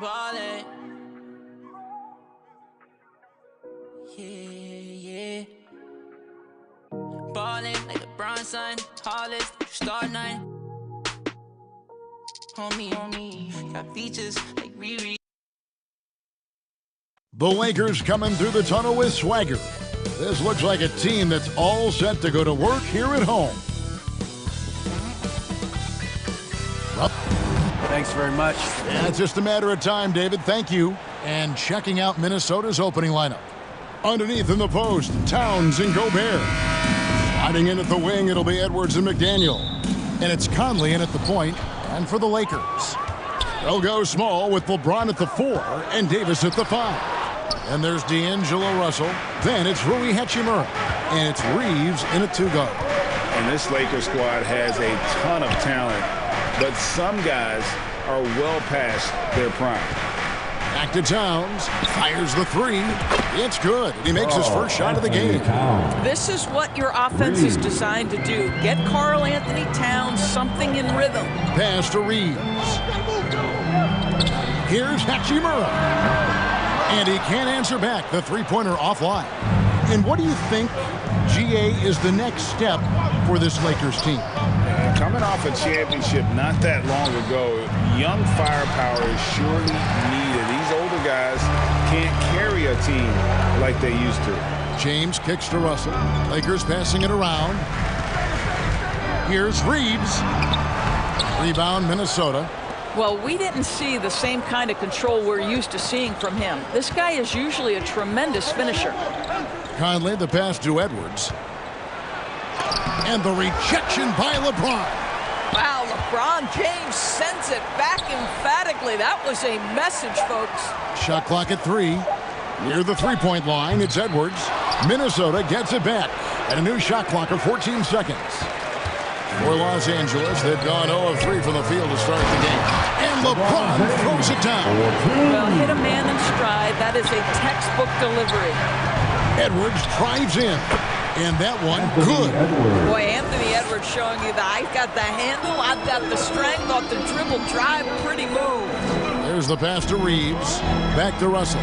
Ballin'. Yeah. Ballin' like LeBron son, tallest, star 9. Homie, got features like Riri. The Lakers coming through the tunnel with swagger. This looks like a team that's all set to go to work here at home. Thanks very much. Yeah, it's just a matter of time, David. Thank you. And checking out Minnesota's opening lineup. Underneath in the post, Towns and Gobert. Sliding in at the wing, it'll be Edwards and McDaniel. And it's Conley in at the point, and for the Lakers. They'll go small with LeBron at the 4 and Davis at the 5. And there's D'Angelo Russell. Then it's Rui Hachimura. And it's Reeves in at 2 guard. And this Lakers squad has a ton of talent, but some guys are well past their prime. Back to Towns. Fires the 3. It's good. He makes his first shot of the game. This is what your offense is designed to do. Get Karl Anthony Towns something in rhythm. Pass to Reeves. Here's Hachimura. And he can't answer back. The three-pointer offline. And what do you think, GA, is the next step for this Lakers team? Coming off a championship not that long ago, young firepower is surely needed. These older guys can't carry a team like they used to. James kicks to Russell. Lakers passing it around. Here's Reeves. Rebound, Minnesota. Well, we didn't see the same kind of control we're used to seeing from him. This guy is usually a tremendous finisher. Conley, the pass to Edwards. And the rejection by LeBron. Wow, LeBron James sends it back emphatically. That was a message, folks. Shot clock at 3. Near the three-point line, it's Edwards. Minnesota gets it back. And a new shot clock of 14 seconds. For Los Angeles, they've gone 0 of 3 from the field to start the game. And LeBron throws it down. Well, hit a man in stride. That is a textbook delivery. Edwards drives in. And that one, good. Boy, Anthony Edwards showing you that I've got the handle, I've got the strength off the dribble drive. Pretty move. There's the pass to Reeves. Back to Russell.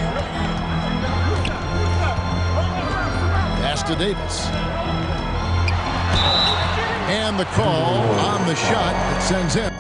Pass to Davis. And the call on the shot that sends him.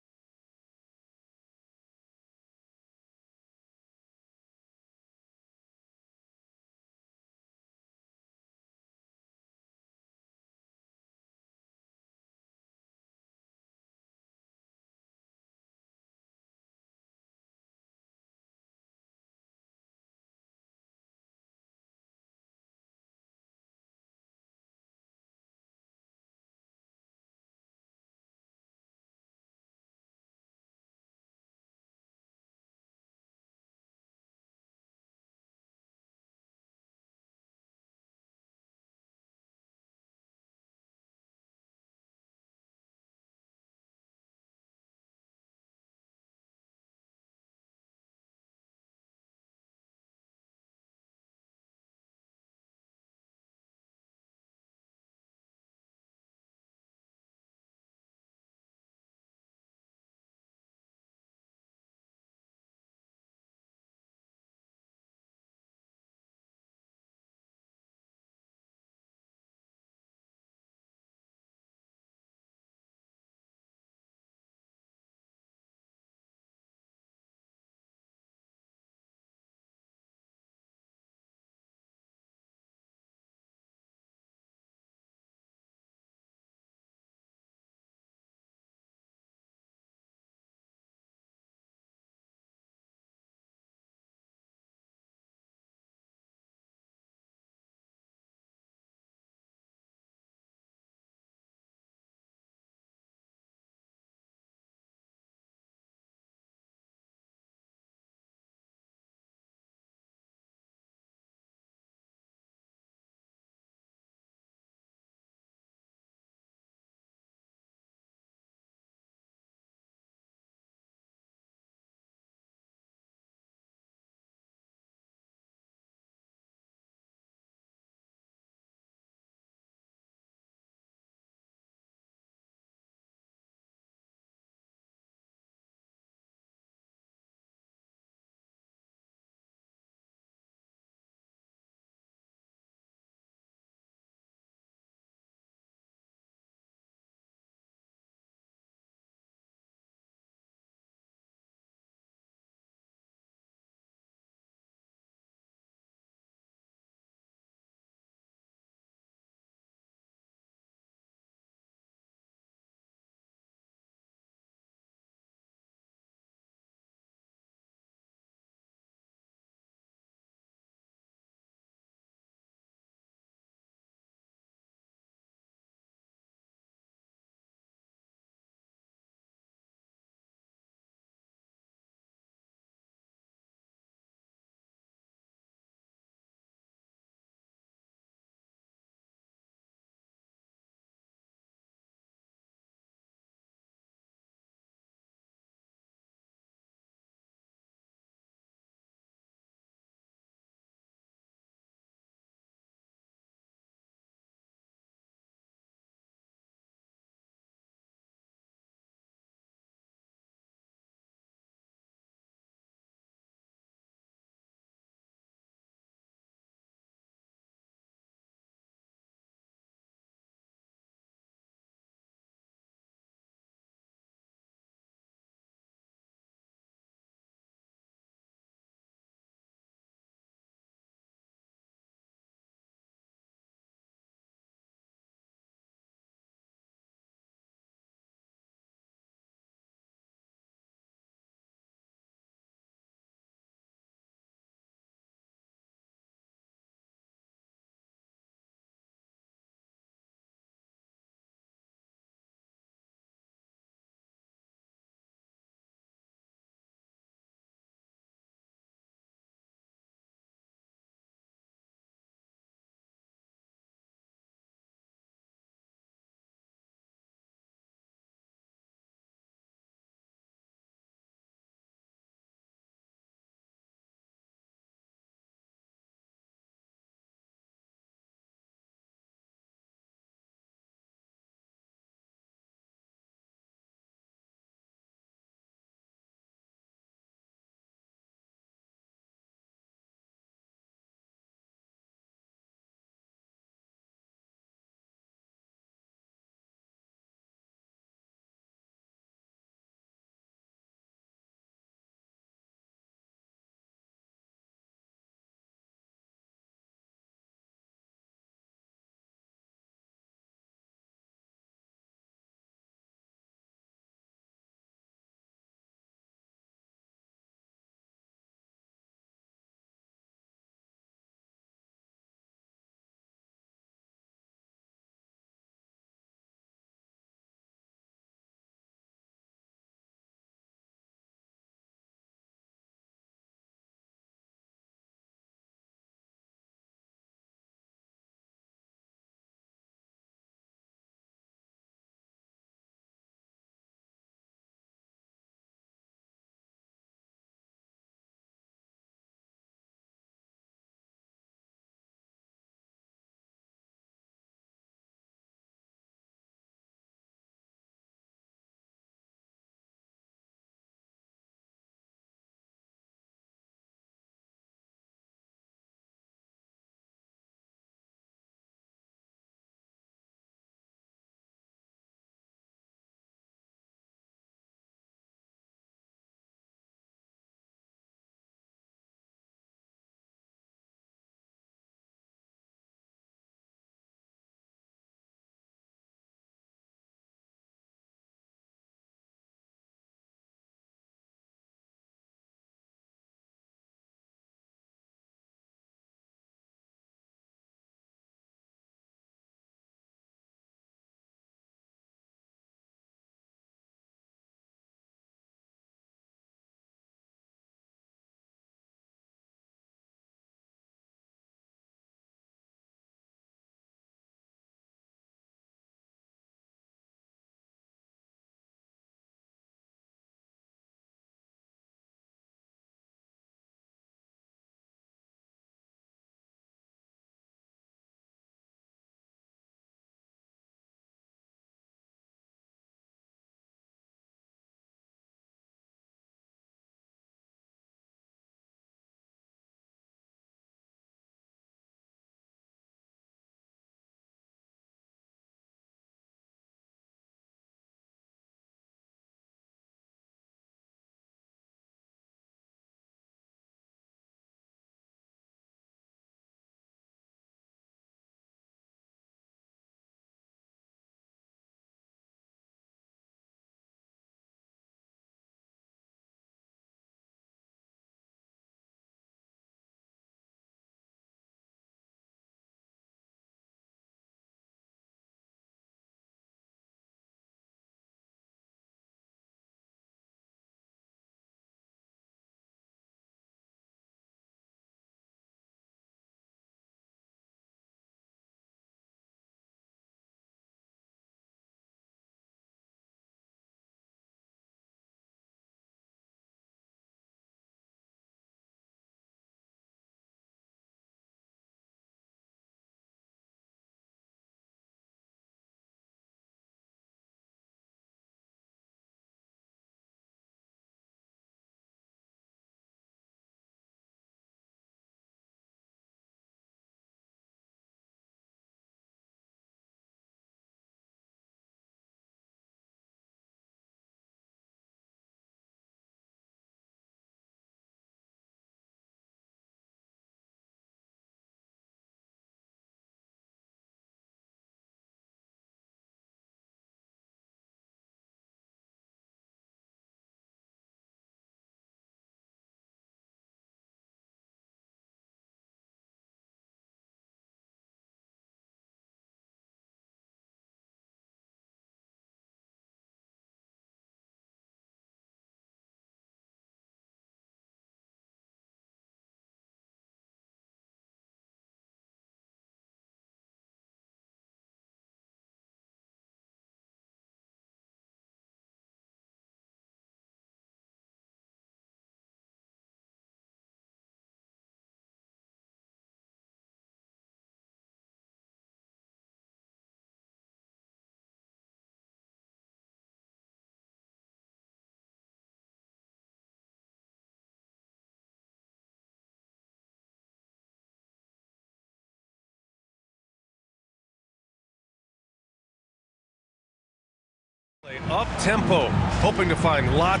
Up-tempo, hoping to find lot.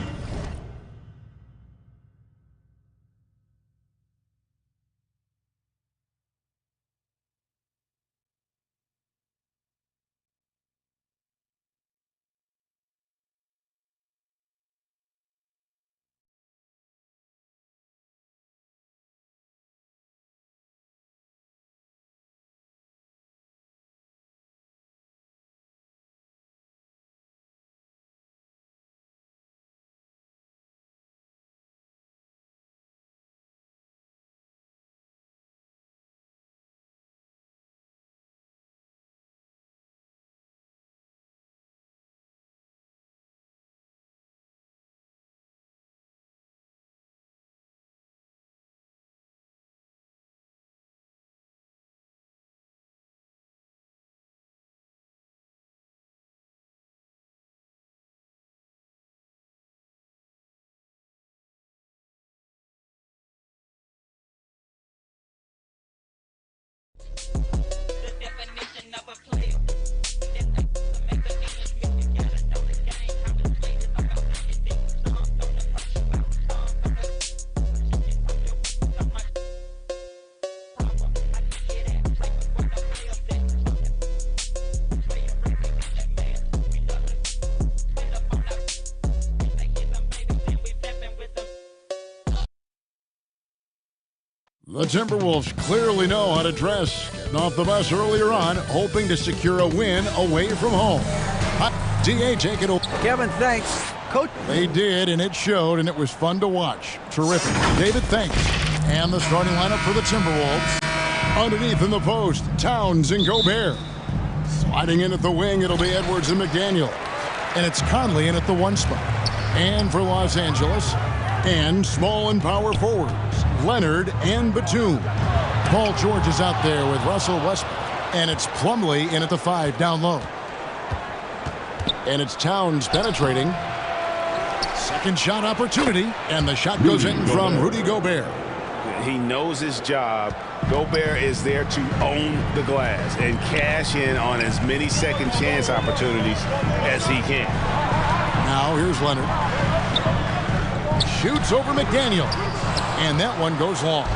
The Timberwolves clearly know how to dress. Getting off the bus earlier on, hoping to secure a win away from home. Hot DA, take it over. Kevin, thanks. Coach. They did, and it showed, and it was fun to watch. Terrific. David, thanks. And the starting lineup for the Timberwolves. Underneath in the post, Towns and Gobert. Sliding in at the wing, it'll be Edwards and McDaniel. And it's Conley in at the 1 spot. And for Los Angeles, and small and power forwards, Leonard and Batum. Paul George is out there with Russell Westbrook. And it's Plumlee in at the 5 down low. And it's Towns penetrating. Second shot opportunity. And the shot goes in from Rudy Gobert. He knows his job. Gobert is there to own the glass and cash in on as many second chance opportunities as he can. Now here's Leonard. Shoots over McDaniel. And that one goes long.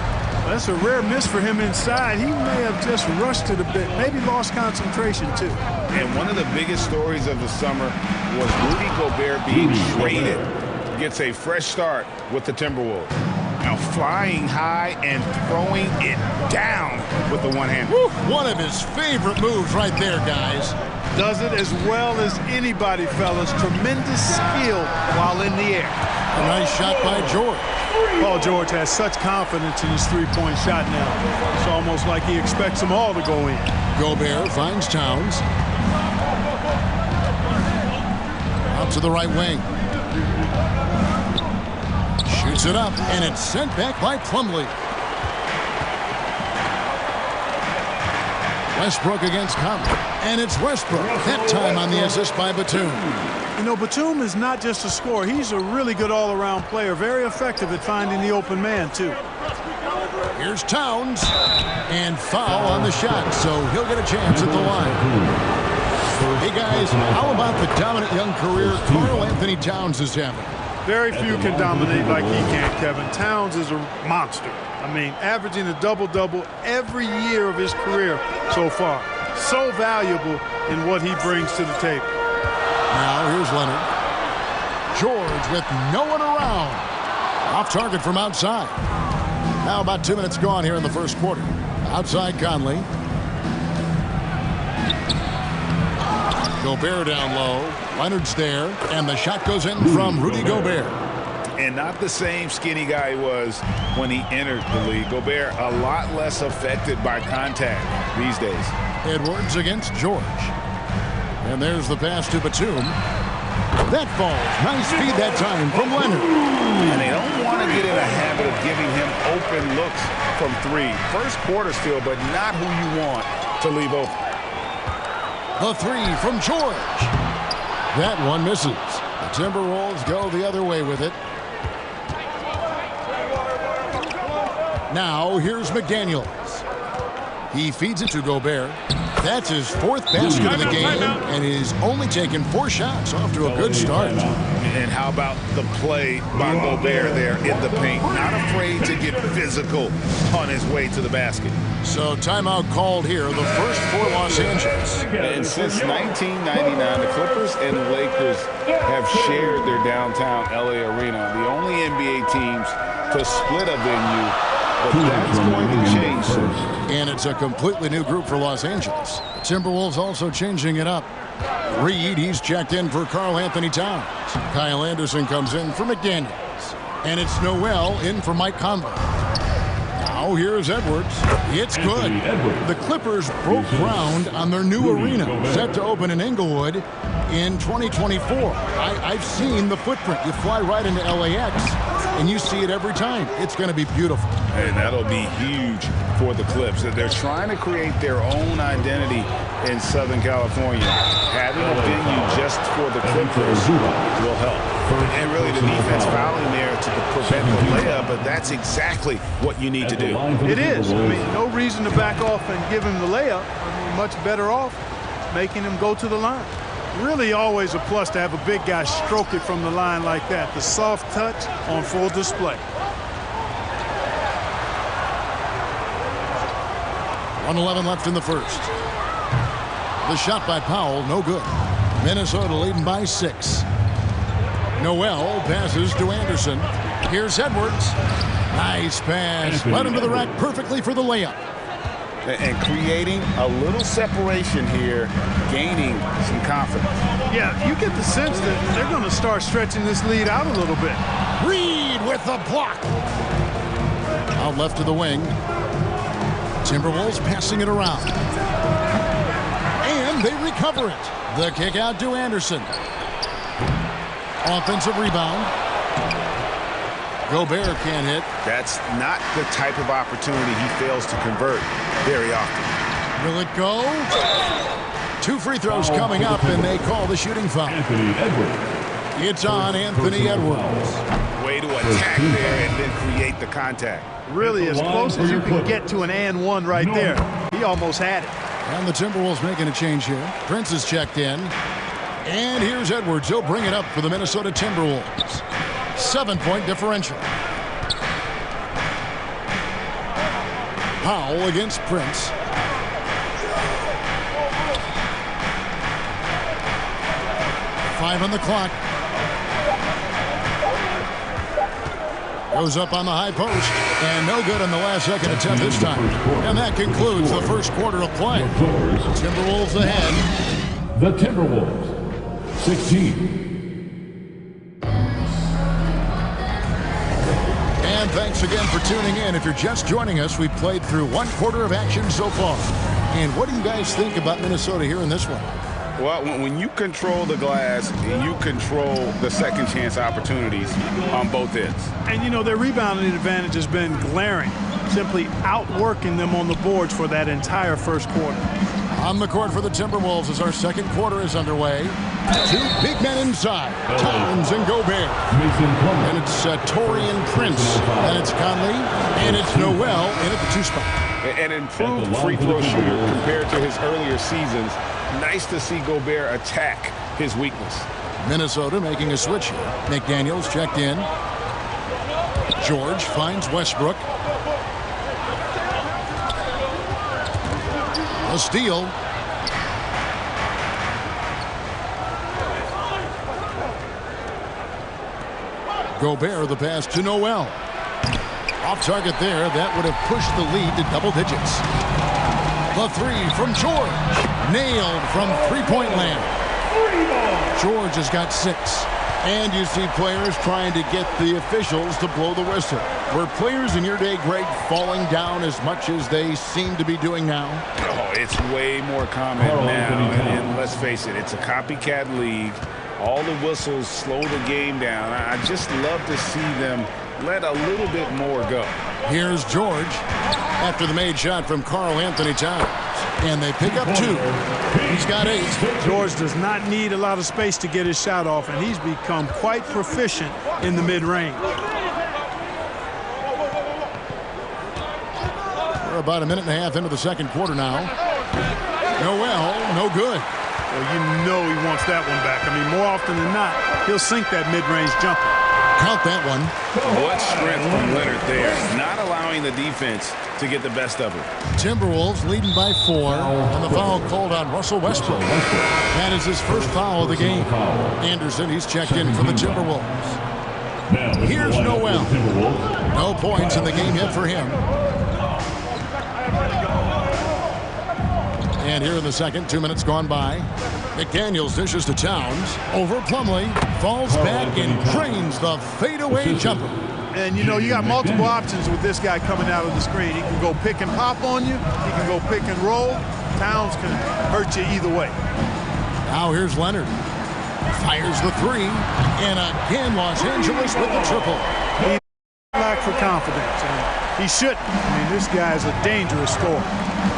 That's a rare miss for him inside. He may have just rushed it a bit, maybe lost concentration too. And one of the biggest stories of the summer was Rudy Gobert being traded. Gets a fresh start with the Timberwolves. Now flying high and throwing it down with the one-hand. One of his favorite moves right there, guys. Does it as well as anybody, fellas. Tremendous skill while in the air. A nice shot by George. Paul George has such confidence in his three-point shot now. It's almost like he expects them all to go in. Gobert finds Towns. Out to the right wing. Shoots it up, and it's sent back by Plumlee. Westbrook against Conley. And it's Westbrook. That time on the assist by Batum. You know, Batum is not just a scorer. He's a really good all-around player. Very effective at finding the open man, too. Here's Towns. And foul on the shot, so he'll get a chance at the line. Hey, guys, how about the dominant young career Karl Anthony Towns is having? Very few can dominate like he can, Kevin. Towns is a monster. I mean, averaging a double-double every year of his career so far. So valuable in what he brings to the table. Now here's Leonard. George with no one around. Off target from outside. Now about 2 minutes gone here in the first quarter. Outside Conley. Gobert down low. Leonard's there. And the shot goes in from Rudy Gobert. And not the same skinny guy he was when he entered the league. Gobert a lot less affected by contact these days. Edwards against George. And there's the pass to Batum. That falls. Nice feed that time from Leonard. And they don't want to get in a habit of giving him open looks from 3. First quarter still, but not who you want to leave open. The 3 from George. That one misses. The Timberwolves go the other way with it. Now here's McDaniels. He feeds it to Gobert. That's his 4th basket of the game, and he's only taken 4 shots. Off to a good start. And how about the play by Gobert there in the paint? Not afraid to get physical on his way to the basket. So timeout called here, the first for Los Angeles. And since 1999, the Clippers and the Lakers have shared their downtown LA arena. The only NBA teams to split a venue. But that's going to change soon. And it's a completely new group for Los Angeles. Timberwolves also changing it up. Reed, he's checked in for Karl Anthony Towns. Kyle Anderson comes in for McDaniels. And it's Noel in for Mike Conley. Now here's Edwards. It's good. The Clippers broke ground on their new arena, set to open in Inglewood in 2024. I've seen the footprint. You fly right into LAX, and you see it every time. It's going to be beautiful. And that'll be huge for the Clips. They're trying to create their own identity in Southern California. Having a venue just for the Clippers will help. And really the defense fouling there to prevent the layup, but that's exactly what you need to do. It is. I mean, no reason to back off and give him the layup. I mean, much better off making him go to the line. Really always a plus to have a big guy stroke it from the line like that. The soft touch on full display. 1:11 left in the first. The shot by Powell, no good. Minnesota leading by 6. Noel passes to Anderson. Here's Edwards. Nice pass. Led him to the rack perfectly for the layup. And creating a little separation here, gaining some confidence. Yeah, you get the sense that they're going to start stretching this lead out a little bit. Reed with the block. Out left to the wing. Timberwolves passing it around. And they recover it. The kick out to Anderson. Offensive rebound. Gobert can't hit. That's not the type of opportunity he fails to convert very often. Will it go? 2 free throws coming up, and they call the shooting foul. It's on Anthony Edwards. Way to attack there and then create the contact. Really as close as you can get to an and one right there. He almost had it. And the Timberwolves making a change here. Prince is checked in. And here's Edwards. He'll bring it up for the Minnesota Timberwolves. 7-point differential. Powell against Prince. Five on the clock. Goes up on the high post. And no good on the last second attempt this time. And that concludes the first quarter of play. Timberwolves ahead. The Timberwolves, 16. And thanks again for tuning in. If you're just joining us, we've played through 1 quarter of action so far. And what do you guys think about Minnesota here in this one? Well, when you control the glass, you control the second chance opportunities on both ends. And, you know, their rebounding advantage has been glaring, simply outworking them on the boards for that entire first quarter. On the court for the Timberwolves as our second quarter is underway. 2 big men inside, Towns and Gobert. And it's Torian Prince, and it's Conley, and it's Noel in at the 2 spot. An improved free throw shooter compared to his earlier seasons. Nice to see Gobert attack his weakness. Minnesota making a switch here. McDaniels checked in. George finds Westbrook. A steal. Gobert the pass to Noel. Off target there. That would have pushed the lead to double digits. The 3 from George. Nailed from three-point land. George has got 6. And you see players trying to get the officials to blow the whistle. Were players in your day, Greg, falling down as much as they seem to be doing now? Oh, it's way more common now. And let's face it, it's a copycat league. All the whistles slow the game down. I just love to see them let a little bit more go. Here's George after the made shot from Karl Anthony Towns. And they pick up 2. He's got 8. George does not need a lot of space to get his shot off, and he's become quite proficient in the mid-range. We're about a minute and a half into the second quarter now. Noel, no good. Well, you know he wants that one back. I mean, more often than not, he'll sink that mid-range jumper. Count that one. What strength from Leonard there, not allowing the defense to get the best of it. Timberwolves leading by 4, and the foul called on Russell Westbrook. That is his first foul of the game. Anderson, he's checked in for the Timberwolves. Here's Noel. No points in the game yet for him. And here in the second, 2 minutes gone by. McDaniels dishes to Towns. Over Plumlee. Falls back and drains the fadeaway jumper. And, you know, you got multiple options with this guy coming out of the screen. He can go pick and pop on you. He can go pick and roll. Towns can hurt you either way. Now here's Leonard. Fires the 3. And again, Los Angeles with the triple. He lack for confidence. And he shouldn't. I mean, this guy is a dangerous scorer.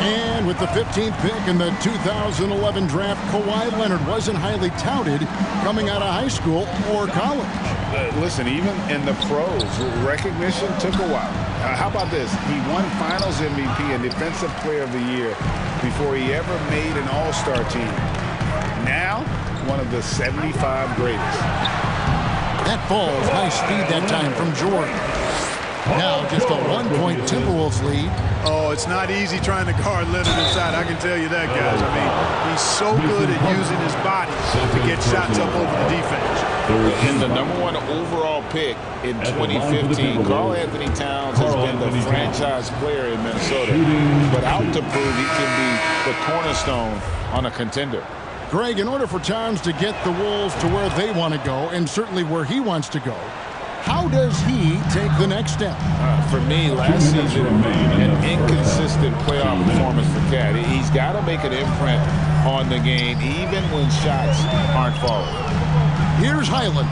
And with the 15th pick in the 2011 draft, Kawhi Leonard wasn't highly touted coming out of high school or college. Listen, even in the pros, recognition took a while. How about this? He won Finals MVP and Defensive Player of the Year before he ever made an All-Star team. Now, one of the 75 greatest. That falls. Nice speed that time from George. Now just a 1-point Timberwolves lead. Oh, it's not easy trying to guard Leonard inside. I can tell you that, guys. I mean, he's so good at using his body to get shots up over the defense. And the #1 overall pick in 2015, Karl Anthony Towns has been the franchise player in Minnesota, but out to prove he can be the cornerstone on a contender. Greg, in order for Towns to get the Wolves to where they want to go, and certainly where he wants to go, how does he take the next step? For me, last season, an inconsistent playoff performance for Cat. He's got to make an imprint on the game, even when shots aren't falling. Here's Highland.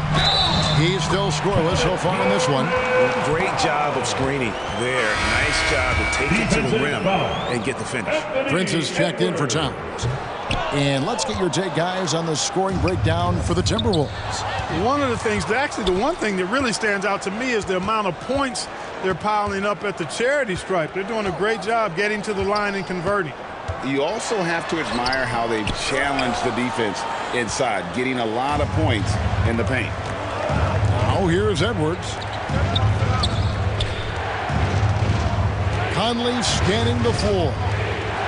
He's still scoreless so far in this one. Great job of screening there. Nice job to take it to the rim and get the finish. Prince is checked in for Towns. And let's get your take, guys, on the scoring breakdown for the Timberwolves. One of the things, actually the one thing that really stands out to me is the amount of points they're piling up at the charity stripe. They're doing a great job getting to the line and converting. You also have to admire how they've challenged the defense inside, getting a lot of points in the paint. Now here's Edwards. Conley scanning the floor.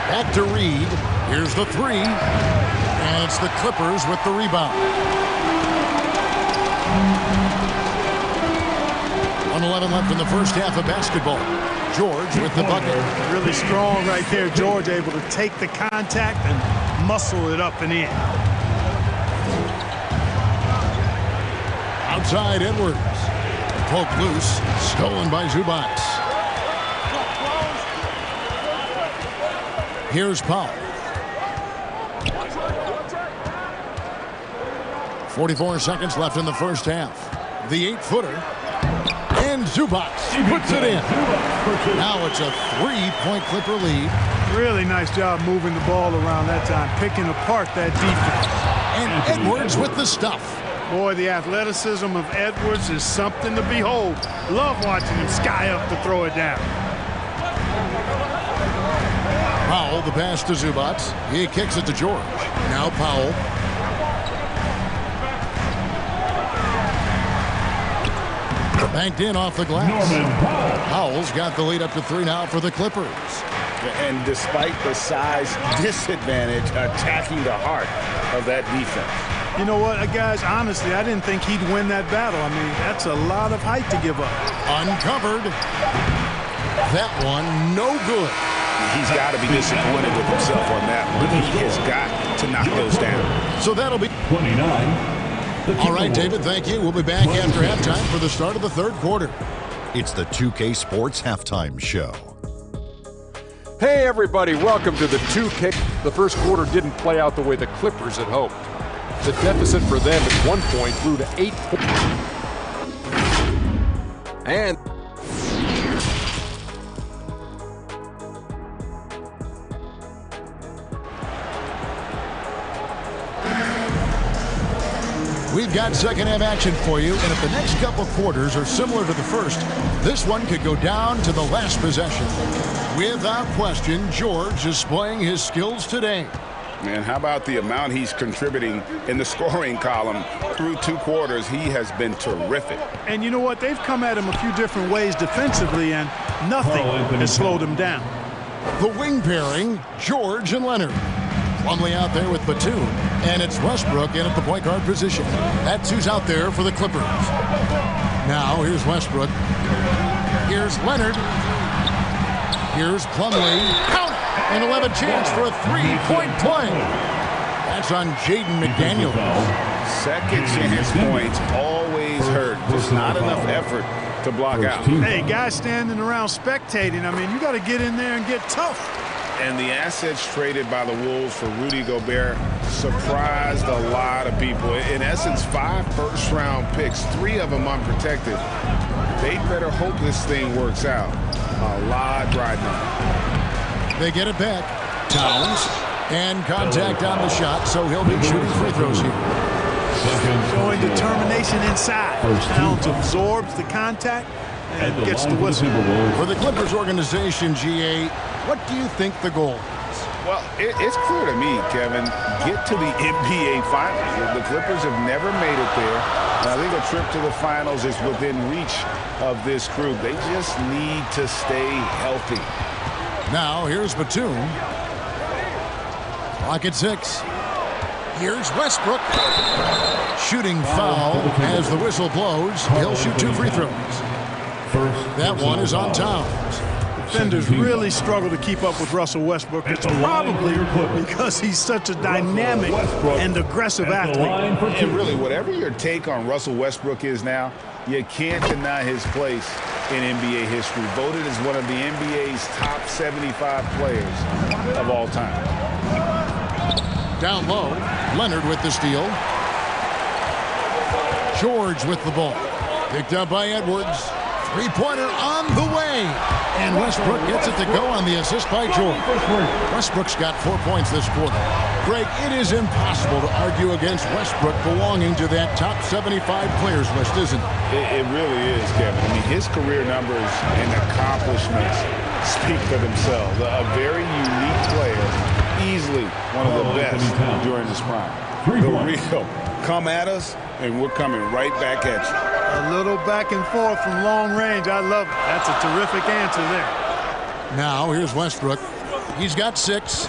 Back to Reed. Here's the 3. And it's the Clippers with the rebound. 1:11 left in the first half of basketball. George with the bucket. Really strong right there. George able to take the contact and muscle it up and in. Outside Edwards. Poke loose. Stolen by Zubac. Here's Powell. 44 seconds left in the first half. The 8-footer. And Zubac puts it in. Now it's a 3-point Clipper lead. Really nice job moving the ball around that time, picking apart that defense. And Edwards with the stuff. Boy, the athleticism of Edwards is something to behold. Love watching him sky up to throw it down. Powell, the pass to Zubac. He kicks it to George. Now Powell. Banked in off the glass. Powell's got the lead up to 3 now for the Clippers. And despite the size disadvantage, attacking the heart of that defense. You know what, guys, honestly, I didn't think he'd win that battle. I mean, that's a lot of height to give up. Uncovered. That one, no good. He's got to be disappointed with himself on that one. He has got to knock those down. So that'll be 29. All right, David, thank you. We'll be back after halftime for the start of the third quarter. It's the 2K Sports Halftime Show. Hey, everybody. Welcome to the 2K. The first quarter didn't play out the way the Clippers had hoped. The deficit for them at one point grew to 8 points. And We've got second half action for you, and if the next couple quarters are similar to the first, this one could go down to the last possession. Without question, George is displaying his skills today. Man, how about the amount he's contributing in the scoring column through 2 quarters? He has been terrific. And you know what? They've come at him a few different ways defensively, and nothing has slowed him down. The wing pairing, George and Leonard. Plumlee out there with Batum, and it's Westbrook in at the point guard position. That's who's out there for the Clippers. Now, here's Westbrook. Here's Leonard. Here's Plumlee. Count! And he'll have a chance for a 3-point play. That's on Jaden McDaniel. Second chance points always hurt. Just not enough effort to block out. Hey, guys standing around spectating, I mean, you got to get in there and get tough. And the assets traded by the Wolves for Rudy Gobert surprised a lot of people. In essence, 5 first-round picks, 3 of them unprotected. They better hope this thing works out. A lot riding on. They get it back. Towns. And contact on the shot, so he'll be shooting free throws here. Showing determination inside. Towns absorbs the contact and gets the whistle. For the Clippers organization, GA, what do you think the goal is? Well, it's clear to me, Kevin, get to the NBA Finals. The Clippers have never made it there. And I think a trip to the Finals is within reach of this group. They just need to stay healthy. Now, here's Batum. Clock at 6. Here's Westbrook. Shooting foul as the whistle blows. He'll shoot 2 free throws. That one is on Towns. Defenders really struggle to keep up with Russell Westbrook. It's probably because he's such a dynamic and aggressive athlete. And really, whatever your take on Russell Westbrook is now, you can't deny his place in NBA history. Voted as one of the NBA's top 75 players of all time. Down low, Leonard with the steal. George with the ball. Picked up by Edwards. Three-pointer on the way. And Westbrook gets it to go on the assist by George. Westbrook's got 4 points this quarter. Greg, it is impossible to argue against Westbrook belonging to that top 75 players list, isn't it? It really is, Kevin. I mean, his career numbers and accomplishments speak for themselves. A very unique player, easily one of the best during his prime. The real come at us, and we're coming right back at you. A little back and forth from long range. I love it. That's a terrific answer there. Now, here's Westbrook. He's got 6.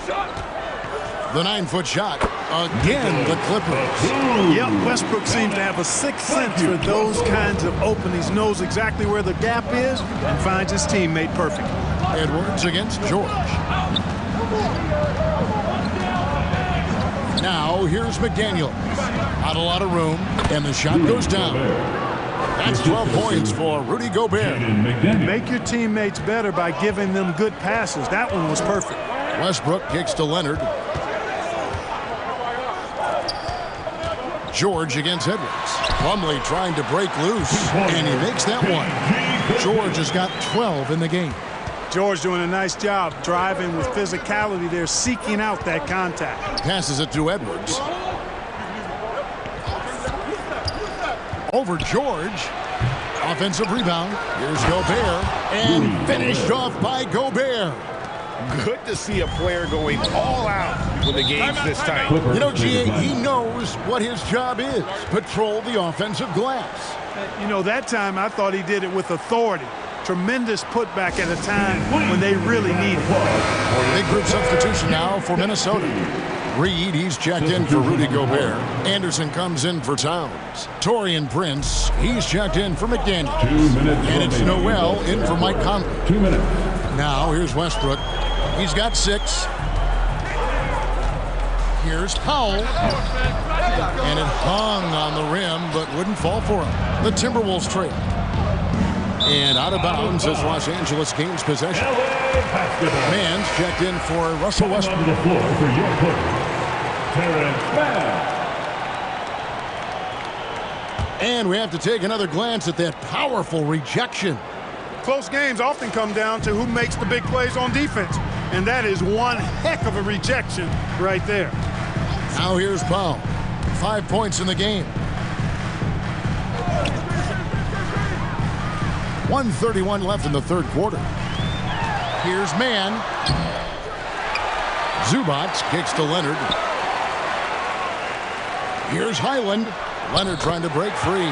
The 9-foot shot. Again, the Clippers. Yep, Westbrook seems to have a sixth sense for those kinds of openings. Knows exactly where the gap is and finds his teammate perfect. Edwards against George. Now, here's McDaniel. Not a lot of room, and the shot goes down. That's 12 points for Rudy Gobert. Make your teammates better by giving them good passes. That one was perfect. Westbrook kicks to Leonard. George against Edwards. Plumlee trying to break loose, and he makes that one. George has got 12 in the game. George doing a nice job driving with physicality there, seeking out that contact. Passes it to Edwards. Over George. Offensive rebound. Here's Gobert. And finished off by Gobert. Good to see a player going all out when the game's this tight. You know, GA, he knows what his job is. Patrol the offensive glass. You know, that time I thought he did it with authority. Tremendous putback at a time when they really need it. Big group substitution now for Minnesota. Reed, he's checked in for Rudy Gobert. Anderson comes in for Towns. Taurean Prince, he's checked in for McDaniel. 2 minutes. And it's Noel in for Mike Conley. 2 minutes. Now here's Westbrook. He's got 6. Here's Powell. And it hung on the rim, but wouldn't fall for him. The Timberwolves trail. And out of bounds as Los Angeles gains possession. Mann's checked in for Russell Westbrook. On the floor for your coach, Terrence Mann. And we have to take another glance at that powerful rejection. Close games often come down to who makes the big plays on defense. And that is one heck of a rejection right there. Now here's Powell. 5 points in the game. 1:31 left in the third quarter. Here's Mann. Zubac kicks to Leonard. Here's Highland. Leonard trying to break free.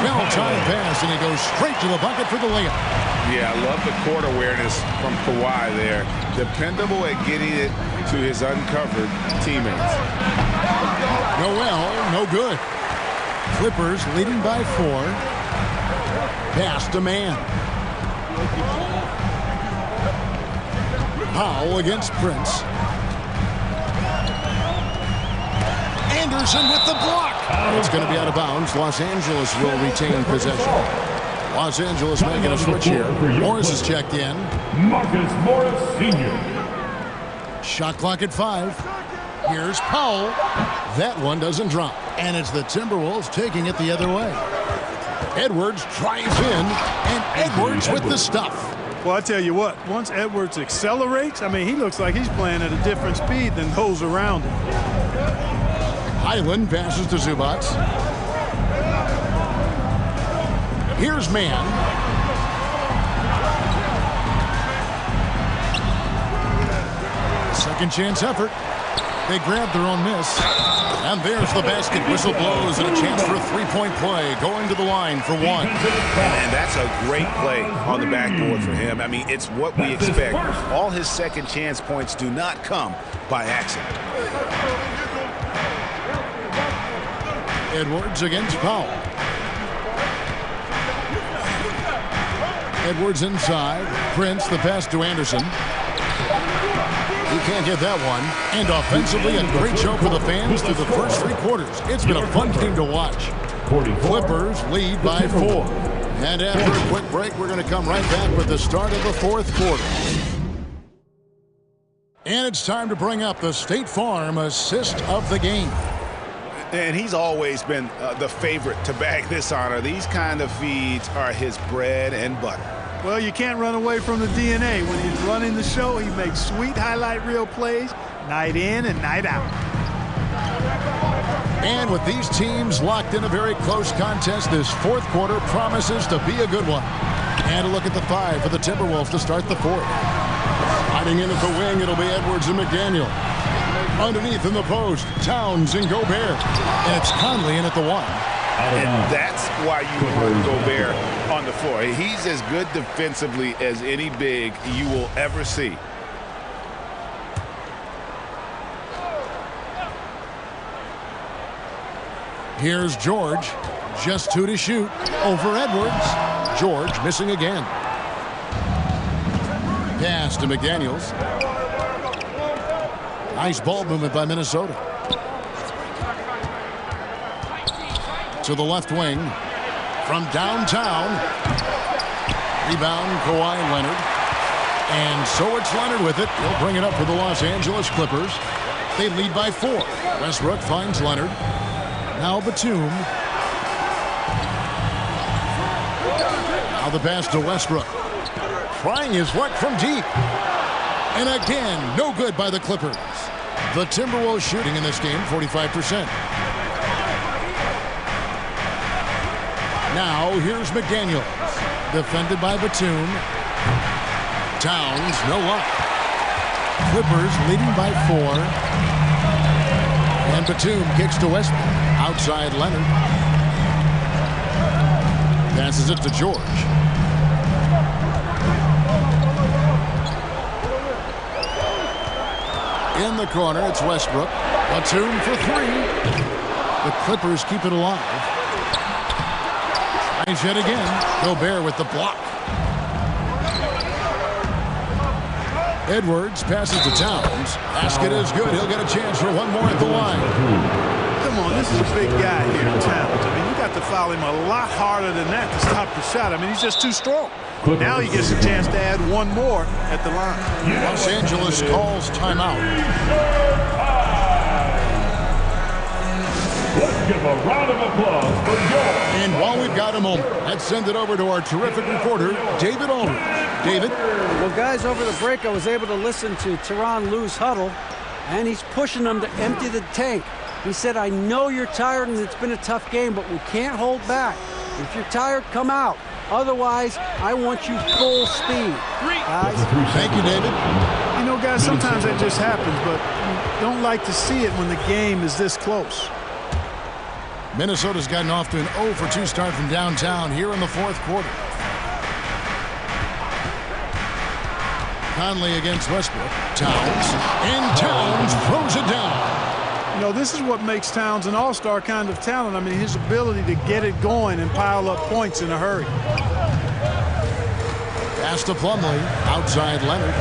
Well-timed pass, and he goes straight to the bucket for the layup. Yeah, I love the court awareness from Kawhi there. Dependable at getting it to his uncovered teammates. Noel, no good. Clippers leading by 4. Pass to Mann. Powell against Prince. Anderson with the block. It's going to be out of bounds. Los Angeles will retain possession. Los Angeles making a switch here. Morris is checked in. Marcus Morris Sr. Shot clock at 5. Here's Powell. That one doesn't drop. And it's the Timberwolves taking it the other way. Edwards drives in, and Edwards with the stuff. Well, I tell you what, once Edwards accelerates, I mean, he looks like he's playing at a different speed than those around him. Highland passes to Zubac. Here's Mann. Second chance effort. They grab their own miss. And there's the basket. Whistle blows and a chance for a three-point play. Going to the line for 1. And that's a great play on the backboard for him. I mean, it's what we expect. All his second chance points do not come by accident. Edwards against Powell. Edwards inside. Prince, the pass to Anderson. He can't get that one. And offensively, a great show for the fans through the first 3 quarters. It's been a fun game to watch. Clippers lead by 4. And after a quick break, we're going to come right back with the start of the fourth quarter. And it's time to bring up the State Farm assist of the game. And he's always been the favorite to bag this honor. These kind of feeds are his bread and butter. Well, you can't run away from the DNA. When he's running the show, he makes sweet highlight reel plays night in and night out. And with these teams locked in a very close contest, this fourth quarter promises to be a good one. And a look at the 5 for the Timberwolves to start the fourth. Hiding in at the wing, it'll be Edwards and McDaniel. Underneath in the post, Towns and Gobert. And it's Conley in at the 1. And that's why you put Gobert on the floor. He's as good defensively as any big you will ever see. Here's George. Just 2 to shoot. Over Edwards. George missing again. Pass to McDaniels. Nice ball movement by Minnesota. To the left wing. From downtown. Rebound, Kawhi Leonard. And so it's Leonard with it. He'll bring it up for the Los Angeles Clippers. They lead by 4. Westbrook finds Leonard. Now Batum. Now the pass to Westbrook. Trying his luck from deep. And again, no good by the Clippers. The Timberwolves shooting in this game, 45%. Now, here's McDaniels. Defended by Batum. Towns, no luck. Clippers leading by 4. And Batum kicks to Westbrook. Outside Leonard. Passes it to George. In the corner, it's Westbrook. Batum for 3. The Clippers keep it alive. Tries yet again. Gobert with the block. Edwards passes to Towns. Basket is good. He'll get a chance for one more at the line. Come on, this is a big guy here, Towns. I mean, you got to foul him a lot harder than that to stop the shot. I mean, he's just too strong. Now he gets a chance to add one more at the line. Los Angeles calls timeout. Let's give a round of applause for George. And while we've got a moment, let's send it over to our terrific reporter, David Aldridge. David? Well, guys, over the break, I was able to listen to Tyronn Lue's huddle, and he's pushing them to empty the tank. He said, I know you're tired and it's been a tough game, but we can't hold back. If you're tired, come out. Otherwise, I want you full speed. Guys. Thank you, David. You know, guys, sometimes that just happens, but you don't like to see it when the game is this close. Minnesota's gotten off to an 0 for 2 start from downtown here in the fourth quarter. Conley against Westbrook. Towns. And Towns throws it down. You know, this is what makes Towns an all-star kind of talent. I mean, his ability to get it going and pile up points in a hurry. Pass to Plumlee. Outside Leonard.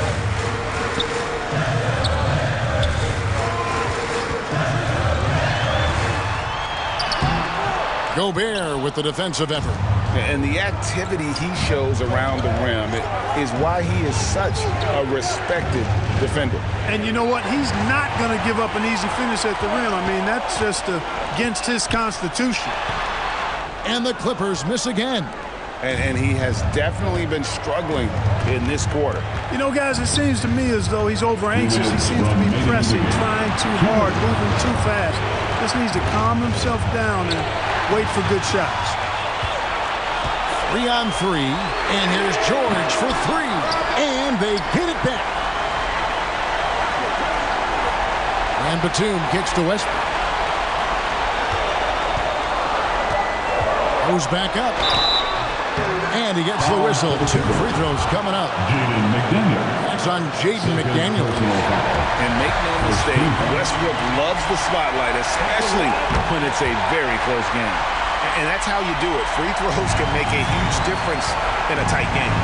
Gobert with the defensive effort. And the activity he shows around the rim is why he is such a respected defender. And you know what? He's not going to give up an easy finish at the rim. I mean, that's just against his constitution. And the Clippers miss again. And he has definitely been struggling in this quarter. You know, guys, it seems to me as though he's over-anxious. He seems to be pressing, trying too hard, moving too fast. Just needs to calm himself down and wait for good shots. 3 on 3, and here's George for 3, and they get it back. And Batum kicks to Westbrook. Goes back up. And he gets the whistle. 2 free throws coming up. That's on Jaden McDaniels. And make no mistake, Westbrook loves the spotlight, especially when it's a very close game. And that's how you do it. Free throws can make a huge difference in a tight game.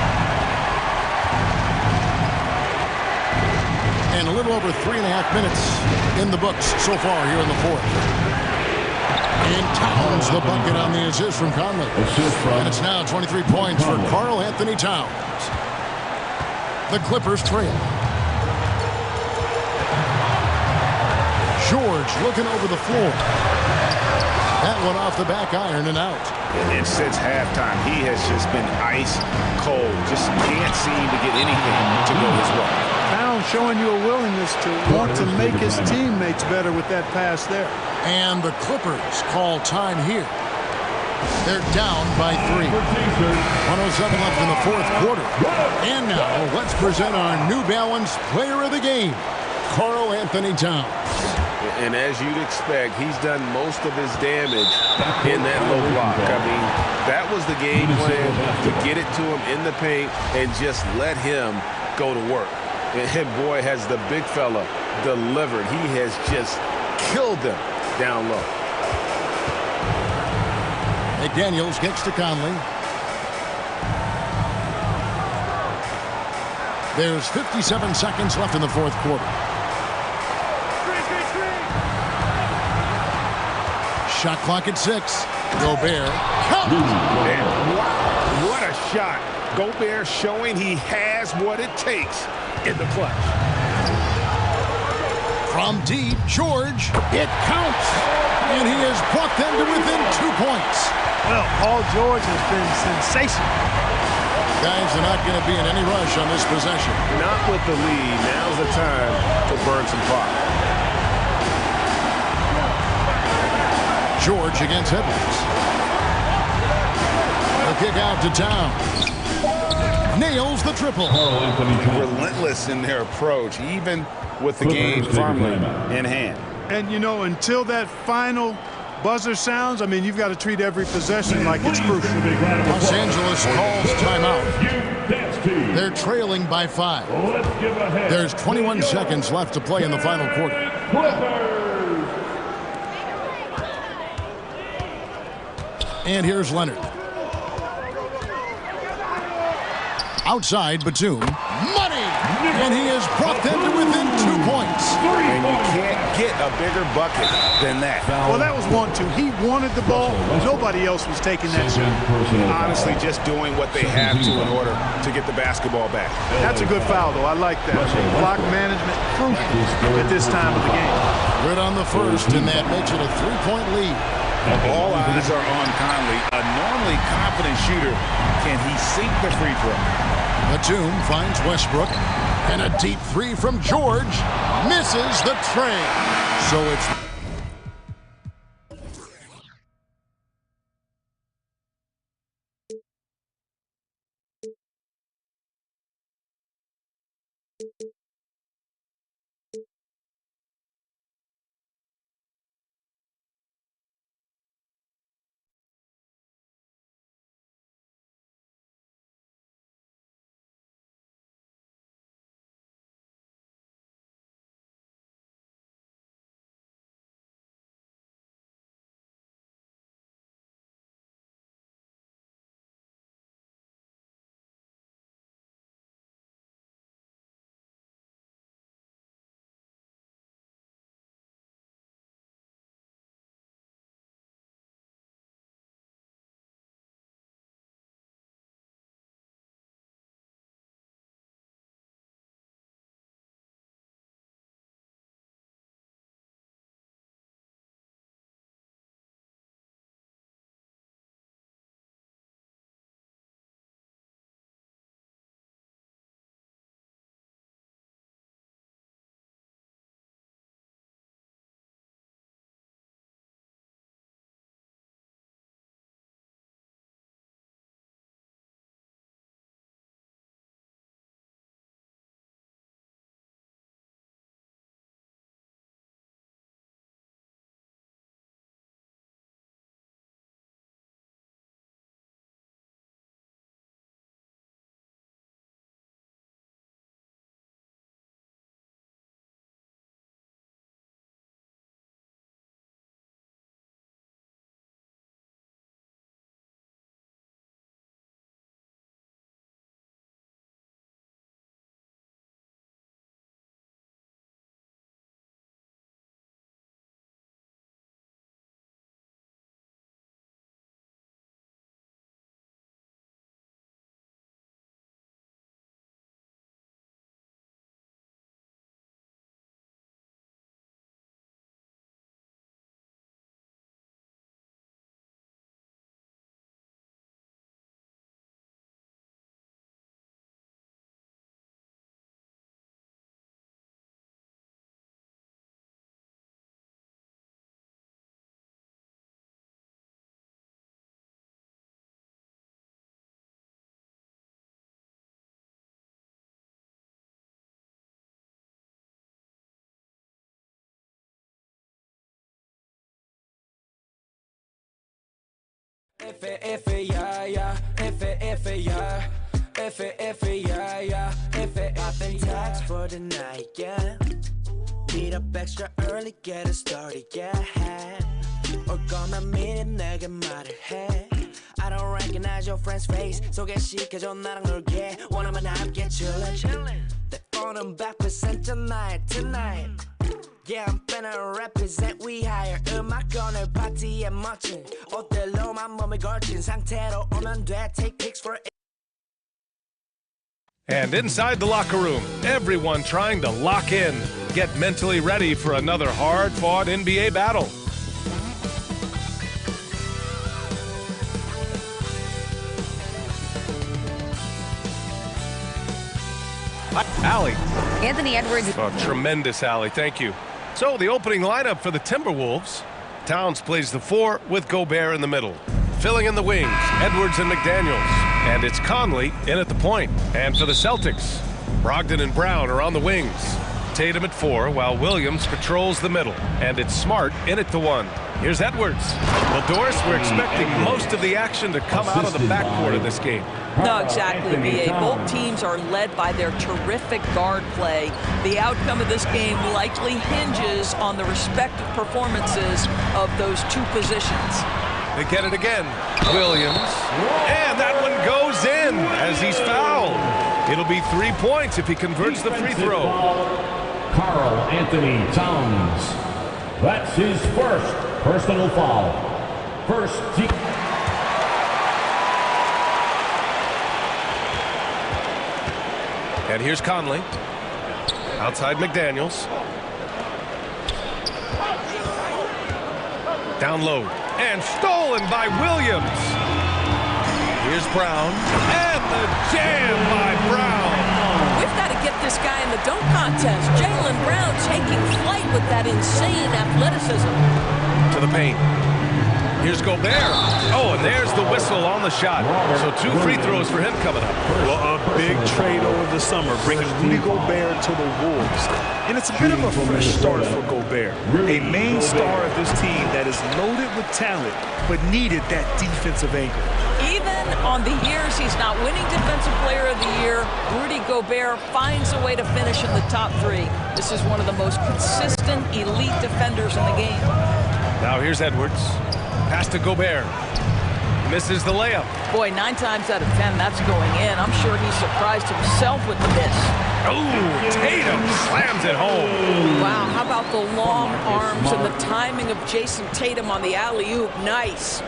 And a little over 3.5 minutes in the books so far here in the fourth. And Towns the bucket on the assist from Conley. And it's now 23 points for Karl Anthony Towns. The Clippers trail. George looking over the floor. That one off the back iron and out. And since halftime, he has just been ice cold. Just can't seem to get anything to go his way. Towns showing you a willingness to want to make his teammates better with that pass there. And the Clippers call time here. They're down by 3. 107 left in the fourth quarter. And now let's present our New Balance player of the game, Karl Anthony Towns. And as you'd expect, he's done most of his damage in that low block. I mean, that was the game plan, to get it to him in the paint and just let him go to work. And boy, has the big fella delivered. He has just killed them down low. McDaniels kicks to Conley. There's 57 seconds left in the fourth quarter. Shot clock at 6. Gobert. Count! And wow, what a shot. Gobert showing he has what it takes in the clutch. From deep, George. It counts. And he has brought them to within 2 points. Well, Paul George has been sensational. Guys are not going to be in any rush on this possession. Not with the lead. Now's the time to burn some clock. George against Edwards. The kick out to Towns. Nails the triple. Relentless in their approach, even with the game firmly in hand. And, you know, until that final buzzer sounds, I mean, you've got to treat every possession like it's crucial. Los Angeles calls timeout. They're trailing by 5. There's 21 seconds left to play in the final quarter. And here's Leonard. Outside, Batum. Money! And he has brought them to within 2 points. And you can't get a bigger bucket than that. Well, that was 1-2. He wanted the ball. Nobody else was taking that shot. Honestly, just doing what they have to in order to get the basketball back. That's a good foul, though. I like that. Block management crucial at this time of the game. Good on the first, and that makes it a 3-point lead. All eyes are on Conley, a normally confident shooter. Can he sink the free throw? Batum finds Westbrook, and a deep 3 from George misses the tray. So it's yeah, yeah. Yeah. Yeah, yeah. I've been taxed for the night, yeah. Meet up extra early, get it started, yeah. Or gonna meet him, 내게 말을 해. I don't recognize your friend's face. 소개시켜줘 나랑 놀게. 원하면 함께 chillin'. 내 폰은 100% tonight. Yeah, I'm finna represent, we hire. 음악 오늘 파티에 멋진 옷들로만 몸을 걸친 상태로 오면 돼. Take pics for it. And inside the locker room, everyone trying to lock in, get mentally ready for another hard-fought NBA battle. Allie. Anthony Edwards. Oh, tremendous, Allie. Thank you. So the opening lineup for the Timberwolves. Towns plays the 4 with Gobert in the middle. Filling in the wings, Edwards and McDaniels. And it's Conley in at the point. And for the Celtics, Brogdon and Brown are on the wings. Tatum at 4 while Williams patrols the middle. And it's Smart in at the 1. Here's Edwards. Well, Doris, we're expecting most of the action to come out of the backcourt of this game. No, exactly, B.A. Both teams are led by their terrific guard play. The outcome of this game likely hinges on the respective performances of those two positions. They get it again. Williams. And that one goes in as he's fouled. It'll be 3 points if he converts the free throw. Karl Anthony Towns. That's his first personal foul. First team. And here's Conley. Outside McDaniels. Down low. And stolen by Williams. Here's Brown. And the jam by Brown. We've got to get this guy in the dunk contest. Jaylen Brown taking flight with that insane athleticism. To the paint. Here's Gobert. Oh, and there's the whistle on the shot. So 2 free throws for him coming up. Well, a big trade over the summer, bringing Rudy Gobert to the Wolves. And it's a bit of a fresh start for Gobert. A main star of this team that is loaded with talent, but needed that defensive anchor. Even on the years he's not winning Defensive Player of the Year, Rudy Gobert finds a way to finish in the top 3. This is one of the most consistent elite defenders in the game. Now here's Edwards. Pass to Gobert. Misses the layup. Boy, 9 times out of 10, that's going in. I'm sure he's surprised himself with the miss. Oh, Tatum slams it home. Wow, how about the long arms and the timing of Jason Tatum on the alley-oop? Nice.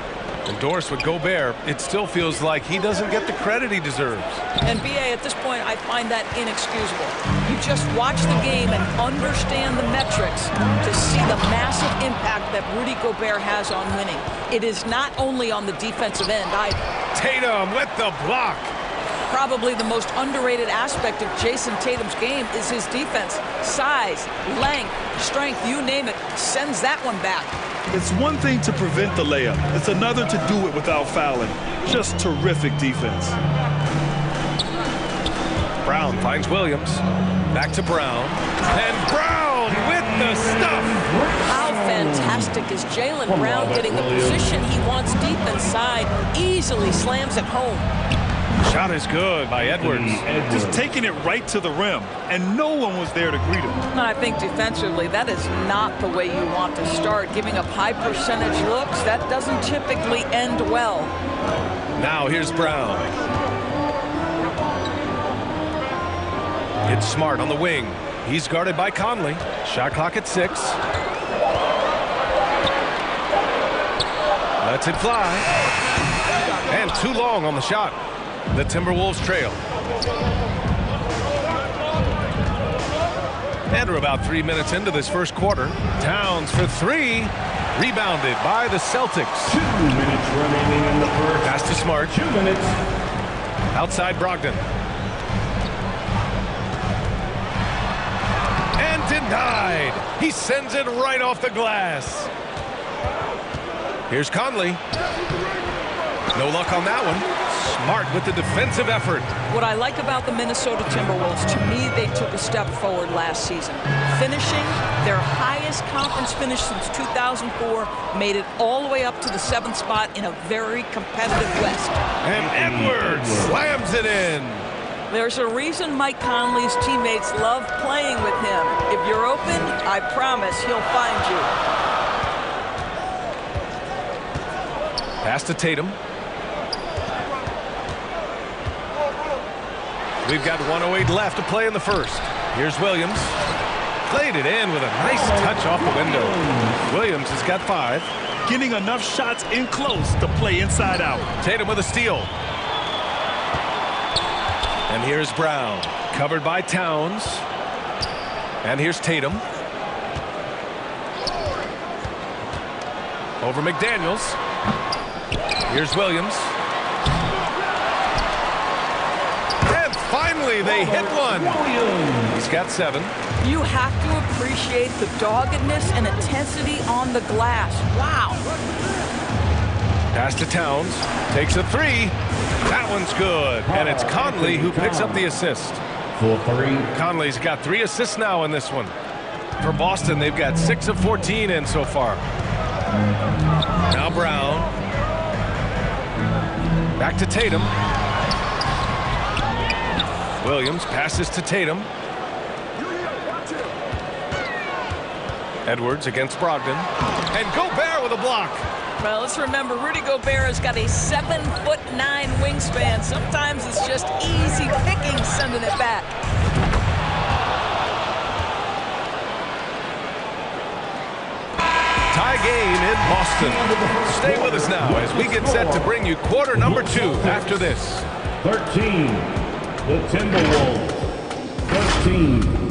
Endorsed with Gobert, it still feels like he doesn't get the credit he deserves. And B.A., at this point, I find that inexcusable. You just watch the game and understand the metrics to see the massive impact that Rudy Gobert has on winning. It is not only on the defensive end either. Tatum with the block. Probably the most underrated aspect of Jason Tatum's game is his defense. Size, length, strength, you name it, sends that one back. It's one thing to prevent the layup. It's another to do it without fouling. Just terrific defense. Brown finds Williams. Back to Brown. And Brown with the stuff. How fantastic is Jaylen Brown getting the position he wants deep inside. Easily slams it home. Shot is good by Edwards. Just taking it right to the rim, and no one was there to greet him. I think defensively, that is not the way you want to start. Giving up high percentage looks, that doesn't typically end well. Now here's Brown. It's Smart on the wing. He's guarded by Conley. Shot clock at 6. Lets it fly. And too long on the shot. The Timberwolves trail. And we're about 3 minutes into this first quarter. Towns for 3. Rebounded by the Celtics. 2 minutes remaining in the first. Pass to Smart. 2 minutes. Outside Brogdon. And denied. He sends it right off the glass. Here's Conley. No luck on that one. Smart with the defensive effort. What I like about the Minnesota Timberwolves, to me, they took a step forward last season. Finishing their highest conference finish since 2004, made it all the way up to the 7th spot in a very competitive West. And Edwards slams it in. There's a reason Mike Conley's teammates love playing with him. If you're open, I promise he'll find you. Pass to Tatum. We've got 1:08 left to play in the first. Here's Williams. Played it in with a nice touch off the window. Williams has got 5. Getting enough shots in close to play inside out. Tatum with a steal. And here's Brown, covered by Towns. And here's Tatum. Over McDaniels. Here's Williams. And finally, they hit one. He's got 7. You have to appreciate the doggedness and intensity on the glass. Wow. Pass to Towns. Takes a 3. That one's good. And it's Conley who picks up the assist. Conley's got 3 assists now in this one. For Boston, they've got 6 of 14 in so far. Now Brown. Back to Tatum. Williams passes to Tatum. Edwards against Brogdon. And Gobert with a block. Well, let's remember, Rudy Gobert has got a 7'9" wingspan. Sometimes it's just easy picking sending it back. Tie game in Boston. Stay with us now as we get set to bring you quarter number 2 after this. 13. The Timberwolves. 13.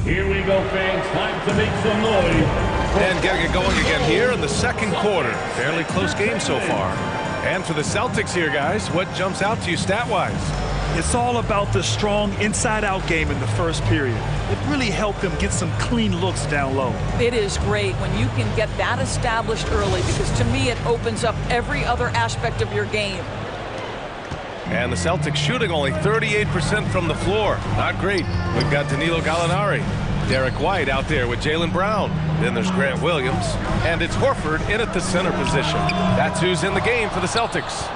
Here we go, fans. Time to make some noise. And getting it going again here in the second quarter. Fairly close game so far. And for the Celtics here, guys, what jumps out to you stat-wise? It's all about the strong inside-out game in the first period. It really helped them get some clean looks down low. It is great when you can get that established early, because to me it opens up every other aspect of your game. And the Celtics shooting only 38% from the floor. Not great. We've got Danilo Gallinari. Derek White out there with Jaylen Brown. Then there's Grant Williams. And it's Horford in at the center position. That's who's in the game for the Celtics.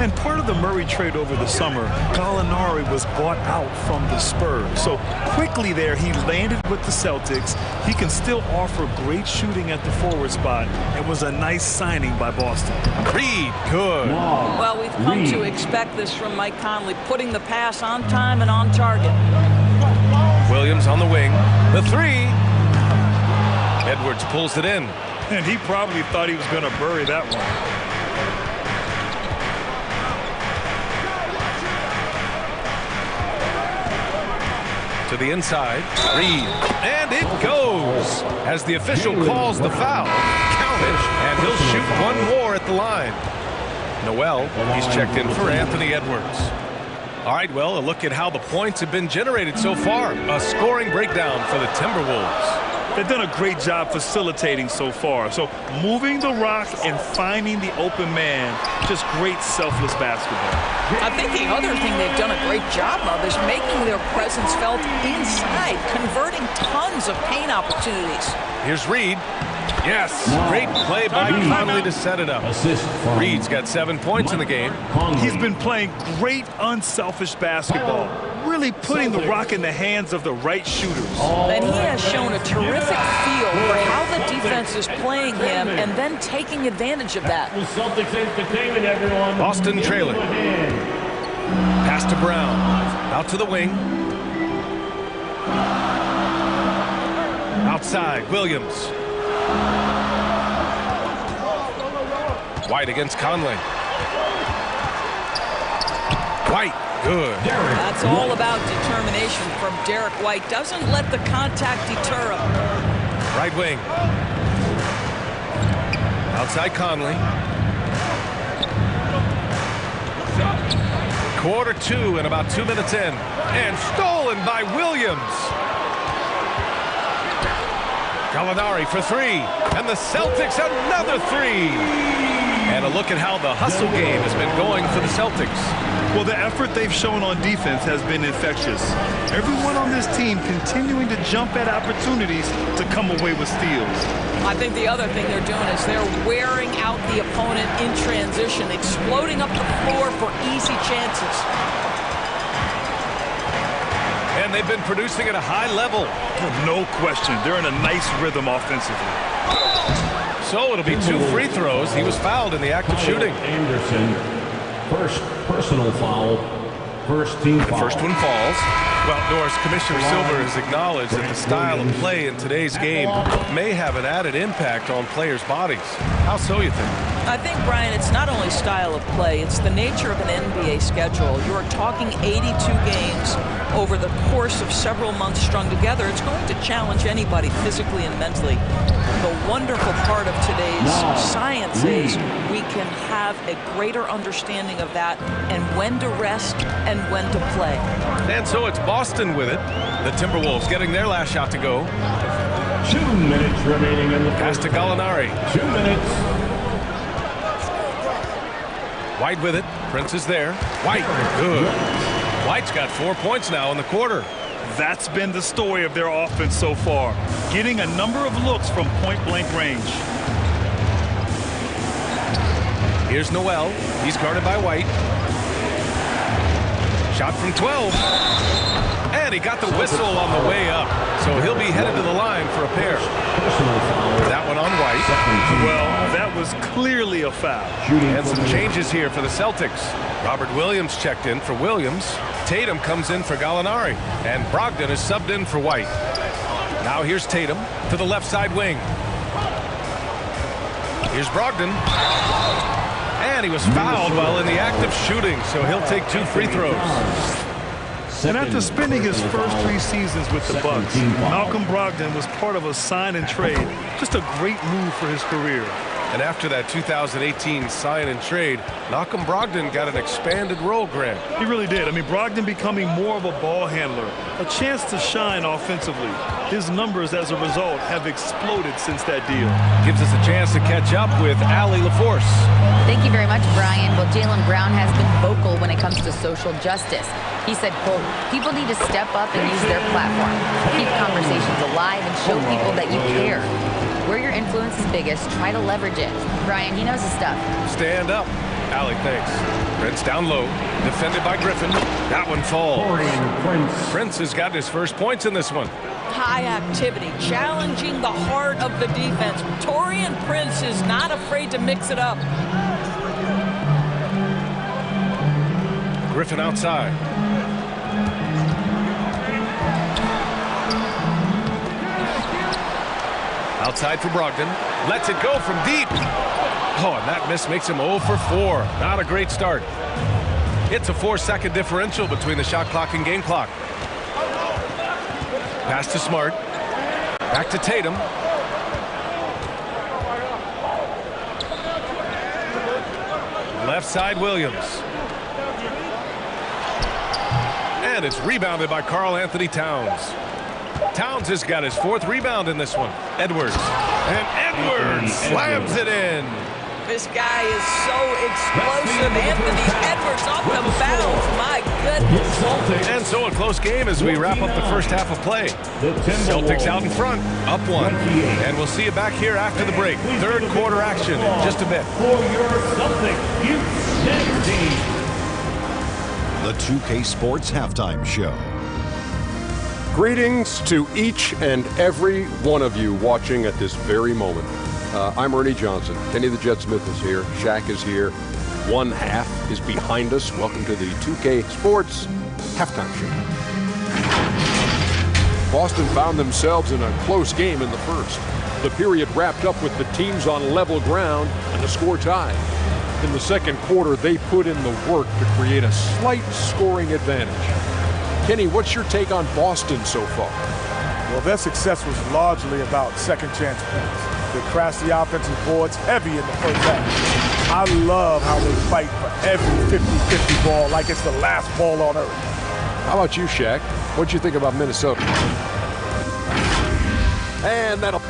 And part of the Murray trade over the summer, Gallinari was bought out from the Spurs. So quickly there, he landed with the Celtics. He can still offer great shooting at the forward spot. It was a nice signing by Boston. Reed, good. Well, we've come to expect this from Mike Conley, putting the pass on time and on target. Williams on the wing. The 3. Edwards pulls it in. And he probably thought he was going to bury that one. To the inside, Reed, and it goes as the official calls the foul. Count it, and he'll shoot one more at the line. Noel, he's checked in for Anthony Edwards. All right, well, a look at how the points have been generated so far. A scoring breakdown for the Timberwolves. They've done a great job facilitating so far. So moving the rock and finding the open man, just great selfless basketball. I think the other thing they've done a great job of is making their presence felt inside, converting tons of paint opportunities. Here's Reed. Yes, great play by Conley to set it up. Reed's got 7 points in the game. He's been playing great unselfish basketball, really putting the rock in the hands of the right shooters. And he has shown a terrific feel for how the defense is playing him and then taking advantage of that. Boston trailing. Pass to Brown. Out to the wing. Outside, Williams. White against Conley. White Good. That's all about determination from Derek White. Doesn't let the contact deter him. Right wing. Outside Conley. Quarter 2 and about 2 minutes in. And stolen by Williams. Gallinari for 3. And the Celtics another 3. And a look at how the hustle game has been going for the Celtics. Well, the effort they've shown on defense has been infectious. Everyone on this team continuing to jump at opportunities to come away with steals. I think the other thing they're doing is they're wearing out the opponent in transition, exploding up the floor for easy chances. And they've been producing at a high level. No question. They're in a nice rhythm offensively. So it'll be 2 free throws. He was fouled in the act of shooting. Anderson, first personal foul, first team foul. First one falls. Well, Norris, Commissioner Silver has acknowledged that the style of play in today's game may have an added impact on players' bodies. How so, you think? I think, Brian, it's not only style of play, it's the nature of an NBA schedule. You're talking 82 games over the course of several months strung together. It's going to challenge anybody physically and mentally. The wonderful part of today's science is we can have a greater understanding of that and when to rest and when to play. And so it's Boston with it. The Timberwolves getting their last shot to go. 2 minutes remaining in the pass to Gallinari. 2 minutes. White with it. Prince is there. White, good. White's got 4 points now in the quarter. That's been the story of their offense so far. Getting a number of looks from point-blank range. Here's Noel. He's guarded by White. Shot from 12. And he got the whistle on the way up. So he'll be headed to the line for a pair. That one on White. Well, that was clearly a foul. And some changes here for the Celtics. Robert Williams checked in for Williams. Tatum comes in for Gallinari. And Brogdon is subbed in for White. Now here's Tatum to the left side wing. Here's Brogdon. And he was fouled while in the act of shooting, so he'll take 2 free throws. And after spending his first 3 seasons with the Bucks, Malcolm Brogdon was part of a sign and trade. Just a great move for his career. And after that 2018 sign and trade, Malcolm Brogdon got an expanded role, Grant. He really did. I mean, Brogdon becoming more of a ball handler, a chance to shine offensively. His numbers as a result have exploded since that deal. Gives us a chance to catch up with Allie LaForce. Thank you very much, Brian. Well, Jaylen Brown has been vocal when it comes to social justice. He said, quote, people need to step up and use their platform. Keep conversations alive and show people that you care. Where your influence is biggest, try to leverage it. Brian, he knows his stuff. Stand up. Allie, thanks. Prince down low. Defended by Griffin. That one falls. Prince has got his first points in this one. High activity, challenging the heart of the defense. Taurean Prince is not afraid to mix it up. Griffin outside. Outside for Brogdon. Lets it go from deep. Oh, and that miss makes him 0 for 4. Not a great start. It's a 4-second differential between the shot clock and game clock. Pass to Smart. Back to Tatum. Left side Williams. And it's rebounded by Karl Anthony Towns. Towns has got his 4th rebound in this one. Edwards. And Edwards slams it in. This guy is so explosive. Anthony Edwards off the bounce. My goodness. And so a close game as we wrap up the first half of play. Celtics out in front, up 1. And we'll see you back here after the break. 3rd quarter action in just a bit. For your Celtic Youth team. The 2K Sports Halftime Show. Greetings to each and every one of you watching at this very moment. I'm Ernie Johnson. Kenny the Jet Smith is here. Shaq is here. One half is behind us. Welcome to the 2K Sports Halftime Show. Boston found themselves in a close game in the first. The period wrapped up with the teams on level ground and the score tied. in the second quarter, they put in the work to create a slight scoring advantage. Kenny, what's your take on Boston so far? Well, their success was largely about second chance points. They crashed the offensive boards heavy in the first half. I love how they fight for every 50-50 ball like it's the last ball on earth. How about you, Shaq? What'd you think about Minnesota? And that'll...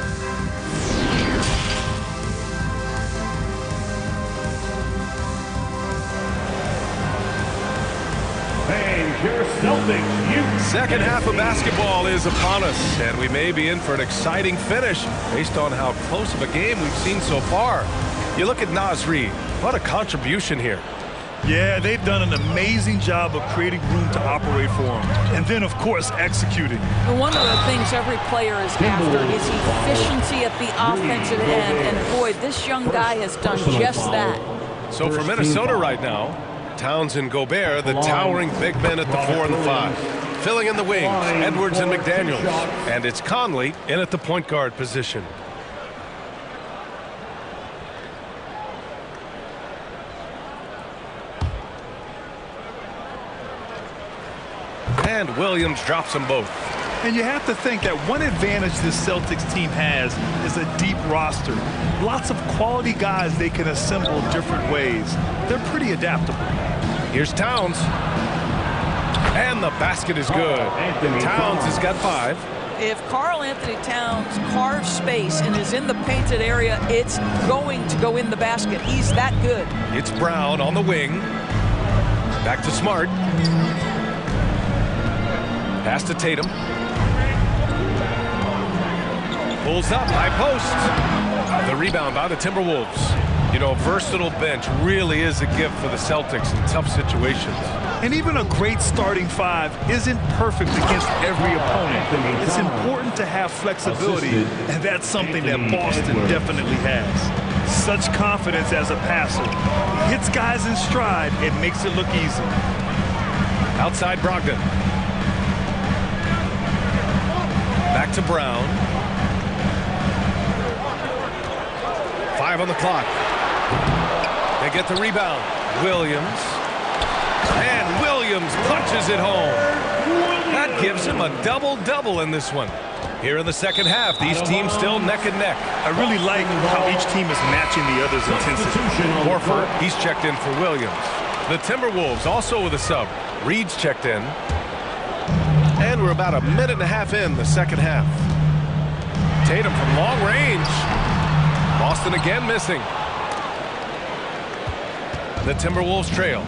Second half of basketball is upon us, and we may be in for an exciting finish based on how close of a game we've seen so far. You look at Naz Reid. What a contribution here. Yeah, they've done an amazing job of creating room to operate for him. And then, of course, executing. One of the things every player is after is efficiency at the offensive end. And, boy, this young guy has done just that. So for Minnesota right now, Towns and Gobert, the towering big men at the 4 and the 5. Filling in the wings, Edwards and McDaniels. And it's Conley in at the point guard position. And Williams drops them both. And you have to think that one advantage this Celtics team has is a deep roster. Lots of quality guys they can assemble different ways. They're pretty adaptable. Here's Towns. And the basket is good. Towns has got 5. If Karl Anthony Towns carves space and is in the painted area, it's going to go in the basket. He's that good. It's Brown on the wing. Back to Smart. Pass to Tatum. Pulls up, high post. The rebound by the Timberwolves. You know, a versatile bench really is a gift for the Celtics in tough situations. And even a great starting 5 isn't perfect against every opponent. It's important to have flexibility, and that's something that Boston definitely has. Such confidence as a passer. Hits guys in stride and makes it look easy. Outside Brogdon. Back to Brown. 5 on the clock. They get the rebound. Williams. And Williams punches it home. That gives him a double-double in this one. Here in the second half, these teams still neck and neck. I really like how each team is matching the other's intensity. Horford, he's checked in for Williams. The Timberwolves also with a sub. Reed's checked in. And we're about a minute and a half in the second half. Tatum from long range. Boston again missing. The Timberwolves trail.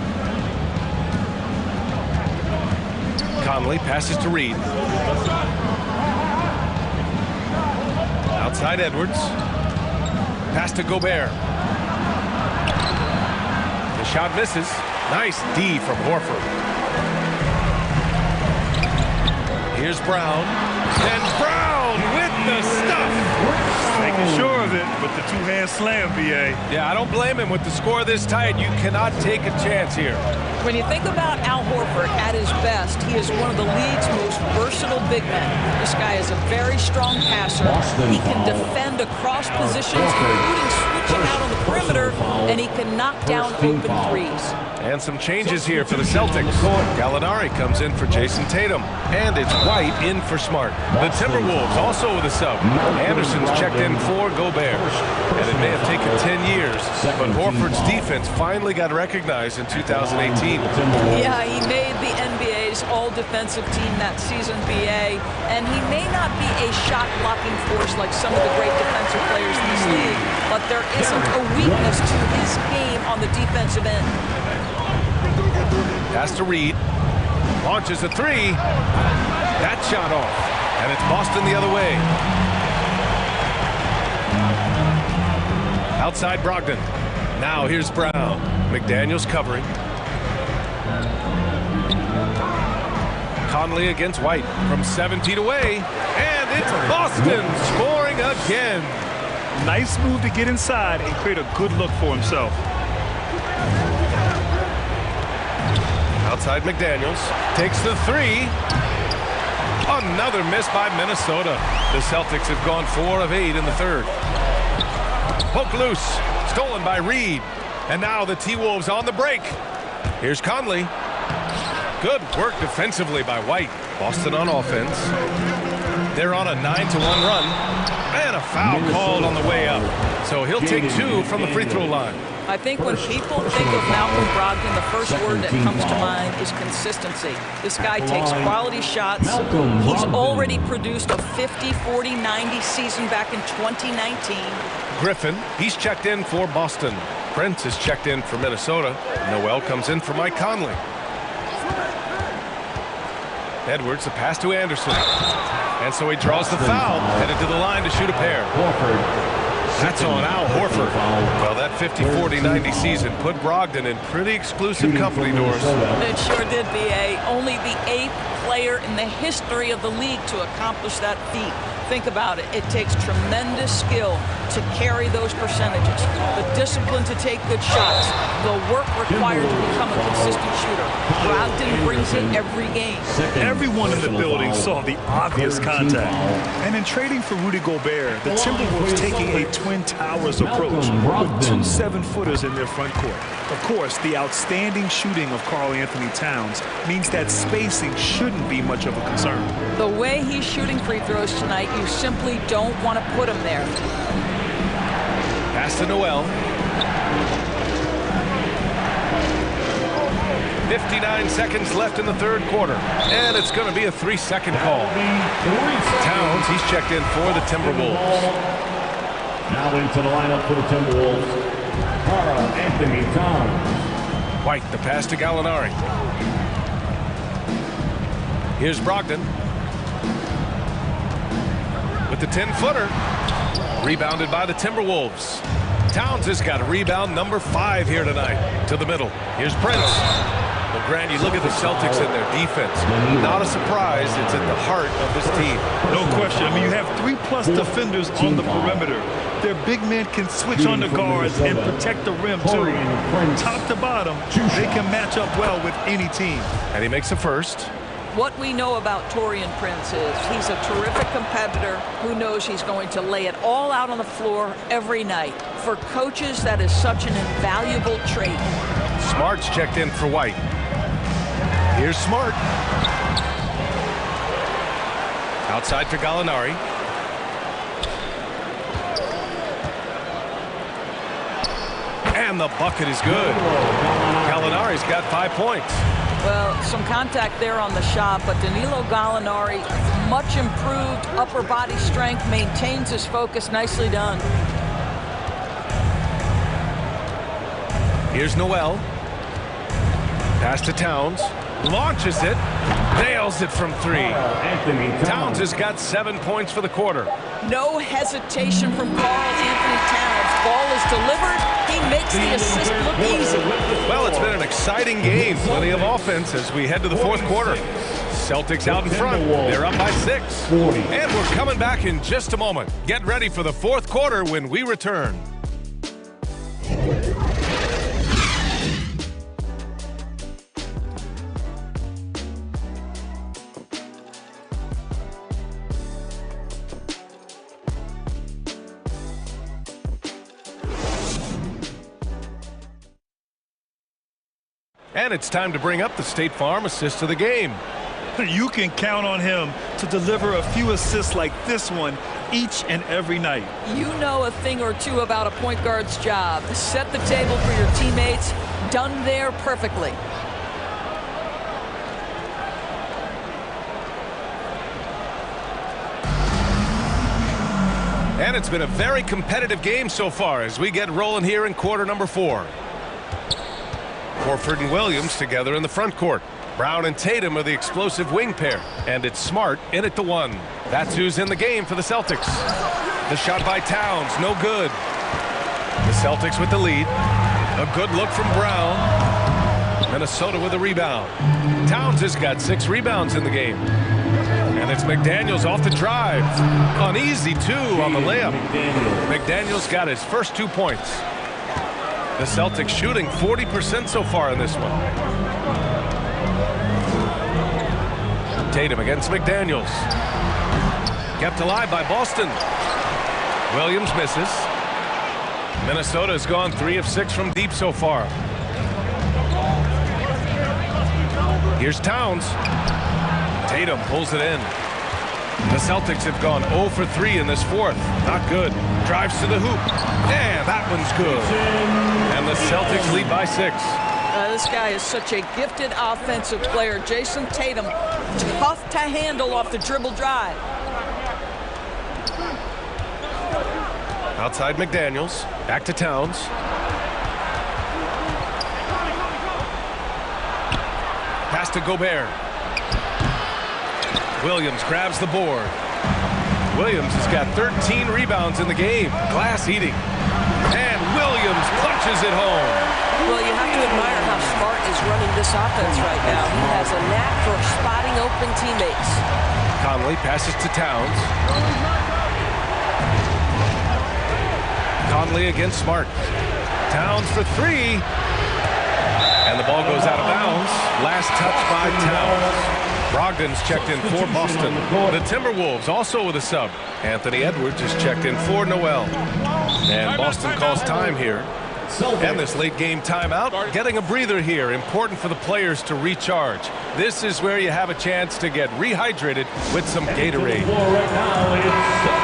Conley passes to Reed. Outside Edwards. Pass to Gobert. The shot misses. Nice D from Horford. Here's Brown. And Brown with the stuff. Making sure of it with the two-hand slam, B.A. Yeah, I don't blame him with the score this tight. You cannot take a chance here. When you think about Al Horford at his best, he is one of the league's most versatile big men. This guy is a very strong passer. He can defend across positions, including switching out on the perimeter, and he can knock down open threes. And some changes here for the Celtics. Gallinari comes in for Jason Tatum. And it's White in for Smart. The Timberwolves also with a sub. Anderson's checked in for Gobert. And it may have taken 10 years, but Horford's defense finally got recognized in 2018. Yeah, he made the NBA's all-defensive team that season, BA. And he may not be a shot-blocking force like some of the great defensive players in this league, but there isn't a weakness to his game on the defensive end. Pass to Reed. Launches a 3. That shot off. And it's Boston the other way. Outside Brogdon. Now here's Brown. McDaniels covering. Conley against White from 7 feet away. And it's Boston scoring again. Nice move to get inside and create a good look for himself. Outside McDaniels. Takes the 3. Another miss by Minnesota. The Celtics have gone 4 of 8 in the third. Poke loose. Stolen by Reed. And now the T-Wolves on the break. Here's Conley. Good work defensively by White. Boston on offense. They're on a 9-1 run. And a foul called on the way up. So he'll take 2 from the free throw line. I think when people think of Malcolm Brogdon, the first word that comes to mind is consistency. This guy takes quality shots. He's already produced a 50, 40, 90 season back in 2019. Griffin, he's checked in for Boston. Prince is checked in for Minnesota. Noel comes in for Mike Conley. Edwards, the pass to Anderson. And so he draws the foul, headed to the line to shoot a pair. That's on Al Horford. Well, that 50, 40, 90 season put Brogdon in pretty exclusive company, Doris. It sure did, B.A. Only the 8th player in the history of the league to accomplish that feat. Think about it. It takes tremendous skill to carry those percentages. The discipline to take good shots. The work required to become a consistent shooter. Brogdon brings it every game. Everyone in the building saw the obvious contact. And in trading for Rudy Gobert, the Timberwolves taking a Twin Towers approach with 2 7-footers in their front court. Of course, the outstanding shooting of Karl-Anthony Towns means that spacing shouldn't be much of a concern. The way he's shooting free throws tonight, you simply don't want to put him there. Pass to Noel. 59 seconds left in the third quarter. And it's going to be a 3-second call. Towns, he's checked in for the Timberwolves. Now into the lineup for the Timberwolves, Karl-Anthony Towns. White, the pass to Gallinari. Here's Brogdon. With the 10-footer. Rebounded by the Timberwolves. Towns has got a rebound number 5 here tonight. To the middle. Here's Prince. Well, Grant, you look at the Celtics and their defense. Not a surprise. It's at the heart of this team. No question. I mean, you have 3+ defenders on the perimeter. Their big men can switch on the guards and protect the rim, too. Top to bottom, they can match up well with any team. And he makes the first. What we know about Taurean Prince is he's a terrific competitor who knows he's going to lay it all out on the floor every night. For coaches, that is such an invaluable trait. Smart's checked in for White. Here's Smart. Outside for Gallinari. And the bucket is good. Gallinari's got 5 points. Well, some contact there on the shot, but Danilo Gallinari, much improved upper body strength, maintains his focus. Nicely done. Here's Noel. Pass to Towns. Launches it. Nails it from 3. Towns has got 7 points for the quarter. No hesitation from Karl-Anthony Towns. Ball is delivered. He makes the assist look easy. Well, it's been an exciting game. Plenty of offense as we head to the fourth quarter. Celtics out in front. They're up by 6. And we're coming back in just a moment. Get ready for the fourth quarter when we return. And it's time to bring up the State Farm assist of the game. You can count on him to deliver a few assists like this one each and every night. You know a thing or two about a point guard's job. Set the table for your teammates. Done there perfectly. And it's been a very competitive game so far as we get rolling here in quarter number 4. Horford and Williams together in the front court. Brown and Tatum are the explosive wing pair. And it's Smart in at the 1. That's who's in the game for the Celtics. The shot by Towns, no good. The Celtics with the lead. A good look from Brown. Minnesota with a rebound. Towns has got 6 rebounds in the game. And it's McDaniels off the drive. An easy 2 on the layup. McDaniels got his first 2 points. The Celtics shooting 40% so far in this one. Tatum against McDaniels. Kept alive by Boston. Williams misses. Minnesota has gone 3 of 6 from deep so far. Here's Towns. Tatum pulls it in. The Celtics have gone 0 for 3 in this fourth. Not good. Drives to the hoop. And that one's good. And the Celtics lead by 6. This guy is such a gifted offensive player. Jason Tatum, tough to handle off the dribble drive. Outside McDaniels. Back to Towns. Pass to Gobert. Williams grabs the board. Williams has got 13 rebounds in the game. Glass eating. And Williams punches it home. Well, you have to admire how Smart is running this offense right now. He has a knack for spotting open teammates. Conley passes to Towns. Conley against Smart. Towns for 3. And the ball goes out of bounds. Last touch by Towns. Brogdon's checked in for Boston. The Timberwolves also with a sub. Anthony Edwards is checked in for Noel. And Boston calls time here. And this late game timeout, getting a breather here. Important for the players to recharge. This is where you have a chance to get rehydrated with some Gatorade.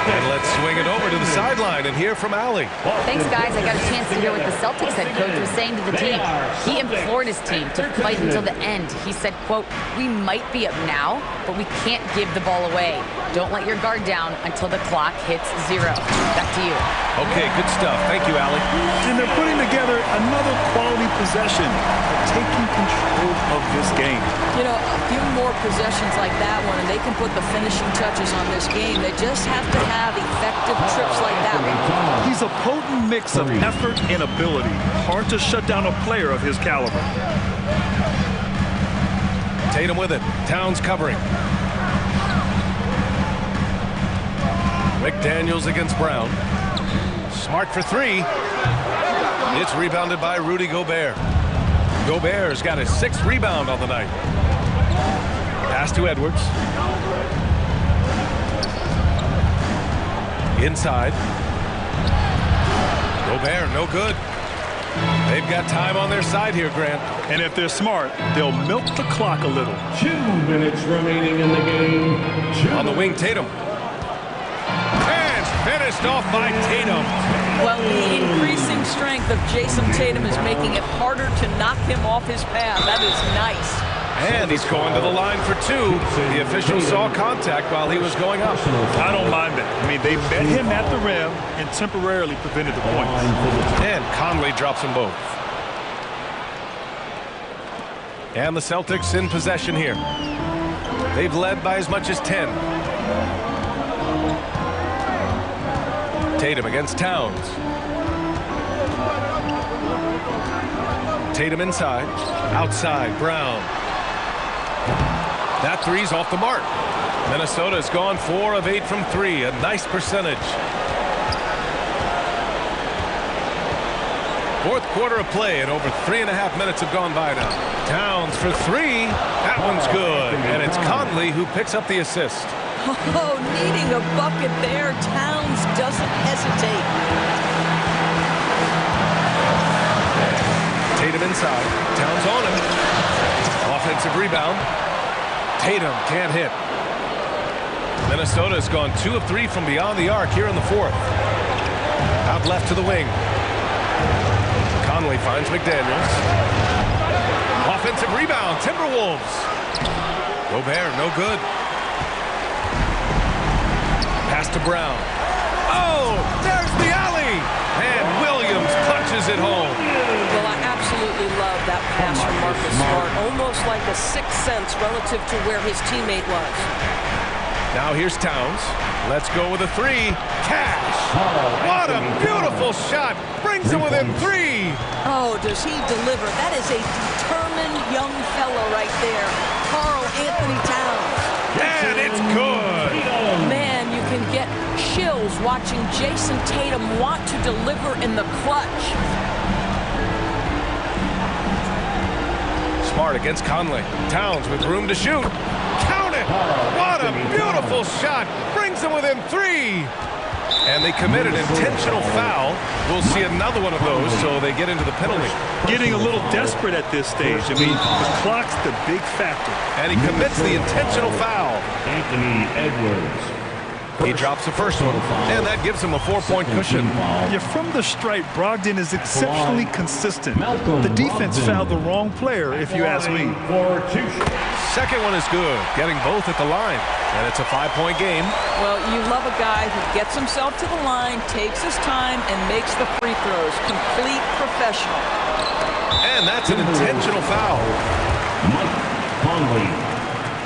And let's swing it over to the sideline and hear from Allie. Thanks, guys. I got a chance to hear what the Celtics head coach was saying to the team. He implored his team to fight until the end. He said, quote, "We might be up now, but we can't give the ball away. Don't let your guard down until the clock hits 0. Back to you. Okay, good stuff. Thank you, Allie. And they're putting together another quality possession, taking control of this game. You know, a few more possessions like that one, and they can put the finishing touches on this game. They just have to have effective trips like that one. He's a potent mix of effort and ability. Hard to shut down a player of his caliber. Tatum with it. Towns covering. McDaniels against Brown. Smart for 3. It's rebounded by Rudy Gobert. Gobert's got his 6th rebound on the night. Pass to Edwards. Inside. Gobert, no good. They've got time on their side here, Grant. And if they're smart, they'll milk the clock a little. 2 minutes remaining in the game. On the wing, Tatum. And finished off by Tatum. Well, the increasing strength of Jason Tatum is making it harder to knock him off his path. That is nice. And he's going to the line for 2. The official saw contact while he was going up. I don't mind that. I mean, they met him at the rim and temporarily prevented the point. And Conley drops them both. And the Celtics in possession here. They've led by as much as 10. Tatum against Towns. Tatum inside. Outside, Brown. That 3's off the mark. Minnesota's gone 4 of 8 from 3. A nice percentage. Fourth quarter of play, and over 3.5 minutes have gone by now. Towns for 3. That one's good. And it's Conley who picks up the assist. Oh, needing a bucket there. Towns doesn't hesitate. Tatum inside. Towns on him. Offensive rebound. Tatum can't hit. Minnesota's gone 2 of 3 from beyond the arc here in the fourth. Out left to the wing. Conley finds McDaniels. Offensive rebound. Timberwolves. Gobert, no good. Pass to Brown. Oh, there's the alley. And Williams punches it home. Well, I absolutely love that pass from Marcus Smart. Almost like a sixth sense relative to where his teammate was. Now here's Towns. Let's go with a 3. Cash. What a beautiful shot. Brings him within 3. Oh, does he deliver? That is a determined young fella right there. Karl Anthony Towns. And it's good. Man, you can get chills watching Jason Tatum want to deliver in the clutch. Smart against Conley. Towns with room to shoot. Count it. What a beautiful shot. Brings him within 3. And And they commit an intentional foul. We'll see another one of those, so they get into the penalty. Getting a little desperate at this stage. I mean, the clock's the big factor. And he commits the intentional foul. Anthony Edwards. He drops the first one, and that gives him a 4-point cushion. Yeah, from the stripe, Brogdon is exceptionally consistent. The defense fouled the wrong player, if you ask me. Second one is good, getting both at the line. And it's a 5-point game. Well, you love a guy who gets himself to the line, takes his time, and makes the free throws. Complete professional. And that's an intentional foul. Mike Conley.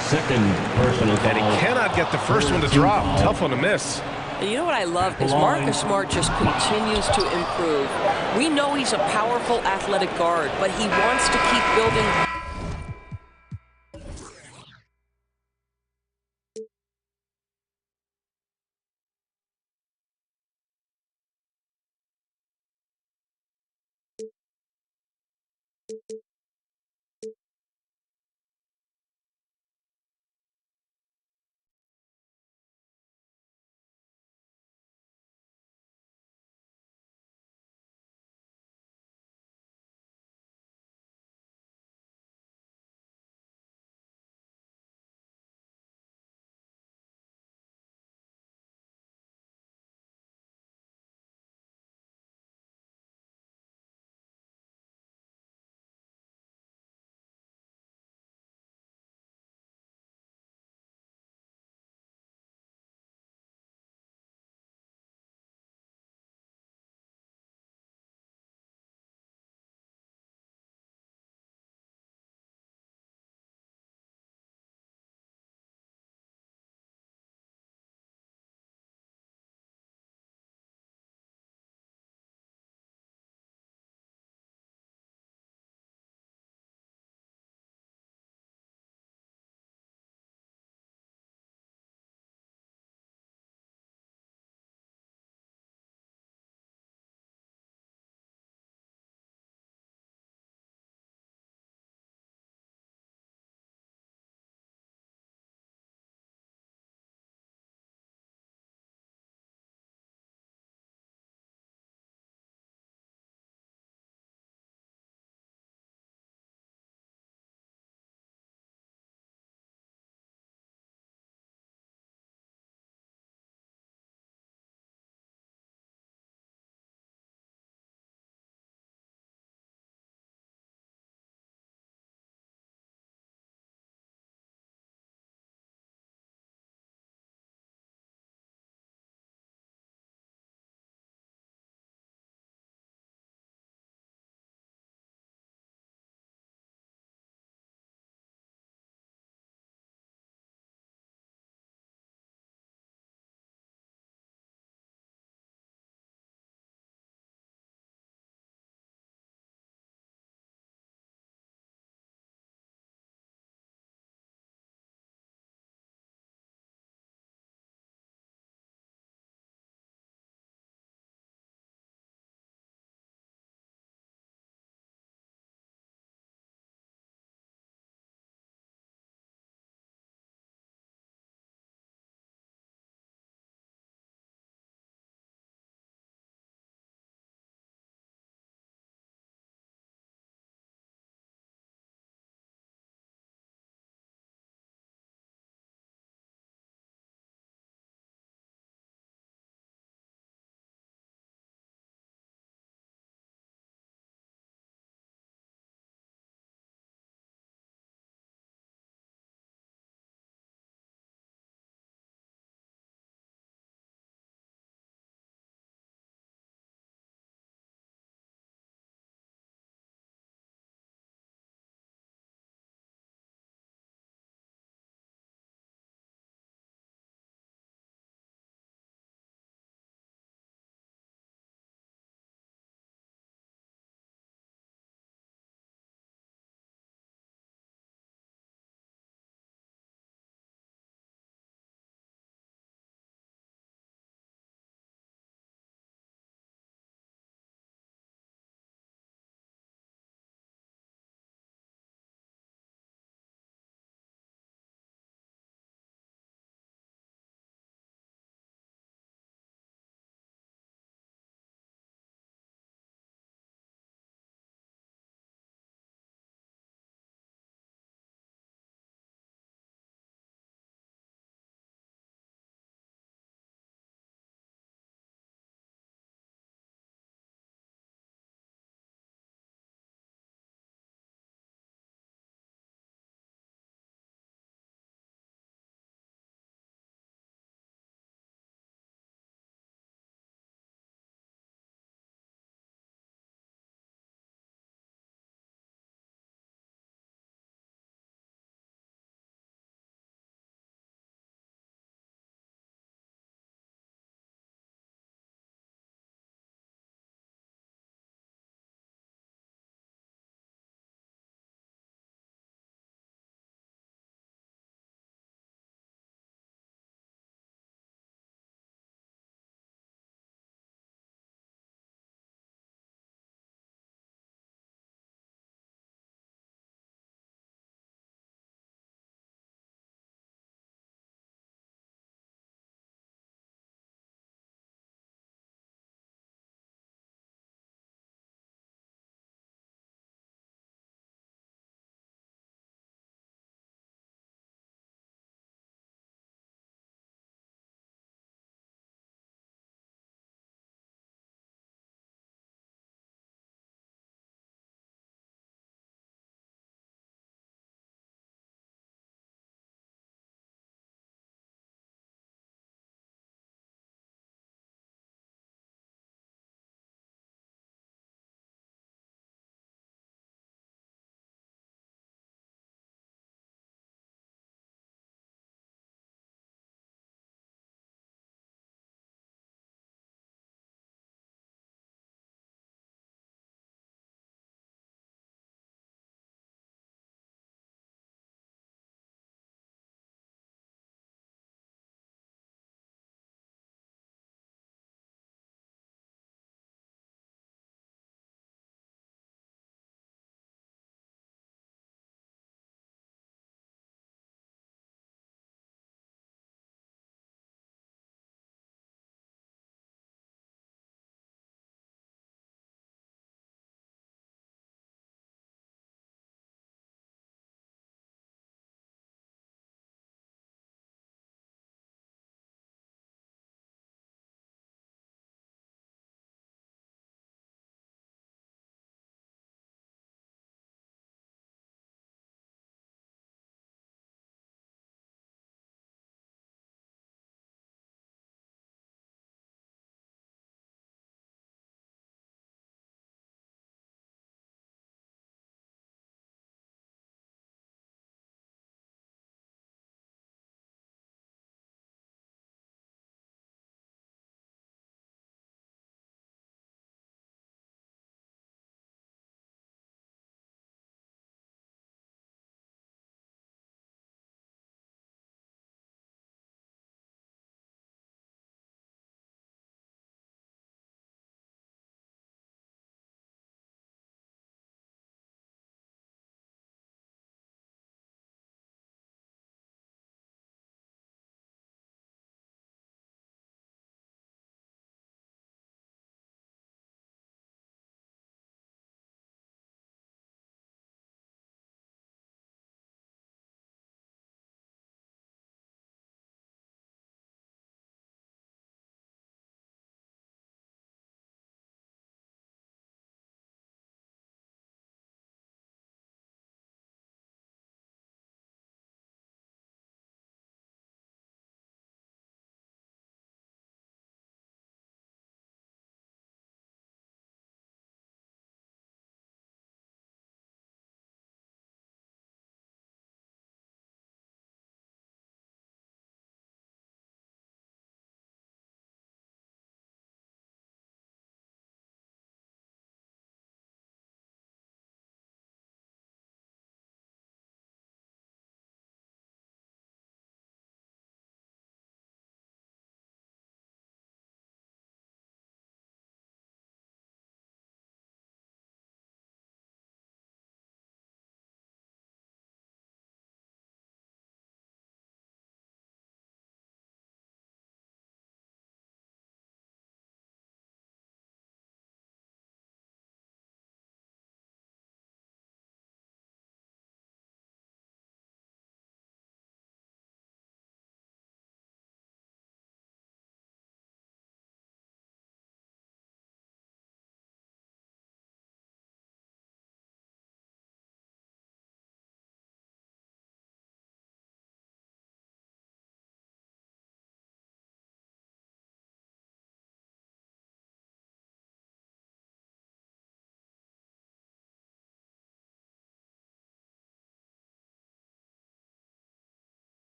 Second personal foul. And he cannot get the first one to drop. Tough one to miss. You know what I love is Marcus Smart just continues to improve. We know he's a powerful athletic guard, but he wants to keep building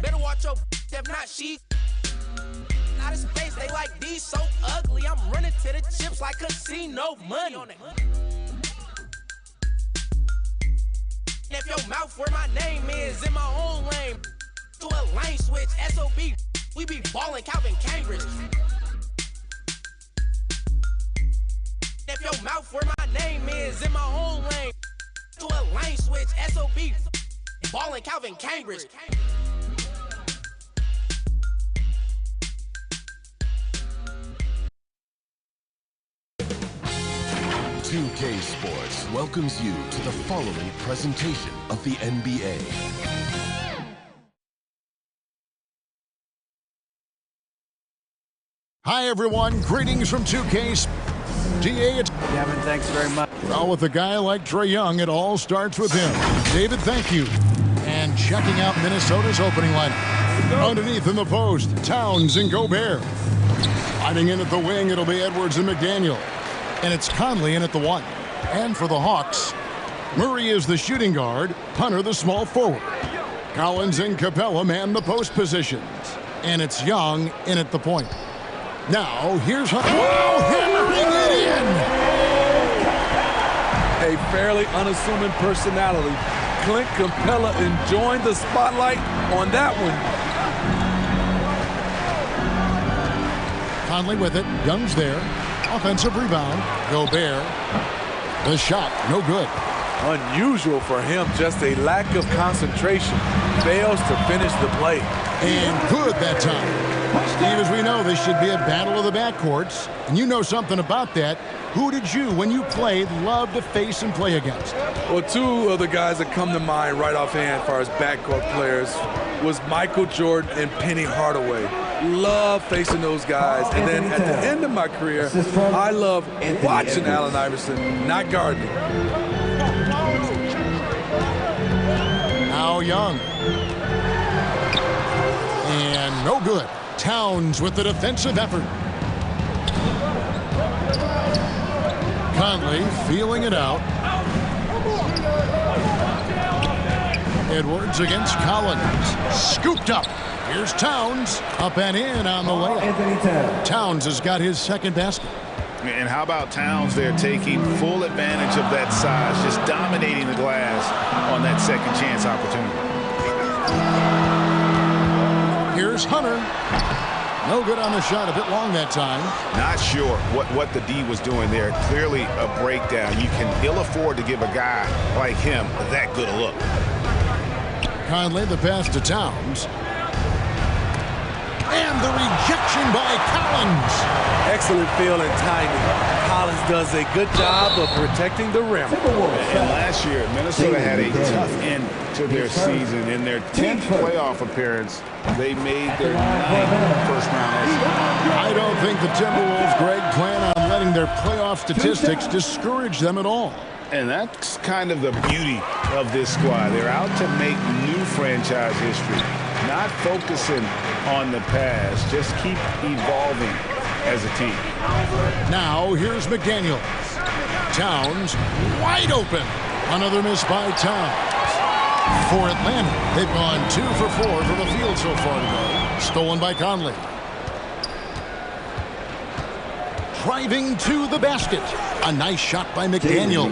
Better watch your if not she. Out of space, they like these so ugly. I'm running to the chips like casino money. If your mouth where my name is in my own lane, to a lane switch, SOB, we be ballin' Calvin Cambridge. If your mouth where my name is in my own lane, to a lane switch, SOB, ballin' Calvin Cambridge. 2K Sports welcomes you to the following presentation of the NBA. Hi, everyone. Greetings from 2K. GA, it's Kevin, thanks very much. Well, with a guy like Trae Young, it all starts with him. David, thank you. And checking out Minnesota's opening lineup. Underneath in the post, Towns and Gobert. Sliding in at the wing, it'll be Edwards and McDaniel. And it's Conley in at the 1. And for the Hawks, Murray is the shooting guard, Hunter the small forward. Collins and Capella man the post positions. And it's Young in at the point. Now, here's Hunter. Whoa, hammering it in! A fairly unassuming personality. Clint Capella enjoying the spotlight on that one. Conley with it. Young's there. Offensive rebound. Gobert. The shot, no good. Unusual for him, just a lack of concentration. Fails to finish the play. And good that time. Steve, as we know, this should be a battle of the backcourts. And you know something about that. Who did you, when you played, love to face and play against? Well, two of the guys that come to mind right offhand as far as backcourt players was Michael Jordan and Penny Hardaway. Love facing those guys. And then at the end of my career, I love watching Allen Iverson, not guarding. Now Young. And no good. Towns with the defensive effort. Conley feeling it out. Edwards against Collins. Scooped up. Here's Towns. Up and in on the layup. Towns has got his second basket. And how about Towns there taking full advantage of that size, just dominating the glass on that second chance opportunity. Here's Hunter. No good on the shot, a bit long that time. Not sure what the D was doing there. Clearly a breakdown. You can ill afford to give a guy like him that good a look. Conley, the pass to Towns. And the rejection by Collins. Excellent feel and timing. Collins does a good job of protecting the rim. And last year, Minnesota had a tough end to their season. In their 10th playoff appearance, they made their 9th first-round exit. I don't think the Timberwolves, Greg, plan on letting their playoff statistics discourage them at all. And that's kind of the beauty of this squad. They're out to make new franchise history, not focusing on the past. Just keep evolving as a team. Now, here's McDaniel. Towns wide open. Another miss by Towns. For Atlanta, they've gone 2 for 4 from the field so far today. Stolen by Conley. Driving to the basket. A nice shot by McDaniel.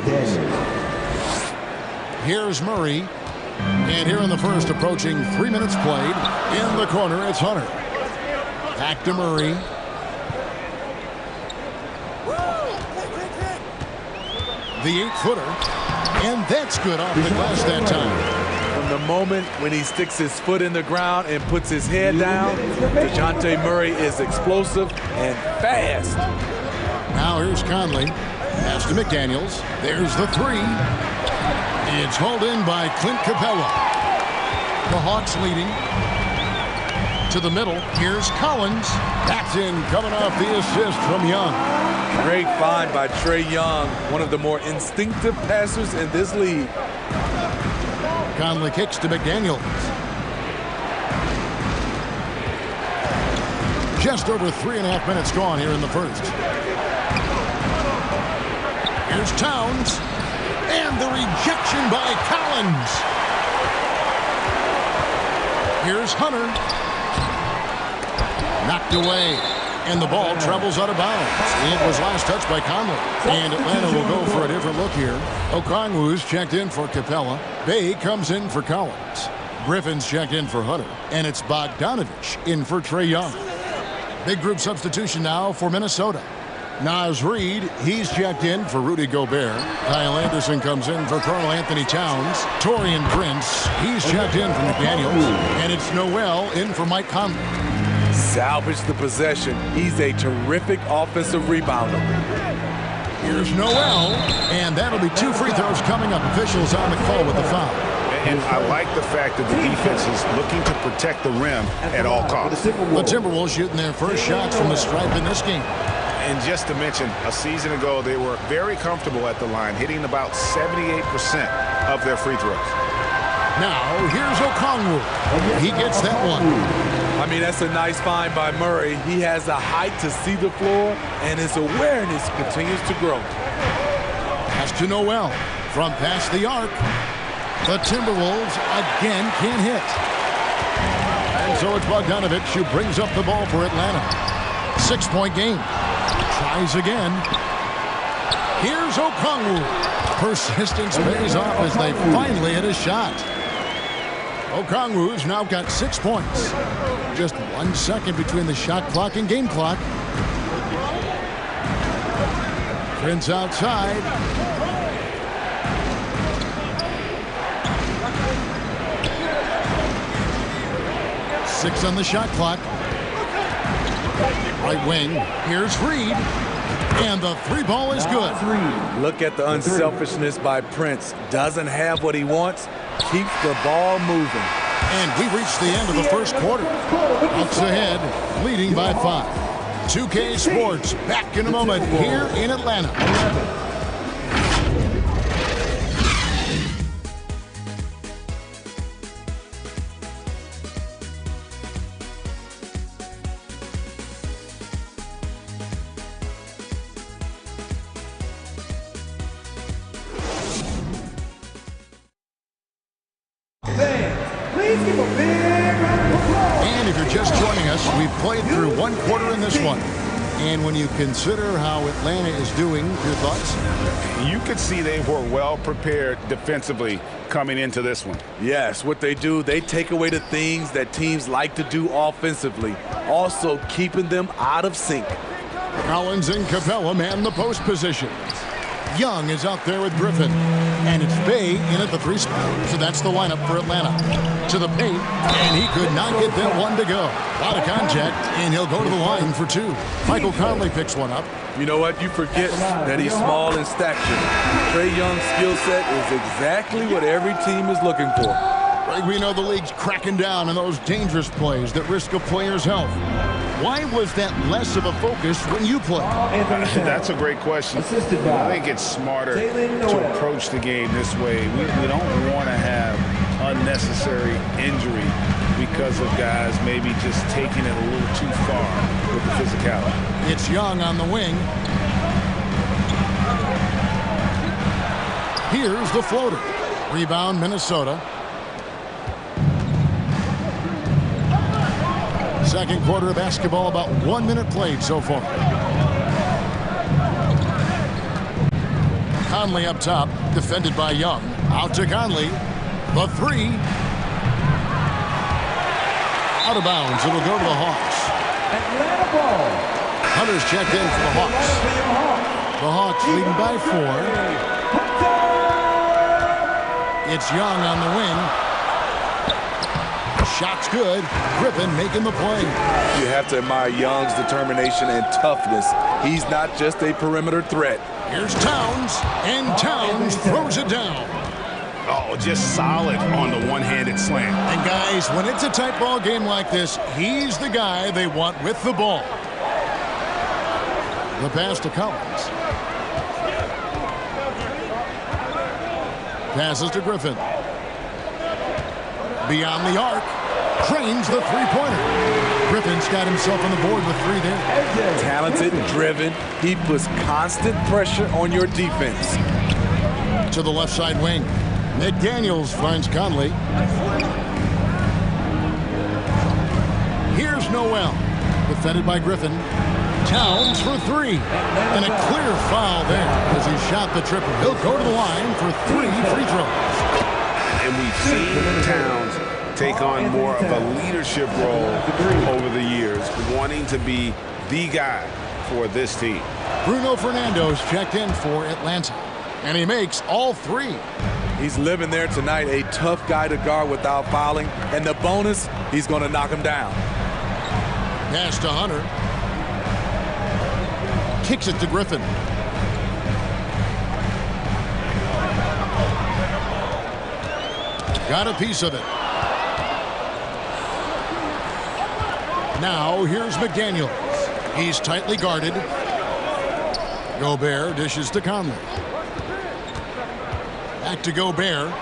Here's Murray. And here in the first, approaching 3 minutes played. In the corner, it's Hunter. Back to Murray. The 8-footer. And that's good off the glass that time. From the moment when he sticks his foot in the ground and puts his head down, DeJounte Murray is explosive and fast. Now here's Conley. Pass to McDaniels. There's the 3. It's hauled in by Clint Capella. The Hawks leading. To the middle. Here's Collins. That's in, coming off the assist from Young. Great find by Trae Young, one of the more instinctive passers in this league. Conley kicks to McDaniels. Just over 3.5 minutes gone here in the first. Here's Towns. And the rejection by Collins. Here's Hunter. Knocked away. And the ball travels out of bounds. It was last touched by Conley. And Atlanta will go for a different look here. Okongwu's checked in for Capella. Bay comes in for Collins. Griffin's checked in for Hunter. And it's Bogdanovich in for Trae Young. Big group substitution now for Minnesota. Naz Reid, he's checked in for Rudy Gobert. Kyle Anderson comes in for Karl Anthony Towns. Taurean Prince, he's checked in for McDaniels. And it's Noel in for Mike Conley. Salvage the possession. He's a terrific offensive rebounder. Here's Noel, and that'll be 2 free throws coming up. Officials on the call with the foul. And I like the fact that the defense is looking to protect the rim at all costs. The Timberwolves shooting their first shots from the stripe in this game. And just to mention, a season ago, they were very comfortable at the line, hitting about 78% of their free throws. Now, here's Okongwu. He gets that one. I mean, that's a nice find by Murray. He has the height to see the floor, and his awareness continues to grow. Pass to Noel from past the arc. The Timberwolves again can't hit. And so it's Bogdanovich who brings up the ball for Atlanta. 6-point game. Tries again. Here's Okongwu. Persistence pays off as they finally hit a shot. Okongwu's now got 6 points. Just 1 second between the shot clock and game clock. Prince outside. Six on the shot clock. Right wing. Here's Reid. And the 3 ball is good. Look at the unselfishness by Prince. Doesn't have what he wants. Keeps the ball moving. And we reached the end of the first quarter. Bucks ahead, leading by 5. 2K Sports back in a moment here in Atlanta. And if you're just joining us, we've played through 1 quarter in this one. And when you consider how Atlanta is doing, your thoughts? You could see they were well prepared defensively coming into this one. Yes, what they do, they take away the things that teams like to do offensively, also keeping them out of sync. Collins and Capella man the post positions. Young is out there with Griffin. And it's Bay in at the 3 spot. So that's the lineup for Atlanta. To the paint, and he could not get that one to go. Out of contact, and he'll go to the line for 2. Michael Conley picks one up. You know what? You forget that he's small in stature. Trae Young's skill set is exactly what every team is looking for. We know the league's cracking down on those dangerous plays that risk a player's health. Why was that less of a focus when you play? That's a great question. I think it's smarter to approach the game this way. We don't want to have unnecessary injury because of guys maybe just taking it a little too far with the physicality. It's Young on the wing. Here's the floater. Rebound, Minnesota. Second quarter of basketball, about 1 minute played so far. Conley up top, defended by Young. Out to Conley. The 3. Out of bounds. It'll go to the Hawks. Atlanta ball. Hunter's checked in for the Hawks. The Hawks leading by 4. It's Young on the wing. Shot's good. Griffin making the play. You have to admire Young's determination and toughness. He's not just a perimeter threat. Here's Towns, and Towns throws it down. Oh, just solid on the one-handed slam. And guys, when it's a tight ball game like this, he's the guy they want with the ball. The pass to Collins. Passes to Griffin. Beyond the arc. Trains the 3-pointer. Griffin's got himself on the board with 3 there. Talented, driven. He puts constant pressure on your defense. To the left side wing. McDaniels finds Conley. Here's Noel, defended by Griffin. Towns for three. And a clear foul there as he shot the triple. He'll go to the line for 3 free throws. And we've seen Towns take on more of a leadership role over the years, wanting to be the guy for this team. Bruno Fernando's checked in for Atlanta, and he makes all 3. He's living there tonight, a tough guy to guard without fouling. And the bonus, he's going to knock him down. Pass to Hunter. Kicks it to Griffin. Got a piece of it. Now here's McDaniels. He's tightly guarded. Gobert dishes to Conley. Back to Gobert.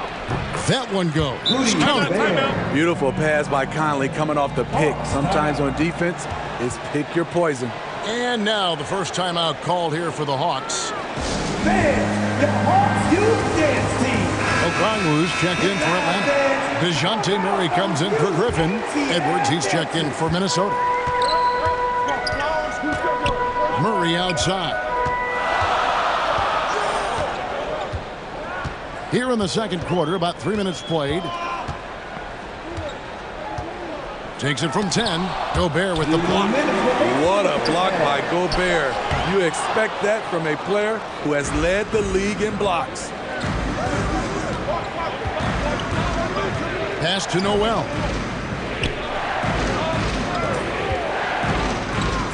That one goes. Counted. Beautiful pass by Conley coming off the pick. Sometimes on defense, it's pick your poison. And now the first timeout called here for the Hawks. Fans, the Hawks Youth Dance Team. Okongwu's checked in for Atlanta. DeJounte Murray comes in for Griffin. Edwards, he's checked in for Minnesota. Murray outside. Here in the second quarter, about 3 minutes played. Takes it from 10. Gobert with the block. What a block by Gobert. You expect that from a player who has led the league in blocks. Pass to Noel.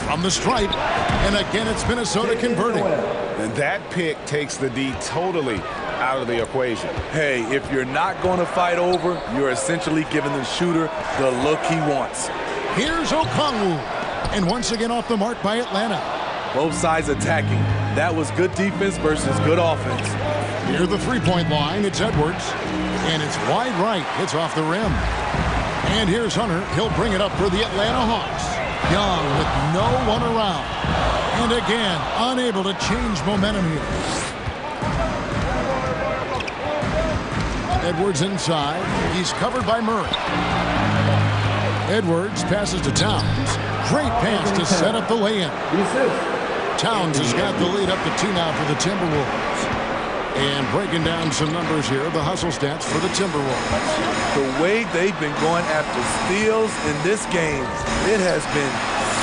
From the stripe. And again, it's Minnesota converting. And that pick takes the D totally out of the equation. Hey, if you're not going to fight over, you're essentially giving the shooter the look he wants. Here's Okongwu. And once again off the mark by Atlanta. Both sides attacking. That was good defense versus good offense. Near the three-point line, it's Edwards. And it's wide right. It's off the rim. And here's Hunter. He'll bring it up for the Atlanta Hawks. Young with no one around. And again, unable to change momentum here. Edwards inside. He's covered by Murray. Edwards passes to Towns. Great pass to set up the lay-in. Towns has got the lead up to 2 now for the Timberwolves. And breaking down some numbers here, the hustle stats for the Timberwolves. The way they've been going after steals in this game, it has been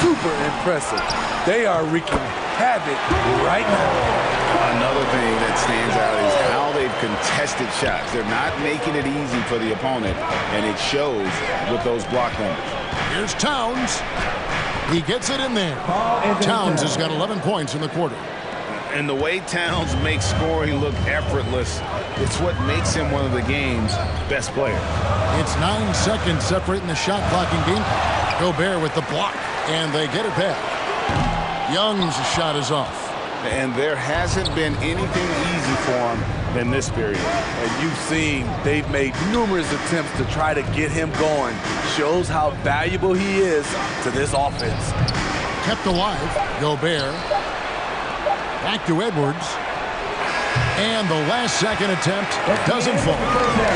super impressive. They are wreaking havoc right now. Another thing that stands out is how they've contested shots. They're not making it easy for the opponent, and it shows with those block numbers. Here's Towns. He gets it in there. Towns has got 11 points in the quarter. And the way Towns makes scoring look effortless, it's what makes him one of the game's best players. It's 9 seconds separating the shot clocking game. Gobert with the block, and they get it back. Young's shot is off. And there hasn't been anything easy for him in this period. And you've seen they've made numerous attempts to try to get him going. Shows how valuable he is to this offense. Kept alive. Gobert. Back to Edwards. And the last second attempt doesn't fall.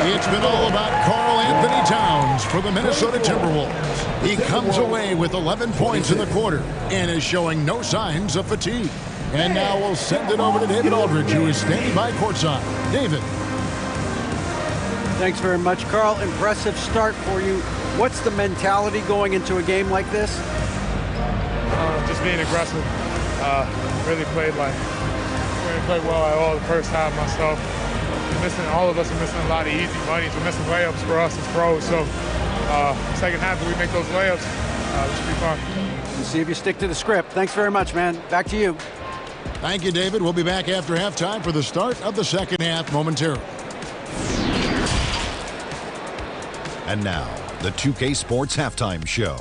It's been all about Karl Anthony Towns for the Minnesota Timberwolves. He comes away with 11 points in the quarter and is showing no signs of fatigue. And now we'll send it over to David Aldridge, who is standing by courtside. David. Thanks very much, Karl. Impressive start for you. What's the mentality going into a game like this? Just being aggressive. Really played well at all the first half myself. All of us are missing a lot of easy monies. We're missing layups for us as pros. So second half, if we make those layups, it should be fun. We'll see if you stick to the script. Thanks very much, man. Back to you. Thank you, David. We'll be back after halftime for the start of the second half momentarily. And now, the 2K Sports Halftime Show.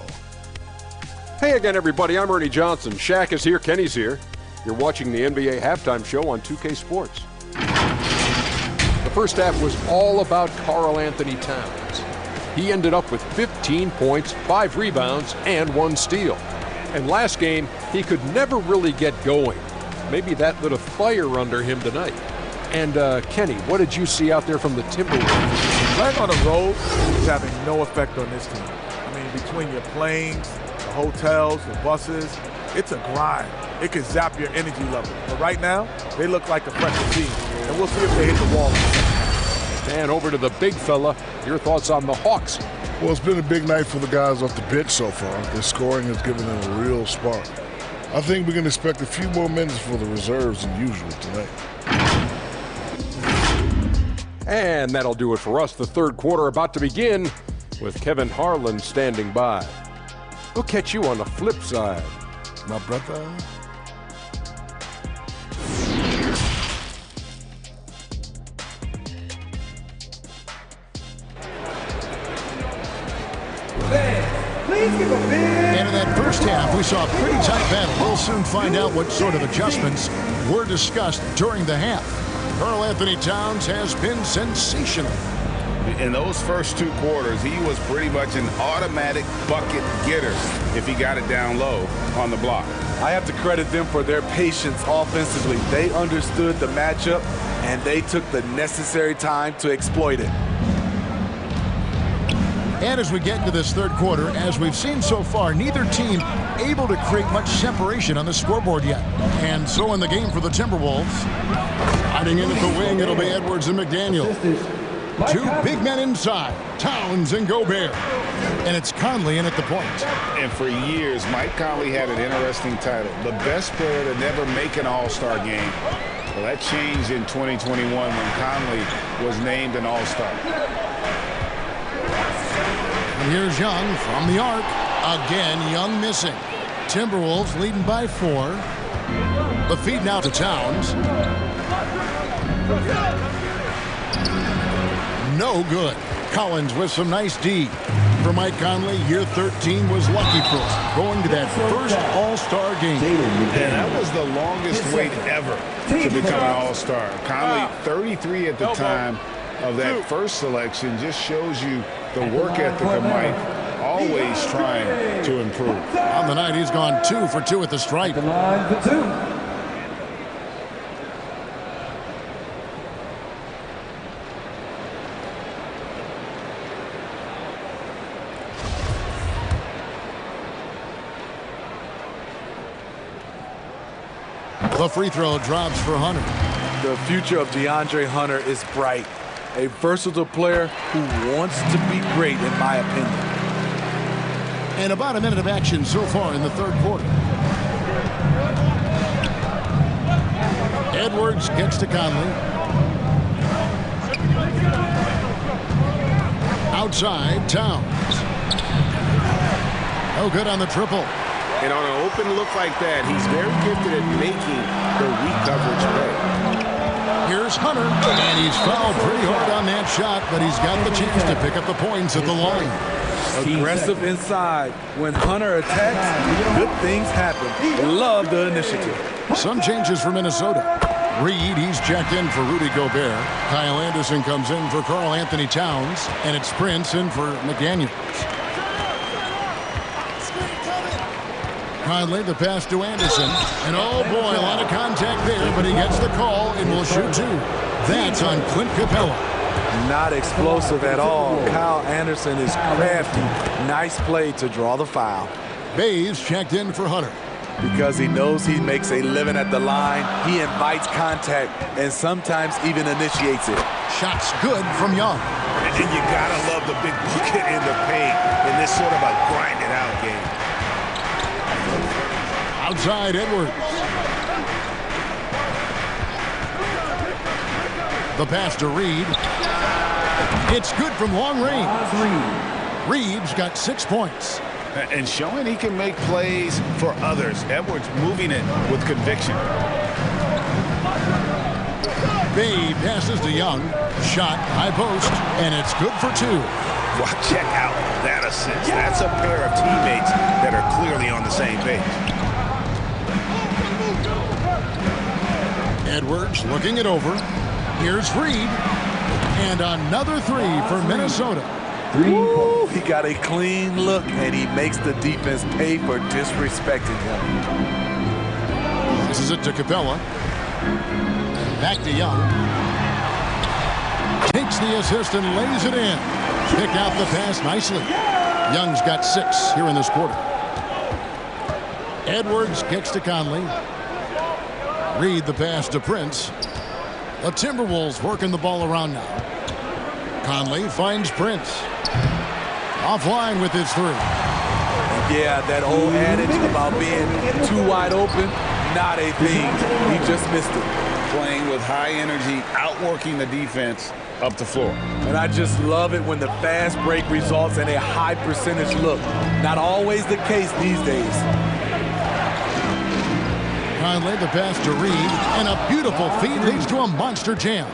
Hey again, everybody. I'm Ernie Johnson. Shaq is here. Kenny's here. You're watching the NBA Halftime Show on 2K Sports. The first half was all about Karl Anthony Towns. He ended up with 15 points, 5 rebounds, and 1 steal. And last game, he could never really get going. Maybe that lit a fire under him tonight. And Kenny, what did you see out there from the Timberwolves? Playing on the road is having no effect on this team. I mean, between your planes, the hotels, the buses. It's a grind. It can zap your energy level. But right now, they look like a fresher team. And we'll see if they hit the wall. And over to the big fella. Your thoughts on the Hawks? Well, it's been a big night for the guys off the bench so far. Their scoring has given them a real spark. I think we can expect a few more minutes for the reserves than usual tonight. And that'll do it for us. The third quarter about to begin with Kevin Harlan standing by. We'll catch you on the flip side, my brother. And in that first half, we saw a pretty tight battle. We'll soon find out what sort of adjustments were discussed during the half. Karl Anthony Towns has been sensational. In those first two quarters, he was pretty much an automatic bucket getter if he got it down low on the block. I have to credit them for their patience offensively. They understood the matchup, and they took the necessary time to exploit it. And as we get into this third quarter, as we've seen so far, neither team able to create much separation on the scoreboard yet. And so in the game for the Timberwolves, hiding in at the wing, it'll be Edwards and McDaniel. Two big men inside, Towns and Gobert. And it's Conley in at the point. And for years, Mike Conley had an interesting title, the best player to never make an All-Star game. Well, that changed in 2021 when Conley was named an All-Star. And here's Young from the arc. Again, Young missing. Timberwolves leading by 4. The feed now to Towns. No good. Collins with some nice D. For Mike Conley, year 13 was lucky for him, going to that first All-Star game. And that was the longest wait ever to become an All-Star. Conley, 33 at the time of that first selection, just shows you the work ethic of Mike, always trying to improve. On the night, he's gone 2 for 2 at the stripe. The line for 2. The free throw drops for Hunter. The future of DeAndre Hunter is bright. A versatile player who wants to be great, in my opinion. And about a minute of action so far in the third quarter. Edwards gets to Conley. Outside, Towns. No good on the triple. And on an open look like that, he's very gifted at making the weak coverage play. Here's Hunter, and he's fouled pretty hard on that shot, but he's got the chance to pick up the points at the line. Aggressive inside. When Hunter attacks, good things happen. Love the initiative. Some changes for Minnesota. Reed, he's checked in for Rudy Gobert. Kyle Anderson comes in for Karl Anthony Towns, and it's Prince in for McDaniels. Conley, the pass to Anderson. And oh boy, a lot of contact there, but he gets the call and will shoot 2. That's on Clint Capella. Not explosive at all. Kyle Anderson is crafty. Nice play to draw the foul. Bays checked in for Hunter. Because he knows he makes a living at the line, he invites contact and sometimes even initiates it. Shots good from Young. And you gotta love the big bucket in the paint in this sort of a grind-it-out game. Outside Edwards. The pass to Reed. It's good from long range. Reed's got 6 points. And showing he can make plays for others. Edwards moving it with conviction. Bay passes to Young. Shot, high post, and it's good for 2. Well, check out that assist. That's a pair of teammates that are clearly on the same page. Edwards looking it over. Here's Reed. And another 3 for Minnesota. Woo, he got a clean look, and he makes the defense pay for disrespecting him. This is it to Capella. Back to Young. Takes the assist and lays it in. Picked out the pass nicely. Young's got 6 here in this quarter. Edwards kicks to Conley. Reed the pass to Prince. The Timberwolves working the ball around now. Conley finds Prince. Offline with his 3. Yeah, that old adage about being too wide open, not a thing. He just missed it. Playing with high energy, outworking the defense up the floor. And I just love it when the fast break results in a high percentage look. Not always the case these days. Conley the pass to Reed, and a beautiful feed leads to a monster jam.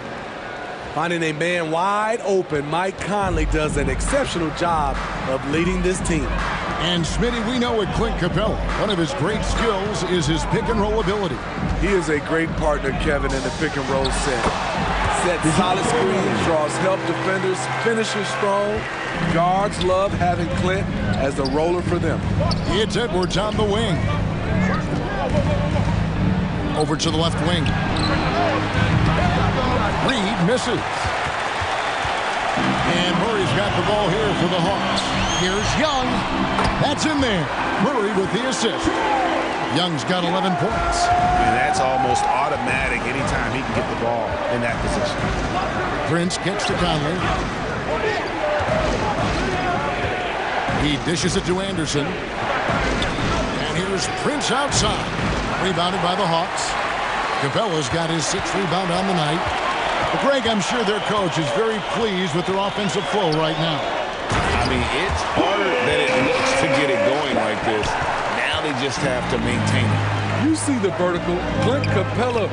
Finding a man wide open, Mike Conley does an exceptional job of leading this team. And Smitty, we know with Clint Capella, one of his great skills is his pick and roll ability. He is a great partner, Kevin, in the pick and roll set. Sets solid screens, draws help defenders, finishes strong. Guards love having Clint as the roller for them. It's Edwards on the wing. Over to the left wing. Reed misses. And Murray's got the ball here for the Hawks. Here's Young. That's in there. Murray with the assist. Young's got 11 points. And that's almost automatic anytime he can get the ball in that position. Prince kicks to Conley. He dishes it to Anderson. And here's Prince outside. Rebounded by the Hawks. Capella's got his 6th rebound on the night. But Greg, I'm sure their coach is very pleased with their offensive flow right now. I mean, it's harder than it looks to get it going like this. Now they just have to maintain it. You see the vertical. Clint Capella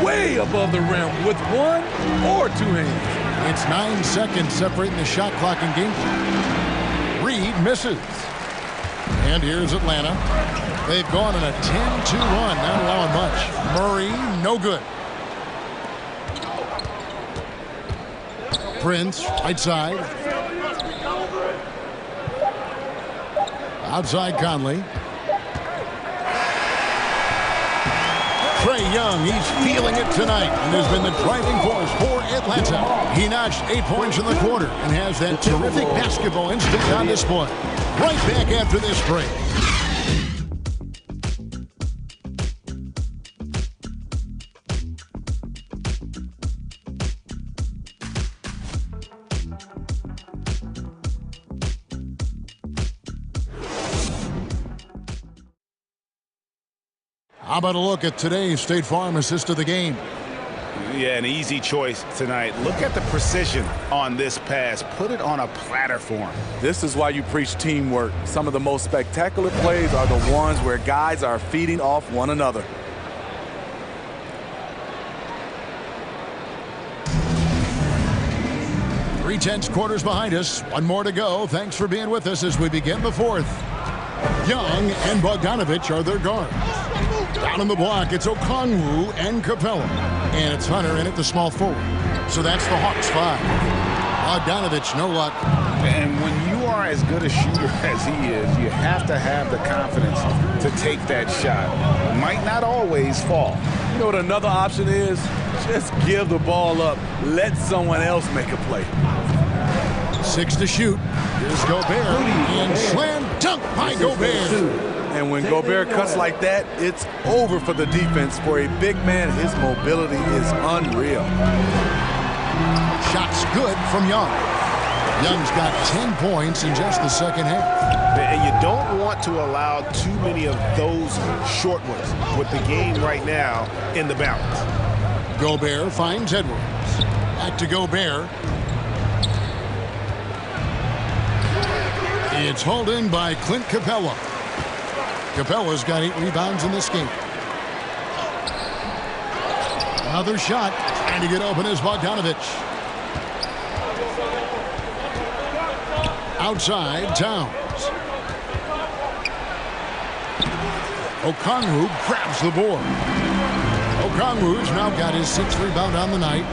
way above the rim with 1 or 2 hands. It's 9 seconds separating the shot clock and game. Reed misses. And here's Atlanta. They've gone on a 10-2 run, not allowing much. Murray, no good. Prince, right side. Outside Conley. Trae Young, he's feeling it tonight and has been the driving force for Atlanta. He notched 8 points in the quarter and has that terrific basketball instinct on display. Right back after this break. How about a look at today's State Farm assist of the game? Yeah, an easy choice tonight. Look at the precision on this pass. Put it on a platter for him. This is why you preach teamwork. Some of the most spectacular plays are the ones where guys are feeding off one another. Three-tenths quarters behind us. One more to go. Thanks for being with us as we begin the 4th. Young and Bogdanovich are their guards. Down on the block, it's Okongwu and Capella. And it's Hunter in at the small forward. So that's the Hawks 5. Bogdanovich, no luck. And when you are as good a shooter as he is, you have to have the confidence to take that shot. It might not always fall. You know what another option is? Just give the ball up. Let someone else make a play. 6 to shoot. Here's Gobert. And slam dunk by Gobert. And when Gobert cuts like that, it's over for the defense. For a big man, his mobility is unreal. Shots good from Young. Young's got 10 points in just the second half. And you don't want to allow too many of those short ones with the game right now in the balance. Gobert finds Edwards. Back to Gobert. It's hauled in by Clint Capella. Capella's got 8 rebounds in this game. Another shot. Trying to get open is Bogdanovich. Outside, Towns. Okongwu grabs the board. Okongwu's now got his 6th rebound on the night.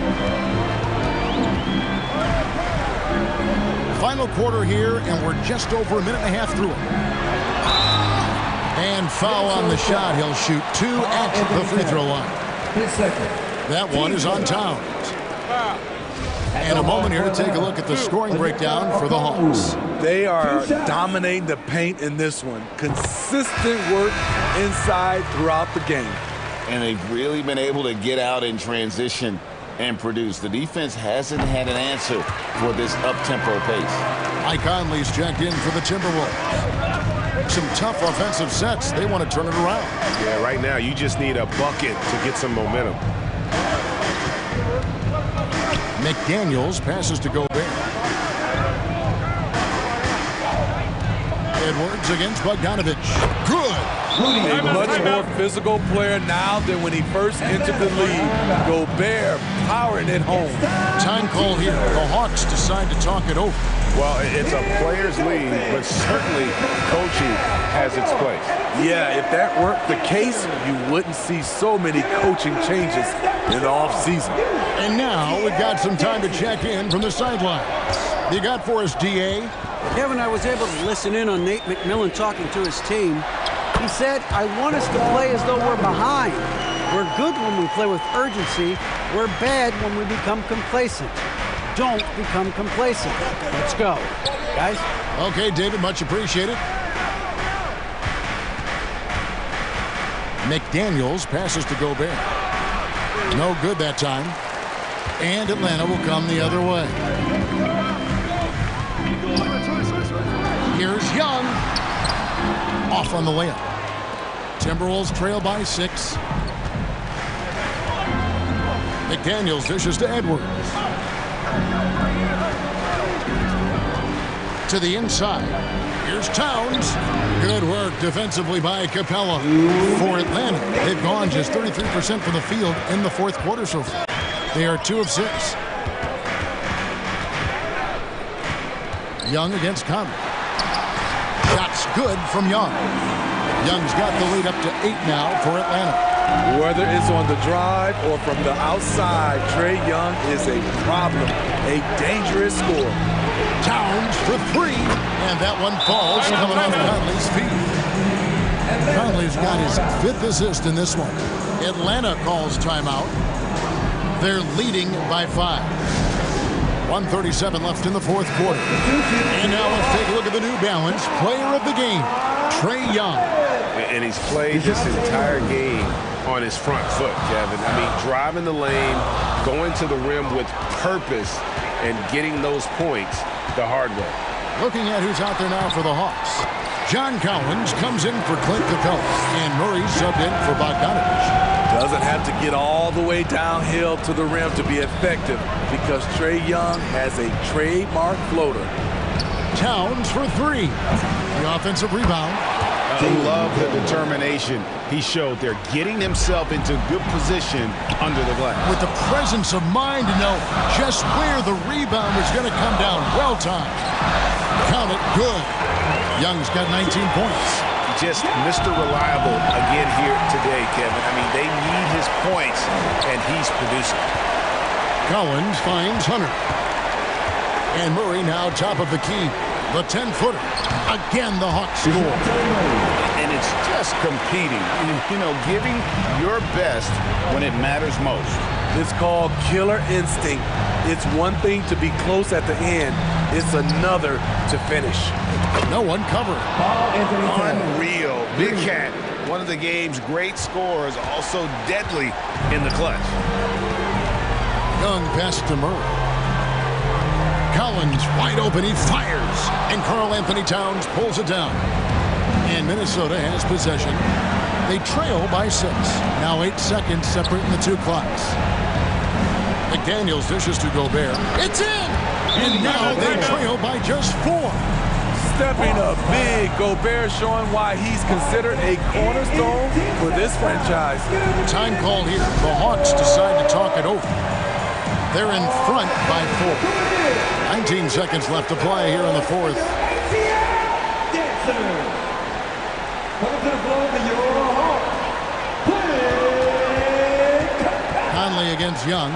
Final quarter here, and we're just over a minute and a half through it. And foul on the shot. He'll shoot 2 at the free throw line. That one is on Towns. And a moment here to take a look at the scoring breakdown for the Hawks. They are dominating the paint in this one. Consistent work inside throughout the game. And they've really been able to get out in transition and produce. The defense hasn't had an answer for this up-tempo pace. Mike Conley's checked in for the Timberwolves. Some tough offensive sets. They want to turn it around. Yeah, right now you just need a bucket to get some momentum. McDaniels passes to Gobert. Edwards against Bogdanovich. Good. A much more physical player now than when he first entered the league. Gobert powering it home. Time call here. The Hawks decide to talk it over. Well, it's a players' league, but certainly coaching has its place. Yeah, if that weren't the case, you wouldn't see so many coaching changes in the offseason. And now we've got some time to check in from the sidelines. You got for us, DA? Kevin, I was able to listen in on Nate McMillan talking to his team. He said, I want us to play as though we're behind. We're good when we play with urgency. We're bad when we become complacent. Don't become complacent. Let's go, guys. Okay, David, much appreciated. McDaniels passes to Gobert. No good that time. And Atlanta will come the other way. Here's Young. Off on the layup. Timberwolves trail by 6. McDaniels dishes to Edwards. To the inside. Here's Towns. Good work defensively by Capella. For Atlanta, they've gone just 33% from the field in the fourth quarter so far. They are 2 of 6. Young against Conley. Shots good from Young. Young's got the lead up to 8 now for Atlanta. Whether it's on the drive or from the outside, Trae Young is a problem, a dangerous scorer. Towns for 3, and that one falls coming off Conley's feet. Conley's got his 5th assist in this one. Atlanta calls timeout. They're leading by 5. 1:37 left in the fourth quarter. And now let's take a look at the New Balance player of the game, Trae Young. And he's played this entire game on his front foot, Kevin. I mean, driving the lane, going to the rim with purpose, and getting those points the hard way. Looking at who's out there now for the Hawks. John Collins comes in for Clint Capella, and Murray subbed in for Bogdanovich. Doesn't have to get all the way downhill to the rim to be effective because Trae Young has a trademark floater. Towns for 3. The offensive rebound. I love the determination he showed there, getting himself into good position under the glass. With the presence of mind to know just where the rebound was going to come down. Well timed. Count it good. Young's got 19 points. Just Mr. Reliable again here today, Kevin. I mean, they need his points, and he's producing. Collins finds Hunter. And Murray now top of the key. The 10-footer. Again, the Hawks score. And it's just competing. You know, giving your best when it matters most. It's called killer instinct. It's one thing to be close at the end. It's another to finish. No one covered. Unreal. Big Cat, one of the game's great scorers, also deadly in the clutch. Young pass to Murray. Collins wide open, he fires, and Karl-Anthony Towns pulls it down. And Minnesota has possession. They trail by 6. Now 8 seconds separating the 2 clocks. McDaniels dishes to Gobert. It's in! And now they trail by just 4. Stepping up big, Gobert showing why he's considered a cornerstone for this franchise. Time call here. The Hawks decide to talk it over. They're in front by 4. 19 seconds left to play here in the fourth. Conley against Young.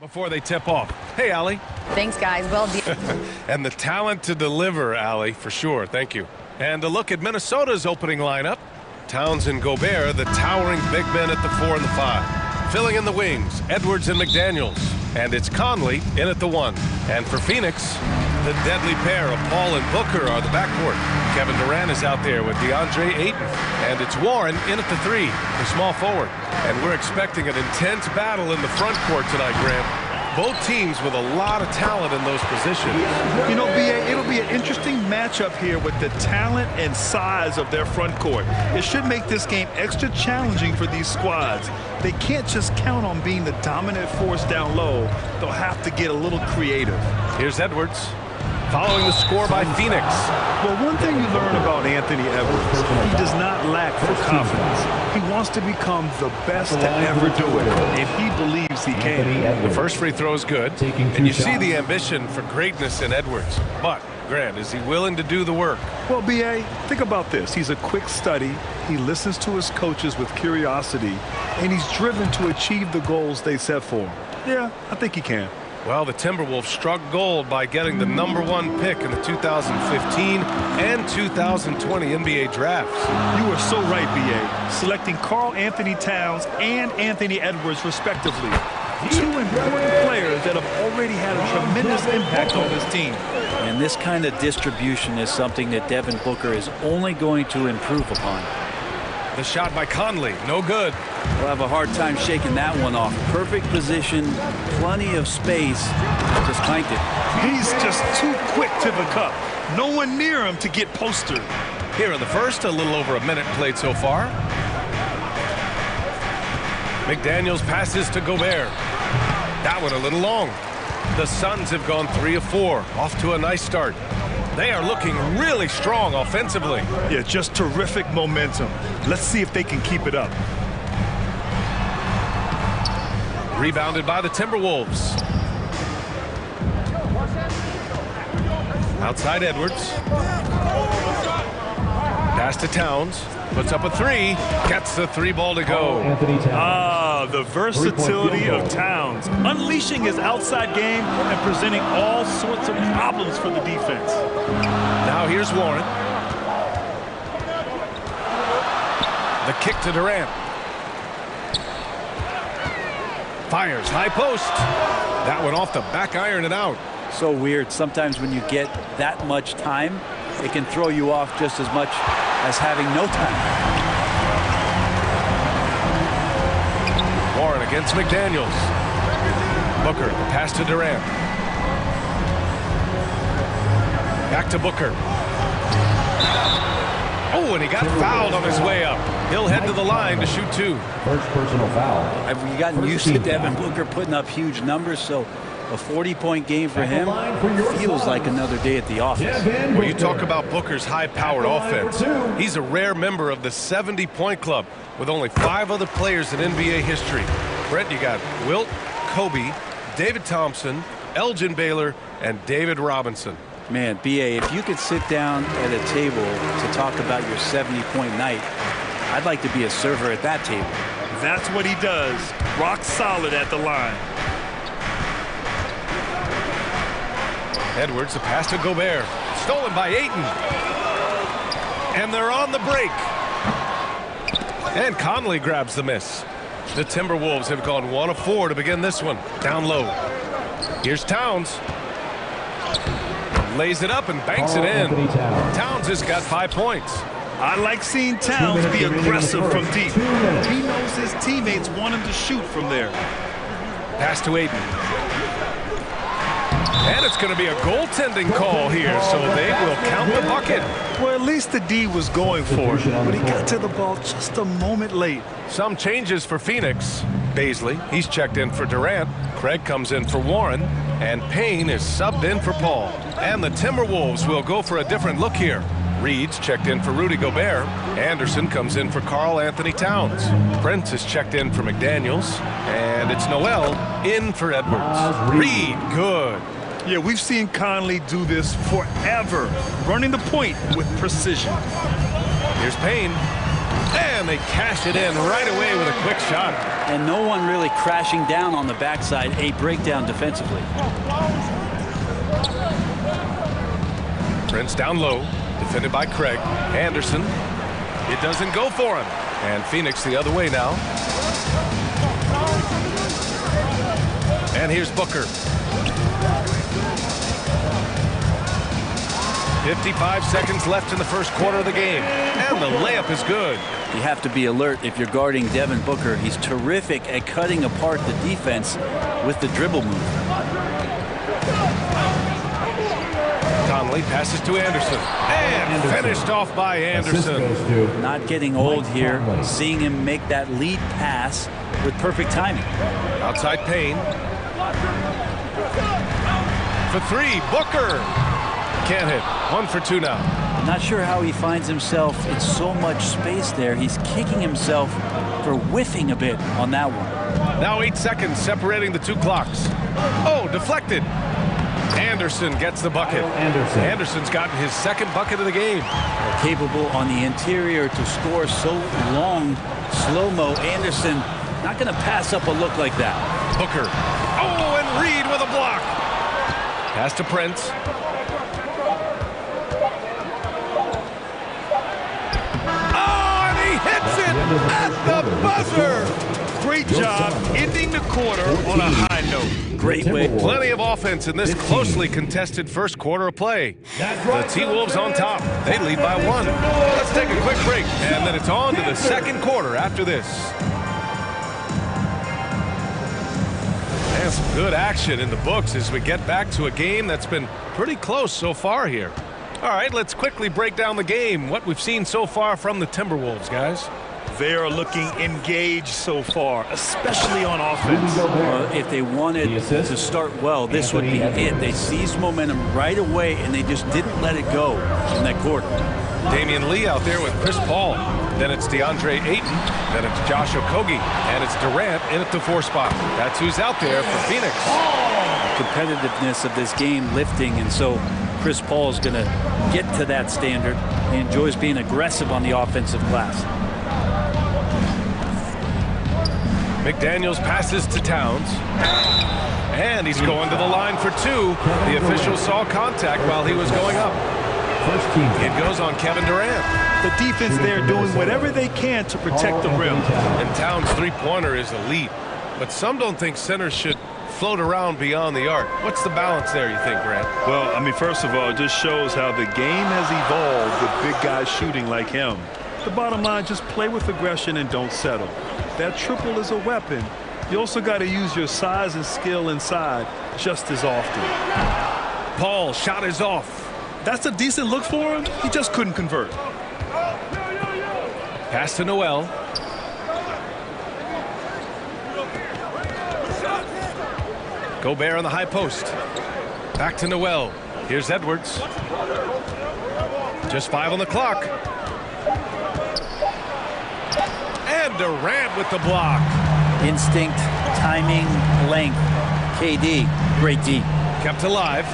Before they tip off. Hey, Allie. Thanks, guys. Well, and the talent to deliver, Allie, for sure. Thank you. And a look at Minnesota's opening lineup. Towns and Gobert, the towering big men at the 4 and the 5. Filling in the wings, Edwards and McDaniels. And it's Conley in at the 1. And for Phoenix, the deadly pair of Paul and Booker are the backcourt. Kevin Durant is out there with DeAndre Ayton. And it's Warren in at the 3, the small forward. And we're expecting an intense battle in the front court tonight, Grant. Both teams with a lot of talent in those positions. You know, B.A., it'll be an interesting matchup here with the talent and size of their front court. It should make this game extra challenging for these squads. They can't just count on being the dominant force down low. They'll have to get a little creative. Here's Edwards. Following the score by Phoenix. Well, one thing you learn about Anthony Edwards, he does not lack for confidence. He wants to become the best to ever do it, and he believes he can. The first free throw is good, and you see the ambition for greatness in Edwards. But, Grant, is he willing to do the work? Well, B.A., think about this. He's a quick study. He listens to his coaches with curiosity, and he's driven to achieve the goals they set for him. Yeah, I think he can. Well, the Timberwolves struck gold by getting the #1 pick in the 2015 and 2020 NBA drafts. You are so right, B.A. Selecting Karl Anthony Towns and Anthony Edwards, respectively. Two important players that have already had a tremendous impact on this team. And this kind of distribution is something that Devin Booker is only going to improve upon. The shot by Conley, no good. We'll have a hard time shaking that one off. Perfect position, plenty of space, just clanked it. He's just too quick to the cup. No one near him to get postered. Here in the first, a little over a minute played so far. McDaniels passes to Gobert. That one a little long. The Suns have gone 3 of 4, off to a nice start. They are looking really strong offensively. Yeah, just terrific momentum. Let's see if they can keep it up. Rebounded by the Timberwolves. Outside Edwards. Pass to Towns. Puts up a 3. Gets the 3 ball to go. The versatility of Towns. Unleashing his outside game and presenting all sorts of problems for the defense. Now here's Warren. The kick to Durant. Fires, high post. That one off the back iron and out. So weird. Sometimes when you get that much time, it can throw you off just as much as having no time. Warren against McDaniels. Booker, the pass to Durant. Back to Booker. Oh, and he got fouled on his way up. He'll head to the line to shoot 2. First personal foul. I've gotten used to Devin Booker putting up huge numbers, so a 40-point game for him feels like another day at the office. Well, you talk about Booker's high-powered offense. He's a rare member of the 70-point club with only 5 other players in NBA history. Brett, you got Wilt, Kobe, David Thompson, Elgin Baylor, and David Robinson. Man, B.A., if you could sit down at a table to talk about your 70-point night, I'd like to be a server at that table. That's what he does. Rock solid at the line. Edwards, the pass to Gobert. Stolen by Ayton. And they're on the break. And Conley grabs the miss. The Timberwolves have gone 1 of 4 to begin this one. Down low. Here's Towns. Lays it up and banks it in. Towns has got 5 points. I like seeing Towns be aggressive from deep. He knows his teammates want him to shoot from there. Pass to Ayton. And it's going to be a goaltending call here, so they will count the bucket. Well, at least the D was going for it, but he got to the ball just a moment late. Some changes for Phoenix. Baisley, he's checked in for Durant. Craig comes in for Warren. And Payne is subbed in for Paul. And the Timberwolves will go for a different look here. Reed's checked in for Rudy Gobert. Anderson comes in for Karl Anthony Towns. Prince is checked in for McDaniels. And it's Noel in for Edwards. Reed, good. Yeah, we've seen Conley do this forever, running the point with precision. Here's Payne. And they cash it in right away with a quick shot. And no one really crashing down on the backside. A breakdown defensively. Prince down low, defended by Craig. Anderson, it doesn't go for him. And Phoenix the other way now. And here's Booker. 55 seconds left in the first quarter of the game. And the layup is good. You have to be alert if you're guarding Devin Booker. He's terrific at cutting apart the defense with the dribble move. Conley passes to Anderson. And finished off by Anderson. Not getting old here. Seeing him make that lead pass with perfect timing. Outside Payne. For three, Booker. Can't hit. 1 for 2 now. Not sure how he finds himself in so much space there. He's kicking himself for whiffing a bit on that one. Now 8 seconds separating the two clocks. Oh, deflected. Anderson gets the bucket. Anderson's gotten his second bucket of the game. Capable on the interior to score so long. Slow-mo. Anderson not going to pass up a look like that. Booker. Oh, and Reed with a block. Pass to Prince. Hits it at the buzzer. Great job ending the quarter on a high note. Great way. Plenty of offense in this closely contested first quarter of play. The T-Wolves on top. They lead by 1. Let's take a quick break, and then it's on to the second quarter after this. And some good action in the books as we get back to a game that's been pretty close so far here. All right, let's quickly break down the game. What we've seen so far from the Timberwolves, guys. They are looking engaged so far, especially on offense. If they wanted to start well, this would be it. They seized momentum right away, and they just didn't let it go in that quarter. Damian Lee out there with Chris Paul. Then it's DeAndre Ayton. Then it's Josh Okogie. And it's Durant in at the 4 spot. That's who's out there for Phoenix. Competitiveness of this game lifting, and so Chris Paul is going to get to that standard. He enjoys being aggressive on the offensive glass. McDaniels passes to Towns. And he's going to the line for 2. The official saw contact while he was going up. It goes on Kevin Durant. The defense there doing whatever they can to protect the rim. And Towns' three-pointer is elite. But some don't think centers should float around beyond the arc. What's the balance there, you think, Grant? Well, I mean, first of all, it just shows how the game has evolved with big guys shooting like him. The bottom line, just play with aggression and don't settle. That triple is a weapon. You also got to use your size and skill inside just as often. Paul, shot is off. That's a decent look for him. He just couldn't convert. Pass to Noel. Gobert on the high post. Back to Noel. Here's Edwards. Just 5 on the clock. And Durant with the block. Instinct, timing, length. KD, great D. Kept alive.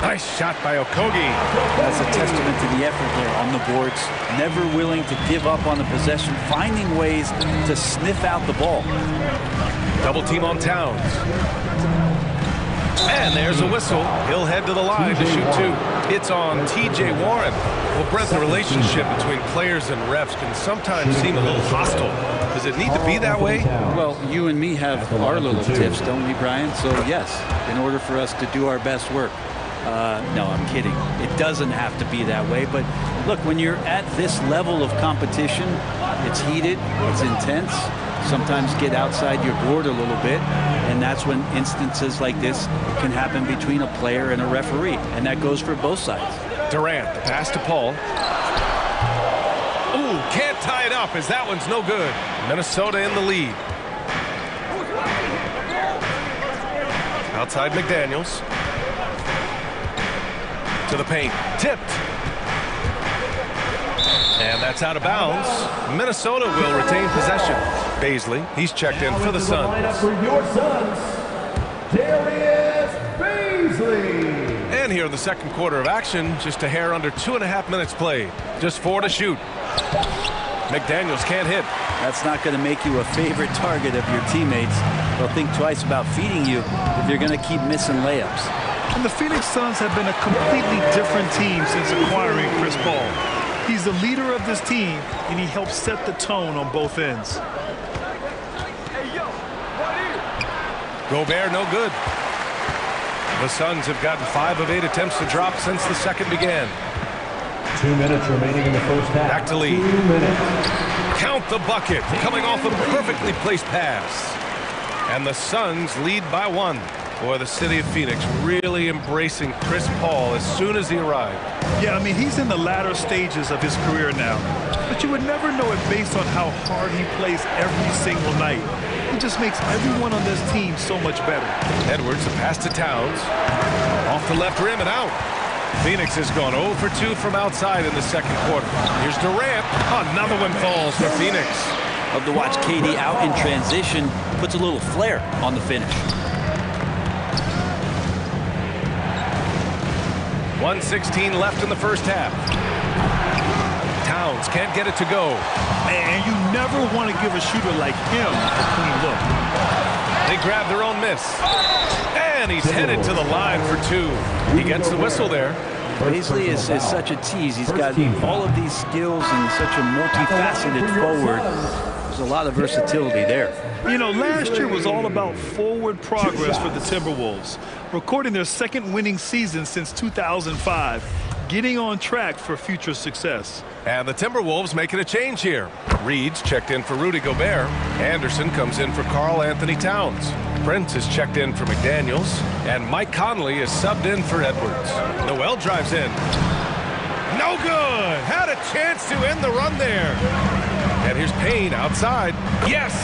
Nice shot by Okogie. That's a testament to the effort there on the boards. Never willing to give up on the possession, finding ways to sniff out the ball. Double team on Towns. And there's a whistle. He'll head to the line to shoot 2. It's on T.J. Warren. Well, Brent, the relationship between players and refs can sometimes seem a little hostile. Does it need to be that way? Well, you and me have our little tips, don't we, Brian? So, yes, in order for us to do our best work. No, I'm kidding. It doesn't have to be that way. But, look, when you're at this level of competition, it's heated, it's intense. Sometimes get outside your board a little bit, and that's when instances like this can happen between a player and a referee, and that goes for both sides. Durant, the pass to Paul. Ooh, can't tie it up as that one's no good. Minnesota in the lead. Outside McDaniels. To the paint. Tipped. And that's out of bounds. Minnesota will retain possession. Baisley, he's checked in for the Suns. For your Suns, Darius Baisley. And here in the second quarter of action, just a hair under 2.5 minutes played. Just 4 to shoot. McDaniels can't hit. That's not going to make you a favorite target of your teammates. They'll think twice about feeding you if you're going to keep missing layups. And the Phoenix Suns have been a completely different team since acquiring Chris Paul. He's the leader of this team, and he helps set the tone on both ends. Gobert no good. The Suns have gotten 5 of 8 attempts to drop since the second began. 2 minutes remaining in the first half. Back to lead. 2 minutes. Count the bucket, coming off a perfectly placed pass. And the Suns lead by 1. Boy, the city of Phoenix really embracing Chris Paul as soon as he arrived. Yeah, I mean, he's in the latter stages of his career now. But you would never know it based on how hard he plays every single night. He just makes everyone on this team so much better. Edwards, a pass to Towns. Off the left rim and out. Phoenix has gone 0 for 2 from outside in the second quarter. Here's Durant. Another one falls for Phoenix. Love to watch KD out in transition. Puts a little flair on the finish. 1:16 left in the first half. Towns can't get it to go. Man, you never want to give a shooter like him a clean look. They grab their own miss. And he's headed to the line for 2. He gets the whistle there. Paisley is such a tease. He's got all of these skills and such a multifaceted forward. There's a lot of versatility there. You know, last year was all about forward progress for the Timberwolves, recording their second winning season since 2005, getting on track for future success. And the Timberwolves making a change here. Reed's checked in for Rudy Gobert. Anderson comes in for Karl Anthony Towns. Prince is checked in for McDaniels. And Mike Conley is subbed in for Edwards. Noel drives in. No good! Had a chance to end the run there. And here's Payne outside. Yes!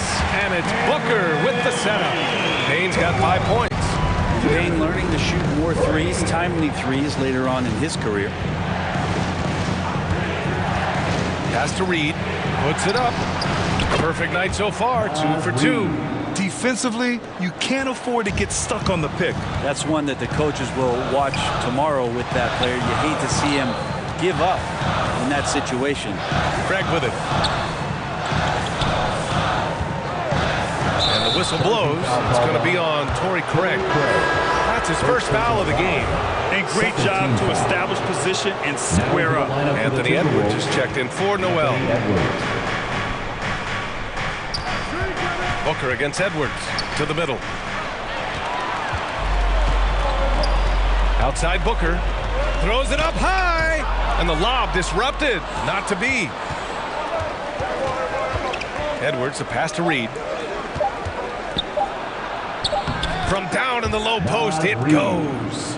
And it's Booker with the setup. Payne's got 5 points. Payne learning to shoot more threes, timely threes later on in his career. Pass to Reed. Puts it up. Perfect night so far. 2 for 2. Defensively, you can't afford to get stuck on the pick. That's one that the coaches will watch tomorrow with that player. You hate to see him give up in that situation. Craig with it. And the whistle blows. It's going to be on Torrey Craig. That's his first foul of the game. And great job to establish position and square up. Anthony Edwards is checked in for Noel. Booker against Edwards to the middle. Outside Booker. Throws it up high. And the lob disrupted. Not to be. Edwards, the pass to Reed. From down in the low post, it goes.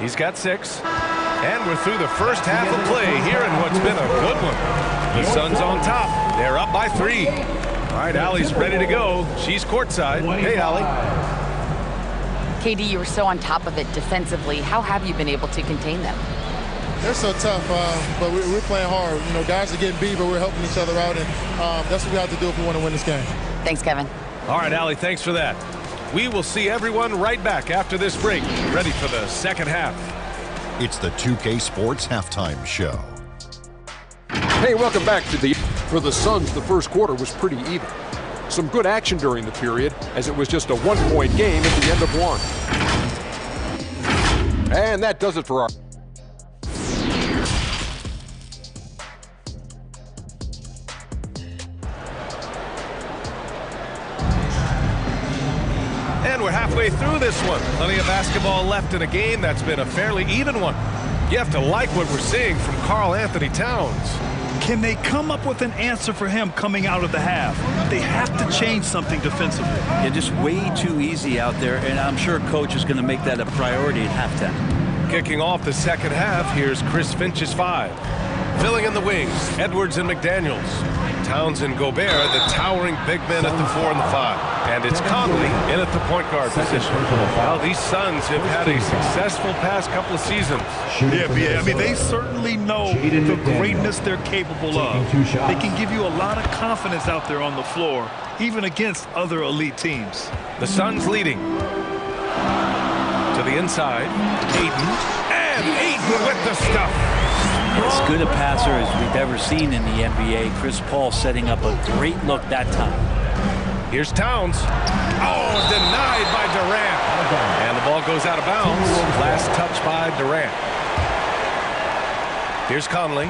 He's got 6. And we're through the first half of play here in what's been a good one. The Suns on top. They're up by 3. All right, Allie's ready to go. She's courtside. Hey, Allie. KD, you were so on top of it defensively. How have you been able to contain them? They're so tough, but we're playing hard. You know, guys are getting beat, but we're helping each other out, and that's what we have to do if we want to win this game. Thanks, Kevin. All right, Allie, thanks for that. We will see everyone right back after this break, ready for the second half. It's the 2K Sports Halftime Show. Hey, welcome back to the... For the Suns, the first quarter was pretty even. Some good action during the period, as it was just a 1-point game at the end of 1. And that does it for our... And we're halfway through this one. Plenty of basketball left in a game that's been a fairly even one. You have to like what we're seeing from Karl Anthony Towns. Can they come up with an answer for him coming out of the half? They have to change something defensively. Yeah, just way too easy out there, and I'm sure coach is going to make that a priority at halftime. Kicking off the second half, here's Chris Finch's 5. Filling in the wings, Edwards and McDaniels. Towns and Gobert, the towering big men at the 4 and the 5. And it's Conley in at the point guard position. Well, these Suns have had a successful past couple of seasons. Yeah, I mean, they certainly know the greatness they're capable of. They can give you a lot of confidence out there on the floor, even against other elite teams. The Suns leading. To the inside, Ayton. And Ayton with the stuff. As good a passer as we've ever seen in the NBA. Chris Paul setting up a great look that time. Here's Towns. Oh, denied by Durant. And the ball goes out of bounds. Last touch by Durant. Here's Conley.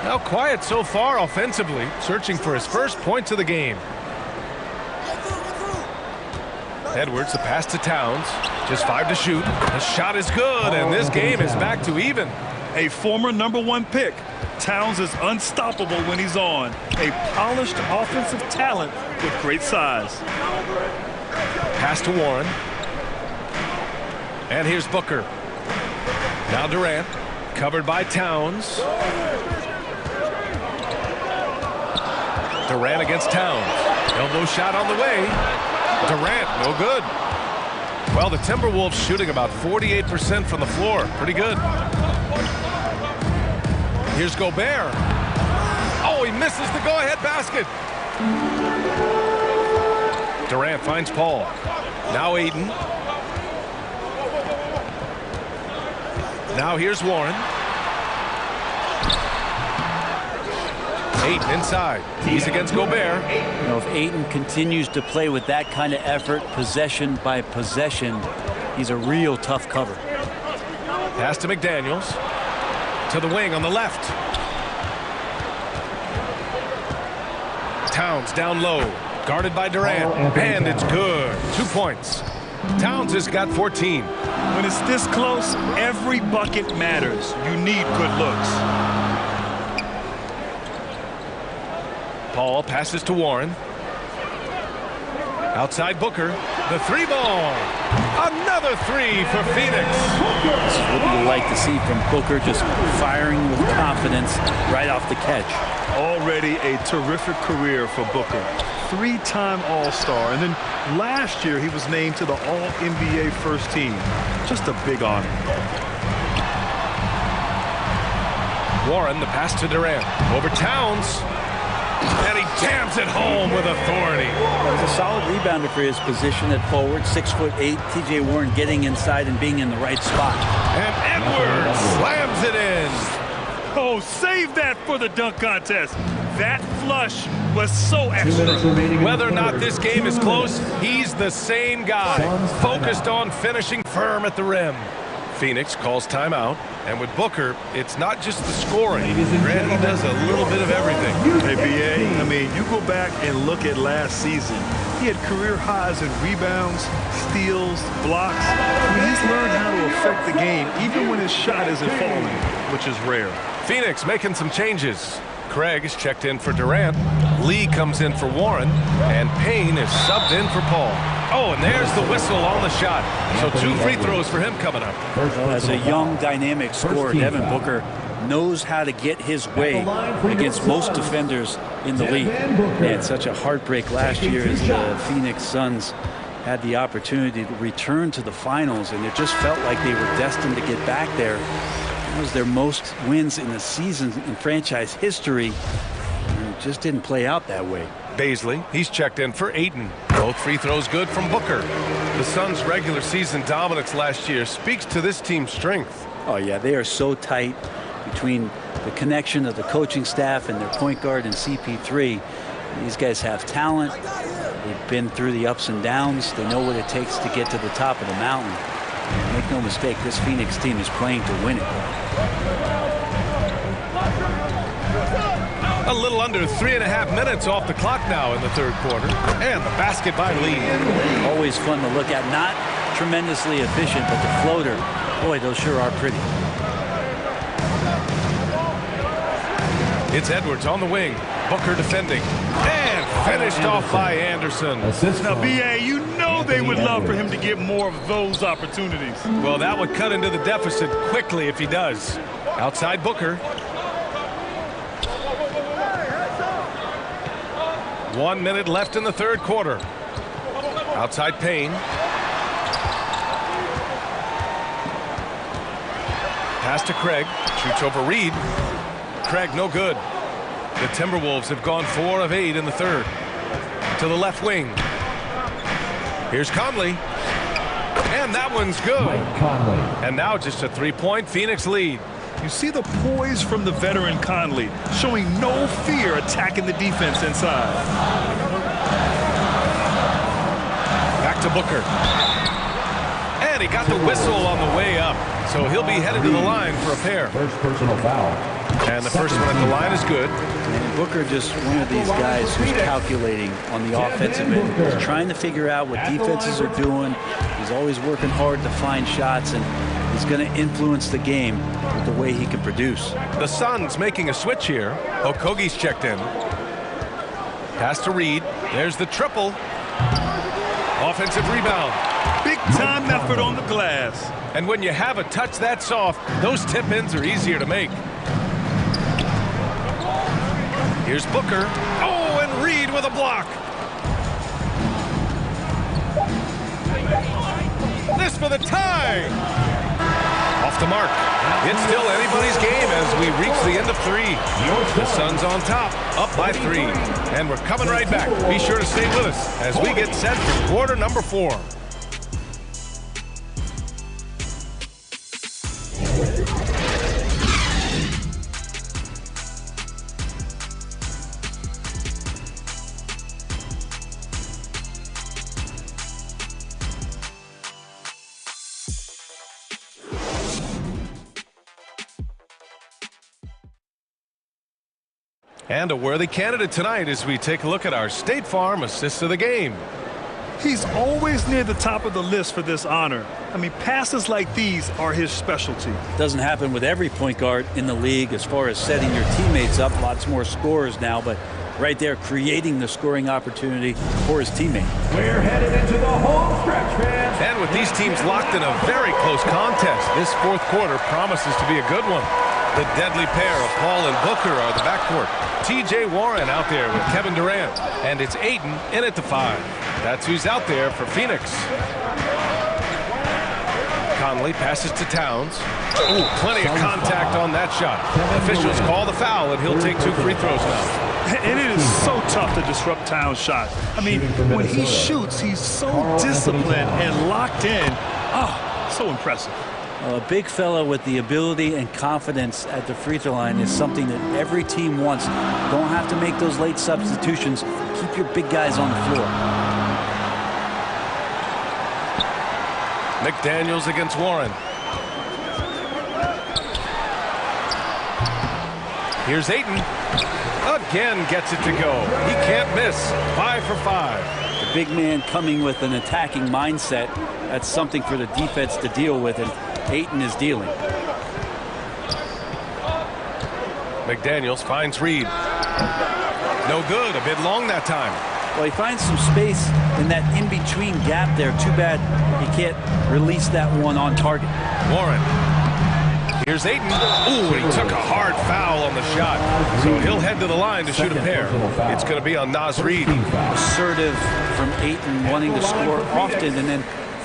Now quiet so far offensively, searching for his first points of the game. Edwards, the pass to Towns. Just 5 to shoot. The shot is good, and this game is back to even. A former #1 pick. Towns is unstoppable when he's on. A polished offensive talent with great size. Pass to Warren. And here's Booker. Now Durant. Covered by Towns. Durant against Towns. Elbow shot on the way. Durant, no good. Well, the Timberwolves shooting about 48% from the floor. Pretty good. Here's Gobert. Oh, he misses the go-ahead basket. Durant finds Paul. Now Ayton. Now here's Warren. Ayton inside. He's against Gobert. You know, if Ayton continues to play with that kind of effort, possession by possession, he's a real tough cover. Pass to McDaniels. To the wing on the left. Towns down low. Guarded by Durant. And it's good. 2 points. Towns has got 14. When it's this close, every bucket matters. You need good looks. Paul passes to Warren. Outside Booker. The 3-ball. Another 3 for Phoenix. This is what you like to see from Booker, just firing with confidence right off the catch. Already a terrific career for Booker. 3-time All-Star, and then last year he was named to the All-NBA first team. Just a big honor. Warren, the pass to Durant. Over Towns. And he jams it home with authority. He's a solid rebounder for his position at forward. 6'8". T.J. Warren getting inside and being in the right spot. And Edwards slams it in. Oh, save that for the dunk contest. That flush was so extra. Whether or not this game is close, he's the same guy. Focused on finishing firm at the rim. Phoenix calls timeout. And with Booker, it's not just the scoring. Grant, he does a little bit of everything. Hey, B.A., I mean, you go back and look at last season. He had career highs in rebounds, steals, blocks. I mean, he's learned how to affect the game, even when his shot isn't falling, which is rare. Phoenix making some changes. Craig is checked in for Durant. Lee comes in for Warren. And Payne is subbed in for Paul. Oh, and there's the whistle on the shot. So 2 free throws for him coming up. Well, as a young, dynamic scorer, Devin Booker knows how to get his way against most defenders in the league. They had such a heartbreak last year as the Phoenix Suns had the opportunity to return to the finals, and it just felt like they were destined to get back there. It was their most wins in the season in franchise history, and it just didn't play out that way. Baisley, he's checked in for Ayton. Both free throws good from Booker. The Suns' regular season dominance last year speaks to this team's strength. Oh, yeah, they are so tight between the connection of the coaching staff and their point guard and CP3. These guys have talent. They've been through the ups and downs. They know what it takes to get to the top of the mountain. And make no mistake, this Phoenix team is playing to win it. A little under 3.5 minutes off the clock now in the third quarter. And the basket by Lee. Always fun to look at. Not tremendously efficient, but the floater, boy, those sure are pretty. It's Edwards on the wing. Booker defending. And finished off by Anderson. Now, B.A., you know they would love for him to get more of those opportunities. Well, that would cut into the deficit quickly if he does. Outside Booker. 1 minute left in the third quarter. Outside Payne. Pass to Craig. Shoots over Reed. Craig no good. The Timberwolves have gone 4 of 8 in the third. To the left wing. Here's Conley. And that one's good. And now just a 3-point Phoenix lead. You see the poise from the veteran Conley, showing no fear attacking the defense inside. Back to Booker. And he got the whistle on the way up. So he'll be headed to the line for a pair. First personal foul. And the first one at the line is good. And Booker just one of these guys who's calculating on the offensive end. He's trying to figure out what defenses are doing. He's always working hard to find shots, and he's going to influence the game with the way he can produce. The Suns making a switch here. Okogie's checked in. Pass to Reed. There's the triple. Offensive rebound. Big time effort on the glass. And when you have a touch that soft, those tip-ins are easier to make. Here's Booker. Oh, and Reed with a block. This for the tie. Off the mark. It's still anybody's game as we reach the end of 3. The Suns on top, up by 3. And we're coming right back. Be sure to stay with us as we get set for quarter number 4. And a worthy candidate tonight as we take a look at our State Farm Assist of the Game. He's always near the top of the list for this honor. I mean, passes like these are his specialty. Doesn't happen with every point guard in the league as far as setting your teammates up. Lots more scorers now, but right there creating the scoring opportunity for his teammate. We're headed into the home stretch, fans. And with these teams locked in a very close contest, this fourth quarter promises to be a good one. The deadly pair of Paul and Booker are the backcourt. T.J. Warren out there with Kevin Durant. And it's Ayton in at the 5. That's who's out there for Phoenix. Conley passes to Towns. Ooh, plenty of contact on that shot. Officials call the foul, and he'll take 2 free throws now. And it is so tough to disrupt Towns' shot. I mean, when he shoots, he's so disciplined and locked in. Oh, so impressive. A big fella with the ability and confidence at the free throw line is something that every team wants. Don't have to make those late substitutions. Keep your big guys on the floor. McDaniels against Warren. Here's Ayton. Again gets it to go. He can't miss. 5 for 5. The big man coming with an attacking mindset. That's something for the defense to deal with, and Ayton is dealing. McDaniels finds Reed. No good. A bit long that time. Well, he finds some space in that in-between gap there. Too bad he can't release that one on target. Warren. Here's Ayton. Ooh, he took a hard foul on the shot. So he'll head to the line to shoot a pair. It's going to be on Naz Reid. Assertive from Ayton, wanting to score often and then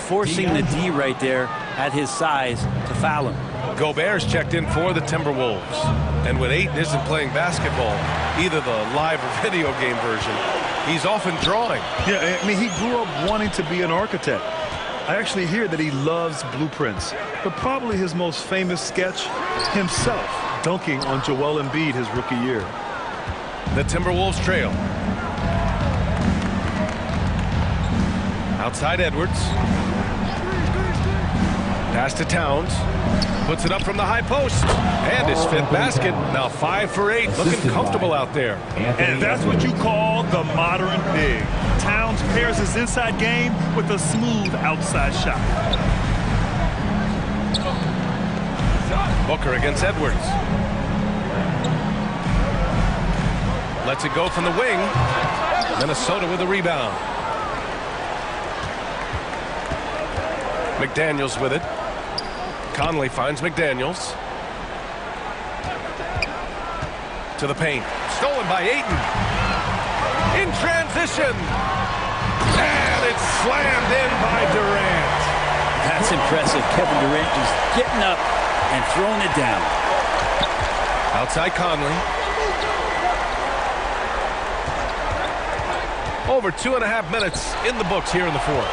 forcing the D right there at his size to foul him. Gobert's checked in for the Timberwolves. And when Ayton isn't playing basketball, either the live or video game version, he's often drawing. Yeah, I mean, he grew up wanting to be an architect. I actually hear that he loves blueprints, but probably his most famous sketch, himself dunking on Joel Embiid his rookie year. The Timberwolves trail. Outside Edwards. Pass to Towns. Puts it up from the high post. And his 5th basket. Now 5 for 8. Looking comfortable out there. And that's what you call the modern big. Towns pairs his inside game with a smooth outside shot. Booker against Edwards. Lets it go from the wing. Minnesota with a rebound. McDaniels with it. Conley finds McDaniels. To the paint. Stolen by Ayton. In transition. And it's slammed in by Durant. That's impressive. Kevin Durant just getting up and throwing it down. Outside Conley. Over 2.5 minutes in the books here in the 4th.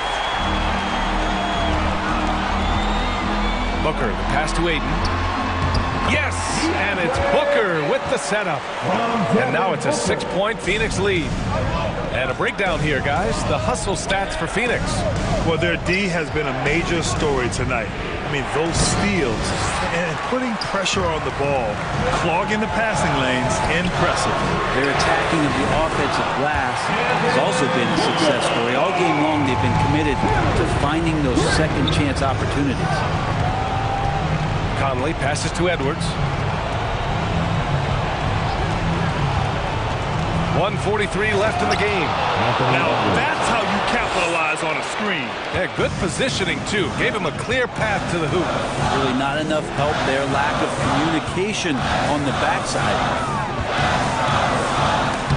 Booker, the pass to Ayton. Yes, and it's Booker with the setup. And now it's a 6-point Phoenix lead. And a breakdown here, guys. The hustle stats for Phoenix. Well, their D has been a major story tonight. I mean, those steals and putting pressure on the ball, clogging the passing lanes, impressive. Their attacking of the offensive glass has also been a success story. All game long, they've been committed to finding those second chance opportunities. Conley passes to Edwards. 1:43 left in the game. Now that's how you capitalize on a screen. Yeah, good positioning, too. Gave him a clear path to the hoop. Really not enough help there. Lack of communication on the backside.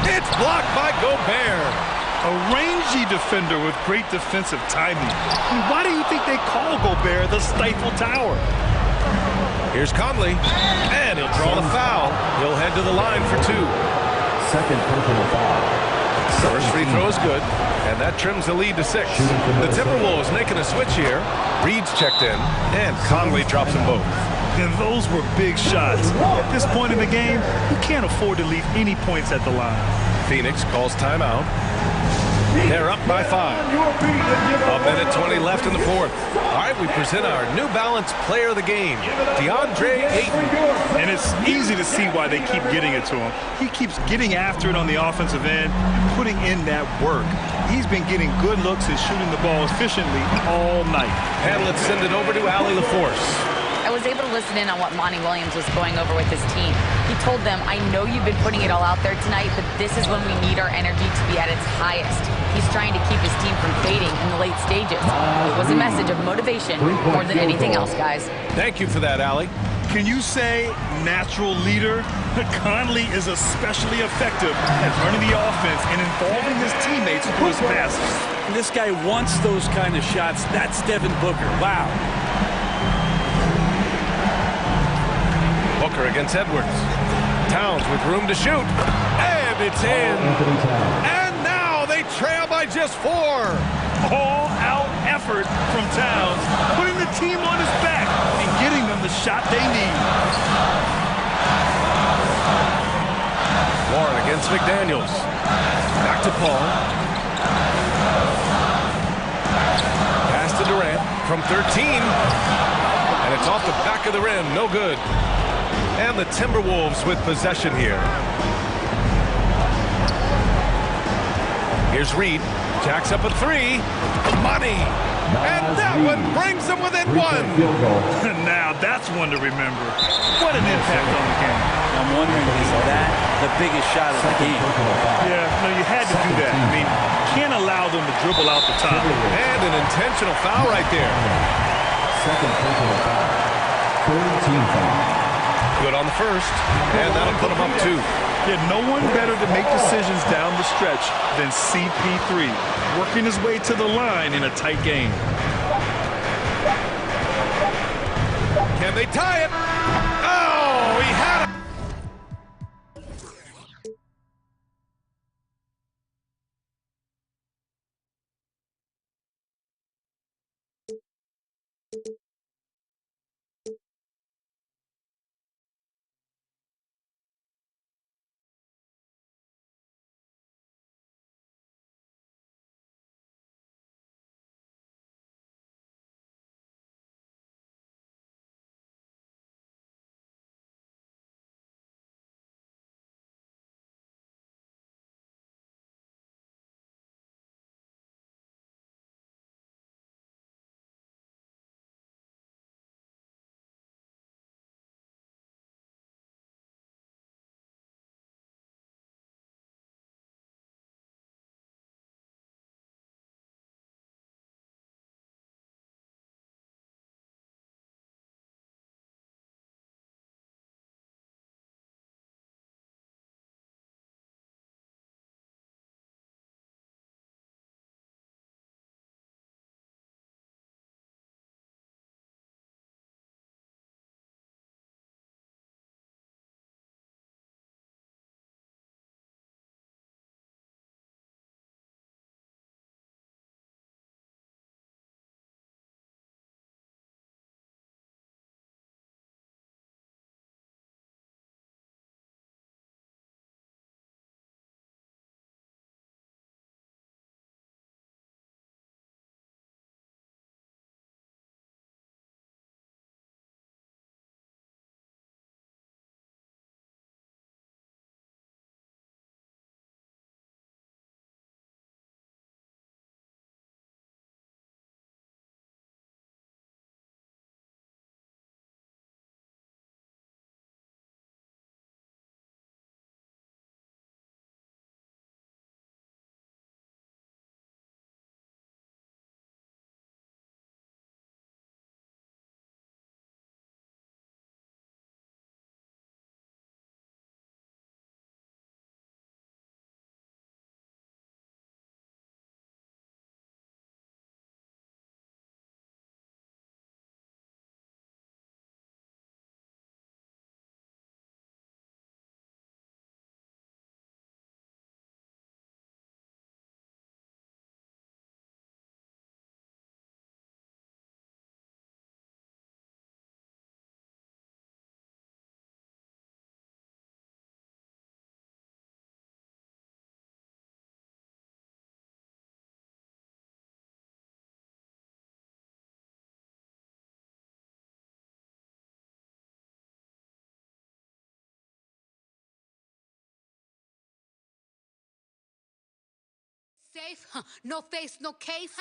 It's blocked by Gobert. A rangy defender with great defensive timing. I mean, why do you think they call Gobert the Stifle Tower? Here's Conley, and he'll draw the foul. He'll head to the line for 2. Second personal foul. First free throw is good, and that trims the lead to 6. The Timberwolves making a switch here. Reed's checked in, and Conley drops them both. And those were big shots. At this point in the game, you can't afford to leave any points at the line. Phoenix calls timeout. They're up by 5. A minute 20 left in the fourth. All right, we present our New Balance player of the game, DeAndre Ayton. And it's easy to see why they keep getting it to him. He keeps getting after it on the offensive end and putting in that work. He's been getting good looks and shooting the ball efficiently all night. And let's send it over to Allie LaForce. I was able to listen in on what Monty Williams was going over with his team. He told them, I know you've been putting it all out there tonight, but this is when we need our energy to be at its highest. He's trying to keep his team from fading in the late stages. It was a message of motivation more than anything else, guys. Thank you for that, Allie. Can you say natural leader? Conley is especially effective at running the offense and involving his teammates through his passes. This guy wants those kind of shots. That's Devin Booker. Wow. Booker against Edwards. Towns with room to shoot. And it's in. And now they trail by just 4. All-out effort from Towns, putting the team on his back and getting them the shot they need. Warren against McDaniels. Back to Paul. Pass to Durant from 13. And it's off the back of the rim. No good. And the Timberwolves with possession here. Here's Reed. Jacks up a 3. Money. And that one brings them within 1. Now that's one to remember. What an impact on the game. I'm wondering, is that the biggest shot of the game? Yeah, no, you had to do that. I mean, can't allow them to dribble out the top. And an intentional foul right there. Second personal foul. Third team foul. Good on the first, and that'll put them up 2. Yeah, no one better to make decisions down the stretch than CP3, working his way to the line in a tight game. Can they tie it? Oh, he had it. safe, no face, no case.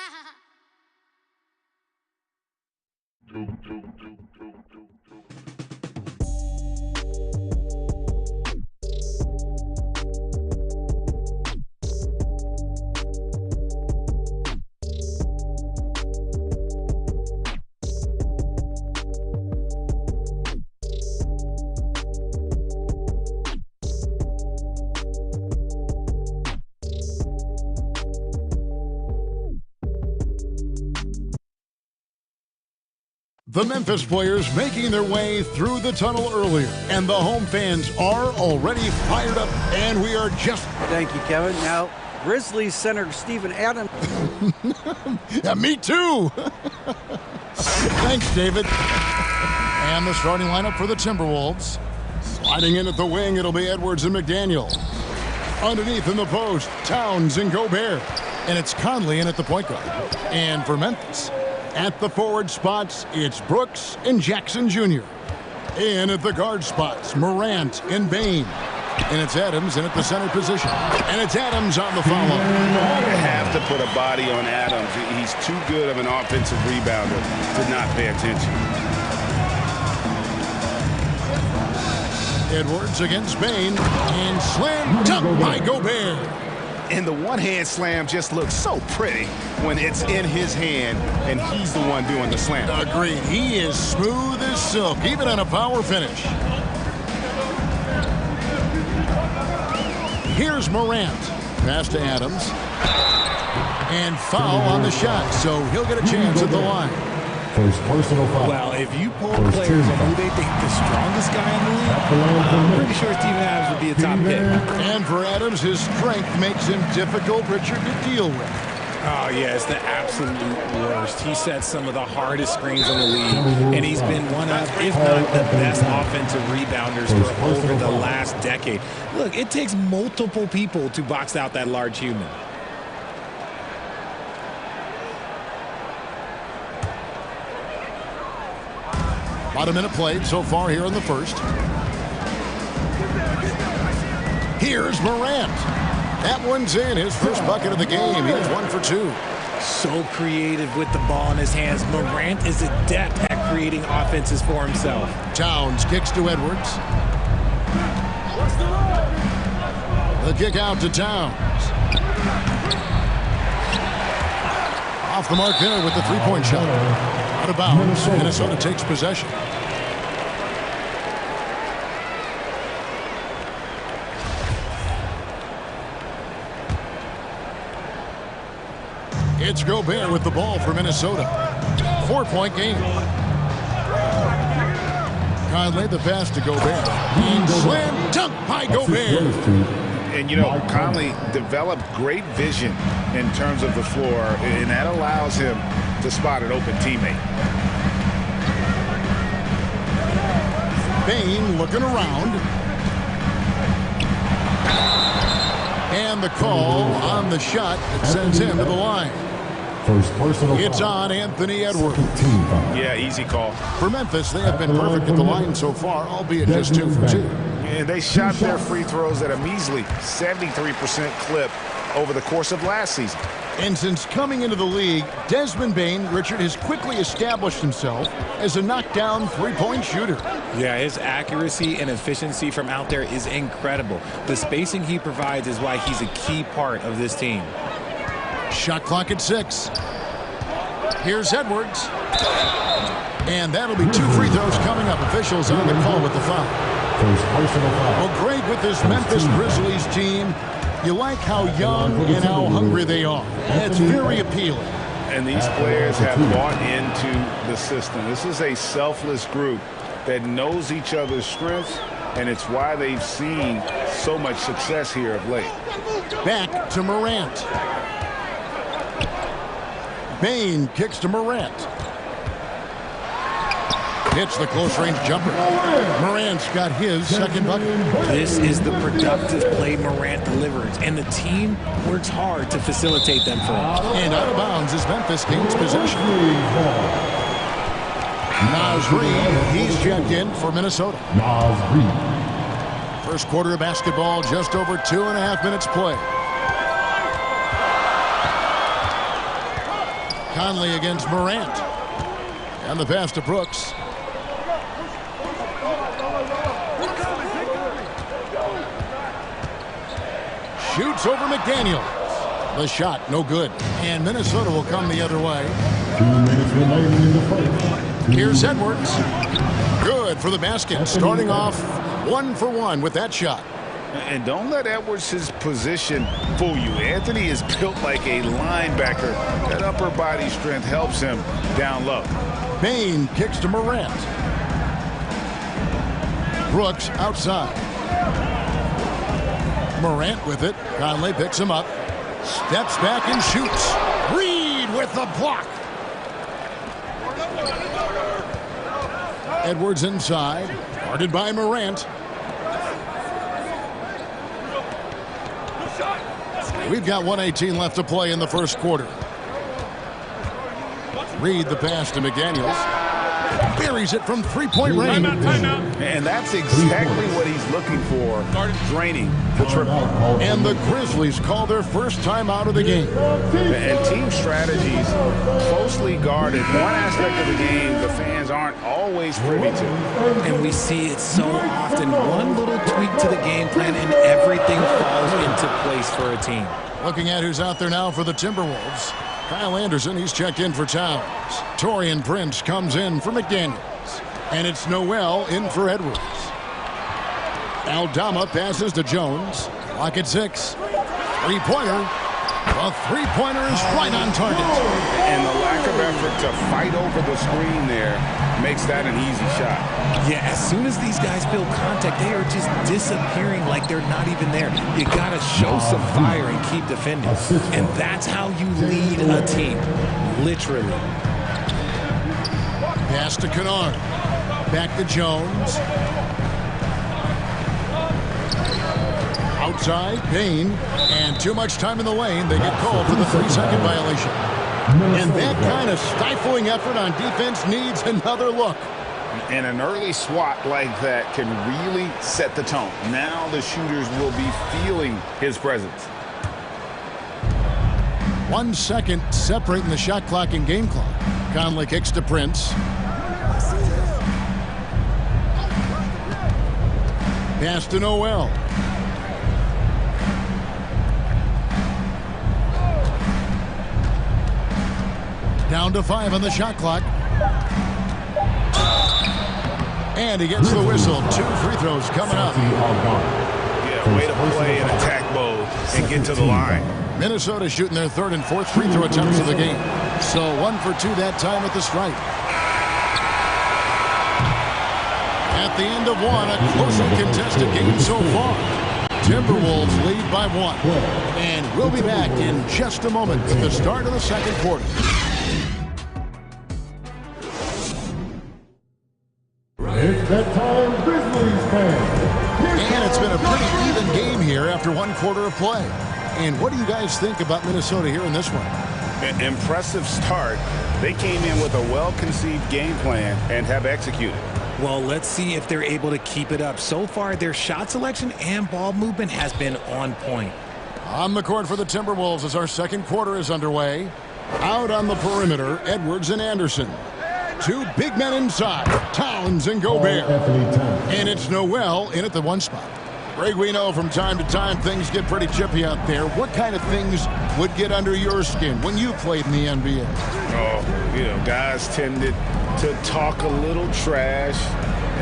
The Memphis players making their way through the tunnel earlier, and the home fans are already fired up, and we are just... Thank you, Kevin. Now, Grizzlies center Steven Adams. Yeah, me too. Thanks, David. And the starting lineup for the Timberwolves. Sliding in at the wing, it'll be Edwards and McDaniel. Underneath in the post, Towns and Gobert. And it's Conley in at the point guard. And for Memphis, at the forward spots, it's Brooks and Jackson Jr. In at the guard spots, Morant and Bane. And it's Adams in at the center position. And it's Adams on the foul line. You have to put a body on Adams. He's too good of an offensive rebounder to not pay attention. Edwards against Bane. And slam dunk by Gobert. And the one-hand slam just looks so pretty when it's in his hand and he's the one doing the slam. Agreed. He is smooth as silk, even on a power finish. Here's Morant. Pass to Adams. And foul on the shot, so he'll get a chance at the line. First personal foul. Well, if you poll players on who they think the strongest guy in the league, I'm pretty sure Steven Adams would be a top pick. And for Adams, his strength makes him difficult, Richard, to deal with. Oh, yeah, it's the absolute worst. He sets some of the hardest screens in the league, and he's been one of, if not the best offensive rebounders for over the last decade. Look, it takes multiple people to box out that large human. About a minute played so far here in the first. Here's Morant. That one's in, his first bucket of the game. He's 1 for 2. So creative with the ball in his hands. Morant is adept at creating offenses for himself. Towns kicks to Edwards. The kick out to Towns. Off the mark there with the three-point shot. Out of bounds. Minnesota takes possession. It's Gobert with the ball for Minnesota. 4-point game. Conley the pass to Gobert. And slam dunk by Gobert. And, you know, Conley developed great vision in terms of the floor, and that allows him to spot an open teammate. Bane looking around. And the call on the shot that sends him to the line. First personal It's on Anthony Edwards. Yeah, easy call. For Memphis, they have been perfect at the line so far, albeit just 2 for 2. And they shot their free throws at a measly 73% clip over the course of last season. And since coming into the league, Desmond Bane, Richard, has quickly established himself as a knockdown three-point shooter. Yeah, his accuracy and efficiency from out there is incredible. The spacing he provides is why he's a key part of this team. Shot clock at 6. Here's Edwards. And that'll be 2 free throws coming up. Officials on the call with the foul. First personal foul. Well, great with this Memphis Grizzlies team. You like how young and how hungry they are. It's very appealing. And these players have bought into the system. This is a selfless group that knows each other's strengths, and it's why they've seen so much success here of late. Back to Morant. Bane kicks to Morant. Hits the close-range jumper. Morant's got his second bucket. This is the productive play Morant delivers, and the team works hard to facilitate them for him. And out of bounds as Memphis gains possession. Naz Reid, he's checked in for Minnesota. Naz Reid. First quarter of basketball, just over 2.5 minutes play. Conley against Morant. And the pass to Brooks. Shoots over McDaniel. The shot, no good. And Minnesota will come the other way. 2 minutes remaining in the first. Here's Edwards. Good for the basket. Starting off 1 for 1 with that shot. And don't let Edwards' position fool you. Anthony is built like a linebacker. That upper body strength helps him down low. Bain kicks to Morant. Brooks outside. Morant with it. Conley picks him up. Steps back and shoots. Reed with the block. Edwards inside. Guarded by Morant. We've got 1:18 left to play in the first quarter. Reed the pass to McDaniels. Buries it from three-point range. And that's exactly what he's looking for, draining the triple. And the Grizzlies call their first time out of the game. And team strategies closely guarded. One aspect of the game the fans aren't always privy to. And we see it so often. One little tweak to the game plan and everything falls into place for a team. Looking at who's out there now for the Timberwolves. Kyle Anderson, he's checked in for Towns. Taurean Prince comes in for McDaniels. And it's Noel in for Edwards. Aldama passes to Jones. Clock at 6. Three-pointer. The three-pointer is right on target. And the lack of effort to fight over the screen there makes that an easy shot. Yeah, as soon as these guys feel contact, they are just disappearing like they're not even there. You got to show some fire and keep defending. And that's how you lead a team, literally. Pass to Kennard. Back to Jones. Outside, Bain. And too much time in the lane. They get called for the 3-second violation. And that kind of stifling effort on defense needs another look. And an early swat like that can really set the tone. Now the shooters will be feeling his presence. 1 second separating the shot clock and game clock. Conley kicks to Prince. Pass to Noel. Down to 5 on the shot clock. And he gets the whistle. 2 free throws coming up. Yeah, way to play in attack mode and get to the line. Minnesota shooting their 3rd and 4th free throw attempts of the game. So 1 for 2 that time at the stripe. At the end of 1, a closely contested game so far. Timberwolves lead by 1. And we'll be back in just a moment at the start of the second quarter. It's that time, Grizzlies fans. And it's been a pretty even game here after 1 quarter of play. And what do you guys think about Minnesota here in this one? An impressive start. They came in with a well-conceived game plan and have executed. Well, let's see if they're able to keep it up. So far, their shot selection and ball movement has been on point. On the court for the Timberwolves as our second quarter is underway. Out on the perimeter, Edwards and Anderson. 2 big men inside, Towns and Gobert. And it's Noel in at the 1 spot. Greg, we know from time to time things get pretty chippy out there. What kind of things would get under your skin when you played in the NBA? Oh, you know, guys tended to talk a little trash,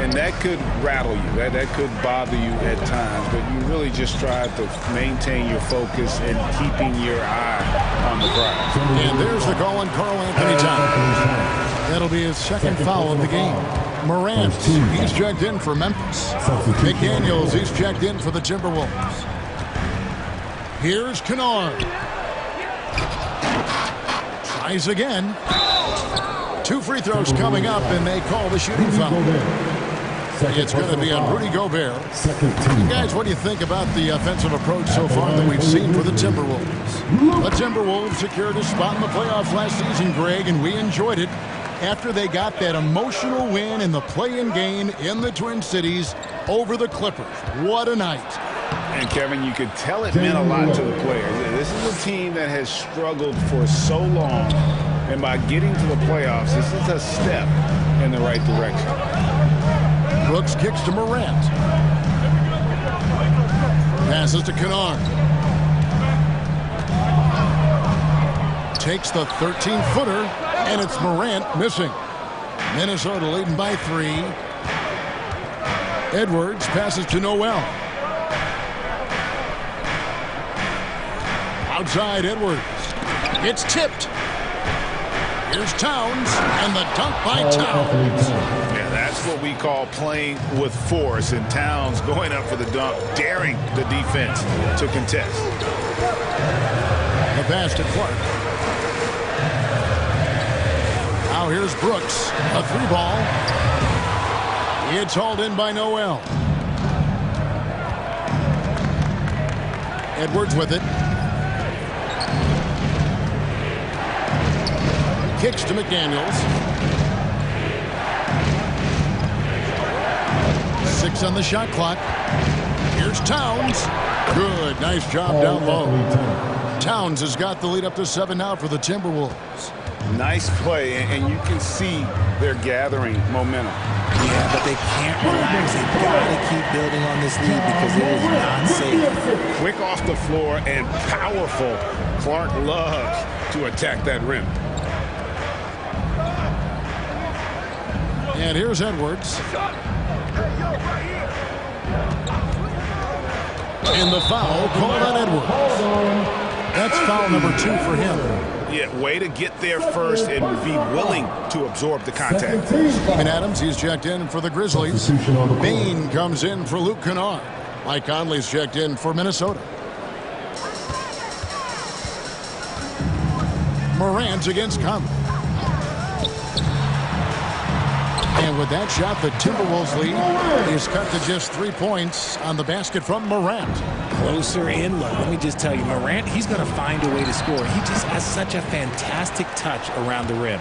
and that could rattle you. That could bother you at times, but you really just try to maintain your focus and keeping your eye on the prize. And there's the call on Karl Anthony Towns. That'll be his 2nd foul of the game. Morant, he's checked in for Memphis. McDaniels, he's checked in for the Timberwolves. Here's Kennard. Tries again. 2 free throws coming up, and they call the shooting foul. It's going to be on Rudy Gobert. And guys, what do you think about the offensive approach so far that we've seen for the Timberwolves? The Timberwolves secured a spot in the playoffs last season, Greg, and we enjoyed it after they got that emotional win in the play-in game in the Twin Cities over the Clippers. What a night. And Kevin, you could tell it meant a lot to the players. This is a team that has struggled for so long And by getting to the playoffs, this is a step in the right direction. Brooks kicks to Morant. Passes to Kennard. Takes the 13-footer, and it's Morant missing. Minnesota leading by 3. Edwards passes to Noel. Outside Edwards. It's tipped. Here's Towns, and the dunk by Towns. Yeah, that's what we call playing with force, and Towns going up for the dunk, daring the defense to contest. The pass to Clark. Now here's Brooks, a 3-ball. It's hauled in by Noel. Edwards with it. Kicks to McDaniels. 6 on the shot clock. Here's Towns. Good, nice job down low. Towns has got the lead up to 7 now for the Timberwolves. Nice play, and you can see they're gathering momentum. Yeah, but they can't relax. They've got to keep building on this lead because it is not safe. Quick off the floor and powerful. Clark loves to attack that rim. And here's Edwards. And the foul called on Edwards. That's foul number 2 for him. Yeah, way to get there first and be willing to absorb the contact. Steven Adams, he's checked in for the Grizzlies. Bain comes in for Luke Kennard. Mike Conley's checked in for Minnesota. Morant against Conley. And with that shot, the Timberwolves lead is cut to just 3 points on the basket from Morant. Closer in, look, let me just tell you, Morant, he's going to find a way to score. He just has such a fantastic touch around the rim.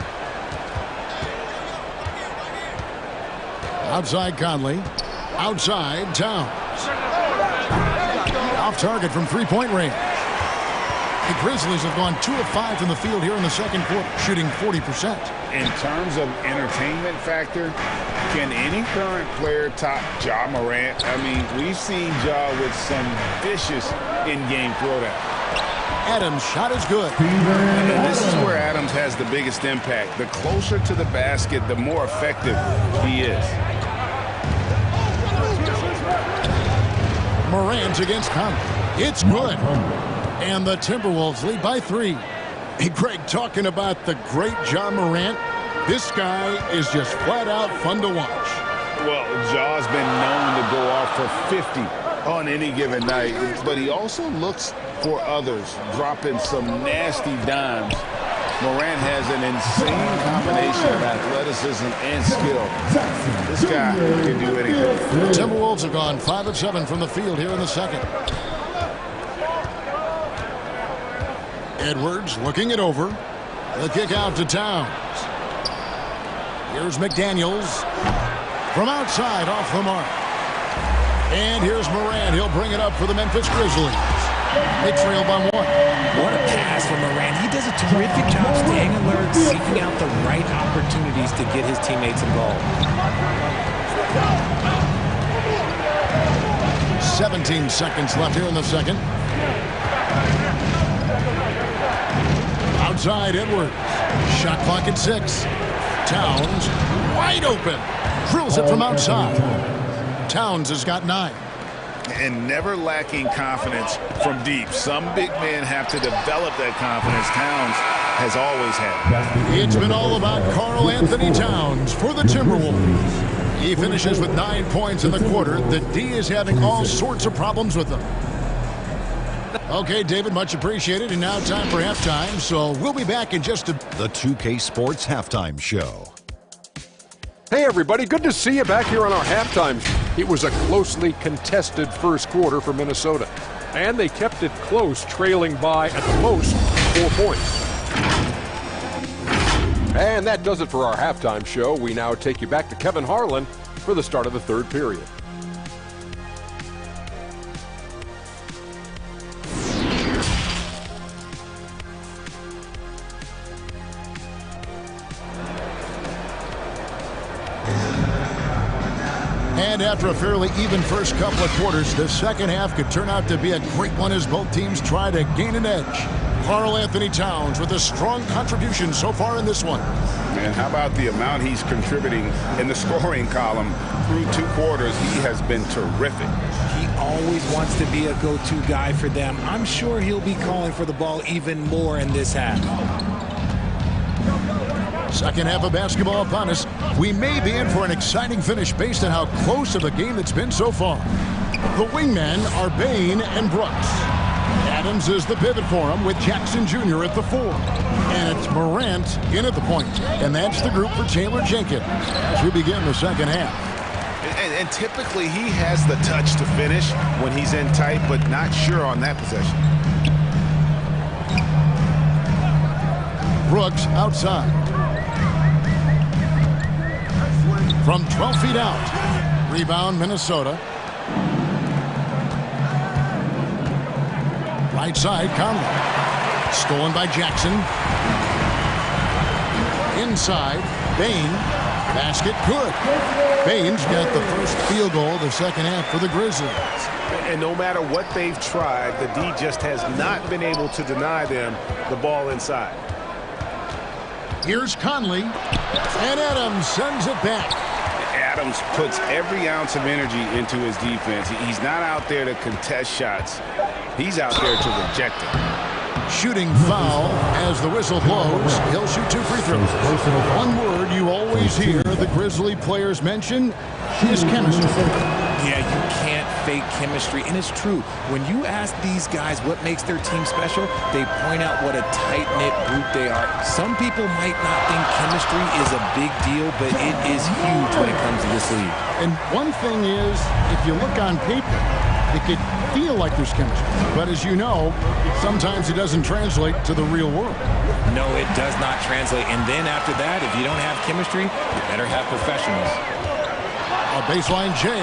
Outside Conley. Outside Towns. Off target from 3-point range. The Grizzlies have gone 2 of 5 from the field here in the second quarter, shooting 40%. In terms of entertainment factor, can any current player top Ja Morant? I mean, we've seen Ja with some vicious in-game throwdown. Adams' shot is good. And this is where Adams has the biggest impact. The closer to the basket, the more effective he is. Morant against Conley. It's good. And the Timberwolves lead by 3. Hey, Greg, talking about the great Ja Morant, this guy is just flat out fun to watch. Well, Ja's been known to go off for 50 on any given night, but he also looks for others, dropping some nasty dimes. Morant has an insane combination of athleticism and skill. This guy can do anything. The Timberwolves have gone 5 of 7 from the field here in the second. Edwards looking it over. The kick out to Towns. Here's McDaniels from outside off the mark. And here's Morant. He'll bring it up for the Memphis Grizzlies. They trail by 1. What a pass from Morant. He does a terrific job staying alert, seeking out the right opportunities to get his teammates involved. 17 seconds left here in the second. Outside Edwards. Shot clock at 6. Towns wide open. Drills it from outside. Towns has got 9. And never lacking confidence from deep. Some big men have to develop that confidence. Towns has always had. It's been all about Karl Anthony Towns for the Timberwolves. He finishes with 9 points in the quarter. The D is having all sorts of problems with them. Okay, David, much appreciated. And now time for halftime. So we'll be back in just a... The 2K Sports Halftime Show. Hey, everybody. Good to see you back here on our halftime show. It was a closely contested first quarter for Minnesota. And they kept it close, trailing by, at the most, 4 points. And that does it for our halftime show. We now take you back to Kevin Harlan for the start of the third period. And after a fairly even first couple of quarters, the second half could turn out to be a great one as both teams try to gain an edge. Karl Anthony Towns with a strong contribution so far in this one. Man, how about the amount he's contributing in the scoring column through 2 quarters? He has been terrific. He always wants to be a go-to guy for them. I'm sure he'll be calling for the ball even more in this half. Second half of basketball upon us. We may be in for an exciting finish based on how close of a game it's been so far. The wingmen are Bain and Brooks. Adams is the pivot for him with Jackson Jr. at the 4. And it's Morant in at the point. And that's the group for Taylor Jenkins as we begin the second half. And typically he has the touch to finish when he's in tight, but not sure on that possession. Brooks outside. From 12 feet out. Rebound, Minnesota. Right side, Conley. Stolen by Jackson. Inside, Bain. Basket, good. Bain's got the first field goal of the second half for the Grizzlies. And no matter what they've tried, the D just has not been able to deny them the ball inside. Here's Conley. And Adams sends it back. Adams puts every ounce of energy into his defense. He's not out there to contest shots. He's out there to reject it. Shooting foul as the whistle blows. He'll shoot 2 free throws. One word you always hear the Grizzly players mention is chemistry. Yeah, you can't fake chemistry, and it's true. When you ask these guys what makes their team special, they point out what a tight-knit group they are. Some people might not think chemistry is a big deal, but it is huge when it comes to this league. And one thing is, if you look on paper, it could feel like there's chemistry. But as you know, sometimes it doesn't translate to the real world. No, it does not translate. And then after that, if you don't have chemistry, you better have professionals. A baseline J,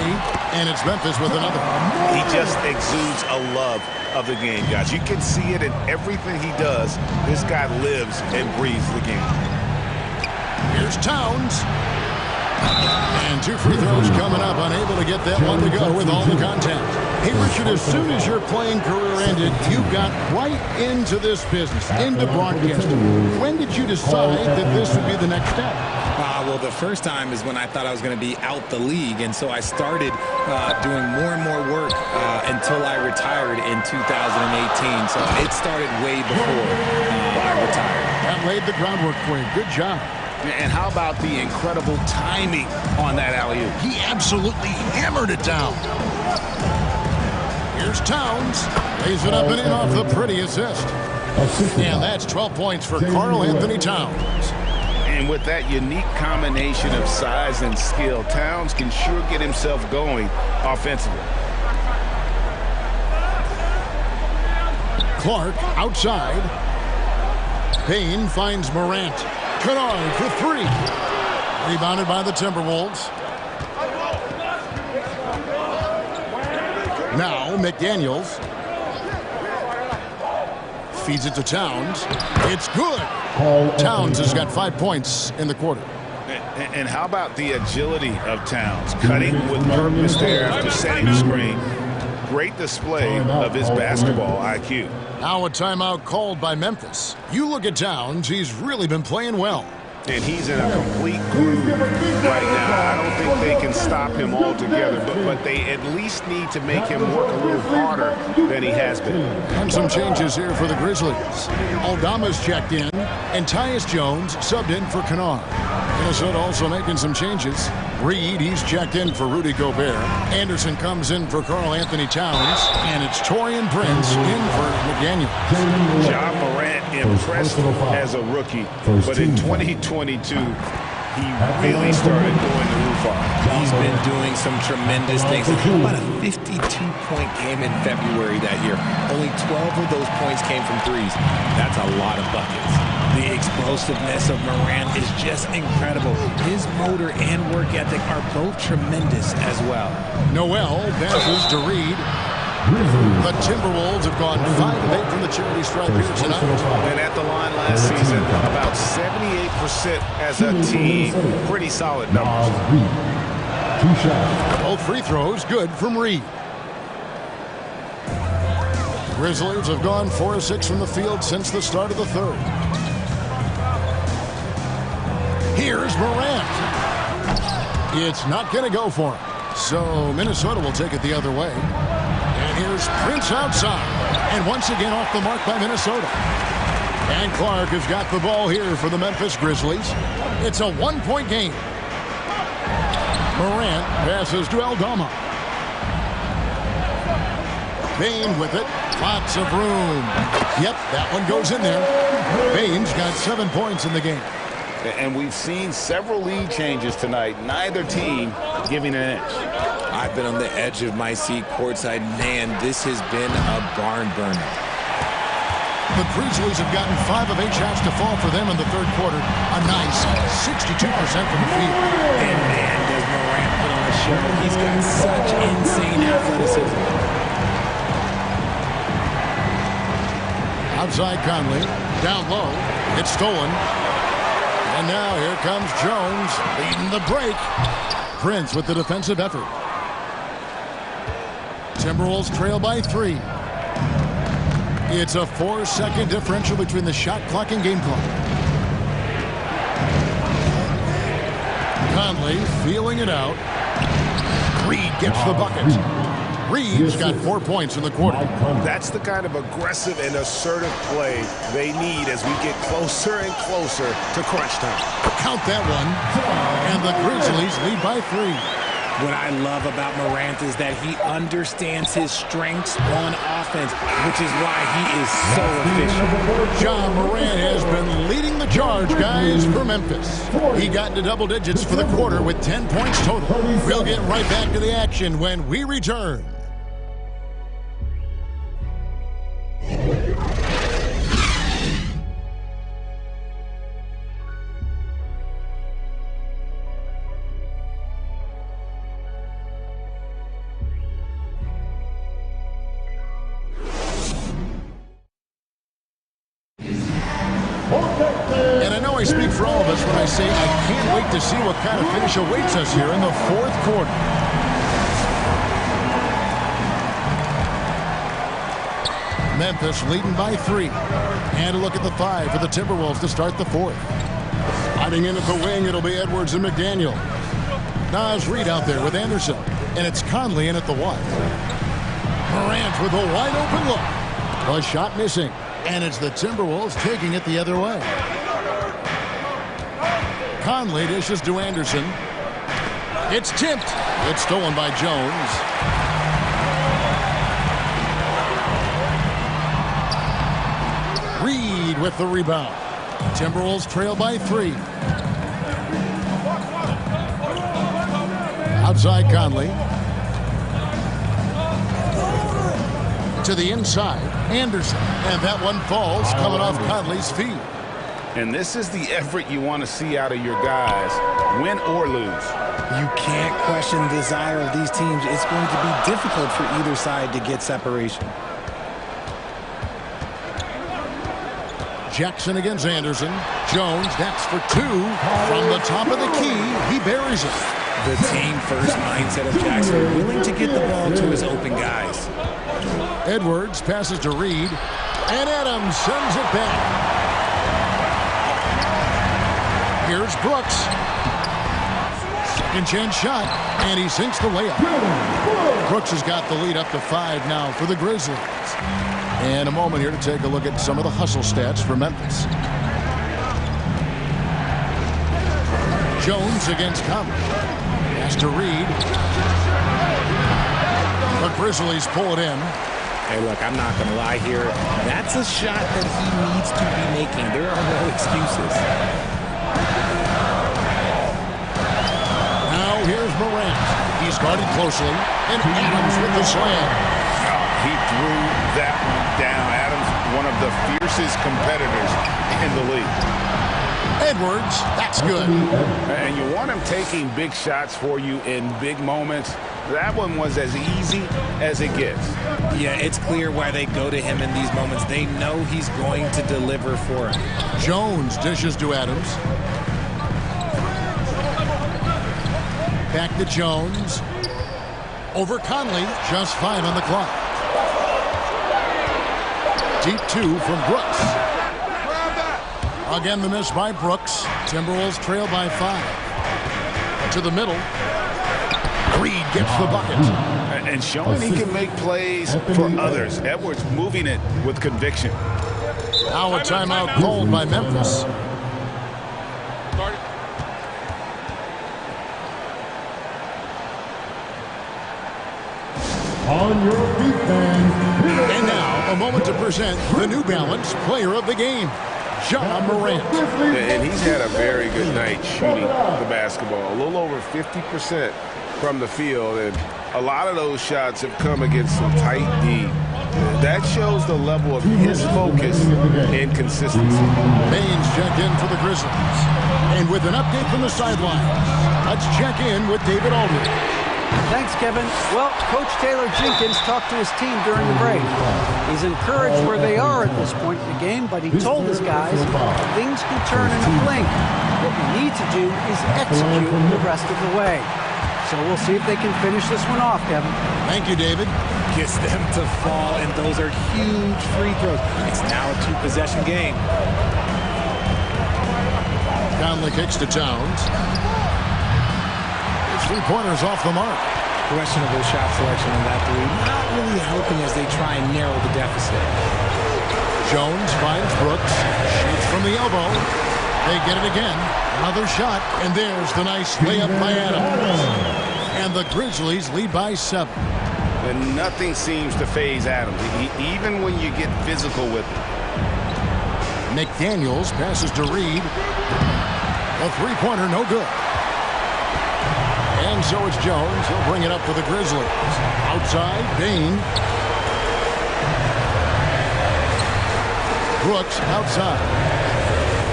and it's Memphis with another. He just exudes a love of the game, guys. You can see it in everything he does. This guy lives and breathes the game. Here's Towns. And 2 free throws coming up, unable to get that one to go with all the contact. Hey, Richard, as soon as your playing career ended, you got right into this business, into broadcasting. When did you decide that this would be the next step? Well, the first time is when I thought I was going to be out the league, and so I started doing more and more work until I retired in 2018. So it started way before I retired. That laid the groundwork for you. Good job. And how about the incredible timing on that alley-oop? He absolutely hammered it down. Here's Towns. Lays it up and in off the pretty assist. And that's 12 points for Karl Anthony Towns. And with that unique combination of size and skill, Towns can sure get himself going offensively. Clark outside. Payne finds Morant. Kennard for 3. Rebounded by the Timberwolves. Now McDaniels. Feeds it to Towns. It's good. Towns has got 5 points in the quarter. And how about the agility of Towns? Cutting with purpose there after setting the screen. Great display of his basketball IQ. Now a timeout called by Memphis. You look at Towns, he's really been playing well. And he's in a complete groove right now. I don't think they can stop him altogether, but they at least need to make him work a little harder than he has been. And some changes here for the Grizzlies. Aldama's checked in, and Tyus Jones subbed in for Kennard. Minnesota also making some changes. Reed, he's checked in for Rudy Gobert. Anderson comes in for Karl Anthony Towns. And it's Taurean Prince in for McDaniel. Ja Morant impressed as a rookie, but in 2022, he really started going the roof off. He's been doing some tremendous things. About a 52-point game in February that year. Only 12 of those points came from threes. That's a lot of buckets. The explosiveness of Morant is just incredible. His motor and work ethic are both tremendous as well. Noel passes to Reed. The Timberwolves have gone 5 of 8 from the charity stripe here tonight. And at the line last season, about 78% as a team. Pretty solid numbers. 2 shots. Both free throws good from Reed. Grizzlies have gone 4 of 6 from the field since the start of the third. Here's Morant. It's not going to go for him. So Minnesota will take it the other way. And here's Prince outside. And once again off the mark by Minnesota. And Clark has got the ball here for the Memphis Grizzlies. It's a 1-point game. Morant passes to Aldama. Bane with it. Lots of room. Yep, that one goes in there. Bane's got 7 points in the game. And we've seen several lead changes tonight. Neither team giving an inch. I've been on the edge of my seat courtside. Man, this has been a barn burner. The Grizzlies have gotten 5 of 8 shots to fall for them in the third quarter. A nice 62% from the field. And man, does Morant put on a show. He's got such insane athleticism. Outside Conley. Down low. It's stolen. And now here comes Jones leading the break. Prince with the defensive effort. Timberwolves trail by 3. It's a 4-second differential between the shot clock and game clock. Conley feeling it out. Reed gets the bucket. Reed's got 4 points in the quarter. That's the kind of aggressive and assertive play they need as we get closer and closer to crunch time. Count that one. And the Grizzlies lead by 3. What I love about Morant is that he understands his strengths on offense, which is why he is so efficient. John Morant has been leading the charge, guys, for Memphis. He got into double digits for the quarter with 10 points total. We'll get right back to the action when we return. And I know I speak for all of us when I say I can't wait to see what kind of finish awaits us here in the fourth quarter. Memphis leading by 3. And a look at the 5 for the Timberwolves to start the fourth. Hiding in at the wing, it'll be Edwards and McDaniel. Naz Reid out there with Anderson. And it's Conley in at the 1. Morant with a wide open look. A shot missing. And it's the Timberwolves taking it the other way. Conley dishes to Anderson. It's tipped. It's stolen by Jones. Reed with the rebound. Timberwolves trail by 3. Outside Conley. To the inside, Anderson. And that one falls, coming off Conley's feet. And this is the effort you want to see out of your guys, win or lose. You can't question the desire of these teams. It's going to be difficult for either side to get separation. Jackson against Anderson. Jones, that's for 2. From the top of the key, he buries it. The team-first mindset of Jackson, willing to get the ball to his open guys. Edwards passes to Reed, and Adams sends it back. Here's Brooks. Second chance shot, and he sinks the layup. Brooks has got the lead up to 5 now for the Grizzlies. And a moment here to take a look at some of the hustle stats for Memphis. Jones against Conley. Pass to Reed. The Grizzlies pull it in. Hey, look, I'm not going to lie here. That's a shot that he needs to be making. There are no excuses. Now here's Morant. He's guarded closely, and Adams with the slam. He threw that one down. Adams, one of the fiercest competitors in the league. Edwards, that's good. And you want him taking big shots for you in big moments. That one was as easy as it gets. Yeah, it's clear why they go to him in these moments. They know he's going to deliver for him. Jones dishes to Adams. Back to Jones. Over Conley. Just 5 on the clock. Deep 2 from Brooks. Again, the miss by Brooks. Timberwolves trail by 5. To the middle. Reed gets the bucket. And showing he can make plays for others. Edwards moving it with conviction. Now a timeout called by Memphis. On your feet, fans. And now a moment to present the New Balance Player of the Game, John Morant. And he's had a very good night shooting the basketball. A little over 50% from the field. And a lot of those shots have come against some tight D. That shows the level of his focus and consistency. Baines checked in for the Grizzlies. And with an update from the sidelines, let's check in with David Aldridge. Thanks, Kevin. Well, Coach Taylor Jenkins talked to his team during the break. He's encouraged where they are at this point in the game, but he told his guys things can turn in a blink. What we need to do is execute the rest of the way. So we'll see if they can finish this one off, Kevin. Thank you, David. Gets them to fall, and those are huge free throws. It's now a 2-possession game. Conley kicks to Towns. His 3-pointers off the mark. Questionable shot selection in that 3. Not really helping as they try and narrow the deficit. Jones finds Brooks. Shoots from the elbow. They get it again. Another shot, and there's the nice layup by Adams. And the Grizzlies lead by 7. And nothing seems to faze Adams, even when you get physical with him. McDaniels passes to Reed. A 3-pointer, no good. And so it's Jones. He'll bring it up for the Grizzlies. Outside, Bain. Brooks outside.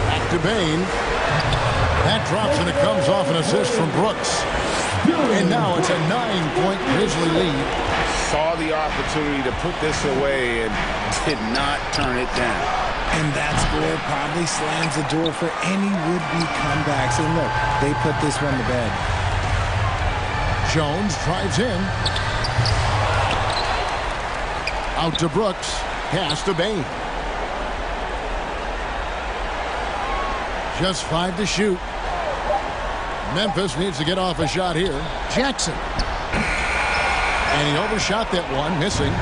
Back to Bain. That drops and it comes off an assist from Brooks. And now it's a 9-point Grizzly lead. Saw the opportunity to put this away and did not turn it down. And that score probably slams the door for any would-be comebacks. And look, they put this one to bed. Jones drives in. Out to Brooks. Pass to Bain. Just 5 to shoot. Memphis needs to get off a shot here. Jackson. And he overshot that one, missing.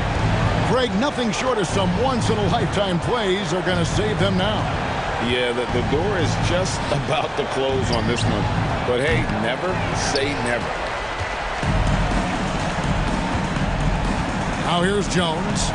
Greg, nothing short of some once-in-a-lifetime plays are going to save them now. Yeah, the door is just about to close on this one. But hey, never say never. Now here's Jones.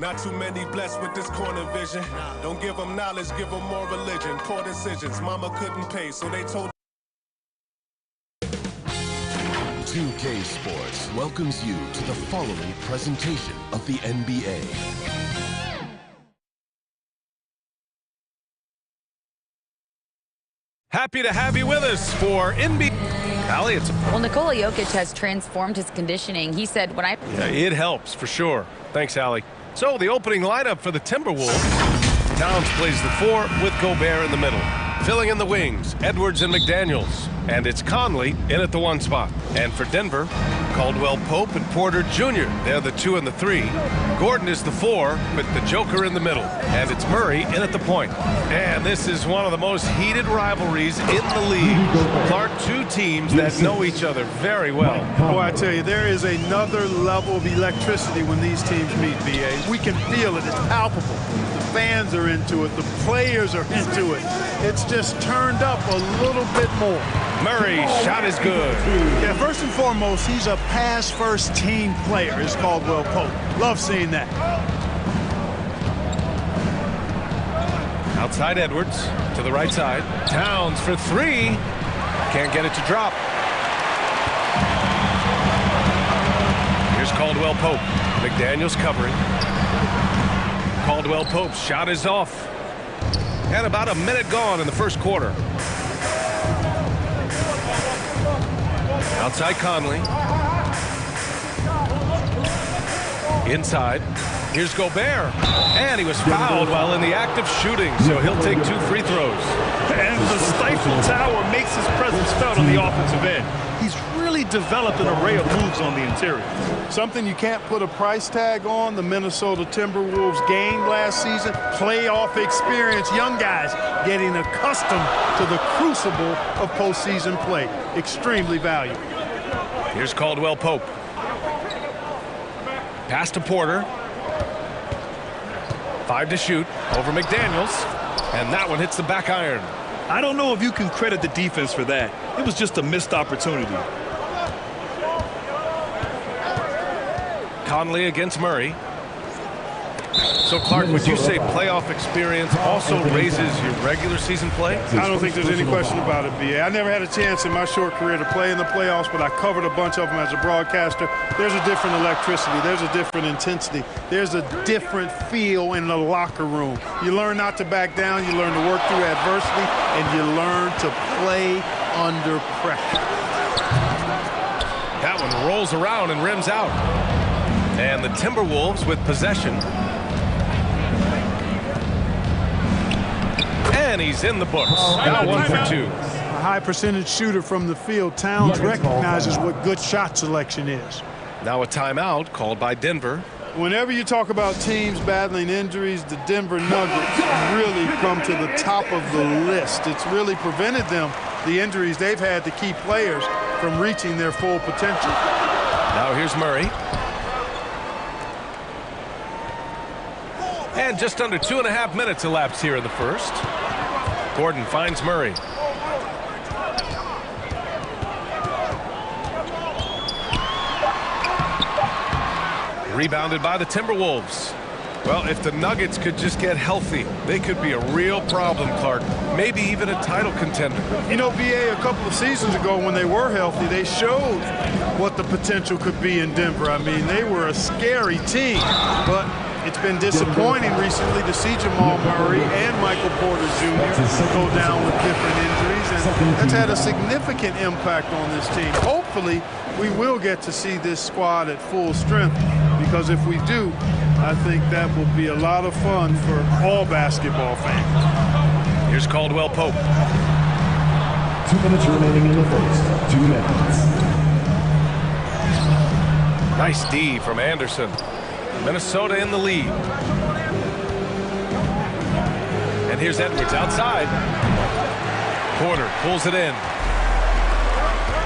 Not too many blessed with this corner vision. Don't give them knowledge, give them more religion. Poor decisions, mama couldn't pay, so they told 2K Sports welcomes you to the following presentation of the NBA. Happy to have you with us for NBA. Allie, Well, Nikola Jokic has transformed his conditioning. He said, when I... Yeah, it helps for sure. Thanks, Allie. So the opening lineup for the Timberwolves. Towns plays the 4 with Gobert in the middle. Filling in the wings, Edwards and McDaniels. And it's Conley in at the 1 spot. And for Denver, Caldwell Pope and Porter Jr. They're the 2 and the 3. Gordon is the 4 with the Joker in the middle. And it's Murray in at the point. And this is one of the most heated rivalries in the league. Clark, 2 teams that know each other very well. Boy, I tell you, there is another level of electricity when these teams meet, BA. We can feel it. It's palpable. The fans are into it. The players are into it. It's just turned up a little bit more. Murray, shot is good. Yeah, first and foremost, he's a pass-first team player, is Caldwell Pope. Love seeing that. Outside Edwards to the right side. Towns for 3. Can't get it to drop. Here's Caldwell Pope. McDaniels covering. Caldwell Pope's shot is off. And about a minute gone in the first quarter. Outside Conley. Inside. Here's Gobert. And he was fouled while in the act of shooting, so he'll take 2 free throws. And the Stifle Tower makes his presence felt on the offensive end. He's really developed an array of moves on the interior. Something you can't put a price tag on. The Minnesota Timberwolves gained last season. Playoff experience. Young guys getting accustomed to the crucible of postseason play. Extremely valuable. Here's Caldwell Pope. Pass to Porter. 5 to shoot over McDaniels. And that one hits the back iron. I don't know if you can credit the defense for that. It was just a missed opportunity. Conley against Murray. So, Clark, would you say playoff experience also raises your regular season play? I don't think there's any question about it, B.A. I never had a chance in my short career to play in the playoffs, but I covered a bunch of them as a broadcaster. There's a different electricity. There's a different intensity. There's a different feel in the locker room. You learn not to back down. You learn to work through adversity, and you learn to play under pressure. That one rolls around and rims out. And the Timberwolves with possession. And he's in the books. Now 1 for 2. A high percentage shooter from the field. Towns recognizes what good shot selection is. Now a timeout called by Denver. Whenever you talk about teams battling injuries, the Denver Nuggets really come to the top of the list. It's really prevented them, the injuries they've had to key players, from reaching their full potential. Now here's Murray. And just under 2.5 minutes elapsed here in the first. Gordon finds Murray. Rebounded by the Timberwolves. Well, if the Nuggets could just get healthy, they could be a real problem, Clark. Maybe even a title contender. You know, BA, a couple of seasons ago when they were healthy, they showed what the potential could be in Denver. I mean, they were a scary team, but it's been disappointing recently to see Jamal Murray and Michael Porter Jr. go down with different injuries, and that's had a significant impact on this team. Hopefully, we will get to see this squad at full strength, because if we do, I think that will be a lot of fun for all basketball fans. Here's Caldwell Pope. 2 minutes remaining in the first. 2 minutes. Nice D from Anderson. Minnesota in the lead. And here's Edwards outside. Porter pulls it in.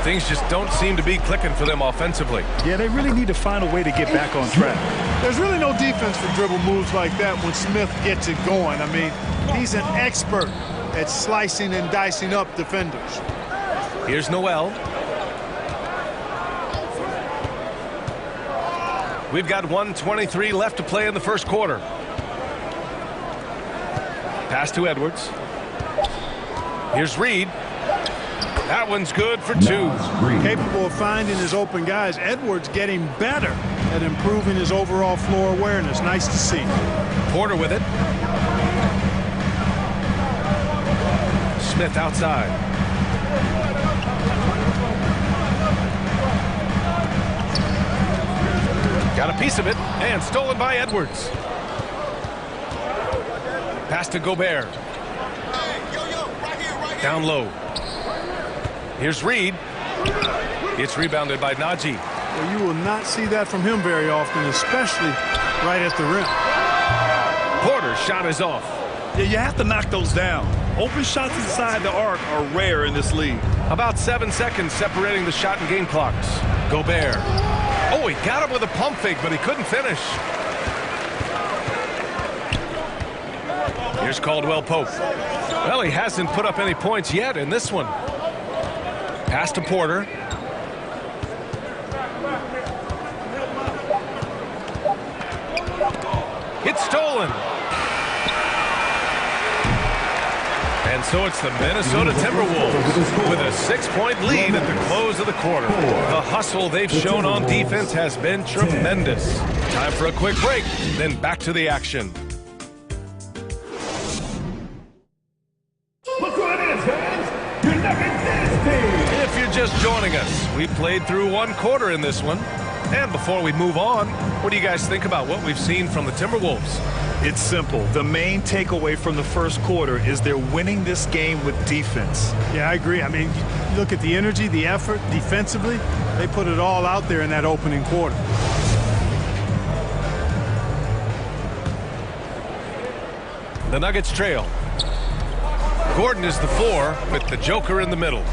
Things just don't seem to be clicking for them offensively. Yeah, they really need to find a way to get back on track. There's really no defense for dribble moves like that when Smith gets it going. I mean, he's an expert at slicing and dicing up defenders. Here's Noel. We've got 1:23 left to play in the first quarter. Pass to Edwards. Here's Reed. That one's good for 2. Capable of finding his open guys. Edwards getting better at improving his overall floor awareness. Nice to see. Porter with it. Smith outside. Got a piece of it and stolen by Edwards. Pass to Gobert. Down low. Here's Reed. It's rebounded by Najee. Well, you will not see that from him very often, especially right at the rim. Porter's shot is off. Yeah, you have to knock those down. Open shots inside the arc are rare in this league. About 7 seconds separating the shot and game clocks. Gobert. Oh, he got him with a pump fake, but he couldn't finish. Here's Caldwell Pope. Well, he hasn't put up any points yet in this one. Pass to Porter. It's stolen. And so it's the Minnesota Timberwolves with a 6-point lead at the close of the quarter. The hustle they've shown on defense has been tremendous. Time for a quick break, then back to the action. If you're just joining us, we played through 1 quarter in this one. And before we move on, what do you guys think about what we've seen from the Timberwolves? It's simple. The main takeaway from the first quarter is they're winning this game with defense. Yeah, I agree. I mean, you look at the energy, the effort defensively. They put it all out there in that opening quarter. The Nuggets trail. Gordon is the 4 with the Joker in the middle.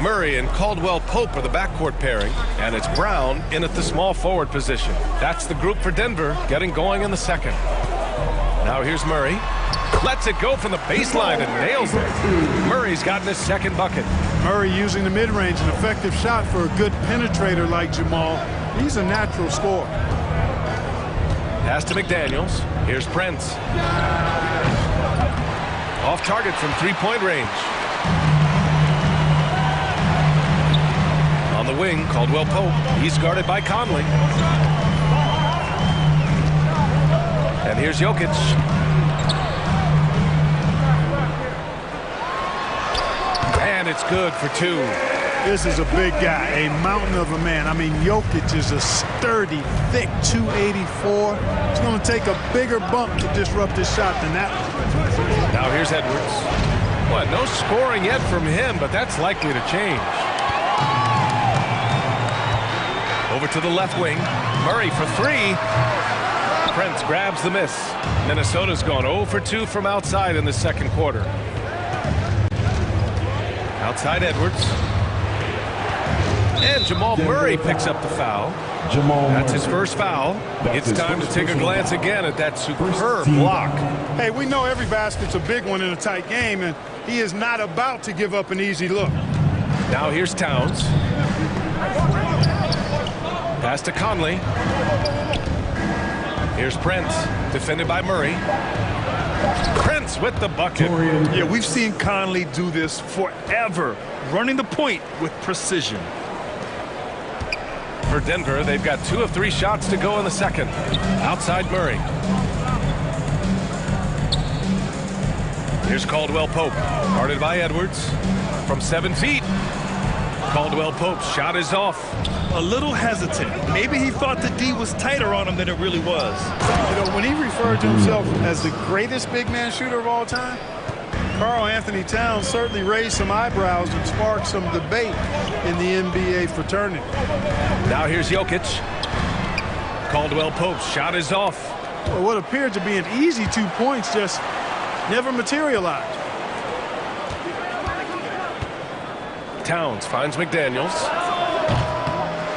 Murray and Caldwell Pope are the backcourt pairing, and it's Brown in at the small forward position. That's the group for Denver getting going in the second. Now here's Murray. Lets it go from the baseline and nails it. Murray's gotten his second bucket. Murray using the mid-range, an effective shot for a good penetrator like Jamal. He's a natural scorer. Pass to McDaniels. Here's Prince. Off target from three-point range. On the wing, Caldwell Pope. He's guarded by Conley. And here's Jokic. And it's good for 2. This is a big guy, a mountain of a man. I mean, Jokic is a sturdy, thick 284. It's going to take a bigger bump to disrupt his shot than that one. Now here's Edwards. Well, no scoring yet from him, but that's likely to change. Over to the left wing. Murray for 3. Prince grabs the miss. Minnesota's gone 0 for 2 from outside in the second quarter. Outside Edwards. And Jamal Murray picks up the foul. That's his first foul. It's time to take a glance again at that superb block. Hey, we know every basket's a big one in a tight game, and he is not about to give up an easy look. Now here's Towns. Pass to Conley. Here's Prince, defended by Murray. Prince with the bucket. Yeah, we've seen Conley do this forever, running the point with precision. For Denver, they've got 2 of 3 shots to go in the second. Outside Murray. Here's Caldwell Pope, guarded by Edwards. From 7 feet. Caldwell Pope's shot is off. A little hesitant. Maybe he thought the D was tighter on him than it really was. You know, when he referred to himself as the greatest big man shooter of all time, Karl Anthony Towns certainly raised some eyebrows and sparked some debate in the NBA fraternity. Now here's Jokic. Caldwell Pope's shot is off. Well, what appeared to be an easy 2 points just never materialized. Towns finds McDaniels.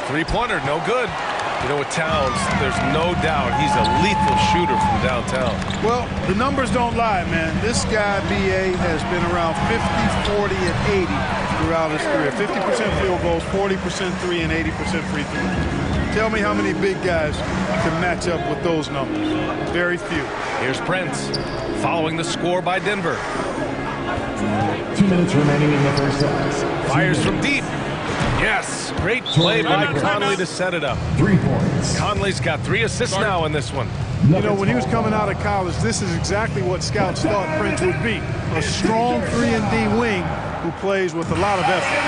Three-pointer, no good. You know, with Towns, there's no doubt he's a lethal shooter from downtown. Well, the numbers don't lie, man. This guy, B.A., has been around 50, 40, and 80 throughout his career. 50% field goals, 40% 3, and 80% free throws. Tell me how many big guys can match up with those numbers. Very few. Here's Prince following the score by Denver. 2 minutes remaining in the first half. Fires from deep. Yes, great play by Conley to set it up. 3 points. Conley's got 3 assists now in this one. You know, when he was coming out of college, this is exactly what scouts thought Prince would be. A strong 3-and-D wing who plays with a lot of effort.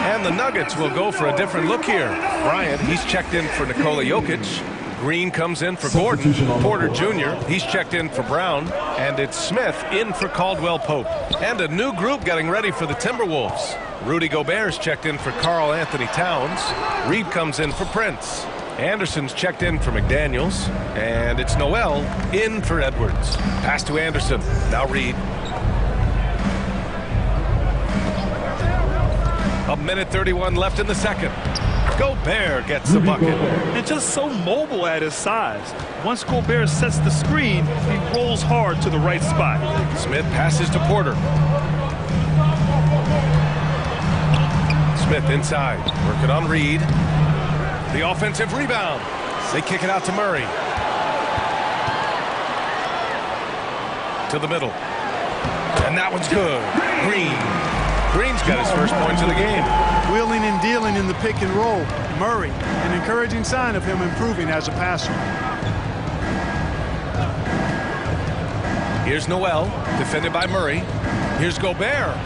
And the Nuggets will go for a different look here. Bryant, he's checked in for Nikola Jokic. Green comes in for Gordon. Porter Jr., he's checked in for Brown. And it's Smith in for Caldwell Pope. And a new group getting ready for the Timberwolves. Rudy Gobert's checked in for Karl Anthony Towns. Reed comes in for Prince. Anderson's checked in for McDaniels. And it's Noel in for Edwards. Pass to Anderson. Now Reed. A minute 31 left in the second. Gobert gets the bucket. And just so mobile at his size. Once Gobert sets the screen, he rolls hard to the right spot. Smith passes to Porter. Smith inside, working on Reed. The offensive rebound. They kick it out to Murray. To the middle. And that one's good. Green's got his first points of the game. Wheeling and dealing in the pick and roll. Murray, an encouraging sign of him improving as a passer. Here's Noel, defended by Murray. Here's Gobert.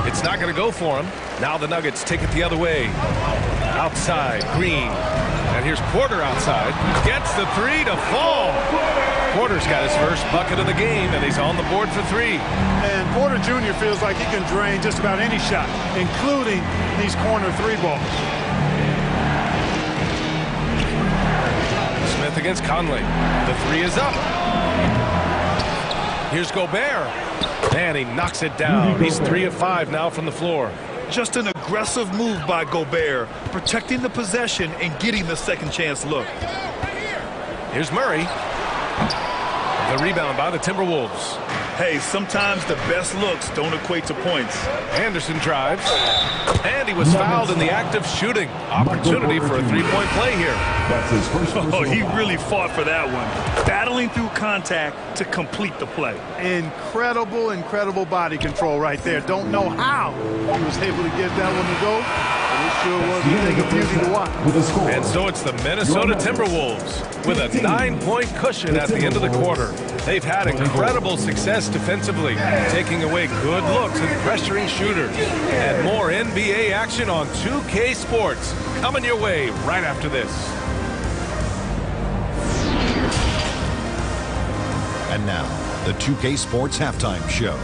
It's not going to go for him. Now the Nuggets take it the other way. Outside, Green. And here's Porter outside. Gets the 3 to fall. Porter's got his first bucket of the game, and he's on the board for 3. And Porter Jr. feels like he can drain just about any shot, including these corner 3 balls. Smith against Conley. The 3 is up. Here's Gobert. And he knocks it down. He's 3 of 5 now from the floor. Just an aggressive move by Gobert, protecting the possession and getting the second chance look. Here's Murray. The rebound by the Timberwolves. Hey, sometimes the best looks don't equate to points. Anderson drives. And he was fouled in the act of shooting. Opportunity for a 3-point play here. That's his first. Oh, he really fought for that one. Battling through contact to complete the play. Incredible body control right there. Don't know how he was able to get that one to go. But it sure was a thing of beauty to watch. And so it's the Minnesota Timberwolves with a 9-point cushion at the end of the quarter. They've had incredible success defensively, taking away good looks and pressuring shooters. And more NBA action on 2K Sports coming your way right after this. And now, the 2K Sports Halftime Show.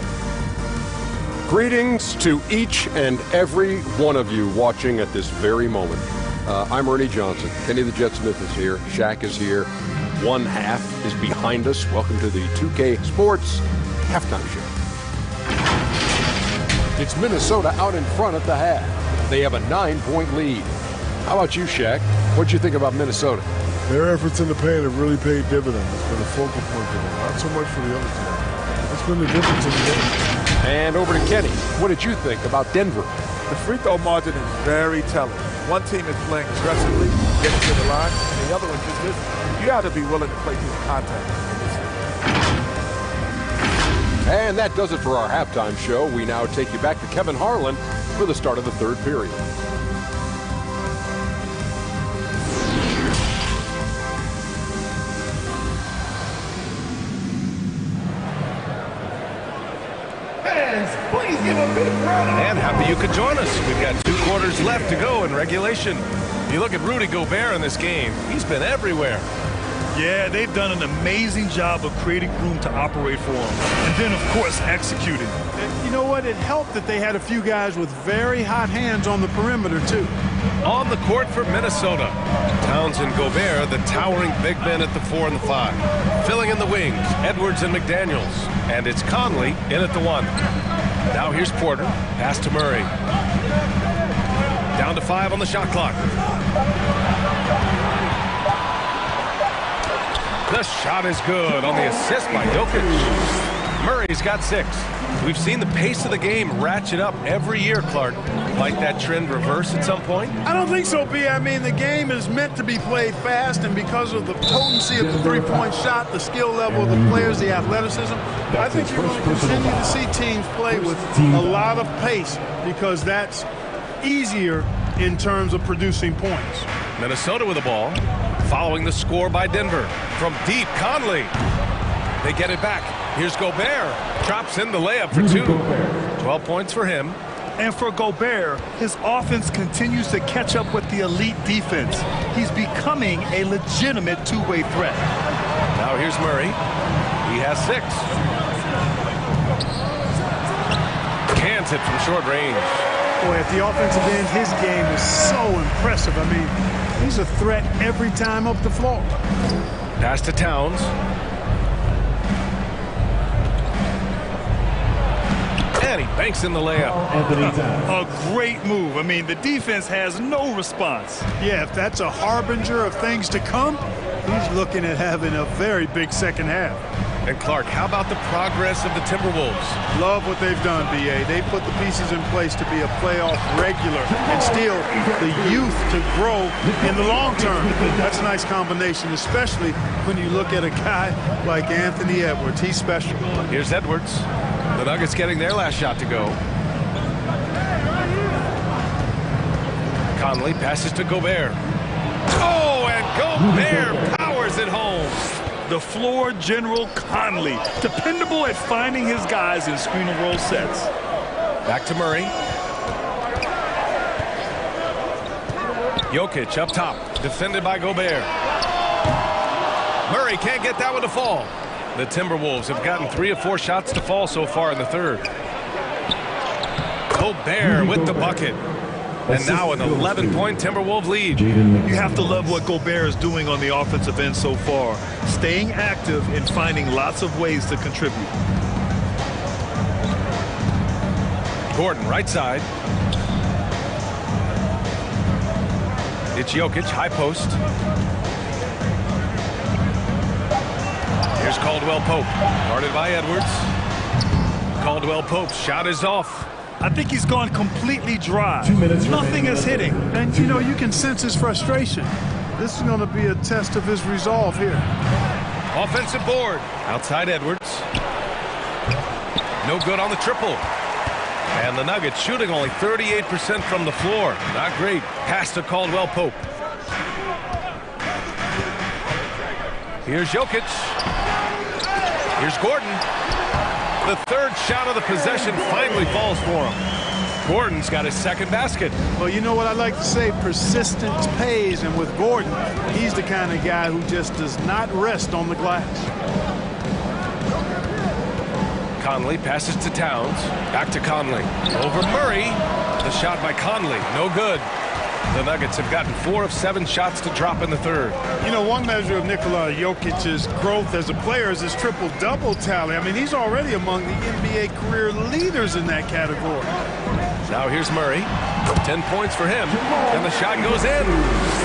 Greetings to each and every one of you watching at this very moment. I'm Ernie Johnson. Kenny the Jet Smith is here. Shaq is here. One half is behind us. Welcome to the 2K Sports Halftime Show. It's Minnesota out in front at the half. They have a 9-point lead. How about you, Shaq? What'd you think about Minnesota? Their efforts in the paint have really paid dividends. It's been a focal point for them. Not so much for the other team. That's been the difference in the game. And over to Kenny. What did you think about Denver? The free throw margin is very telling. One team is playing aggressively, getting to the line, and the other one just isn't. You got to be willing to play through contact. And that does it for our halftime show. We now take you back to Kevin Harlan for the start of the third period. Please give a big round. And happy you could join us. We've got 2 quarters left to go in regulation. You look at Rudy Gobert in this game. He's been everywhere. Yeah, they've done an amazing job of creating room to operate for him. And then, of course, executing. And you know what? It helped that they had a few guys with very hot hands on the perimeter, too. On the court for Minnesota, Towns and Gobert, the towering big men at the 4 and the 5. Filling in the wings, Edwards and McDaniels. And it's Conley in at the 1. Now here's Porter. Pass to Murray. Down to 5 on the shot clock. The shot is good on the assist by Jokic. Murray's got 6. We've seen the pace of the game ratchet up every year, Clark. Might that trend reverse at some point? I don't think so, B. I mean, the game is meant to be played fast, and because of the potency of the three-point shot, the skill level of the players, the athleticism, I think you're going to continue to see teams play with a lot of pace because that's easier in terms of producing points. Minnesota with the ball, following the score by Denver. From deep, Conley. They get it back. Here's Gobert. Drops in the layup for 2. 12 points for him. And for Gobert, his offense continues to catch up with the elite defense. He's becoming a legitimate two-way threat. Now here's Murray. He has 6. Cans it from short range. Boy, at the offensive end, his game is so impressive. I mean, he's a threat every time up the floor. Pass to Towns. And he banks in the layup. A great move. I mean, the defense has no response. Yeah, if that's a harbinger of things to come, he's looking at having a very big second half. And Clark, how about the progress of the Timberwolves? Love what they've done, B.A. They put the pieces in place to be a playoff regular and still the youth to grow in the long term. That's a nice combination, especially when you look at a guy like Anthony Edwards. He's special. Here's Edwards. The Nuggets getting their last shot to go. Conley passes to Gobert. Oh, and Gobert powers it home. The floor general Conley, dependable at finding his guys in screen and roll sets. Back to Murray. Jokic up top, defended by Gobert. Murray can't get that one to fall. The Timberwolves have gotten 3 of 4 shots to fall so far in the third. Gobert with the bucket. And now an 11-point Timberwolves lead. You have to love what Gobert is doing on the offensive end so far. Staying active and finding lots of ways to contribute. Gordon, right side. It's Jokic, high post. Here's Caldwell Pope, guarded by Edwards. Caldwell Pope's shot is off. I think he's gone completely dry. Nothing is hitting. And, you know, you can sense his frustration. This is going to be a test of his resolve here. Offensive board. Outside Edwards. No good on the triple. And the Nuggets shooting only 38% from the floor. Not great. Pass to Caldwell Pope. Here's Jokic. Here's Gordon. The third shot of the possession finally falls for him. Gordon's got his second basket. Well, you know what I like to say, persistence pays, and with Gordon, he's the kind of guy who just does not rest on the glass. Conley passes to Towns. Back to Conley. Over Murray. The shot by Conley. No good. The Nuggets have gotten 4 of 7 shots to drop in the third. You know, one measure of Nikola Jokic's growth as a player is his triple-double tally. I mean, he's already among the NBA career leaders in that category. Now here's Murray. 10 points for him. And the shot goes in.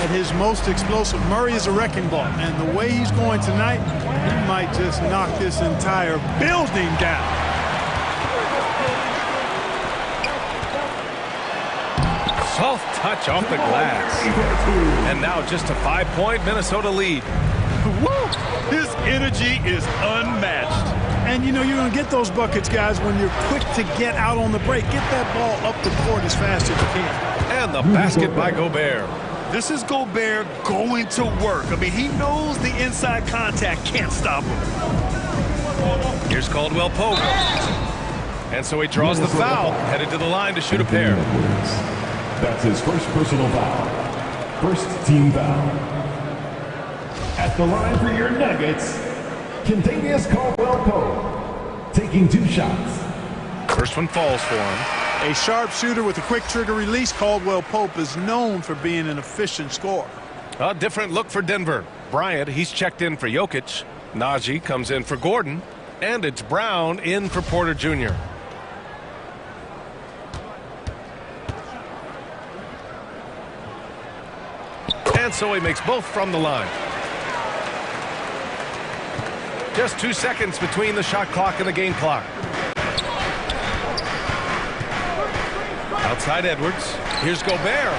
At his most explosive, Murray is a wrecking ball. And the way he's going tonight, he might just knock this entire building down. Soft touch off the glass. And now just a 5-point Minnesota lead. Woo! His energy is unmatched. And, you know, you're going to get those buckets, guys, when you're quick to get out on the break. Get that ball up the court as fast as you can. And the basket by Gobert. This is Gobert going to work. I mean, he knows the inside contact can't stop him. Here's Caldwell Pope. And so he draws the foul, headed to the line to shoot a pair. That's his first personal foul. First team foul. At the line for your Nuggets, Kentavious Caldwell-Pope, taking 2 shots. First one falls for him. A sharp shooter with a quick trigger release, Caldwell Pope is known for being an efficient scorer. A different look for Denver. Bryant, he's checked in for Jokic. Najee comes in for Gordon. And it's Brown in for Porter Jr. And so he makes both from the line. Just 2 seconds between the shot clock and the game clock. Outside Edwards. Here's Gobert.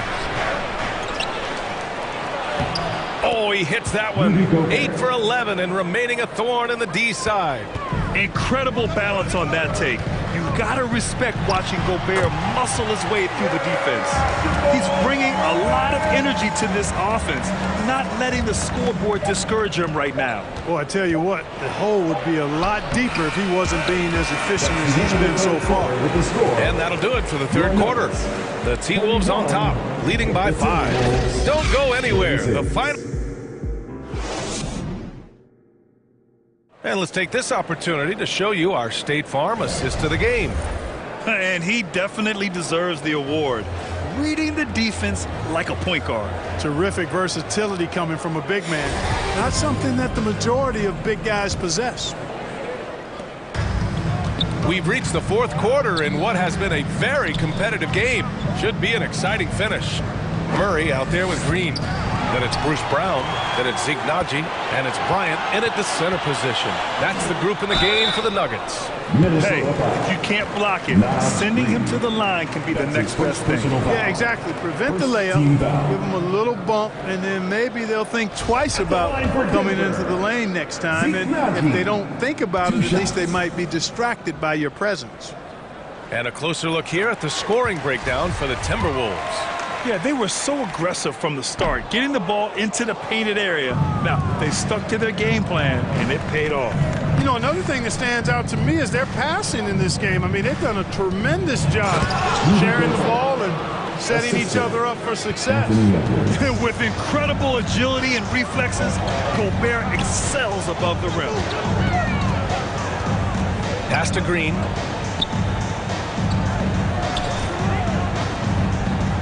Oh, he hits that one. 8 for 11 and remaining a thorn in the D side. Incredible balance on that take. You gotta respect watching Gobert muscle his way through the defense. He's bringing a lot of energy to this offense, not letting the scoreboard discourage him right now. Well, I tell you what, the hole would be a lot deeper if he wasn't being as efficient as he's been so far. And that'll do it for the third quarter. The T-Wolves on top, leading by 5. Don't go anywhere. The final. And let's take this opportunity to show you our State Farm assist of the game. And he definitely deserves the award. Reading the defense like a point guard. Terrific versatility coming from a big man. Not something that the majority of big guys possess. We've reached the fourth quarter in what has been a very competitive game. Should be an exciting finish. Murray out there with Green. Then it's Bruce Brown. Then it's Zeke Naji. And it's Bryant in at the center position. That's the group in the game for the Nuggets. Hey, if you can't block it, sending him to the line can be the next best thing. Yeah, exactly. Prevent the layup, give them a little bump, and then maybe they'll think twice about coming into the lane next time. And if they don't think about it, at least they might be distracted by your presence. And a closer look here at the scoring breakdown for the Timberwolves. Yeah, they were so aggressive from the start, getting the ball into the painted area. Now, they stuck to their game plan, and it paid off. You know, another thing that stands out to me is their passing in this game. I mean, they've done a tremendous job sharing the ball and setting each other up for success. With incredible agility and reflexes, Gobert excels above the rim. Pass to Green.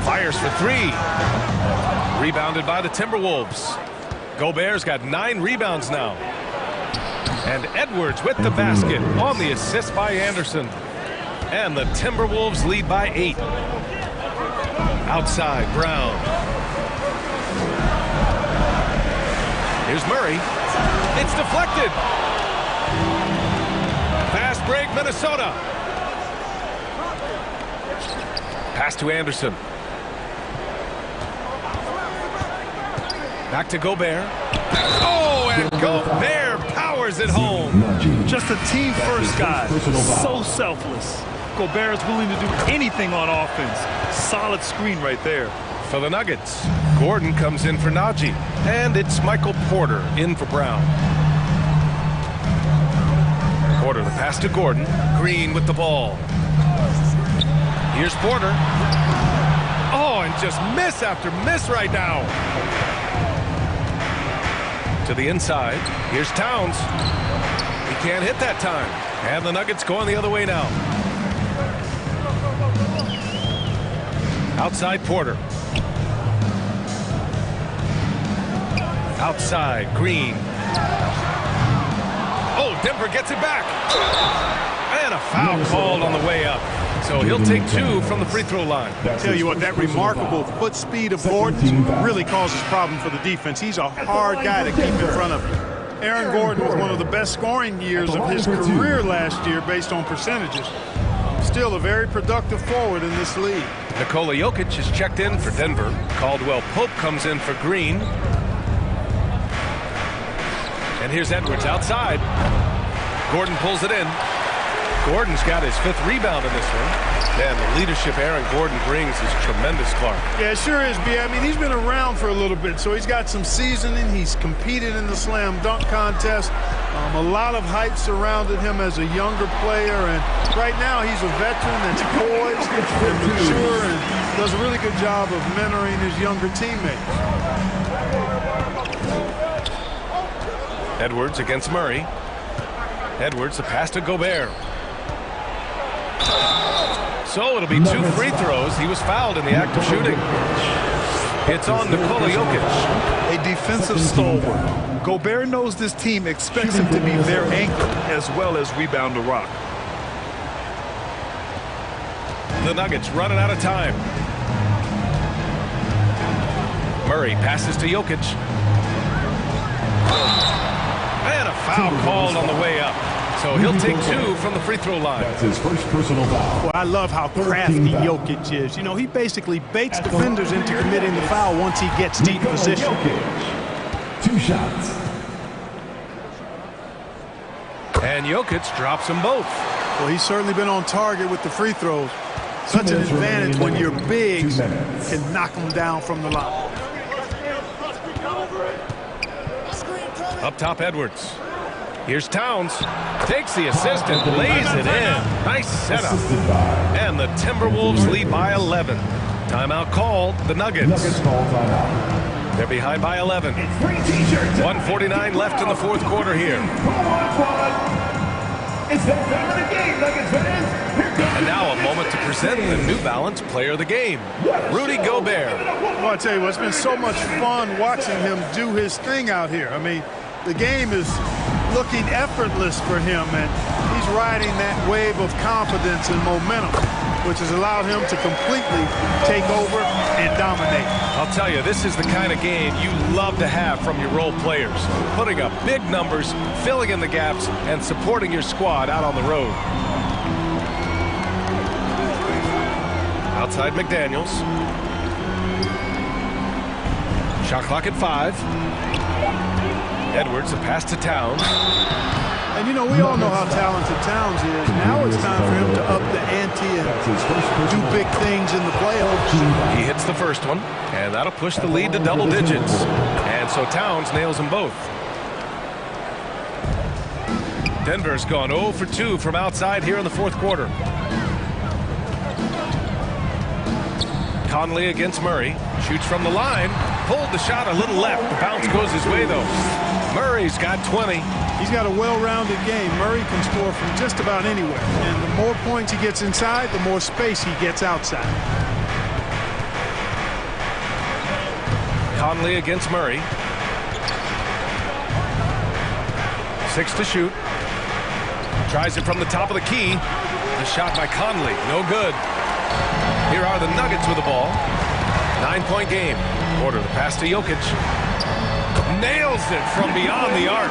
Fires for 3. Rebounded by the Timberwolves. Gobert's got 9 rebounds now. And Edwards with the basket on the assist by Anderson. And the Timberwolves lead by 8. Outside, Brown. Here's Murray. It's deflected. Fast break, Minnesota. Pass to Anderson. Back to Gobert. Oh, and Gobert powers it home. Just a team-first guy. So selfless. Gobert is willing to do anything on offense. Solid screen right there. For the Nuggets, Gordon comes in for Naji. And it's Michael Porter in for Brown. Porter, the pass to Gordon. Green with the ball. Here's Porter. Oh, and just miss after miss right now. To the inside. Here's Towns. He can't hit that time. And the Nuggets going the other way now. Outside Porter. Outside Green. Oh, Denver gets it back. And a foul called on the way up. So he'll take 2 from the free throw line. I tell you what, that remarkable foot speed of Gordon really causes problem for the defense. He's a hard guy to keep in front of you. Aaron Gordon was one of the best scoring years of his career last year based on percentages. Still a very productive forward in this league. Nikola Jokic is checked in for Denver. Caldwell Pope comes in for Green. And here's Edwards outside. Gordon pulls it in. Gordon's got his 5th rebound in this one. And the leadership Aaron Gordon brings is tremendous, Clark. Yeah, it sure is, B. I mean, he's been around for a little bit, so he's got some seasoning. He's competed in the slam dunk contest. A lot of hype surrounded him as a younger player, and right now he's a veteran that's poised and mature and does a really good job of mentoring his younger teammates. Edwards against Murray. Edwards, the pass to Gobert. So it'll be 2 free throws. He was fouled in the act of shooting. It's on Nikola Jokic. A defensive stalwart. Gobert knows this team expects him to be their anchor as well as rebound the rock. The Nuggets running out of time. Murray passes to Jokic. And a foul Foul called on the way up. So he'll take 2 from the free throw line. That's his first personal foul. Well, I love how crafty Jokic is. You know, he basically baits defenders into committing the foul once he gets deep position. Jokic. 2 shots. And Jokic drops them both. Well, he's certainly been on target with the free throws. Such an advantage when your bigs can knock them down from the line. Up top, Edwards. Here's Towns. Takes the assist and lays it in. Nice setup. And the Timberwolves lead by 11. Timeout called. The Nuggets. They're behind by 11. 1:49 left in the fourth quarter here. It's that time of the game, Nuggets fans. And now a moment to present the New Balance Player of the Game, Rudy Gobert. Well, I tell you what, it's been so much fun watching him do his thing out here. I mean, the game is looking effortless for him, and he's riding that wave of confidence and momentum, which has allowed him to completely take over and dominate. I'll tell you, this is the kind of game you love to have from your role players. Putting up big numbers, filling in the gaps, and supporting your squad out on the road. Outside McDaniels. Shot clock at 5. Edwards, a pass to Towns. And, you know, we all know how talented Towns is. Now it's time for him to up the ante and do big things in the playoffs. He hits the first one, and that'll push the lead to double digits. And so Towns nails them both. Denver's gone 0 for 2 from outside here in the fourth quarter. Conley against Murray. Shoots from the line. Pulled the shot a little left. The bounce goes his way, though. Murray's got 20. He's got a well-rounded game. Murray can score from just about anywhere. And the more points he gets inside, the more space he gets outside. Conley against Murray. 6 to shoot. Tries it from the top of the key. The shot by Conley. No good. Here are the Nuggets with the ball. 9-point game. Order the pass to Jokic. Nails it from beyond the arc.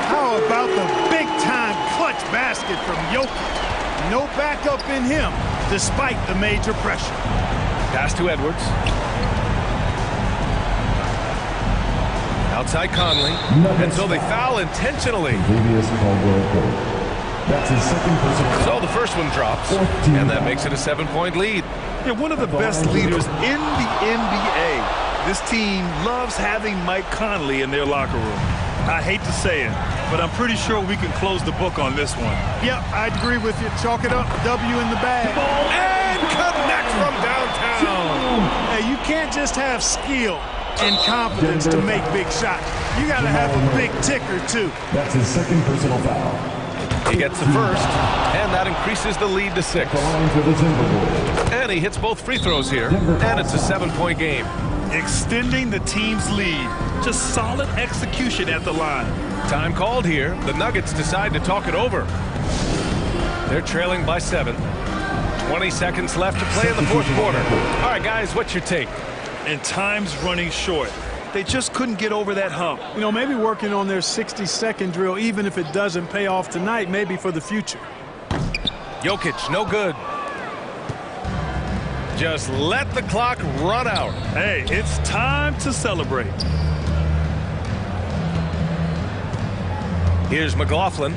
How about the big-time clutch basket from Jokic? No backup in him, despite the major pressure. Pass to Edwards. Outside Conley. And so they foul intentionally. That's his second personal. So the first one drops, and that makes it a 7-point lead. Yeah, one of the best leaders in the NBA. This team loves having Mike Conley in their locker room. I hate to say it, but I'm pretty sure we can close the book on this one. Yep, I agree with you. Chalk it up. W in the bag. And connect from downtown. Hey, you can't just have skill and confidence to make big shots. You got to have a big ticker, too. That's his second personal foul. He gets the first, and that increases the lead to 6. And he hits both free throws here, and it's a 7-point game. Extending the team's lead. Just solid execution at the line. Time called here. The Nuggets decide to talk it over. They're trailing by 7. 20 seconds left to play in the fourth quarter. All right, guys, what's your take? And time's running short. They just couldn't get over that hump. You know, maybe working on their 60-second drill, even if it doesn't pay off tonight, maybe for the future. Jokic, no good. Just let the clock run out. Hey, it's time to celebrate. Here's McLaughlin.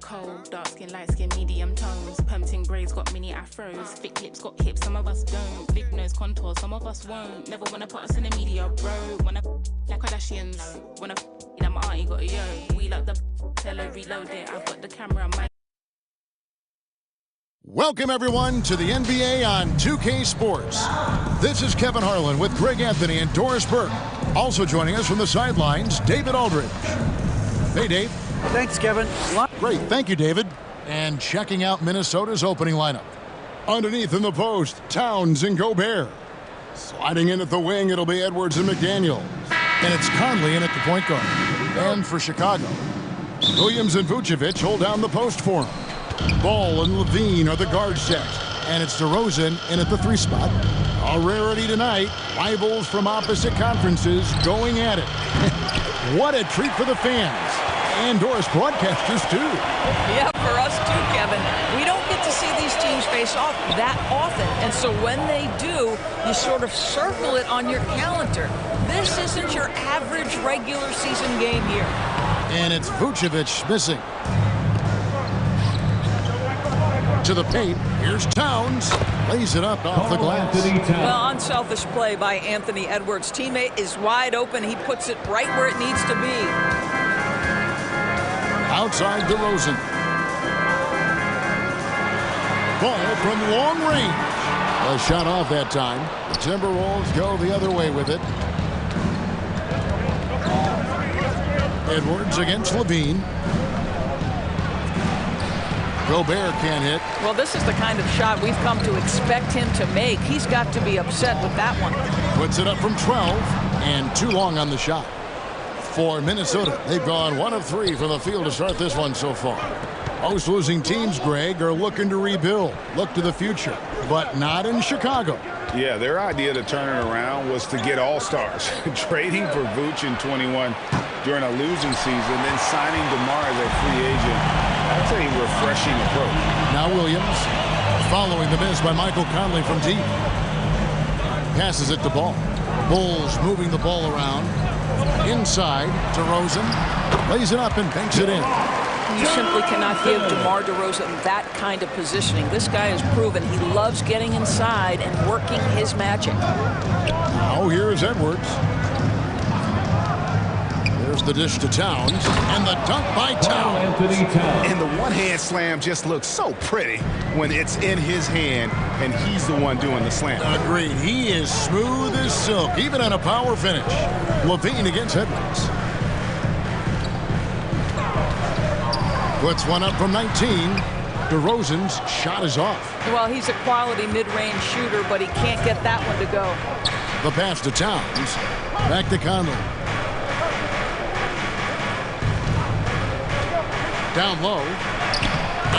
cold, dark skin, light skin, medium tones. Permanent braids got mini afros. Thick lips got hips, some of us don't. Big nose contours, some of us won't. Never wanna put us in the media, bro. Wanna like Kardashians. Wanna that my auntie got a yo. We like the tell her reload it. I've got the camera, my. Welcome, everyone, to the NBA on 2K Sports. This is Kevin Harlan with Greg Anthony and Doris Burke. Also joining us from the sidelines, David Aldridge. Hey, Dave. Thanks, Kevin. Great. Thank you, David. And checking out Minnesota's opening lineup. Underneath in the post, Towns and Gobert. Sliding in at the wing, it'll be Edwards and McDaniel. And it's Conley in at the point guard. And for Chicago, Williams and Vucevic hold down the post for him. Ball and Levine are the guard set. And it's DeRozan in at the 3 spot. A rarity tonight. Rivals from opposite conferences going at it. What a treat for the fans. And Doris broadcasters, too. Yeah, for us, too, Kevin. We don't get to see these teams face off that often. And so when they do, you sort of circle it on your calendar. This isn't your average regular season game here. And it's Vucevic missing. To the paint. Here's Towns. Lays it up off the glass. Well, unselfish play by Anthony Edwards. Teammate is wide open. He puts it right where it needs to be. Outside DeRozan. Ball from long range. A shot off that time. The Timberwolves go the other way with it. Edwards against Levine. Gobert can't hit. Well, this is the kind of shot we've come to expect him to make. He's got to be upset with that one. Puts it up from 12, and too long on the shot. For Minnesota, they've gone 1 of 3 from the field to start this one so far. Most losing teams, Greg, are looking to rebuild, look to the future, but not in Chicago. Yeah, their idea to turn it around was to get all-stars. Trading for Vooch in 21 during a losing season, then signing DeMar as a free agent. That's a refreshing approach. Now Williams, following the miss by Michael Conley from deep. Passes it to Ball. Bulls moving the ball around. Inside to Rosen. Lays it up and banks it in. You simply cannot give DeMar DeRozan that kind of positioning. This guy has proven he loves getting inside and working his magic. Now here's Edwards. There's the dish to Towns, and the dunk by Towns. And the one-hand slam just looks so pretty when it's in his hand, and he's the one doing the slam. Agreed. He is smooth as silk, even on a power finish. Levine against Edwards. Puts one up from 19. DeRozan's shot is off. Well, he's a quality mid-range shooter, but he can't get that one to go. The pass to Towns. Back to Conley. Down low.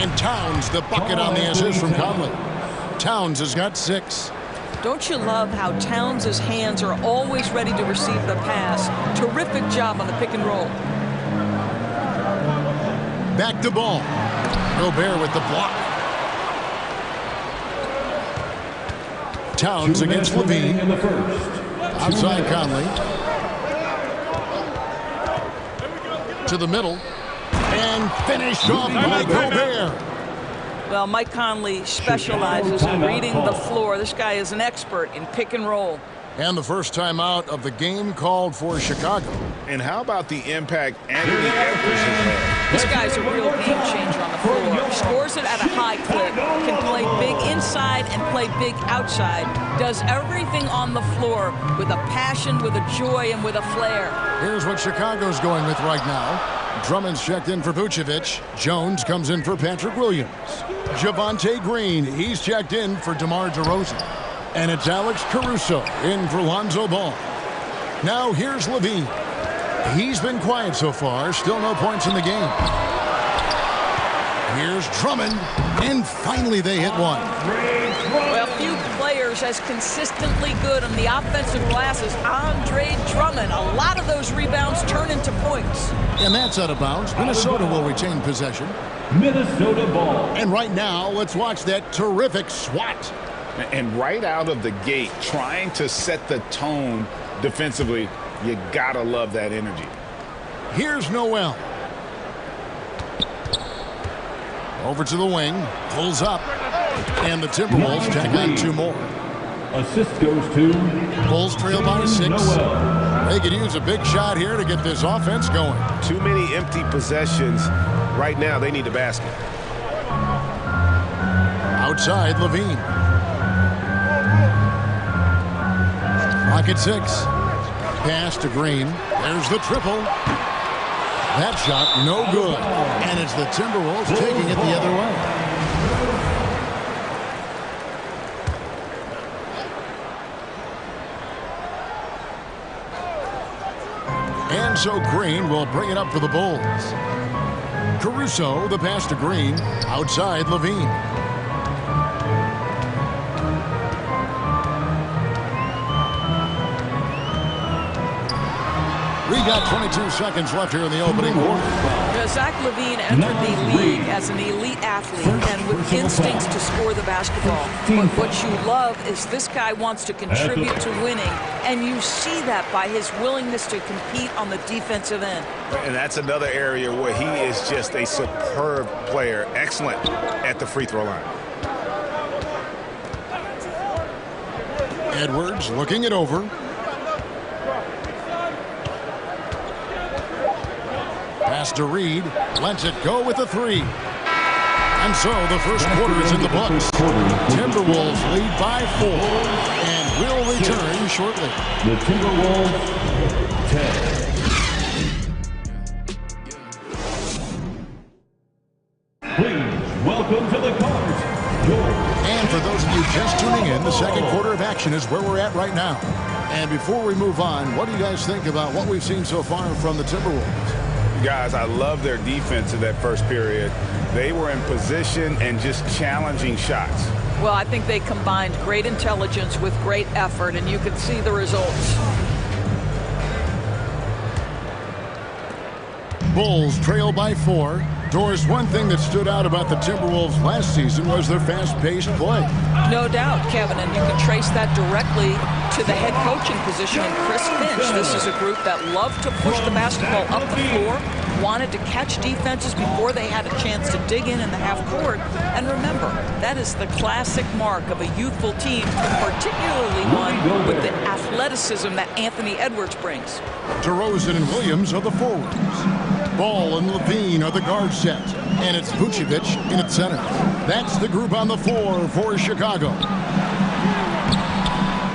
And Towns, the bucket on the assist from Conley. Towns has got 6. Don't you love how Towns' hands are always ready to receive the pass? Terrific job on the pick and roll. Back to Ball. Gobert with the block. Towns against Levine. Outside Conley. To the middle. And finished off by Gobert. Well, Mike Conley specializes in reading the floor. This guy is an expert in pick and roll. And the first time out of the game called for Chicago. And how about the impact Anthony Edwards has had? This guy's a real game changer on the floor. Scores it at a high clip. Can play big inside and play big outside. Does everything on the floor with a passion, with a joy, and with a flair. Here's what Chicago's going with right now. Drummond's checked in for Vucevic. Jones comes in for Patrick Williams. Javonte Green, he's checked in for DeMar DeRozan. And it's Alex Caruso in for Lonzo Ball. Now here's Levine. He's been quiet so far. Still no points in the game. Here's Drummond. And finally they hit one. Well, few players as consistently good on the offensive glass as Andre Drummond. A lot of those rebounds turn into points. And that's out of bounds. Minnesota will retain possession. Minnesota ball. And right now, let's watch that terrific swat. And right out of the gate, trying to set the tone defensively, you gotta love that energy. Here's Noel. Over to the wing. Pulls up. And the Timberwolves tack on 2 more. Assist goes to Bulls trail by 6. They could use a big shot here to get this offense going. Too many empty possessions. Right now, they need a basket. Outside, Levine. Rocket 6. Pass to Green. There's the triple. That shot, no good. And it's the Timberwolves taking it the other way. And so Green will bring it up for the Bulls. Caruso, the pass to Green. Outside, Levine. We got 22 seconds left here in the opening quarter. Zach LaVine entered the league as an elite athlete and with instincts to score the basketball. But what you love is this guy wants to contribute to winning, and you see that by his willingness to compete on the defensive end. And that's another area where he is just a superb player, excellent at the free throw line. Edwards looking it over. Pass to Reed, lets it go with a 3. And so the first quarter is in the books. Timberwolves lead by 4 and will return shortly. The Timberwolves 10. Please welcome to the court. And for those of you just tuning in, the second quarter of action is where we're at right now. And before we move on, what do you guys think about what we've seen so far from the Timberwolves? Guys, I love their defense in that first period. They were in position and just challenging shots. Well, I think they combined great intelligence with great effort, and you could see the results. Bulls trail by 4. Doris, one thing that stood out about the Timberwolves last season was their fast-paced play. No doubt, Kevin, and you can trace that directly to the head coaching position in Chris Finch. This is a group that loved to push the basketball up the floor, wanted to catch defenses before they had a chance to dig in the half court. And remember, that is the classic mark of a youthful team, particularly one with the athleticism that Anthony Edwards brings. DeRozan and Williams are the forwards. Ball and Levine are the guard set. And it's Vucevic in its center. That's the group on the floor for Chicago.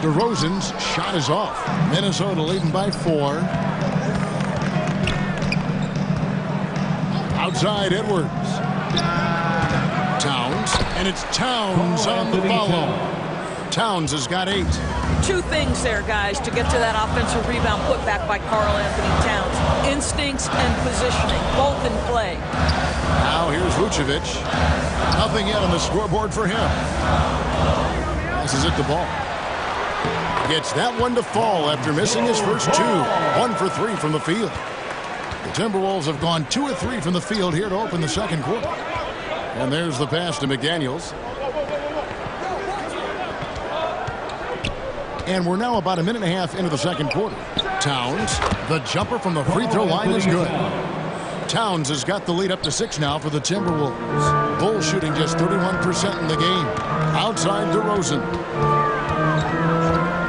DeRozan's shot is off. Minnesota leading by 4. Outside Edwards. Towns. And it's Towns on the follow. Towns has got 8. 2 things there, guys, to get to that offensive rebound put back by Karl Anthony Towns. Instincts and positioning, both in play. Now here's Vucevic. Nothing yet on the scoreboard for him. Passes it the ball. Gets that one to fall after missing his first 2. 1 for 3 from the field. The Timberwolves have gone 2 of 3 from the field here to open the second quarter. And there's the pass to McDaniels. And we're now about a minute and a half into the second quarter. Towns, the jumper from the free throw line is good. Towns has got the lead up to 6 now for the Timberwolves. Bulls shooting just 31% in the game. Outside DeRozan.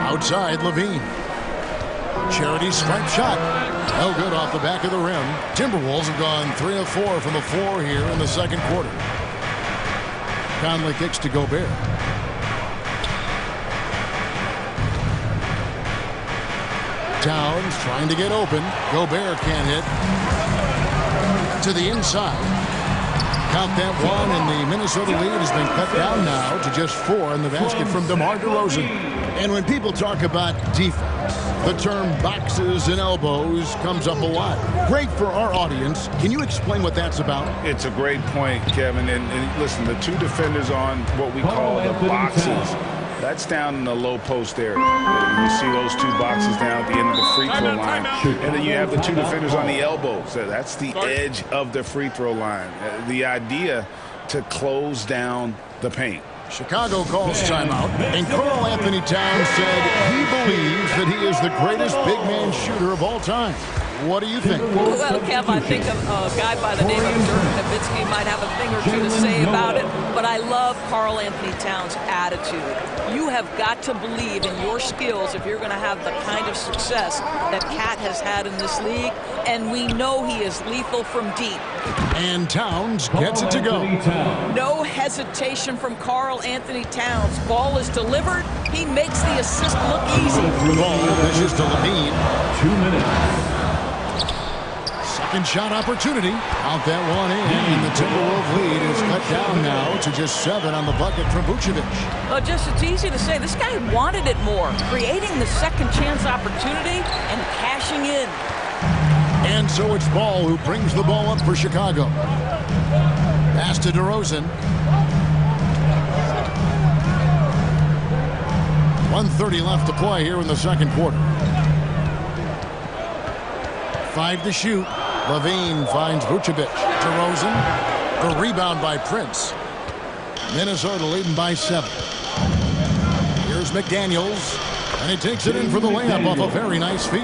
Outside Levine. Charity stripe shot. No good off the back of the rim. Timberwolves have gone 3 of 4 from the floor here in the second quarter. Conley kicks to Gobert. Towns trying to get open. Gobert can't hit. To the inside. Count that one, and the Minnesota lead has been cut down now to just 4 in the basket from DeMar DeRozan. And when people talk about defense, the term boxes and elbows comes up a lot. Great for our audience. Can you explain what that's about? It's a great point, Kevin. And listen, the 2 defenders on what we call the boxes, that's down in the low post area. You see those 2 boxes down at the end of the free throw line. And then you have the 2 defenders on the elbows. That's the edge of the free throw line. The idea to close down the paint. Chicago calls timeout, and Karl Anthony Towns said he believes that he is the greatest big man shooter of all time. What do you think? Well, Kev, I think a guy by the name of Dirk Nowitzki might have a thing or two to say about it, but I love Karl Anthony Towns' attitude. You have got to believe in your skills if you're going to have the kind of success that Cat has had in this league, and we know he is lethal from deep. And Towns gets it to go. No hesitation from Karl Anthony Towns. Ball is delivered. He makes the assist look easy. Ball pitches to Levine. 2 minutes. Second shot opportunity. Out that one in, and the Timberwolves lead is cut down now to just 7 on the bucket from Vucevic. Well, it's easy to say. This guy wanted it more, creating the second chance opportunity and cashing in. And so it's Ball who brings the ball up for Chicago. Pass to DeRozan. 1:30 left to play here in the second quarter. 5 to shoot. Levine finds Vucevic. DeRozan. The rebound by Prince. Minnesota leading by 7. Here's McDaniels. And he takes it in for the layup off a very nice feed.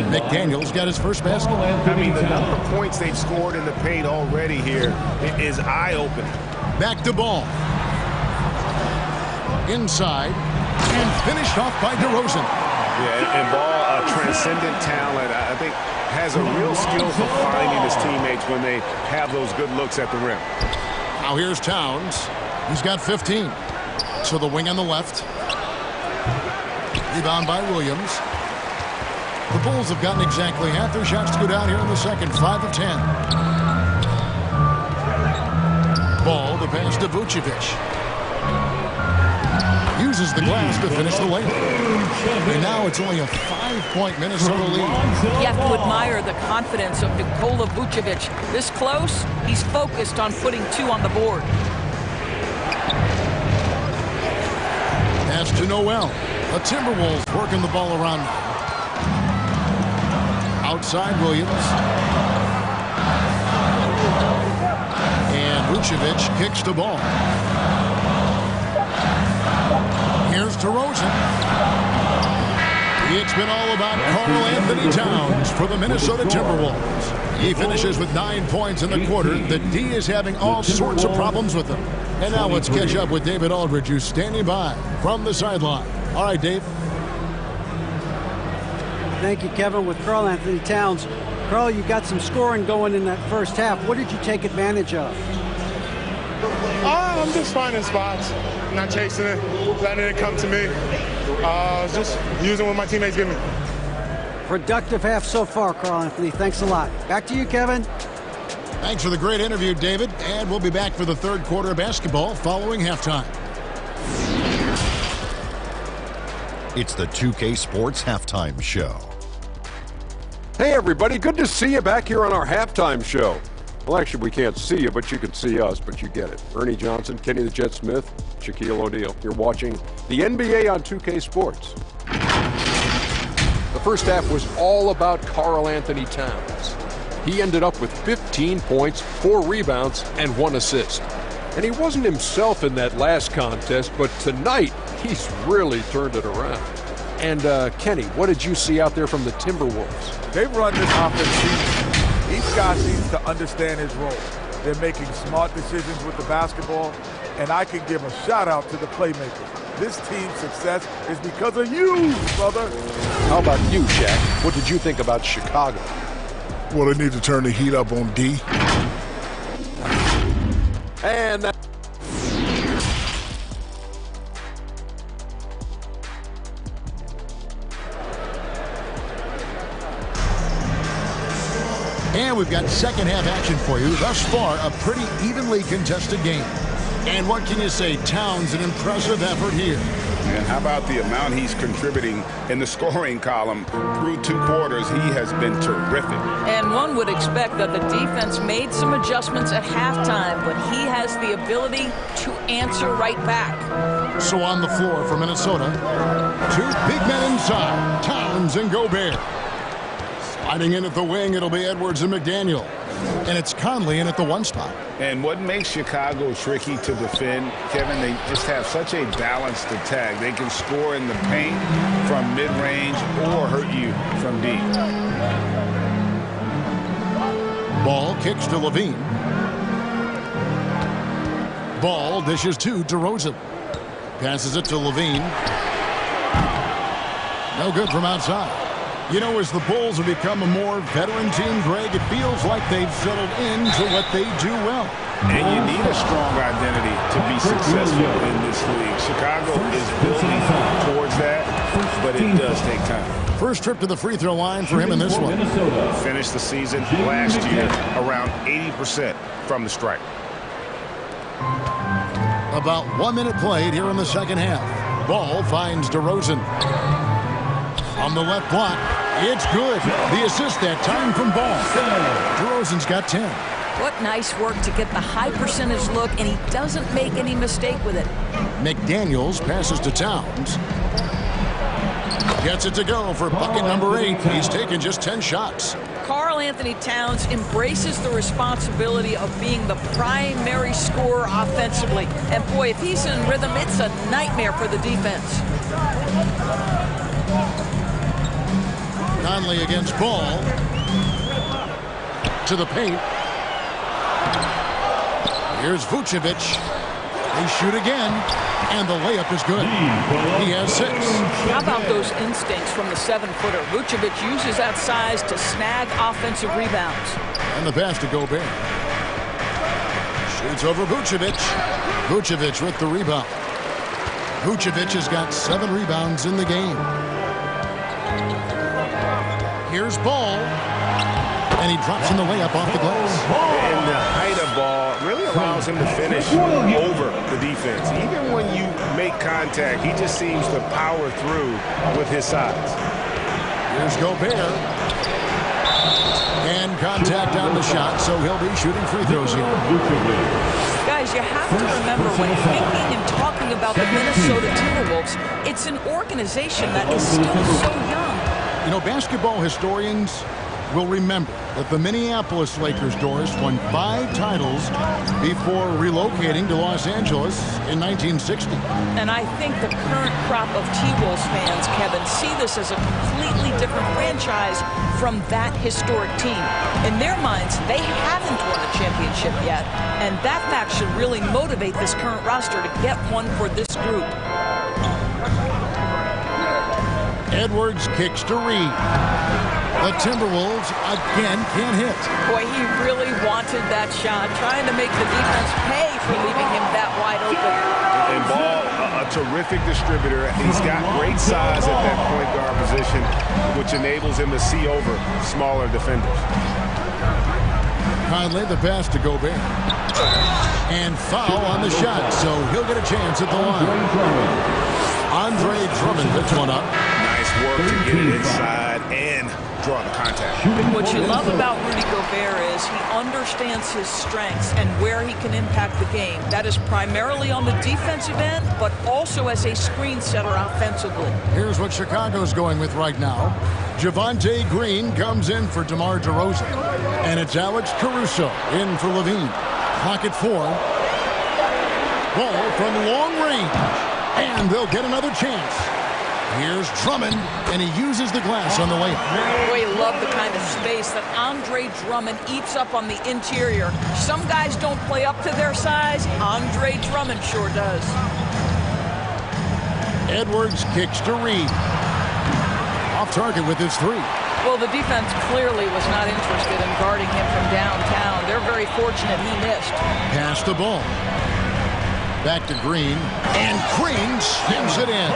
McDaniels got his first basket. I mean, the number of points they've scored in the paint already here is eye-opening. Back to Ball. Inside. And finished off by DeRozan. Yeah, and Ball, a transcendent talent, I think, has a real skill for finding his teammates when they have those good looks at the rim. Now here's Towns. He's got 15. So the wing on the left. Rebound by Williams. The Bulls have gotten exactly half their shots to go down here in the second. 5 of 10. Ball, the pass to Vucevic. Uses the glass to finish the layup. And now it's only a 5-point Minnesota lead. You have to admire the confidence of Nikola Vucevic. This close, he's focused on putting 2 on the board. Pass to Noel. The Timberwolves working the ball around. Outside Williams. And Vucevic kicks the ball. Here's DeRozan. It's been all about Karl Anthony Towns for the Minnesota Timberwolves. He finishes with 9 points in the quarter. The D is having all sorts of problems with him. And now let's catch up with David Aldridge, who's standing by from the sideline. All right, Dave. Thank you, Kevin. With Karl Anthony Towns. Karl, you got some scoring going in that first half. What did you take advantage of? I'm just finding spots, not chasing it, letting it come to me. Just using what my teammates give me. Productive half so far, Karl Anthony. Thanks a lot. Back to you, Kevin. Thanks for the great interview, David. And we'll be back for the third quarter of basketball following halftime. It's the 2K Sports Halftime Show. Hey, everybody. Good to see you back here on our halftime show. Well, actually, we can't see you, but you can see us, but you get it. Ernie Johnson, Kenny the Jet Smith, Shaquille O'Neal. You're watching the NBA on 2K Sports. The first half was all about Karl Anthony Towns. He ended up with 15 points, 4 rebounds, and 1 assist. And he wasn't himself in that last contest, but tonight, he's really turned it around. And, Kenny, what did you see out there from the Timberwolves? They've run this offense. Each guy seems to understand his role. They're making smart decisions with the basketball, and I can give a shout-out to the playmakers. This team's success is because of you, brother. How about you, Shaq? What did you think about Chicago? Well, they need to turn the heat up on D. And that... And we've got second half action for you. Thus far, a pretty evenly contested game. And what can you say? Towns, an impressive effort here. And how about the amount he's contributing in the scoring column through 2 quarters? He has been terrific. And one would expect that the defense made some adjustments at halftime, but he has the ability to answer right back. So on the floor for Minnesota, 2 big men inside, Towns and Gobert. Sliding in at the wing, it'll be Edwards and McDaniel. And it's Conley in at the 1 spot. And what makes Chicago tricky to defend, Kevin, they just have such a balanced attack. They can score in the paint from mid-range or hurt you from deep. Ball kicks to Levine. Ball dishes to DeRozan. Passes it to Levine. No good from outside. You know, as the Bulls have become a more veteran team, Greg, it feels like they've settled into what they do well. And you need a strong identity to be successful in this league. Chicago is building towards that, but it does take time. First trip to the free throw line for him in this one. Finished the season last year around 80% from the stripe. About 1 minute played here in the second half. Ball finds DeRozan. On the left block, it's good. The assist that time from Ball. DeRozan's got 10. What nice work to get the high percentage look, and he doesn't make any mistake with it. McDaniels passes to Towns. Gets it to go for bucket number 8. He's taken just 10 shots. Karl Anthony Towns embraces the responsibility of being the primary scorer offensively. And boy, if he's in rhythm, it's a nightmare for the defense. Conley against Ball. To the paint. Here's Vucevic. They shoot again, and the layup is good. He has 6. How about those instincts from the 7-footer? Vucevic uses that size to snag offensive rebounds. And the pass to Gobert. Shoots over Vucevic. Vucevic with the rebound. Vucevic has got 7 rebounds in the game. Here's Ball. And he drops in the layup off the glass. And the height of Ball really allows him to finish over the defense. Even when you make contact, he just seems to power through with his size. Here's Gobert. And contact on the shot, so he'll be shooting free throws here. Guys, you have to remember when thinking and talking about the Minnesota Timberwolves, it's an organization that is still so young. You know, basketball historians will remember that the Minneapolis Lakers doors won 5 titles before relocating to Los Angeles in 1960. And I think the current crop of T-Wolves fans, Kevin, see this as a completely different franchise from that historic team. In their minds, they haven't won a championship yet, and that fact should really motivate this current roster to get one for this group. Edwards kicks to Reed. The Timberwolves again can't hit. Boy, he really wanted that shot, trying to make the defense pay for leaving him that wide open. And Ball, a terrific distributor. He's got great size at that point guard position, which enables him to see over smaller defenders. Conley, the pass to Gobert. And foul on the shot, so he'll get a chance at the line. Andre Drummond picks one up. Nice work to get it inside and draw the contact. What you love about Rudy Gobert is he understands his strengths and where he can impact the game. That is primarily on the defensive end, but also as a screen setter offensively. Here's what Chicago's going with right now. Javonte Green comes in for DeMar DeRozan. And it's Alex Caruso in for Levine. Clock at 4. Ball from long range. And they'll get another chance. Here's Drummond, and he uses the glass on the layup. Boy, you love the kind of space that Andre Drummond eats up on the interior. Some guys don't play up to their size. Andre Drummond sure does. Edwards kicks to Reed. Off target with his 3. Well, the defense clearly was not interested in guarding him from downtown. They're very fortunate he missed. Pass the ball. Back to Green, and Green slams it in.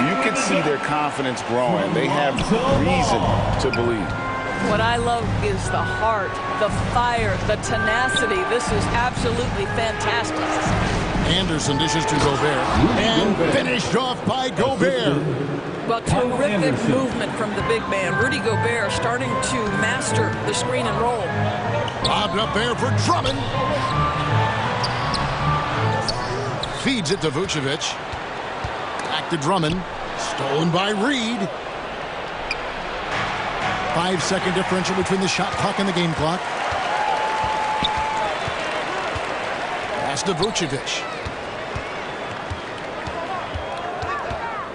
You can see their confidence growing. They have reason to believe. What I love is the heart, the fire, the tenacity. This is absolutely fantastic. Anderson dishes to Gobert, and finished off by Gobert. Well, terrific movement from the big man. Rudy Gobert starting to master the screen and roll. Lobbed up there for Drummond. Feeds it to Vucevic. Back to Drummond. Stolen by Reed. 5-second differential between the shot clock and the game clock. Pass to Vucevic.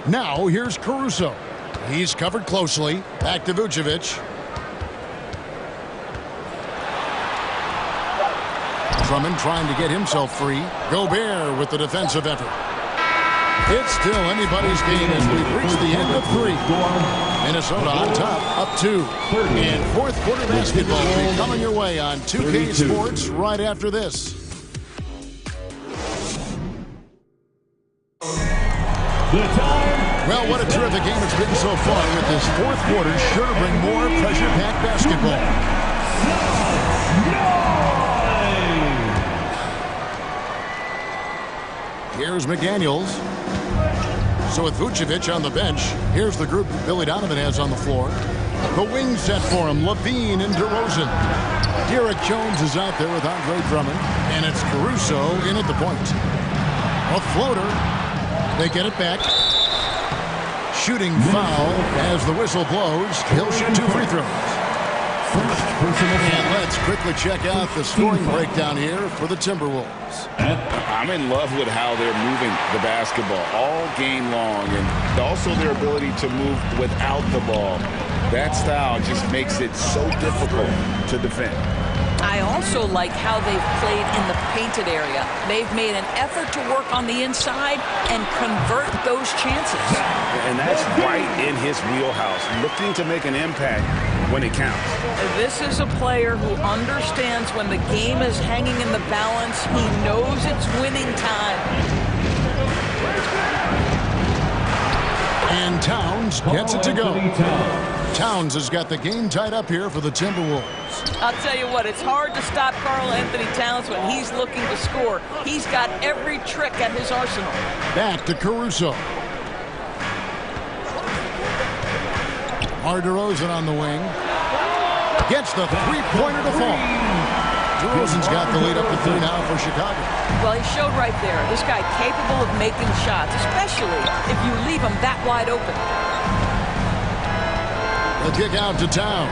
Now here's Caruso. He's covered closely. Back to Vucevic. Drummond trying to get himself free. Gobert with the defensive effort. It's still anybody's game as we've reached the end of 3. Minnesota on top, up 2. And fourth quarter basketball will be coming your way on 2K Sports right after this. Well, what a terrific game it's been so far with this fourth quarter. Sure to bring more pressure-packed basketball. Here's McDaniels. So with Vucevic on the bench, here's the group Billy Donovan has on the floor. The wing set for him, Levine and DeRozan. Derek Jones is out there with Andre Drummond, and it's Caruso in at the point. A floater. They get it back. Shooting foul as the whistle blows. He'll shoot 2 free throws. And let's quickly check out the scoring breakdown here for the Timberwolves. I'm in love with how they're moving the basketball all game long, and also their ability to move without the ball. That style just makes it so difficult to defend. I also like how they've played in the painted area. They've made an effort to work on the inside and convert those chances. And that's right in his wheelhouse, looking to make an impact when it counts. This is a player who understands when the game is hanging in the balance. He knows it's winning time. And Towns gets it to go. Towns has got the game tied up here for the Timberwolves. I'll tell you what, it's hard to stop Karl Anthony Towns when he's looking to score. He's got every trick at his arsenal. Back to Caruso. DeRozan on the wing. Gets the three-pointer to fall. DeRozan's got the lead up to 3 now for Chicago. Well, he showed right there. This guy capable of making shots, especially if you leave him that wide open. The kick out to Towns.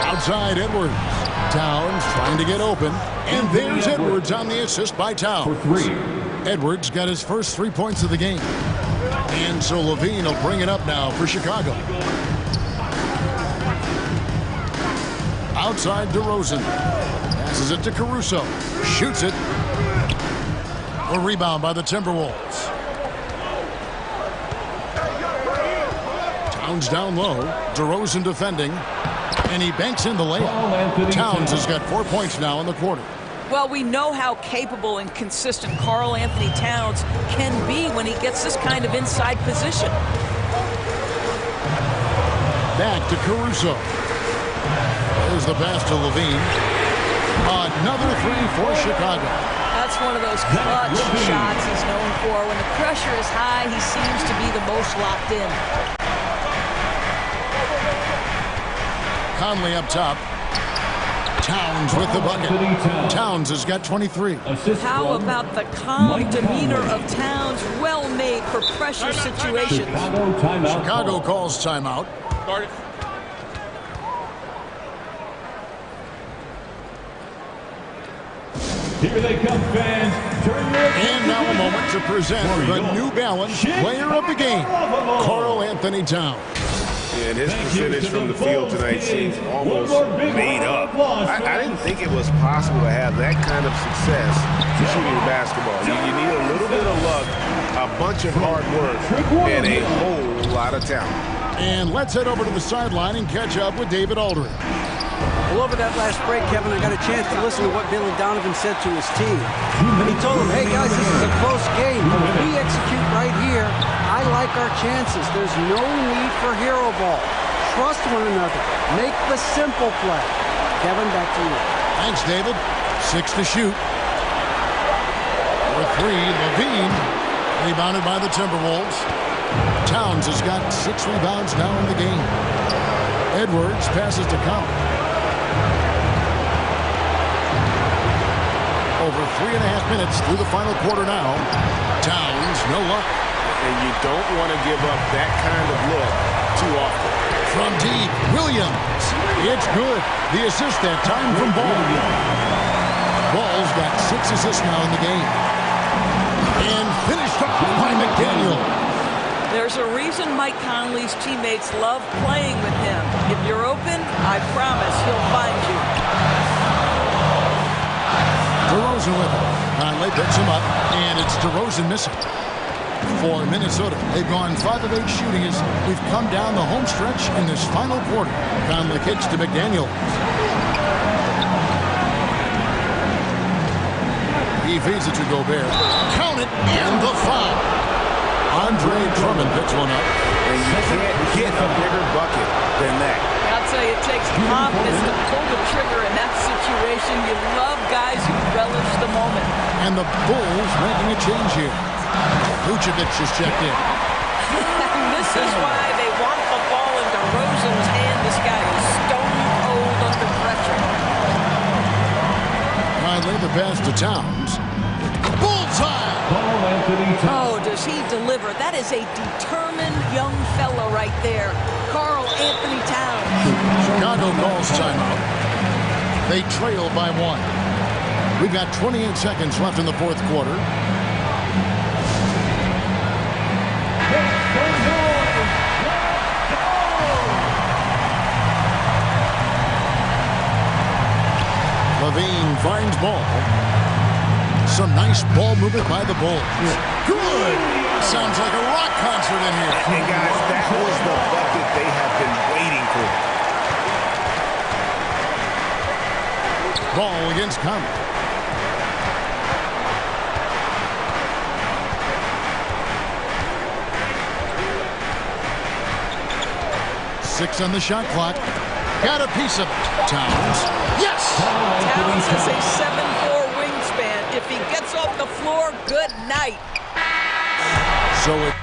Outside Edwards. Towns trying to get open. And there's Edwards on the assist by Towns. Edwards got his first 3 points of the game. And so Levine will bring it up now for Chicago. Outside DeRozan. Passes it to Caruso. Shoots it. A rebound by the Timberwolves. Towns down low. DeRozan defending. And he banks in the layup. Towns has got 4 points now in the quarter. Well, we know how capable and consistent Karl Anthony Towns can be when he gets this kind of inside position. Back to Caruso. There's the pass to Levine. Another 3 for Chicago. That's one of those clutch shots he's known for. When the pressure is high, he seems to be the most locked in. Conley up top. Towns with the bucket. Towns has got 23. How about the calm demeanor of Towns? Well made for pressure situations. Chicago calls timeout. Here they come, fans. And now a moment to present the New Balance player of the game, Karl Anthony Towns. And his percentage from the field tonight seems almost made up. I didn't think it was possible to have that kind of success shooting basketball. You need a little bit of luck, a bunch of hard work, and a whole lot of talent. And let's head over to the sideline and catch up with David Aldridge. Well, over that last break, Kevin, I got a chance to listen to what Billy Donovan said to his team. And he told them, hey, guys, this is a close game. But if we execute right here, I like our chances. There's no need for hero ball. Trust one another. Make the simple play. Kevin, back to you. Thanks, David. 6 to shoot. For 3, Levine. Rebounded by the Timberwolves. Towns has got 6 rebounds now in the game. Edwards passes to Conley. Over 3.5 minutes through the final quarter now. Towns, no luck. And you don't want to give up that kind of look too often. From deep, Williams. It's good. The assist that time from Ball. Ball's got 6 assists now in the game. And finished off by McDaniel. There's a reason Mike Conley's teammates love playing with him. If you're open, I promise he'll find you. DeRozan with him. Conley picks him up, and it's DeRozan missing. For Minnesota, they've gone 5 of 8 shooting as we've come down the home stretch in this final quarter. Conley kicks to McDaniel. He feeds it to Gobert. Count it, and the foul. Andre Drummond picks one up. And you can't get a bigger bucket than that. I'll tell you, it takes confidence to pull the trigger in that situation. You love guys who relish the moment. And the Bulls making a change here. Vucevic has checked in. This is why they want the ball in DeRozan's hand. This guy is stone cold under pressure. Finally, the pass to Towns. Bullseye! Oh, does he deliver? That is a determined young fella right there. Karl Anthony Towns. Chicago calls timeout. They trail by 1. We've got 28 seconds left in the fourth quarter. Levine finds ball. Some nice ball movement by the Bulls. Good! Sounds like a rock concert in here. And guys, that was the bucket they have been waiting for. Ball against Conley. Six on the shot clock. Got a piece of it. Towns. Yes! Towns is a 7'4" wingspan. If he gets off the floor, good night. So it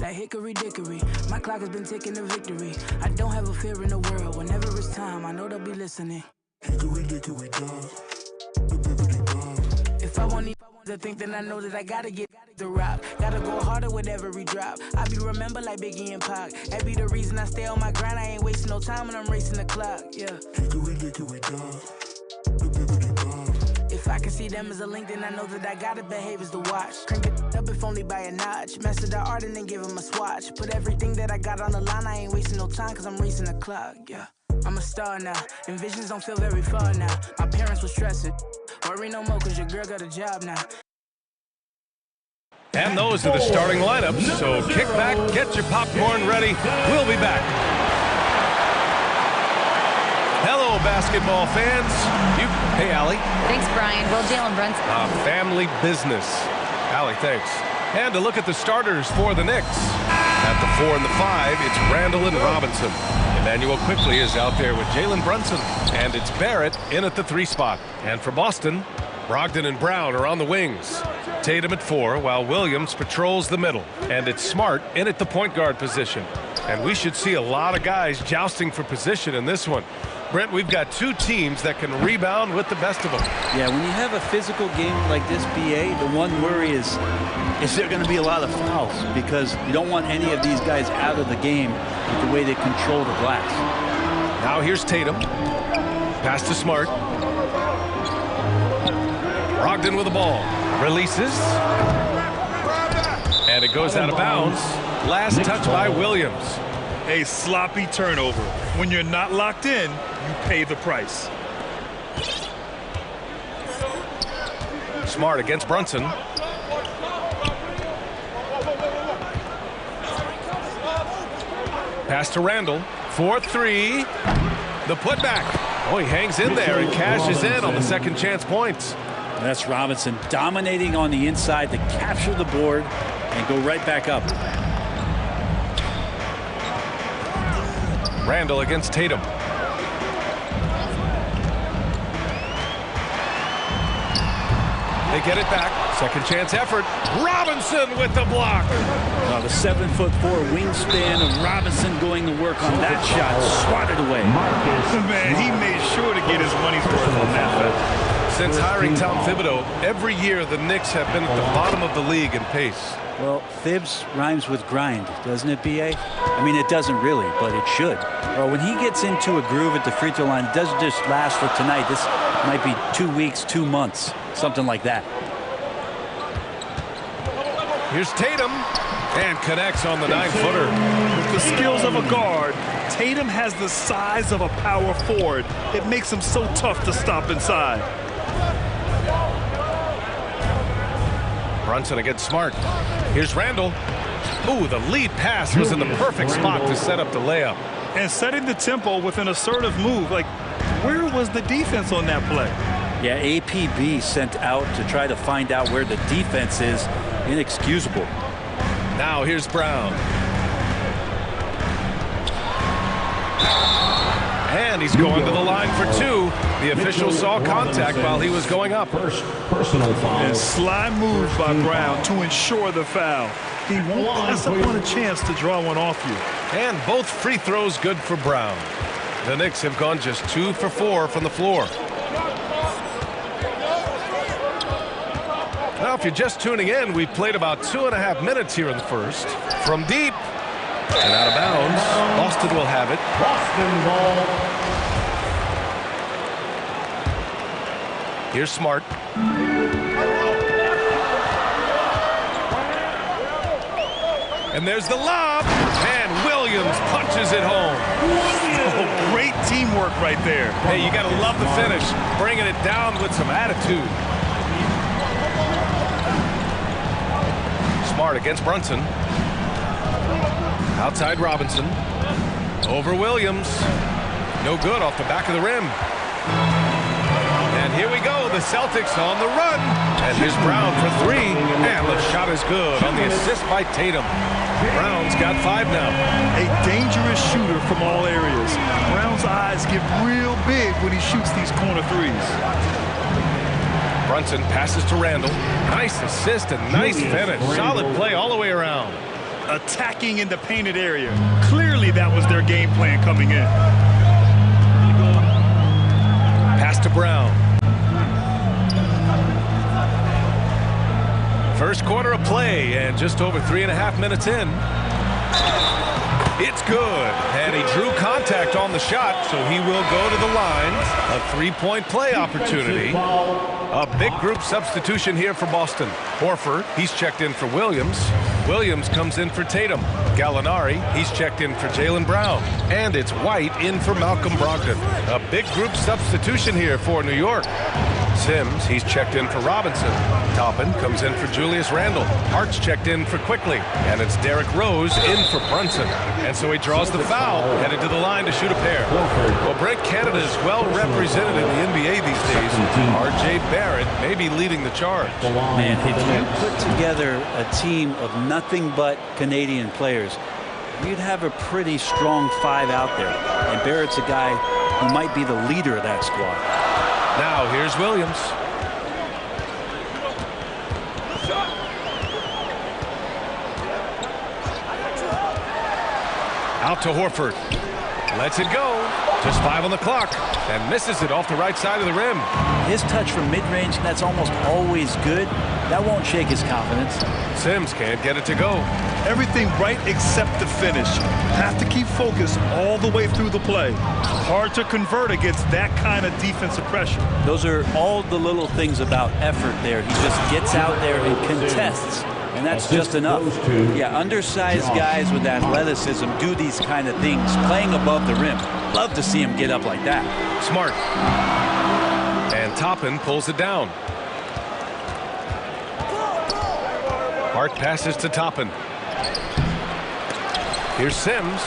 Like hickory dickory, my clock has been ticking to victory. I don't have a fear in the world. Whenever it's time, I know they'll be listening. Hickory dickory dog. If I want to think, then I know that I gotta get the rock. Gotta go harder with every drop. I be remembered like Biggie and Pac. That be the reason I stay on my grind. I ain't wasting no time when I'm racing the clock. Yeah. Hickory dog. If I can see them as a link, then I know that I gotta behave as the watch. Crank it up if only by a notch. Master the art and then give him a swatch. Put everything that I got on the line. I ain't wasting no time cause I'm racing the clock. Yeah. I'm a star now, and visions don't feel very far now. My parents were stressing. Worry no more cause your girl got a job now. And those are the starting lineups, so kick back, get your popcorn ready. We'll be back. Hello, basketball fans. Hey, Allie. Thanks, Brian. Well, Jalen Brunson. Family business. Allie, thanks. And to look at the starters for the Knicks. At the 4 and the 5, it's Randall and Robinson. Emmanuel quickly is out there with Jalen Brunson. And it's Barrett in at the 3 spot. And for Boston, Brogdon and Brown are on the wings. Tatum at 4, while Williams patrols the middle. And it's Smart in at the point guard position. And we should see a lot of guys jousting for position in this one. Brent, we've got 2 teams that can rebound with the best of them. Yeah, when you have a physical game like this, BA, the one worry is there going to be a lot of fouls? Because you don't want any of these guys out of the game with the way they control the glass. Now here's Tatum. Pass to Smart. Brogdon with the ball. Releases. And it goes out of bounds. Last touch by Williams. A sloppy turnover. When you're not locked in, you pay the price. Smart against Brunson. Pass to Randall. 4-3. The putback. Oh, he hangs in there and cashes in on the second chance points. That's Robinson dominating on the inside to capture the board and go right back up. Randall against Tatum. They get it back. Second chance effort. Robinson with the block. The 7'4" wingspan of Robinson going to work on that shot. Swatted away. Man, he made sure to get his money's worth on that fast. Since hiring Tom Thibodeau, every year the Knicks have been at the bottom of the league in pace. Well, Thibs rhymes with grind, doesn't it, B.A.? I mean, it doesn't really, but it should. Well, when he gets into a groove at the free throw line, it doesn't just last for tonight. This might be 2 weeks, 2 months, something like that. Here's Tatum, and connects on the 9-footer. With the skills of a guard, Tatum has the size of a power forward. It makes him so tough to stop inside. Brunson against Smart. Here's Randall. Ooh, the lead pass was in the perfect spot to set up the layup. And setting the tempo with an assertive move. Like, where was the defense on that play? Yeah, APB sent out to try to find out where the defense is. Inexcusable. Now here's Brown. And he's going to the line for 2. The official saw contact while he was going up. Personal foul. And sly move by Brown to ensure the foul. He won't pass up on a chance to draw one off you. And both free throws good for Brown. The Knicks have gone just 2 for 4 from the floor. Now, if you're just tuning in, we've played about 2.5 minutes here in the first. From deep and out of bounds, Boston will have it. Boston ball. Here's Smart. And there's the lob, and Williams punches it home. Oh, great teamwork right there. Hey, you got to love the finish, bringing it down with some attitude. Smart against Brunson. Outside Robinson. Over Williams. No good off the back of the rim. And here we go, the Celtics on the run. And here's Brown for 3. And the shot is good on the assist by Tatum. Brown's got 5 now. A dangerous shooter from all areas. Brown's eyes get real big when he shoots these corner threes. Brunson passes to Randall. Nice assist and nice finish. Solid play all the way around. Attacking in the painted area. Clearly that was their game plan coming in. Pass to Brown. First quarter of play and just over 3.5 minutes in. It's good, and he drew contact on the shot, so he will go to the line. A three-point play opportunity. A big group substitution here for Boston. Horford, he's checked in for Williams. Williams comes in for Tatum. Gallinari, he's checked in for Jaylen Brown. And it's White in for Malcolm Brogdon. A big group substitution here for New York. Sims, he's checked in for Robinson. Toppin comes in for Julius Randle. Hart's checked in for Quickly. And it's Derrick Rose in for Brunson. And so he draws the foul, headed to the line to shoot a pair. Well, Brent, Canada is well represented in the NBA these days. R.J. Barrett may be leading the charge. Man, if you put together a team of nothing but Canadian players, you'd have a pretty strong five out there. And Barrett's a guy who might be the leader of that squad. Now here's Williams. Out to Horford. Lets it go. Just 5 on the clock. And misses it off the right side of the rim. His touch from mid-range, that's almost always good. That won't shake his confidence. Sims can't get it to go. Everything right except the finish. Have to keep focused all the way through the play. Hard to convert against that kind of defensive pressure. Those are all the little things about effort there. He just gets out there and contests. And that's just enough. Yeah, undersized guys with athleticism do these kind of things, playing above the rim. Love to see him get up like that. Smart. And Toppin pulls it down. Hart passes to Toppin. Here's Sims.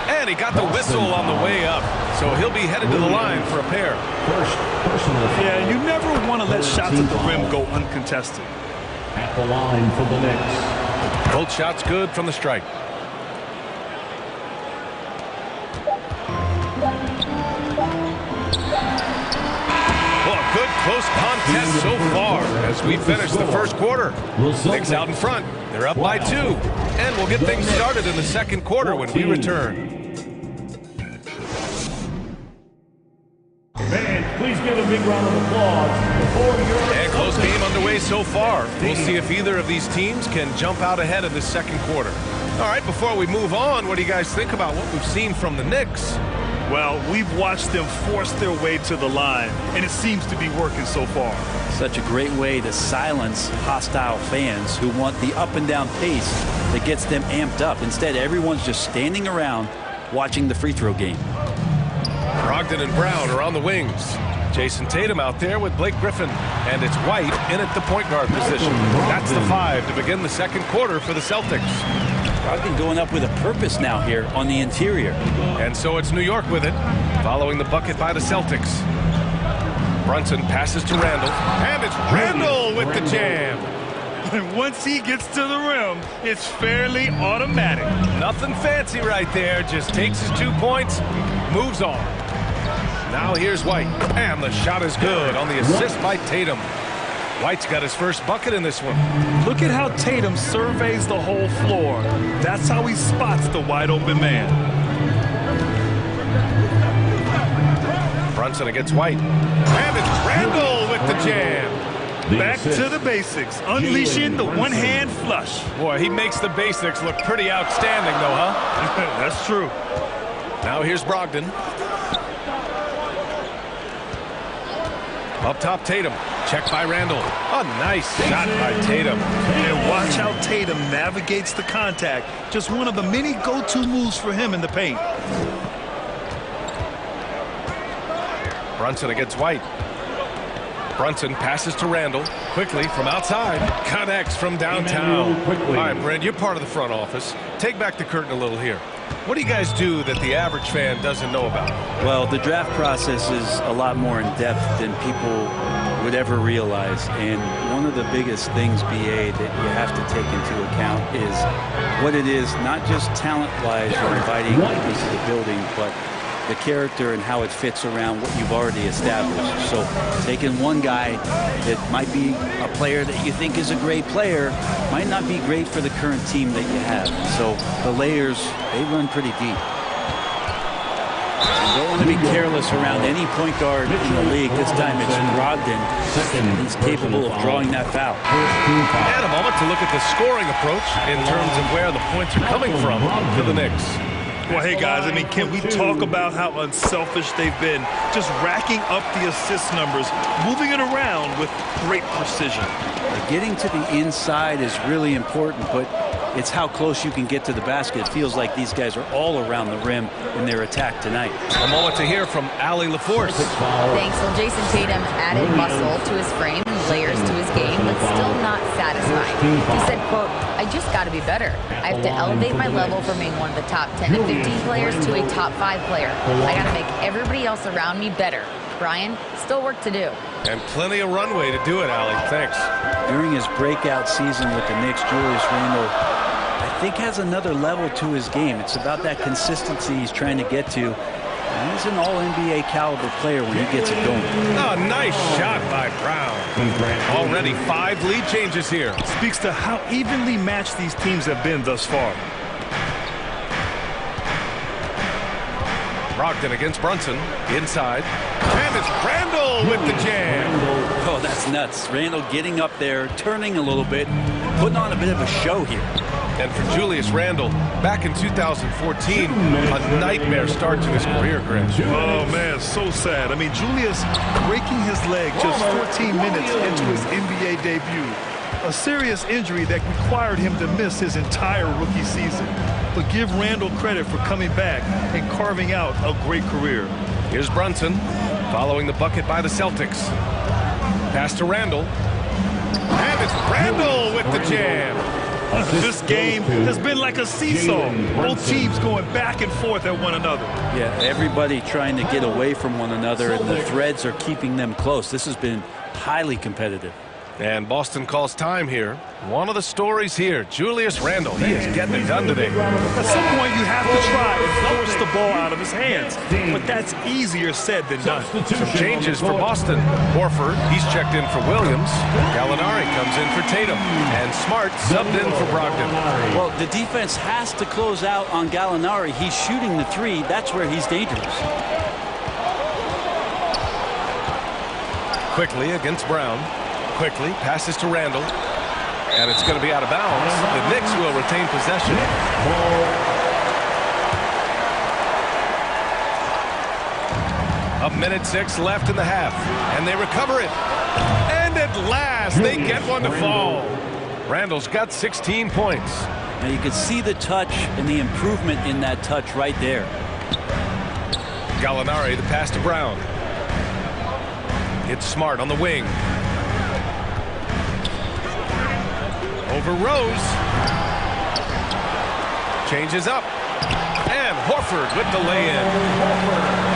And he got the whistle on the way up. So he'll be headed to the line for a pair. Yeah, you never want to let shots at the rim go uncontested. At the line for the Knicks. Both shots good from the strike. Good close contest so far as we finish the first quarter. Knicks out in front. They're up by 2. And we'll get things started in the second quarter when we return. Fans, please give a big round of applause. And close game underway so far. We'll see if either of these teams can jump out ahead in the second quarter. All right, before we move on, what do you guys think about what we've seen from the Knicks? Well, we've watched them force their way to the line, and it seems to be working so far. Such a great way to silence hostile fans who want the up-and-down pace that gets them amped up. Instead, everyone's just standing around watching the free throw game. Brogdon and Brown are on the wings. Jason Tatum out there with Blake Griffin. And it's White in at the point guard position. That's the 5 to begin the second quarter for the Celtics. Brogdon going up with a purpose now here on the interior. And so it's New York with it, following the bucket by the Celtics. Brunson passes to Randall. And it's Randall with the jam. And once he gets to the rim, it's fairly automatic. Nothing fancy right there. Just takes his 2 points, moves on. Now here's White. And the shot is good on the assist by Tatum. White's got his first bucket in this one. Look at how Tatum surveys the whole floor. That's how he spots the wide open man. Brunson against White. And it's Randall with the jam. Back to the basics, unleashing the one-hand flush. Boy, he makes the basics look pretty outstanding, though, huh? That's true. Now here's Brogdon. Up top, Tatum. Checked by Randall. A nice shot by Tatum. And watch how Tatum navigates the contact. Just one of the many go-to moves for him in the paint. Brunson against White. Brunson passes to Randall. Quickly from outside. Connects from downtown. All right, Brent, you're part of the front office. Take back the curtain a little here. What do you guys do that the average fan doesn't know about? Well, the draft process is a lot more in depth than people would ever realize. And one of the biggest things, BA, that you have to take into account is what it is, not just talent-wise or inviting into the building, but the character and how it fits around what you've already established. So taking one guy that might be a player that you think is a great player might not be great for the current team that you have. So the layers, they run pretty deep. Don't want to be careless around any point guard in the league. This time it's Brogdon. He's capable of drawing that foul. And a moment to look at the scoring approach in terms of where the points are coming from for the Knicks. Well, hey, guys, I mean, can we talk about how unselfish they've been? Just racking up the assist numbers, moving it around with great precision. Getting to the inside is really important, but it's how close you can get to the basket. It feels like these guys are all around the rim in their attack tonight. A moment to hear from Allie LaForce. Thanks. Well, Jason Tatum added muscle to his frame and layers to his game, but still not satisfied. He said, quote, "I just got to be better. I have to elevate my level from being one of the top 10 to 15 players to a top 5 player. I got to make everybody else around me better. Brian, still work to do." And plenty of runway to do it, Allie. Thanks. During his breakout season with the Knicks, Julius Randle, I think, has another level to his game. It's about that consistency he's trying to get to. And he's an all-NBA caliber player when he gets it going. Oh, nice shot by Brown. Already 5 lead changes here. Speaks to how evenly matched these teams have been thus far. Brogdon against Brunson. Inside. And it's Randle with the jam. Oh, that's nuts. Randle getting up there, turning a little bit, putting on a bit of a show here. And for Julius Randle, back in 2014, a nightmare start to his career, Greg. Oh, man, so sad. I mean, Julius breaking his leg just 14 minutes into his NBA debut. A serious injury that required him to miss his entire rookie season. But give Randle credit for coming back and carving out a great career. Here's Brunson following the bucket by the Celtics. Pass to Randle. And it's Randle with the jam. This game has been like a seesaw. Both teams going back and forth at one another. Yeah, everybody trying to get away from one another, and the threads are keeping them close. This has been highly competitive. And Boston calls time here. One of the stories here, Julius Randle. He is getting it done today. At some point, you have to try and force the ball out of his hands. But that's easier said than done. Some changes for Boston. Horford, he's checked in for Williams. Gallinari comes in for Tatum. And Smart subbed in for Brogdon. Well, the defense has to close out on Gallinari. He's shooting the 3. That's where he's dangerous. Quickly against Brown. Quickly passes to Randle. And it's going to be out of bounds. The Knicks will retain possession. A minute 6 left in the half. And they recover it. And at last, they get one to fall. Randle's got 16 points. Now you can see the touch and the improvement in that touch right there. Gallinari, the pass to Brown. It's Smart on the wing. Over Rose. Changes up. And Horford with the lay-in.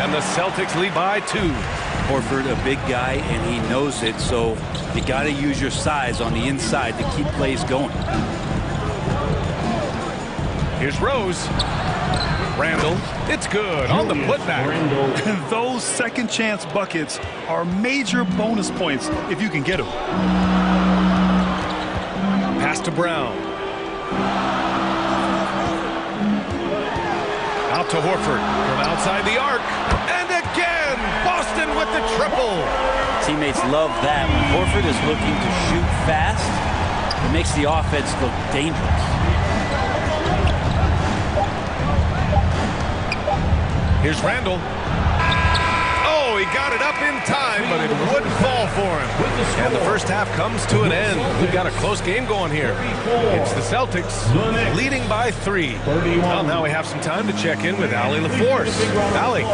And the Celtics lead by 2. Horford, a big guy, and he knows it, so you got to use your size on the inside to keep plays going. Here's Rose. Randle, it's good on the putback. And those second chance buckets are major bonus points if you can get them. Pass to Brown. Out to Horford from outside the arc. And again, Boston with the triple. Teammates love that. When Horford is looking to shoot fast, it makes the offense look dangerous. Here's Randle. Oh, he got it up in time, but it wouldn't fall for him. And the first half comes to an end. We've got a close game going here. It's the Celtics leading by 3. Well, now we have some time to check in with Allie LaForce. Allie.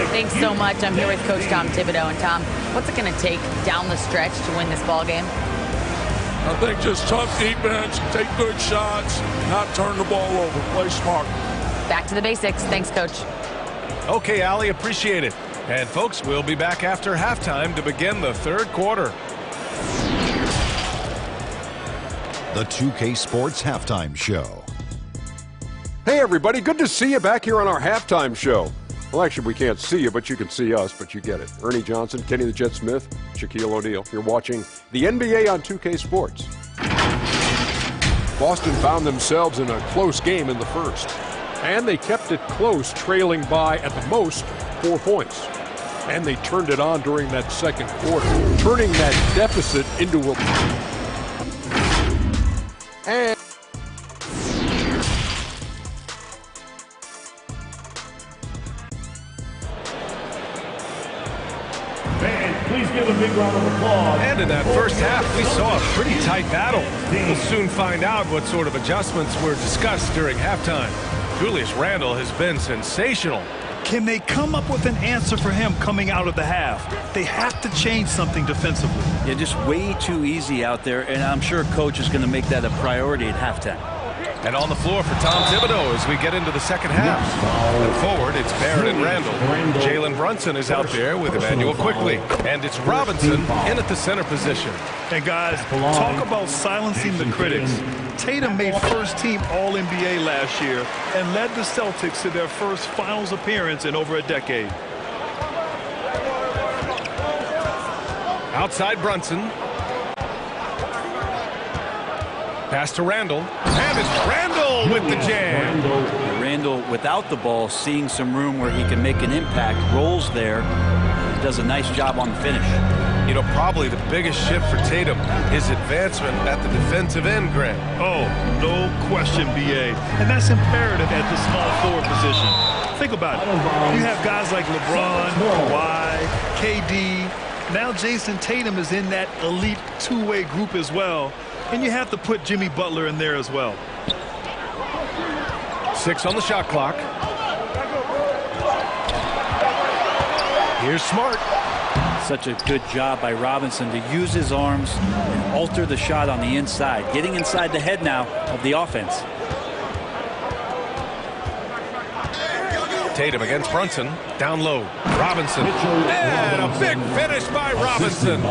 Thanks so much. I'm here with Coach Tom Thibodeau. And Tom, what's it going to take down the stretch to win this ball game? I think just tough defense, take good shots, not turn the ball over, play smart. Back to the basics. Thanks, Coach. Okay, Allie, appreciate it. And folks, we'll be back after halftime to begin the third quarter. The 2K Sports Halftime Show. Hey, everybody. Good to see you back here on our halftime show. Well, actually, we can't see you, but you can see us, but you get it. Ernie Johnson, Kenny the Jet Smith, Shaquille O'Neal. You're watching the NBA on 2K Sports. Boston found themselves in a close game in the first, and they kept it close, trailing by, at the most, 4 points. And they turned it on during that second quarter, turning that deficit into a... And... Please give a big round of applause. And in that first half, we saw a pretty tight battle. We'll soon find out what sort of adjustments were discussed during halftime. Julius Randle has been sensational. Can they come up with an answer for him coming out of the half? They have to change something defensively. Yeah, just way too easy out there, and I'm sure coach is going to make that a priority at halftime. And on the floor for Tom Thibodeau as we get into the second half. And forward, it's Barrett and Randle. Jalen Brunson is out there with Emmanuel Quickly. And it's Robinson in at the center position. And guys, talk about silencing the critics. Tatum made first-team All-NBA last year and led the Celtics to their first finals appearance in over a decade. Outside Brunson. Pass to Randle. And it's Randle with the jam. Randle, without the ball, seeing some room where he can make an impact, rolls there, does a nice job on the finish. You know, probably the biggest shift for Tatum is advancement at the defensive end, Grant. Oh, no question, B.A. And that's imperative at the small forward position. Think about it. You have guys like LeBron, Kawhi, KD. Now Jason Tatum is in that elite two-way group as well. And you have to put Jimmy Butler in there as well. 6 on the shot clock. Here's Smart. Such a good job by Robinson to use his arms and alter the shot on the inside. Getting inside the head now of the offense. Tatum against Brunson. Down low. Robinson. And a big finish by Robinson.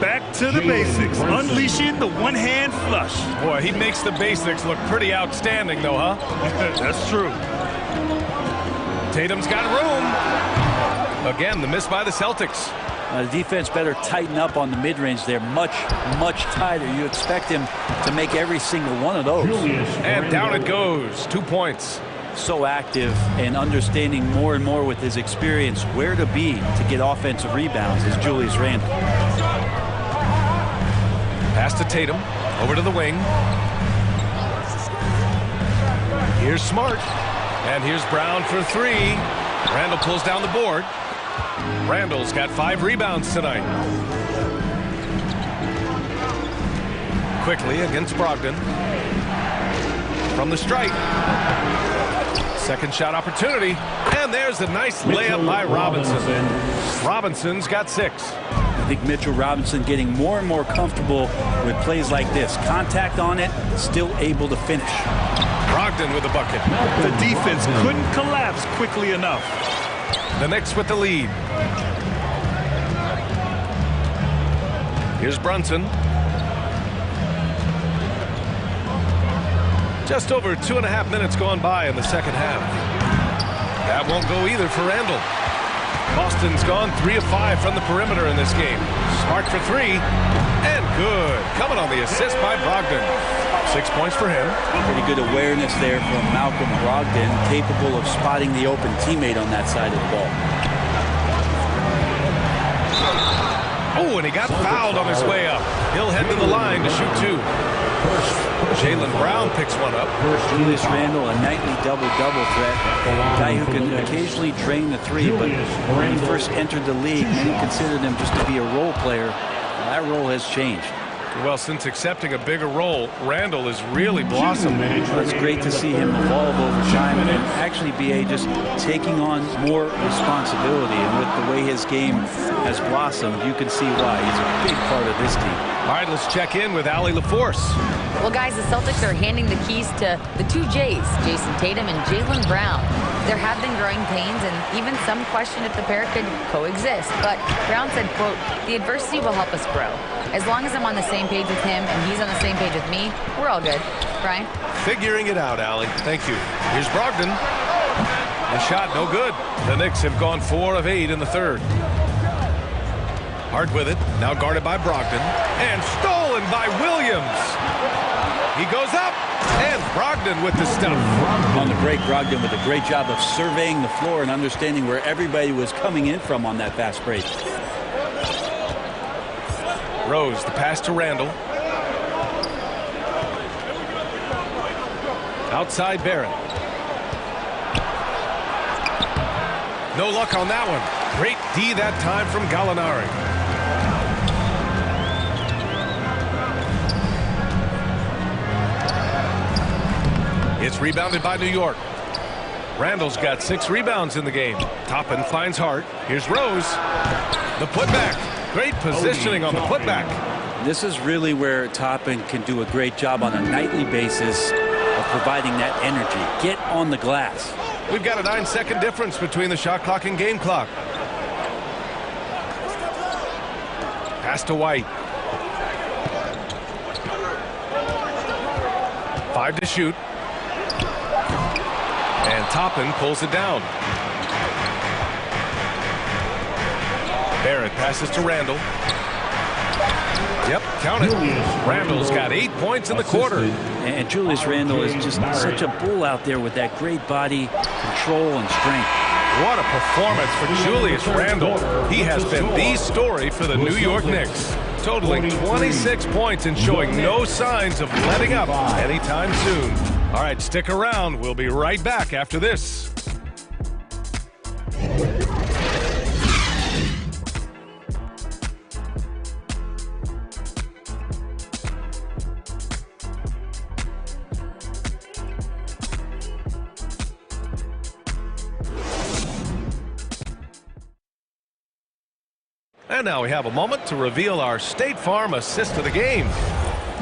Back to the basics. Unleashing the one-hand flush. Boy, he makes the basics look pretty outstanding, though, huh? That's true. Tatum's got room. Again, the miss by the Celtics. The defense better tighten up on the mid-range there. Much tighter. You expect him to make every single one of those. And down it goes. 2 points. So active and understanding more and more with his experience where to be to get offensive rebounds is Julius Randle. Pass to Tatum. Over to the wing. Here's Smart. And here's Brown for 3. Randle pulls down the board. Randle's got 5 rebounds tonight. Quickly against Brogdon. From the stripe. Second shot opportunity. And there's a nice layup by Robinson. Robinson's got 6. I think Mitchell Robinson getting more and more comfortable with plays like this. Contact on it, still able to finish. Brogdon with a bucket. The defense couldn't collapse quickly enough. The Knicks with the lead. Here's Brunson. Just over 2.5 minutes gone by in the second half. That won't go either for Randle. Boston's gone 3 of 5 from the perimeter in this game. Smart for 3. And good. Coming on the assist by Brogdon. 6 points for him. Pretty good awareness there from Malcolm Brogdon, capable of spotting the open teammate on that side of the ball. Oh, and he got fouled on his way up. He'll head to the line to shoot 2. Jalen Brown picks one up. Julius Randle, a nightly double-double threat. A guy who can occasionally drain the 3, but when he first entered the league, many considered him just to be a role player. That role has changed. Well, since accepting a bigger role, Randle has really blossomed. It's great to see him evolve over time and actually be just taking on more responsibility. And with the way his game has blossomed, you can see why. He's a big part of this team. All right, let's check in with Allie LaForce. Well, guys, the Celtics are handing the keys to the 2 J's, Jason Tatum and Jalen Brown. There have been growing pains and even some question if the pair could coexist. But Brown said, quote, "The adversity will help us grow. As long as I'm on the same same page with him, and he's on the same page with me. We're all good. Brian? Figuring it out, Allie. Thank you. Here's Brogdon. The shot, no good. The Knicks have gone 4 of 8 in the third. Hart with it. Now guarded by Brogdon. And stolen by Williams. He goes up. And Brogdon with the stuff. On the break, Brogdon with a great job of surveying the floor and understanding where everybody was coming in from on that fast break. Rose, the pass to Randall. Outside Barrett. No luck on that one. Great D that time from Gallinari. It's rebounded by New York. Randall's got 6 rebounds in the game. Toppin finds Hart. Here's Rose. The putback. Great positioning on the putback. This is really where Toppin can do a great job on a nightly basis of providing that energy. Get on the glass. We've got a 9-second difference between the shot clock and game clock. Pass to White. 5 to shoot. And Toppin pulls it down. Barrett passes to Randall. Yep, count it. Randall's got 8 points in the quarter. And Julius Randle is just such a bull out there with that great body control and strength. What a performance for Julius Randle. He has been the story for the New York Knicks, totaling 26 points and showing no signs of letting up anytime soon. All right, stick around. We'll be right back after this. And now we have a moment to reveal our State Farm assist of the game.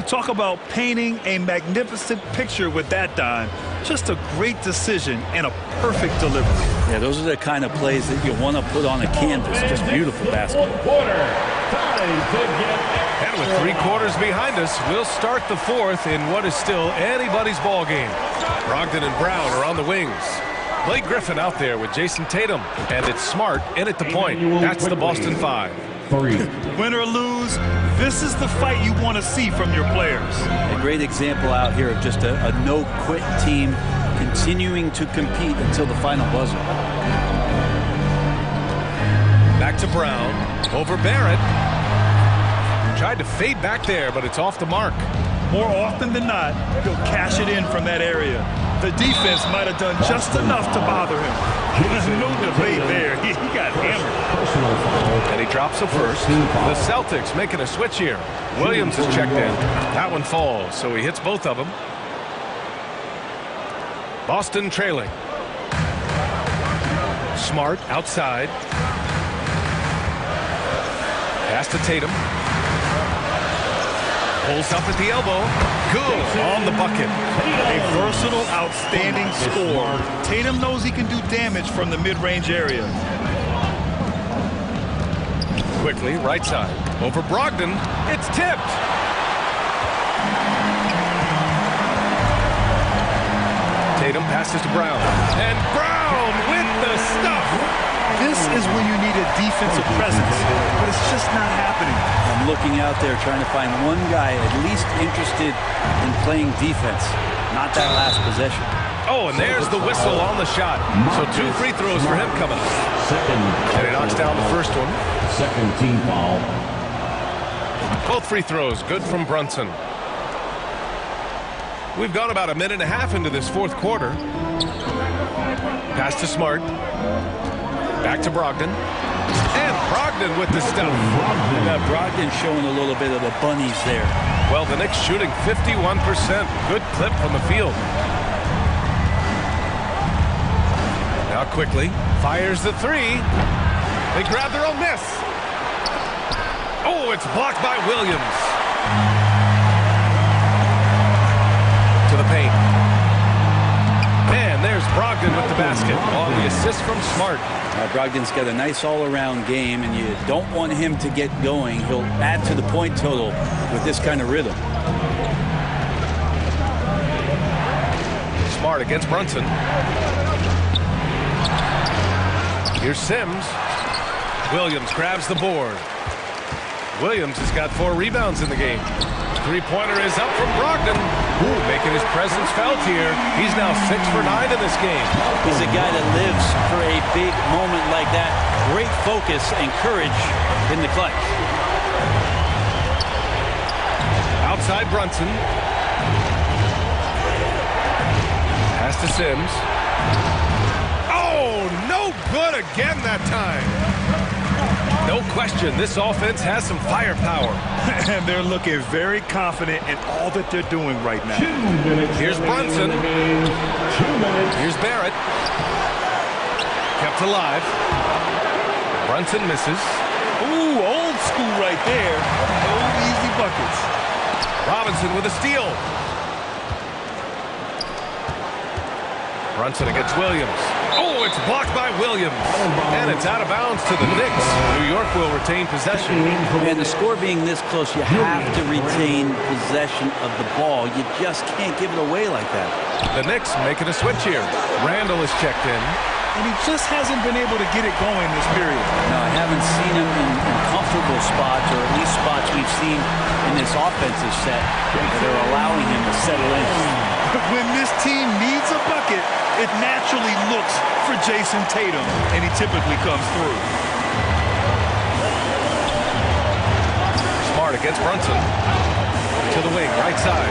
Talk about painting a magnificent picture with that dime. Just a great decision and a perfect delivery. Yeah, those are the kind of plays that you want to put on a canvas. Just beautiful basketball. And with 3 quarters behind us, we'll start the 4th in what is still anybody's ball game. Brogdon and Brown are on the wings. Blake Griffin out there with Jason Tatum. And it's Smart in at the point. That's the Boston 5. Win or lose, this is the fight you want to see from your players. A great example out here of just a no-quit team continuing to compete until the final buzzer. Back to Brown. Over Barrett. Tried to fade back there, but it's off the mark. More often than not, he'll cash it in from that area. The defense might have done just enough to bother him. There's no debate there. He got hammered. And he drops the first. The Celtics making a switch here. Williams is checked in. That one falls, so he hits both of them. Boston trailing. Smart outside. Pass to Tatum. Pulls up at the elbow. Good on the bucket. A versatile, outstanding scorer. Tatum knows he can do damage from the mid-range area. Quickly, right side. Over Brogdon. It's tipped. Tatum passes to Brown. And Brown with the stuff. This is when you need a defensive presence, but it's just not happening. I'm looking out there trying to find one guy at least interested in playing defense, not that last possession. Oh, and there's the whistle on the shot. So 2 free throws for him coming up. And he knocks down the first one. Second team foul. Both free throws good from Brunson. We've gone about a minute and a half into this 4th quarter. Pass to Smart. Back to Brogdon. And Brogdon with the stuff. Brogdon showing a little bit of the bunnies there. Well, the Knicks shooting 51%. Good clip from the field. Now quickly, fires the 3. They grab their own miss. Oh, it's blocked by Williams. To the paint. And there's Brogdon with the basket on the assist from Smart. Brogdon's got a nice all-around game, and you don't want him to get going. He'll add to the point total with this kind of rhythm. Smart against Brunson. Here's Sims. Williams grabs the board. Williams has got 4 rebounds in the game. Three-pointer is up from Brogdon. Ooh, making his presence felt here. He's now 6 for 9 in this game. He's a guy that lives for a big moment like that. Great focus and courage in the clutch. Outside Brunson. Pass to Sims. Oh, no good again that time. No question, this offense has some firepower. And they're looking very confident in all that they're doing right now. Here's Brunson. Here's Barrett. Kept alive. Brunson misses. Ooh, old school right there. No easy buckets. Robinson with a steal. Brunson against Williams. Oh, it's blocked by Williams. And it's out of bounds to the Knicks. New York will retain possession. And the score being this close, you have to retain possession of the ball. You just can't give it away like that. The Knicks making a switch here. Randall is checked in. And he just hasn't been able to get it going this period. No, I haven't seen him in comfortable spots, or at least spots we've seen in this offensive set that are allowing him to settle in. But when this team needs a bucket, it naturally looks for Jason Tatum, and he typically comes through. Smart against Brunson. To the wing, right side.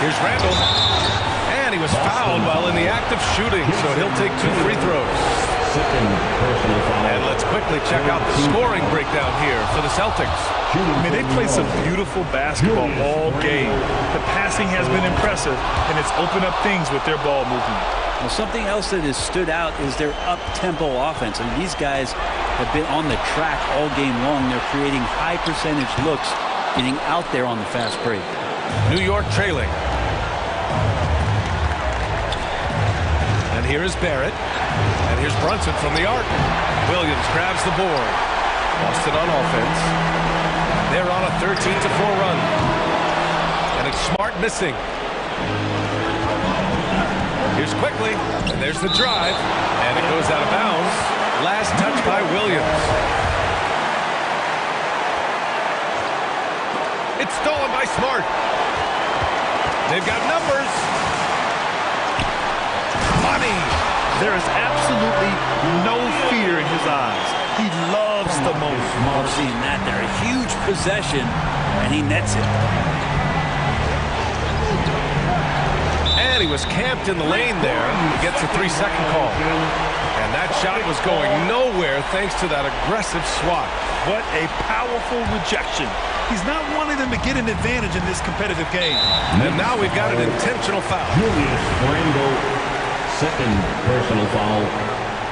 Here's Randall. And he was fouled while in the act of shooting, so he'll take 2 free throws. And let's quickly check out the scoring breakdown here for the Celtics. I mean, they played some beautiful basketball all game. The passing has been impressive, and it's opened up things with their ball movement. Well, something else that has stood out is their up-tempo offense. I mean, these guys have been on the track all game long. They're creating high-percentage looks, getting out there on the fast break. New York trailing. And here is Barrett. And here's Brunson from the arc. Williams grabs the board. Boston on offense. They're on a 13-4 run. And it's Smart missing. Here's quickly. And there's the drive. And it goes out of bounds. Last touch by Williams. It's stolen by Smart. They've got numbers. Money. There is absolutely no fear in his eyes. He loves the moment. I've seen that there. A huge possession, and he nets it. And he was camped in the lane there. He gets a 3-second call. And that shot was going nowhere thanks to that aggressive swat. What a powerful rejection. He's not wanting them to get an advantage in this competitive game. And now we've got an intentional foul. Julius Randle, second personal foul,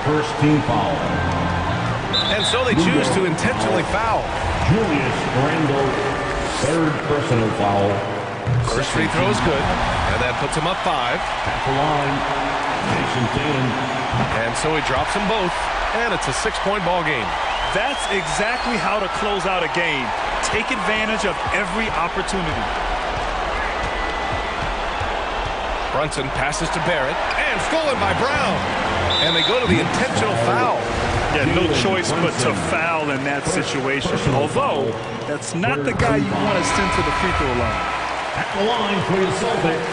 first team foul. And so they choose to intentionally foul. Julius Randle, third personal foul. First free throw is good. And that puts him up 5. At the line, Jason Tatum. And so he drops them both. And it's a 6-point ball game. That's exactly how to close out a game. Take advantage of every opportunity. Brunson passes to Barrett. And stolen by Brown. And they go to the intentional foul. Yeah, no choice but to foul in that situation. Although, that's not the guy you want to send to the free throw line. At the line for the Celtics,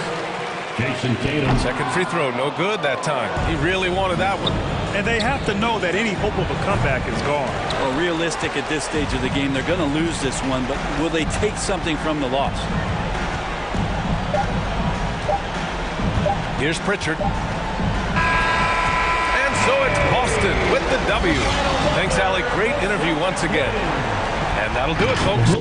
Jason Tatum. Second free throw, no good that time. He really wanted that one. And they have to know that any hope of a comeback is gone. Well, realistic at this stage of the game, they're going to lose this one, but will they take something from the loss? Here's Pritchard. And so it's Boston with the W. Thanks, Allie. Great interview once again. And that'll do it, folks.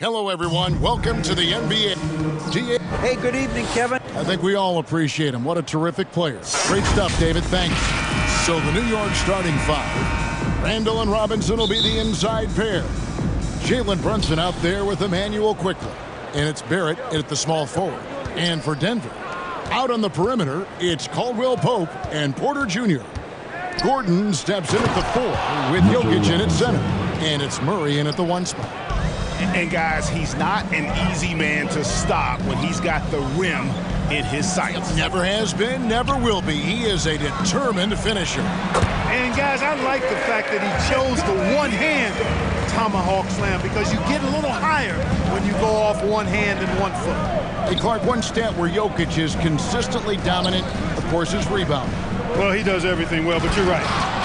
Hello, everyone. Welcome to the NBA. Hey, good evening, Kevin. I think we all appreciate him. What a terrific player. Great stuff, David. Thanks. So the New York starting five. Randall and Robinson will be the inside pair. Jalen Brunson out there with Emmanuel Quickly. And it's Barrett at the small forward. And for Denver, out on the perimeter, it's Caldwell Pope and Porter Jr. Gordon steps in at the 4 with Jokic in at center. And it's Murray in at the 1 spot. And guys, he's not an easy man to stop when he's got the rim in his sights. Never has been, never will be. He is a determined finisher. And guys, I like the fact that he chose the one-hand tomahawk slam because you get a little higher when you go off one hand and 1 foot. Hey, Clark, one stat where Jokic is consistently dominant, of course, is rebounding. Well, he does everything well, but you're right.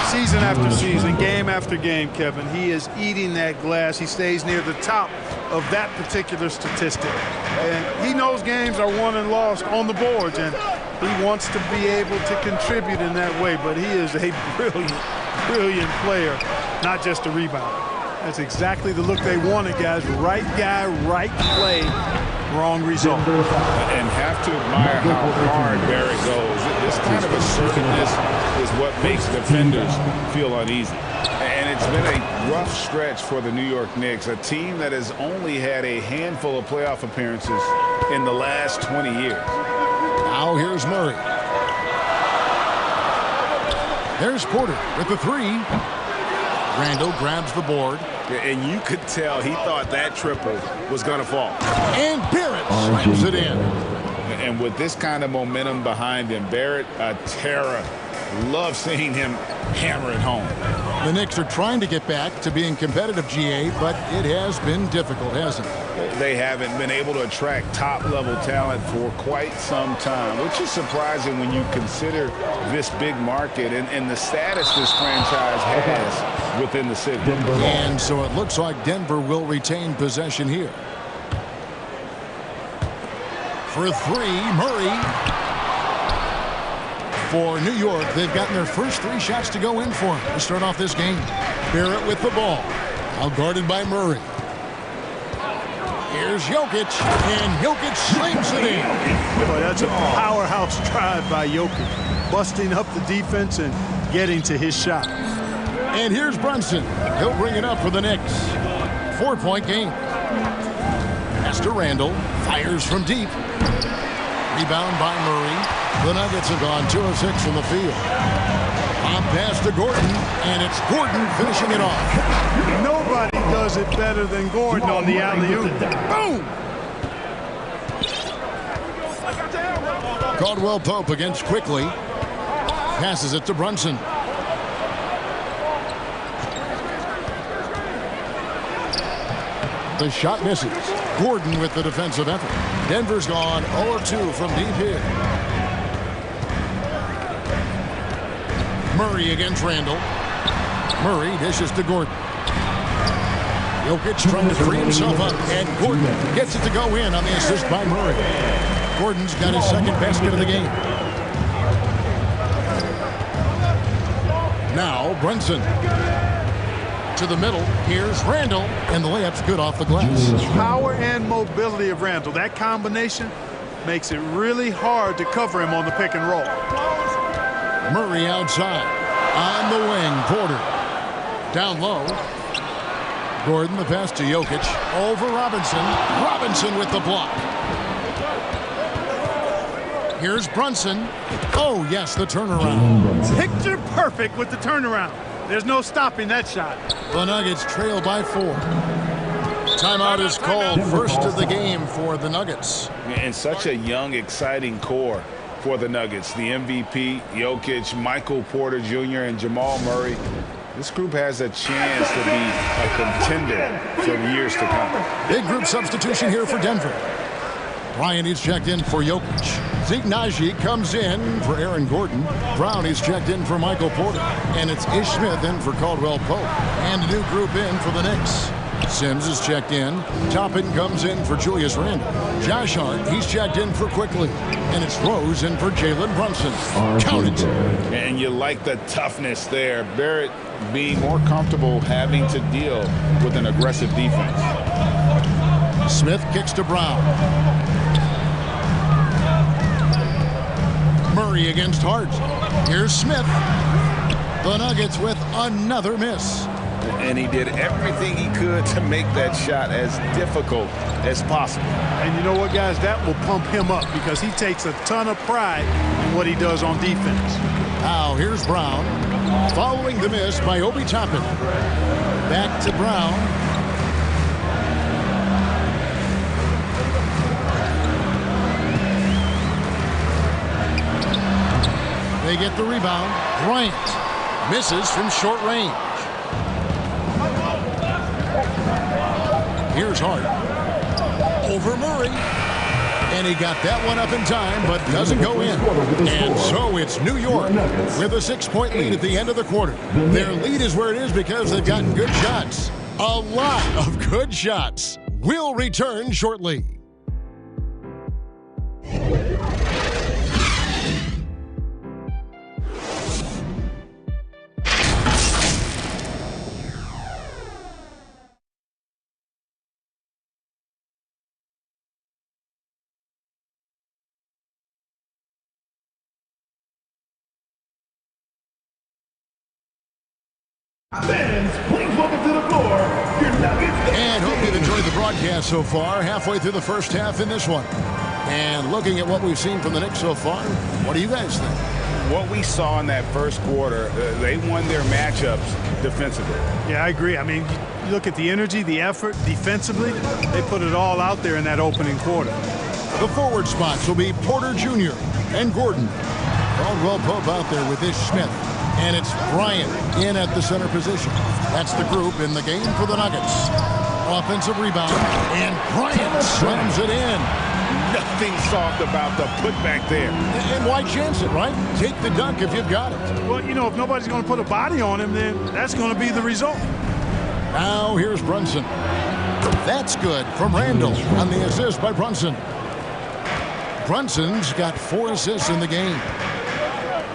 Season after season, game after game, Kevin, he is eating that glass. He stays near the top of that particular statistic. And he knows games are won and lost on the boards, and he wants to be able to contribute in that way. But he is a brilliant player, not just a rebounder. That's exactly the look they wanted, guys. Right guy, right play, wrong result. And have to admire how hard Barrett goes. This kind of assertiveness is what makes defenders feel uneasy. And it's been a rough stretch for the New York Knicks, a team that has only had a handful of playoff appearances in the last 20 years. Now here's Murray. There's Porter with the 3. Randall grabs the board. And you could tell he thought that triple was going to fall. And Barrett slams it in. And with this kind of momentum behind him, Barrett, a terror. Love seeing him hammer it home. The Knicks are trying to get back to being competitive, GA, but it has been difficult, hasn't it? They haven't been able to attract top-level talent for quite some time, which is surprising when you consider this big market and the status this franchise has within the city. And so it looks like Denver will retain possession here. For 3, Murray. For New York, they've gotten their first 3 shots to go in for him to start off this game. Barrett with the ball. Now guarded by Murray. Here's Jokic, and Jokic slams it in. Boy, that's a powerhouse drive by Jokic, busting up the defense and getting to his shot. And here's Brunson. He'll bring it up for the Knicks. 4-point game. Pass to Randall. Fires from deep. Rebound by Murray. The Nuggets have gone 2 of 6 from the field. On pass to Gordon, and it's Gordon finishing it off. Nobody does it better than Gordon on the alley-oop. Boom! Caldwell Pope against Quickly. Passes it to Brunson. The shot misses. Gordon with the defensive effort. Denver's gone 0 of 2 from deep here. Murray against Randall. Murray dishes to Gordon. Jokic trying to free himself up, and Gordon gets it to go in on the assist by Murray. Gordon's got his second basket of the game. Now Brunson. To the middle. Here's Randall, and the layup's good off the glass. Power and mobility of Randall. That combination makes it really hard to cover him on the pick and roll. Murray outside. On the wing, Porter. Down low. Gordon, the pass to Jokic. Over Robinson. Robinson with the block. Here's Brunson. Oh, yes, the turnaround. Picture perfect with the turnaround. There's no stopping that shot. The Nuggets trail by 4. Timeout is called. First of the game for the Nuggets. And such a young, exciting core for the Nuggets. The MVP, Jokic, Michael Porter Jr., and Jamal Murray. This group has a chance to be a contender for years to come. Big group substitution here for Denver. Bryant is checked in for Jokic. Zeke Naji comes in for Aaron Gordon. Brown is checked in for Michael Porter. And it's Ish Smith in for Caldwell Pope. And a new group in for the Knicks. Sims is checked in. Toppin comes in for Julius Randle. Josh Hart, he's checked in for Quickly. And it's Rose in for Jalen Brunson. Count it. And you like the toughness there. Barrett being more comfortable having to deal with an aggressive defense. Smith kicks to Brown. Murray against Hart. Here's Smith. The Nuggets with another miss. And he did everything he could to make that shot as difficult as possible. And you know what, guys? That will pump him up because he takes a ton of pride in what he does on defense. Now here's Brown. Following the miss by Obi Toppin. Back to Brown. They get the rebound. Bryant misses from short range. Here's Hart. Over Murray. And he got that one up in time, but doesn't go in. And so it's New York with a 6-point lead at the end of the quarter. Their lead is where it is because they've gotten good shots. A lot of good shots. We'll return shortly. Fans, please welcome to the floor your Nuggets. And hope you've enjoyed the broadcast so far. Halfway through the first half in this one. And looking at what we've seen from the Knicks so far, what do you guys think? What we saw in that first quarter, they won their matchups defensively. Yeah, I agree. I mean, you look at the energy, the effort defensively, they put it all out there in that opening quarter. The forward spots will be Porter Jr. and Gordon. Caldwell Pope out there with Ish Smith. And it's Bryant in at the center position. That's the group in the game for the Nuggets. Offensive rebound, and Bryant slams it in. Nothing soft about the putback there. And why chance it, right? Take the dunk if you've got it. Well, you know, if nobody's going to put a body on him, then that's going to be the result. Now here's Brunson. That's good from Randall on the assist by Brunson. Brunson's got 4 assists in the game.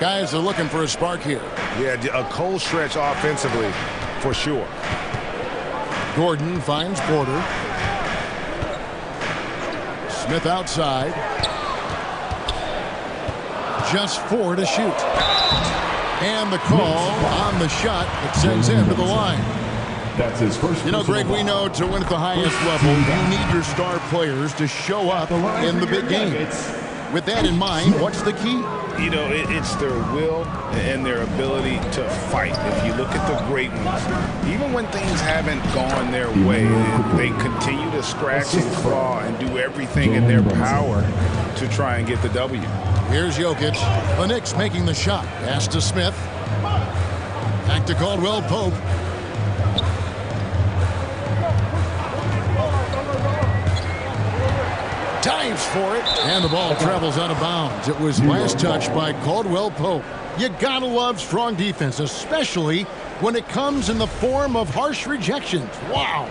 Guys are looking for a spark here. Yeah, a cold stretch offensively, for sure. Gordon finds Porter. Smith outside. Just 4 to shoot. And the call on the shot that sends him to the line. That's his first. You know, Greg, we know to win at the highest level, you need your star players to show up in the big game. With that in mind, what's the key? You know, it's their will and their ability to fight. If you look at the great ones, even when things haven't gone their way, they continue to scratch and claw and do everything in their power to try and get the W. Here's Jokic. The Knicks making the shot. Pass to Smith. Back to Caldwell Pope. Dives for it, and the ball travels out of bounds. It was last touched by Caldwell Pope. You gotta love strong defense, especially when it comes in the form of harsh rejections. Wow.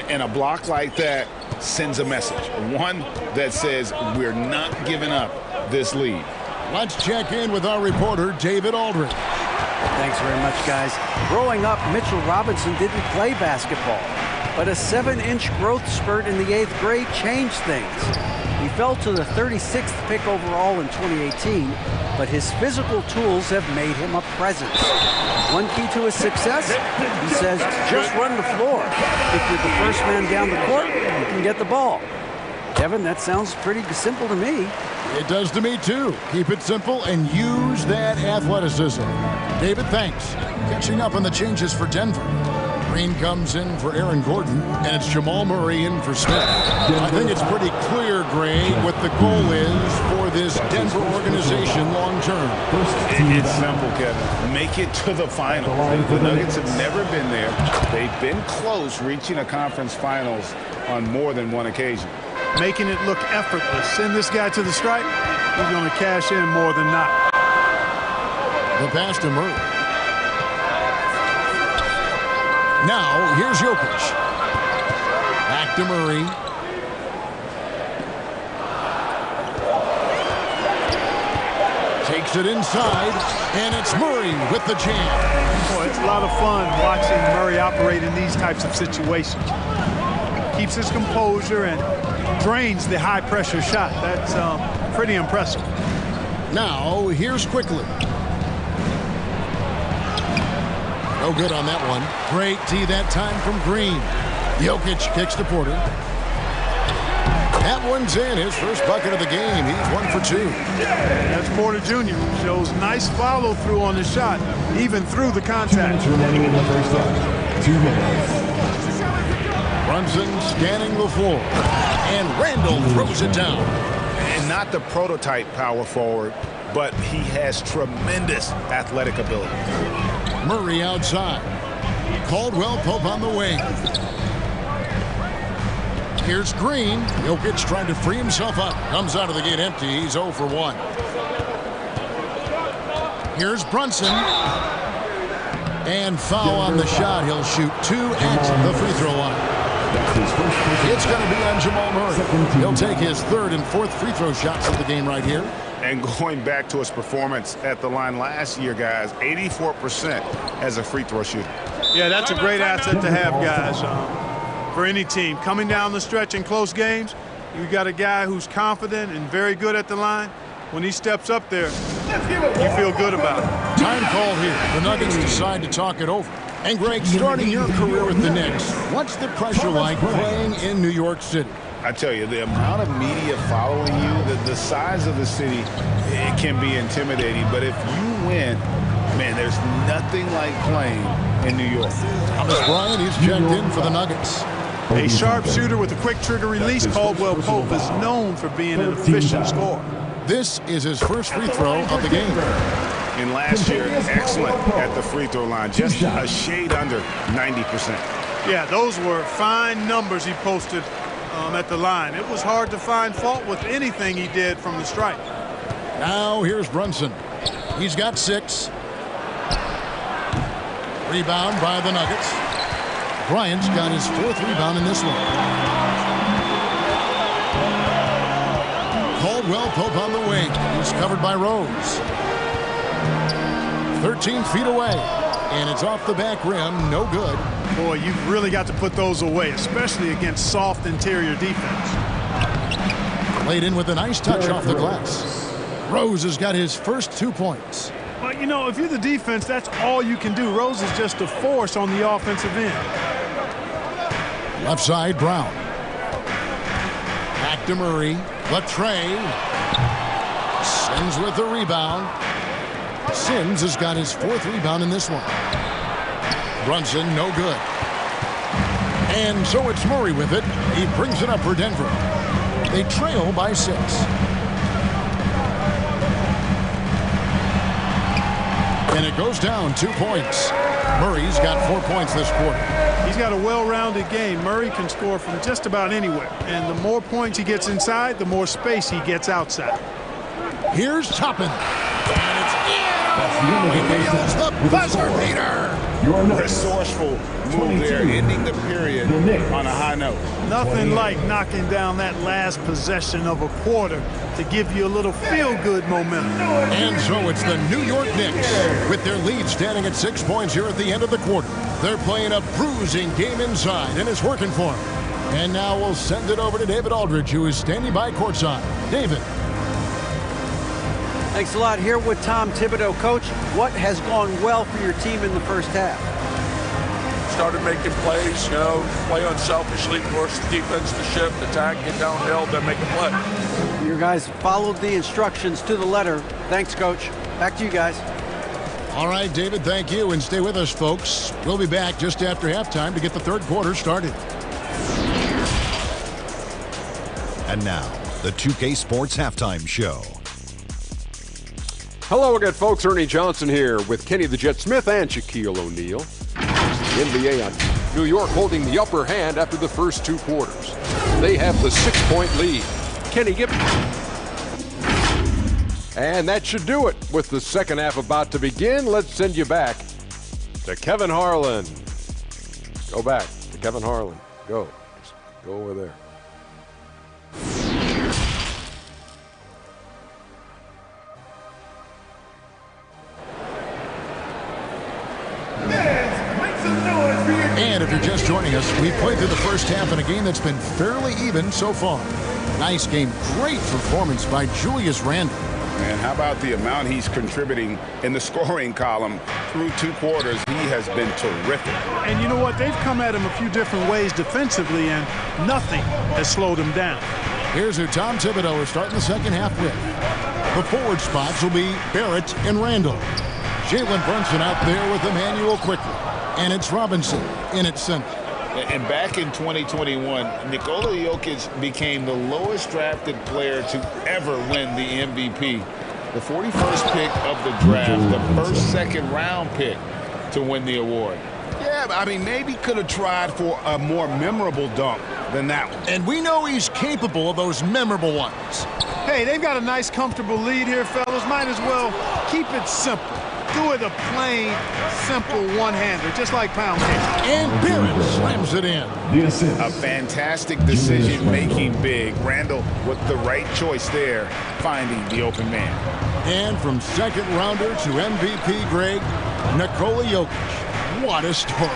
And a block like that sends a message. One that says we're not giving up this lead. Let's check in with our reporter, David Aldridge. Thanks very much, guys. Growing up, Mitchell Robinson didn't play basketball, but a 7-inch growth spurt in the 8th grade changed things. He fell to the 36th pick overall in 2018, but his physical tools have made him a presence. One key to his success, he says, just run the floor. If you're the first man down the court, you can get the ball. Kevin, that sounds pretty simple to me. It does to me, too. Keep it simple and use that athleticism. David, thanks. Catching up on the changes for Denver. Green comes in for Aaron Gordon, and it's Jamal Murray in for Smith. I think it's pretty clear, Greg, what the goal is for this Denver organization long term. It's simple, Kevin. Make it to the finals. The Nuggets have never been there. They've been close reaching a conference finals on more than one occasion. Making it look effortless. Send this guy to the stripe, he's going to cash in more than not. The pass to Murray. Now, here's Jokic. Back to Murray. Takes it inside, and it's Murray with the jam. Boy, it's a lot of fun watching Murray operate in these types of situations. keeps his composure and drains the high-pressure shot. That's pretty impressive. Now, here's Quickly. No good on that one. Great D that time from Green. Jokic kicks to Porter. That one's in. His first bucket of the game. He's 1 for 2. That's Porter Jr. Shows nice follow-through on the shot, even through the contact. 2 minutes remaining in the first half. 2 minutes. Brunson scanning the floor. And Randall throws it down. And not the prototype power forward, but he has tremendous athletic ability. Murray outside. Caldwell Pope on the wing. Here's Green. Jokic trying to free himself up. Comes out of the gate empty. He's 0 for 1. Here's Brunson. And foul on the shot. He'll shoot 2 at the free throw line. It's going to be on Jamal Murray. He'll take his 3rd and 4th free throw shots of the game right here. And going back to his performance at the line last year, guys, 84% as a free throw shooter. Yeah, that's a great asset to have, guys, for any team. Coming down the stretch in close games, you got a guy who's confident and very good at the line. When he steps up there, you feel good about it. Time call here. The Nuggets decide to talk it over. And Greg, starting your career with the Knicks, what's the pressure like playing in New York City? I tell you, the amount of media following you, the size of the city, it can be intimidating. But if you win, man, there's nothing like playing in New York. Thomas Bryant, he's checked in for the Nuggets. A sharp shooter with a quick trigger release, Caldwell Pope is known for being an efficient scorer. This is his first free throw of the game. And last year, excellent at the free throw line, just a shade under 90%. Yeah, those were fine numbers he posted at the line. It was hard to find fault with anything he did from the stripe. Now here's Brunson. He's got 6. Rebound by the Nuggets. Bryant's got his 4th rebound in this one. Caldwell Pope on the wing. He's covered by Rose. 13 feet away. And it's off the back rim. No good. Boy, you've really got to put those away, especially against soft interior defense. Laid in with a nice touch off the glass. Rose has got his first 2 points. But, you know, if you're the defense, that's all you can do. Rose is just a force on the offensive end. Left side, Brown. Back to Murray. Latre. Sims with the rebound. Sims has got his 4th rebound in this one. Brunson, no good. And so it's Murray with it. He brings it up for Denver. They trail by 6. And it goes down 2 points. Murray's got 4 points this quarter. He's got a well-rounded game. Murray can score from just about anywhere. And the more points he gets inside, the more space he gets outside. Here's Toppin. And it's in. He nails the buzzer beater. Resourceful move there, ending the period on a high note. Nothing like knocking down that last possession of a quarter to give you a little feel-good momentum. And so it's the New York Knicks with their lead standing at 6 points here at the end of the quarter. They're playing a bruising game inside, and it's working for them. And now we'll send it over to David Aldridge, who is standing by courtside. David. Thanks a lot. Here with Tom Thibodeau. Coach, what has gone well for your team in the first half? Started making plays, you know, play unselfishly, force the defense to shift, attack, get downhill, then make a play. Your guys followed the instructions to the letter. Thanks, Coach. Back to you guys. All right, David, thank you. And stay with us, folks. We'll be back just after halftime to get the third quarter started. And now, the 2K Sports Halftime Show. Hello again, folks. Ernie Johnson here with Kenny the Jet Smith and Shaquille O'Neal. The NBA on New York holding the upper hand after the first 2 quarters. They have the 6-point lead. Kenny Gibb. And that should do it. With the second half about to begin, let's send you back to Kevin Harlan. Go back to Kevin Harlan. Go. Just go over there. And if you're just joining us, we've played through the first half in a game that's been fairly even so far. Nice game. Great performance by Julius Randle. And how about the amount he's contributing in the scoring column through 2 quarters? He has been terrific. And you know what? They've come at him a few different ways defensively, and nothing has slowed him down. Here's who Tom Thibodeau is starting the second half with. The forward spots will be Barrett and Randall. Jalen Brunson out there with Emmanuel quickly. And it's Robinson in at center. And back in 2021, Nikola Jokic became the lowest drafted player to ever win the MVP. The 41st pick of the draft, the first second-round pick to win the award. Yeah, I mean, maybe could have tried for a more memorable dunk than that one. And we know he's capable of those memorable ones. Hey, they've got a nice, comfortable lead here, fellas. Might as well keep it simple. Do it a plain, simple one-hander, just like pound cake. And Barrett slams it in. A fantastic decision-making big. Randall with the right choice there, finding the open man. And from second rounder to MVP Greg, Nikola Jokic. What a story.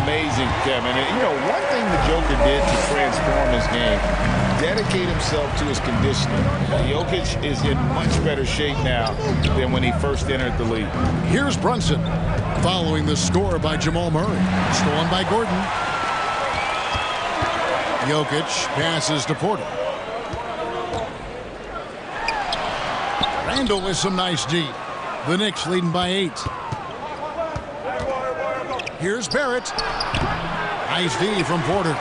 Amazing, Kevin. And, you know, one thing the Joker did to transform his game, dedicate himself to his conditioning. Jokic is in much better shape now than when he first entered the league. Here's Brunson following the score by Jamal Murray. Stolen by Gordon. Jokic passes to Porter. Randall with some nice D. The Knicks leading by 8. Here's Barrett. Nice D from Porter.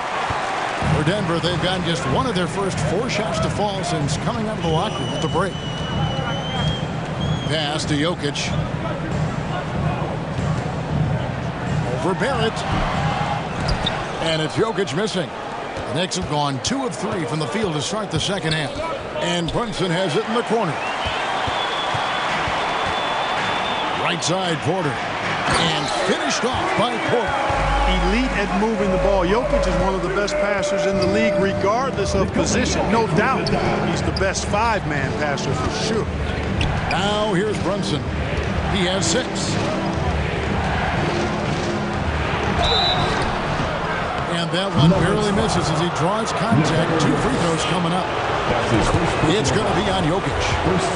For Denver, they've gotten just one of their first 4 shots to fall since coming out of the locker room at the break. Pass to Jokic. Over Barrett. And it's Jokic missing. The Knicks have gone 2 of 3 from the field to start the second half. And Brunson has it in the corner. Right side, Porter. And finished off by Porter. Elite at moving the ball. Jokic is one of the best passers in the league, regardless of position. No doubt he's the best 5-man passer for sure. Now here's Brunson. He has 6. And that one barely misses as he draws contact. 2 free throws coming up. It's going to be on Jokic.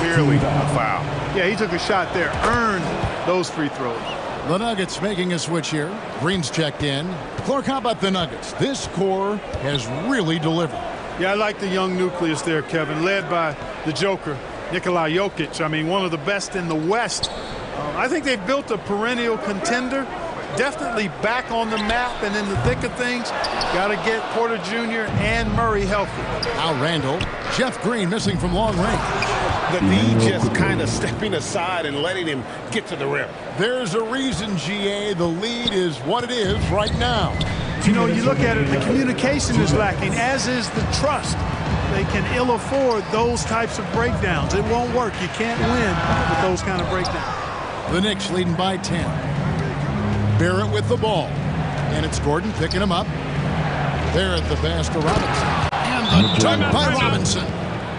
Clearly a foul. Yeah, he took a shot there. Earned those free throws. The Nuggets making a switch here. Green's checked in. Clark, how about the Nuggets? This core has really delivered. Yeah, I like the young nucleus there, Kevin, led by the Joker, Nikola Jokic. I mean, one of the best in the West. I think they've built a perennial contender. Definitely back on the map and in the thick of things. Got to get Porter Jr. and Murray healthy. Now Randall. Jeff Green missing from long range. The D just kind of stepping aside and letting him get to the rim. There's a reason, GA, the lead is what it is right now. You know, you look at it, the communication is lacking, as is the trust. They can ill afford those types of breakdowns. It won't work. You can't win with those kind of breakdowns. The Knicks leading by 10. Barrett with the ball. And it's Gordon picking him up. There at the pass to Robinson. And the dunk by Robinson.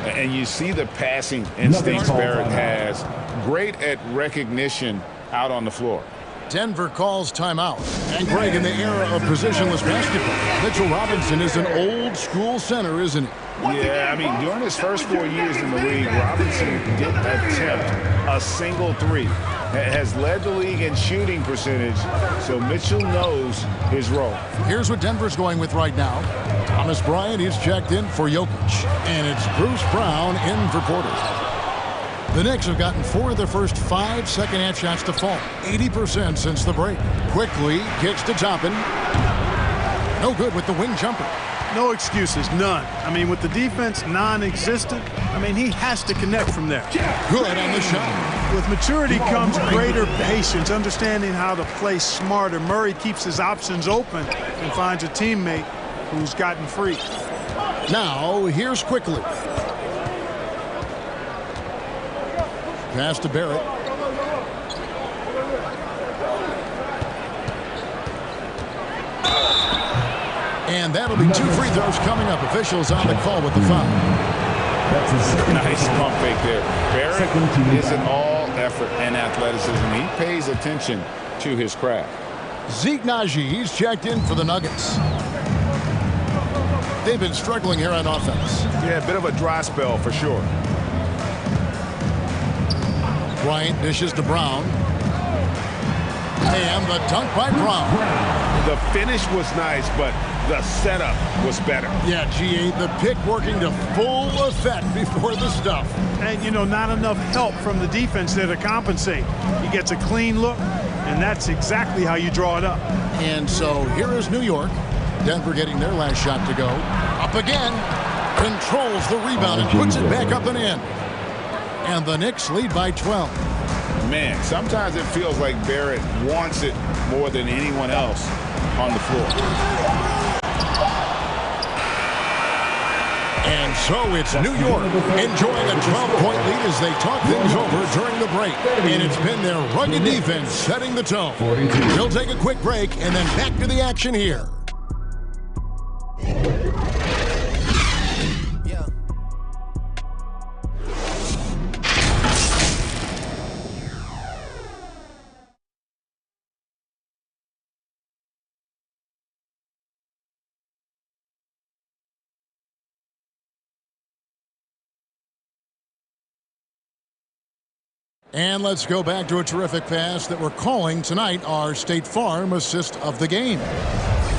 And you see the passing instincts Barrett has. Great at recognition out on the floor. Denver calls timeout. And Greg, in the era of positionless basketball, Mitchell Robinson is an old school center, isn't he? Yeah, I mean, during his first 4 years in the league, Robinson didn't attempt a single 3. Has led the league in shooting percentage, so Mitchell knows his role. Here's what Denver's going with right now. Thomas Bryant is checked in for Jokic, and it's Bruce Brown in for Porter. The Knicks have gotten 4 of their first 5 second-half shots to fall, 80% since the break. Quickly kicks to Toppin. No good with the wing jumper. No excuses, none. I mean, with the defense non-existent, I mean, he has to connect from there. Good on the shot. With maturity comes greater patience, understanding how to play smarter. Murray keeps his options open and finds a teammate who's gotten free. Now, here's Quickly. Pass to Barrett. And that'll be 2 free throws coming up. Officials on the call with the foul. Nice pump fake there. Barrett is an all effort and athleticism. He pays attention to his craft. Zeke Naji, he's checked in for the Nuggets. They've been struggling here on offense. Yeah, a bit of a dry spell for sure. Bryant dishes to Brown. And the dunk by Brown. The finish was nice, but the setup was better. Yeah, G8, the pick working to full effect before the stuff. And, you know, not enough help from the defense there to compensate. He gets a clean look, and that's exactly how you draw it up. And so here is New York. Denver getting their last shot to go. Up again. Controls the rebound and puts it back up and in. And the Knicks lead by 12. Man, sometimes it feels like Barrett wants it more than anyone else on the floor. And so it's New York enjoying a 12-point lead as they talk things over during the break. And it's been their rugged defense setting the tone. We'll take a quick break and then back to the action here. And let's go back to a terrific pass that we're calling tonight our State Farm assist of the game.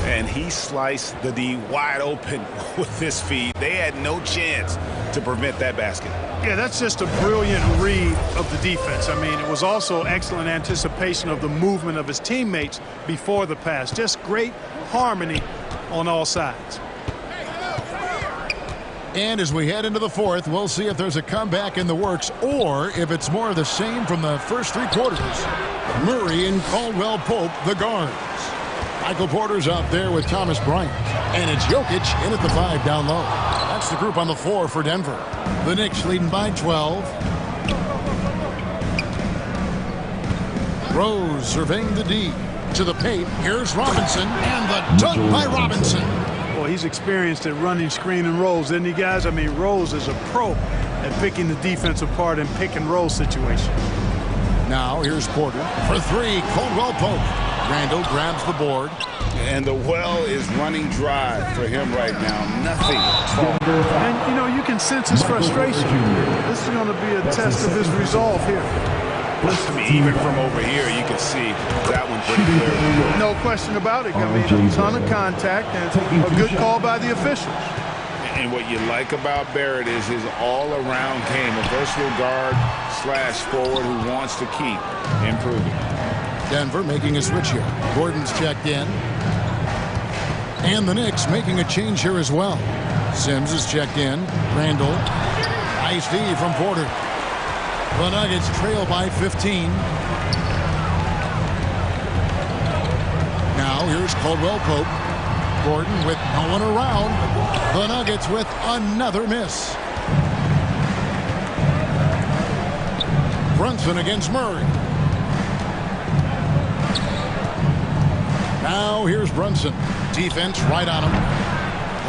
And he sliced the D wide open with his feet. They had no chance to prevent that basket. Yeah, that's just a brilliant read of the defense. I mean, it was also excellent anticipation of the movement of his teammates before the pass. Just great harmony on all sides. And as we head into the fourth, we'll see if there's a comeback in the works or if it's more of the same from the first three quarters. Murray and Caldwell Pope, the guards. Michael Porter's out there with Thomas Bryant. And it's Jokic in at the 5 down low. That's the group on the floor for Denver. The Knicks leading by 12. Rose surveying the D. To the paint, here's Robinson, and the dunk by Robinson. Boy, he's experienced at running screen and rolls, isn't he, guys? I mean, Rose is a pro at picking the defense apart in pick and roll situations. Now, here's Porter for 3, Caldwell Pope. Randall grabs the board. And the well is running dry for him right now. Nothing. And, you know, you can sense his frustration. This is going to be a test of his resolve here. I mean, even from over here, you can see that one pretty clearly. No question about it. I mean, a ton of contact and a good call by the officials. And what you like about Barrett is his all-around game, a versatile guard / forward who wants to keep improving. Denver making a switch here. Gordon's checked in. And the Knicks making a change here as well. Sims is checked in. Randall. Nice D from Porter. The Nuggets trail by 15. Now here's Caldwell Pope. Gordon with no one around. The Nuggets with another miss. Brunson against Murray. Now here's Brunson. Defense right on him.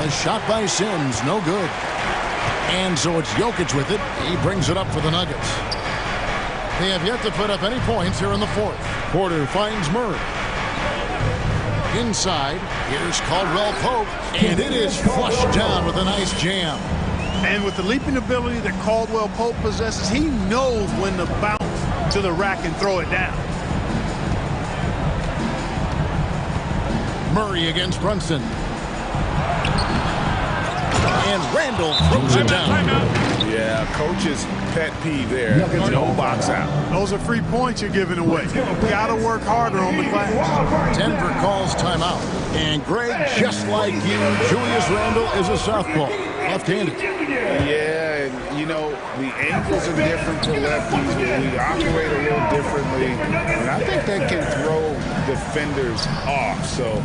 A shot by Sims, no good. And so it's Jokic with it. He brings it up for the Nuggets. They have yet to put up any points here in the fourth. Porter finds Murray. Inside, here's Caldwell Pope. And it is flushed down with a nice jam. And with the leaping ability that Caldwell Pope possesses, he knows when to bounce to the rack and throw it down. Murray against Brunson. And Randall throws it down. Yeah, coach's pet peeve there. No box out. Those are free points you're giving away. Gotta work harder on the glass. Denver calls timeout. And Greg, just like you, Julius Randle is a southpaw. Left-handed. Yeah, and you know, the angles are different for lefties. We operate a little differently. And I think that can throw defenders off. So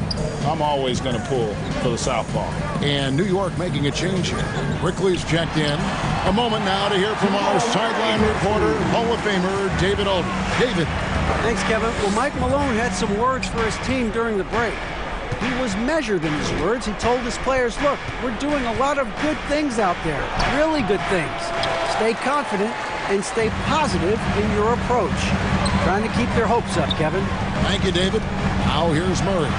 I'm always going to pull for the southpaw. And New York making a change here. Quickly's checked in. A moment now to hear from our sideline reporter, Hall of Famer David Aldridge. David. Thanks, Kevin. Well, Mike Malone had some words for his team during the break. He was measured in his words. He told his players, look, we're doing a lot of good things out there, really good things. Stay confident and stay positive in your approach. trying to keep their hopes up, Kevin. Thank you, David. Now here's Murray.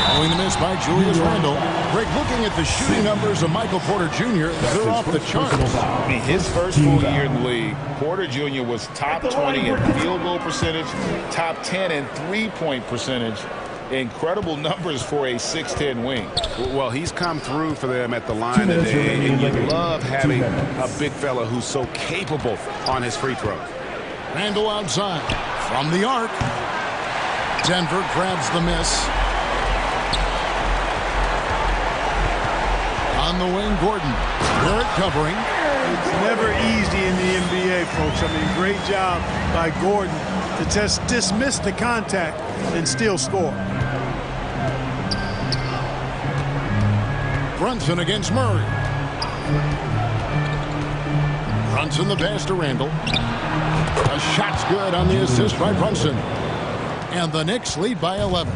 Following the miss by Julius Randle. Greg, looking at the shooting numbers of Michael Porter Jr., they're off the charts. I mean, his first full year in the league, Porter Jr. was top 20 in field goal percentage, top 10 in three-point percentage. Incredible numbers for a 6'10 wing. Well, he's come through for them at the line today, and you love having a big fella who's so capable on his free throws. Randle outside from the arc. Denver grabs the miss. On the wing, Gordon. Barrett covering. It's never easy in the NBA, folks. I mean, great job by Gordon to just dismiss the contact and still score. Brunson against Murray. Brunson the pass to Randle. A shot's good on the assist by Brunson. And the Knicks lead by 11.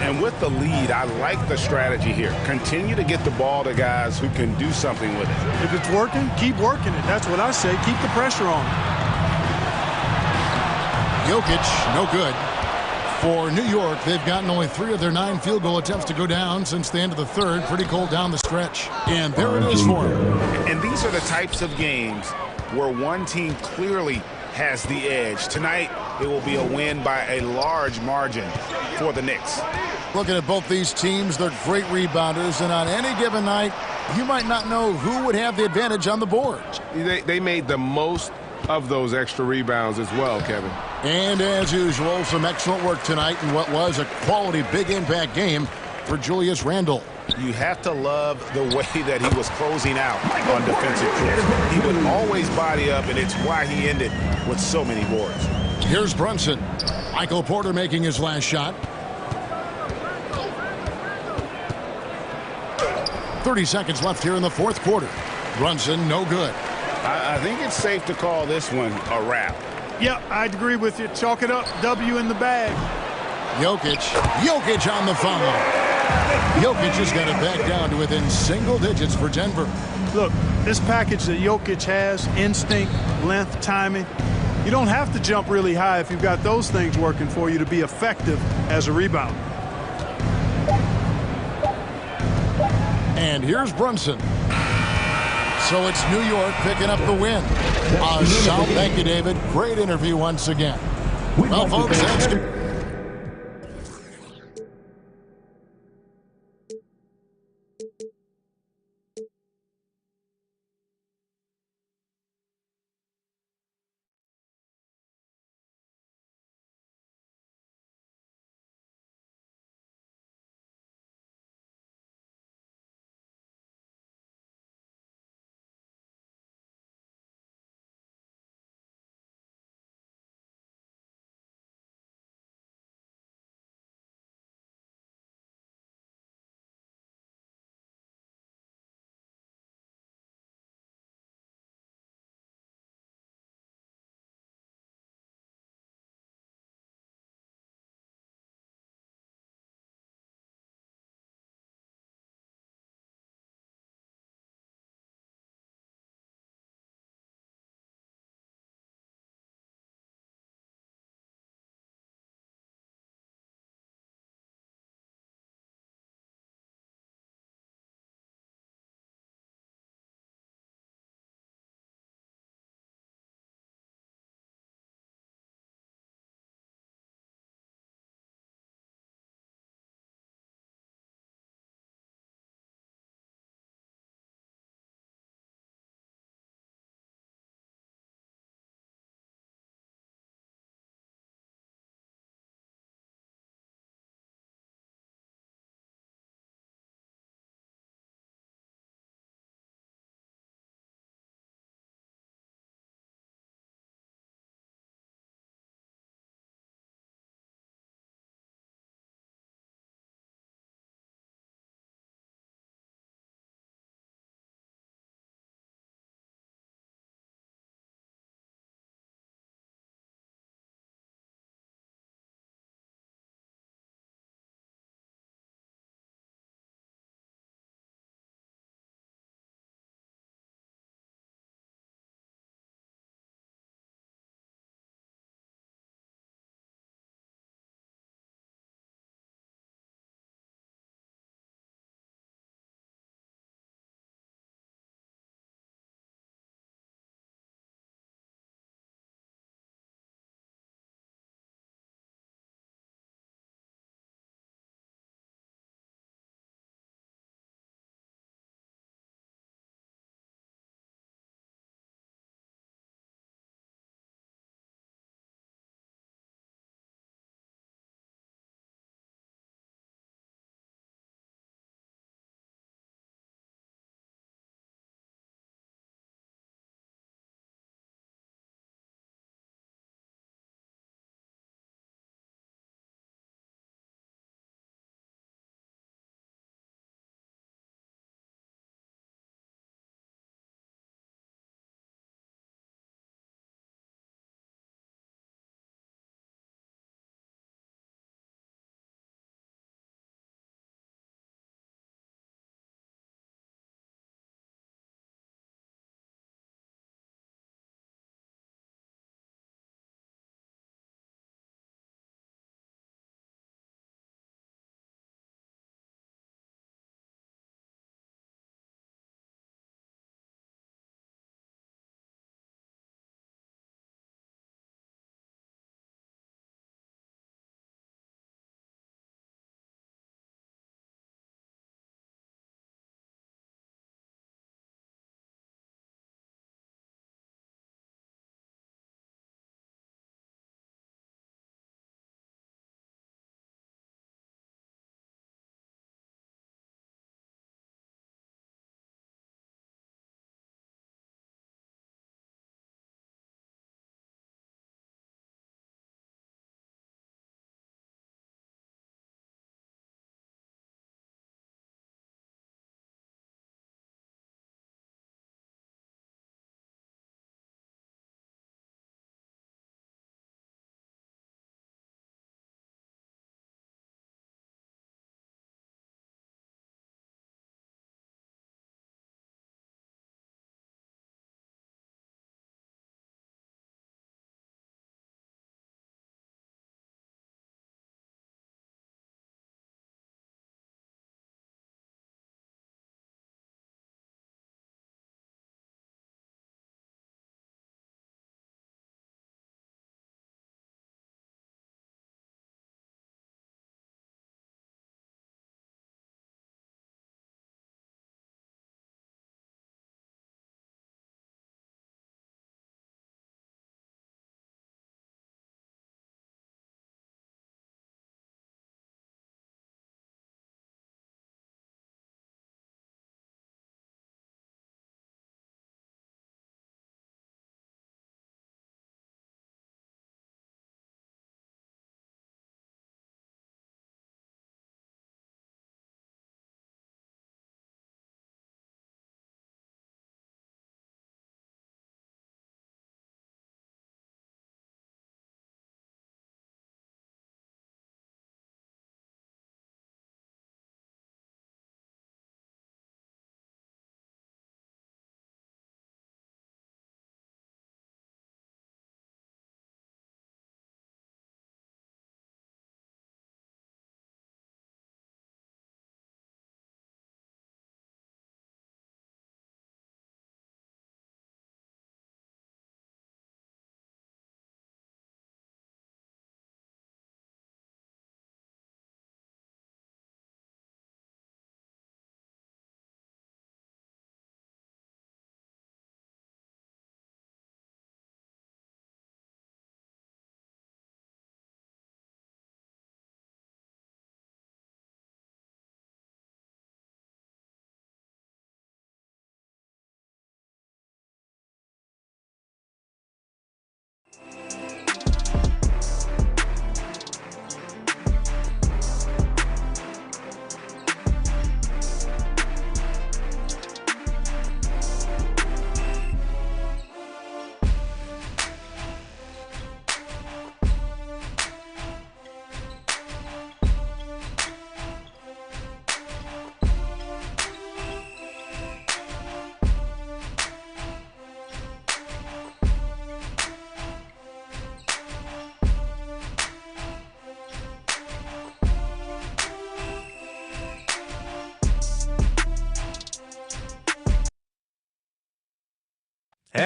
And with the lead, I like the strategy here. Continue to get the ball to guys who can do something with it. If it's working, keep working it. That's what I say. Keep the pressure on. Jokic, no good. For New York, they've gotten only 3 of their 9 field goal attempts to go down since the end of the third. Pretty cold down the stretch. And there it is for them. And these are the types of games where one team clearly has the edge. Tonight, it will be a win by a large margin for the Knicks. Looking at both these teams, they're great rebounders, and on any given night, you might not know who would have the advantage on the boards. They made the most of those extra rebounds as well, Kevin. And as usual, some excellent work tonight in what was a quality big impact game for Julius Randle. You have to love the way that he was closing out on defensive trips. He would always body up, and it's why he ended with so many boards. Here's Brunson. Michael Porter making his last shot. 30 seconds left here in the fourth quarter. Brunson, no good. I think it's safe to call this one a wrap. Yep, I'd agree with you. Chalk it up. W in the bag. Jokic on the foul. Jokic has got it back down to within single digits for Denver. Look, this package that Jokic has, instinct, length, timing, you don't have to jump really high if you've got those things working for you to be effective as a rebounder. And here's Brunson. So it's New York picking up the win. Thank you, David. Great interview once again. Well, folks, that's good.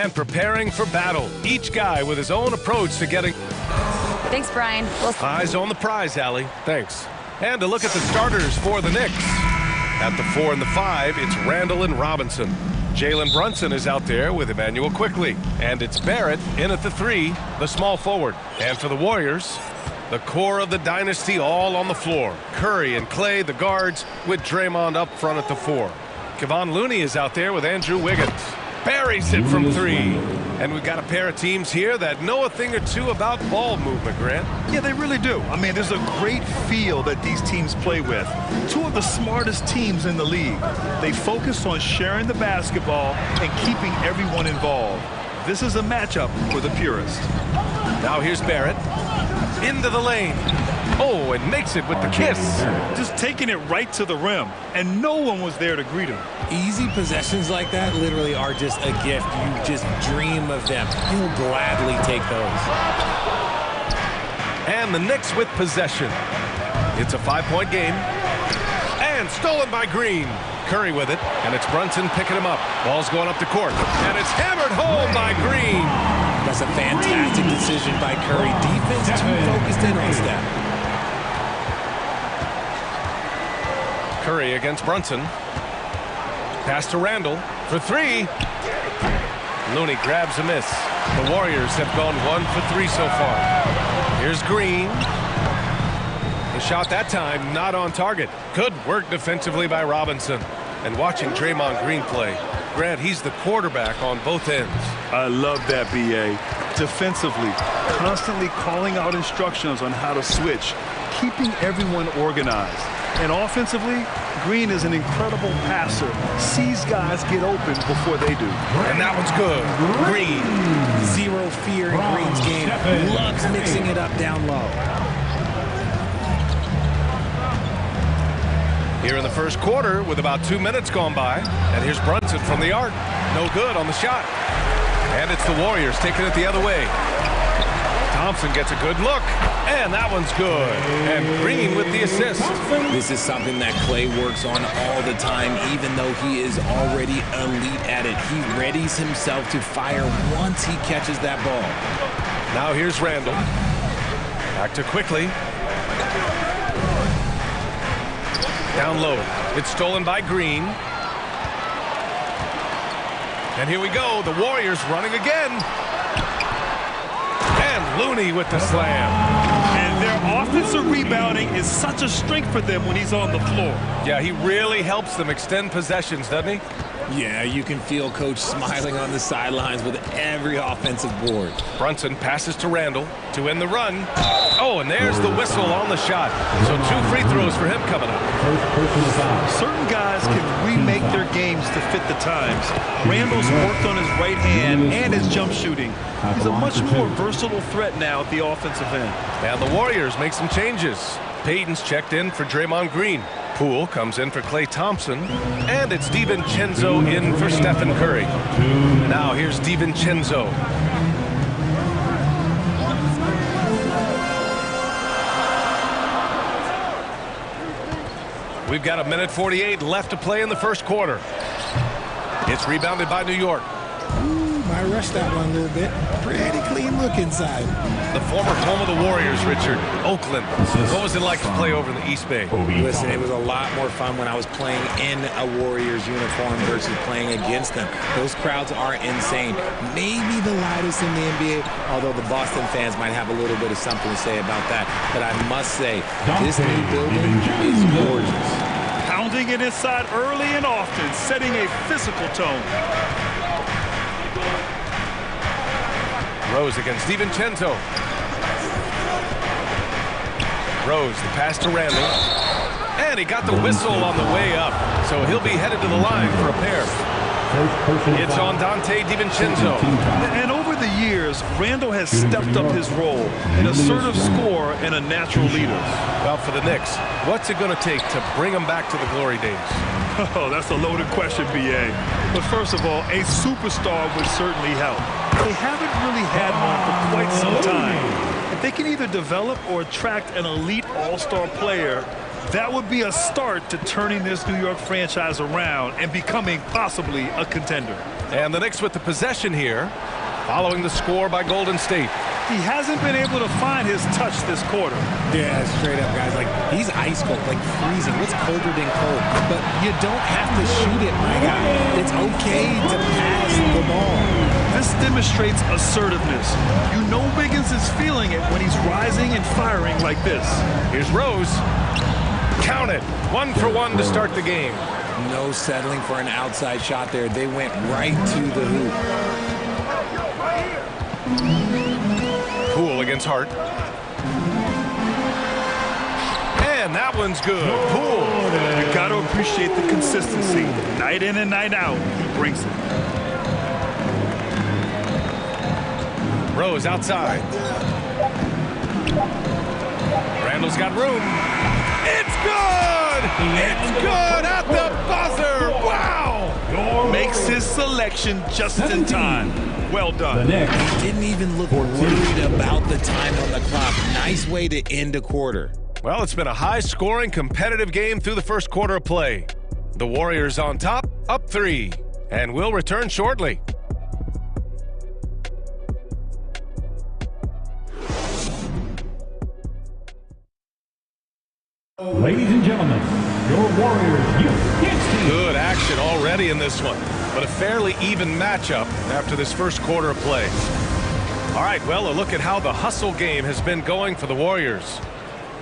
and preparing for battle. Each guy with his own approach to getting... Thanks, Brian. Eyes on the prize, Allie. Thanks. And a look at the starters for the Knicks. At the 4 and the 5, it's Randall and Robinson. Jalen Brunson is out there with Emmanuel Quickly. And it's Barrett in at the 3, the small forward. And for the Warriors, the core of the dynasty all on the floor. Curry and Clay, the guards, with Draymond up front at the 4. Kevon Looney is out there with Andrew Wiggins. Buries it from 3. And we've got a pair of teams here that know a thing or two about ball movement, Grant. Yeah, they really do. I mean, there's a great feel that these teams play with. Two of the smartest teams in the league. They focus on sharing the basketball and keeping everyone involved. This is a matchup for the purists. Now here's Barrett. Into the lane. Oh, and makes it with the kiss. Just taking it right to the rim, and no one was there to greet him. Easy possessions like that literally are just a gift. You just dream of them. He'll gladly take those. And the Knicks with possession. It's a 5-point game. And stolen by Green. Curry with it, and it's Brunson picking him up. Ball's going up the court, and it's hammered home by Green. That's a fantastic decision by Curry. Defense too focused in on step. Curry against Brunson. Pass to Randall for 3. Looney grabs a miss. The Warriors have gone 1 for 3 so far. Here's Green. The shot that time not on target. Good work defensively by Robinson. And watching Draymond Green play, Grant, he's the quarterback on both ends. I love that, B.A. Defensively, constantly calling out instructions on how to switch, keeping everyone organized. And offensively, Green is an incredible passer. Sees guys get open before they do. And that one's good. Green. Zero fear in Green's game. Loves mixing it up down low. Here in the first quarter with about 2 minutes gone by. And here's Brunson from the arc. No good on the shot. And it's the Warriors taking it the other way. Thompson gets a good look. And that one's good. And Green with the assist. This is something that Clay works on all the time, even though he is already elite at it. He readies himself to fire once he catches that ball. Now here's Randall. Back to Quickly. Down low. It's stolen by Green. And here we go. The Warriors running again. And Looney with the slam. And their offensive rebounding is such a strength for them when he's on the floor. Yeah, he really helps them extend possessions, doesn't he? Yeah, you can feel Coach smiling on the sidelines with every offensive board. Brunson passes to Randall to end the run. Oh, and there's the whistle on the shot. So 2 free throws for him coming up. Certain guys can remake their games to fit the times. Randall's worked on his right hand and his jump shooting. He's a much more versatile threat now at the offensive end. And the Warriors make some changes. Payton's checked in for Draymond Green. Poole comes in for Klay Thompson. And it's DiVincenzo in for Stephen Curry. Now here's DiVincenzo. We've got 1:48 left to play in the first quarter. It's rebounded by New York. Might rush that one a little bit. Pretty clean look inside. The former home of the Warriors, Richard, Oakland. What was it like to play over in the East Bay? Listen, it was a lot more fun when I was playing in a Warriors uniform versus playing against them. Those crowds are insane. Maybe the loudest in the NBA, although the Boston fans might have a little bit of something to say about that. But I must say, this new building is gorgeous. Pounding it inside early and often, setting a physical tone. Rose against DiVincenzo. Rose, the pass to Randall. And he got the whistle on the way up. So he'll be headed to the line for a pair. It's on Dante DiVincenzo. And over the years, Randall has stepped up his role, an assertive scorer and a natural leader. Well, for the Knicks, what's it going to take to bring them back to the glory days? Oh, that's a loaded question, B.A. But first of all, a superstar would certainly help. They haven't really had one for quite some time. If they can either develop or attract an elite all-star player, that would be a start to turning this New York franchise around and becoming possibly a contender. And the Knicks with the possession here, following the score by Golden State. He hasn't been able to find his touch this quarter. Yeah, straight up, guys. Like, he's ice cold, like freezing. What's colder than cold? But you don't have to shoot it, my guy. It's okay to pass the ball. This demonstrates assertiveness. You know Wiggins is feeling it when he's rising and firing like this. Here's Rose. Count it. 1 for 1 to start the game. No settling for an outside shot there. They went right to the hoop. Poole against Hart. And that one's good. Poole. You got to appreciate the consistency. Night in and night out, he brings it. Rose outside. Randall's got room. It's good! It's good at the buzzer! Wow! Makes his selection just in time. Well done. He didn't even look worried about the time on the clock. Nice way to end a quarter. Well, it's been a high-scoring, competitive game through the first quarter of play. The Warriors on top, up 3, and we'll return shortly. Ladies and gentlemen, your Warriors Knicks team. Good action already in this one, but a fairly even matchup after this first quarter of play. All right, well, a look at how the hustle game has been going for the Warriors.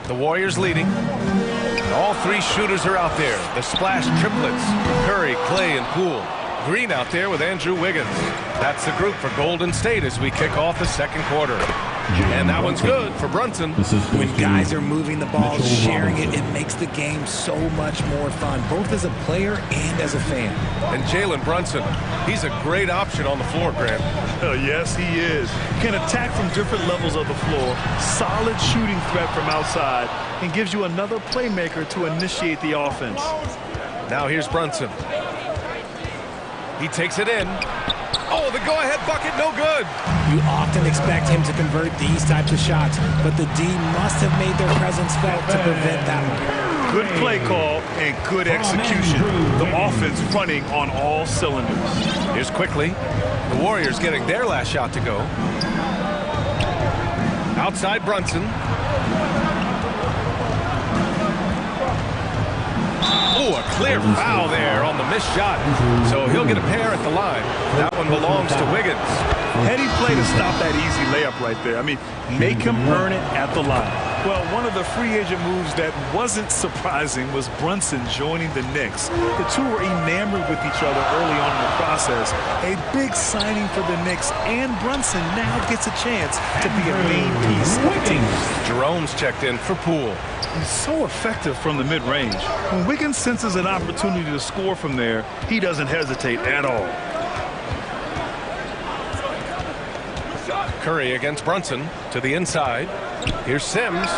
The Warriors leading. And all 3 shooters are out there. The splash triplets, Curry, Clay, and Poole. Green out there with Andrew Wiggins. That's the group for Golden State as we kick off the second quarter. And that one's good for Brunson. When guys are moving the ball, sharing it, it makes the game so much more fun, both as a player and as a fan. And Jalen Brunson, he's a great option on the floor, Grant. Yes, he is. Can attack from different levels of the floor, solid shooting threat from outside, and gives you another playmaker to initiate the offense. Now here's Brunson. He takes it in. Oh, the go-ahead bucket, no good. You often expect him to convert these types of shots, but the D must have made their presence felt to prevent that one. Good play call and good execution. The offense running on all cylinders. Here's quickly. The Warriors getting their last shot to go. Outside Brunson. Oh, a clear foul there on the missed shot. So he'll get a pair at the line. That one belongs to Wiggins. Heady play to stop that easy layup right there. I mean, make him earn it at the line. Well, one of the free agent moves that wasn't surprising was Brunson joining the Knicks. The two were enamored with each other early on in the process. A big signing for the Knicks, and Brunson now gets a chance to be a main piece of the team. Jerome's checked in for Poole. He's so effective from the mid-range. When Wiggins senses an opportunity to score from there, he doesn't hesitate at all. Curry against Brunson to the inside. Here's Sims.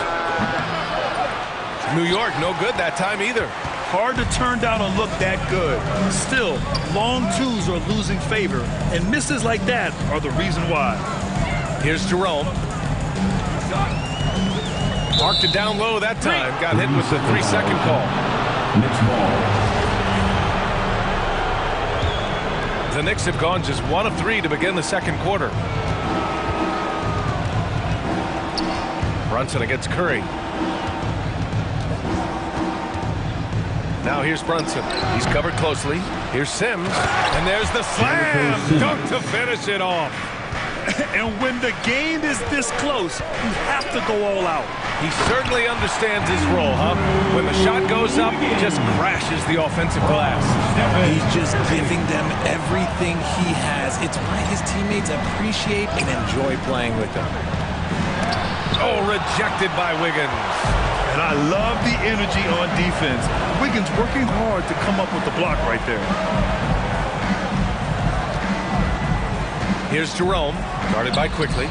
New York, no good that time either. Hard to turn down a look that good. Still, long twos are losing favor, and misses like that are the reason why. Here's Jerome. Marked it down low that time. Got hit with the 3-second call. The Knicks have gone just 1 of 3 to begin the second quarter. Brunson against Curry. Now here's Brunson. He's covered closely. Here's Sims. And there's the slam dunk to finish it off. And when the game is this close, you have to go all out. He certainly understands his role, huh? When the shot goes up, he just crashes the offensive glass. He's just giving them everything he has. It's why his teammates appreciate and enjoy playing with him. Oh, rejected by Wiggins. And I love the energy on defense. Wiggins working hard to come up with the block right there. Here's Jerome, guarded by Quickly.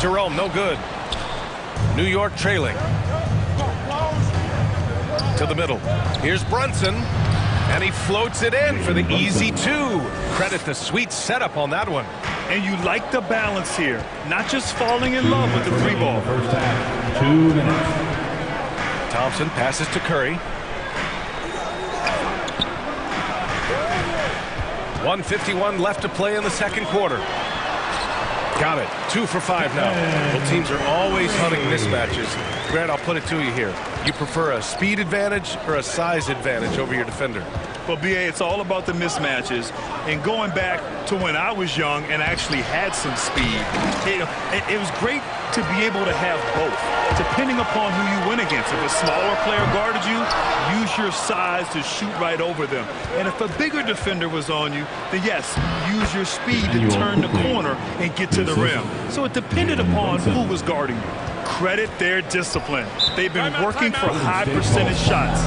Jerome, no good. New York trailing. To the middle. Here's Brunson, and he floats it in for the easy 2. Credit the sweet setup on that one. And you like the balance here, not just falling in love with the 3-ball. First half, 2 minutes. Thompson passes to Curry. 1:51 left to play in the second quarter. Got it. 2 for 5 now. Well, teams are always hunting mismatches. Grant, I'll put it to you here. You prefer a speed advantage or a size advantage over your defender? Well, B.A., it's all about the mismatches. And going back to when I was young and actually had some speed, it was great to be able to have both, depending upon who you went against. If a smaller player guarded you, use your size to shoot right over them. And if a bigger defender was on you, then yes, use your speed to turn the corner and get to the rim. So it depended upon who was guarding you. Credit their discipline. They've been working for high percentage shots.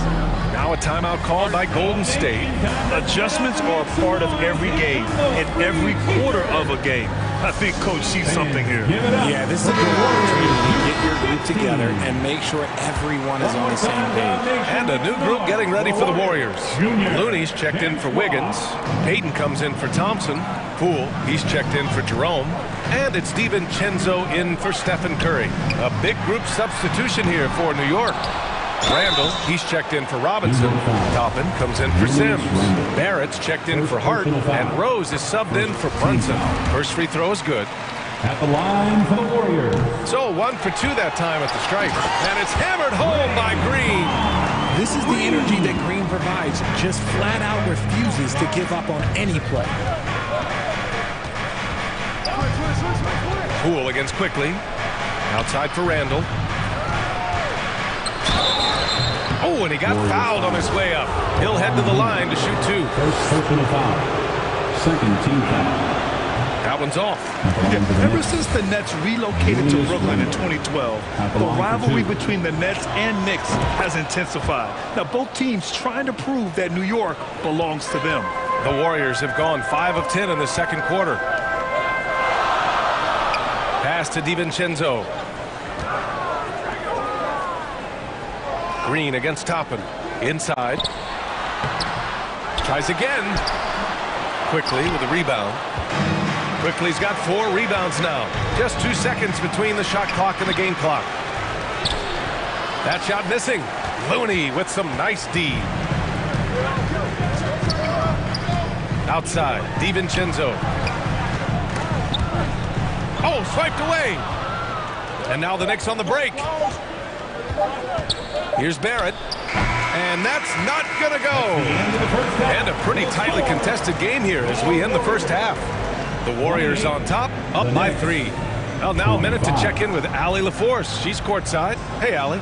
Now a timeout called by Golden State. Adjustments are a part of every game and every quarter of a game. I think Coach sees something here. Yeah, this is a good opportunity to get your group together and make sure everyone is on the same page. And a new group getting ready for the Warriors. Looney's checked in for Wiggins. Payton comes in for Thompson. Poole, he's checked in for Jerome. And it's DiVincenzo in for Stephen Curry. A big group substitution here for New York. Randall, he's checked in for Robinson. Toppin comes in for Sims. Barrett's checked in for Hart. And Rose is subbed in for Brunson. First free throw is good. At the line for the Warriors. So 1 for 2 that time at the stripe. And it's hammered home by Green. This is the energy that Green provides. Just flat out refuses to give up on any play. Poole against Quickly. Outside for Randall. Oh, and he got fouled on his way up. He'll head to the line to shoot 2. First personal foul. Second team foul. That one's off. Yeah, ever since the Nets relocated to Brooklyn in 2012, the rivalry between the Nets and Knicks has intensified. Now, both teams trying to prove that New York belongs to them. The Warriors have gone 5 of 10 in the second quarter. Pass to DiVincenzo. Green against Toppin. Inside. Tries again. Quickly with a rebound. Quickly's got 4 rebounds now. Just 2 seconds between the shot clock and the game clock. That shot missing. Looney with some nice D. Outside. DiVincenzo. Oh, swiped away. And now the Knicks on the break. Here's Barrett. And that's not going to go. And a pretty tightly contested game here as we end the first half. The Warriors on top, up by 3. Well, now a minute to check in with Allie LaForce. She's courtside. Hey, Allie.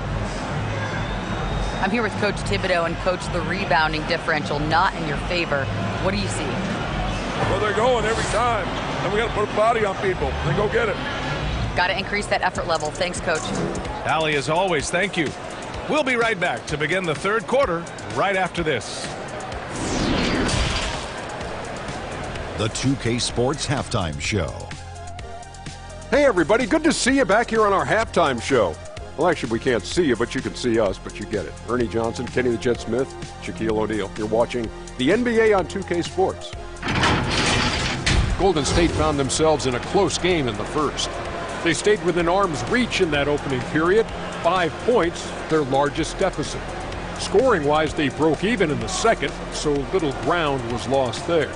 I'm here with Coach Thibodeau, and Coach, the rebounding differential not in your favor. What do you see? Well, they're going every time. And we got to put a body on people and go get it. Got to increase that effort level. Thanks, Coach. Allie, as always, thank you. We'll be right back to begin the third quarter right after this. The 2K Sports Halftime Show. Hey, everybody. Good to see you back here on our halftime show. Well, actually, we can't see you, but you can see us, but you get it. Ernie Johnson, Kenny the Jet Smith, Shaquille O'Neal. You're watching the NBA on 2K Sports. Golden State found themselves in a close game in the first. They stayed within arm's reach in that opening period. 5 points, their largest deficit. Scoring-wise, they broke even in the second, so little ground was lost there.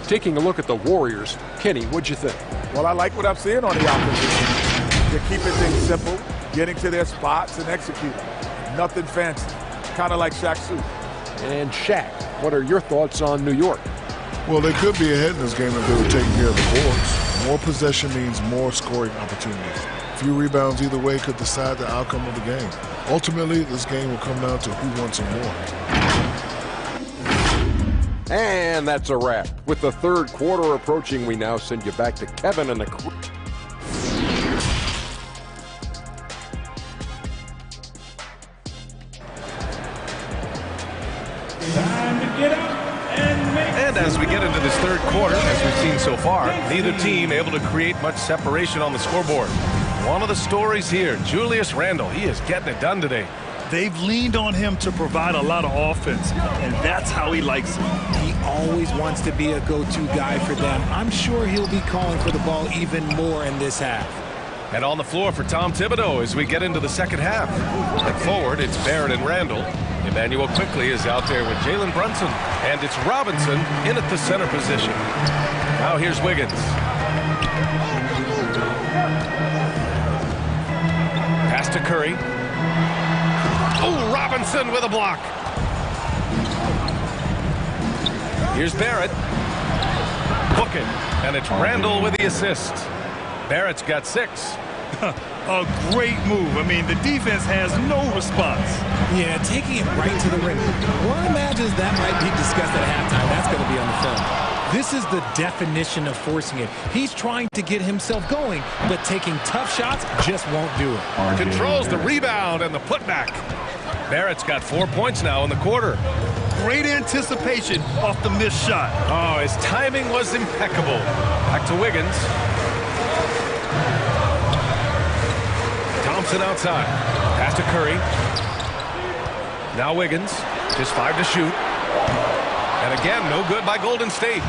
Taking a look at the Warriors, Kenny, what'd you think? Well, I like what I'm seeing on the opposition. They're keeping things simple, getting to their spots and executing. Nothing fancy, kind of like Shaq's suit. And Shaq, what are your thoughts on New York? Well, they could be ahead in this game if they were taking care of the boards. More possession means more scoring opportunities. Few rebounds either way could decide the outcome of the game. Ultimately, this game will come down to who wants it more. And that's a wrap. With the third quarter approaching, we now send you back to Kevin and the crew. And as we get into this third quarter, as we've seen so far, neither team able to create much separation on the scoreboard. One of the stories here, Julius Randle, he is getting it done today. They've leaned on him to provide a lot of offense, and that's how he likes it. He always wants to be a go-to guy for them. I'm sure he'll be calling for the ball even more in this half. And on the floor for Tom Thibodeau as we get into the second half. And forward, it's Barrett and Randall. Emmanuel quickly is out there with Jalen Brunson. And it's Robinson in at the center position. Now here's Wiggins. Pass to Curry. Oh, Robinson with a block. Here's Barrett. Book it. And it's Randall with the assist. Barrett's got 6. A great move. I mean, the defense has no response. Yeah, taking it right to the rim. One imagines that might be discussed at halftime. That's going to be on the film. This is the definition of forcing it. He's trying to get himself going, but taking tough shots just won't do it. Controls the rebound and the putback. Barrett's got 4 points now in the quarter. Great anticipation off the missed shot. Oh, his timing was impeccable. Back to Wiggins. Thompson outside. Pass to Curry. Now Wiggins. Just 5 to shoot. And again, no good by Golden State.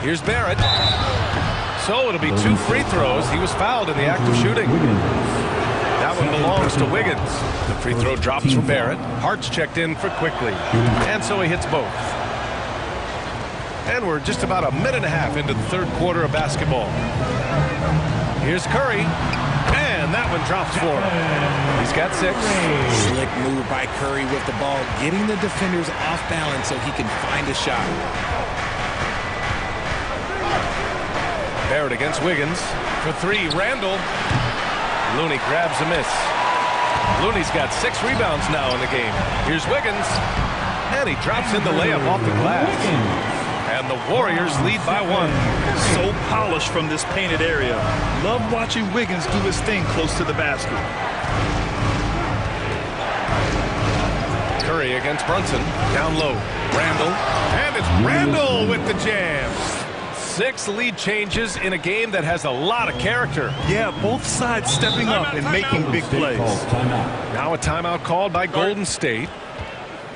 Here's Barrett. So it'll be 2 free throws. He was fouled in the act of shooting. That one belongs to Wiggins. The free throw drops for Barrett. Hart's checked in for Quickly. And so he hits both. And we're just about a minute and a half into the third quarter of basketball. Here's Curry. And that one drops for him. He's got 6. Slick move by Curry with the ball, getting the defenders off balance so he can find a shot. Barrett against Wiggins. For 3, Randall. Looney grabs a miss. Looney's got 6 rebounds now in the game. Here's Wiggins. And he drops in the layup off the glass. And the Warriors lead by 1. So polished from this painted area. Love watching Wiggins do his thing close to the basket. Curry against Brunson. Down low. Randall. And it's Randall with the jam. 6 lead changes in a game that has a lot of character. Yeah, both sides stepping up and making big plays. Now a timeout called by Golden State.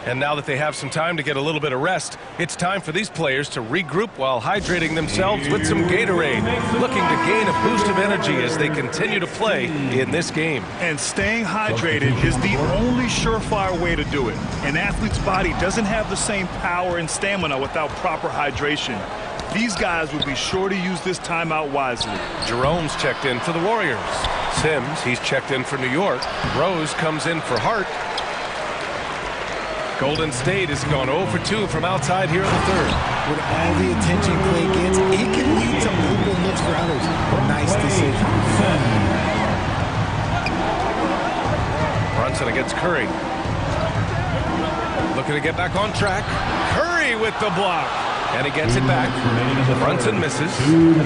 And now that they have some time to get a little bit of rest, it's time for these players to regroup while hydrating themselves with some Gatorade, looking to gain a boost of energy as they continue to play in this game. And staying hydrated is the only surefire way to do it. An athlete's body doesn't have the same power and stamina without proper hydration. These guys will be sure to use this timeout wisely. Jerome's checked in for the Warriors. Sims, he's checked in for New York. Rose comes in for Hart. Golden State has gone 0 for 2 from outside here in the third. With all the attention Clay gets, it can lead to open looks for others. Nice decision. Brunson against Curry. Looking to get back on track. Curry with the block. And he gets it back. Brunson misses.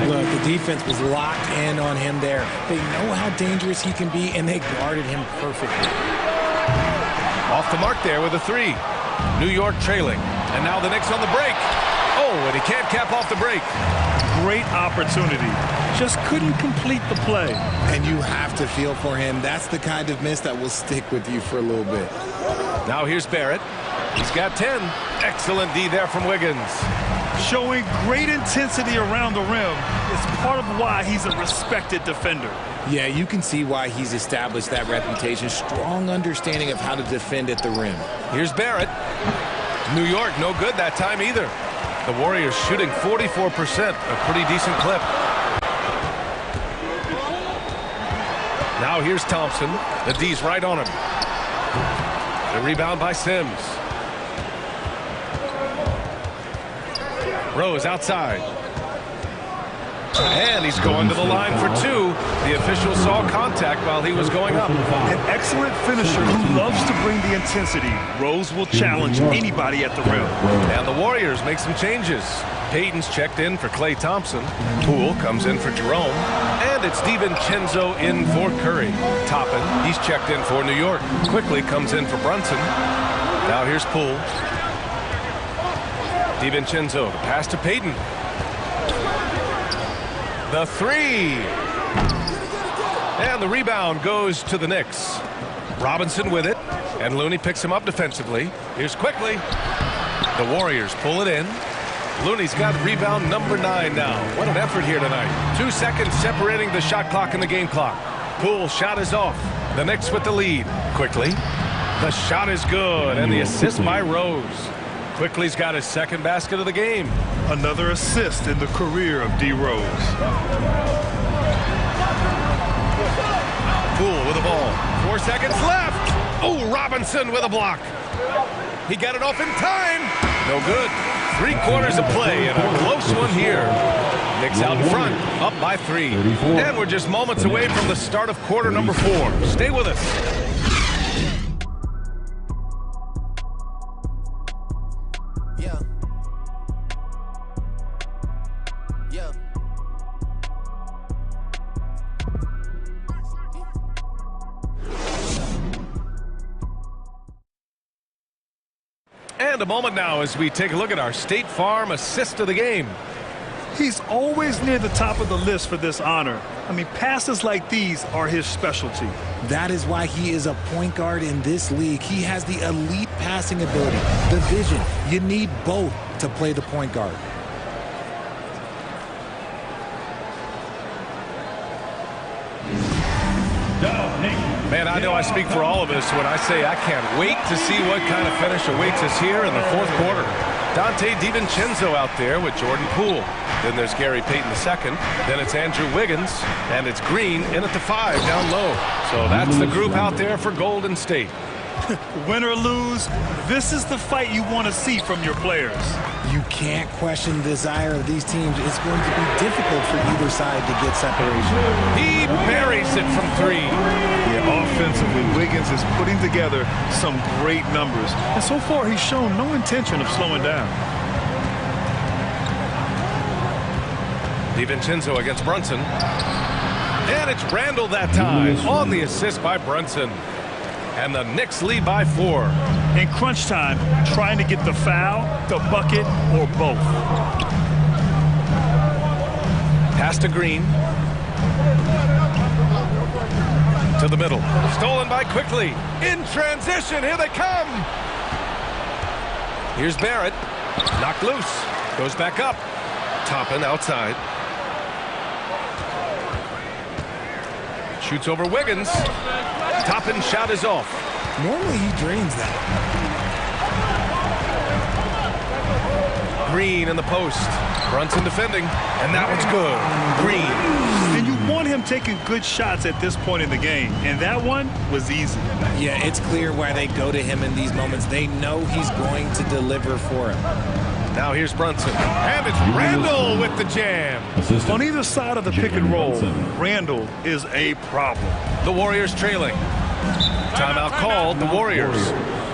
Look, the defense was locked in on him there. They know how dangerous he can be, and they guarded him perfectly. Off the mark there with a 3. New York trailing. And now the Knicks on the break. Oh, and he can't cap off the break. Great opportunity. Just couldn't complete the play. And you have to feel for him. That's the kind of miss that will stick with you for a little bit. Now here's Barrett. He's got 10. Excellent D there from Wiggins. Showing great intensity around the rim is part of why he's a respected defender. Yeah, you can see why he's established that reputation. Strong understanding of how to defend at the rim. Here's Barrett. New York, no good that time either. The Warriors shooting 44%, a pretty decent clip. Now here's Thompson. The D's right on him. The rebound by Sims. Rose outside. And he's going to the line for 2. The official saw contact while he was going up. An excellent finisher who loves to bring the intensity. Rose will challenge anybody at the rim. And the Warriors make some changes. Payton's checked in for Klay Thompson. Poole comes in for Jerome. And it's DiVincenzo in for Curry. Toppin, he's checked in for New York. Quickly comes in for Brunson. Now here's Poole. DiVincenzo, the pass to Payton. The 3. And the rebound goes to the Knicks. Robinson with it. And Looney picks him up defensively. Here's Quickly. The Warriors pull it in. Looney's got rebound number 9 now. What an effort here tonight. 2 seconds separating the shot clock and the game clock. Poole shot is off. The Knicks with the lead. Quickly. The shot is good, and the assist by Rose. Quickly's got his second basket of the game. Another assist in the career of D. Rose. Poole with the ball. 4 seconds left. Oh, Robinson with a block. He got it off in time. No good. 3 quarters of play and a close one here. Knicks out in front, up by 3. And we're just moments away from the start of quarter number 4. Stay with us. And a moment now as we take a look at our State Farm assist of the game. He's always near the top of the list for this honor. I mean, passes like these are his specialty. That is why he is a point guard in this league. He has the elite passing ability, the vision. You need both to play the point guard. Man, I know I speak for all of us when I say I can't wait to see what kind of finish awaits us here in the 4th quarter. Dante DiVincenzo out there with Jordan Poole. Then there's Gary Payton II. Then it's Andrew Wiggins. And it's Green in at the 5 down low. So that's the group out there for Golden State. Win or lose, this is the fight you want to see from your players. You can't question the desire of these teams. It's going to be difficult for either side to get separation. He buries it from 3. Yeah, offensively, Wiggins is putting together some great numbers. And so far, he's shown no intention of slowing down. DiVincenzo against Brunson. And it's Randall that time on the assist by Brunson. And the Knicks lead by 4. In crunch time, trying to get the foul, the bucket, or both. Pass to Green. To the middle. Stolen by Quickly. In transition. Here they come. Here's Barrett. Knocked loose. Goes back up. Toppin outside. Shoots over Wiggins. Toppin shot is off. Normally he drains that. Green in the post. Brunson defending. And that one's good. Green. And you want him taking good shots at this point in the game. And that one was easy. Yeah, it's clear why they go to him in these moments. They know he's going to deliver for him. Now here's Brunson. And it's Randall with the jam. On either side of the pick and roll, Randall is a problem. The Warriors trailing. Timeout called, the Warriors.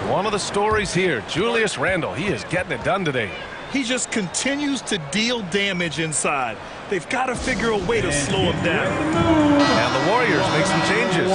One of the stories here, Julius Randle. He is getting it done today. He just continues to deal damage inside. They've got to figure a way to slow him down. And the Warriors make some changes.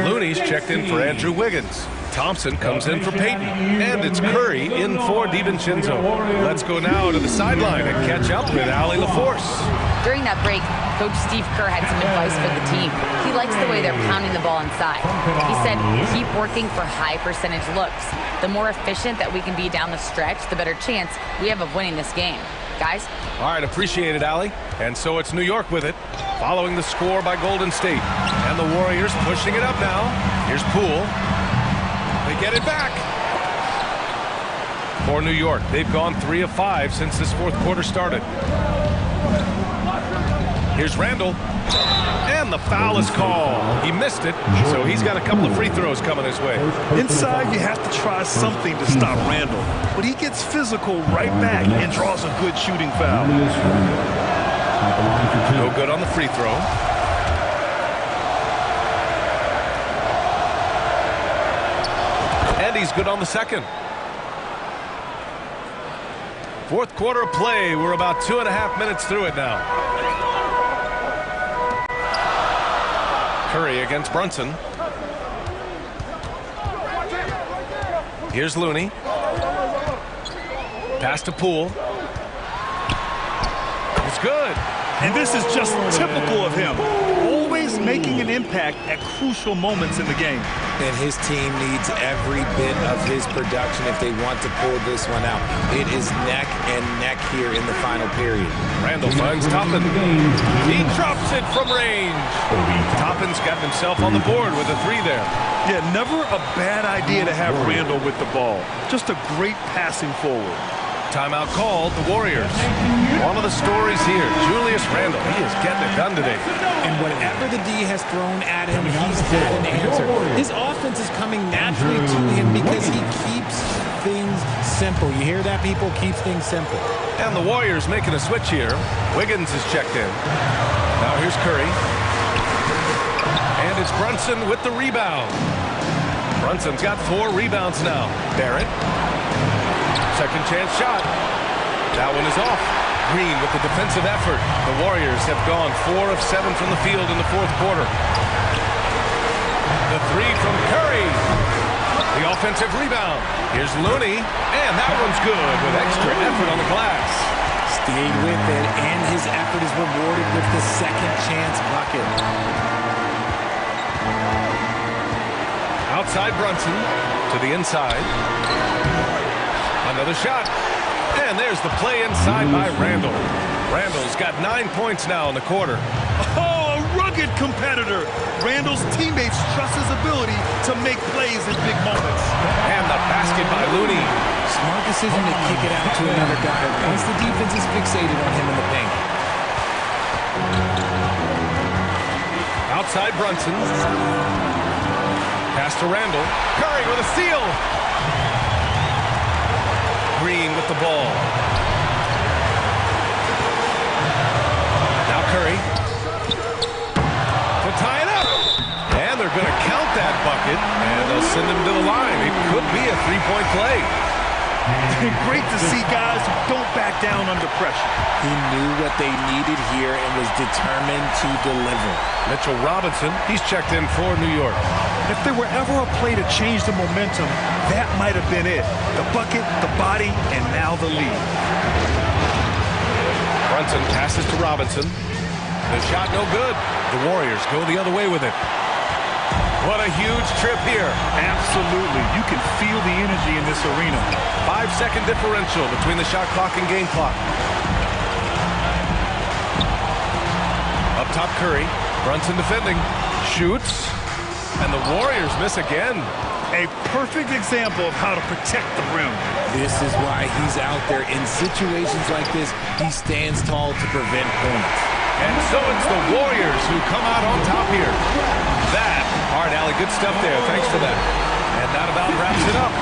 Looney's checked in for Andrew Wiggins. Thompson comes in for Payton. And it's Curry in for DiVincenzo. Let's go now to the sideline and catch up with Allie LaForce. During that break, Coach Steve Kerr had some advice for the team. He likes the way they're pounding the ball inside. He said, keep working for high percentage looks. The more efficient that we can be down the stretch, the better chance we have of winning this game. Guys? All right, appreciate it, Allie. And so it's New York with it, following the score by Golden State. And the Warriors pushing it up now. Here's Poole. They get it back. For New York, they've gone 3 of 5 since this 4th quarter started. Here's Randall. And the foul is called. He missed it, so he's got a couple of free throws coming his way. Inside, you have to try something to stop Randall. But he gets physical right back and draws a good shooting foul. No good on the free throw. And he's good on the second. 4th quarter of play. We're about 2.5 minutes through it now. Curry against Brunson. Here's Looney. Pass to Poole. It's good. And this is just typical of him. Always He's making an impact at crucial moments in the game. And his team needs every bit of his production if they want to pull this one out. It is neck and neck here in the final period. Randall finds Toppin. He drops it from range. Toppin's got himself on the board with a 3 there. Yeah, never a bad idea to have Randall with the ball. Just a great passing forward. Timeout called, the Warriors. One of the stories here, Julius Randle. He is getting it done today. And whatever the D has thrown at him, he's had an answer. His offense is coming naturally to him because he keeps things simple. You hear that, people? Keeps things simple. And the Warriors making a switch here. Wiggins is checked in. Now here's Curry. And it's Brunson with the rebound. Brunson's got 4 rebounds now. Barrett. Second chance shot. That one is off. Green with the defensive effort. The Warriors have gone 4 of 7 from the field in the fourth quarter. The 3 from Curry. The offensive rebound. Here's Looney. And that one's good with extra effort on the glass. Stayed with it, and his effort is rewarded with the second chance bucket. Outside Brunson to the inside. Another shot. And there's the play inside by Randall. Randall's got 9 points now in the quarter. Oh, a rugged competitor. Randall's teammates trust his ability to make plays in big moments. And the basket by Looney. Smart decision to kick it out to another guy once the defense is fixated on him in the paint. Outside Brunson. Pass to Randall. Curry with a steal. Green with the ball. Now Curry. To tie it up. And they're going to count that bucket. And they'll send him to the line. It could be a 3-point play. Great to see guys who don't back down under pressure. He knew what they needed here and was determined to deliver. Mitchell Robinson, he's checked in for New York. If there were ever a play to change the momentum, that might have been it. The bucket, the body, and now the lead. Brunson passes to Robinson. The shot no good. The Warriors go the other way with it. What a huge trip here. Absolutely. You can feel the energy in this arena. 5-second differential between the shot clock and game clock. Up top Curry. Brunson defending. Shoots. And the Warriors miss again. A perfect example of how to protect the rim. This is why he's out there. In situations like this, he stands tall to prevent points. And so it's the Warriors who come out on top here. That, all right, Allie, good stuff there. Thanks for that. And that about wraps it up.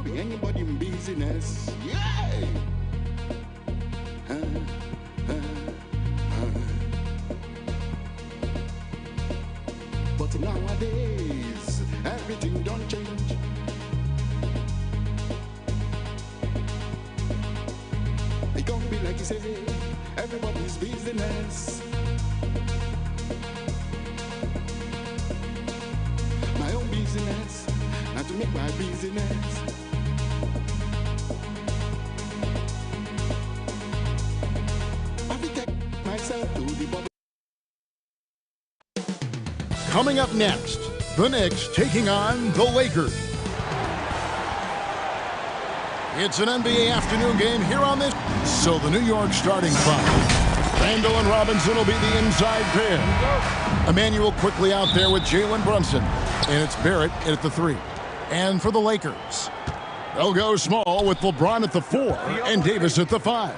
be anybody in business. Yeah. But nowadays, everything don't change. It can't be like you say, everybody's business. My own business, not to make my business. I will take myself to the bottom. Coming up next, the Knicks taking on the Lakers. It's an NBA afternoon game here on this. So the New York starting five. Randall and Robinson will be the inside pair. Emmanuel quickly out there with Jalen Brunson. And it's Barrett at the 3. And for the Lakers, they'll go small with LeBron at the 4 and Davis at the 5.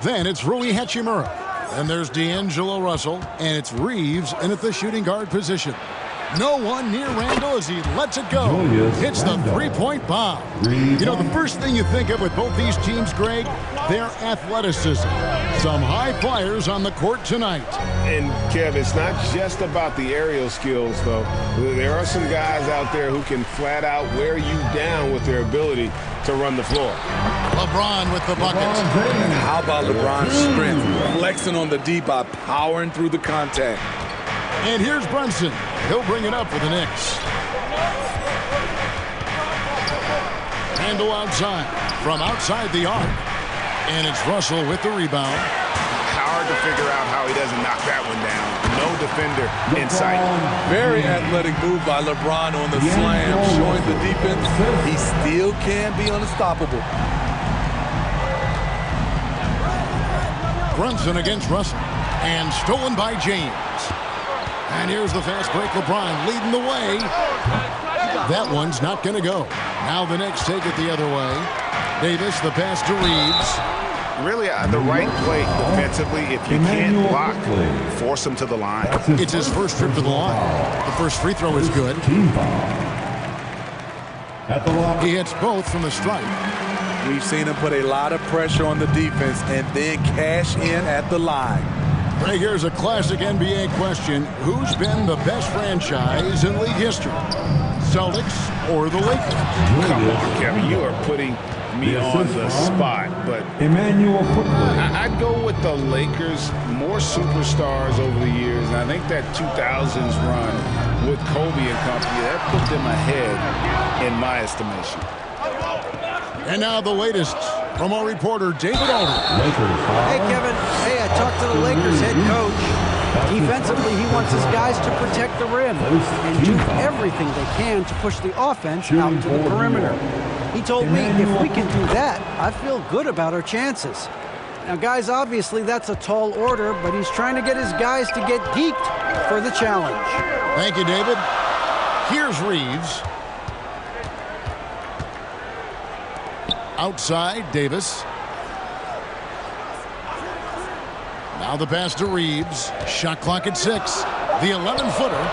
Then it's Rui Hachimura. And there's D'Angelo Russell, and it's Reeves in at the shooting guard position. No one near Randall as he lets it go. Hits the three-point bomb. You know, the first thing you think of with both these teams, Greg, their athleticism. Some high flyers on the court tonight. And, Kev, it's not just about the aerial skills, though. There are some guys out there who can flat out wear you down with their ability to run the floor. LeBron with the bucket. How about LeBron's strength, flexing on the D by powering through the contact. And here's Brunson. He'll bring it up for the Knicks. Randall outside, from outside the arc. And it's Russell with the rebound. Hard to figure out how he doesn't knock that one down. No defender in sight. Very athletic move by LeBron on the slam, showing the defense he still can be unstoppable. Brunson against Russell. And stolen by James. And here's the fast break. LeBron leading the way. That one's not going to go. Now the Knicks take it the other way. Davis, the pass to Reeves. Really, the right play defensively. If you can't block, force him to the line. It's his first trip to the line. The first free throw is good. He hits both from the stripe. We've seen him put a lot of pressure on the defense and then cash in at the line. Right, here's a classic NBA question. Who's been the best franchise in league history? Celtics or the Lakers? Come on, Kevin. You are putting me on the spot. But I'd go with the Lakers. More superstars over the years. And I think that 2000s run with Kobe and company, that put them ahead in my estimation. And now the latest from our reporter, David Alden. Hey, Kevin. Hey, I talked to the Lakers head coach. Defensively, he wants his guys to protect the rim and do everything they can to push the offense out to the perimeter. He told me if we can do that, I feel good about our chances. Now, guys, obviously that's a tall order, but he's trying to get his guys to get geeked for the challenge. Thank you, David. Here's Reeves. Outside, Davis. Now the pass to Reeves. Shot clock at 6. The 11-footer.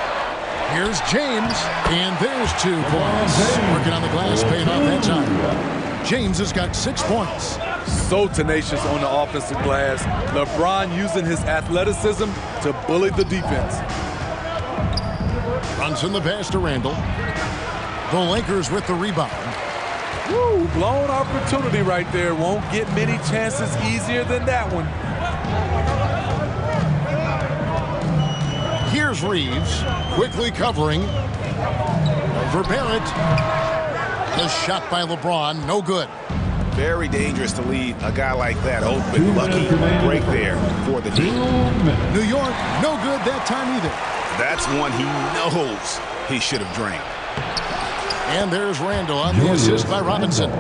Here's James. And there's 2 points. Working on the glass, paying off that time. James has got 6 points. So tenacious on the offensive glass. LeBron using his athleticism to bully the defense. Brunson the pass to Randall. The Lakers with the rebound. Woo, blown opportunity right there. Won't get many chances easier than that one. Here's Reeves, quickly covering. For Barrett. The shot by LeBron, no good. Very dangerous to leave a guy like that open. Lucky break there for the team. New York, no good that time either. That's one he knows he should have drained. And there's Randall on the assist by Robinson.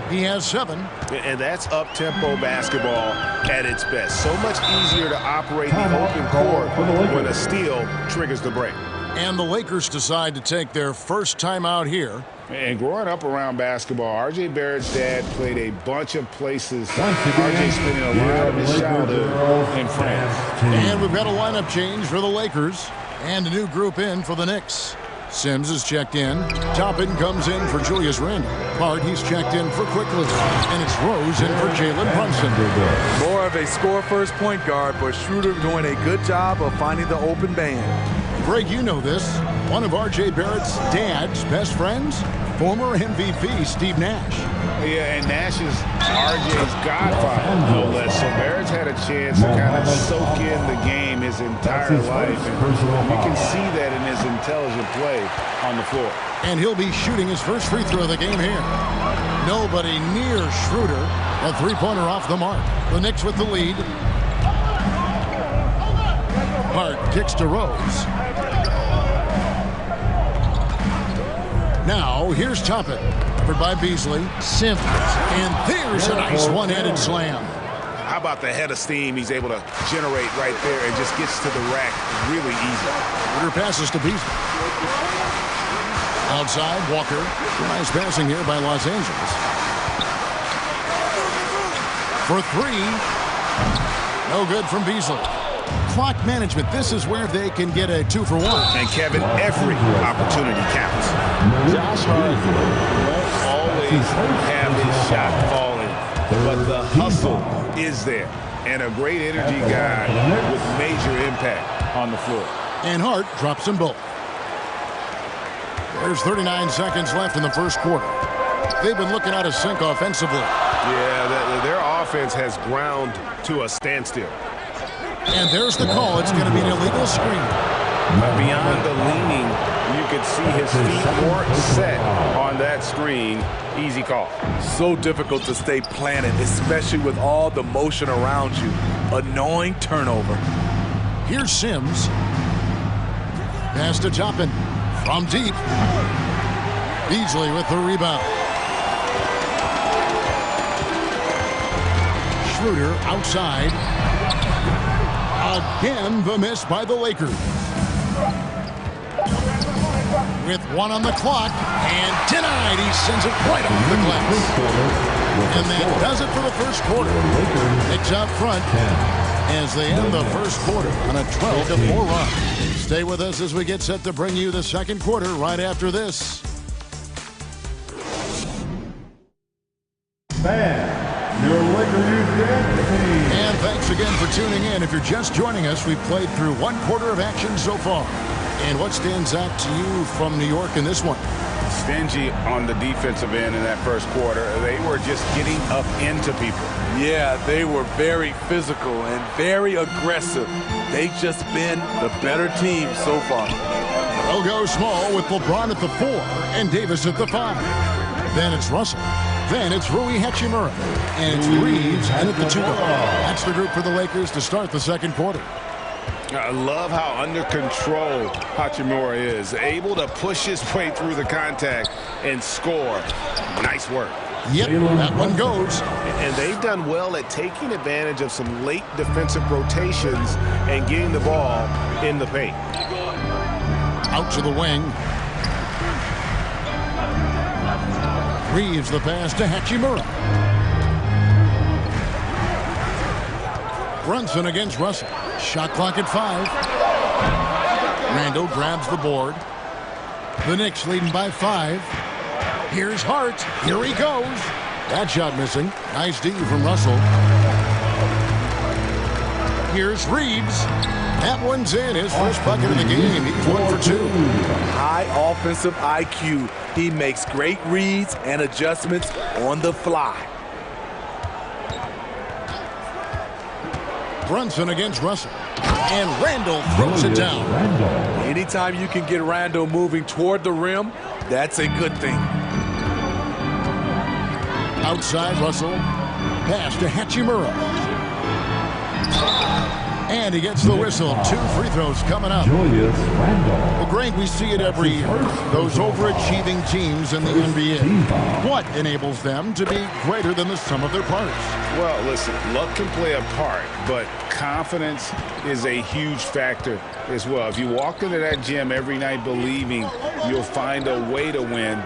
He has 7. And that's up-tempo basketball at its best. So much easier to operate the open court when a steal triggers the break. And the Lakers decide to take their first time out here. And growing up around basketball, R.J. Barrett's dad played a bunch of places. R.J. spending a lot of his childhood in France. And we've got a lineup change for the Lakers and a new group in for the Knicks. Sims is checked in. Toppin comes in for Julius Randle. Hart, he's checked in for Quickly. And it's Rose in for Jalen Brunson. More of a score-first point guard, but Schroeder doing a good job of finding the open man. Greg, you know this. One of R.J. Barrett's dad's best friends, former MVP Steve Nash. Yeah, and Nash is RJ's godfather, no less. So Barrett's had a chance to kind of soak in the game his entire life. And you can see that in his intelligent play on the floor. And he'll be shooting his first free throw of the game here. Nobody near Schroeder. A three-pointer off the mark. The Knicks with the lead. Hart kicks to Rose. Now, here's Toppin. Covered by Beasley. Sims. And there's a nice one-handed slam. How about the head of steam he's able to generate right there and just gets to the rack really easy. Schroeder passes to Beasley. Outside, Walker. Nice passing here by Los Angeles. For three. No good from Beasley. Clock management. This is where they can get a 2 for 1. And Kevin, every opportunity counts. Josh Hart won't always have his shot falling, but the hustle is there. And a great energy guy with major impact on the floor. And Hart drops them both. There's 39 seconds left in the first quarter. They've been looking out of sync offensively. Yeah, their offense has ground to a standstill. And there's the call. It's going to be an illegal screen. Beyond the leaning, you could see his feet weren't set on that screen. Easy call. So difficult to stay planted, especially with all the motion around you. Annoying turnover. Here's Sims. Pass to Toppin. From deep. Beasley with the rebound. Schroeder outside. Again, the miss by the Lakers. With one on the clock, and denied. He sends it right off the glass. And that does it for the first quarter. Knicks out front as they end the first quarter on a 12-4 run. Stay with us as we get set to bring you the second quarter right after this. And thanks again for tuning in. If you're just joining us, we've played through one quarter of action so far. And what stands out to you from New York in this one? Stingy on the defensive end in that first quarter. They were just getting up into people. Yeah, they were very physical and very aggressive. They've just been the better team so far. They'll go small with LeBron at the 4 and Davis at the 5. Then it's Russell. Then it's Rui Hachimura. And it's Reeves and at the 2. That's the group for the Lakers to start the second quarter. I love how under control Hachimura is. Able to push his way through the contact and score. Nice work. Yep, that one goes. And they've done well at taking advantage of some late defensive rotations and getting the ball in the paint. Out to the wing. Reeves the pass to Hachimura. Brunson against Russell. Shot clock at 5. Randle grabs the board. The Knicks leading by 5. Here's Hart. Here he goes. That shot missing. Nice D from Russell. Here's Reeves. That one's in. His first bucket of the game. He's 1 for 2. High offensive IQ. He makes great reads and adjustments on the fly. Brunson against Russell. And Randle throws it down. Anytime you can get Randle moving toward the rim, that's a good thing. Outside Russell. Pass to Hachimura. And he gets the whistle. 2 free throws coming up. Well, Greg, we see it every year. Those overachieving teams in the NBA. What enables them to be greater than the sum of their parts? Well, listen, luck can play a part, but confidence is a huge factor as well. If you walk into that gym every night believing you'll find a way to win,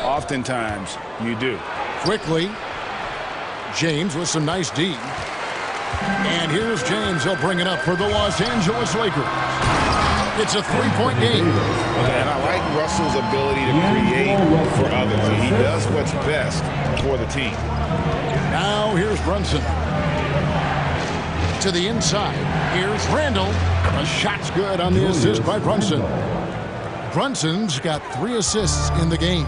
oftentimes you do. Quickly, James with some nice D. And here's James. He'll bring it up for the Los Angeles Lakers. It's a three-point game. And I like Russell's ability to create for others. He does what's best for the team. Now here's Brunson. To the inside. Here's Randall. A shot's good on the assist by Brunson. Brunson's got 3 assists in the game.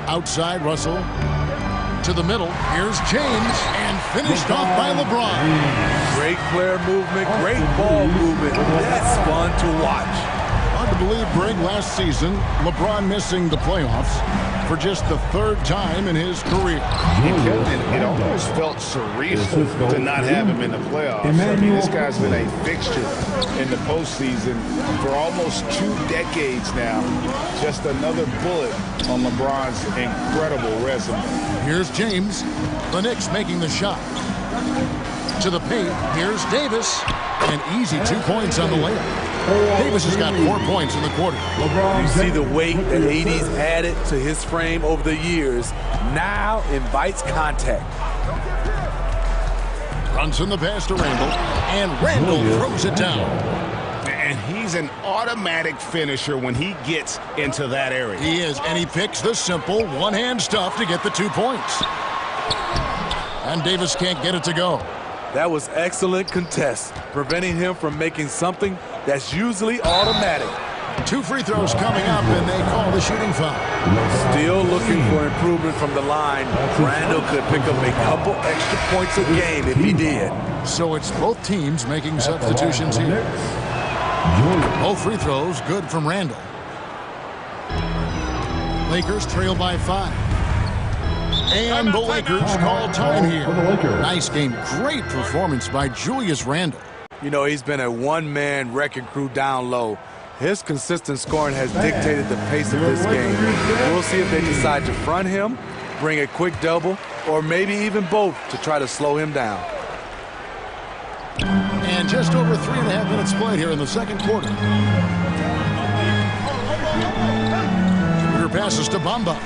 Outside Russell. To the middle. Here's James. And finished off by LeBron. Great player movement, great ball movement. That's fun to watch. Hard to believe, Greg, last season, LeBron missing the playoffs for just the 3rd time in his career. It almost felt surreal to not have him in the playoffs. I mean, this guy's been a fixture in the postseason for almost 2 decades now. Just another bullet on LeBron's incredible resume. Here's James. The Knicks making the shot. To the paint. Here's Davis. And easy 2 points on the layup. Davis has got 4 points in the quarter. You see the weight that AD's added to his frame over the years. Now invites contact. Brunson the pass to Randall. And Randall throws it down. And he's an automatic finisher when he gets into that area. He is, and he picks the simple one-hand stuff to get the 2 points. And Davis can't get it to go. That was excellent contest, preventing him from making something that's usually automatic. 2 free throws coming up, and they call the shooting foul. Still looking for improvement from the line. Randall could pick up a couple extra points a game if he did. So it's both teams making substitutions here. Both free throws good from Randall. Lakers trail by 5. And the Lakers call time here. Nice game. Great performance by Julius Randle. You know, he's been a one-man wrecking crew down low. His consistent scoring has dictated the pace of this game. We'll see if they decide to front him, bring a quick double, or maybe even both to try to slow him down. And just over 3.5 minutes played here in the second quarter. Schroeder passes to Bamba.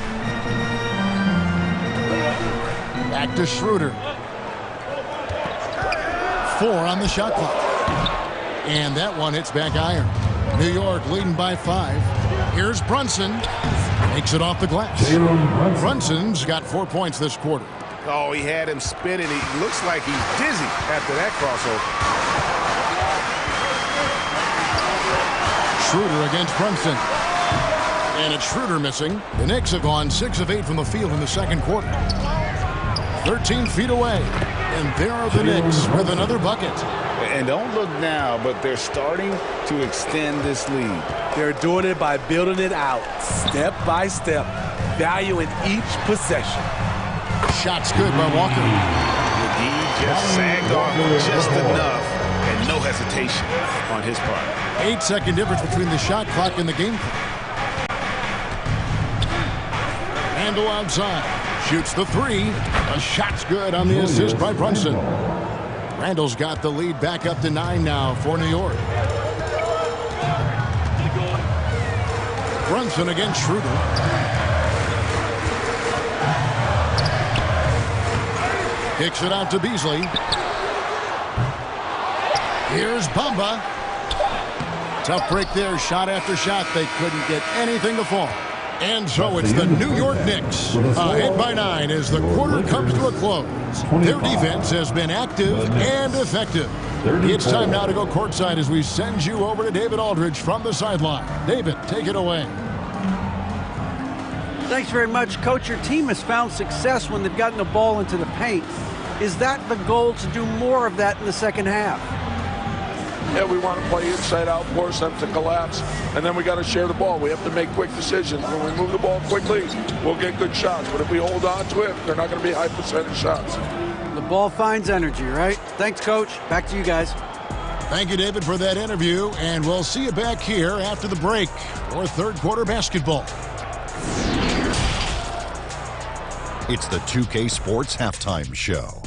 Back to Schroeder. 4 on the shot clock. And that one hits back iron. New York leading by 5. Here's Brunson. Makes it off the glass. Brunson's got 4 points this quarter. Oh, he had him spinning. He looks like he's dizzy after that crossover. Schroeder against Brunson. And it's Schroeder missing. The Knicks have gone 6 of 8 from the field in the second quarter. 13 feet away. And there are the Knicks with another bucket. And don't look now, but they're starting to extend this lead. They're doing it by building it out, step by step, valuing each possession. Shot's good by Walker. He just sagged off just enough, and no hesitation on his part. 8-second difference between the shot clock and the game clock. Randall outside. Shoots the 3. A shot's good on the assist by Brunson. Randall's got the lead back up to 9 now for New York. Brunson against Schroeder. Kicks it out to Beasley. Here's Bamba. Tough break there, shot after shot. They couldn't get anything to fall. And so it's the New York Knicks ahead by 9 as the quarter comes to a close. Their defense has been active and effective. It's time now to go courtside as we send you over to David Aldridge from the sideline. David, take it away. Thanks very much, Coach. Your team has found success when they've gotten the ball into the paint. Is that the goal, to do more of that in the second half? Yeah, we want to play inside out, force them to collapse, and then we got to share the ball. We have to make quick decisions. When we move the ball quickly, we'll get good shots. But if we hold on to it, they're not going to be high percentage shots. The ball finds energy, right? Thanks, Coach. Back to you guys. Thank you, David, for that interview, and we'll see you back here after the break for third quarter basketball. It's the 2K Sports Halftime Show.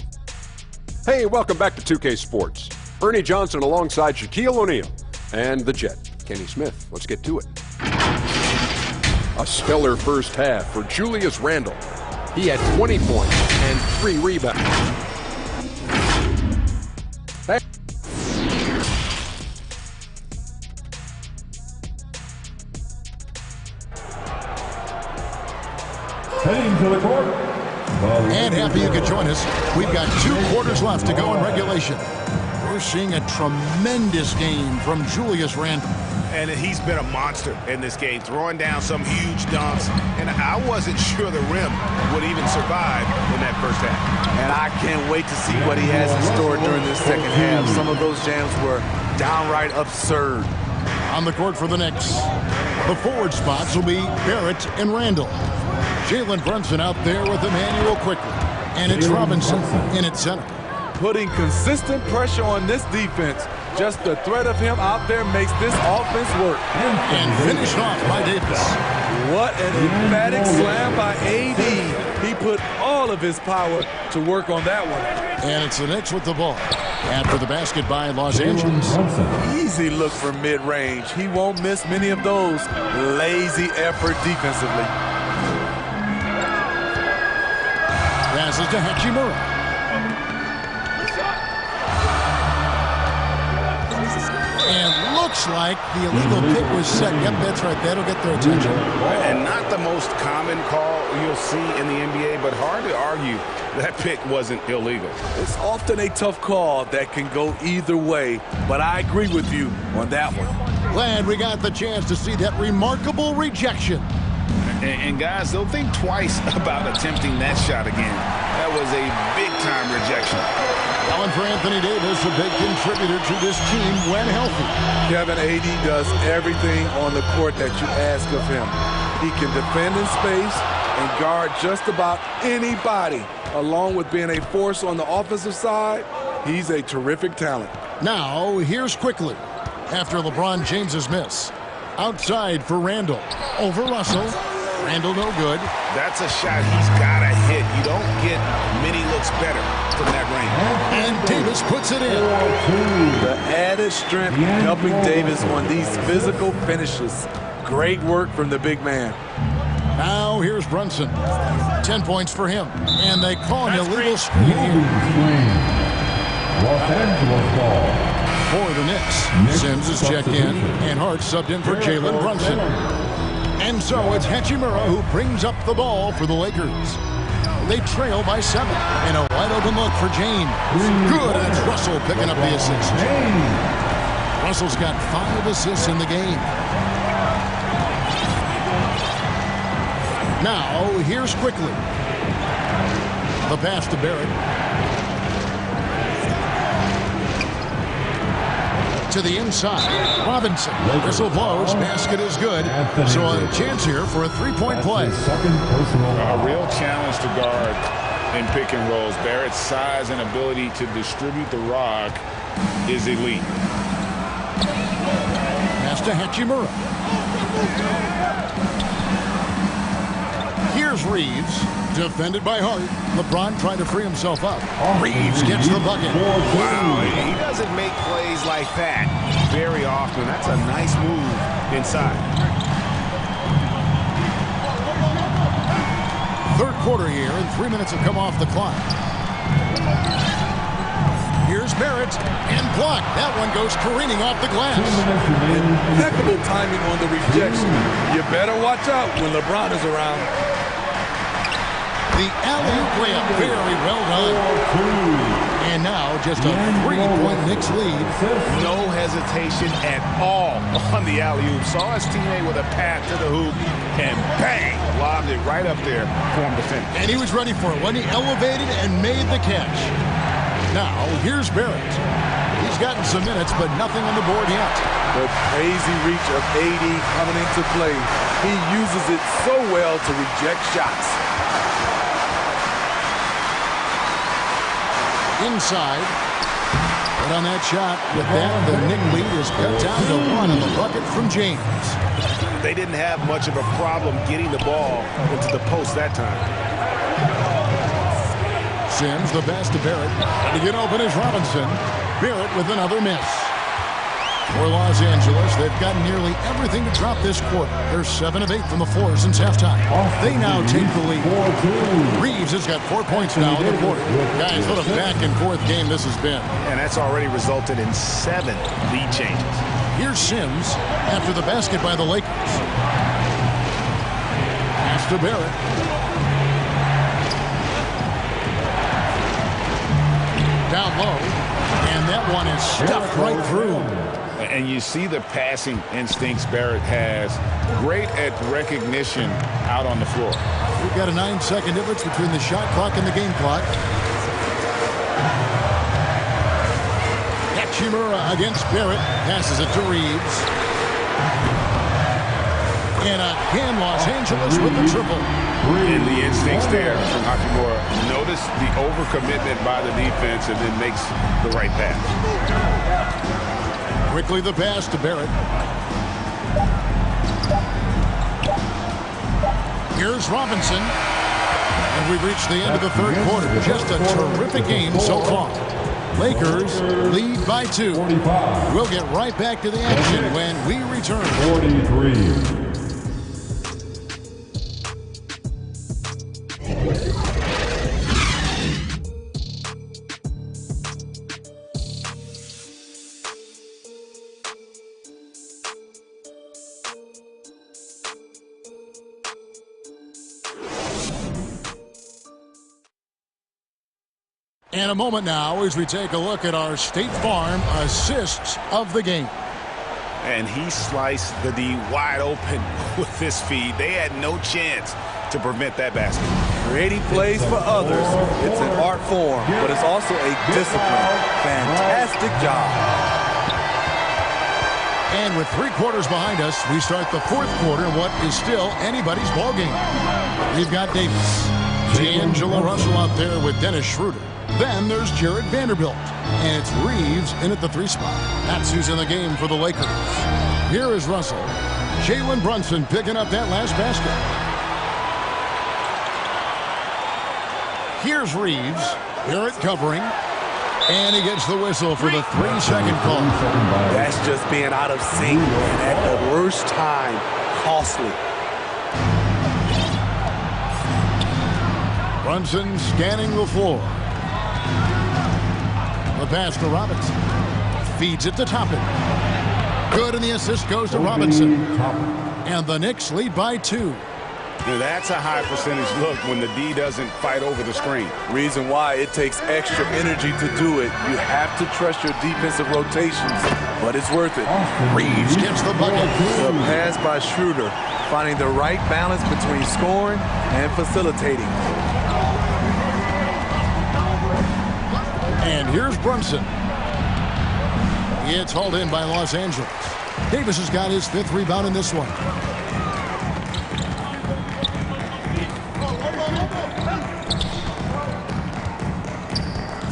Hey, welcome back to 2K Sports. Ernie Johnson alongside Shaquille O'Neal and the Jet, Kenny Smith. Let's get to it. A stellar first half for Julius Randle. He had 20 points and 3 rebounds. Heading to the court. And happy you could join us. We've got 2 quarters left to go in regulation. We're seeing a tremendous game from Julius Randle. And he's been a monster in this game, throwing down some huge dunks. And I wasn't sure the rim would even survive in that first half. And I can't wait to see what he has in store during this second half. Some of those jams were downright absurd. On the court for the Knicks, the forward spots will be Barrett and Randall. Jalen Brunson out there with Emmanuel quickly. And it's Robinson in at center. Putting consistent pressure on this defense. Just the threat of him out there makes this offense work. And finished off by Davis. What an emphatic slam by AD. He put all of his power to work on that one. And it's the Knicks with the ball. After the basket by Los Angeles. Easy look for mid-range. He won't miss many of those. Lazy effort defensively. Passes to Hachimura. And looks like the illegal pick was set. Yep, that's right. That'll get their attention. And not the most common call you'll see in the NBA, but hard to argue that pick wasn't illegal. It's often a tough call that can go either way, but I agree with you on that one. Glad we got the chance to see that remarkable rejection. And guys, they'll think twice about attempting that shot again. That was a big-time rejection. Alan for Anthony Davis, a big contributor to this team when healthy. Kevin, AD does everything on the court that you ask of him. He can defend in space and guard just about anybody. Along with being a force on the offensive side, he's a terrific talent. Now, here's quickly. After LeBron James's miss. Outside for Randall. Over Russell. Randall no good. That's a shot he's got to hit. You don't get many looks better from that range. And Davis puts it in. The added strength helping Davis on these physical finishes. Great work from the big man. Now here's Brunson. 10 points for him. And they call an illegal screen here. Los Angeles ball. For the Knicks, Sims is checked in, and Hart subbed in for Jalen Brunson. And so it's Hachimura who brings up the ball for the Lakers. They trail by 7, and a wide-open look for James. Good, and it's Russell picking up the assist. Russell's got 5 assists in the game. Now, here's quickly. The pass to Barrett. To the inside. Robinson. Whistle blows. Basket is good. So a chance here for a 3-point play. A real challenge to guard in pick and rolls. Barrett's size and ability to distribute the rock is elite. Pass to Hachimura. Here's Reeves. Defended by Hart. LeBron trying to free himself up. Reeves gets the bucket. Wow, he doesn't make plays like that very often. That's a nice move inside. Third quarter here, and 3 minutes have come off the clock. Here's Barrett, and blocked. That one goes careening off the glass. Impeccable timing on the rejection. You better watch out when LeBron is around. The alley-oop layup, very well done. And now just a 3-point Knicks lead. No hesitation at all on the alley-oop. Saw his teammate with a pass to the hoop, and bang, lobbed it right up there for him to finish. And he was ready for it when he elevated and made the catch. Now, here's Barrett. He's gotten some minutes, but nothing on the board yet. The crazy reach of AD coming into play. He uses it so well to reject shots. Inside. But on that shot, with that, the Knick lead is cut down to 1 on the bucket from James. They didn't have much of a problem getting the ball into the post that time. Sims, the pass to Barrett. To get open is Robinson. Barrett with another miss. For Los Angeles, they've got nearly everything to drop this quarter. They're 7 of 8 from the floor since halftime. They now take the lead. Reeves has got 4 points now in the quarter. Guys, what a back-and-forth game this has been. And that's already resulted in 7 lead changes. Here's Sims after the basket by the Lakers. Pass to Barrett. down low, and that one is stuffed right through. And you see the passing instincts Barrett has. Great at recognition out on the floor. We've got a 9-second difference between the shot clock and the game clock. Hachimura against Barrett. Passes it to Reeves. And again, Los Angeles with the triple. And the instincts there from Hachimura. Notice the overcommitment by the defense and then makes the right pass. Quickly the pass to Barrett. Here's Robinson. And we've reached the end of the third quarter. Just a terrific game so far. Lakers lead by 2. We'll get right back to the action when we return. 43. And a moment now as we take a look at our State Farm assists of the game. And he sliced the D wide open with this feed. They had no chance to prevent that basket. Creating plays for others, it's an art form, but it's also a discipline. Fantastic job. And with 3 quarters behind us, we start the fourth quarter in what is still anybody's ball game. We've got Davis, D'Angelo Russell out there with Dennis Schroeder. Then there's Jared Vanderbilt. And it's Reeves in at the 3 spot. That's who's in the game for the Lakers. Here is Russell. Jalen Brunson picking up that last basket. Here's Reeves. Barrett covering. And he gets the whistle for the 3-second call. That's just being out of sync and at the worst time. Costly. Brunson scanning the floor. The pass to Robinson. Feeds it to Toppin. Good, and the assist goes to Robinson. And the Knicks lead by 2. That's a high percentage look when the D doesn't fight over the screen. Reason why it takes extra energy to do it. You have to trust your defensive rotations, but it's worth it. Reeves gets the bucket. The pass by Schroeder, finding the right balance between scoring and facilitating. And here's Brunson. It's hauled in by Los Angeles. Davis has got his 5th rebound in this one.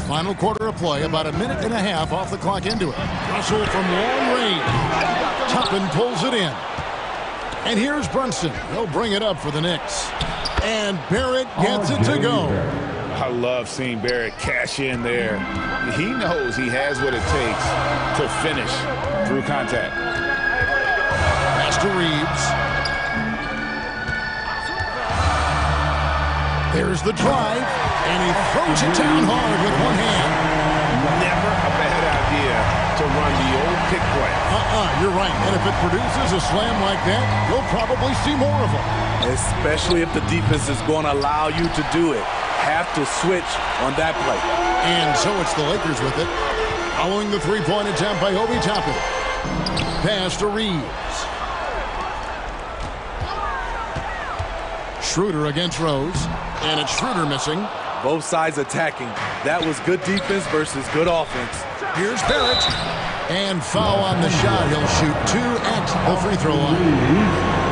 Final quarter of play, about a minute and a half off the clock into it. Russell from long range. Toppin pulls it in. And here's Brunson. He'll bring it up for the Knicks. And Barrett gets it to go. I love seeing Barrett cash in there. He knows he has what it takes to finish through contact. Pass to Reeves. There's the drive, and he throws it down hard with one hand. Never a bad idea to run the old pick play. You're right. And if it produces a slam like that, you'll probably see more of them. Especially if the defense is going to allow you to do it. Have to switch on that play. And so it's the Lakers with it. Following the 3-point attempt by Obi Toppin. Pass to Reeves. Schroeder against Rose. And it's Schroeder missing. Both sides attacking. That was good defense versus good offense. Here's Barrett. And foul on the shot. He'll shoot 2 at the free throw line.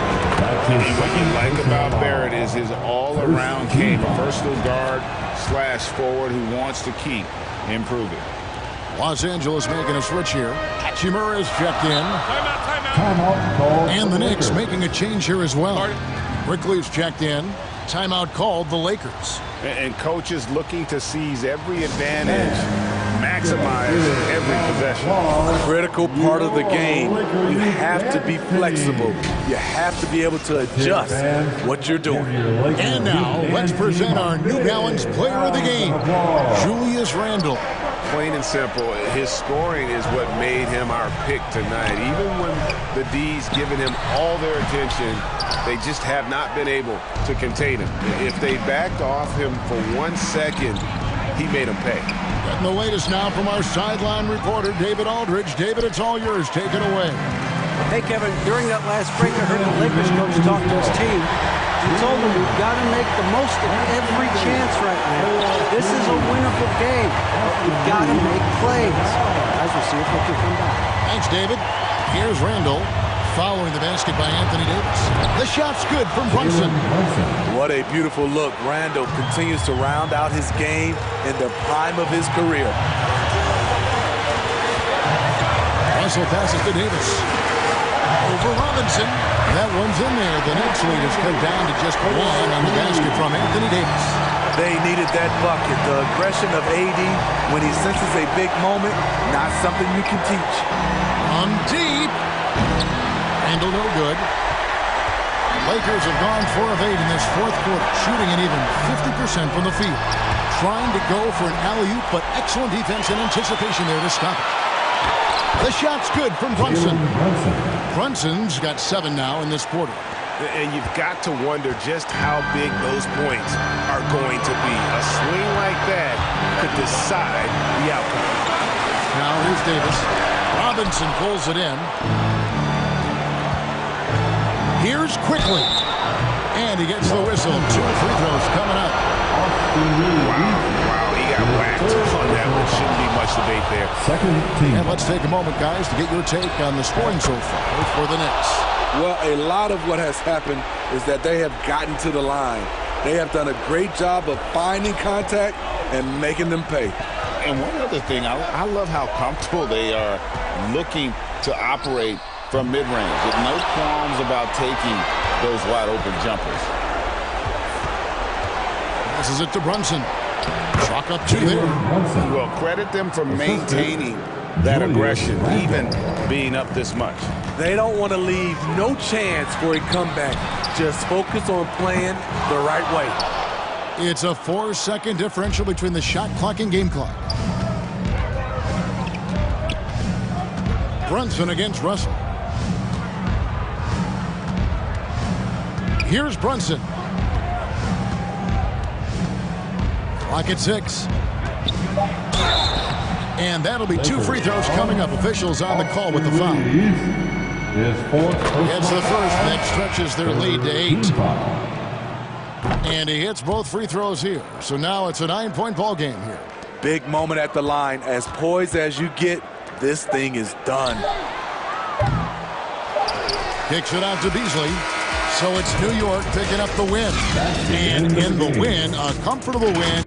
What you like about Barrett is his all-around game. A versatile guard / forward who wants to keep improving. Los Angeles making a switch here. Hachimura is checked in. Timeout. And the Knicks making a change here as well. Quickly's checked in. Timeout called the Lakers. And coaches looking to seize every advantage, maximize every possession. Critical part of the game. You have to be flexible. You have to be able to adjust what you're doing. And now, let's present our New Balance player of the game, Julius Randle. Plain and simple, his scoring is what made him our pick tonight. Even when the D's given him all their attention, they just have not been able to contain him. If they backed off him for 1 second, he made him pay. Getting the latest now from our sideline reporter, David Aldridge. David, it's all yours. Take it away. Hey, Kevin, during that last break, I heard the Lakers coach talk to his team. He told them, we've got to make the most of every chance right now. This is a winnable game. We've got to make plays. Guys, we'll see if we can come back. Thanks, David. Here's Randall following the basket by Anthony Davis. The shot's good from Brunson. What a beautiful look. Randall continues to round out his game in the prime of his career. Russell passes to Davis. Over Robinson. That one's in there. The Knicks lead has cut down to just one on the basket from Anthony Davis. They needed that bucket. The aggression of AD when he senses a big moment, not something you can teach. On deep. Randall no good. Lakers have gone 4 of 8 in this fourth quarter, shooting an even 50% from the field. Trying to go for an alley-oop, but excellent defense and anticipation there to stop it. The shot's good from Brunson. Brunson's got 7 now in this quarter. And you've got to wonder just how big those points are going to be. A swing like that could decide the outcome. Now here's Davis. Robinson pulls it in. Here's Quickly. And he gets the whistle. 2 free throws coming up. Wow, he got whacked on that one. Shouldn't be much debate there. Second team. And let's take a moment, guys, to get your take on the scoring so far for the Knicks. Well, a lot of what has happened is that they have gotten to the line. They have done a great job of finding contact and making them pay. And one other thing, I love how comfortable they are looking to operate from mid-range with no qualms about taking those wide-open jumpers. Passes it to Brunson. Chalk up 2 there. Well, credit them for maintaining that aggression, even being up this much. They don't want to leave no chance for a comeback. Just focus on playing the right way. It's a 4-second differential between the shot clock and game clock. Brunson against Russell. Here's Brunson. Clock at 6. And that'll be 2 free throws coming up. Officials on the call with the foul. It's the first that stretches their lead to 8. And he hits both free throws here. So now it's a 9-point ball game here. Big moment at the line. As poised as you get, this thing is done. Kicks it out to Beasley. So it's New York picking up the win. And in the win, a comfortable win.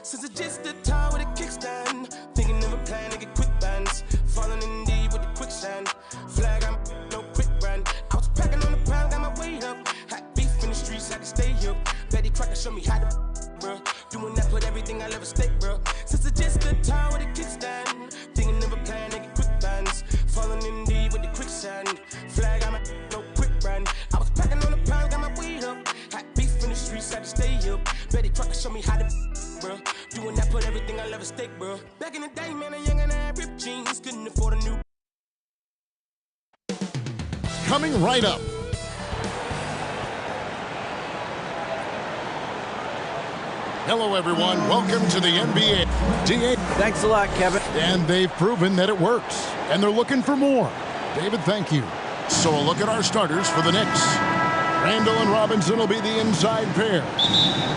Since it's just the time with a kickstand, thinking of a plan to get quick bands, falling in deep with the quicksand. Flag, I'm no quick brand. I was packing on the pound, got my weight up. Hot beef in the streets, I can stay up. Betty Crocker show me how to, bruh. Doing that, put everything I'll ever stake, bruh. Since it's just the time with a kickstand, thinking of a plan to get quick bands, falling in deep with the quicksand. Flag, I'm no quick brand. I was packing on the pound, got my weight up. Hot beef in the streets, I can stay up. Betty Crocker show me how to, bruh. Doing that, put everything I'll ever stake, bruh. Back in the day, man, a young and I had ripped jeans, couldn't afford a new. Coming right up. Hello, everyone. Welcome to the NBA. DA. Thanks a lot, Kevin. And they've proven that it works. And they're looking for more. David, thank you. So a look at our starters for the Knicks. Randall and Robinson will be the inside pair.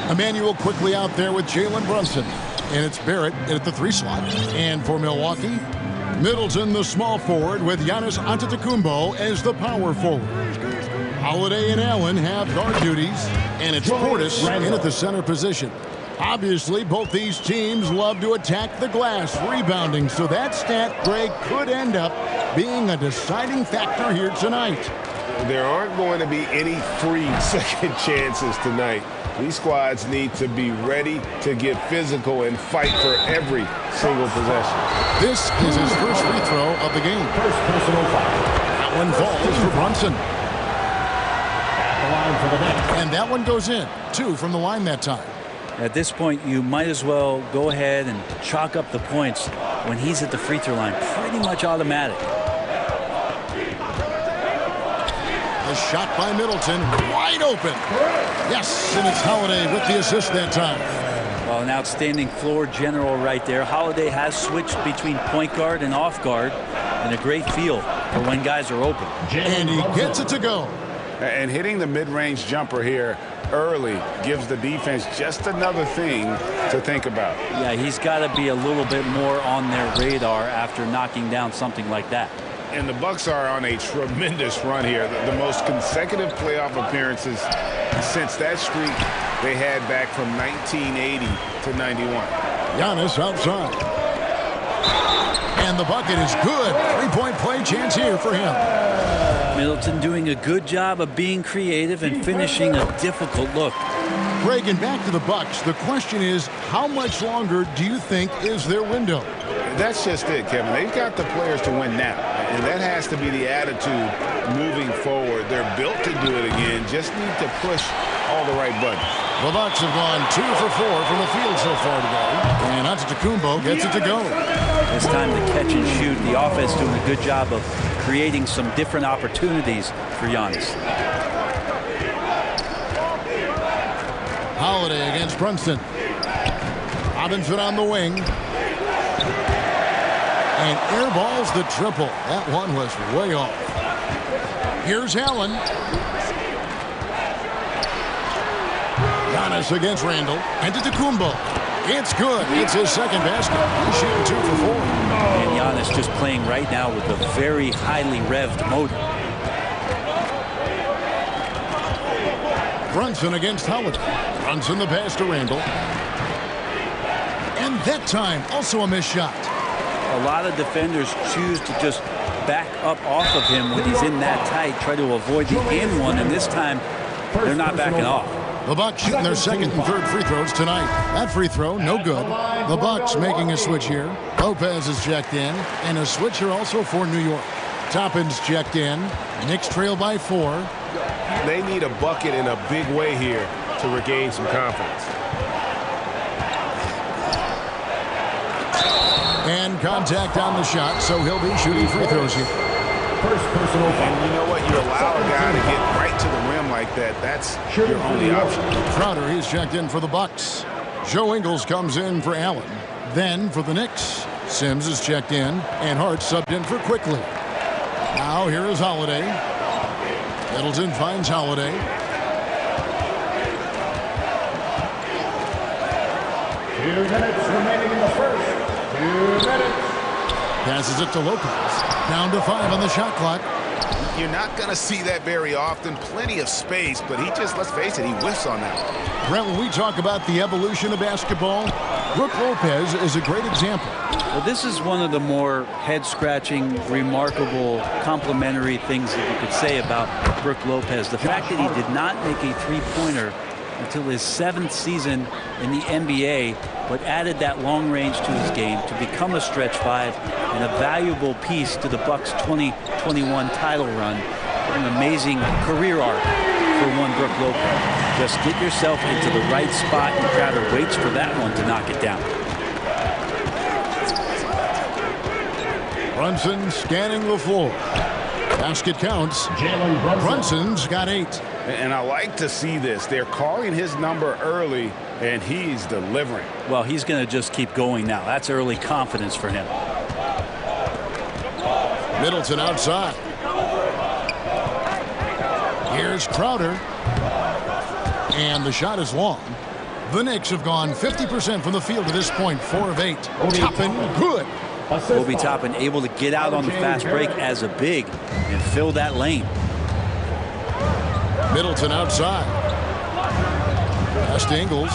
Emmanuel quickly out there with Jalen Brunson. And it's Barrett at the 3 slot. And for Milwaukee, Middleton, the small forward, with Giannis Antetokounmpo as the power forward. Holiday and Allen have guard duties. And it's Portis in at the center position. Obviously, both these teams love to attack the glass, rebounding. So that stat, Greg, could end up being a deciding factor here tonight. There aren't going to be any free second chances tonight. These squads need to be ready to get physical and fight for every single possession. This is his first free throw of the game. First personal foul. That one falls for Brunson. At the line for the Knicks. And that one goes in. 2 from the line that time. At this point, you might as well go ahead and chalk up the points when he's at the free throw line. Pretty much automatic. A shot by Middleton, wide open. Yes, and it's Holiday with the assist that time. Well, an outstanding floor general right there. Holiday has switched between point guard and off guard, and a great feel for when guys are open. And he gets it to go. And hitting the mid-range jumper here early gives the defense just another thing to think about. Yeah, he's got to be a little bit more on their radar after knocking down something like that. And the Bucks are on a tremendous run here. The most consecutive playoff appearances since that streak they had back from 1980 to 91. Giannis outside. And the bucket is good. 3-point play chance here for him. Middleton doing a good job of being creative and finishing a difficult look. Greg, and back to the Bucks. The question is, how much longer do you think is their window? That's just it, Kevin. They've got the players to win now, and that has to be the attitude moving forward. They're built to do it again, just need to push all the right buttons. The Bucks have gone 2 for 4 from the field so far today, and Antetokounmpo gets it to go. It's time to catch and shoot. The offense doing a good job of creating some different opportunities for Giannis. Holiday against Brunson. Robinson on the wing. And airballs the triple. That one was way off. Here's Allen. Giannis against Randall. Antetokounmpo. It's good. It's his second basket. He's shooting 2 for 4. And Giannis just playing right now with a very highly revved motor. Brunson against Holiday. Brunson the pass to Randall. And that time, also a missed shot. A lot of defenders choose to just back up off of him when he's in that tight, try to avoid the in one, and this time they're not backing off. The Bucks shooting their second and third free throws tonight. That free throw, no good. The Bucks making a switch here. Lopez is checked in, and a switch here also for New York. Toppin's checked in. Knicks trail by 4. They need a bucket in a big way here to regain some confidence. And contact on the shot, so he'll be shooting free throws here. First personal foul. And you know what? You allow a guy to get right to the rim like that. That's your only option. Crowder, he's checked in for the Bucks. Joe Ingles comes in for Allen. Then for the Knicks, Sims is checked in, and Hart subbed in for Quickly. Now here is Holiday. Middleton finds Holiday. Two minutes remaining in the first. 2 minutes. Passes it to Lopez. Down to 5 on the shot clock. You're not going to see that very often. Plenty of space, but he just, let's face it, he whiffs on that one. Brent, when we talk about the evolution of basketball, Brook Lopez is a great example. Well, this is one of the more head-scratching, remarkable, complimentary things that you could say about Brook Lopez. The fact that he did not make a three-pointer until his 7th season in the NBA, but added that long range to his game to become a stretch 5 and a valuable piece to the Bucks' 2021 title run. An amazing career arc for one Brook Lopez. Just get yourself into the right spot, and Crowder waits for that one to knock it down. Brunson scanning the floor. Basket counts. Brunson's got 8. And I like to see this. They're calling his number early, and he's delivering. Well, he's going to just keep going now. That's early confidence for him. Middleton outside. Here's Crowder. And the shot is long. The Knicks have gone 50% from the field to this point, 4 of 8. Toppin, good. Obi Toppin able to get out on the fast break as a big and fill that lane. Middleton outside. Pass to Ingles.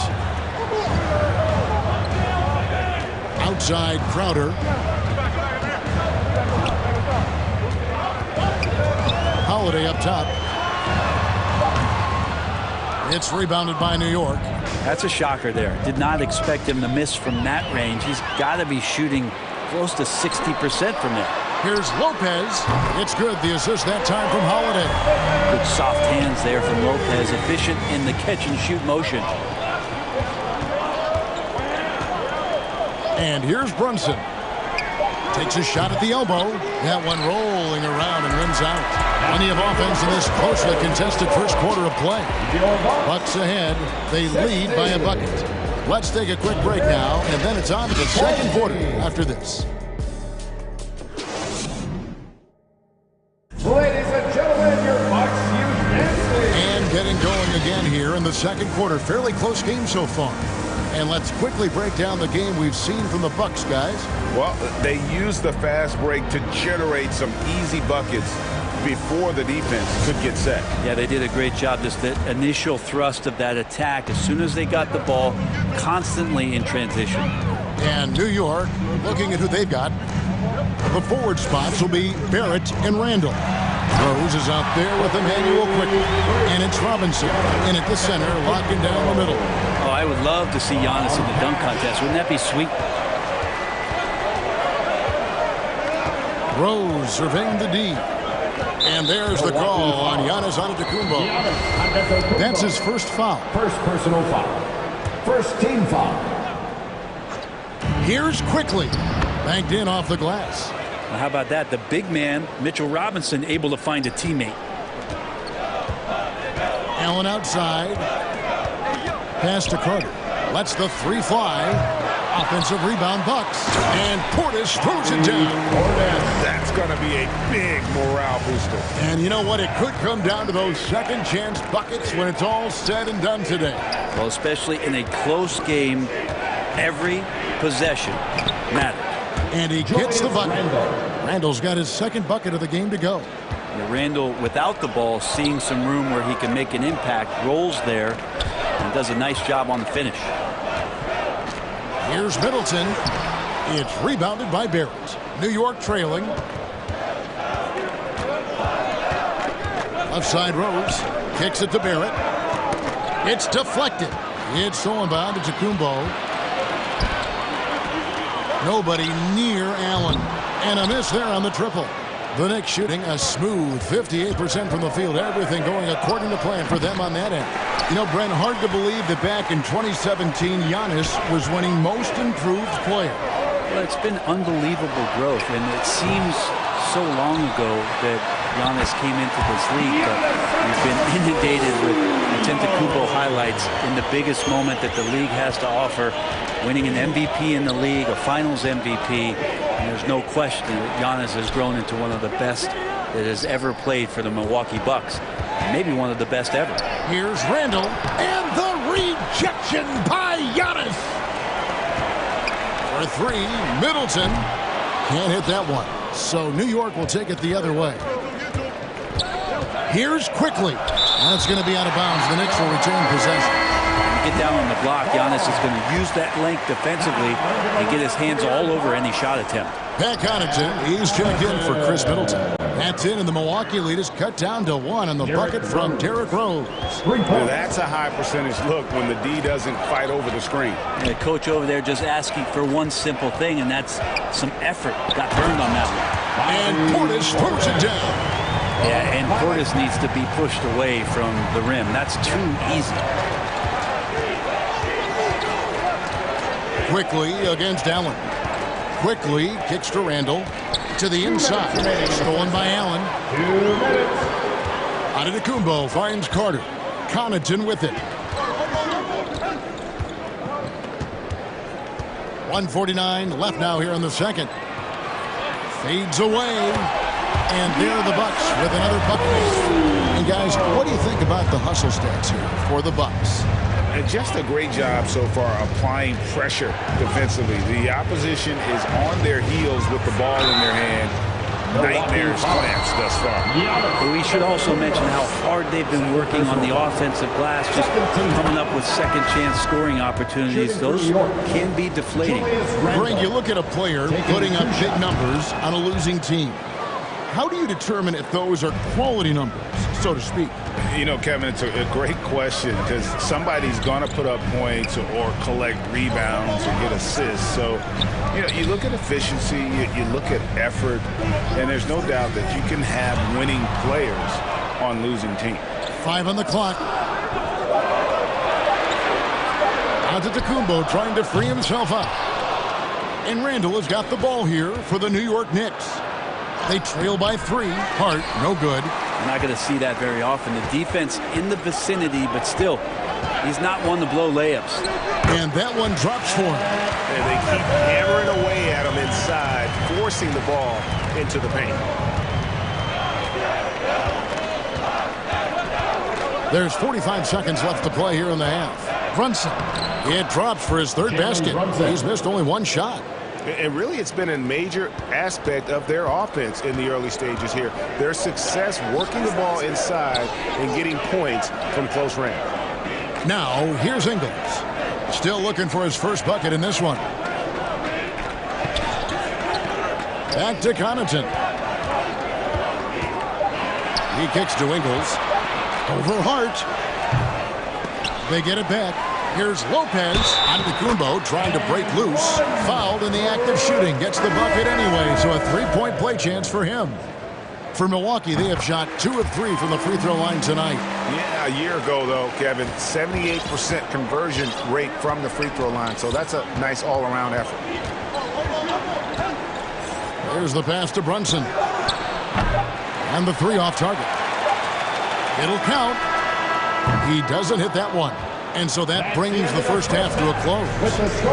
Outside Crowder. Holiday up top. It's rebounded by New York. That's a shocker there. Did not expect him to miss from that range. He's got to be shooting close to 60% from there. Here's Lopez. It's good. The assist that time from Holiday. Good soft hands there from Lopez. Efficient in the catch-and-shoot motion. And here's Brunson. Takes a shot at the elbow. That one rolling around and rims out. Plenty of offense in this closely contested first quarter of play. Bucks ahead. They lead by a bucket. Let's take a quick break now, and then it's on to the second quarter after this. Ladies and gentlemen, your Bucks Youth Dance. And getting going again here in the second quarter. Fairly close game so far. And let's quickly break down the game we've seen from the Bucks, guys. Well, they used the fast break to generate some easy buckets before the defense could get set. Yeah, they did a great job. Just the initial thrust of that attack, as soon as they got the ball, constantly in transition. And New York, looking at who they've got, the forward spots will be Barrett and Randall. Rose is out there with Emmanuel quickly. And it's Robinson in at the center, locking down the middle. Oh, I would love to see Giannis in the dunk contest. Wouldn't that be sweet? Rose surveying the D. And there's the call on Giannis Antetokounmpo. That's his first foul. First personal foul. First team foul. Here's Quickly. Banked in off the glass. Well, how about that? The big man, Mitchell Robinson, able to find a teammate. Allen outside. Pass to Carter. Lets the 3 fly. Offensive rebound Bucks. And Portis throws it down. That's going to be a big morale booster. And you know what? It could come down to those second chance buckets when it's all said and done today. Well, especially in a close game, every possession matters. And he gets the bucket. Randall's got his second bucket of the game to go. Yeah, Randall, without the ball, seeing some room where he can make an impact, rolls there, and does a nice job on the finish. Here's Middleton. It's rebounded by Barrett. New York trailing. Left side Rose. Kicks it to Barrett. It's deflected. It's thrown by Antetokounmpo. Nobody near Allen. And a miss there on the triple. The Knicks shooting a smooth 58% from the field. Everything going according to plan for them on that end. You know, Brent, hard to believe that back in 2017, Giannis was winning Most Improved Player. Well, it's been unbelievable growth, and it seems so long ago that Giannis came into this league, but we've been inundated with Antetokounmpo highlights in the biggest moment that the league has to offer, winning an MVP in the league, a Finals MVP, and there's no question that Giannis has grown into one of the best that has ever played for the Milwaukee Bucks. Maybe one of the best ever. Here's Randall, and the rejection by Giannis. For 3, Middleton can't hit that one. So New York will take it the other way. Here's quickly. That's going to be out of bounds. The Knicks will retain possession. Get down on the block. Giannis is going to use that length defensively and get his hands all over any shot attempt. Pat Connaughton, he's checked in for Chris Middleton. That's in, and the Milwaukee lead is cut down to 1 on the bucket from Derrick Rose. Well, that's a high percentage look when the D doesn't fight over the screen. And the coach over there just asking for one simple thing, and that's some effort. Got burned on that one. And Portis throws it down. Yeah, and Portis needs to be pushed away from the rim. That's too easy. Quickly against Allen. Quickly kicks to Randall. To the inside. Stolen by Allen. Antetokounmpo finds Carter. Connaughton with it. 1:49 left now here in the second. Fades away. And there are the Bucks with another bucket. And guys, what do you think about the hustle stats here for the Bucks? And just a great job so far applying pressure defensively. The opposition is on their heels with the ball in their hand. Nightmare slants thus far. We should also mention how hard they've been working on the offensive glass, just coming up with second chance scoring opportunities. Those can be deflating. Greg, you look at a player putting up big numbers on a losing team. How do you determine if those are quality numbers, so to speak? You know, Kevin, it's a great question because somebody's going to put up points or collect rebounds or get assists. So, you know, you look at efficiency, you look at effort, and there's no doubt that you can have winning players on losing teams. 5 on the clock. Antetokounmpo trying to free himself up. And Randall has got the ball here for the New York Knicks. They trail by 3. Hart, no good. You're not going to see that very often. The defense in the vicinity, but still, he's not one to blow layups. And that one drops for him. And they keep hammering away at him inside, forcing the ball into the paint. There's 45 seconds left to play here in the half. Brunson, it drops for his 3rd basket. He's missed only 1 shot. And really, it's been a major aspect of their offense in the early stages here. Their success working the ball inside and getting points from close range. Now, here's Ingles. Still looking for his first bucket in this one. Back to Connaughton. He kicks to Ingles. Over Hart. They get it back. Here's Lopez. Antetokounmpo trying to break loose. Fouled in the act of shooting. Gets the bucket anyway, so a 3-point play chance for him. For Milwaukee, they have shot 2 of 3 from the free throw line tonight. Yeah, a year ago, though, Kevin, 78% conversion rate from the free throw line, so that's a nice all-around effort. There's the pass to Brunson. And the 3 off target. It'll count. He doesn't hit that one. And so that brings the first half to a close.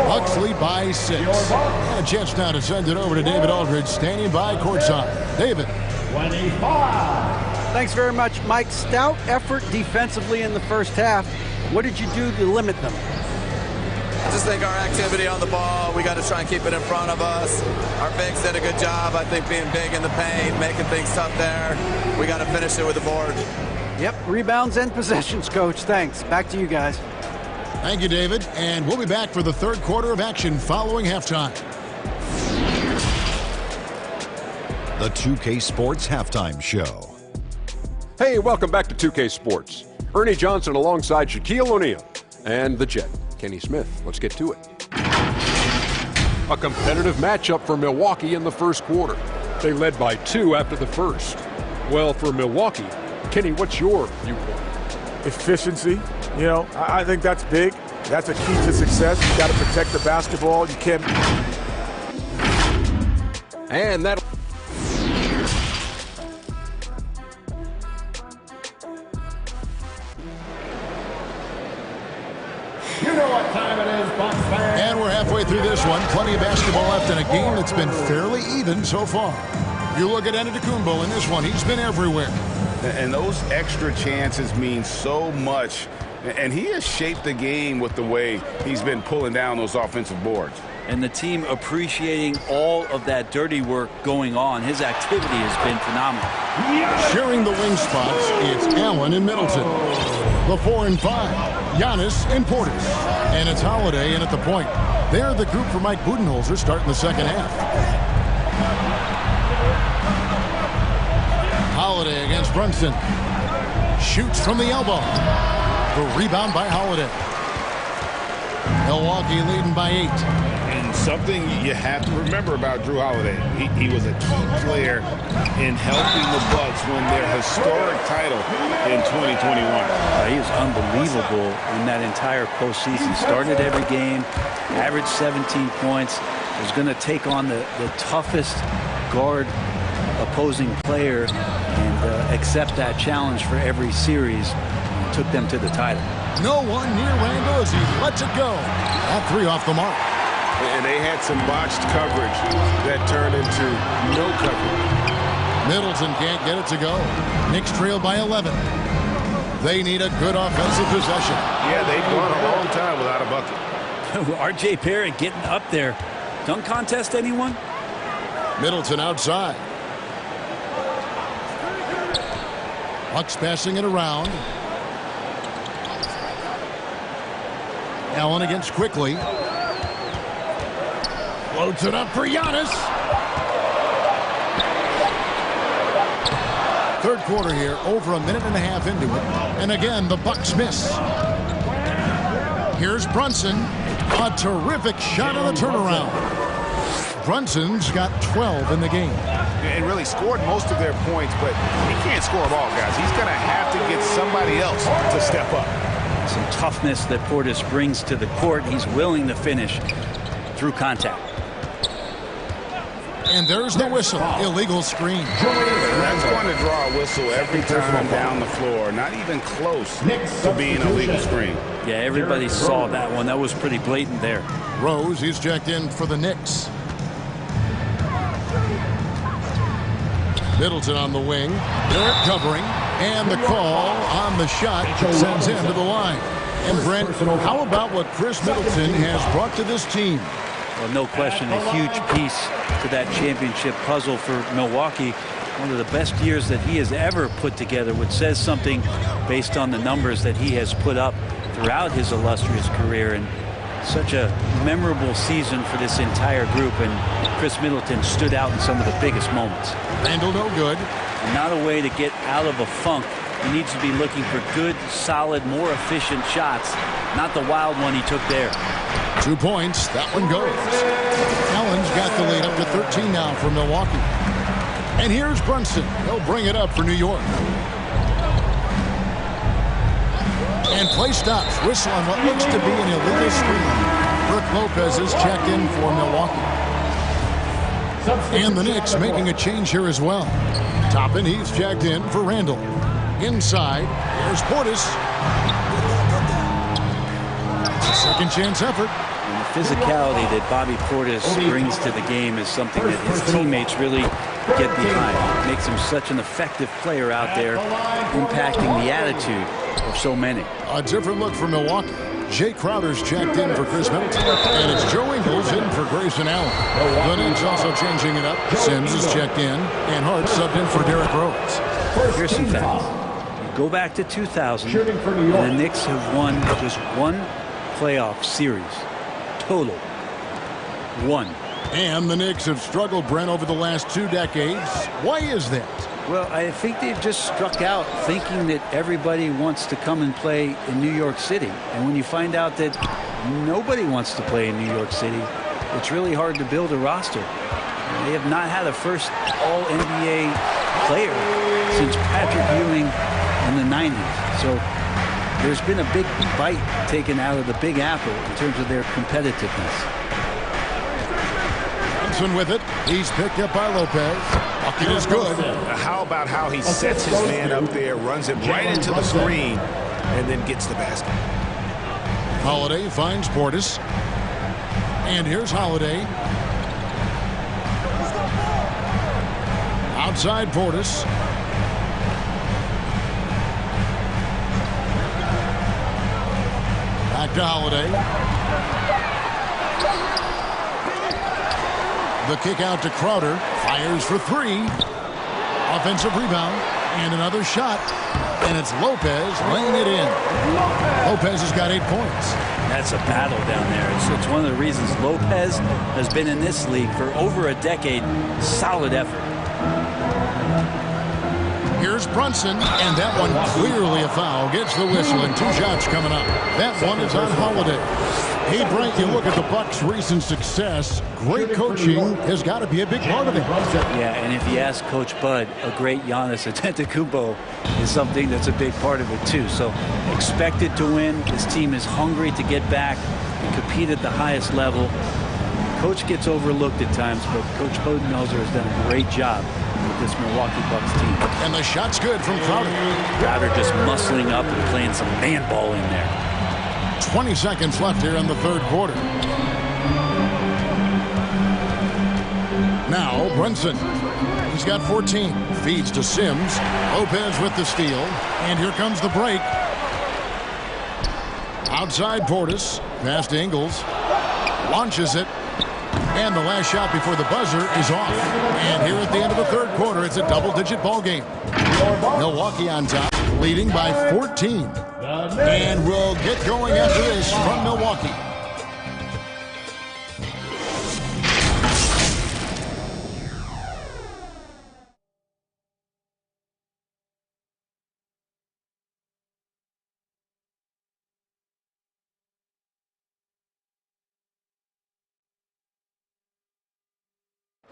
Bucks lead by 6. And a chance now to send it over to David Aldridge, standing by courtside. David. 25. Thanks very much, Mike. Stout effort defensively in the first half. What did you do to limit them? I just think our activity on the ball, we got to try and keep it in front of us. Our bigs did a good job, I think, being big in the paint, making things tough there. We got to finish it with the board. Yep, rebounds and possessions, Coach. Thanks. Back to you guys. Thank you, David. And we'll be back for the 3rd quarter of action following halftime. The 2K Sports Halftime Show. Hey, welcome back to 2K Sports. Ernie Johnson alongside Shaquille O'Neal and the Jet, Kenny Smith. Let's get to it. A competitive matchup for Milwaukee in the first quarter. They led by 2 after the first. Well, for Milwaukee, Kenny, what's your viewpoint? Efficiency. You know, I think that's big. That's a key to success. You got to protect the basketball. You can't. And that. You know what time it is, Bucks fans. And we're halfway through this one. Plenty of basketball left in a game that's been fairly even so far. You look at Antetokounmpo in this one. He's been everywhere. And those extra chances mean so much And he has shaped the game with the way he's been pulling down those offensive boards. And the team appreciating all of that dirty work going on. His activity has been phenomenal. Sharing the wing spots, it's Allen and Middleton. The 4 and 5, Giannis and Portis. And it's Holiday in at the point. They're the group for Mike Budenholzer starting the second half. Holiday against Brunson. Shoots from the elbow. The rebound by Holiday. Milwaukee leading by 8. And something you have to remember about Drew Holiday, he was a key player in helping the Bucks win their historic title in 2021. He was unbelievable in that entire postseason. Started every game, averaged 17 points. Was going to take on the toughest guard opposing player and accept that challenge for every series. Took them to the title. No one near Randall as he lets it go. All 3 off the mark. And they had some botched coverage that turned into no coverage. Middleton can't get it to go. Knicks trail by 11. They need a good offensive possession. Yeah, they've gone a long time without a bucket. R.J. Barrett getting up there. Dunk contest, anyone? Middleton outside. Bucks passing it around. Allen against Quickly. Floats it up for Giannis. Third quarter here, over a minute and a half into it. And again, the Bucks miss. Here's Brunson. A terrific shot on the turnaround. Brunson's got 12 in the game. And really scored most of their points, but he can't score them all, guys. He's going to have to get somebody else to step up. Some toughness that Portis brings to the court. He's willing to finish through contact. And there's the whistle. Illegal screen. That's going to draw a whistle every time down the floor. Not even close to being a legal screen. Yeah, everybody saw that one. That was pretty blatant there. Rose, he's checked in for the Knicks. Middleton on the wing. Barrett covering. And the call on the shot sends him to the line. And Brent, how about what Chris Middleton has brought to this team? Well, no question, a huge piece to that championship puzzle for Milwaukee. One of the best years that he has ever put together, which says something based on the numbers that he has put up throughout his illustrious career. And such a memorable season for this entire group. And Chris Middleton stood out in some of the biggest moments. Randall no good. Not a way to get out of a funk. He needs to be looking for good, solid, more efficient shots. Not the wild one he took there. 2 points. That one goes. Allen's got the lead up to 13 now for Milwaukee. And here's Brunson. He'll bring it up for New York. And play stops. Whistle on what looks to be an illegal screen. Brook Lopez is checked in for Milwaukee. And the Knicks making a change here as well. Toppin, he's checked in for Randall. Inside, there's Portis. A second chance effort. And the physicality that Bobby Portis brings to the game is something that his teammates really get behind. It makes him such an effective player out there, impacting the attitude of so many. A different look for Milwaukee. Jay Crowder's checked in for Chris Middleton. And it's Joe Ingles in for Grayson Allen. The Knicks also changing it up. Sims is checked in. And Hart subbed in for Derrick Rose. Here's some facts. Go back to 2000, and the Knicks have won just one playoff series. Total. One. And the Knicks have struggled, Brent, over the last 2 decades. Why is that? Well, I think they've just struck out thinking that everybody wants to come and play in New York City. And when you find out that nobody wants to play in New York City, it's really hard to build a roster. They have not had a first All-NBA player since Patrick Ewing in the 90s. So there's been a big bite taken out of the Big Apple in terms of their competitiveness. Johnson with it. He's picked up by Lopez. Bucket is good. How about how he sets his man up there, runs it right into the screen, and then gets the basket. Holiday finds Portis. And here's Holiday. Outside Portis. Back to Holiday. The kick out to Crowder. Fires for three. Offensive rebound. And another shot. And it's Lopez laying it in. Lopez has got 8 points. That's a battle down there. It's one of the reasons Lopez has been in this league for over a decade. Solid effort. Here's Brunson, and that one clearly a foul. Gets the whistle, and 2 shots coming up. That one is on Holiday. Hey, Brent, you look at the Bucks' recent success. Great coaching has got to be a big part of it. Yeah, and if you ask Coach Bud, a great Giannis Antetokounmpo is something that's a big part of it, too. So expected to win. This team is hungry to get back and compete at the highest level. Coach gets overlooked at times, but Coach Budenholzer has done a great job with this Milwaukee Bucks team. And the shot's good from Crowder. Crowder just muscling up and playing some man ball in there. 20 seconds left here in the third quarter. Now Brunson. He's got 14. Feeds to Sims. Lopez with the steal. And here comes the break. Outside Portis. Past Ingles. Launches it. And the last shot before the buzzer is off. And here at the end of the third quarter, it's a double-digit ball game. Milwaukee on top, leading by 14. And we'll get going after this from Milwaukee.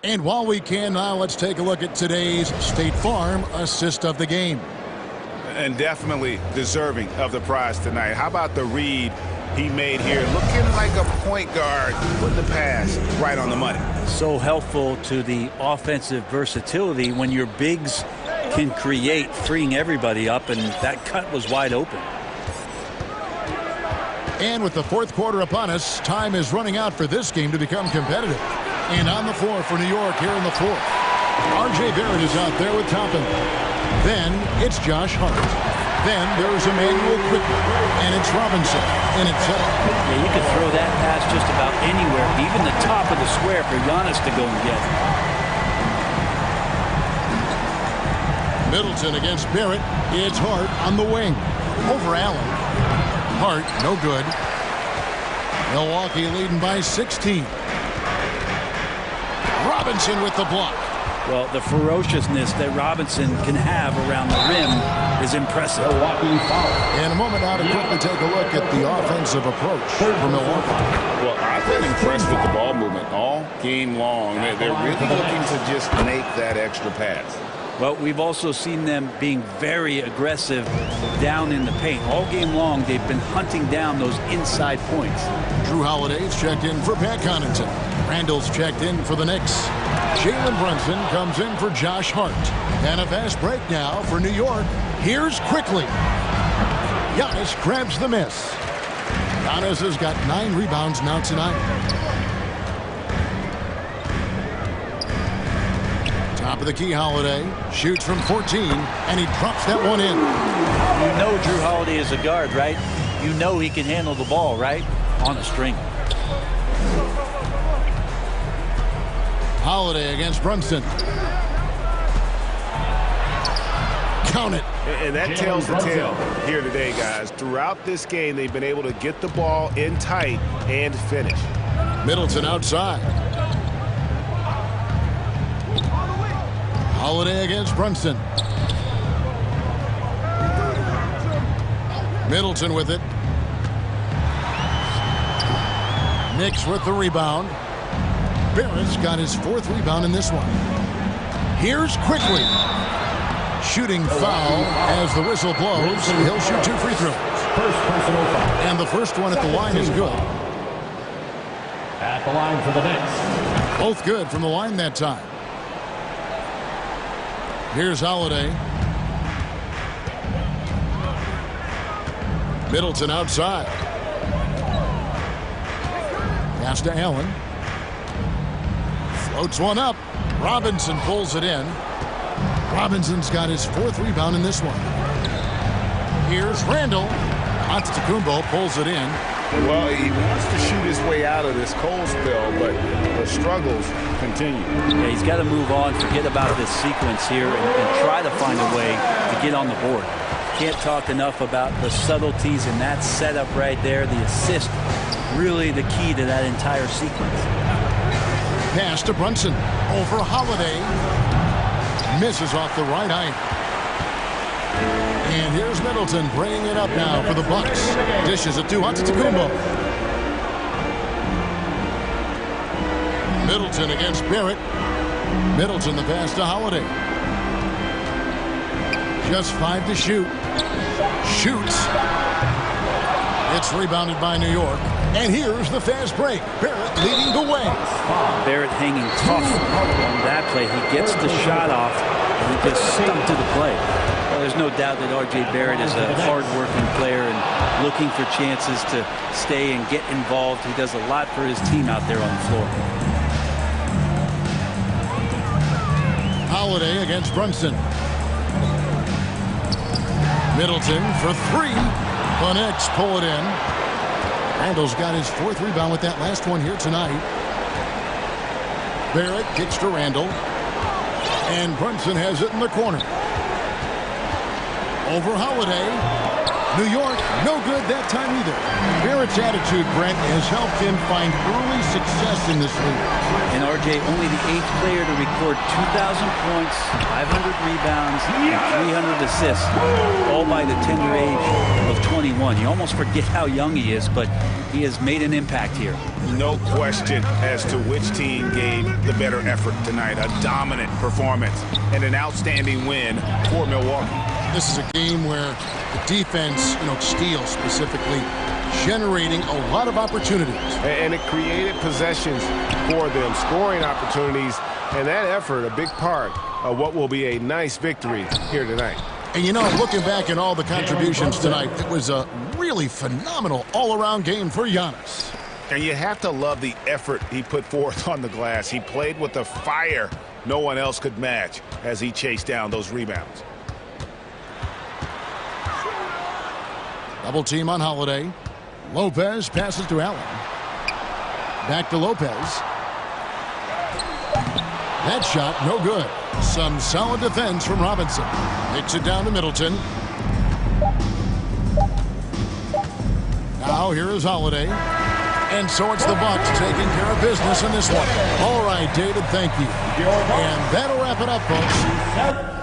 And while we can now, let's take a look at today's State Farm assist of the game. And definitely deserving of the prize tonight. How about the read he made here? Looking like a point guard with the pass right on the money. So helpful to the offensive versatility when your bigs can create, freeing everybody up, and that cut was wide open. And with the fourth quarter upon us, time is running out for this game to become competitive. And on the floor for New York here in the fourth. R.J. Barrett is out there with Toppin. Then it's Josh Hart. Then there's Emmanuel Quickly. And it's Robinson. And it's set up. Yeah, you could throw that pass just about anywhere, even the top of the square for Giannis to go and get. Middleton against Barrett. It's Hart on the wing. Over Allen. Hart, no good. Milwaukee leading by 16. Robinson with the block. Well, the ferociousness that Robinson can have around the rim is impressive. In a moment now to quickly take a look at the offensive approach for Milwaukee. Well, I've been impressed with the ball movement all game long. They're really looking to just make that extra pass. Well, we've also seen them being very aggressive down in the paint. All game long, they've been hunting down those inside points. Drew Holiday's checked in for Pat Connaughton. Randall's checked in for the Knicks. Jalen Brunson comes in for Josh Hart. And a fast break now for New York. Here's Quickly. Giannis grabs the miss. Giannis has got 9 rebounds now tonight. Top of the key, Holiday. Shoots from 14, and he drops that one in. You know Drew Holiday is a guard, right? You know he can handle the ball, right? On a string. Holiday against Brunson. Count it. And that tells the tale here today, guys. Throughout this game, they've been able to get the ball in tight and finish. Middleton outside. Holiday against Brunson. Middleton with it. Knicks with the rebound. Barrett's got his 4th rebound in this one. Here's Quickly. Shooting foul as the whistle blows. He'll shoot 2 free throws. And the first one at the line is good. At the line for the Knicks. Both good from the line that time. Here's Holiday. Middleton outside. Pass to Allen. Floats one up. Robinson pulls it in. Robinson's got his 4th rebound in this one. Here's Randall. Antetokounmpo pulls it in. Well, he wants to shoot his way out of this cold spell, but the struggles continue. Yeah, he's got to move on, forget about this sequence here, and try to find a way to get on the board. Can't talk enough about the subtleties in that setup right there. The assist, really the key to that entire sequence. Pass to Brunson. Over Holiday. Misses off the right eye. And here's Middleton bringing it up now for the Bucks. Dishes it to Antetokounmpo. Middleton against Barrett. Middleton the pass to Holiday. Just 5 to shoot. Shoots. It's rebounded by New York. And here's the fast break. Barrett leading the way. Barrett hanging tough on that play. He gets the shot off, and he just stuck to the play. Well, there's no doubt that R.J. Barrett is a hard-working player and looking for chances to stay and get involved. He does a lot for his team out there on the floor. Holiday against Brunson. Middleton for 3. The Knicks pull it in. Randall's got his 4th rebound with that last one here tonight. Barrett kicks to Randall. And Brunson has it in the corner. Over Holiday. New York, no good that time either. Barrett's attitude, Brent, has helped him find early success in this league. And R.J. only the 8th player to record 2,000 points, 500 rebounds, and 300 assists, all by the tender age of 21. You almost forget how young he is, but he has made an impact here. No question as to which team gave the better effort tonight. A dominant performance and an outstanding win for Milwaukee. This is a game where the defense, Steele specifically, generating a lot of opportunities. And it created possessions for them, scoring opportunities, and that effort, a big part of what will be a nice victory here tonight. And looking back at all the contributions tonight, it was a really phenomenal all-around game for Giannis. And you have to love the effort he put forth on the glass. He played with a fire no one else could match as he chased down those rebounds. Double team on Holiday. Lopez passes to Allen. Back to Lopez. That shot, no good. Some solid defense from Robinson. Takes it down to Middleton. Now here is Holiday. And so it's the Bucks taking care of business in this one. All right, David, thank you. And that'll wrap it up, folks.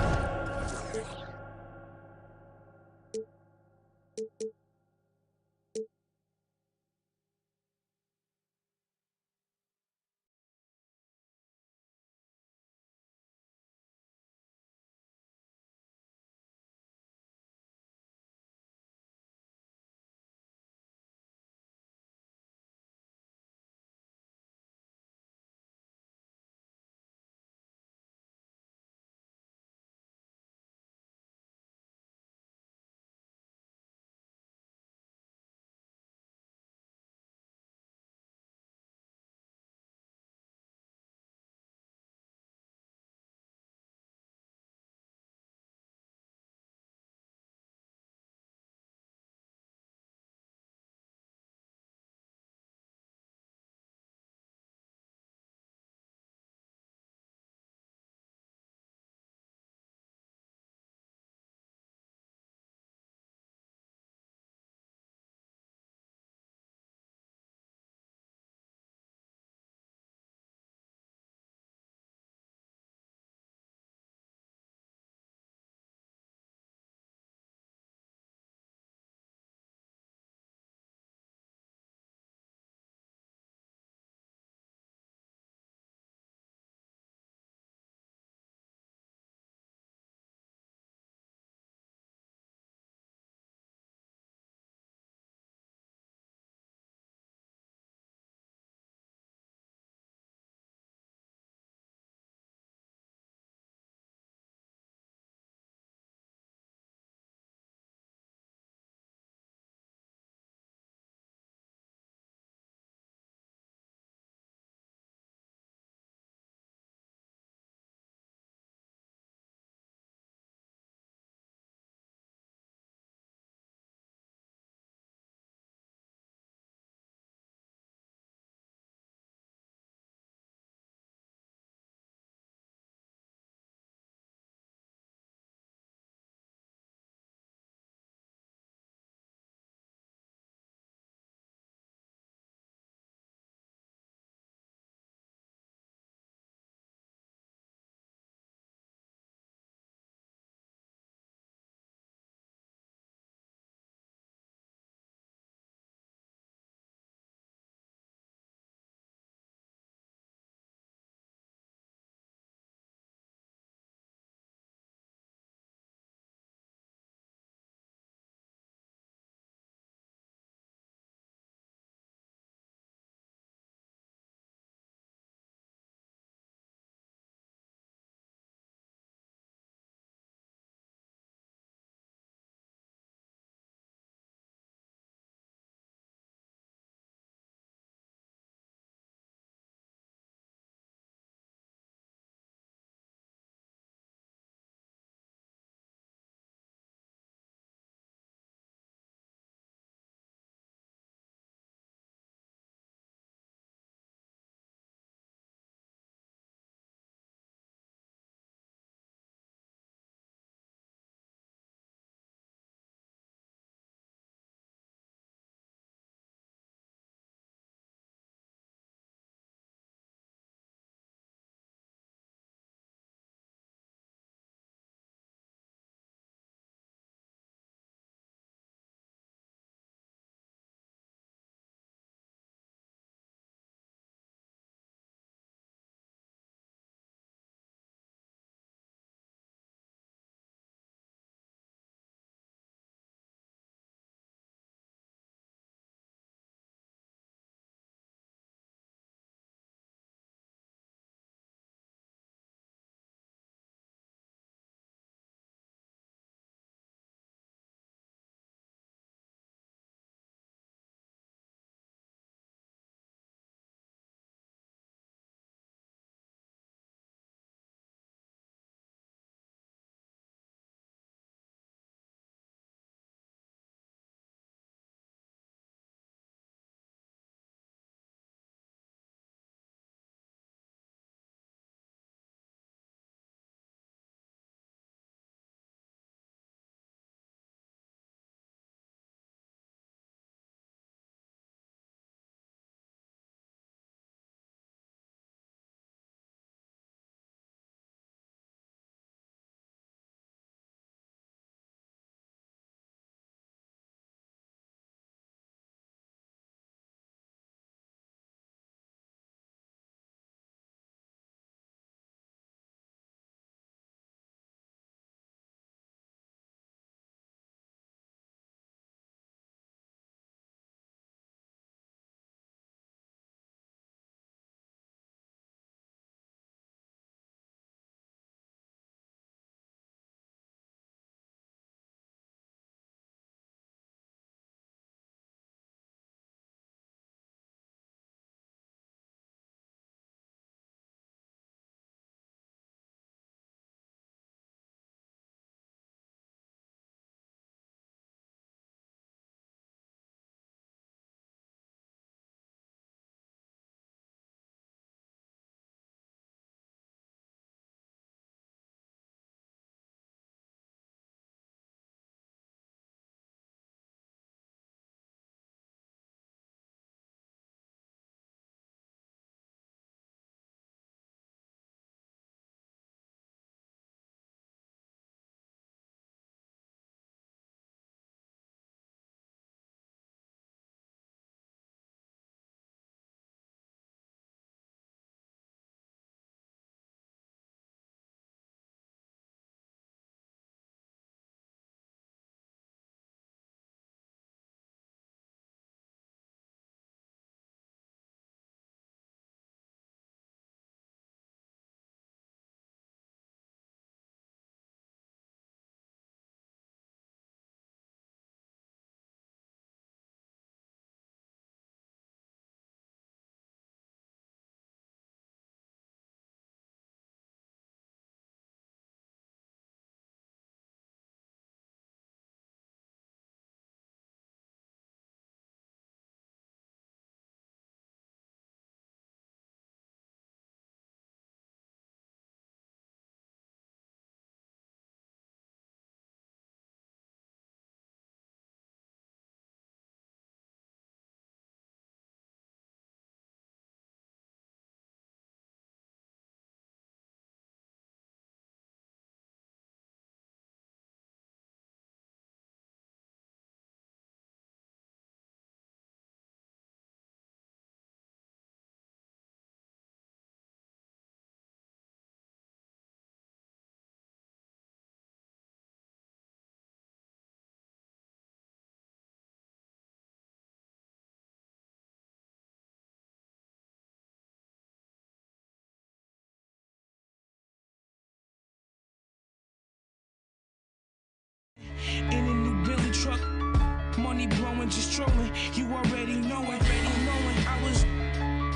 wasn't just trolling. You already know it.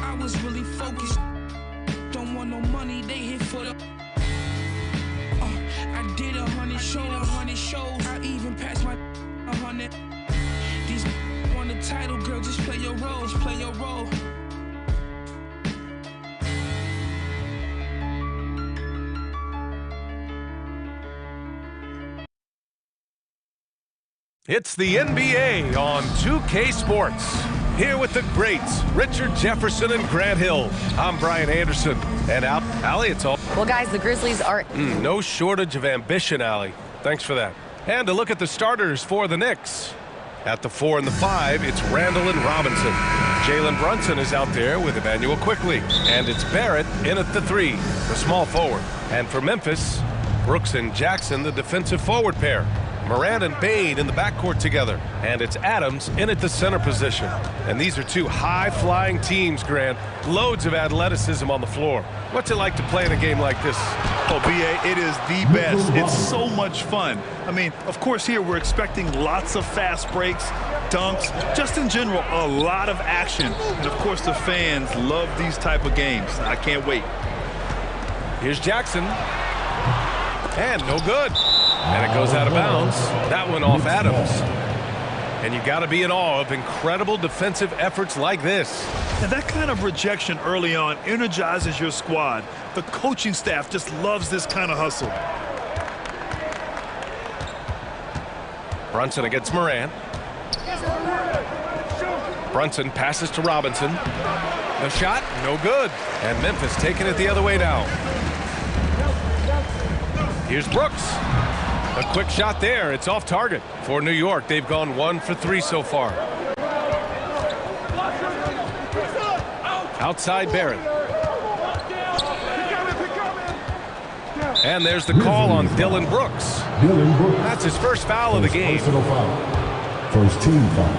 I was really focused. Don't want no money, they hit for the. I did 100 shows. I even passed my 100. These want the title, girl. Just play your role. It's the NBA on 2K Sports. Here with the greats, Richard Jefferson and Grant Hill. I'm Brian Anderson. And Allie, it's all. Well, guys, the Grizzlies are... No shortage of ambition, Allie. Thanks for that. And to look at the starters for the Knicks. At the 4 and the 5, it's Randall and Robinson. Jalen Brunson is out there with Emmanuel Quickley. And it's Barrett in at the 3, the small forward. And for Memphis, Brooks and Jackson, the defensive forward pair. Morant and Bane in the backcourt together. And it's Adams in at the center position. And these are two high-flying teams, Grant. Loads of athleticism on the floor. What's it like to play in a game like this? Oh, B.A., it is the best. It's so much fun. I mean, of course, here we're expecting lots of fast breaks, dunks, just in general, a lot of action. And, of course, the fans love these type of games. I can't wait. Here's Jackson. And no good. And it goes out of bounds. That one off Adams. And you got to be in awe of incredible defensive efforts like this. And that kind of rejection early on energizes your squad. The coaching staff just loves this kind of hustle. Brunson against Morant. Brunson passes to Robinson. The shot, no good. And Memphis taking it the other way now. Here's Brooks. A quick shot there. It's off target. For New York, they've gone 1 for 3 so far. Outside Barrett. And there's the call on Dylan Brooks. That's his first foul of the game. First team foul.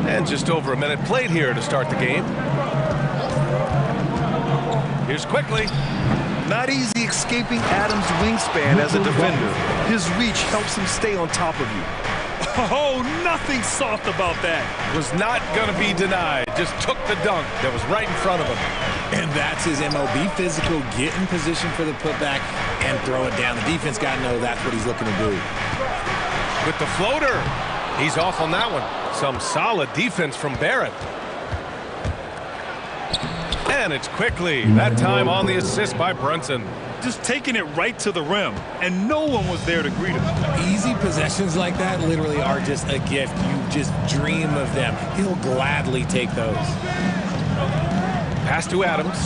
And just over a minute played here to start the game. Here's Quickley. Not easy escaping Adams' wingspan as a defender. His reach helps him stay on top of you. Oh, nothing soft about that. Was not going to be denied. Just took the dunk that was right in front of him. And that's his MO. Be physical, get in position for the putback, and throw it down. The defense got to know that's what he's looking to do. With the floater. He's off on that one. Some solid defense from Barrett. And it's Quickley. That time on the assist by Brunson. Just taking it right to the rim, and no one was there to greet him. Easy possessions like that literally are just a gift. You just dream of them. He'll gladly take those. Pass to Adams.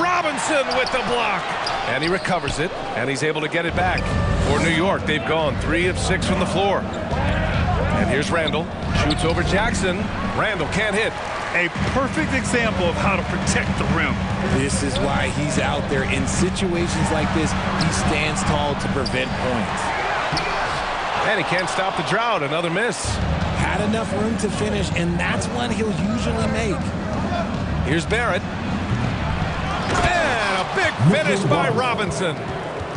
Robinson with the block. And he recovers it, and he's able to get it back. For New York, they've gone 3 of 6 from the floor. And here's Randall. Shoots over Jackson. Randall can't hit. A perfect example of how to protect the rim. This is why he's out there. In situations like this, he stands tall to prevent points. And he can't stop the drought. Another miss. Had enough room to finish, and that's one he'll usually make. Here's Barrett. And a big finish by Robinson.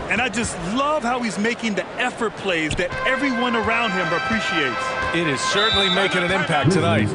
And I just love how he's making the effort plays that everyone around him appreciates. It is certainly making an impact tonight.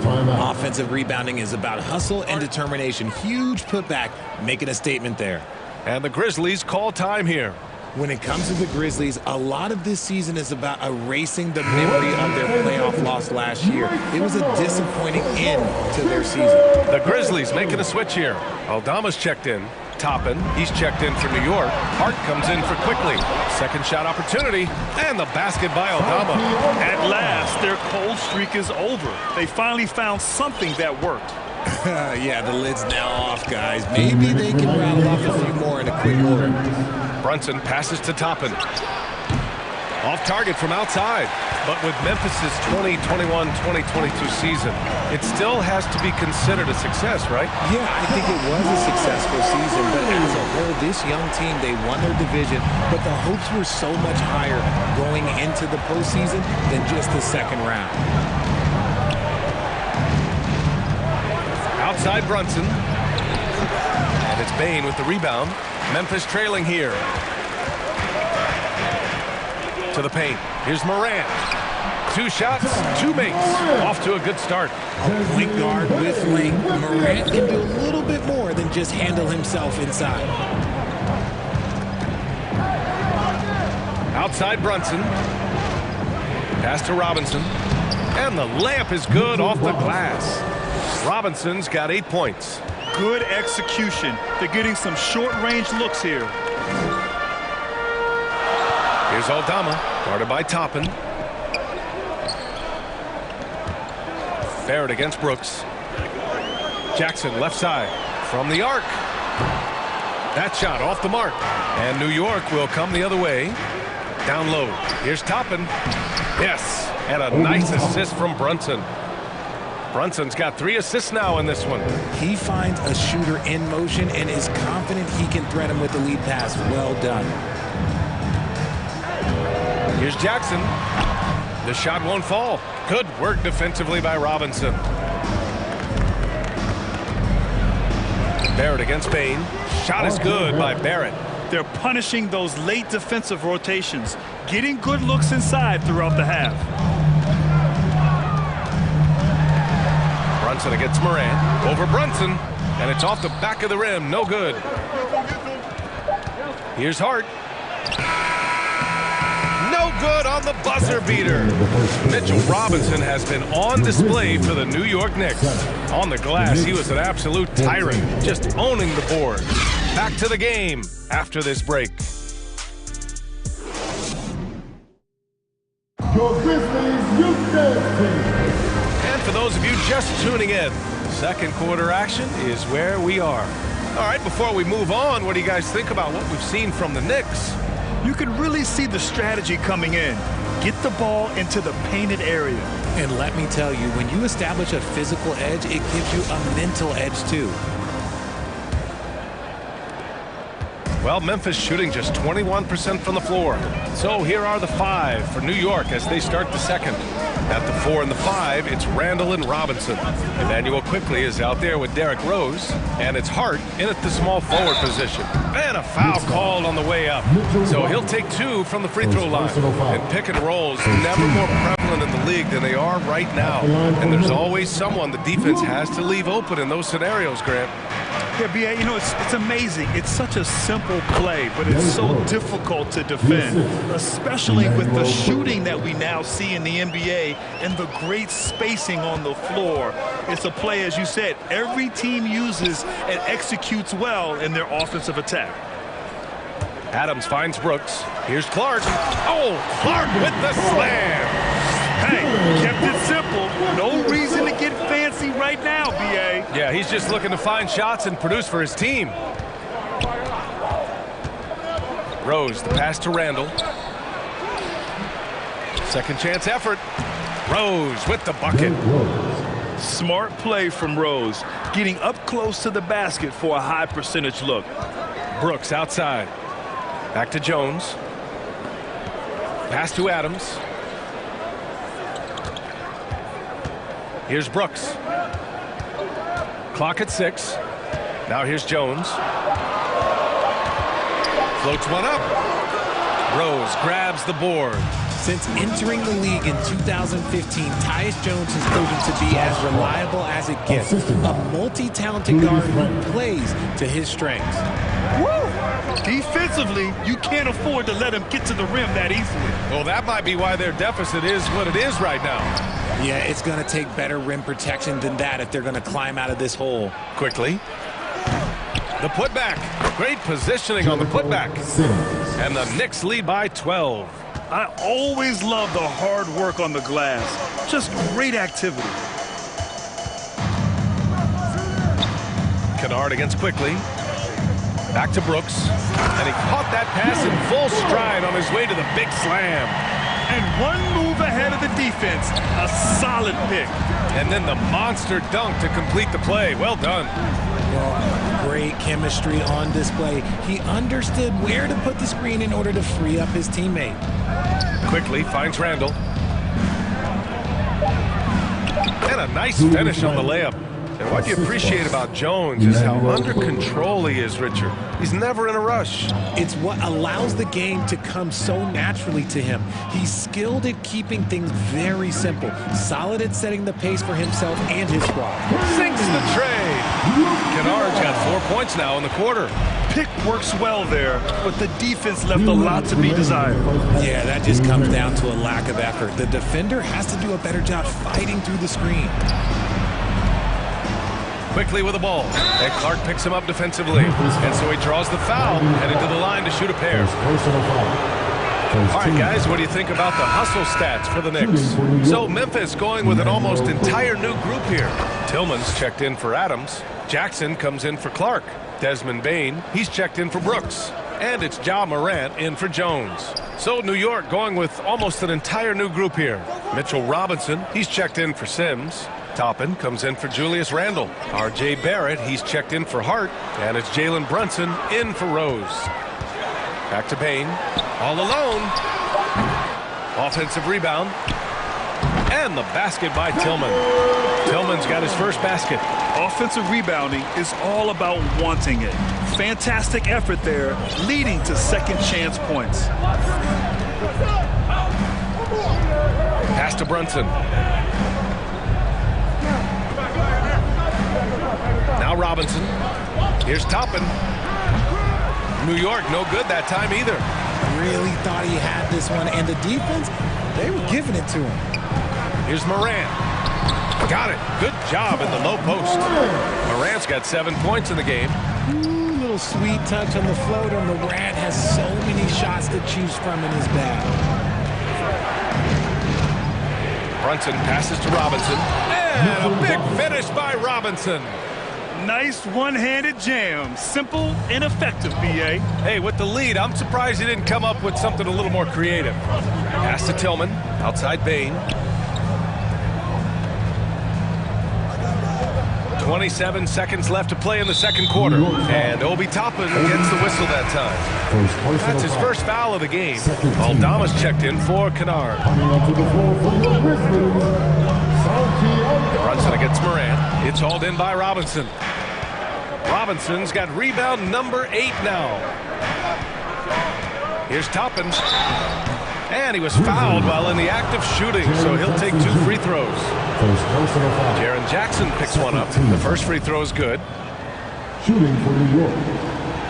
Offensive rebounding is about hustle and determination. Huge putback, making a statement there. And the Grizzlies call time here. When it comes to the Grizzlies, a lot of this season is about erasing the memory of their playoff loss last year. It was a disappointing end to their season. The Grizzlies making a switch here. Aldama's checked in. Toppin, he's checked in for New York. Hart comes in for Quickley. Second shot opportunity, and the basket by Aldama. At last, their cold streak is over. They finally found something that worked. Yeah, the lid's now off, guys. Maybe they can rattle off a few more in a quick order. Brunson passes to Toppin. Off target from outside. But with Memphis's 2021-2022 season, it still has to be considered a success, right? Yeah, I think it was a successful season. But as a whole, this young team, they won their division. But the hopes were so much higher going into the postseason than just the second round. Outside Brunson. And it's Bane with the rebound. Memphis trailing here. To the paint. Here's Morant. 2 shots, 2 makes. Off to a good start. A point guard with length. Morant can do a little bit more than just handle himself inside. Outside Brunson. Pass to Robinson. And the layup is good off the glass. Robinson's got 8 points. Good execution. They're getting some short-range looks here. Here's Aldama, guarded by Toppin. Barrett against Brooks. Jackson left side from the arc. That shot off the mark. And New York will come the other way. Down low. Here's Toppin. Yes. And a nice assist from Brunson. Brunson's got 3 assists now in this one. He finds a shooter in motion and is confident he can threat him with the lead pass. Well done. Here's Jackson. The shot won't fall. Good work defensively by Robinson. Barrett against Bain. Shot is good by Barrett. They're punishing those late defensive rotations, getting good looks inside throughout the half. Brunson against Morant. Over Brunson. And it's off the back of the rim. No good. Here's Hart. No good on the buzzer beater. Mitchell Robinson has been on display for the New York Knicks. On the glass, he was an absolute tyrant, just owning the board. Back to the game after this break. And for those of you just tuning in, second quarter action is where we are. All right, before we move on, what do you guys think about what we've seen from the Knicks? You can really see the strategy coming in. Get the ball into the painted area. And let me tell you, when you establish a physical edge, it gives you a mental edge too. Well, Memphis shooting just 21% from the floor. So here are the 5 for New York as they start the second. At the 4 and the 5, it's Randall and Robinson. Emmanuel Quickley is out there with Derrick Rose, and it's Hart in at the small forward position. And a foul called on the way up. So he'll take 2 from the free throw line. And pick and rolls never more prevalent in the league than they are right now. And there's always someone the defense has to leave open in those scenarios, Grant. Yeah, B.A., you know, it's amazing. It's such a simple play, but it's so difficult to defend, especially with the shooting that we now see in the NBA and the great spacing on the floor. It's a play, as you said, every team uses and executes well in their offensive attack. Adams finds Brooks. Here's Clark. Oh, Clark with the slam. Hey, kept it simple. No reason to get fancy right now, B.A. Yeah, he's just looking to find shots and produce for his team. Rose, the pass to Randall. Second chance effort. Rose with the bucket. Smart play from Rose, getting up close to the basket for a high percentage look. Brooks outside. Back to Jones. Pass to Adams. Here's Brooks. Clock at 6. Now here's Jones. Floats one up. Rose grabs the board. Since entering the league in 2015, Tyus Jones has proven to be as reliable as it gets. A multi-talented guard who plays to his strengths. Woo! Defensively, you can't afford to let him get to the rim that easily. Well, that might be why their deficit is what it is right now. Yeah, it's going to take better rim protection than that if they're going to climb out of this hole. Quickly. The putback. Great positioning on the putback. And the Knicks lead by 12. I always love the hard work on the glass. Just great activity. Kennard against Quickley. Back to Brooks. And he caught that pass in full stride on his way to the big slam. And one move ahead of the defense. A solid pick. And then the monster dunk to complete the play. Well done. Well, great chemistry on display. He understood where to put the screen in order to free up his teammate. Quickly finds Randall. And a nice finish on the layup. And what you appreciate about Jones is how under control he is, Richard. He's never in a rush. It's what allows the game to come so naturally to him. He's skilled at keeping things very simple, solid at setting the pace for himself and his squad. Sinks the trade. Kennard's got 4 points now in the quarter. Pick works well there, but the defense left a lot to be desired. Yeah, that just comes down to a lack of effort. The defender has to do a better job fighting through the screen. Quickly with the ball, and Clark picks him up defensively, and so he draws the foul, heading to the line to shoot a pair. All right, guys, what do you think about the hustle stats for the Knicks? So Memphis going with an almost entire new group here. Tillman's checked in for Adams. Jackson comes in for Clark. Desmond Bane, he's checked in for Brooks. And it's Ja Morant in for Jones. So New York going with almost an entire new group here. Mitchell Robinson, he's checked in for Sims. Toppin comes in for Julius Randle. R.J. Barrett, he's checked in for Hart. And it's Jalen Brunson in for Rose. Back to Payne. All alone. Offensive rebound. And the basket by Tillman. Tillman's got his first basket. Offensive rebounding is all about wanting it. Fantastic effort there, leading to second chance points. Pass to Brunson. Now Robinson. Here's Toppin. New York, no good that time either. Really thought he had this one, and the defense, they were giving it to him. Here's Morant. Got it. Good job in the low post. Morant's got 7 points in the game. Ooh, little sweet touch on the floater. Morant has so many shots to choose from in his bag. Brunson passes to Robinson. And a big finish by Robinson. Nice one-handed jam. Simple and effective, B.A. Hey, with the lead, I'm surprised he didn't come up with something a little more creative. Pass to Tillman. Outside Bane. 27 seconds left to play in the second quarter. And Obi Toppin gets the whistle that time. That's his first foul of the game. Aldama's checked in for Kennard. Brunson against Morant. It's hauled in by Robinson. Robinson's got rebound number 8 now. Here's Toppin. And he was fouled while in the act of shooting, so he'll take 2 free throws. Jaren Jackson picks one up. The first free throw is good. Shooting for New York,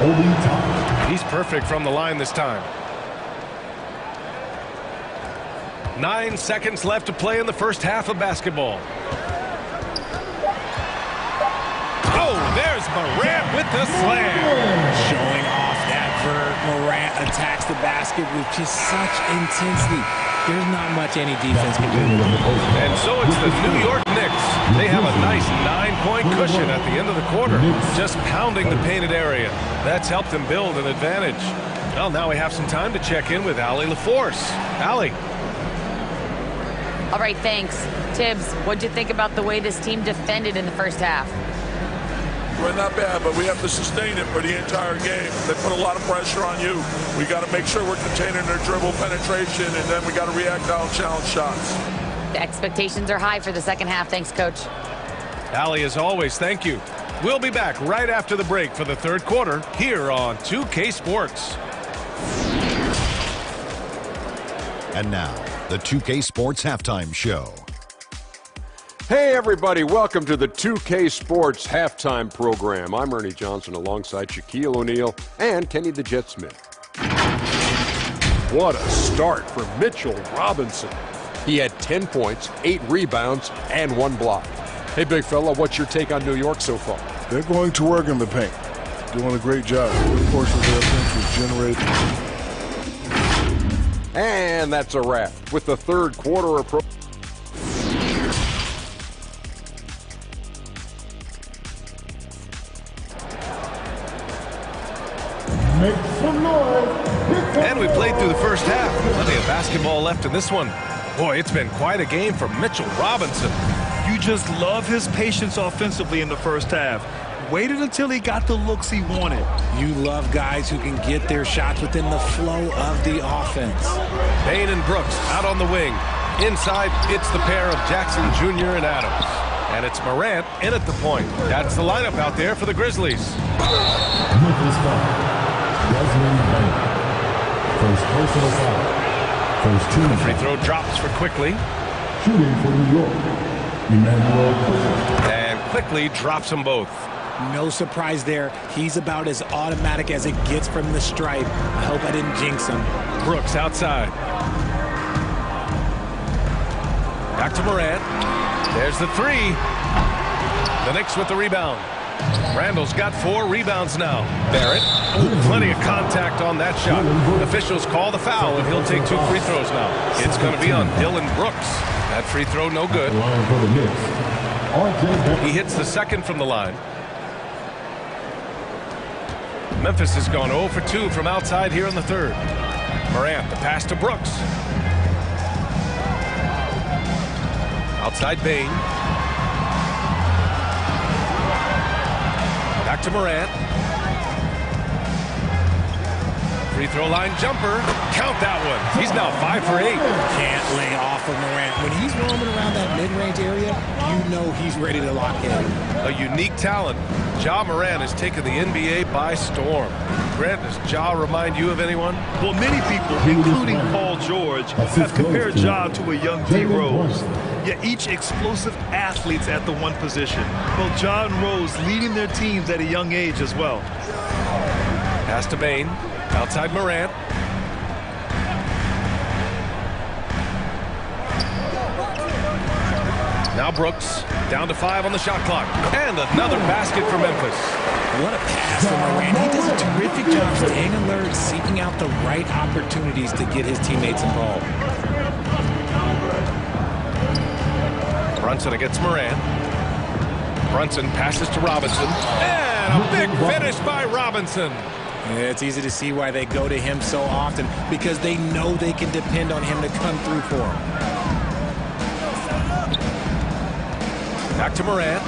Obi Toppin. He's perfect from the line this time. 9 seconds left to play in the first half of basketball. Oh, there's Morant with the slam. Showing off that vert. Morant attacks the basket with just such intensity. There's not much any defense can do. And so it's the New York Knicks. They have a nice 9-point cushion at the end of the quarter, just pounding the painted area. That's helped them build an advantage. Well, now we have some time to check in with Allie LaForce. Allie. All right, thanks. Tibbs, what'd you think about the way this team defended in the first half? Well, not bad, but we have to sustain it for the entire game. They put a lot of pressure on you. We got to make sure we're containing their dribble penetration, and then we got to react on challenge shots. The expectations are high for the second half. Thanks, Coach. Allie, as always, thank you. We'll be back right after the break for the third quarter here on 2K Sports. And now, the 2K Sports Halftime Show. Hey, everybody. Welcome to the 2K Sports Halftime Program. I'm Ernie Johnson alongside Shaquille O'Neal and Kenny the Jet Smith. What a start for Mitchell Robinson. He had 10 points, 8 rebounds, and 1 block. Hey, big fella, what's your take on New York so far? They're going to work in the paint. Doing a great job. Good portion of their offense was generated. And that's a wrap. With the third quarter approach. Make some noise. And we played through the first half. Plenty of basketball left in this one. Boy, it's been quite a game for Mitchell Robinson. You just love his patience offensively in the first half. Waited until he got the looks he wanted. You love guys who can get their shots within the flow of the offense. Payne and Brooks out on the wing. Inside, it's the pair of Jackson Jr. and Adams. And it's Morant in at the point. That's the lineup out there for the Grizzlies. Memphis foul. Desmond Bain. First personal foul. First team. The free throw drops for Quickly. Shooting for New York. Emmanuel Quickly. And Quickly drops them both. No surprise there. He's about as automatic as it gets from the stripe. I hope I didn't jinx him. Brooks outside. Back to Morant. There's the three. The Knicks with the rebound. Randall's got 4 rebounds now. Barrett. Oh, plenty of contact on that shot. Officials call the foul, and he'll take 2 free throws now. It's going to be on Dylan Brooks. That free throw no good. He hits the second from the line. Memphis has gone 0 for 2 from outside here in the third. Morant, the pass to Brooks. Outside Bain. Back to Morant. Free throw line jumper. Count that one. He's now 5 for 8. Can't lay off of Morant. When he's roaming around that mid-range area, you know he's ready to lock in. A unique talent. Ja Morant has taken the NBA by storm. Grant, does Ja remind you of anyone? Well, many people, including Paul George, have compared Ja to a young D. Rose. Yet each explosive athletes at the one position. Well, Ja and Rose leading their teams at a young age as well. Pass to Bain. Outside Morant. Now Brooks. Down to 5 on the shot clock. And another basket for Memphis. What a pass from Morant. He does a terrific job staying alert, seeking out the right opportunities to get his teammates involved. Brunson against Morant. Brunson passes to Robinson. And a big finish by Robinson. Yeah, it's easy to see why they go to him so often, because they know they can depend on him to come through for them. Back to Morant.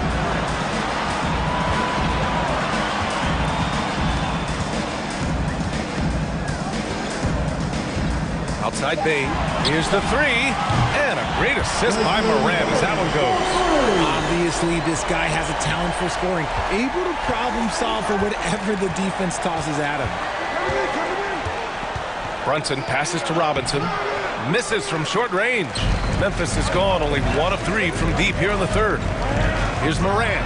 Outside Bain. Here's the 3. And a great assist by Morant as that one goes. Obviously, this guy has a talent for scoring. Able to problem solve for whatever the defense tosses at him. Brunson passes to Robinson. Misses from short range. Memphis is gone only 1 of 3 from deep here in the third. Here's Morant.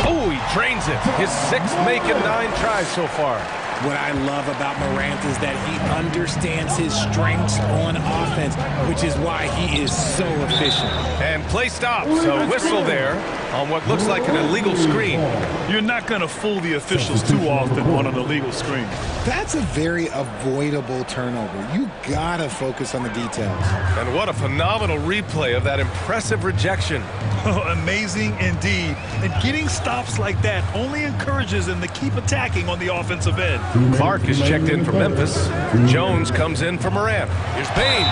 Oh, he drains it. His 6th make in 9 tries so far. What I love about Morant is that he understands his strengths on offense, which is why he is so efficient. And play stops. A whistle there on what looks like an illegal screen. You're not going to fool the officials too often on an illegal screen. That's a very avoidable turnover. You got to focus on the details. And what a phenomenal replay of that impressive rejection. Amazing indeed. And getting stops like that only encourages them to keep attacking on the offensive end. Clark is checked in for Memphis. Jones comes in for Morant. Here's Bain.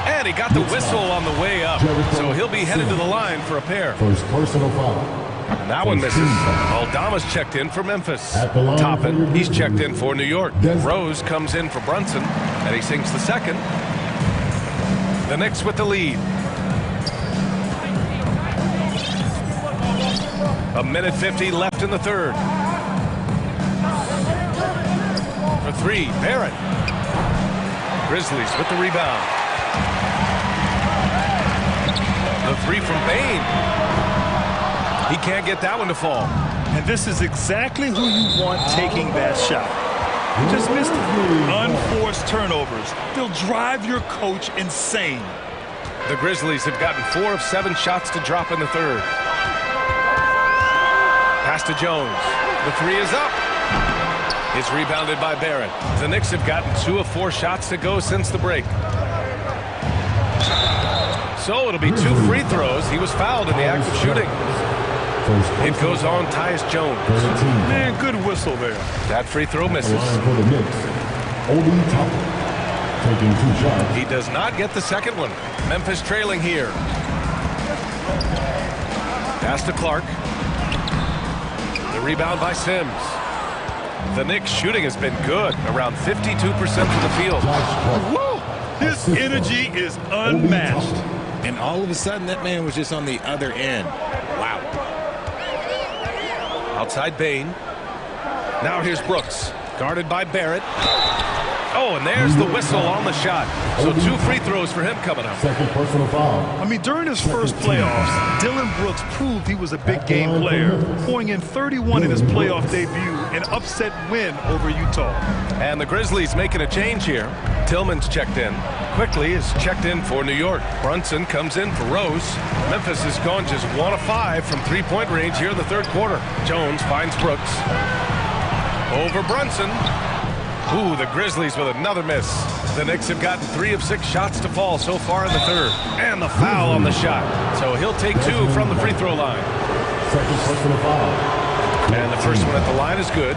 And he got the whistle on the way up. So he'll be headed to the line for a pair. First personal foul. That one misses. Aldama's checked in for Memphis. Toppin, he's checked in for New York. Rose comes in for Brunson, and he sinks the second. The Knicks with the lead. 1:50 left in the third. For 3, Barrett. Grizzlies with the rebound. The 3 from Bain. He can't get that one to fall. And this is exactly who you want taking that shot. You just missed it. Unforced turnovers. They'll drive your coach insane. The Grizzlies have gotten 4 of 7 shots to drop in the third. Pass to Jones. The 3 is up. It's rebounded by Barrett. The Knicks have gotten 2 of 4 shots to go since the break. So it'll be 2 free throws. He was fouled in the act of shooting. It goes on Tyus Jones. Man, good whistle there. That free throw misses. Taking 2 shots. He does not get the second one. Memphis trailing here. Pass to Clark. The rebound by Sims. The Knicks shooting has been good, around 52% from the field. Woo! His energy is unmatched. And all of a sudden, that man was just on the other end. Wow. Outside Bain. Now here's Brooks. Guarded by Barrett. Oh, and there's the whistle on the shot. So 2 free throws for him coming up. Second personal foul. I mean, during his first playoffs, Dillon Brooks proved he was a big game player, pouring in 31 in his playoff debut, an upset win over Utah. And the Grizzlies making a change here. Tillman's checked in. Quickly is checked in for New York. Brunson comes in for Rose. Memphis has gone just 1 of 5 from 3-point range here in the third quarter. Jones finds Brooks. Over Brunson. Ooh, the Grizzlies with another miss. The Knicks have gotten 3 of 6 shots to fall so far in the third. And the foul on the shot. So he'll take 2 from the free throw line. Second personal foul. And the first one at the line is good.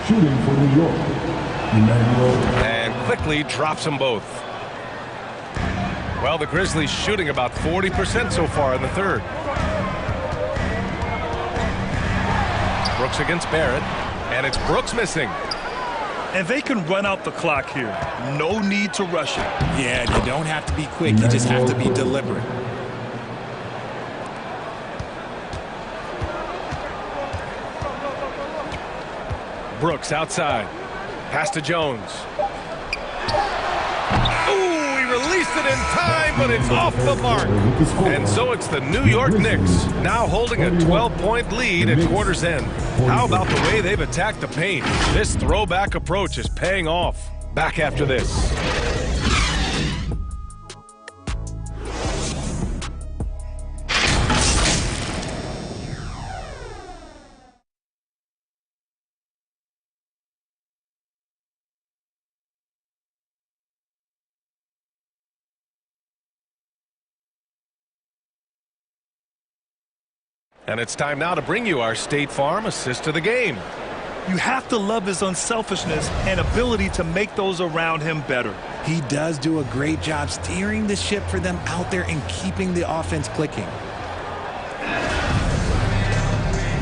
Shooting for New York. Emmanuel. And quickly drops them both. Well, the Grizzlies shooting about 40% so far in the third. Brooks against Barrett. And it's Brooks missing. And they can run out the clock here. No need to rush it. Yeah, you don't have to be quick. You just have to be deliberate. Brooks outside. Pass to Jones. Ooh, he released it in time, but it's off the mark. And so it's the New York Knicks now holding a 12-point lead at quarter's end. How about the way they've attacked the paint? This throwback approach is paying off. Back after this. And it's time now to bring you our State Farm assist of the game. You have to love his unselfishness and ability to make those around him better. He does do a great job steering the ship for them out there and keeping the offense clicking.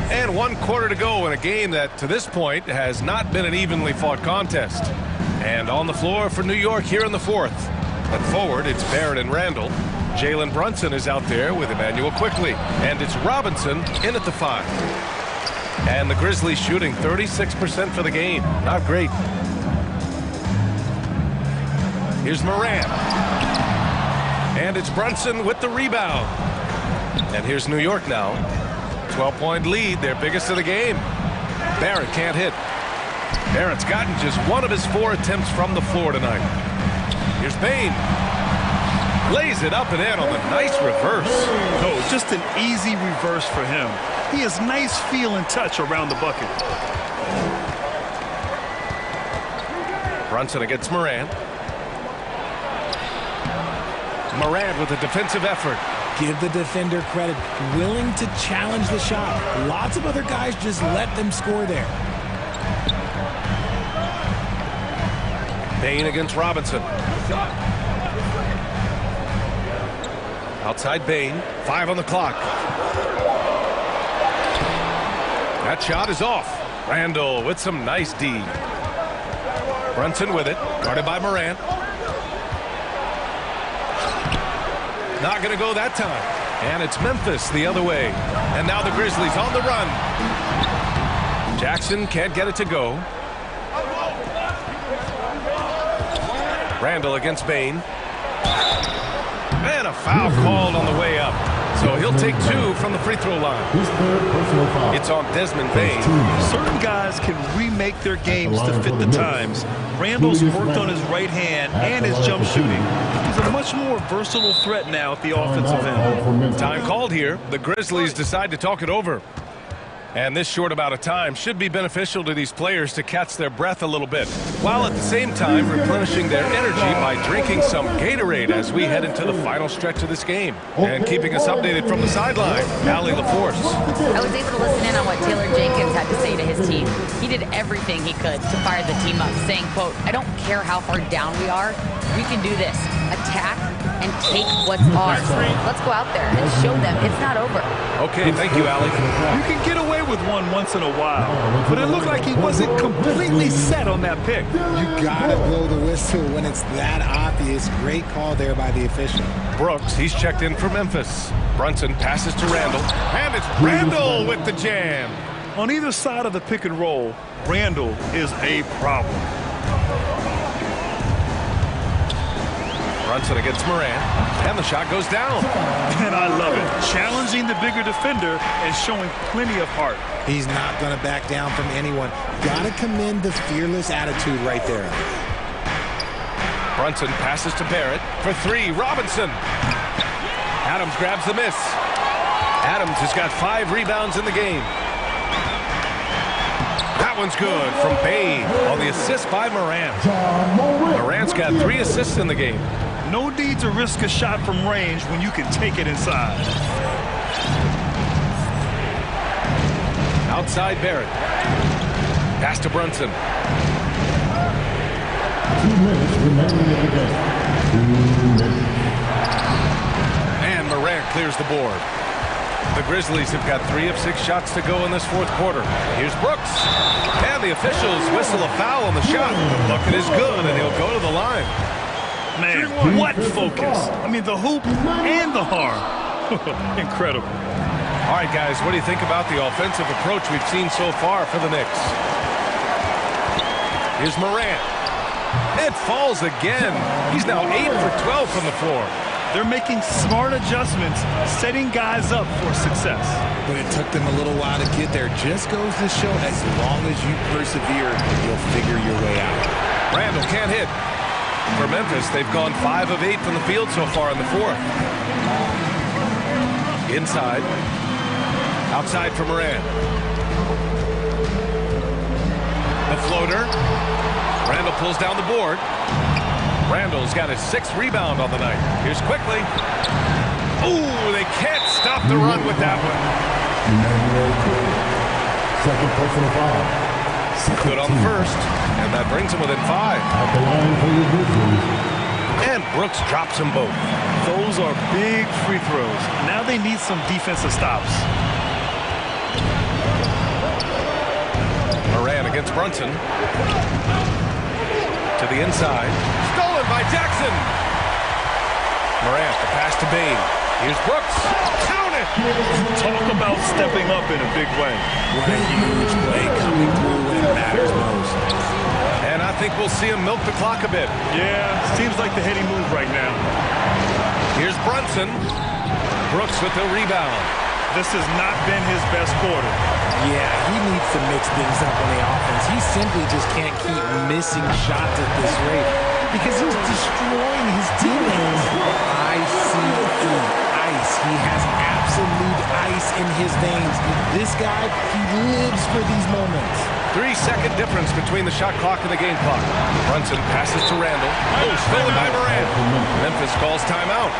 And 1 quarter to go in a game that to this point has not been an evenly fought contest. And on the floor for New York here in the fourth. At forward, it's Barrett and Randall. Jalen Brunson is out there with Emmanuel quickly. And it's Robinson in at the 5. And the Grizzlies shooting 36% for the game. Not great. Here's Moran. And it's Brunson with the rebound. And here's New York now. 12-point lead, their biggest of the game. Barrett can't hit. Barrett's gotten just 1 of his 4 attempts from the floor tonight. Here's Bain. Lays it up and in on the nice reverse. No, just an easy reverse for him. He has nice feel and touch around the bucket. Brunson against Moran. Moran with a defensive effort. Give the defender credit. Willing to challenge the shot. Lots of other guys just let them score there. Bain against Robinson. Outside Bain. 5 on the clock. That shot is off. Randall with some nice D. Brunson with it. Guarded by Moran. Not going to go that time. And it's Memphis the other way. And now the Grizzlies on the run. Jackson can't get it to go. Randall against Bain. And a foul called on the way up. So he'll take 2 from the free throw line. It's on Desmond Bain. Certain guys can remake their games to fit the times. Randall's worked on his right hand and his jump shooting. He's a much more versatile threat now at the offensive end. Time called here. The Grizzlies decide to talk it over. And this short amount of time should be beneficial to these players to catch their breath a little bit, while at the same time replenishing their energy by drinking some Gatorade as we head into the final stretch of this game. And keeping us updated from the sideline, Allie LaForce. I was able to listen in on what Taylor Jenkins had to say to his team. He did everything he could to fire the team up, saying, quote, "I don't care how far down we are, we can do this. Attack, and take what's ours. Let's go out there and show them it's not over. Okay, thank you, Allie. You can get away with one once in a while, but it looked like he wasn't completely set on that pick. You gotta blow the whistle when it's that obvious. Great call there by the official. Brooks, he's checked in for Memphis. Brunson passes to Randall, and it's Randall with the jam. On either side of the pick and roll, Randall is a problem. Brunson against Moran, and the shot goes down. And I love it. Challenging the bigger defender and showing plenty of heart. He's not going to back down from anyone. Got to commend the fearless attitude right there. Brunson passes to Barrett for three. Robinson. Adams grabs the miss. Adams has got 5 rebounds in the game. That one's good from Bay on the assist by Moran. Moran's got 3 assists in the game. No need to risk a shot from range when you can take it inside. Outside Barrett. Pass to Brunson. 2 minutes remaining in the game. 2 minutes. And Moran clears the board. The Grizzlies have got 3 of 6 shots to go in this 4th quarter. Here's Brooks. And the officials whistle a foul on the shot. The bucket is good, and he'll go to the line. Man, what focus. I mean, the hoop and the harm. Incredible. All right, guys, what do you think about the offensive approach we've seen so far for the Knicks? Here's Moran. It falls again. He's now 8 for 12 from the floor. They're making smart adjustments, setting guys up for success. But it took them a little while to get there. Just goes to show as long as you persevere, you'll figure your way out. Randall can't hit. For Memphis, they've gone 5 of 8 from the field so far in the 4th. Inside. Outside for Moran. The floater. Randall pulls down the board. Randall's got his 6th rebound on the night. Here's quickly. Ooh, they can't stop the run with that one. Second personal foul. Good on the first, and that brings him within 5. At the line for your Grizzlies. And Brooks drops them both. Those are big free throws. Now they need some defensive stops. Moran against Brunson. To the inside. Stolen by Jackson. Morant, the pass to Bain. Here's Brooks. Count it! Talk about stepping up in a big way. What a huge play coming through when it matters most. And I think we'll see him milk the clock a bit. Yeah, seems like the heady move right now. Here's Brunson. Brooks with the rebound. This has not been his best quarter. Yeah, he needs to mix things up on the offense. He simply just can't keep missing shots at this rate because he's destroying his teammates. I see the ice. He has absolute ice in his veins. This guy, he lives for these moments. 3-second difference between the shot clock and the game clock. Brunson passes to Randall. Oh, stolen by Moran. Memphis calls timeout.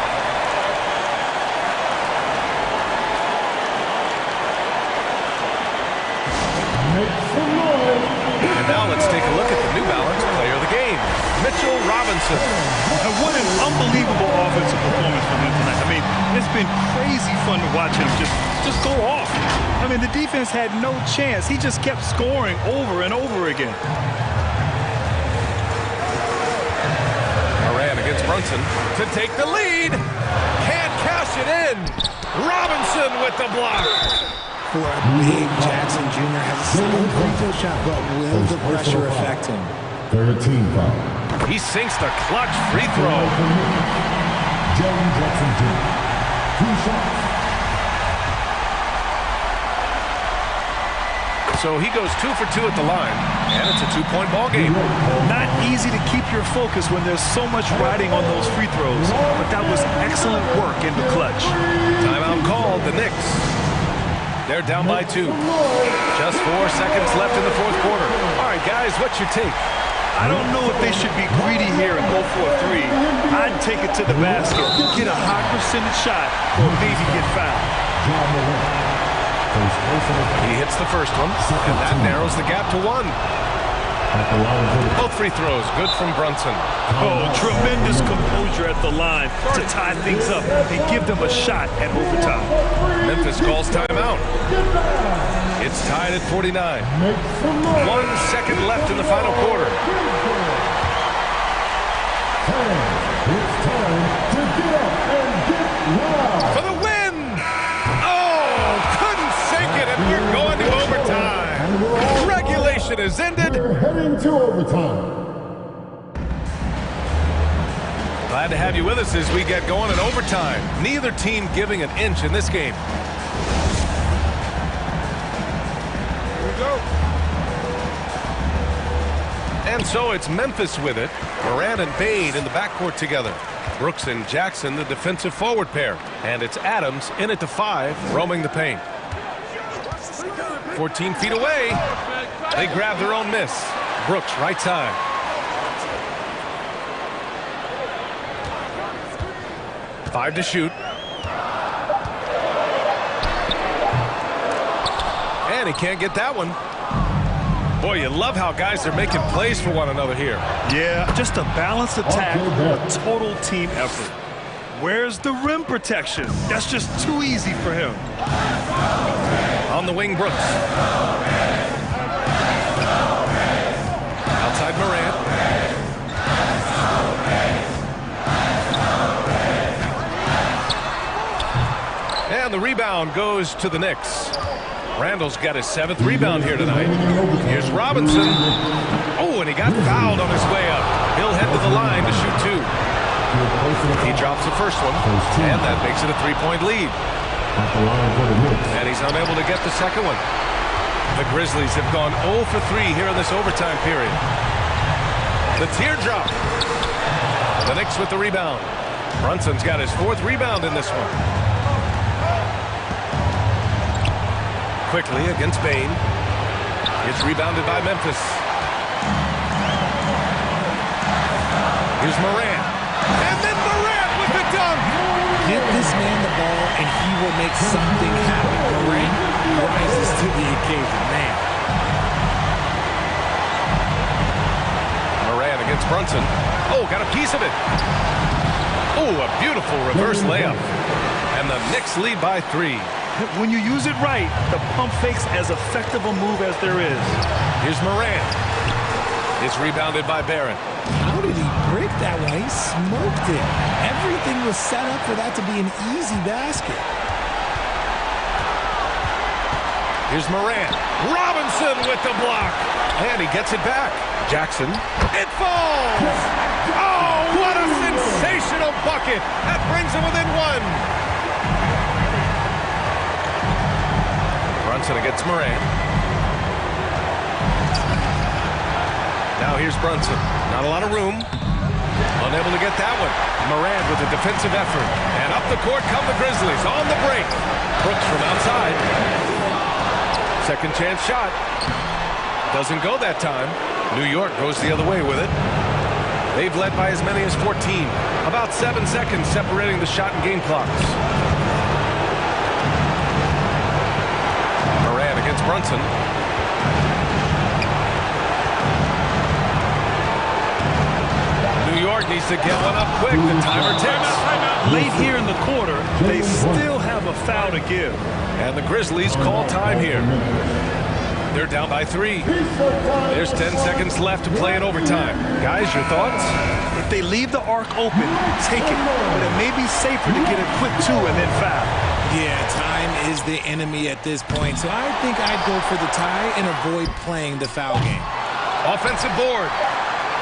And now let's take a look at the New Balance player of the game, Mitchell Robinson. And what an unbelievable offensive performance from him tonight. I mean, it's been crazy fun to watch him just go off. I mean, the defense had no chance. He just kept scoring over and over again. Moran against Brunson to take the lead. Can't cash it in. Robinson with the block. For a big Jackson Jr. has a single free throw shot, but will the pressure affect him? 13 foul. He sinks the clutch free throw. Jaren Jackson Jr. 2 shots. So he goes 2 for 2 at the line, and it's a 2-point ball game. Not easy to keep your focus when there's so much riding on those free throws, but that was excellent work in the clutch. Timeout called, the Knicks. They're down by 2. Just 4 seconds left in the 4th quarter. All right, guys, what's your take? I don't know if they should be greedy here and go for a 3. I'd take it to the basket, get a high percentage shot, or maybe get fouled. He hits the first one, and that narrows the gap to 1. Both free throws good from Brunson. Oh, tremendous composure at the line to tie things up and give them a shot at overtime. Memphis calls timeout. It's tied at 49. 1 second left in the final quarter. It's time to get up and get loud. For the win! Oh, couldn't sink it, and we're going to overtime. Regulation is ended. We're heading to overtime. Glad to have you with us as we get going in overtime. Neither team giving an inch in this game. Here we go. And so it's Memphis with it. Morant and Bade in the backcourt together. Brooks and Jackson, the defensive forward pair. And it's Adams in at the 5, roaming the paint. 14 feet away. They grab their own miss. Brooks, right side. Five to shoot. And he can't get that one. Boy, you love how guys are making plays for one another here. Yeah, just a balanced attack, a total team effort. Where's the rim protection? That's just too easy for him. On the wing, Brooks. Outside Morant. And the rebound goes to the Knicks. Randall's got his 7th rebound here tonight. Here's Robinson. Oh, and he got fouled on his way up. He'll head to the line to shoot 2. He drops the first one, and that makes it a 3-point lead. And he's unable to get the second one. The Grizzlies have gone 0 for 3 here in this overtime period. The teardrop. The Knicks with the rebound. Brunson's got his 4th rebound in this one. Quickly against Bane. It's rebounded by Memphis. Here's Morant. And then Morant with the dunk. Give this man the ball and he will make something happen. Morant rises to the occasion, man. Morant against Brunson. Oh, got a piece of it. Oh, a beautiful reverse layup. And the Knicks lead by 3. When you use it right, the pump fake's as effective a move as there is. Here's Morant. It's rebounded by Barron. How did he break that one? He smoked it. Everything was set up for that to be an easy basket. Here's Morant. Robinson with the block. And he gets it back. Jackson. It falls! Oh, what a sensational bucket! That brings him within 1. Brunson against Morant. Now here's Brunson. Not a lot of room. Unable to get that one. Morant with a defensive effort. And up the court come the Grizzlies on the break. Brooks from outside. Second chance shot. Doesn't go that time. New York goes the other way with it. They've led by as many as 14. About 7 seconds separating the shot and game clocks. Against Brunson. New York needs to get one up quick. The timer ticks. Late here in the quarter, they still have a foul to give. And the Grizzlies call time here. They're down by 3. There's 10 seconds left to play in overtime. Guys, your thoughts? If they leave the arc open, take it. But it may be safer to get a quick 2 and then foul. Yeah, time is the enemy at this point, so I think I'd go for the tie and avoid playing the foul game. Offensive board.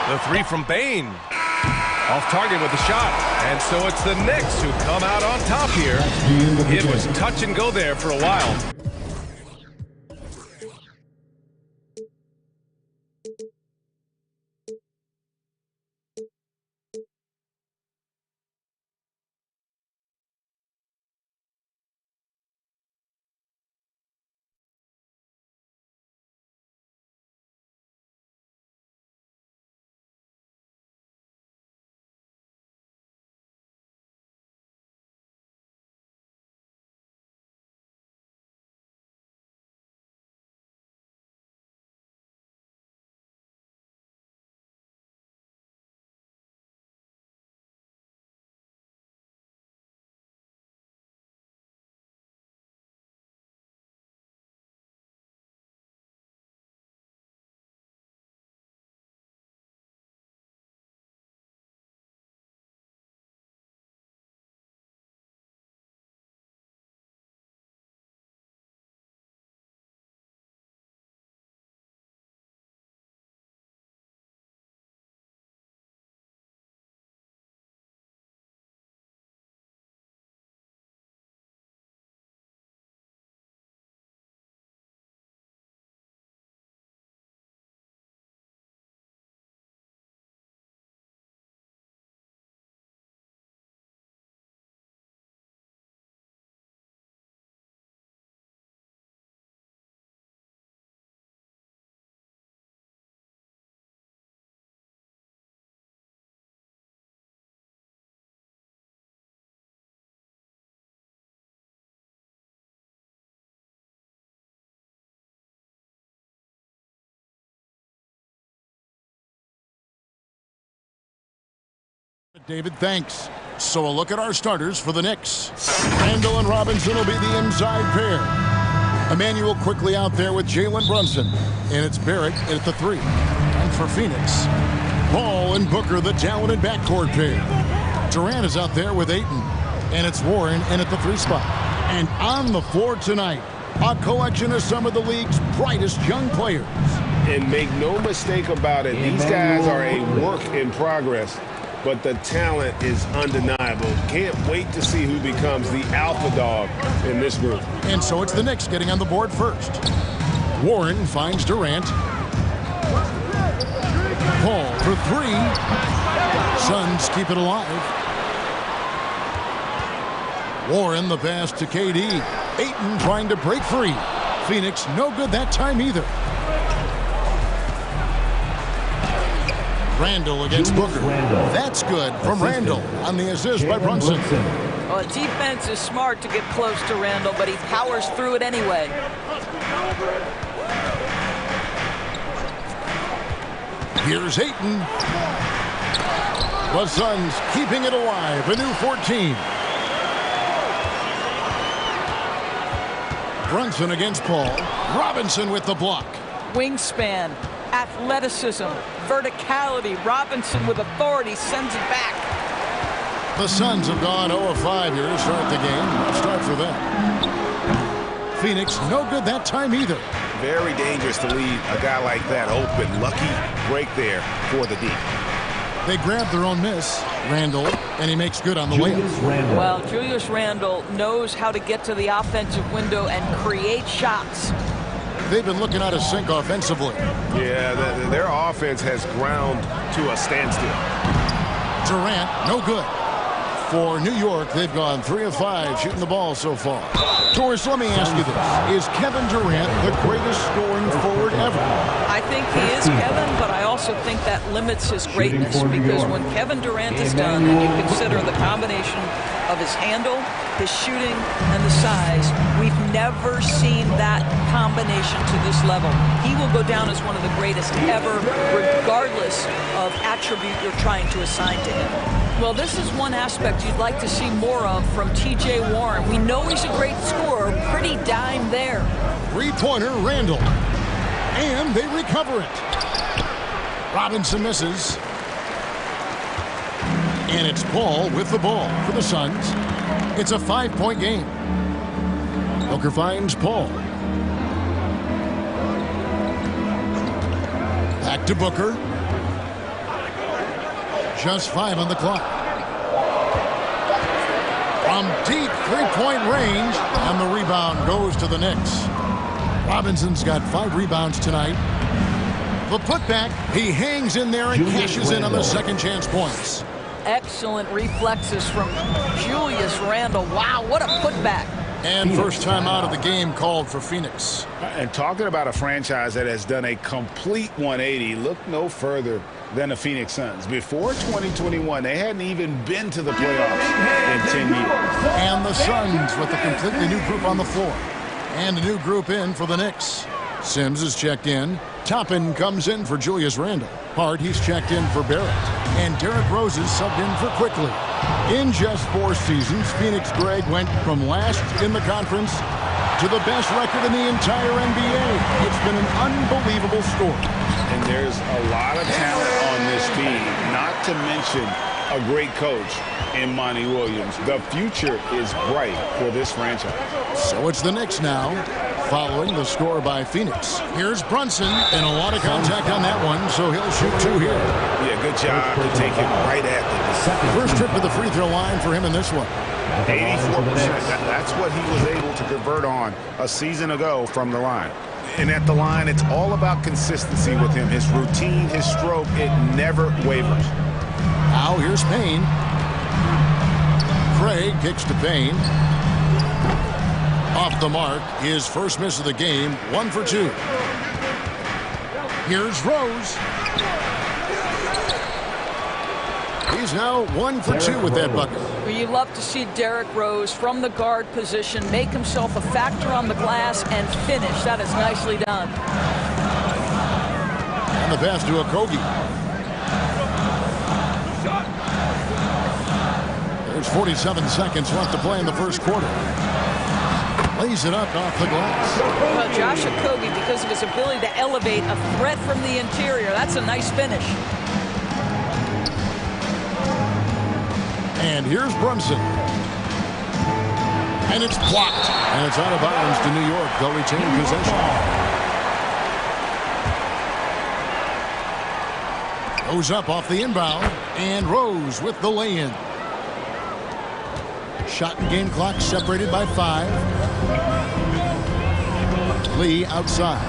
The 3 from Bane. Off target with the shot. And so it's the Knicks who come out on top here. It was touch and go there for a while. David, thanks. So a look at our starters for the Knicks. Randall and Robinson will be the inside pair. Emmanuel quickly out there with Jalen Brunson. And it's Barrett at the 3. And for Phoenix, Ball and Booker, the talented backcourt pair. Durant is out there with Ayton. And it's Warren in at the 3 spot. And on the floor tonight, a collection of some of the league's brightest young players. And make no mistake about it, these guys are a work in progress. But the talent is undeniable. Can't wait to see who becomes the alpha dog in this group. And so it's the Knicks getting on the board first. Warren finds Durant. Paul for 3. Suns keep it alive. Warren the pass to KD. Ayton trying to break free. Phoenix no good that time either. Randall against Booker. That's good from Randall on the assist by Brunson. Well, defense is smart to get close to Randall, but he powers through it anyway. Here's Ayton. The Suns keeping it alive. A new 14. Brunson against Paul. Robinson with the block. Wingspan, athleticism, verticality. Robinson with authority sends it back. The Suns have gone 0 of 5 here to start the game. Start for them. Phoenix no good that time either. Very dangerous to leave a guy like that open. Lucky break there for the D. They grab their own miss, Randall, and he makes good on the layup. Well, Julius Randle knows how to get to the offensive window and create shots. They've been looking out of sync offensively. Yeah, their offense has ground to a standstill. Durant, no good. For New York, they've gone 3 of 5 shooting the ball so far. Torres, let me ask you this. Is Kevin Durant the greatest scoring forward ever? I think he is, Kevin, but I also think that limits his greatness because when Kevin Durant is done and you consider the combination of his handle, his shooting, and the size, we've never seen that combination to this level. He will go down as one of the greatest ever, regardless of attribute you're trying to assign to him. Well, this is one aspect you'd like to see more of from T.J. Warren. We know he's a great scorer, pretty dime there. 3-pointer, Randall. And they recover it. Robinson misses. And it's Paul with the ball for the Suns. It's a 5-point game. Booker finds Paul. Back to Booker. Just 5 on the clock. From deep 3-point range, and the rebound goes to the Knicks. Robinson's got 5 rebounds tonight. The putback, he hangs in there and cashes in on the second chance points. Excellent reflexes from Julius Randle. Wow, what a putback. And first time out of the game called for Phoenix. And talking about a franchise that has done a complete 180, look no further than the Phoenix Suns. Before 2021, they hadn't even been to the playoffs in 10 years. And the Suns with a completely new group on the floor. And a new group in for the Knicks. Sims is checked in. Toppin comes in for Julius Randle. Hart, he's checked in for Barrett. And Derrick Rose is subbed in for Quickly. In just 4 seasons, Phoenix Greg went from last in the conference to the best record in the entire NBA. It's been an unbelievable story. And there's a lot of talent on this team, not to mention a great coach in Monty Williams. The future is bright for this franchise. So it's the Knicks now, following the score by Phoenix. Here's Brunson, and a lot of contact on that one, so he'll shoot 2 here. Yeah, good job to take it right at the first trip to the free throw line for him in this one. 84%. That's what he was able to convert on a season ago from the line. And at the line, it's all about consistency with him. His routine, his stroke, it never wavers. Now here's Payne. Craig kicks to Payne. Off the mark, his first miss of the game, 1 for 2. Here's Rose. He's now 1 for 2 with that bucket. Well, you love to see Derrick Rose from the guard position make himself a factor on the glass and finish. That is nicely done. And the pass to Okogie. There's 47 seconds left to play in the first quarter. Lays it up off the glass. Well, Josh Okogie, because of his ability to elevate a threat from the interior, that's a nice finish. And here's Brunson. And it's blocked. And it's out of bounds to New York. They'll retain possession. Goes up off the inbound. And Rose with the lay-in. Shot and game clock separated by 5. Lee outside.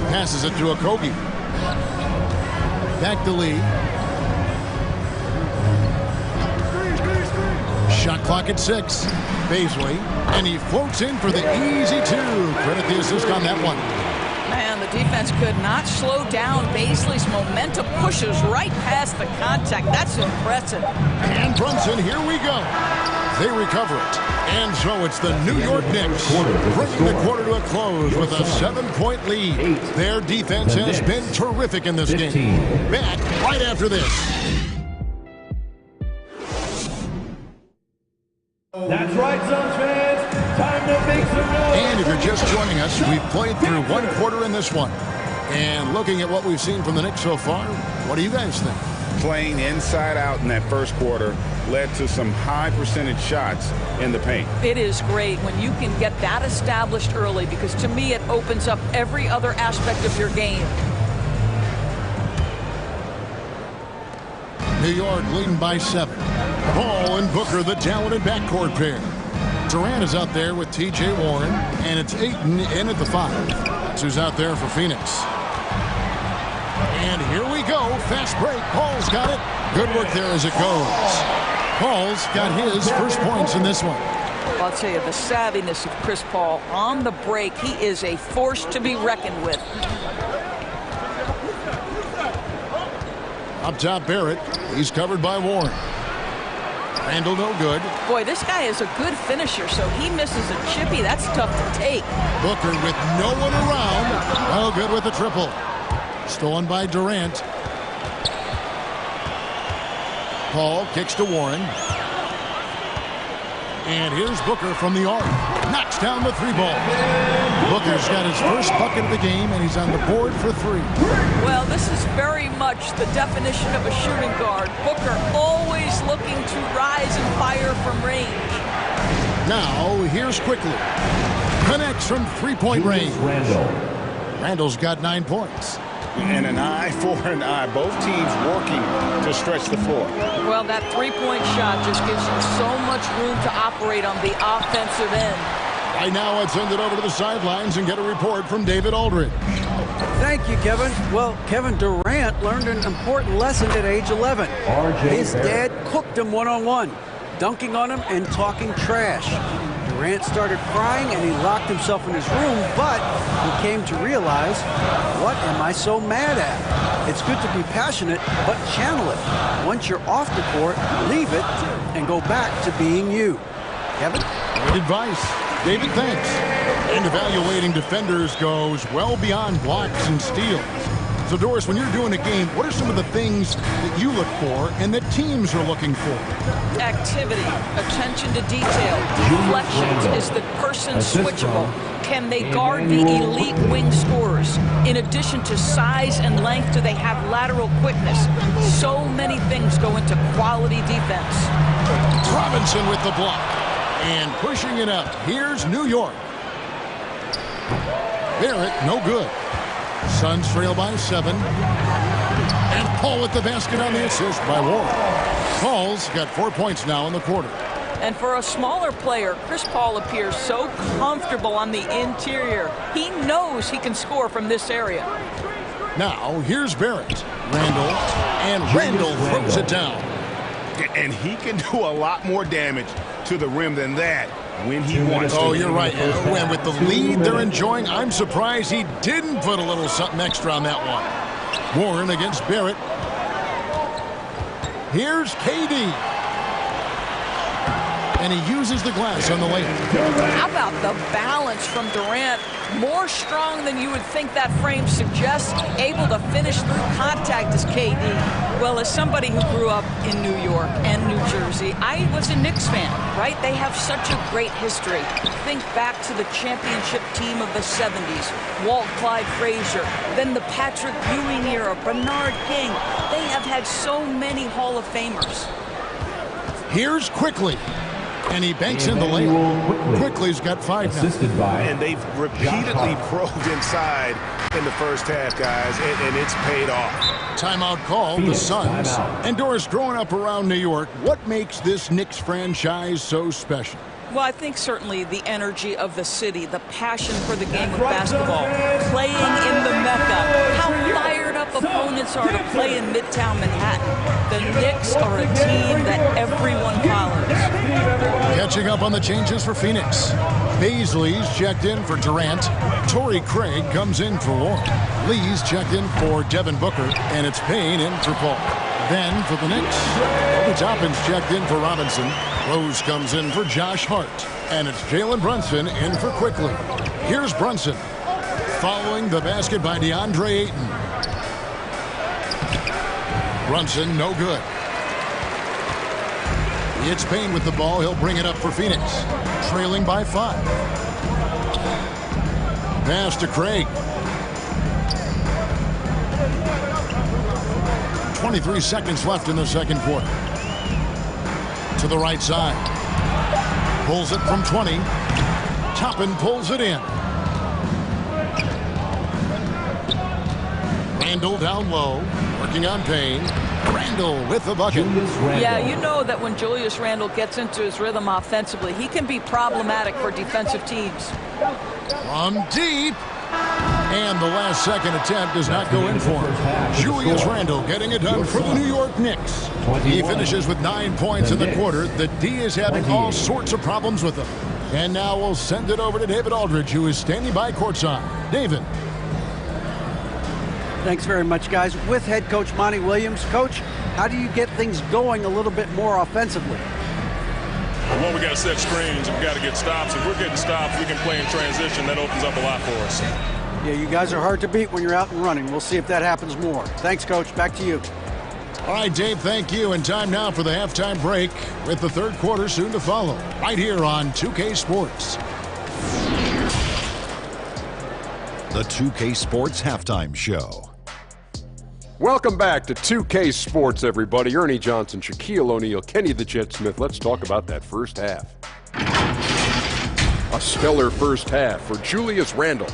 Passes it to Okogie. Back to Lee. Shot clock at 6. Baisley. And he floats in for the easy 2. Credit the assist on that one. Man, the defense could not slow down. Baisley's momentum pushes right past the contact. That's impressive. And Brunson, here we go. They recover it. And so it's the New York Knicks bringing the quarter to a close with a 7-point lead. Their defense has been terrific in this game. Back right after this. That's right, Suns fans. Time to make some noise. And if you're just joining us, we've played through 1 quarter in this one. And looking at what we've seen from the Knicks so far, what do you guys think? Playing inside out in that first quarter led to some high percentage shots in the paint. It is great when you can get that established early, because to me it opens up every other aspect of your game. New York leading by 7. Ball and Booker, the talented backcourt pair. Durant is out there with T.J. Warren, and it's Ayton in at the 5. That's who's out there for Phoenix. And here we go. Fast break. Paul's got it. Good work there as it goes. Paul's got his first points in this one. Well, I'll tell you, the savviness of Chris Paul on the break, he is a force to be reckoned with. Up top, Barrett. He's covered by Warren. Randall no good. Boy, this guy is a good finisher, so he misses a chippy. That's tough to take. Booker with no one around. Oh, good with the triple. Stolen by Durant. Paul kicks to Warren. And here's Booker from the arc. Knocks down the 3-ball. Booker's got his first bucket of the game, and he's on the board for 3. Well, this is very much the definition of a shooting guard. Booker always looking to rise and fire from range. Now, here's Quickly. Connects from 3-point range. Randall's got 9 points. And an eye for an eye. Both teams working to stretch the floor. Well, that 3-point shot just gives you so much room to operate on the offensive end. Right now, let's send it over to the sidelines and get a report from David Aldridge. Thank you, Kevin. Well, Kevin Durant learned an important lesson at age 11. His dad cooked him one-on-one, dunking on him and talking trash. Durant started crying and he locked himself in his room, but he came to realize, what am I so mad at? It's good to be passionate, but channel it. Once you're off the court, leave it and go back to being you. Kevin? Great advice. David, thanks. And evaluating defenders goes well beyond blocks and steals. So, Doris, when you're doing a game, what are some of the things that you look for and that teams are looking for? Activity, attention to detail, deflections. Is the person switchable? Can they guard the elite wing scorers? In addition to size and length, do they have lateral quickness? So many things go into quality defense. Robinson with the block. And pushing it up. Here's New York. Barrett, no good. Suns trail by 7. And Paul with the basket on the assist by Warren. Paul's got 4 points now in the quarter. And for a smaller player, Chris Paul appears so comfortable on the interior. He knows he can score from this area. Now, here's Barrett. Randall throws it down. And he can do a lot more damage to the rim than that when he wants to. Oh, you're right. And with the lead they're enjoying, I'm surprised he didn't put a little something extra on that one. Warren against Barrett. Here's KD. and he uses the glass on the layup. How about the balance from Durant? More strong than you would think that frame suggests. Able to finish through contact as KD. Well, as somebody who grew up in New York and New Jersey, I was a Knicks fan, right? They have such a great history. Think back to the championship team of the 70s. Walt Clyde Frazier, then the Patrick Ewing era, Bernard King. They have had so many Hall of Famers. Here's Quickly. And he banks in the layup. Quickly's got 5 now. And they've repeatedly probed inside in the first half, guys, and it's paid off. Timeout called, the Suns. And Doris, growing up around New York, what makes this Knicks franchise so special? Well, I think certainly the energy of the city, the passion for the game of basketball, playing in the Mecca, how fired up opponents are to play in Midtown Manhattan. The Knicks are a team that everyone follows. Catching up on the changes for Phoenix. Baisley's checked in for Durant. Torrey Craig comes in for Warren. Lee's checked in for Devin Booker, and it's Payne in for Paul. Then for the Knicks, Obi Toppin's checked in for Robinson. Rose comes in for Josh Hart. And it's Jalen Brunson in for Quickly. Here's Brunson. Following the basket by DeAndre Ayton. Brunson, no good. It's Payne with the ball. He'll bring it up for Phoenix. Trailing by 5. Pass to Craig. 23 seconds left in the second quarter. To the right side. Pulls it from 20. Toppin pulls it in. Randall down low. Working on Payne. Randall with the bucket. Yeah, you know that when Julius Randle gets into his rhythm offensively, he can be problematic for defensive teams. From deep. And the last second attempt does not go in for him. Julius Randle getting it done for the New York Knicks. He finishes with 9 points in the quarter. The D is having all sorts of problems with him. And now we'll send it over to David Aldridge, who is standing by courtside. David. Thanks very much, guys. With head coach Monty Williams. Coach, how do you get things going a little bit more offensively? Well, we got to set screens. We got to get stops. If we're getting stops, we can play in transition. That opens up a lot for us. Yeah, you guys are hard to beat when you're out and running. We'll see if that happens more. Thanks, Coach. Back to you. All right, Dave, thank you. And time now for the halftime break with the third quarter soon to follow. Right here on 2K Sports. The 2K Sports Halftime Show. Welcome back to 2K Sports, everybody. Ernie Johnson, Shaquille O'Neal, Kenny the Jet Smith. Let's talk about that first half. A stellar first half for Julius Randle.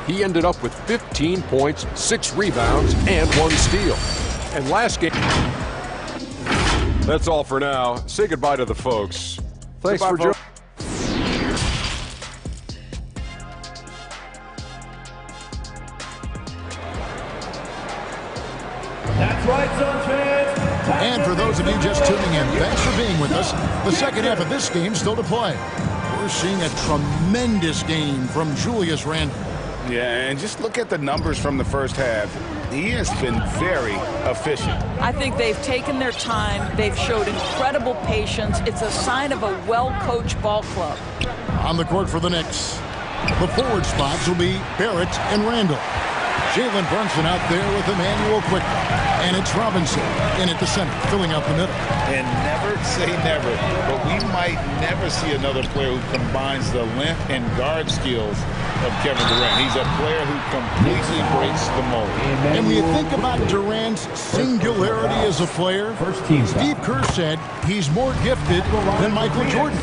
He ended up with 15 points, 6 rebounds, and 1 steal. And last game... That's all for now. Say goodbye to the folks. Thanks for joining. That's right, Suns fans. And for those of you just tuning in, thanks for being with us. The second half of this game still to play. We're seeing a tremendous game from Julius Randle. Yeah, and just look at the numbers from the first half. He has been very efficient. I think they've taken their time. They've showed incredible patience. It's a sign of a well-coached ball club. On the court for the Knicks, the forward spots will be Barrett and Randall. Jalen Brunson out there with Emmanuel Quickly. And it's Robinson in at the center, filling out the middle. And never say never, but we might never see another player who combines the length and guard skills of Kevin Durant. He's a player who completely breaks the mold. And when you think about Durant's singularity as a player, Steve Kerr said he's more gifted than Michael Jordan.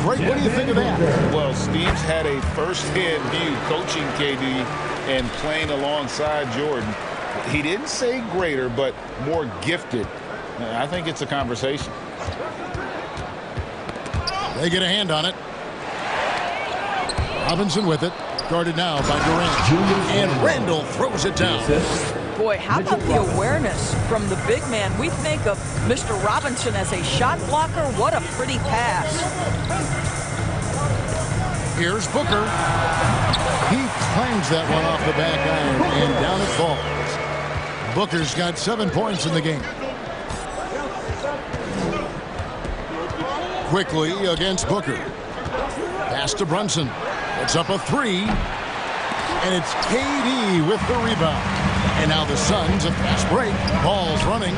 Great, what do you think of that? Well, Steve's had a first-hand view coaching KD and playing alongside Jordan. He didn't say greater, but more gifted. I think it's a conversation. They get a hand on it. Robinson with it. Guarded now by Durant. And Randall throws it down. Boy, how about the awareness from the big man? We think of Mr. Robinson as a shot blocker. What a pretty pass. Here's Booker. He claims that one off the back iron, and down it falls. Booker's got 7 points in the game. quickly against Booker. Pass to Brunson. It's up a 3. And it's KD with the rebound. And now the Suns a fast break. Ball's running.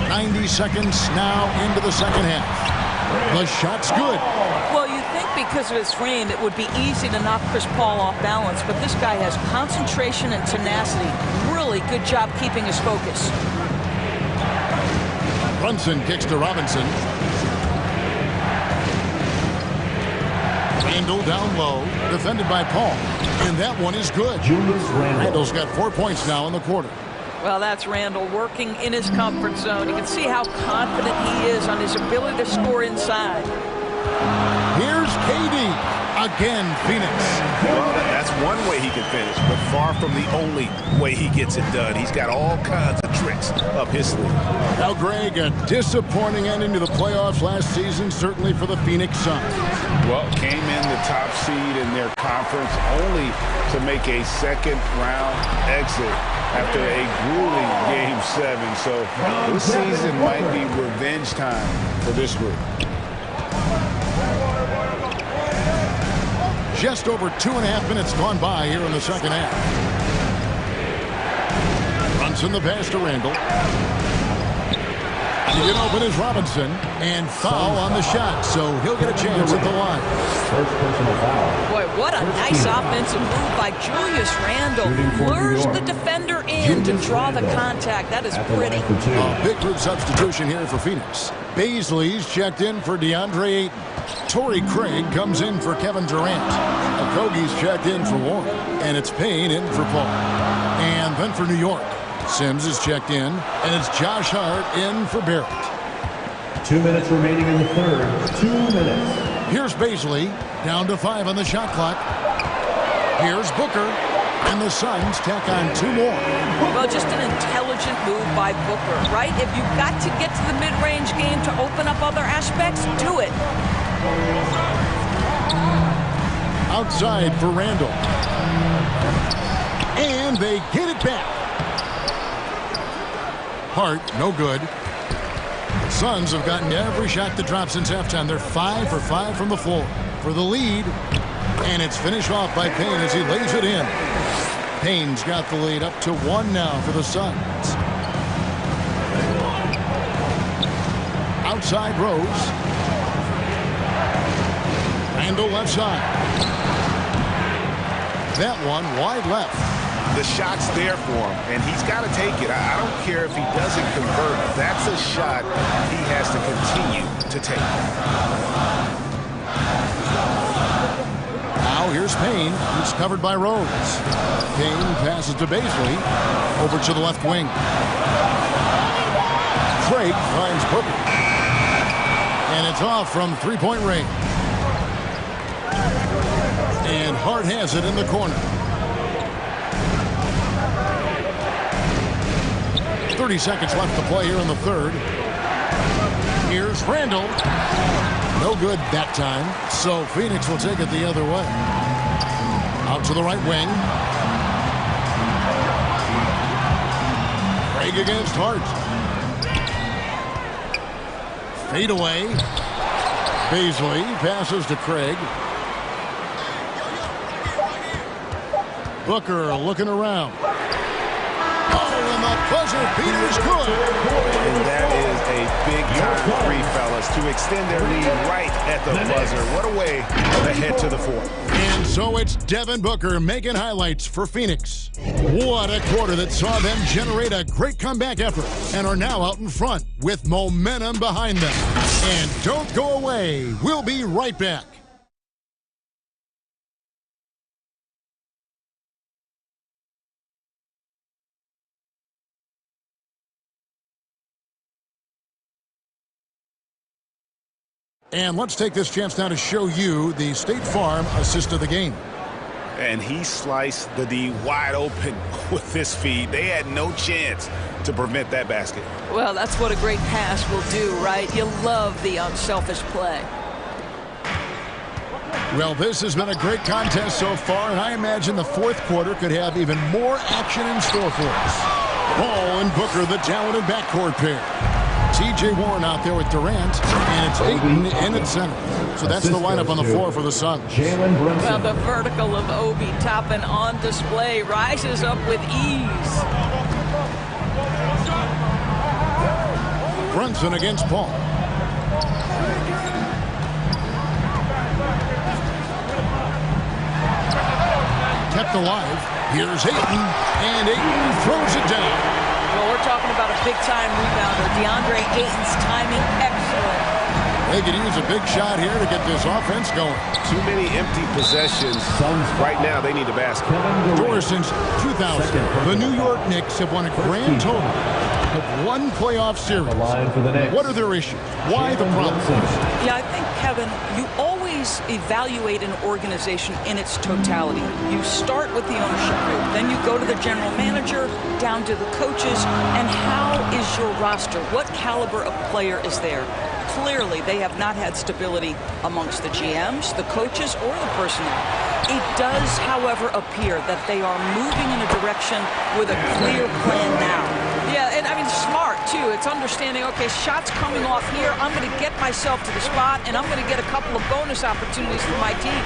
90 seconds now into the second half. The shot's good. Well, you think because of his frame it would be easy to knock Chris Paul off balance, but this guy has concentration and tenacity. Really good job keeping his focus. Brunson kicks to Robinson. Randall down low, defended by Paul. And that one is good. Randall's got 4 points now in the quarter. Well, that's Randall working in his comfort zone. You can see how confident he is on his ability to score inside. Here's KD. Again, Phoenix. Well, that's one way he can finish, but far from the only way he gets it done. He's got all kinds of tricks up his sleeve. Now, Greg, a disappointing ending to the playoffs last season, certainly for the Phoenix Suns. Well, came in the top seed in their conference only to make a second-round exit after a grueling Game 7. So this season might be revenge time for this group. Just over 2.5 minutes gone by here in the second half. Brunson the pass to Randall. To get open is Robinson, and foul on the shot, so he'll get a chance at the line. First personal foul. Boy, what a nice offensive move by Julius Randle. Lures the defender in to draw the contact. That is pretty. A big group substitution here for Phoenix. Baisley's checked in for DeAndre Ayton. Torrey Craig comes in for Kevin Durant. Okogie's checked in for Warren. And it's Payne in for Paul. And then for New York, Sims is checked in. And it's Josh Hart in for Barrett. 2 minutes remaining in the third. 2 minutes. Here's Baisley. Down to 5 on the shot clock. Here's Booker. And the Suns tack on 2 more. Well, just an intelligent move by Booker, right? If you've got to get to the mid-range game to open up other aspects, do it. Outside for Randall. And they get it back. Hart, no good. The Suns have gotten every shot to drop since halftime. They're 5 for 5 from the floor for the lead. And it's finished off by Payne as he lays it in. Payne's got the lead up to 1 now for the Suns. Outside Rose. Randall left side. That one wide left. The shot's there for him, and he's got to take it. I don't care if he doesn't convert. That's a shot he has to continue to take. Now here's Payne. He's covered by Rose. Payne passes to Baisley. Over to the left wing. Craig finds Booker. And it's off from three-point range. And Hart has it in the corner. 30 seconds left to play here in the third. Here's Randall. No good that time, so Phoenix will take it the other way. Out to the right wing. Craig against Hart. Fade away. Baisley passes to Craig. Booker looking around. Oh, and the buzzer beater is good. And that is a big-time three, fellas, to extend their lead right at the buzzer. What a way to head to the fourth. And so it's Devin Booker making highlights for Phoenix. What a quarter that saw them generate a great comeback effort and are now out in front with momentum behind them. And don't go away. We'll be right back. And let's take this chance now to show you the State Farm assist of the game. And he sliced the D wide open with this feed. They had no chance to prevent that basket. Well, that's what a great pass will do, right? You love the unselfish play. Well, this has been a great contest so far, and I imagine the fourth quarter could have even more action in store for us. Paul and Booker, the talented backcourt pair. T.J. Warren out there with Durant, and it's Ayton in at center. So that's the lineup on the floor for the Suns. Well, the vertical of Obi Toppin on display rises up with ease. Brunson against Paul. Kept alive. Here's Ayton, and Ayton throws it down. Well, we're talking about a big-time rebounder. DeAndre Ayton's timing excellent. They could use a big shot here to get this offense going. Too many empty possessions. Right now, they need a basket. For since 2000, the New York Knicks have won a grand total of 1 playoff series. What are their issues? Why the problems? Yeah, I think, Kevin, you always evaluate an organization in its totality. You start with the ownership group, then you go to the general manager, down to the coaches, and how is your roster? What caliber of player is there? Clearly, they have not had stability amongst the GMs, the coaches, or the personnel. It does, however, appear that they are moving in a direction with a clear plan now. Yeah, and I mean, smart, too. It's understanding, okay, shots coming off here. I'm going to get myself to the spot, and I'm going to get a couple of bonus opportunities for my team.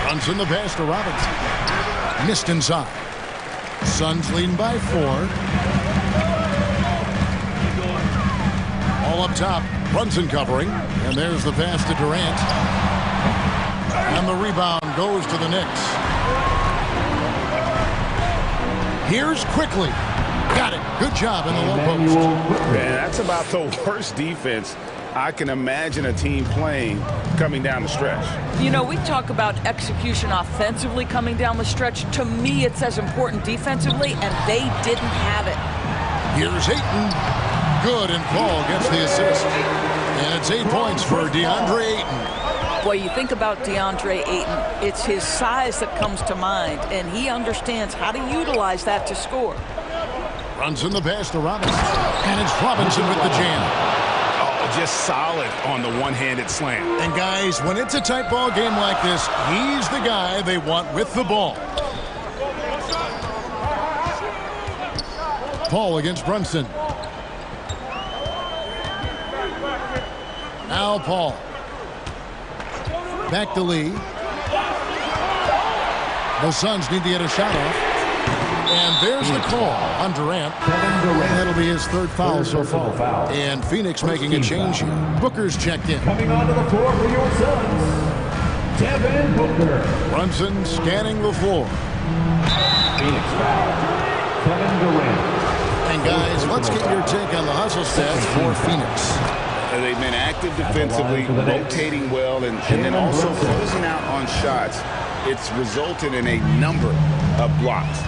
Runs in the pass to Robinson. Missed inside. Suns leading by 4. All up top. Brunson covering. And there's the pass to Durant. And the rebound goes to the Knicks. Here's Quickly. Got it. Good job in the low post. Man, that's about the worst defense I can imagine a team playing coming down the stretch. You know, we talk about execution offensively coming down the stretch. To me, it's as important defensively, and they didn't have it. Here's Ayton. Good, and Paul gets the assist. And it's 8 points for DeAndre Ayton. Boy, you think about DeAndre Ayton, it's his size that comes to mind, and he understands how to utilize that to score. Runs in the pass to Robinson. And it's Robinson with the jam. Just solid on the one-handed slam. And guys, when it's a tight ball game like this, he's the guy they want with the ball. Paul against Brunson. Now Paul. Back to Lee. The Suns need to get a shot off. And there's the call on Durant. That'll be his 3rd foul so far. And Phoenix making a change here. Booker's checked in. Coming onto the floor for your Suns, Devin Booker. Brunson scanning the floor. Phoenix foul. Kevin Durant. And guys, let's get your take on the hustle stats for Phoenix. They've been active defensively, rotating well, and then also closing out on shots. It's resulted in a number of blocks.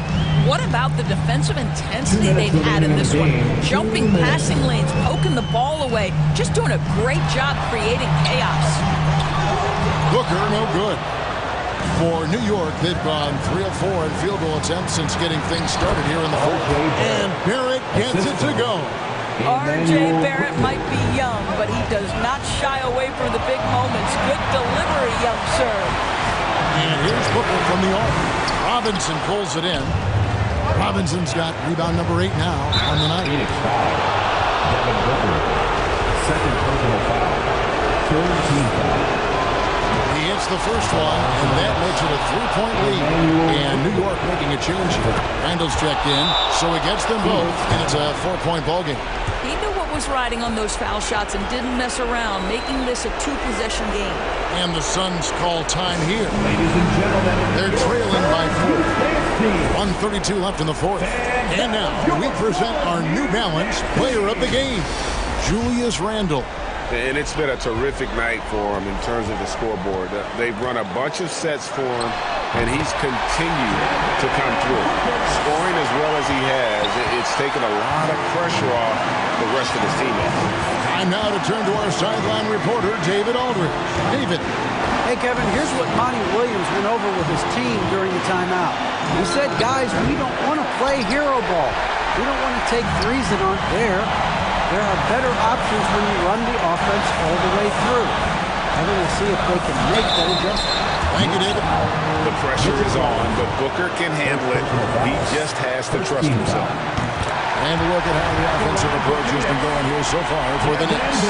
What about the defensive intensity they've had in this one? Jumping passing lanes, poking the ball away, just doing a great job creating chaos. Booker, no good. For New York, they've gone 3 of 4 in field goal attempts since getting things started here in the fourth. And Barrett gets it to go. R.J. Barrett might be young, but he does not shy away from the big moments. Good delivery, young sir. And here's Booker from the arc. Robinson pulls it in. Robinson's got rebound number 8 now on the night. Phoenix foul. Devin Booker. 2nd personal foul. 3rd team foul. He hits the first one, and that makes it a 3-point lead. And New York making a change here. Randall's checked in, so he gets them both, and it's a 4-point ball game. He knew what was riding on those foul shots and didn't mess around, making this a 2-possession game. And the Suns call time here. Ladies and gentlemen, they're trailing by 4. 1:32 left in the fourth. And now we present our New Balance player of the game, Julius Randle. And it's been a terrific night for him in terms of the scoreboard. They've run a bunch of sets for him, and he's continued to come through. Scoring as well as he has, it's taken a lot of pressure off the rest of his teammates. Time now to turn to our sideline reporter, David Aldridge. David. Hey, Kevin, here's what Monty Williams went over with his team during the timeout. He said, guys, we don't want to play hero ball. We don't want to take threes that aren't there. There are better options when you run the offense all the way through. I'm going to see if they can make that adjustment. Thank you, David. The pressure is on, but Booker can handle it. He just has to trust himself. And look at how the offensive approach has been going here so far for the Knicks.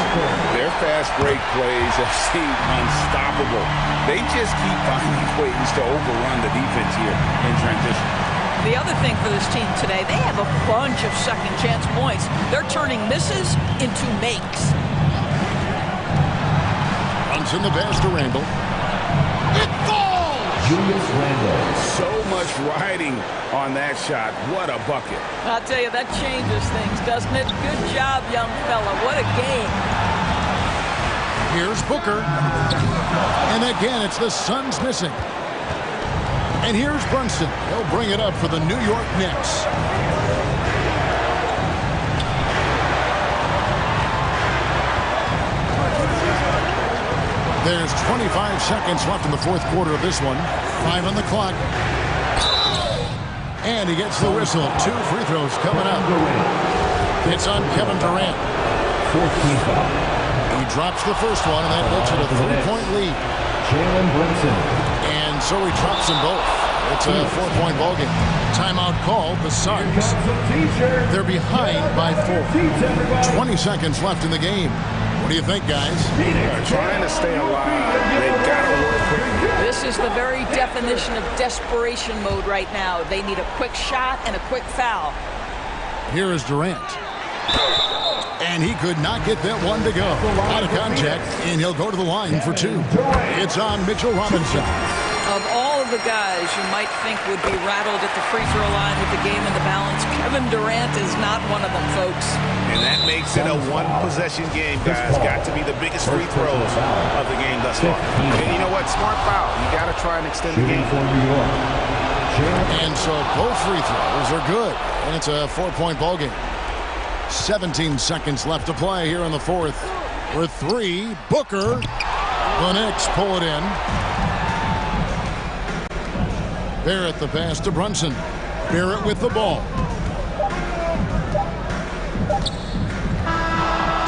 Their fast break plays have seemed unstoppable. They just keep finding ways to overrun the defense here in transition. The other thing for this team today, they have a bunch of second chance points. They're turning misses into makes. Runs in the pass to Randall. It falls! Julius Randall. So much riding on that shot. What a bucket. I'll tell you, that changes things, doesn't it? Good job, young fella. What a game. Here's Booker. And again, it's the Suns missing. And here's Brunson. He'll bring it up for the New York Knicks. There's 25 seconds left in the fourth quarter of this one. 5 on the clock. And he gets the whistle. 2 free throws coming up. It's on Kevin Durant. He drops the first one, and that makes it a 3-point lead. Jalen Brunson. And so he drops them both. It's a 4-point ballgame. Timeout called the Suns. They're behind by 4. 20 seconds left in the game. What do you think, guys? They're trying to stay alive. They've got to work quickly. This is the very definition of desperation mode right now. They need a quick shot and a quick foul. Here is Durant. And he could not get that one to go. Out of contact, and he'll go to the line for 2. It's on Mitchell Robinson. Of all of the guys you might think would be rattled at the free throw line with the game in the balance, Kevin Durant is not one of them, folks. And that makes it a one-possession game, guys. Got to be the biggest free throws of the game thus far. And you know what? Smart foul. You got to try and extend the game. And so both free throws are good. And it's a 4-point ball game. 17 seconds left to play here in the fourth. For 3, Booker. The Knicks pull it in. Barrett the pass to Brunson. Barrett with the ball.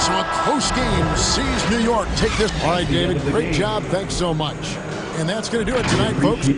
So a close game sees New York take this. All right, David, great job. Thanks so much. And that's going to do it tonight, folks.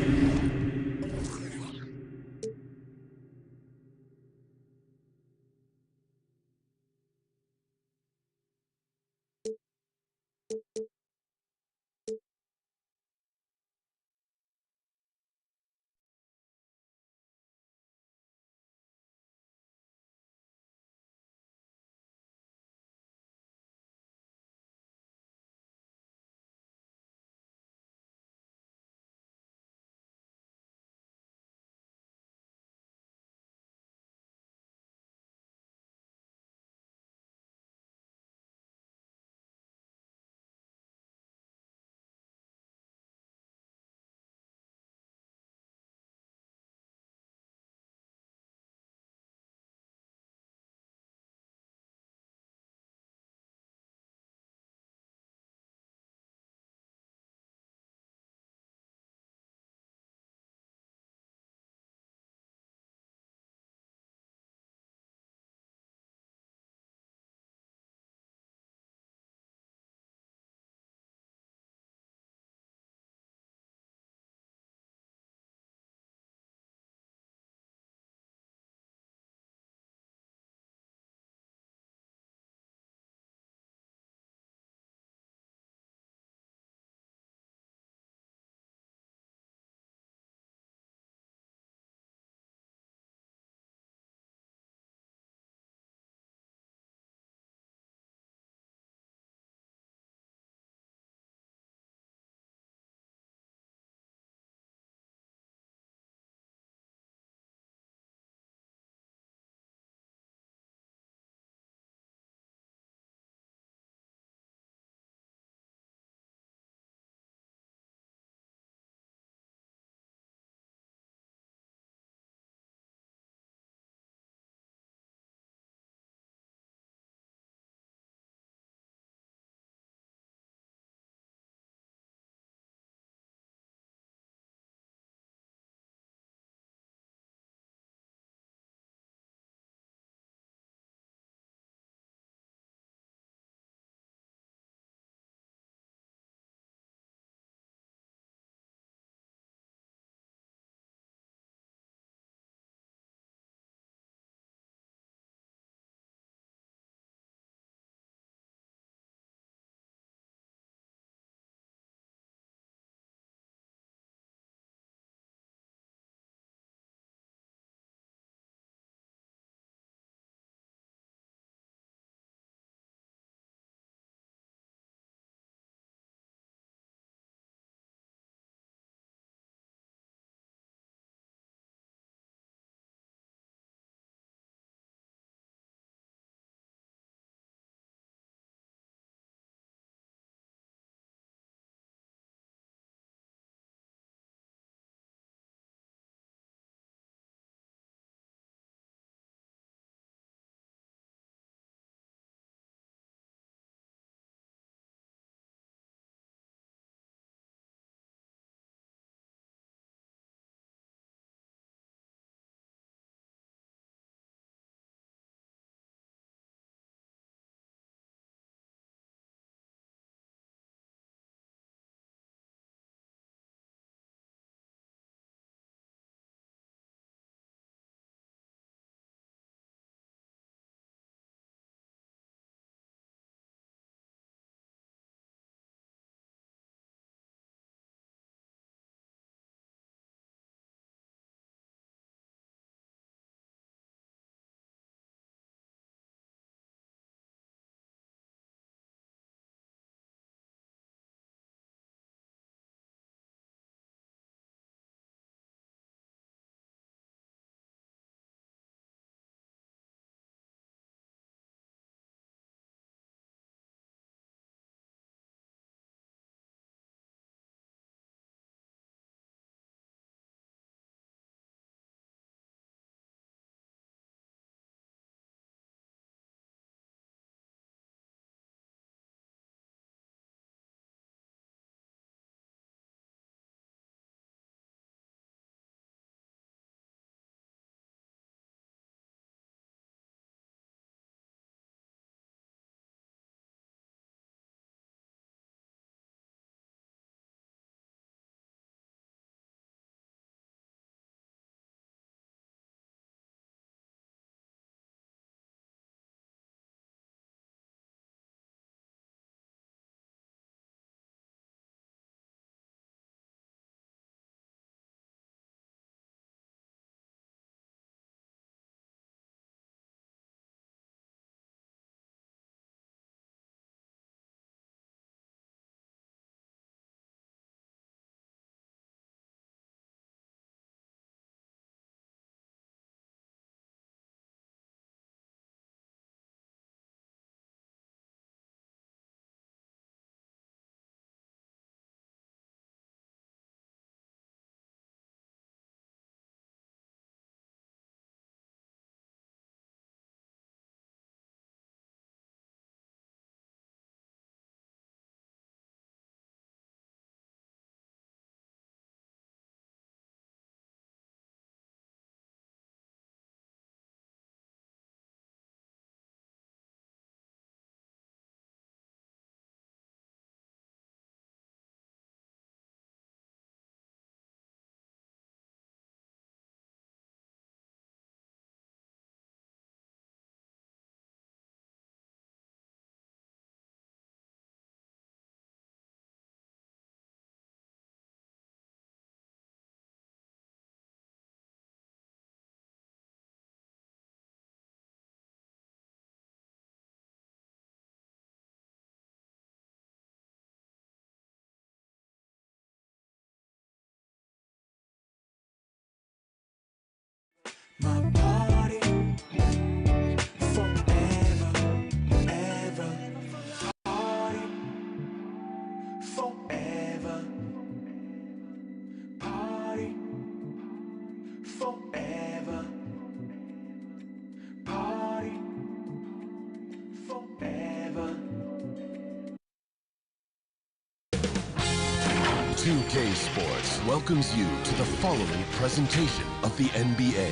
2K Sports welcomes you to the following presentation of the NBA.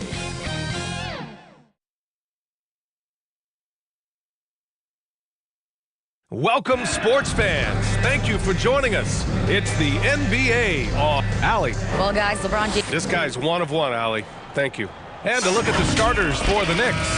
Welcome, sports fans. Thank you for joining us. It's the NBA. Allie. Well, guys, LeBron James. This guy's one of one, Allie. Thank you. And to look at the starters for the Knicks.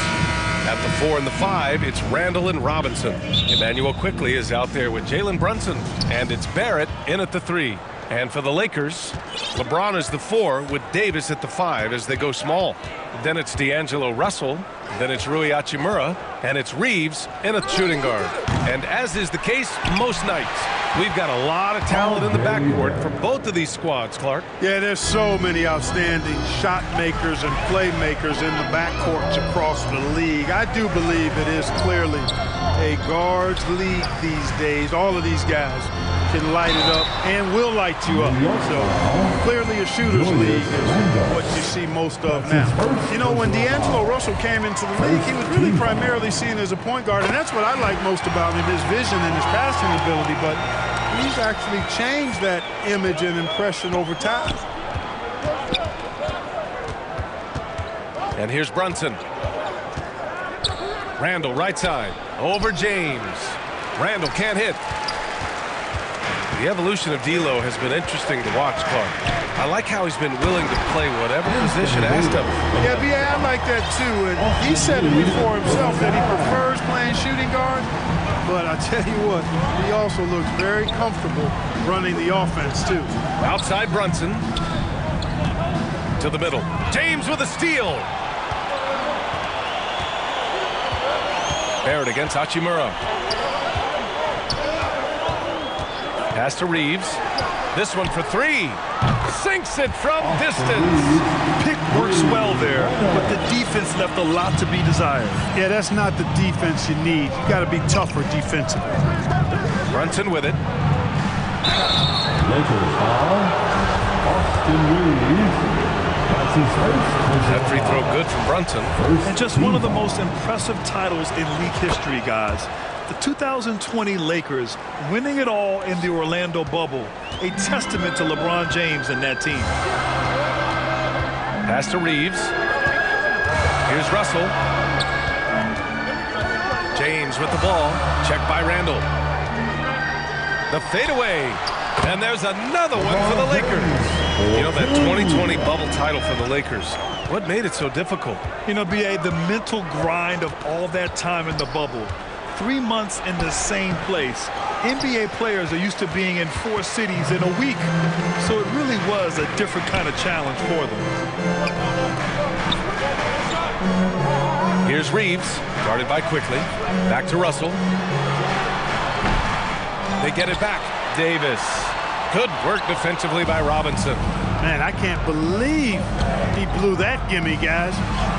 At the 4 and the 5, it's Randall and Robinson. Emmanuel Quickley is out there with Jalen Brunson. And it's Barrett in at the 3. And for the Lakers, LeBron is the 4 with Davis at the 5 as they go small. Then it's D'Angelo Russell. Then it's Rui Hachimura. And it's Reeves in a shooting guard. And as is the case most nights, we've got a lot of talent in the backcourt for both of these squads, Clark. Yeah, there's so many outstanding shot makers and playmakers in the backcourts across the league. I do believe it is clearly a guards league these days. All of these guys can light it up and will light you up. So clearly a shooter's league is what you see most of now. You know, when D'Angelo Russell came into the league, he was really primarily seen as a point guard, and that's what I like most about him, his vision and his passing ability. But he's actually changed that image and impression over time. And here's Brunson. Randall right side over James. Randall can't hit. The evolution of D'Lo has been interesting to watch, Clark. I like how he's been willing to play whatever position asked of him. Yeah, I like that too. And he said it before himself that he prefers playing shooting guard. But I tell you what, he also looks very comfortable running the offense too. Outside Brunson. To the middle. James with a steal. Barrett against Hachimura. Pass to Reeves. This one for 3. Sinks it from distance. Pick works well there, but the defense left a lot to be desired. Yeah, that's not the defense you need. You got to be tougher defensively. Brunson with it. Austin Reeves. That's his first. That free throw good from Brunson. And just one of the most impressive titles in league history, guys. The 2020 Lakers winning it all in the Orlando bubble. A testament to LeBron James and that team. Pass to Reeves. Here's Russell. James with the ball. Checked by Randall. The fadeaway. And there's another one for the Lakers. You know, that 2020 bubble title for the Lakers. What made it so difficult? You know, B.A., the mental grind of all that time in the bubble. 3 months in the same place. NBA players are used to being in 4 cities in a week. So it really was a different kind of challenge for them. Here's Reeves, guarded by Quickley. Back to Russell. They get it back. Davis. Good work defensively by Robinson. Man, I can't believe he blew that gimme, guys.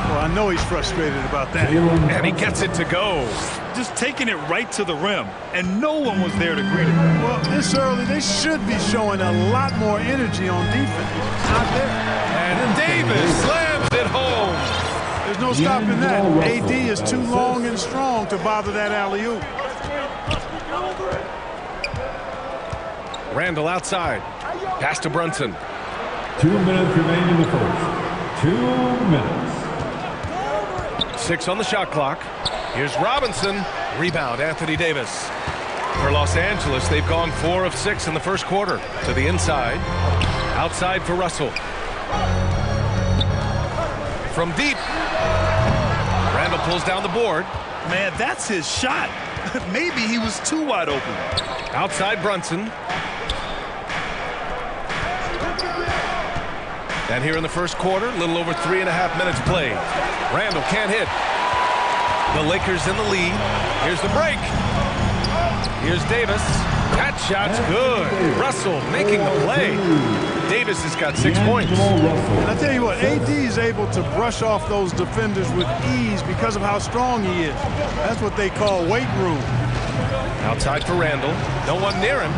Well, I know he's frustrated about that. And he gets it to go. Just taking it right to the rim, and no one was there to greet him. Well, this early, they should be showing a lot more energy on defense. It's not there. And Davis slams it home. There's no stopping that. AD is too long and strong to bother that alley-oop. Randall outside. Pass to Brunson. 2 minutes remain in the first. 2 minutes. 6 on the shot clock. Here's Robinson. Rebound, Anthony Davis. For Los Angeles, they've gone 4 of 6 in the first quarter. To the inside. Outside for Russell. From deep. Randall pulls down the board. Man, that's his shot. Maybe he was too wide open. Outside Brunson. And here in the first quarter, a little over 3.5 minutes played. Randall can't hit. The Lakers in the lead. Here's the break. Here's Davis. That shot's good. Russell making the play. Davis has got 6 points. And I tell you what, AD is able to brush off those defenders with ease because of how strong he is. That's what they call weight room. Outside for Randall. No one near him.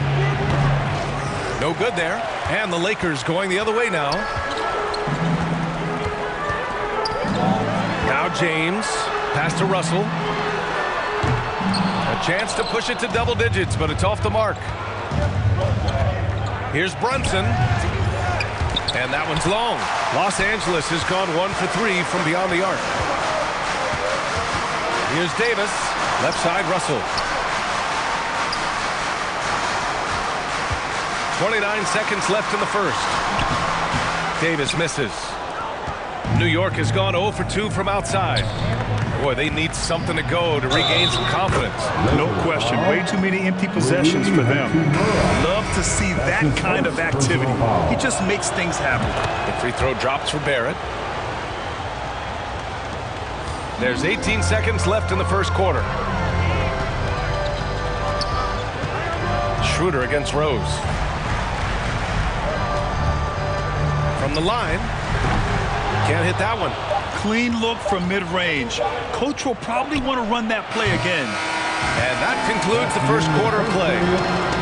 No good there. And the Lakers going the other way now. Now James. Pass to Russell. A chance to push it to double digits, but it's off the mark. Here's Brunson. And that one's long. Los Angeles has gone 1 for 3 from beyond the arc. Here's Davis. Left side, Russell. 29 seconds left in the first. Davis misses. New York has gone 0 for 2 from outside. Boy, they need something to go to regain some confidence. No question. Way too many empty possessions for them. Love to see that kind of activity. He just makes things happen. The free throw drops for Barrett. There's 18 seconds left in the first quarter. Schroeder against Rose. From the line. Can't hit that one. Clean look from mid-range. Coach will probably want to run that play again. And that concludes the first quarter of play.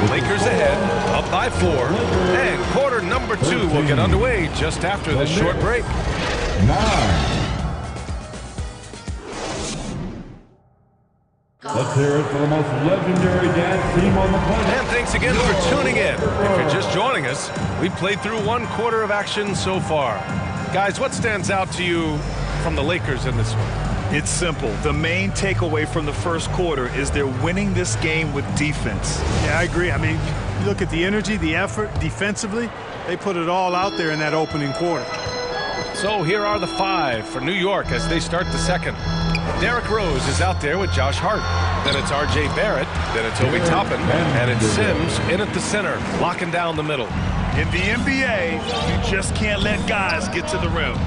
Lakers ahead, up by 4. And quarter number 2 will get underway just after this short break. 9. Let's hear it for the most legendary dance team on the planet. And thanks again for tuning in. If you're just joining us, we've played through 1 quarter of action so far. Guys, what stands out to you from the Lakers in this one? It's simple. The main takeaway from the first quarter is they're winning this game with defense. Yeah, I agree. I mean, you look at the energy, the effort defensively, they put it all out there in that opening quarter. So here are the 5 for New York as they start the second. Derrick Rose is out there with Josh Hart. Then it's R.J. Barrett. Then it's Obi Toppin. And it's Sims in at the center, locking down the middle. In the NBA, you just can't let guys get to the rim.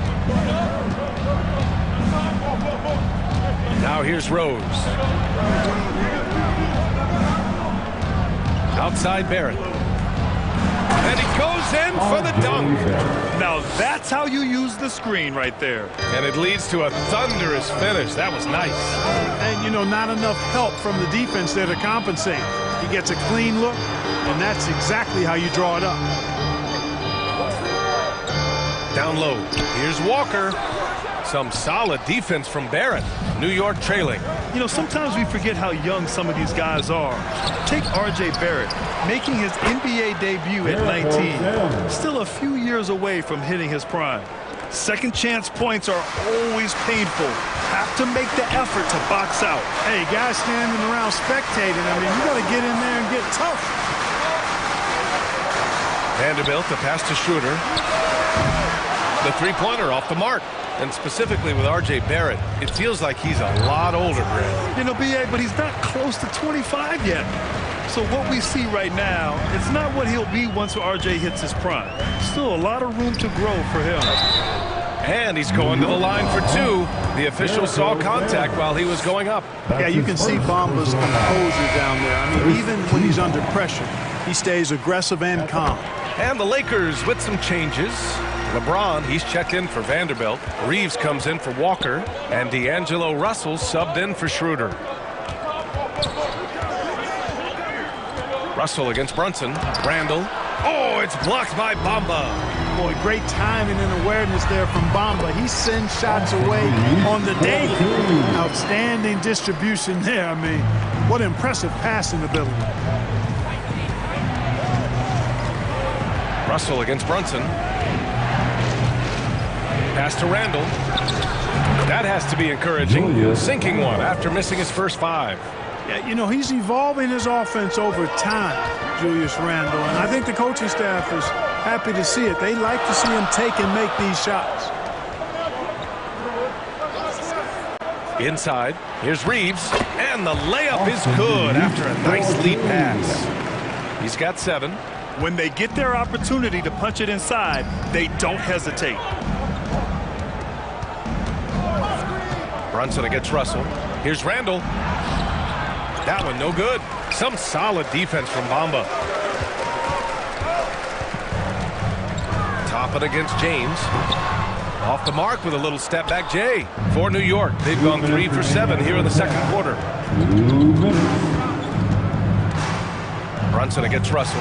Now here's Rose. Outside Barrett. And he goes in for the dunk. Now that's how you use the screen right there. And it leads to a thunderous finish. That was nice. And, you know, not enough help from the defense there to compensate. He gets a clean look, and that's exactly how you draw it up. Down low. Here's Walker. Some solid defense from Barrett. New York trailing. You know, sometimes we forget how young some of these guys are. Take R.J. Barrett, making his NBA debut at 19. Still a few years away from hitting his prime. Second chance points are always painful. Have to make the effort to box out. Hey, guys standing around spectating, I mean, you got to get in there and get tough. Vanderbilt, the pass to Schroeder. The three-pointer off the mark. And specifically with R.J. Barrett, it feels like he's a lot older, Brad. You know, B.A., but he's not close to 25 yet. So what we see right now, it's not what he'll be once R.J. hits his prime. Still a lot of room to grow for him. And he's going to the line for 2. The official saw contact while he was going up. Yeah, you can see Bamba's composure down there. I mean, even when he's under pressure, he stays aggressive and calm. And the Lakers with some changes. LeBron, he's checked in for Vanderbilt. Reeves comes in for Walker. And D'Angelo Russell subbed in for Schroeder. Russell against Brunson. Randall. Oh, it's blocked by Bamba. Boy, great timing and awareness there from Bamba. He sends shots away on the daily. Outstanding distribution there. I mean, what impressive passing ability. Russell against Brunson. Pass to Randall. That has to be encouraging. Sinking one after missing his first 5. Yeah, you know, he's evolving his offense over time, Julius Randle. And I think the coaching staff is happy to see it. They like to see him take and make these shots. Inside. Here's Reeves. And the layup is good after a nice lead pass. He's got 7. When they get their opportunity to punch it inside, they don't hesitate. Brunson against Russell. Here's Randall. That one no good. Some solid defense from Bamba. Toppin against James. Off the mark with a little step back Jay. For New York, they've gone 3 for 7 here in the second quarter. Brunson against Russell.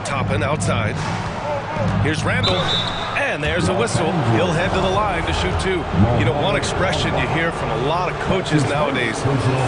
Toppin outside. Here's Randall. And there's a whistle. He'll head to the line to shoot 2. You know, one expression you hear from a lot of coaches nowadays,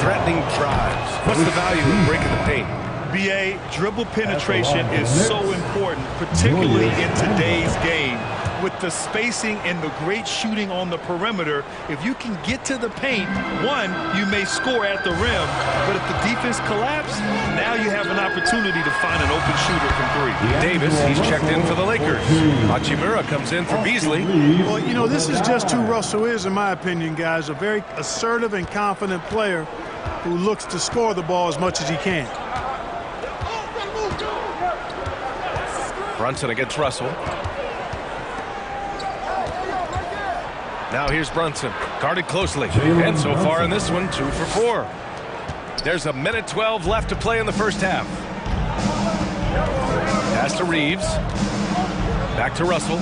threatening drives. What's the value of breaking the paint? BA, dribble penetration is so important, particularly in today's game. With the spacing and the great shooting on the perimeter, if you can get to the paint, one, you may score at the rim, but if the defense collapses, now you have an opportunity to find an open shooter from three. Davis, he's checked in for the Lakers. Hachimura comes in for Beasley. Well, you know, this is just who Russell is, in my opinion, guys. A very assertive and confident player who looks to score the ball as much as he can. Brunson against Russell. Now here's Brunson, guarded closely, and so far in this one, 2 for 4. There's a minute 12 left to play in the first half. Pass to Reeves. Back to Russell.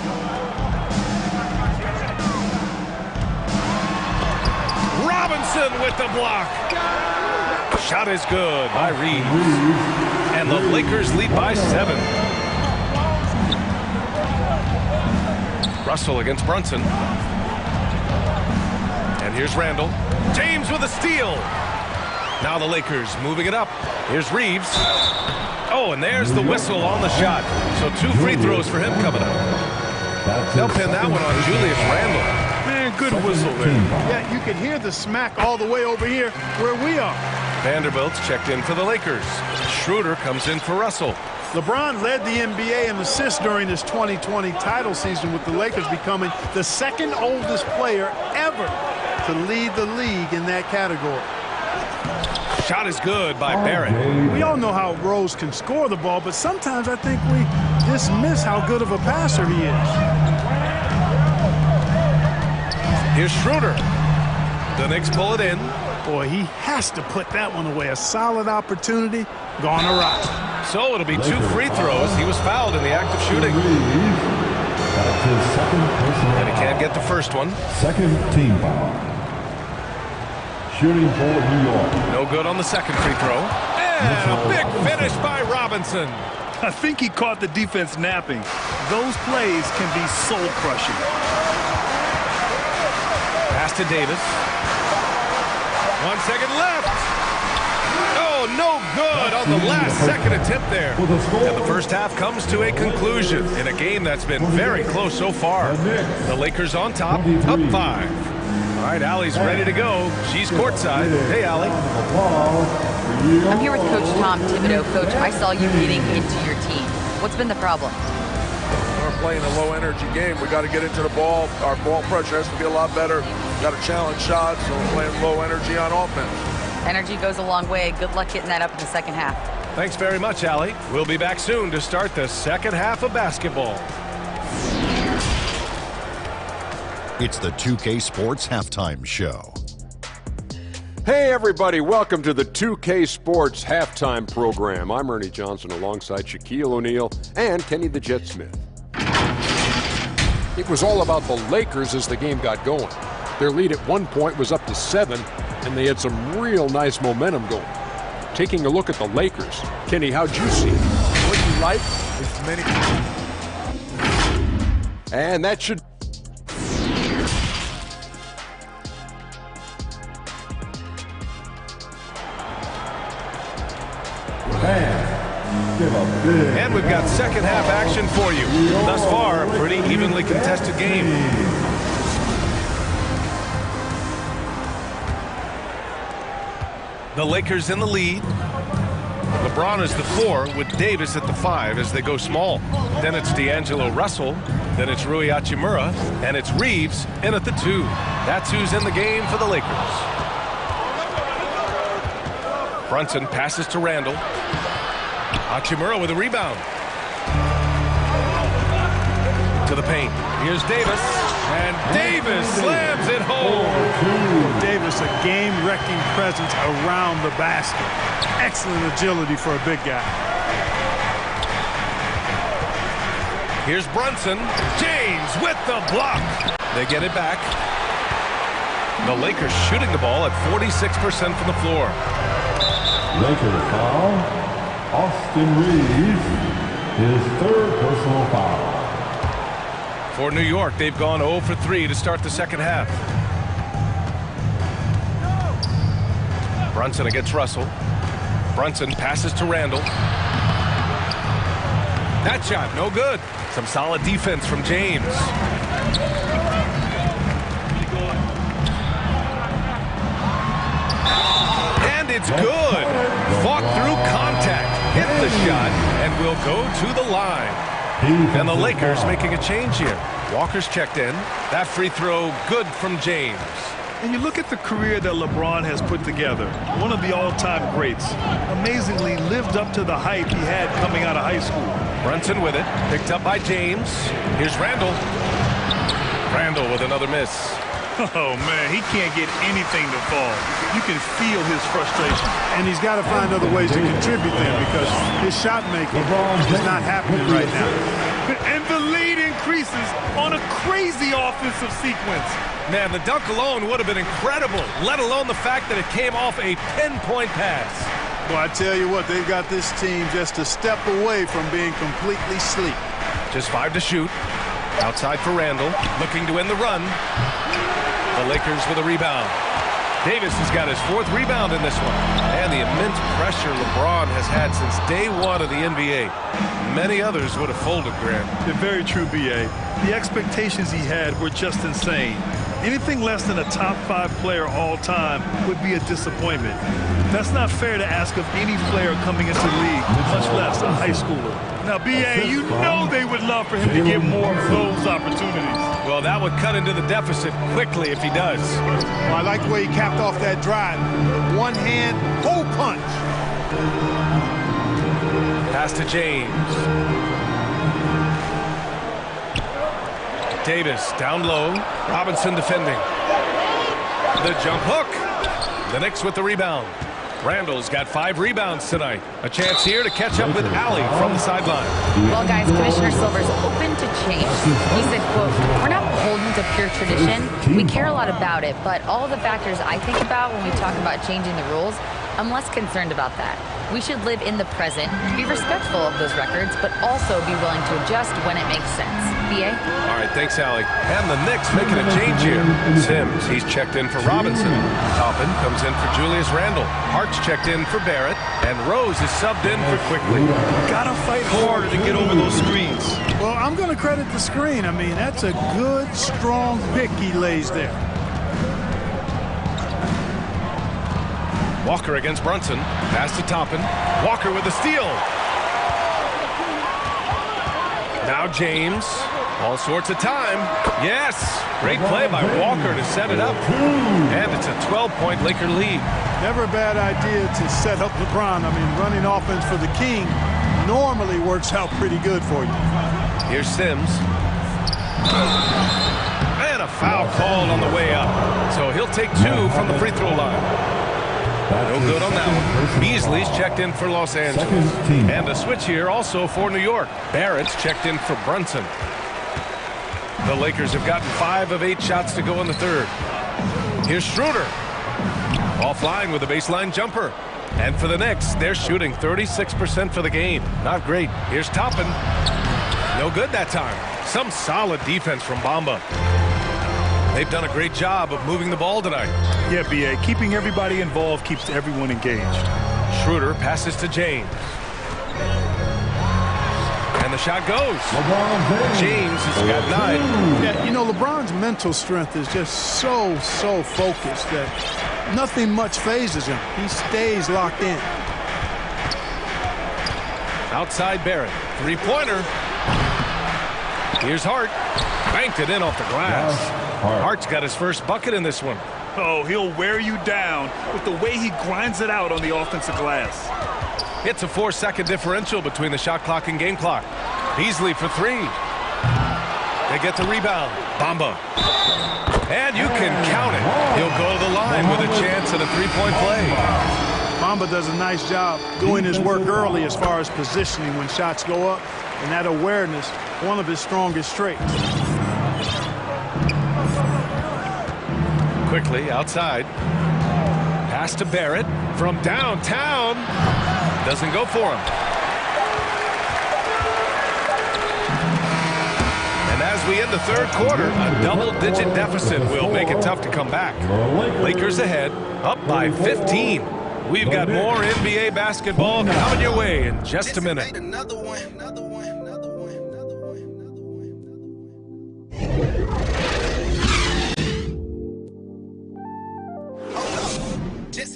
Robinson with the block. Shot is good by Reeves. And the Lakers lead by 7. Russell against Brunson. And here's Randall. James with a steal. Now the Lakers moving it up. Here's Reeves. Oh, and there's the whistle on the shot. So 2 free throws for him coming up. They'll pin that one on Julius Randall. Man, good whistle there. Yeah, you can hear the smack all the way over here where we are. Vanderbilt's checked in for the Lakers. Schroeder comes in for Russell. LeBron led the NBA in assists during this 2020 title season, with the Lakers becoming the second oldest player ever to lead the league in that category. Shot is good by Barrett. We all know how Rose can score the ball, but sometimes I think we dismiss how good of a passer he is. Here's Schroeder. The Knicks pull it in. Boy, he has to put that one away. A solid opportunity gone awry. So it'll be 2 free throws. He was fouled in the act of shooting. That's his second personal And he can't get the first one. Second team foul. Shooting for New York. No good on the second free throw. And a big finish by Robinson. I think he caught the defense napping. Those plays can be soul-crushing. Pass to Davis. 1 second left. Oh, no good on the last second attempt there. And the first half comes to a conclusion in a game that's been very close so far. The Lakers on top, up 5. All right, Allie's ready to go. She's courtside. Hey, Allie. I'm here with Coach Tom Thibodeau. Coach, I saw you getting into your team. What's been the problem? We're playing a low-energy game. We got to get into the ball. Our ball pressure has to be a lot better. Got to challenge shots, so we're playing low energy on offense. Energy goes a long way. Good luck getting that up in the second half. Thanks very much, Allie. We'll be back soon to start the second half of basketball. It's the 2K Sports Halftime Show. Hey, everybody. Welcome to the 2K Sports Halftime Program. I'm Ernie Johnson alongside Shaquille O'Neal and Kenny the Jet Smith. It was all about the Lakers as the game got going. Their lead at one point was up to 7, and they had some real nice momentum going. Taking a look at the Lakers, Kenny, how'd you see it? What you like is many. And that should... And we've got second half action for you. Thus far, a pretty evenly contested game. The Lakers in the lead. LeBron is the 4 with Davis at the 5 as they go small. Then it's D'Angelo Russell. Then it's Rui Hachimura. And it's Reeves in at the 2. That's who's in the game for the Lakers. Brunson passes to Randall. Hachimura with a rebound. To the paint. Here's Davis. And Davis slams it home. Davis, a game-wrecking presence around the basket. Excellent agility for a big guy. Here's Brunson. James with the block. They get it back. The Lakers shooting the ball at 46% from the floor. Lakers foul. Austin Reeves, his third personal foul. For New York, they've gone 0 for 3 to start the second half. Brunson against Russell. Brunson passes to Randall. That shot, no good. Some solid defense from James. And it's good. Fought through contact, hit the shot, and will go to the line. And the Lakers making a change here. Walker's checked in. That free throw good from James. And you look at the career that LeBron has put together, one of the all-time greats. Amazingly lived up to the hype he had coming out of high school. Brunson with it, picked up by James. Here's Randall. Randall with another miss. Oh, man, he can't get anything to fall. You can feel his frustration. And he's got to find other ways to contribute then, because his shot making is not happening right now. And the lead increases on a crazy offensive sequence. Man, the dunk alone would have been incredible, let alone the fact that it came off a pinpoint pass. Well, I tell you what, they've got this team just a step away from being completely sleep. Just 5 to shoot. Outside for Randall, looking to end the run. The Lakers with a rebound. Davis has got his 4th rebound in this one. And the immense pressure LeBron has had since day 1 of the NBA. Many others would have folded, Grant. They're very true, B.A. The expectations he had were just insane. Anything less than a top 5 player all time would be a disappointment. That's not fair to ask of any player coming into the league, much less a high schooler. Now, B.A., you know they would love for him to get more of those opportunities. Well, that would cut into the deficit quickly if he does. Well, I like the way he capped off that drive. One hand, hole punch. Pass to James. Davis down low. Robinson defending. The jump hook. The Knicks with the rebound. Randall's got 5 rebounds tonight. A chance here to catch up with Allie from the sideline. Well, guys, Commissioner Silver's open to change. He said, quote, "We're not beholden to pure tradition. We care a lot about it, but all the factors I think about when we talk about changing the rules, I'm less concerned about that. We should live in the present, be respectful of those records, but also be willing to adjust when it makes sense." B.A.? All right, thanks, Allie. And the Knicks making a change here. Sims, he's checked in for Robinson. Toppin comes in for Julius Randle. Hart's checked in for Barrett. And Rose is subbed in for Quickly. Gotta fight harder to get over those screens. Well, I'm going to credit the screen. I mean, that's a good, strong pick he lays there. Walker against Brunson. Pass to Toppin. Walker with the steal. Now James. All sorts of time. Yes. Great play by Walker to set it up. And it's a 12-point Laker lead. Never a bad idea to set up LeBron. I mean, running offense for the King normally works out pretty good for you. Here's Sims. And a foul called on the way up. So he'll take 2 from the free throw line. No good on that one. Beasley's checked in for Los Angeles. And a switch here also for New York. Barrett's checked in for Brunson. The Lakers have gotten 5 of 8 shots to go in the third. Here's Schroeder. Offline with a baseline jumper. And for the Knicks, they're shooting 36% for the game. Not great. Here's Toppin. No good that time. Some solid defense from Bamba. They've done a great job of moving the ball tonight. Yeah, B.A. Keeping everybody involved keeps everyone engaged. Schroeder passes to James. And the shot goes. James has got 9. Yeah, you know, LeBron's mental strength is just so focused that nothing much phases him. He stays locked in. Outside Barrett. 3-pointer. Here's Hart. Banked it in off the glass. Hart's got his first bucket in this one. Oh, he'll wear you down with the way he grinds it out on the offensive glass. It's a 4-second differential between the shot clock and game clock. Beasley for 3. They get the rebound. Bamba. And you can count it. He'll go to the line with a chance at a 3-point play. Bamba does a nice job doing his work early as far as positioning when shots go up. And that awareness, one of his strongest traits. Quickly outside. Pass to Barrett from downtown. Doesn't go for him. And as we end the third quarter, a double-digit deficit will make it tough to come back. Lakers ahead, up by 15. We've got more NBA basketball coming your way in just a minute.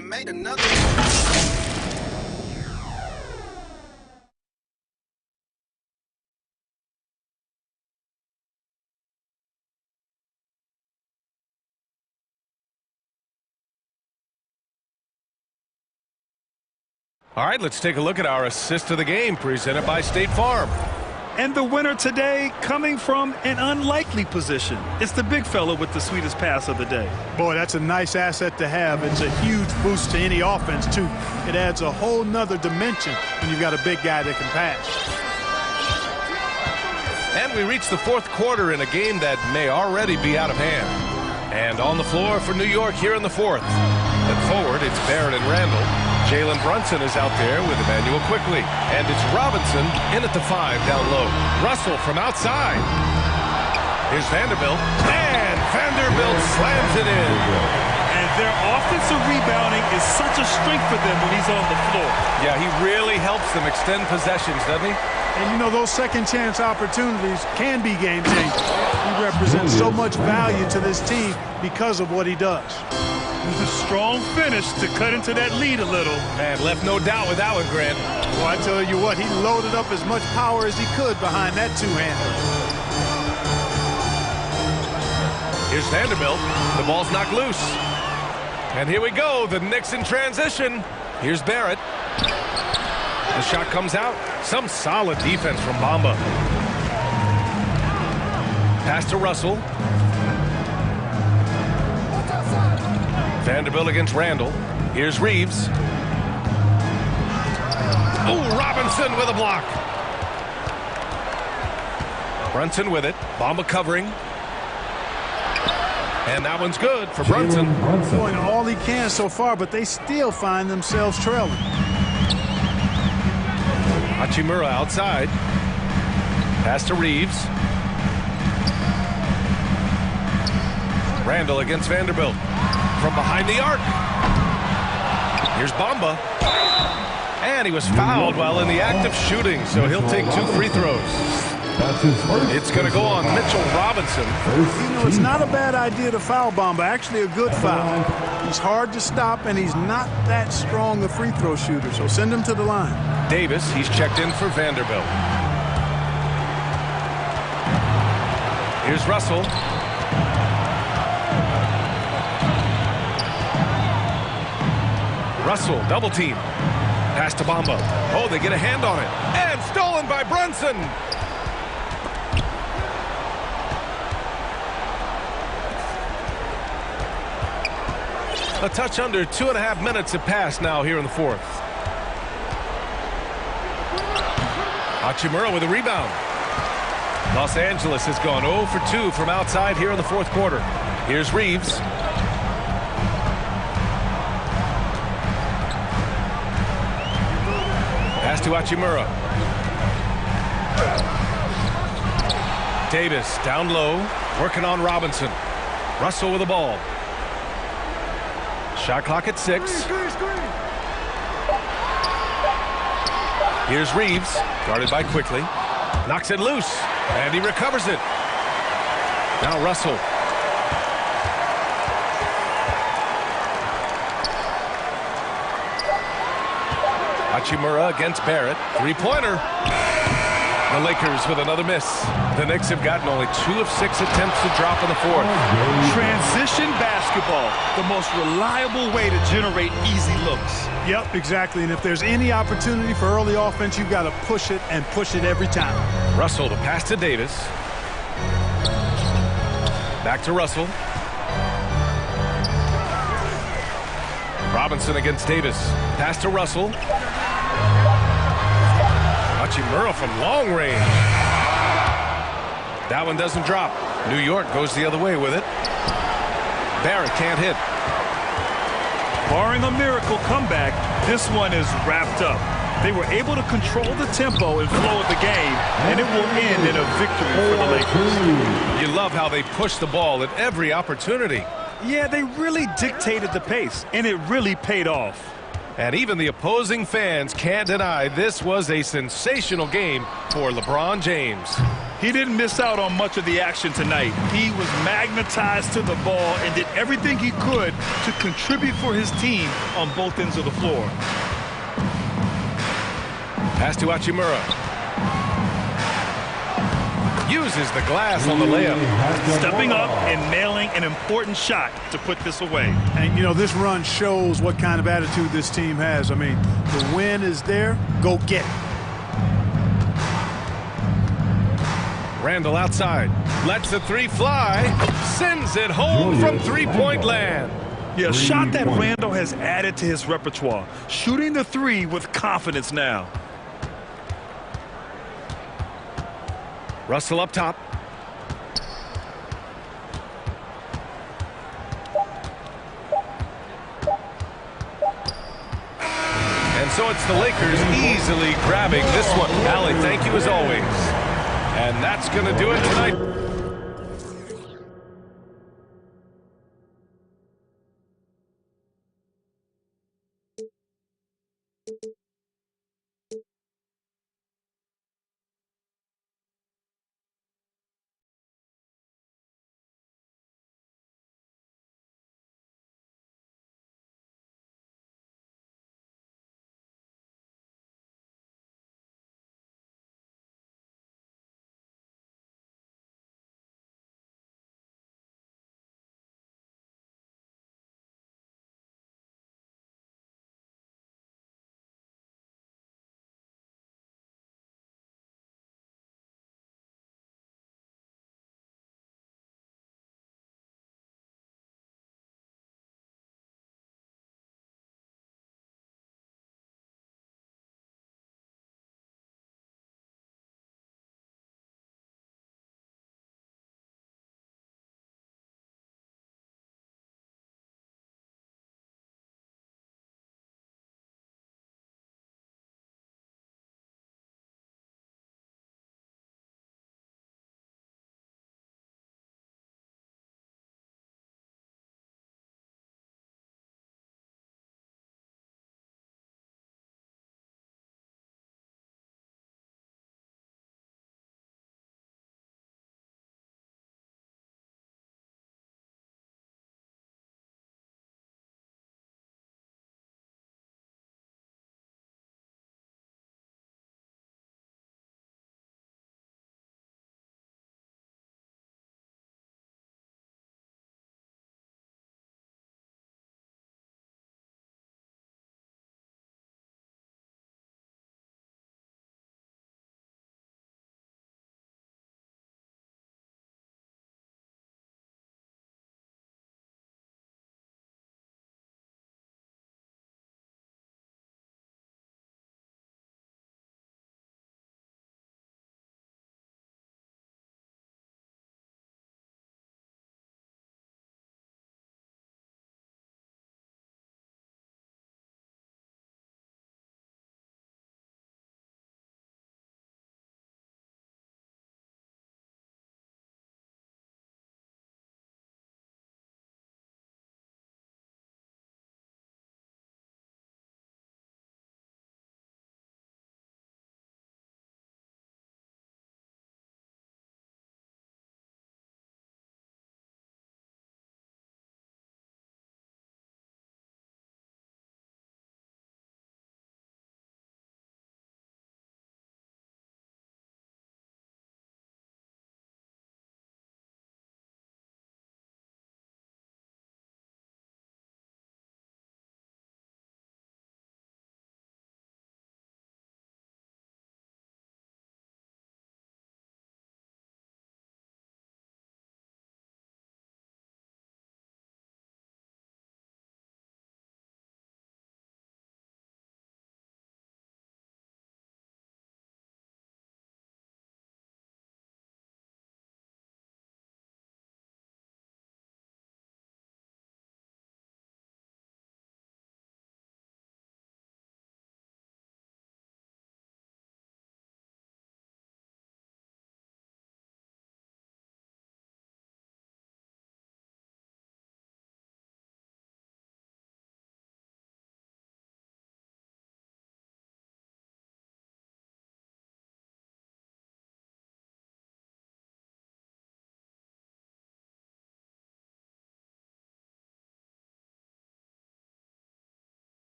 Made another. All right, let's take a look at our assist of the game presented by State Farm. And the winner today coming from an unlikely position. It's the big fella with the sweetest pass of the day. Boy, that's a nice asset to have. It's a huge boost to any offense, too. It adds a whole nother dimension when you've got a big guy that can pass. And we reach the fourth quarter in a game that may already be out of hand. And on the floor for New York here in the fourth. At forward, it's Barrett and Randall. Jalen Brunson is out there with Emmanuel quickly. And it's Robinson in at the 5 down low. Russell from outside. Here's Vanderbilt. And Vanderbilt slams it in. And their offensive rebounding is such a strength for them when he's on the floor. Yeah, he really helps them extend possessions, doesn't he? And you know, those second chance opportunities can be game changers. He represents so much value to this team because of what he does. A strong finish to cut into that lead a little. Man, left no doubt with that one, Grant. Well, I tell you what, he loaded up as much power as he could behind that two-hander. Here's Vanderbilt. The ball's knocked loose. And here we go, the Knicks in transition. Here's Barrett. The shot comes out. Some solid defense from Bamba. Pass to Russell. Vanderbilt against Randall. Here's Reeves. Oh, Robinson with a block. Brunson with it. Bamba covering. And that one's good for Brunson. Doing all he can so far, but they still find themselves trailing. Hachimura outside. Pass to Reeves. Randall against Vanderbilt. From behind the arc. Here's Bamba. And he was fouled while in the act of shooting, so he'll take 2 free throws. It's going to go on Mitchell Robinson. You know, it's not a bad idea to foul Bamba. Actually, a good foul. He's hard to stop, and he's not that strong a free throw shooter, so send him to the line. Davis, he's checked in for Vanderbilt. Here's Russell. Russell, double team. Pass to Bamba. Oh, they get a hand on it. And stolen by Brunson. A touch under 2.5 minutes have passed now here in the fourth. Hachimura with a rebound. Los Angeles has gone 0 for 2 from outside here in the fourth quarter. Here's Reeves. Pass to Hachimura. Davis down low, working on Robinson. Russell with the ball. Shot clock at 6. Here's Reeves, guarded by Quickly. Knocks it loose, and he recovers it. Now Russell. Hachimura against Barrett. Three-pointer. The Lakers with another miss. The Knicks have gotten only 2 of 6 attempts to drop in the fourth. Transition basketball, the most reliable way to generate easy looks. Yep, exactly. And if there's any opportunity for early offense, you've got to push it and push it every time. Russell to pass to Davis. Back to Russell. Robinson against Davis. Pass to Russell. Hachimura from long range. That one doesn't drop. New York goes the other way with it. Barrett can't hit. Barring a miracle comeback, this one is wrapped up. They were able to control the tempo and flow of the game, and it will end in a victory for the Lakers. You love how they push the ball at every opportunity. Yeah, they really dictated the pace, and it really paid off. And even the opposing fans can't deny this was a sensational game for LeBron James. He didn't miss out on much of the action tonight. He was magnetized to the ball and did everything he could to contribute for his team on both ends of the floor. Pass to Hachimura. Uses the glass on the layup. Stepping up and nailing an important shot to put this away. And, you know, this run shows what kind of attitude this team has. I mean, the win is there. Go get it. Randall outside. Lets the three fly. Sends it home from three-point land. Yeah, a shot that Randall has added to his repertoire. Shooting the three with confidence now. Russell up top. And so it's the Lakers easily grabbing this one. Allie, thank you as always. And that's going to do it tonight.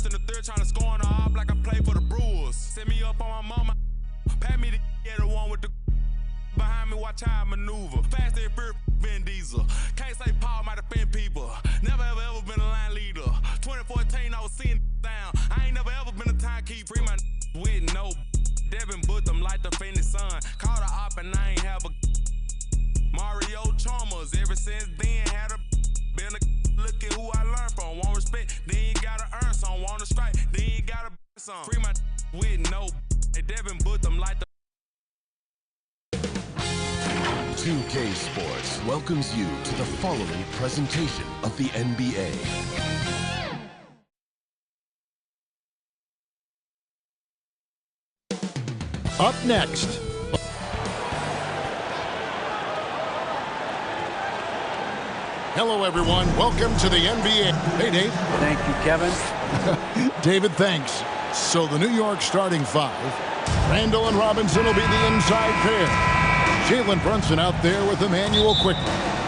in the third trying to score on the hop like I play for the Brewers. Set me up on my mama. Pat me the one with the behind me, watch how I maneuver. Fast and fear, Vin Diesel. Can't say Paul might offend people. Never ever been a line leader. 2014, I was seeing down. I ain't never ever been a timekeeper. Free my with no Devin Booth, them like the Phoenix Sun. Caught a op and I ain't have a Mario Chalmers. Ever since then, had a been a look at who I learned from. Want respect, then you gotta earn some. Want to strike, then you gotta some. Free my with no Devin Booth, them like the 2K Sports welcomes you to the following presentation of the NBA. Up next. Hello, everyone. Welcome to the NBA. Hey, Dave. Thank you, Kevin. David, thanks. So the New York starting five. Randall and Robinson will be the inside pair. Jalen Brunson out there with Emmanuel quickly.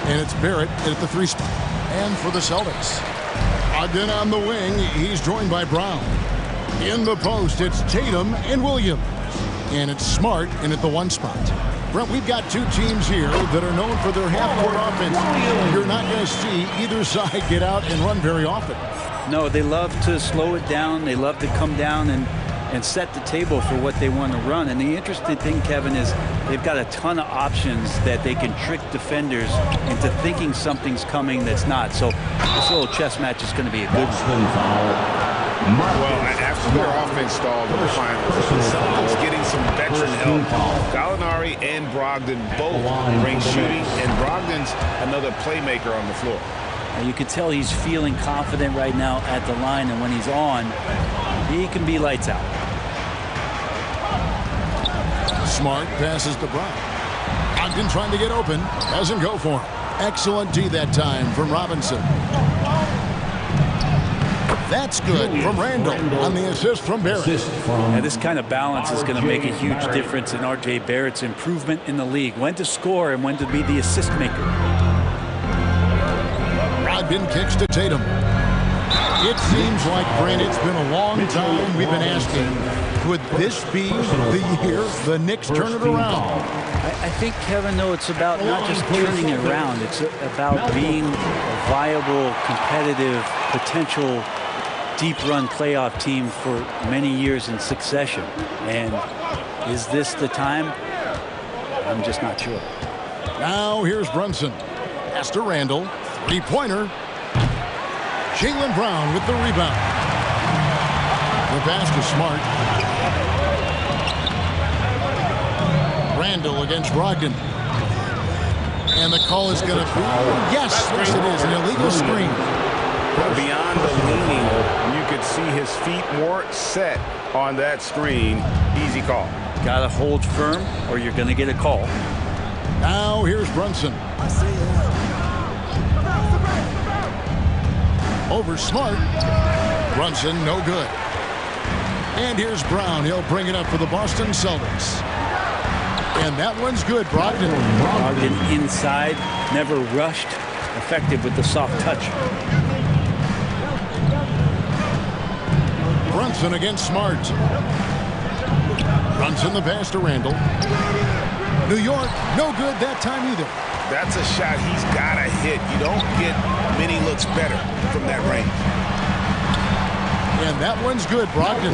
And it's Barrett at the 3 spot. And for the Celtics, Ogden on the wing. He's joined by Brown. In the post, it's Tatum and Williams. And it's Smart in at the 1 spot. Brent, we've got 2 teams here that are known for their half-court offense. You're not going to see either side get out and run very often. No, they love to slow it down. They love to come down and set the table for what they want to run. And the interesting thing, Kevin, is they've got a ton of options that they can trick defenders into thinking something's coming that's not. So this little chess match is going to be a good one. Well, after their offense stalled in the finals, the Celtics getting some veteran help. Gallinari and Brogdon both bring shooting, and Brogdon's another playmaker on the floor. And you can tell he's feeling confident right now at the line, and when he's on, he can be lights out. Smart passes to Brown. Ogden trying to get open. Doesn't go for him. Excellent D that time from Robinson. That's good from Randall on the assist from Barrett. And this kind of balance is going to make a huge difference in R.J. Barrett's improvement in the league. When to score and when to be the assist maker. Ogden kicks to Tatum. It seems like, Brent, it's been a long time we've been asking, could this be the year the Knicks turn it around? I think, Kevin, though, it's about not just turning it around. It's about being a viable, competitive, potential deep-run playoff team for many years in succession. And is this the time? I'm just not sure. Now here's Brunson. Pass to Randall. 3-pointer. Jalen Brown with the rebound. The pass to Smart. Randall against Brogdon. And the call is going to be, yes, it is, an illegal screen. Beyond the leaning, you could see his feet weren't set on that screen. Easy call. Got to hold firm or you're going to get a call. Now here's Brunson. Over Smart. Brunson, no good. And here's Brown. He'll bring it up for the Boston Celtics. And that one's good, Brogdon. Brogdon inside, never rushed. Effective with the soft touch. Brunson against Smart. Brunson the pass to Randall. New York, no good that time either. That's a shot he's got to hit. You don't get many looks better from that range. And that one's good, Brogdon.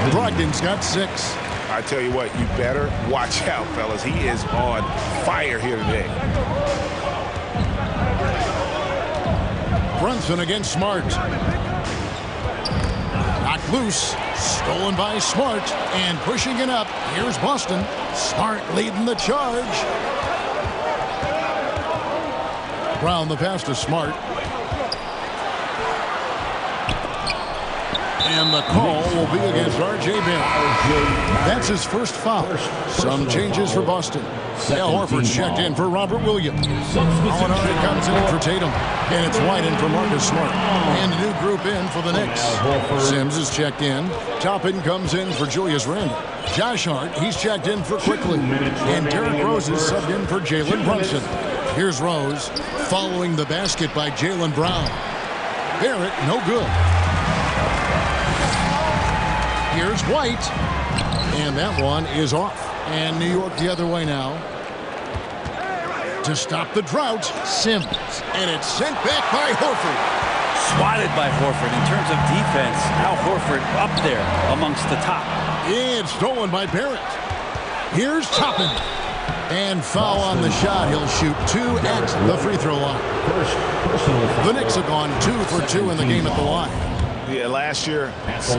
Brogdon's got 6. I tell you what, you better watch out, fellas. He is on fire here today. Brunson against Smart. Knocked loose. Stolen by Smart. And pushing it up. Here's Boston. Smart leading the charge. Brown the pass to Smart. And the call will be against R.J. Barrett. That's his first foul. Some changes for Boston. Al Horford's checked in for Robert Williams. Gallinari comes in for Tatum. And it's Whiten for Marcus Smart. And a new group in for the Knicks. Sims is checked in. Toppin comes in for Julius Randle. Josh Hart, he's checked in for Quickly. And Derrick Rose is subbed in for Jalen Brunson. Here's Rose following the basket by Jalen Brown. Barrett, no good. Here's White. And that one is off. And New York the other way now. To stop the drought, Sims. And it's sent back by Horford. Swatted by Horford. In terms of defense, now Horford up there amongst the top. And stolen by Barrett. Here's Toppin. And foul on the shot. He'll shoot 2 at the free throw line. The Knicks have gone 2 for 2 in the game at the line. Yeah, last year,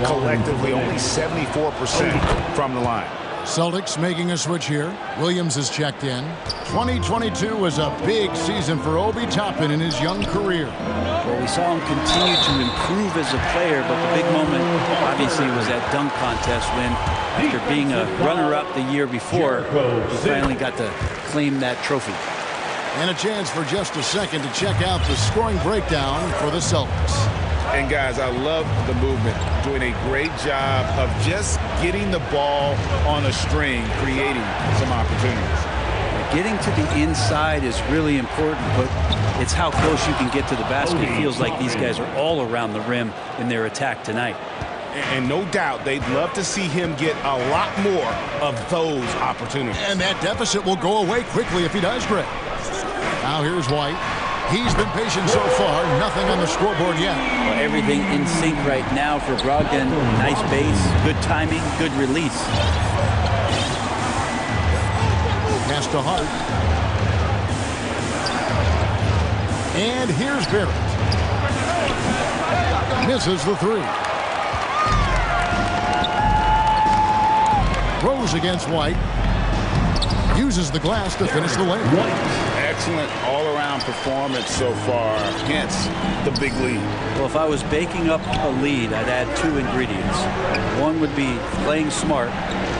collectively, only 74% from the line. Celtics making a switch here. Williams is checked in. 2022 was a big season for Obi Toppin in his young career. Well, we saw him continue to improve as a player, but the big moment, obviously, was that dunk contest when, after being a runner-up the year before, he finally got to claim that trophy. And a chance for just a second to check out the scoring breakdown for the Celtics. And guys, I love the movement. Doing a great job of just getting the ball on a string, creating some opportunities. Getting to the inside is really important, but it's how close you can get to the basket. It feels like these guys are all around the rim in their attack tonight. And no doubt they'd love to see him get a lot more of those opportunities. And that deficit will go away quickly if he does, Greg. Now here's White. He's been patient so far. Nothing on the scoreboard yet. Well, everything in sync right now for Brogdon. Nice base, good timing, good release. Pass to Hart. And here's Barrett. Misses the 3. Rose against White. Uses the glass to finish the layup. Excellent all-around performance so far against the big lead. Well, if I was baking up a lead, I'd add 2 ingredients. One would be playing smart.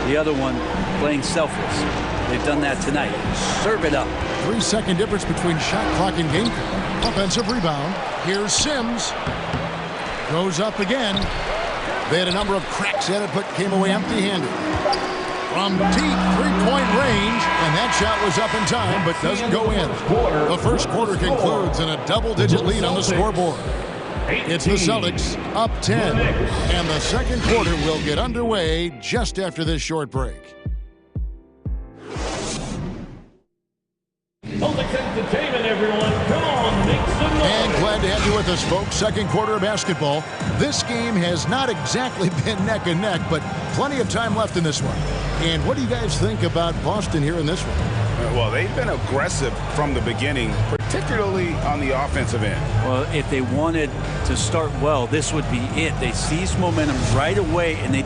The other one, playing selfless. They've done that tonight. Serve it up. 3-second difference between shot clock and game clock. Offensive rebound. Here's Sims. Goes up again. They had a number of cracks at it, but came away empty-handed. From deep three-point range, and that shot was up in time, but doesn't go in. The first quarter concludes in a double-digit lead on the scoreboard. It's the Celtics up 10, and the second quarter will get underway just after this short break. Celtics Entertainment, everyone. Come on, make some noise. And glad to have you with us, folks. Second quarter of basketball. This game has not exactly been neck and neck, but plenty of time left in this one. And what do you guys think about Boston here in this one? Well, they've been aggressive from the beginning, particularly on the offensive end. Well, if they wanted to start well, this would be it. They seized momentum right away, and they...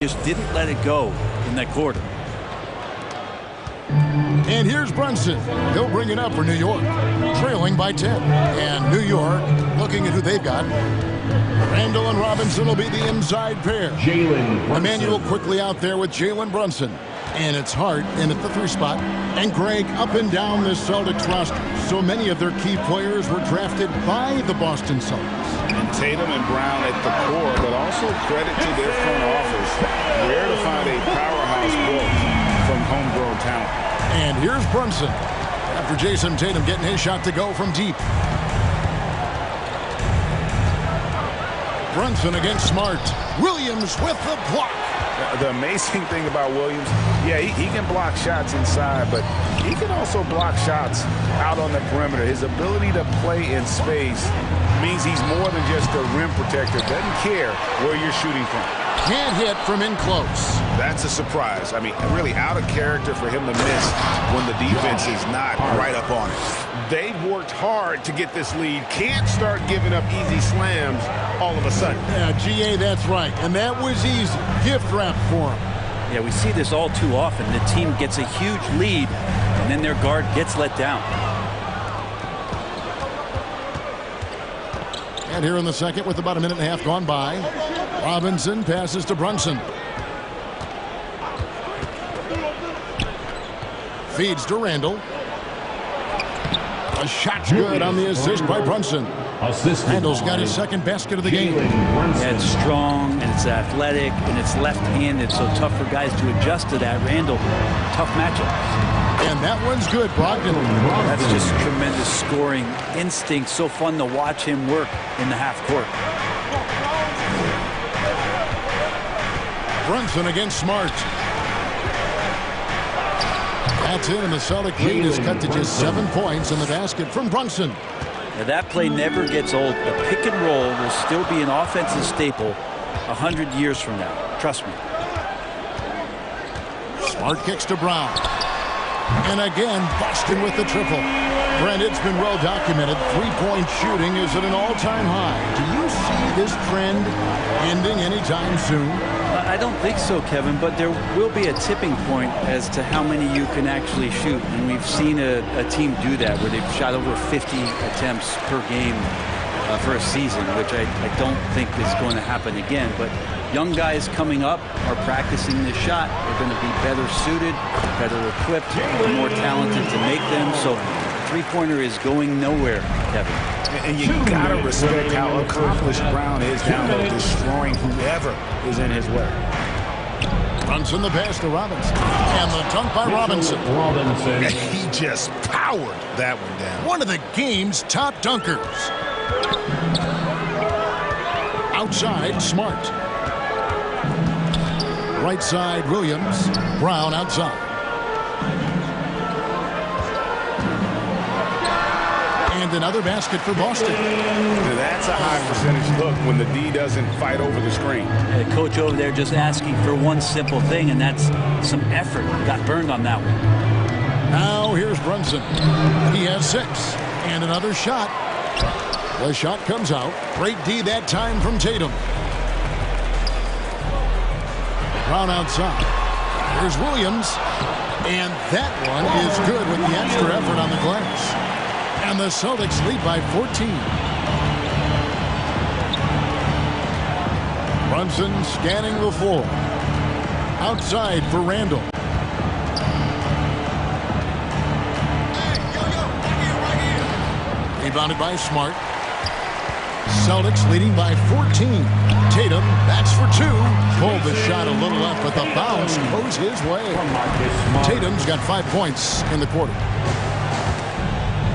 just didn't let it go in that quarter. And here's Brunson. He'll bring it up for New York, trailing by 10. And New York, looking at who they've got. Randall and Robinson will be the inside pair. Emmanuel quickly out there with Jalen Brunson. And it's Hart in at the 3 spot. And Greg up and down this Celtics roster. So many of their key players were drafted by the Boston Celtics. And Tatum and Brown at the core, but also credit to their front office. Rare to find a powerhouse built from homegrown talent. And here's Brunson. After Jason Tatum getting his shot to go from deep. Brunson against Smart. Williams with the block. The amazing thing about Williams, yeah, he can block shots inside, but he can also block shots out on the perimeter. His ability to play in space means he's more than just a rim protector. Doesn't care where you're shooting from. Can't hit from in close. That's a surprise. I mean, really out of character for him to miss when the defense is not right up on it. They've worked hard to get this lead. Can't start giving up easy slams all of a sudden. Yeah, GA, that's right. And that was easy. Gift wrap for him. Yeah, we see this all too often. The team gets a huge lead, and then their guard gets let down. And here in the second with about a minute and a half gone by, Robinson passes to Brunson. Feeds to Randall. A shot's good on the assist by Brunson. Randall's got his second basket of the game. Yeah, it's strong, and it's athletic, and it's left-handed, so tough for guys to adjust to that. Randall, tough matchup. And that one's good, Brogdon. That's just tremendous scoring instinct. So fun to watch him work in the half court. Brunson against Smart. That's in, and the Celtic lead is cut to just 7 points in the basket from Brunson. Now that play never gets old. The pick and roll will still be an offensive staple 100 years from now. Trust me. Smart kicks to Brown. And again, Boston with the triple. Brent, it's been well documented. Three-point shooting is at an all-time high. Do you see this trend ending anytime soon? I don't think so, Kevin, but there will be a tipping point as to how many you can actually shoot. And we've seen a team do that where they've shot over 50 attempts per game for a season, which I don't think is going to happen again. But young guys coming up are practicing this shot. They're going to be better suited, better equipped, more talented to make them. So three-pointer is going nowhere, Kevin. And you gotta respect how accomplished Brown is down there, destroying whoever is in his way. Brunson the pass to Robinson. And the dunk by Robinson. He just powered that one down. One of the game's top dunkers. Outside, Smart. Right side, Williams. Brown outside. And another basket for Boston. That's a high percentage look when the D doesn't fight over the screen. The coach over there just asking for one simple thing, and that's some effort. Got burned on that one. Now here's Brunson. He has 6. And another shot. The shot comes out. Great D that time from Tatum. Brown outside. Here's Williams. And that one is good with the extra effort on the glass. And the Celtics lead by 14. Brunson scanning the floor. Outside for Randall. Rebounded by Smart. Celtics leading by 14. Tatum, that's for 2. Pulled the shot a little left, but the bounce goes his way. Tatum's got 5 points in the quarter.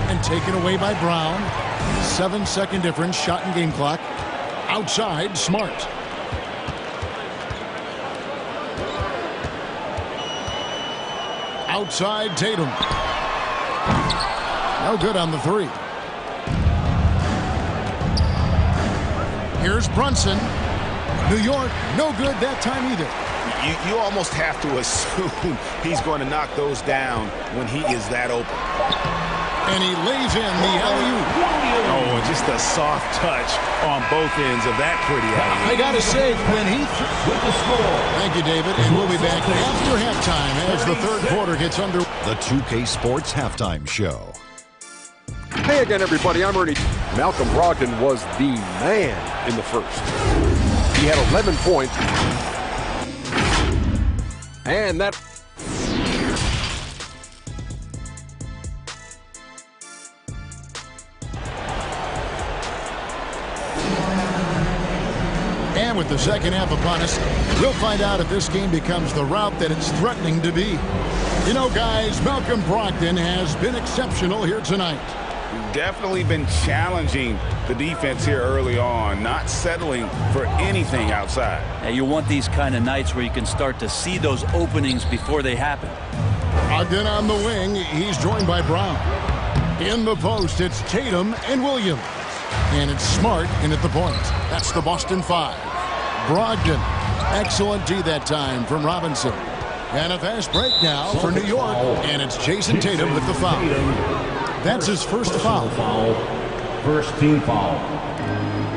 And taken away by Brown. 7-second difference, shot and game clock. Outside, Smart. Outside, Tatum. No good on the 3. Here's Brunson. New York, no good that time either. You almost have to assume he's going to knock those down when he is that open. And he lays in the alley-oop. Oh, just a soft touch on both ends of that pretty alley-oop. I got to say, when he with the score. Thank you, David. And we'll be back after halftime as the third quarter gets under. The 2K Sports Halftime Show. Hey again, everybody. I'm Ernie. Malcolm Brogdon was the man in the first. He had 11 points. And that... And with with the second half upon us, we'll find out if this game becomes the route that it's threatening to be. You know, guys, Malcolm Brogdon has been exceptional here tonight. Definitely been challenging the defense here early on, not settling for anything outside. Yeah, you want these kind of nights where you can start to see those openings before they happen. Brogdon on the wing. He's joined by Brown. In the post, it's Tatum and Williams. And it's Smart in at the point. That's the Boston 5. Brogdon. Excellent D that time from Robinson. And a fast break now for New York. And it's Jason Tatum with the foul. That's his first foul. First team foul.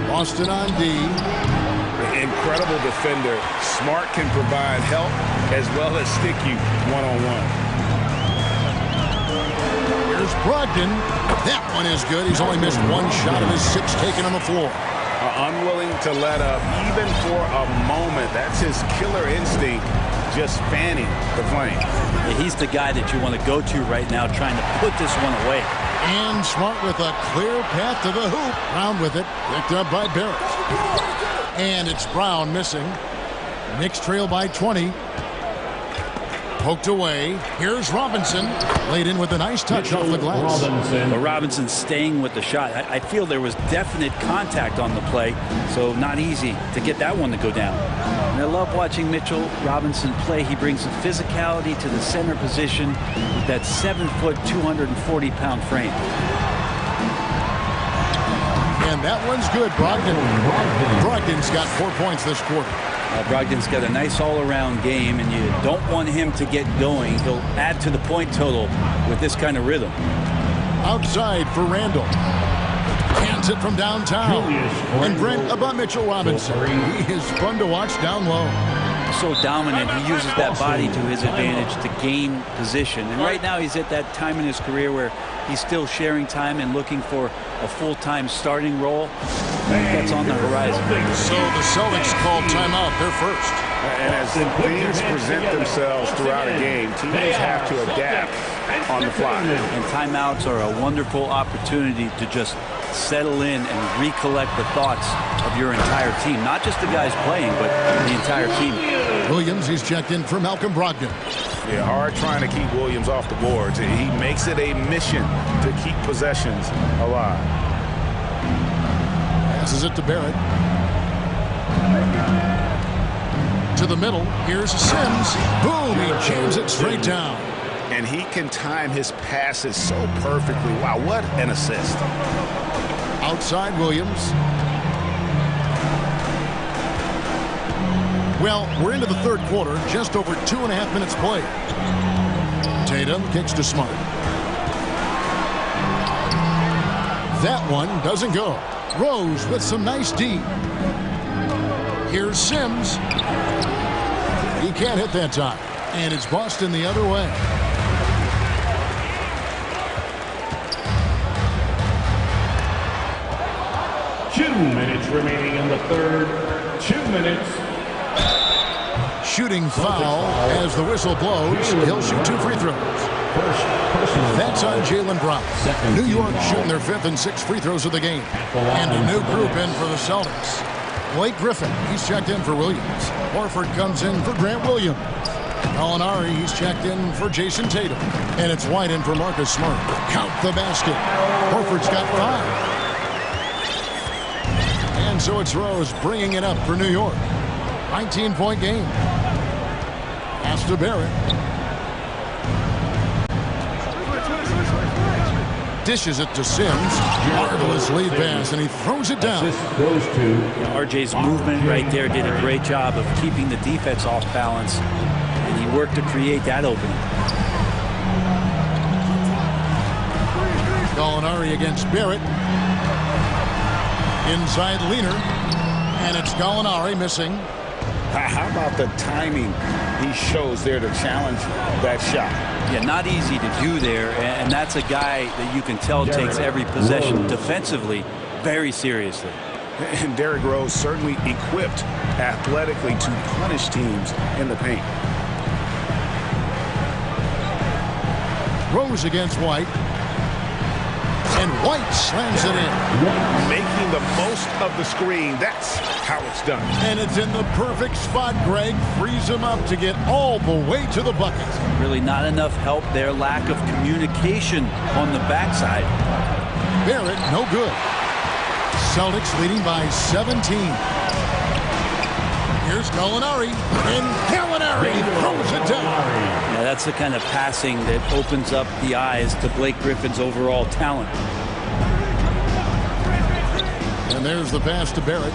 Boston on D. Incredible defender. Smart can provide help as well as stick you one-on-one. Here's Brogdon. That one is good. He's only missed one shot of his 6 taken on the floor. Unwilling to let up even for a moment. That's his killer instinct, just fanning the flame. Yeah, he's the guy that you want to go to right now, trying to put this one away. And Smart with a clear path to the hoop. Brown with it. Picked up by Barrett. And it's Brown missing. Knicks trail by 20. Poked away. Here's Robinson. Laid in with a nice touch off the glass. Robinson staying with the shot. I feel there was definite contact on the play, so not easy to get that one to go down. And I love watching Mitchell Robinson play. He brings the physicality to the center position with that 7-foot, 240-pound frame. And that one's good, Brogdon. Brogdon's got 4 points this quarter. Brogdon's got a nice all-around game, and you don't want him to get going. He'll add to the point total with this kind of rhythm. Outside for Randall. Cans it from downtown. And Brent about Mitchell Robinson. He is fun to watch down low. So dominant. He uses that body to his advantage to gain position. And right now he's at that time in his career where he's still sharing time and looking for a full-time starting role. That's on the horizon. So the Celtics call timeout. They're first. And as things present themselves throughout a game, teams have to adapt on the fly. And timeouts are a wonderful opportunity to just settle in and recollect the thoughts of your entire team. Not just the guys playing, but the entire team. Williams, he's checked in for Malcolm Brogdon. Yeah, hard trying to keep Williams off the boards. He makes it a mission to keep possessions alive. Passes it to Barrett. To the middle. Here's Sims. Boom! He jams it straight down. And he can time his passes so perfectly. Wow, what an assist. Outside Williams. Well, we're into the third quarter. Just over 2.5 minutes played. Tatum kicks to Smart. That one doesn't go. Rose with some nice D. Here's Sims. He can't hit that time. And it's Boston the other way. Minutes remaining in the third. 2 minutes. Shooting foul as the whistle blows. He'll shoot 2 free throws. That's on Jaylen Brown. New York shooting their 5th and 6th free throws of the game. And a new group in for the Celtics. Blake Griffin, he's checked in for Williams. Horford comes in for Grant Williams. Gallinari, he's checked in for Jason Tatum. And it's White in for Marcus Smart. Count the basket. Horford's got 5. And so it's Rose bringing it up for New York. 19-point game. Pass to Barrett. Dishes it to Sims. Marvelous lead pass, and he throws it down. RJ's movement right there did a great job of keeping the defense off balance, and he worked to create that opening. Gallinari against Barrett. Inside Leaner, and it's Gallinari missing. How about the timing he shows there to challenge that shot? Yeah, not easy to do there, and that's a guy that you can tell takes every possession defensively very seriously. And Derrick Rose certainly equipped athletically to punish teams in the paint. Rose against White. And White slams it in. Making the most of the screen. That's how it's done. And it's in the perfect spot, Greg. Frees him up to get all the way to the bucket. Really not enough help there. Lack of communication on the backside. Barrett, no good. Celtics leading by 17. Here's Gallinari, and Gallinari throws it down. Yeah, that's the kind of passing that opens up the eyes to Blake Griffin's overall talent. And there's the pass to Barrett.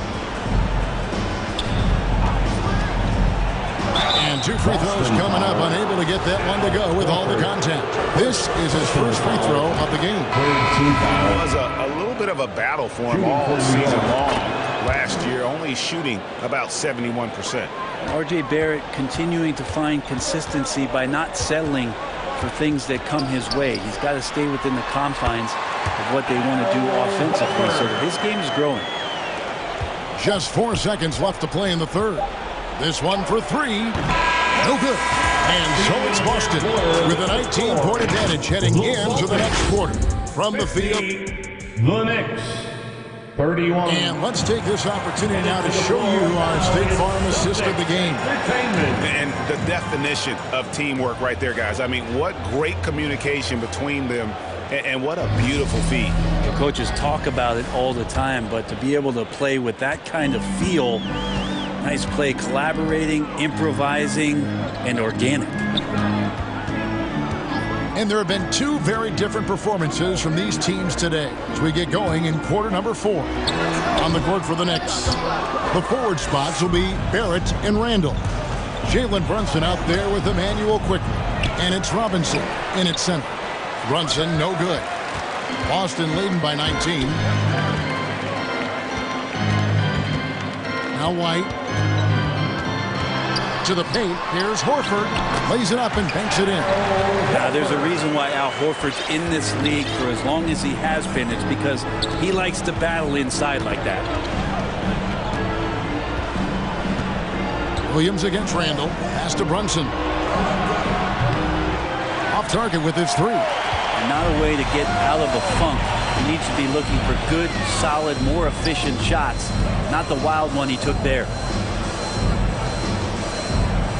And 2 free throws coming up, unable to get that one to go with all the contact. This is his first free throw of the game. It was a little bit of a battle for him all season long. Last year, only shooting about 71%. R.J. Barrett continuing to find consistency by not settling for things that come his way. He's got to stay within the confines of what they want to do offensively, so that his game is growing. Just 4 seconds left to play in the third. This one for 3. No good. And so it's Boston with a 19-point advantage heading into the next quarter. From the field, the Knicks. 31. And let's take this opportunity now to show you our State Farm assist of the game. And the definition of teamwork right there, guys. I mean, what great communication between them, and what a beautiful feat. The coaches talk about it all the time, but to be able to play with that kind of feel, nice play, collaborating, improvising, and organic. And there have been 2 very different performances from these teams today as we get going in quarter number 4. On the court for the Knicks, the forward spots will be Barrett and Randall. Jalen Brunson out there with Emmanuel quickly. And it's Robinson in its center. Brunson, no good. Boston leading by 19. Now White. To the paint. Here's Horford. Lays it up and banks it in. Now, there's a reason why Al Horford's in this league for as long as he has been. It's because he likes to battle inside like that. Williams against Randall. Pass to Brunson. Off target with his 3. Not a way to get out of a funk. He needs to be looking for good, solid, more efficient shots. Not the wild one he took there.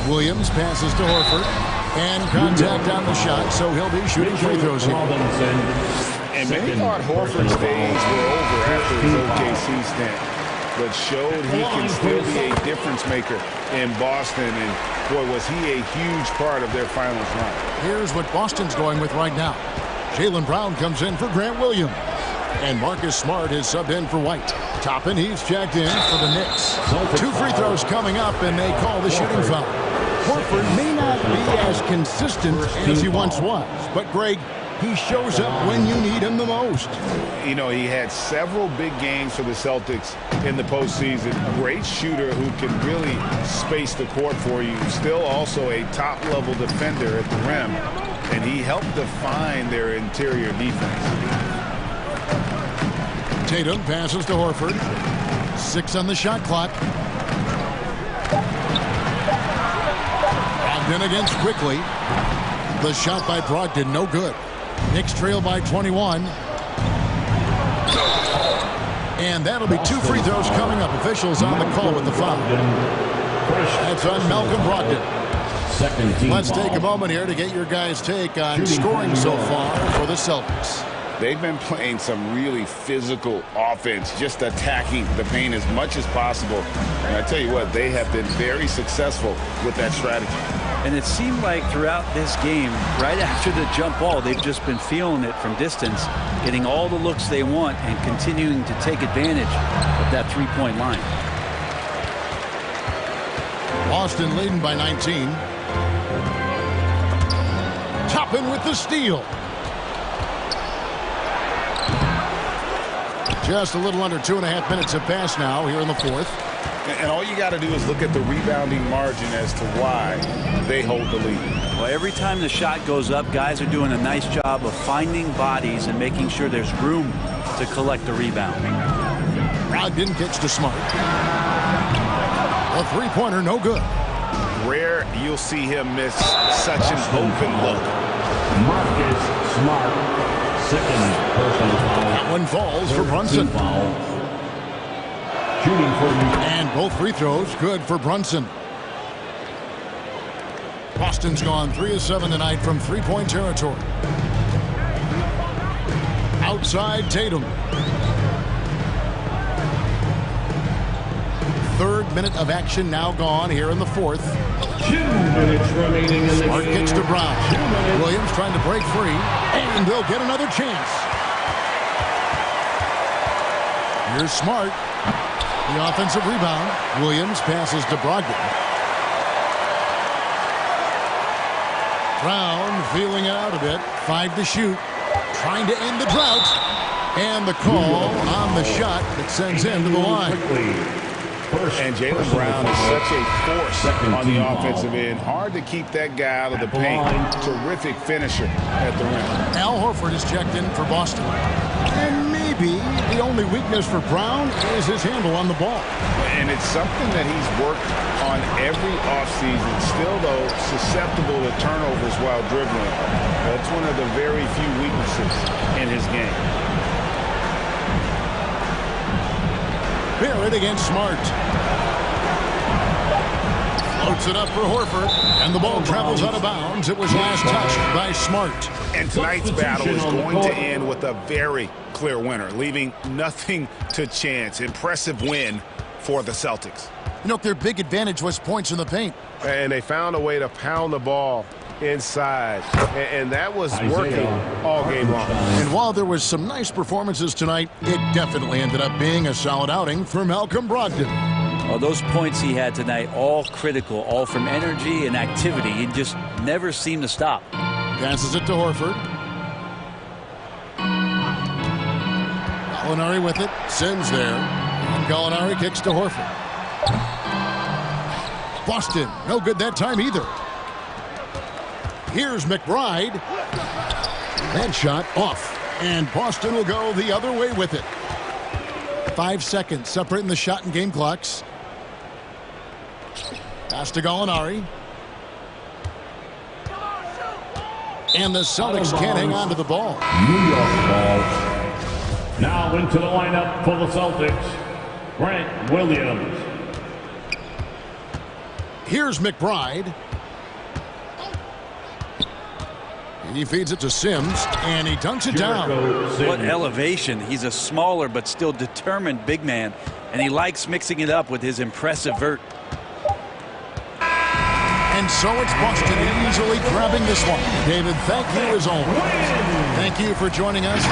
Williams passes to Horford. And contact on the shot, so he'll be shooting free throws here. And many thought Horford's days were over after his OKC stint, but showed he can still be a difference maker in Boston. And, boy, was he a huge part of their finals run. Here's what Boston's going with right now. Jaylen Brown comes in for Grant Williams. And Marcus Smart is subbed in for White. Toppin, he's checked in for the Knicks. 2 free throws coming up, and they call the shooting foul. Horford may not be as consistent as he once was, but Greg, he shows up when you need him the most. You know, he had several big games for the Celtics in the postseason. Great shooter who can really space the court for you. Still also a top-level defender at the rim, and he helped define their interior defense. Tatum passes to Horford. 6 on the shot clock. Then against quickly. The shot by Brogdon, no good. Knicks trail by 21. And that'll be 2 free throws coming up. Officials on the call with the foul. That's on Malcolm Brogdon. Let's take a moment here to get your guys' take on scoring so far for the Celtics. They've been playing some really physical offense, just attacking the paint as much as possible. And I tell you what, they have been very successful with that strategy. And it seemed like throughout this game, right after the jump ball, they've just been feeling it from distance, getting all the looks they want and continuing to take advantage of that 3-point line. Boston leading by 19. Toppin with the steal. Just a little under 2.5 minutes have passed now here in the fourth. And all you got to do is look at the rebounding margin as to why they hold the lead. Well, every time the shot goes up, guys are doing a nice job of finding bodies and making sure there's room to collect the rebound. Brogdon gets to Smart. A 3-pointer, no good. Rare you'll see him miss such an open look. Marcus Smart, That one falls for Brunson. And both free throws good for Brunson. Boston's gone 3 of 7 tonight from three-point territory. Outside Tatum. Third minute of action now gone here in the fourth. 2 minutes remaining in the Smart game. kicks to Brown. Williams trying to break free, and they'll get another chance. Here's Smart. The offensive rebound. Williams passes to Brogdon. Brown feeling it out a bit. 5 to shoot. Trying to end the drought. And the call on the shot that sends him to the line. And Jaylen Brown is such a force on the offensive end. Hard to keep that guy out of the paint. Terrific finisher at the rim. Al Horford is checked in for Boston. And maybe the only weakness for Brown is his handle on the ball. And it's something that he's worked on every offseason. Still, though, susceptible to turnovers while dribbling. That's one of the very few weaknesses in his game. Barrett against Smart. Floats it up for Horford, and the ball travels out of bounds. It was last touched by Smart. And tonight's battle is going to end with a very clear winner, leaving nothing to chance. Impressive win for the Celtics. You know, their big advantage was points in the paint. And they found a way to pound the ball inside, and that was working all game long. And while there was some nice performances tonight, it definitely ended up being a solid outing for Malcolm Brogdon. Well, those points he had tonight, all critical, all from energy and activity. He just never seemed to stop. Passes it to Horford. Gallinari with it. Sims there. And Gallinari kicks to Horford. Boston, no good that time either. Here's McBride. That shot off. And Boston will go the other way with it. 5 seconds separating the shot and game clocks. Pass to Gallinari. And the Celtics can't hang on to the ball. New York ball. Now into the lineup for the Celtics, Grant Williams. Here's McBride. He feeds it to Sims, and he dunks it down. What elevation. He's a smaller but still determined big man, and he likes mixing it up with his impressive vert. And so it's Boston easily grabbing this one. David, thank you as always. Thank you for joining us.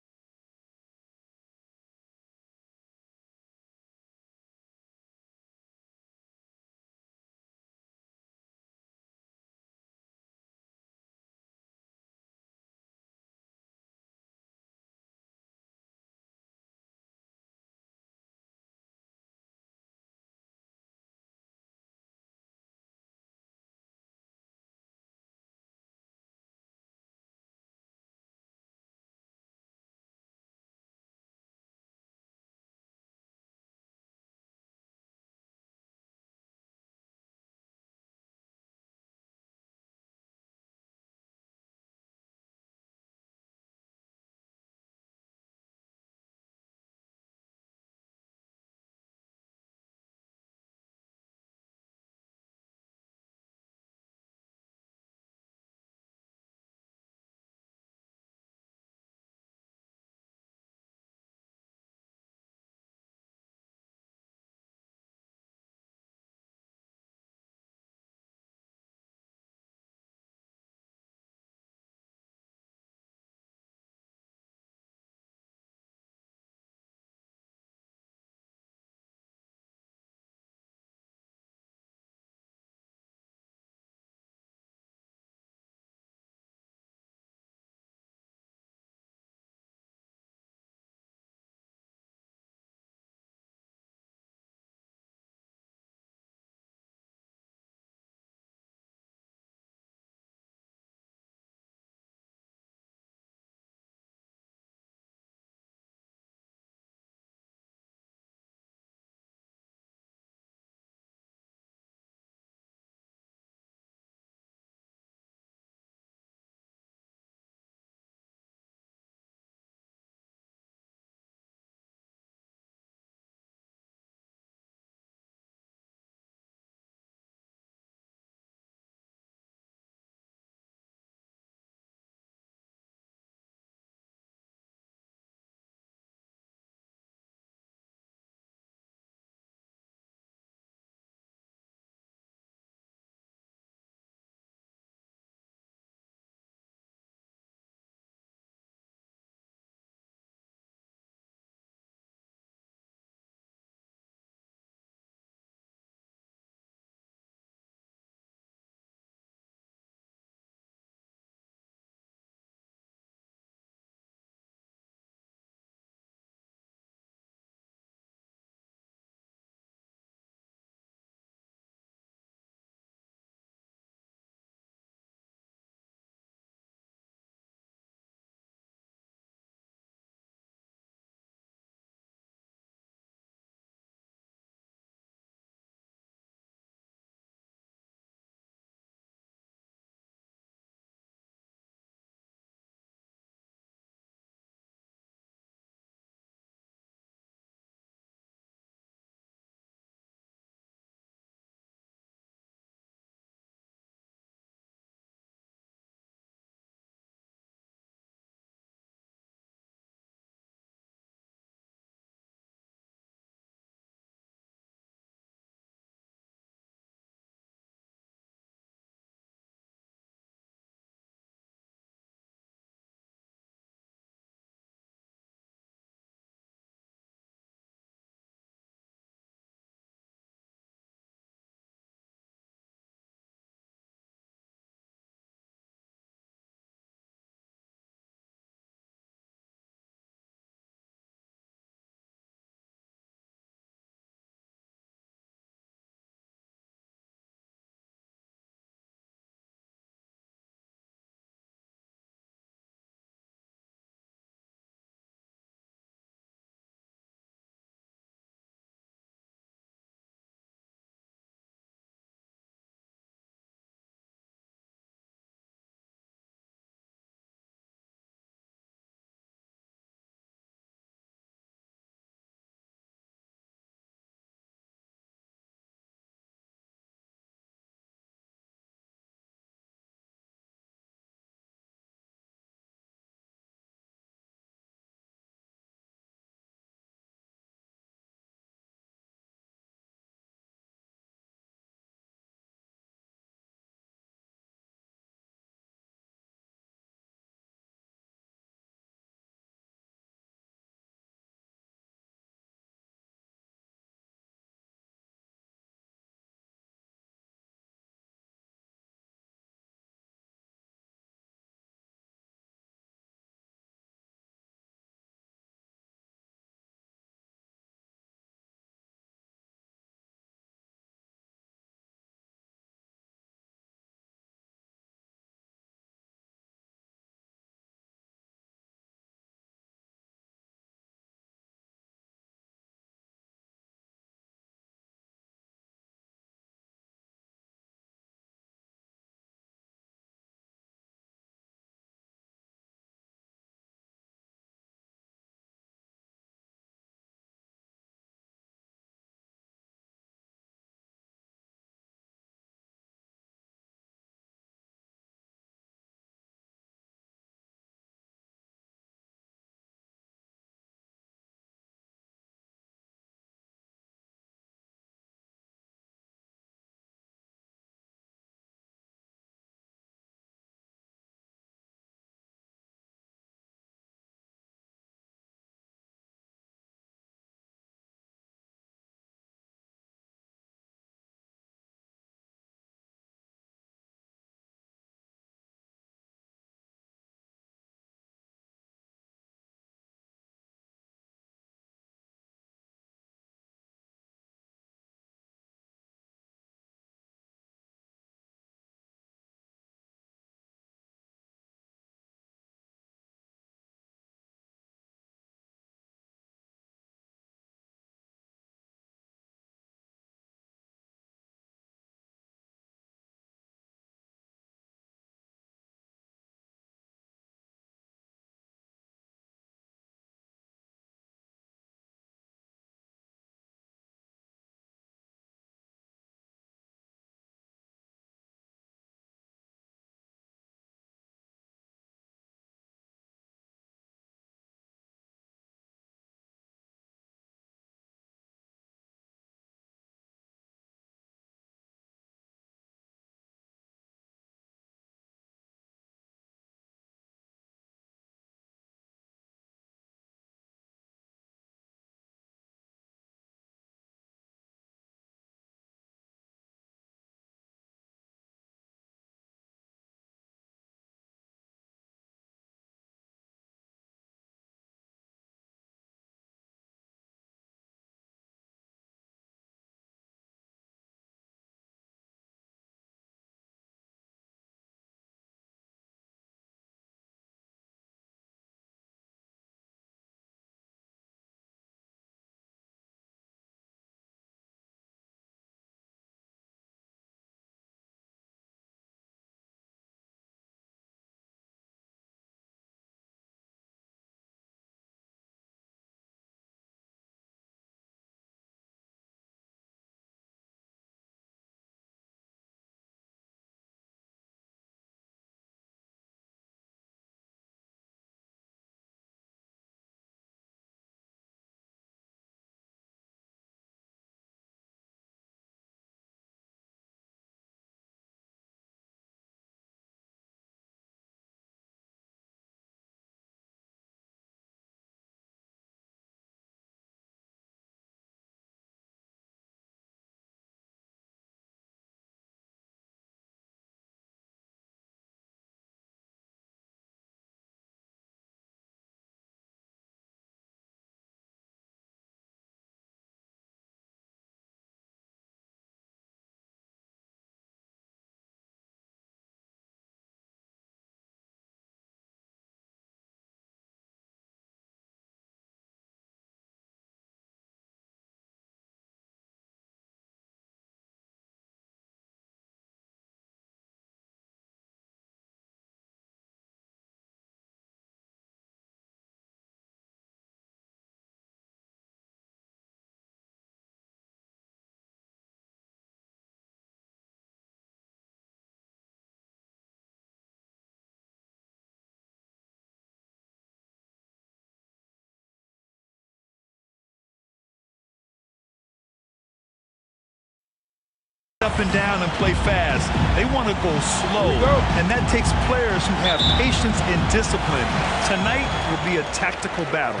up and down and play fast. They want to go slow, and that takes players who have patience and discipline. Tonight will be a tactical battle.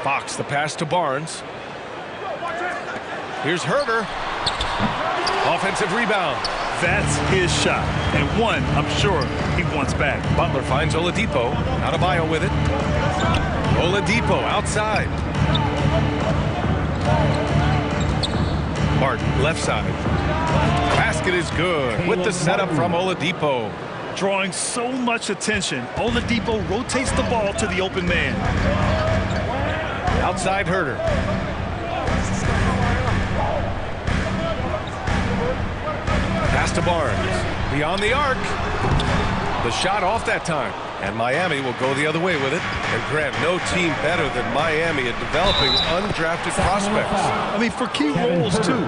Fox, the pass to Barnes. Here's Herder. Offensive rebound. That's his shot, and one I'm sure he wants back. Butler finds Oladipo. Adebayo with it. Oladipo outside. Martin, left side. Basket is good with the setup from Oladipo. Drawing so much attention, Oladipo rotates the ball to the open man. Outside Herder. Pass to Barnes. Beyond the arc. The shot off that time. And Miami will go the other way with it. And Grant, no team better than Miami at developing undrafted prospects. I mean, for key roles, too.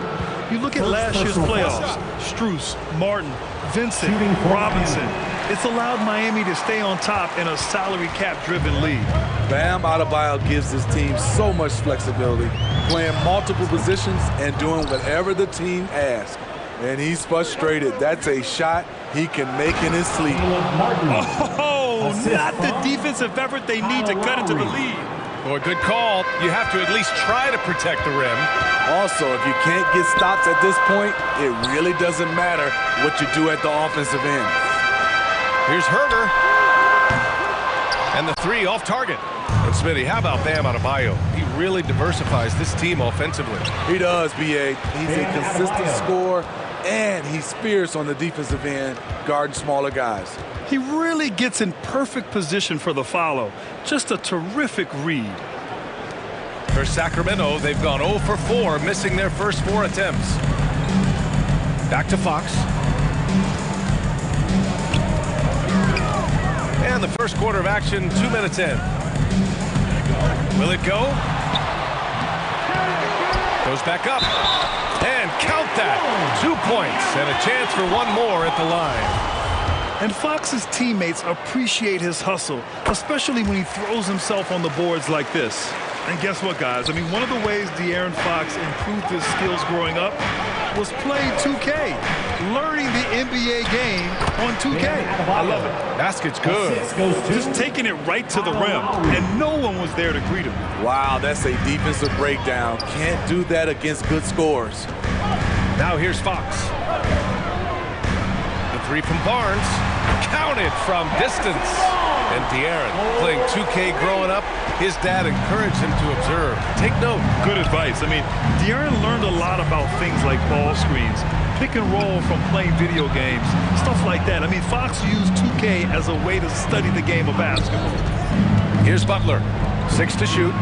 You look at last year's playoffs. Strus, Martin, Vincent, Robinson. It's allowed Miami to stay on top in a salary cap-driven league. Bam Adebayo gives his team so much flexibility, playing multiple positions and doing whatever the team asks. And he's frustrated. That's a shot he can make in his sleep. Oh, not the defensive effort they need to cut into the lead. Boy, good call. You have to at least try to protect the rim. Also, if you can't get stops at this point, it really doesn't matter what you do at the offensive end. Here's Herder. And the three off target. And Smitty, how about Bam Adebayo? He really diversifies this team offensively. He does, B.A. He's a consistent scorer, and he's fierce on the defensive end, guarding smaller guys. He really gets in perfect position for the follow. Just a terrific read. For Sacramento, they've gone 0 for 4, missing their first 4 attempts. Back to Fox. And the first quarter of action, 2 minutes in. Will it go? Goes back up. And count that. 2 points and a chance for one more at the line. And Fox's teammates appreciate his hustle, especially when he throws himself on the boards like this. And guess what, guys? I mean, one of the ways De'Aaron Fox improved his skills growing up was playing 2K, learning the NBA game on 2K. I love it. Basket's good. Just taking it right to the rim, and no one was there to greet him. Wow, that's a defensive breakdown. Can't do that against good scorers. Now here's Fox. The three from Barnes. Counted from distance. And De'Aaron, playing 2K growing up, his dad encouraged him to observe. Take note. Good advice. I mean, De'Aaron learned a lot about things like ball screens, pick and roll from playing video games, stuff like that. I mean, Fox used 2K as a way to study the game of basketball. Here's Butler. 6 to shoot.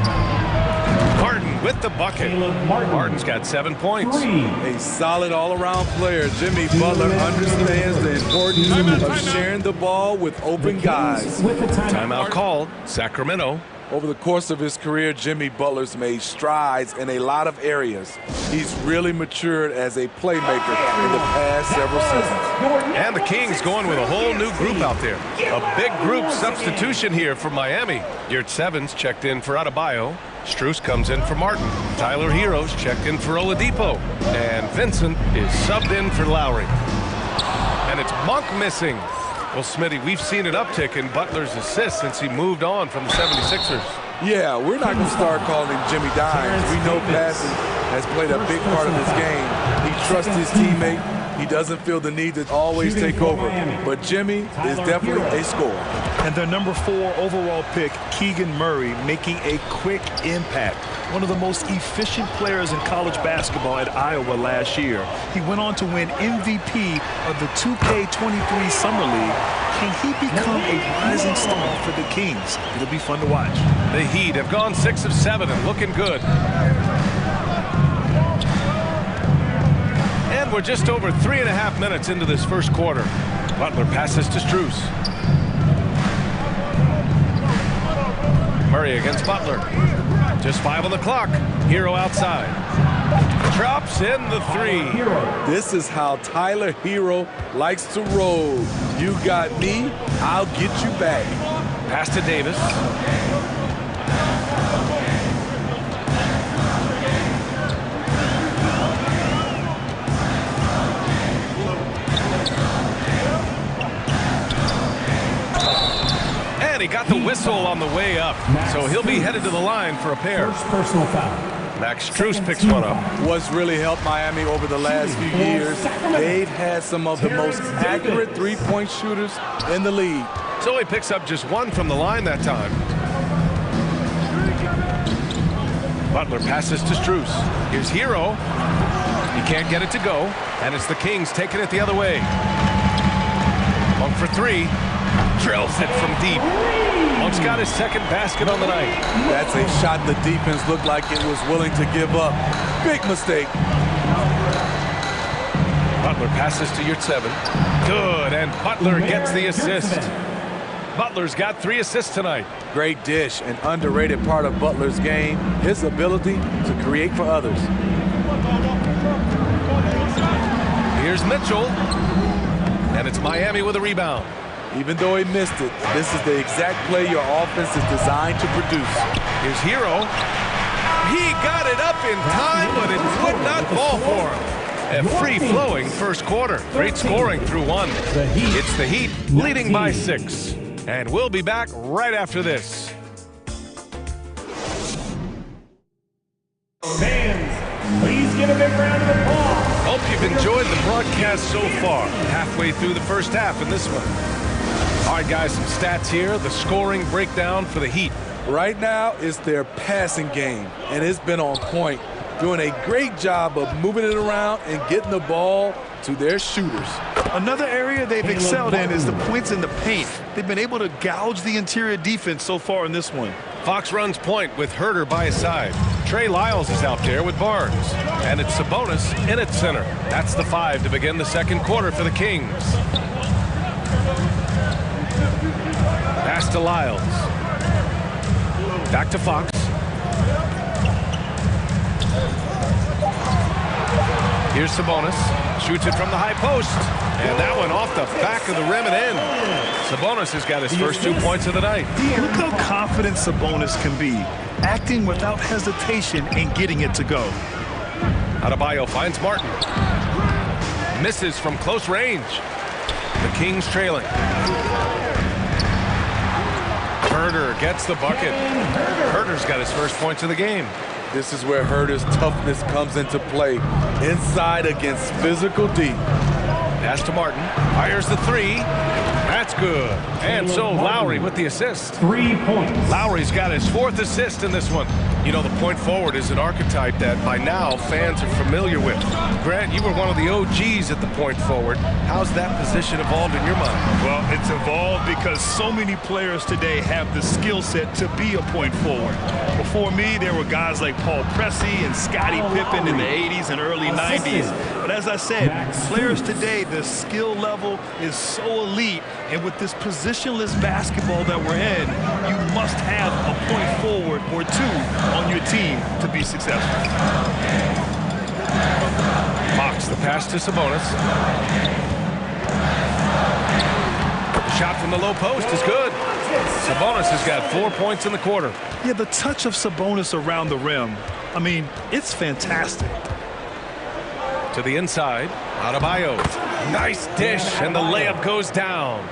Martin with the bucket. Martin's got 7 points. A solid all-around player. Jimmy Butler understands the importance of sharing the ball with open guys. Timeout called. Sacramento. Over the course of his career, Jimmy Butler's made strides in a lot of areas. He's really matured as a playmaker in the past several seasons. And the Kings going with a whole new group out there. A big group substitution here for Miami. Yurt Sevens checked in for Adebayo. Strus comes in for Martin. Tyler Heroes checked in for Oladipo. And Vincent is subbed in for Lowry. And it's Monk missing. Well, Smitty, we've seen an uptick in Butler's assists since he moved on from the 76ers. Yeah, we're not going to start calling him Jimmy Dimes. We know passing has played a big part of this game. He trusts his teammate. He doesn't feel the need to always take over. But Jimmy is definitely a scorer. And their number 4 overall pick, Keegan Murray, making a quick impact. One of the most efficient players in college basketball at Iowa last year. He went on to win MVP of the 2K23 Summer League. Can he become a rising star for the Kings? It'll be fun to watch. The Heat have gone 6 of 7 and looking good. And we're just over 3.5 minutes into this first quarter. Butler passes to Strus. Murray against Butler. Just 5 on the clock. Hero outside. Drops in the 3. This is how Tyler Hero likes to roll. You got me, I'll get you back. Pass to Davis. he got the whistle on the way up, so he'll be headed to the line for a pair. First personal foul. Max Strus picks one up. What's really helped Miami over the last few years, they've had some of the most accurate three-point shooters in the league. So he picks up just one from the line that time. Butler passes to Strus. Here's Hero. He can't get it to go, and it's the Kings taking it the other way. Monk for three. Drills it from deep. Monk's got his second basket on the night. That's a shot the defense looked like it was willing to give up. Big mistake. Butler passes to Yurtseven. Good, and Butler gets the assist. Butler's got 3 assists tonight. Great dish, an underrated part of Butler's game, his ability to create for others. Here's Mitchell, and it's Miami with a rebound. Even though he missed it, this is the exact play your offense is designed to produce. Here's Hero. He got it up in time, but it would not fall for him. A free-flowing first quarter. Great scoring through 1. It's the Heat leading by 6. And we'll be back right after this. Fans, please give a big round of applause. Hope you've enjoyed the broadcast so far. Halfway through the first half in this one. All right, guys, some stats here. The scoring breakdown for the Heat. Right now, it's their passing game, and it's been on point. Doing a great job of moving it around and getting the ball to their shooters. Another area they've excelled in is the points in the paint. They've been able to gouge the interior defense so far in this one. Fox runs point with Herter by his side. Trey Lyles is out there with Barnes. And it's Sabonis in at center. That's the 5 to begin the second quarter for the Kings. Pass to Lyles. Back to Fox. Here's Sabonis. Shoots it from the high post. And that one off the back of the rim and in. Sabonis has got his first 2 points of the night. Look how confident Sabonis can be. Acting without hesitation and getting it to go. Adebayo finds Martin. Misses from close range. The Kings trailing. Herter gets the bucket. Herter's got his first points of the game. This is where Herter's toughness comes into play. Inside against physical D. Pass to Martin. Fires the 3. That's good. And so Lowry with the assist. 3 points. Lowry's got his 4th assist in this one. You know, the point forward is an archetype that by now fans are familiar with. Grant, you were one of the OGs at the point forward. How's that position evolved in your mind? Well, it's evolved because so many players today have the skill set to be a point forward. Before me, there were guys like Paul Pressey and Scottie Pippen in the 80s and early 90s. But as I said, players today, the skill level is so elite. And with this positionless basketball that we're in, you must have a point forward or 2 on your team to be successful. Fox, the pass to Sabonis. The shot from the low post is good. Sabonis has got 4 points in the quarter. Yeah, the touch of Sabonis around the rim, I mean, it's fantastic. To the inside, Adebayo. Nice dish, and the layup goes down.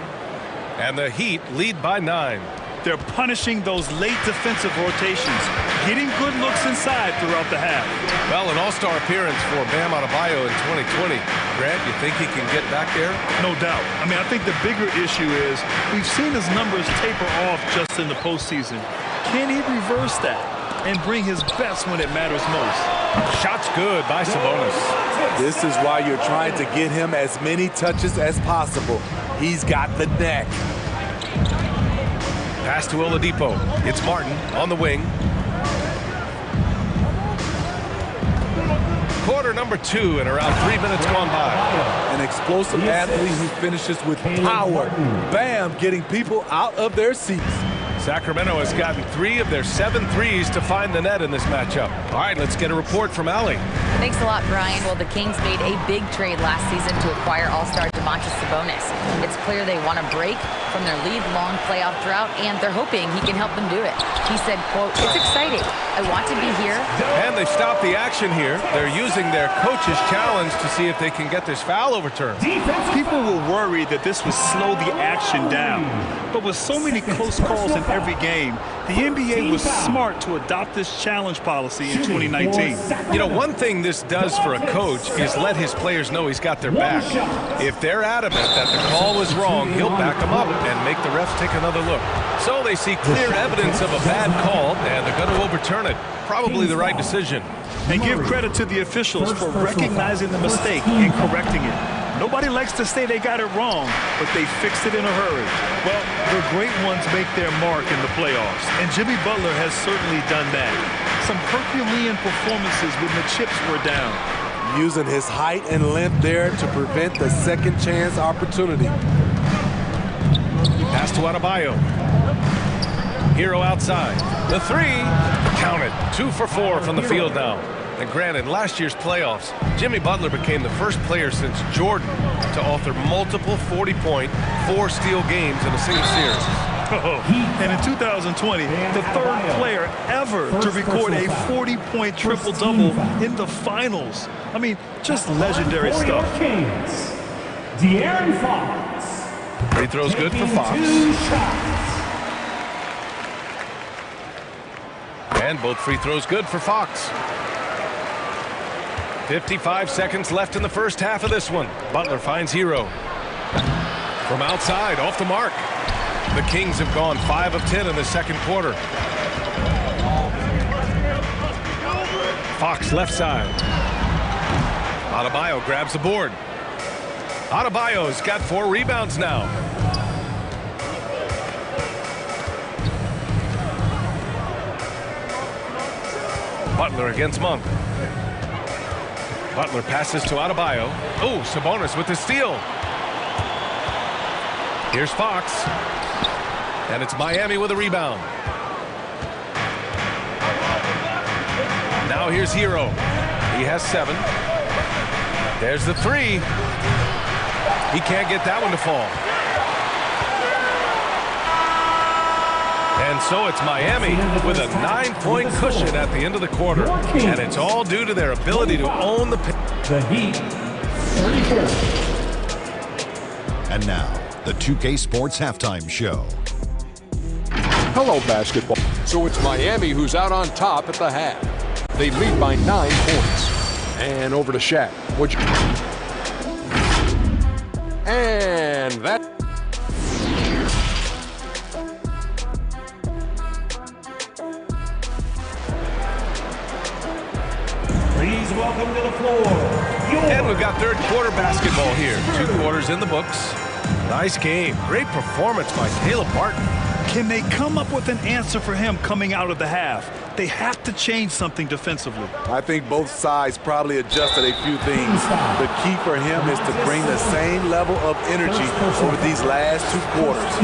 And the Heat lead by 9. They're punishing those late defensive rotations, getting good looks inside throughout the half. Well, an all-star appearance for Bam Adebayo in 2020. Grant, you think he can get back there? No doubt. I mean, I think the bigger issue is we've seen his numbers taper off just in the postseason. Can he reverse that and bring his best when it matters most? Shot's good by Sabonis. This is why you're trying to get him as many touches as possible. He's got the neck. Pass to Oladipo. It's Martin on the wing. Quarter number 2 and around 3 minutes gone by. An explosive athlete who finishes with power. Bam, getting people out of their seats. Sacramento has gotten 3 of their 7 threes to find the net in this matchup. All right, let's get a report from Allie. Thanks a lot, Brian. Well, the Kings made a big trade last season to acquire all-star Sabonis. It's clear they want to break from their league-long playoff drought, and they're hoping he can help them do it. He said, quote, "It's exciting. I want to be here." And they stopped the action here. They're using their coach's challenge to see if they can get this foul overturned. People were worried that this would slow the action down. But with so many close calls in every game, the NBA was smart to adopt this challenge policy in 2019. You know, one thing this does for a coach is let his players know he's got their back. If they're adamant that the call was wrong, he'll back them up and make the refs take another look. So they see clear evidence of a bad call, and they're going to overturn it. Probably the right decision. And give credit to the officials for recognizing the mistake and correcting it. Nobody likes to say they got it wrong, but they fixed it in a hurry. Well, the great ones make their mark in the playoffs, and Jimmy Butler has certainly done that. Some Herculean performances when the chips were down. Using his height and length there to prevent the second chance opportunity. Pass to Adebayo. Hero outside. The three. Counted. 2 for 4 from the field now. And granted, last year's playoffs, Jimmy Butler became the first player since Jordan to author multiple 40-point, 4-steal games in a single series. And in 2020, the third player ever to record a 40-point triple-double in the finals. I mean, just legendary stuff. De'Aaron Fox. Free throws good for Fox. And both free throws good for Fox. 55 seconds left in the first half of this one. Butler finds Hero. From outside, off the mark. The Kings have gone 5 of 10 in the second quarter. Fox left side. Adebayo grabs the board. Adebayo's got 4 rebounds now. Butler against Monk. Butler passes to Adebayo. Oh, Sabonis with the steal. Here's Fox. And it's Miami with a rebound. Now here's Hero. He has 7. There's the 3. He can't get that one to fall. And so it's Miami with a 9-point cushion at the end of the quarter. And it's all due to their ability to own the paint. The Heat, 34. And now, the 2K Sports Halftime Show. Hello, basketball. So it's Miami who's out on top at the half. They lead by 9 points. And over to Shaq. And that. Please welcome to the floor. And we've got third quarter basketball here. 2 quarters in the books. Nice game. Great performance by Caleb Martin. Can they come up with an answer for him coming out of the half? They have to change something defensively. I think both sides probably adjusted a few things. The key for him is to bring the same level of energy over these last 2 quarters.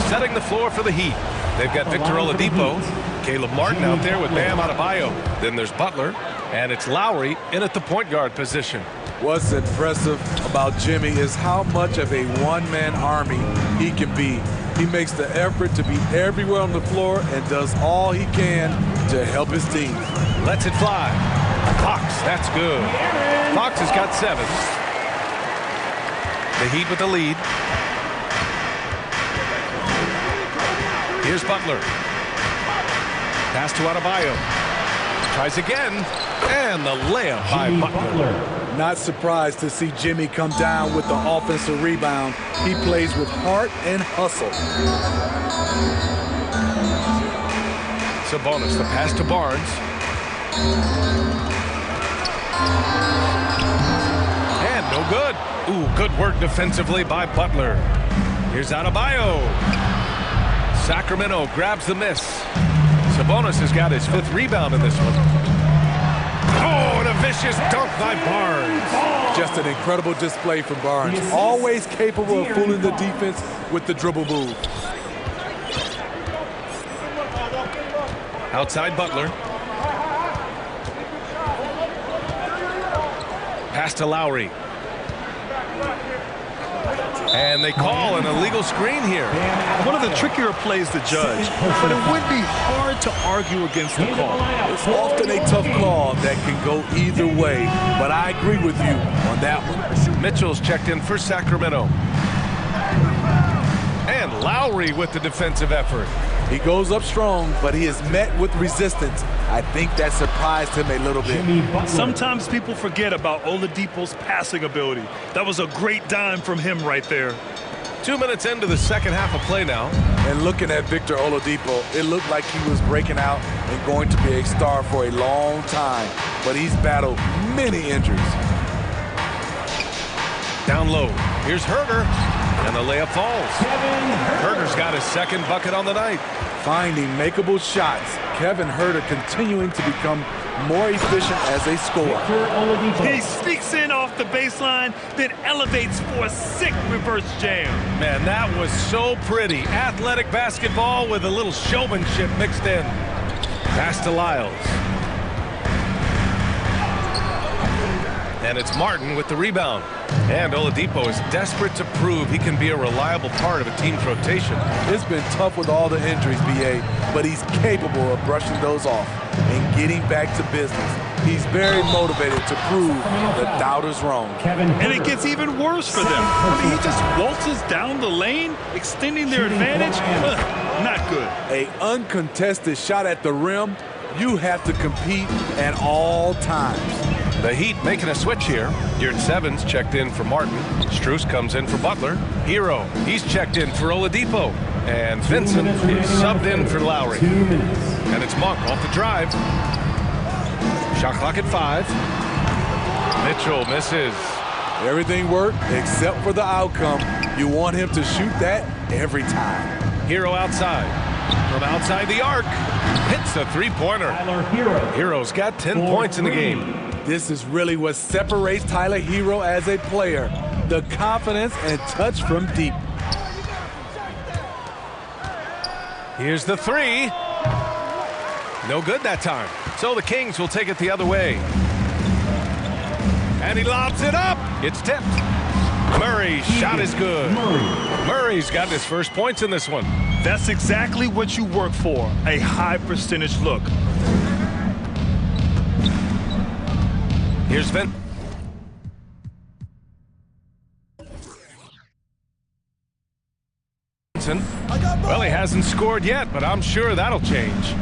Setting the floor for the Heat. They've got Victor Oladipo, Caleb Martin out there with Bam Adebayo. Then there's Butler, and it's Lowry in at the point guard position. What's impressive about Jimmy is how much of a one-man army he can be. He makes the effort to be everywhere on the floor and does all he can to help his team. Lets it fly. Fox, that's good. Fox has got 7. The Heat with the lead. Here's Butler. Pass to Adebayo. Tries again. And the layup by Butler. Not surprised to see Jimmy come down with the offensive rebound. He plays with heart and hustle. Sabonis, the pass to Barnes. And no good. Ooh, good work defensively by Butler. Here's Adebayo. Sacramento grabs the miss. Sabonis has got his 5th rebound in this one. Oh, and a vicious dunk by Barnes. Just an incredible display from Barnes. Always capable of fooling the defense with the dribble move. Outside Butler. Pass to Lowry. And they call an illegal screen here. One of the trickier plays to judge, but it would be hard to argue against the call. It's often a tough call that can go either way, but I agree with you on that one. Mitchell's checked in for Sacramento. And Lowry with the defensive effort. He goes up strong, but he is met with resistance. I think that surprised him a little bit. Sometimes people forget about Oladipo's passing ability. That was a great dime from him right there. 2 minutes into the second half of play now. And looking at Victor Oladipo, it looked like he was breaking out and going to be a star for a long time. But he's battled many injuries. Down low. Here's Herder. And the layup falls. Herder's got his second bucket on the night. Finding makeable shots. Kevin Herder continuing to become more efficient as a scorer. He sneaks in off the baseline, then elevates for a sick reverse jam. Man, that was so pretty. Athletic basketball with a little showmanship mixed in. Pass to Lyles. And it's Martin with the rebound. And Oladipo is desperate to prove he can be a reliable part of a team's rotation. It's been tough with all the injuries, BA, but he's capable of brushing those off and getting back to business. He's very motivated to prove the doubters wrong. And it gets even worse for them. I mean, he just waltzes down the lane, extending their advantage. Not good. An uncontested shot at the rim, you have to compete at all times. The Heat making a switch here. Yurt Sevens checked in for Martin. Strus comes in for Butler. Hero, he's checked in for Oladipo. And Vincent is subbed in for Lowry. And it's Monk off the drive. Shot clock at 5. Mitchell misses. Everything worked except for the outcome. You want him to shoot that every time. Hero outside. From outside the arc. Hits the three-pointer. Hero's got 10 points in the game. This is really what separates Tyler Hero as a player. The confidence and touch from deep. Here's the three. No good that time. So the Kings will take it the other way. And he lobs it up. It's tipped. Murray's shot is good. Murray's got his first points in this one. That's exactly what you work for, a high percentage look. Here's Vincent. Well, he hasn't scored yet, but I'm sure that'll change.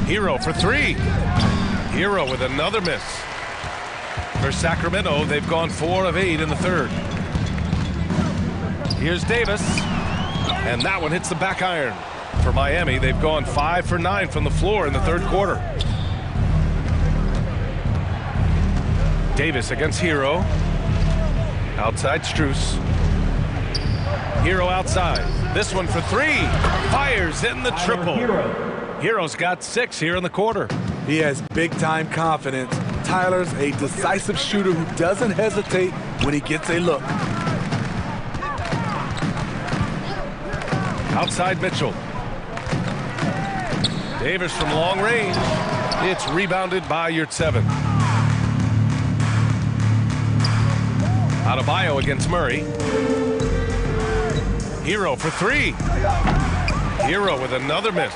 Hero for 3. Hero with another miss. For Sacramento, they've gone 4 of 8 in the third. Here's Davis. And that one hits the back iron. For Miami, they've gone 5 for 9 from the floor in the third quarter. Davis against Hero. Outside Strus. Hero outside. This one for 3. Fires in the triple. Hero's got 6 here in the quarter. He has big-time confidence. Tyler's a decisive shooter who doesn't hesitate when he gets a look. Outside Mitchell. Davis from long range. It's rebounded by Yurt Seven. Adebayo against Murray. Hero for 3. Hero with another miss.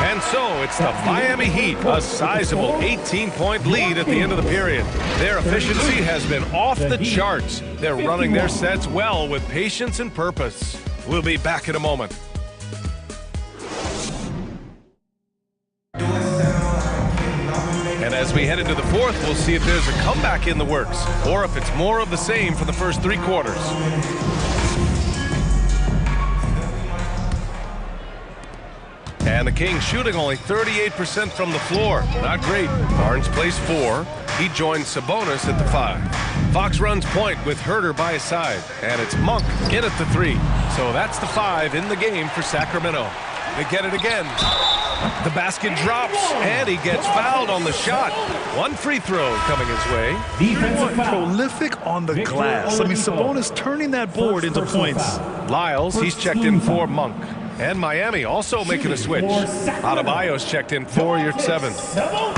And so it's the Miami Heat, a sizable 18-point lead at the end of the period. Their efficiency has been off the charts. They're running their sets well with patience and purpose. We'll be back in a moment. And as we head into the fourth, we'll see if there's a comeback in the works or if it's more of the same for the first 3 quarters. And the Kings shooting only 38% from the floor. Not great. Barnes plays 4. He joins Sabonis at the 5. Fox runs point with Herder by his side. And it's Monk in at the 3. So that's the 5 in the game for Sacramento. They get it again. The basket drops, and he gets fouled on the shot. 1 free throw coming his way. Prolific on the glass. I mean, Sabonis turning that board into points. Lyles, he's checked in for Monk. And Miami also making a switch. Adebayo's checked in for your 7.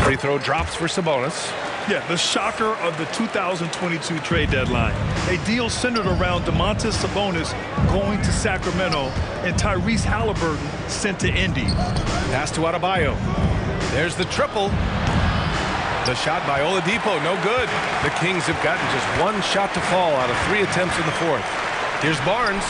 Free throw drops for Sabonis. Yeah, the shocker of the 2022 trade deadline. A deal centered around Domantas Sabonis going to Sacramento and Tyrese Halliburton sent to Indy. Pass to Adebayo. There's the triple. The shot by Oladipo, no good. The Kings have gotten just 1 shot to fall out of 3 attempts in the 4th. Here's Barnes.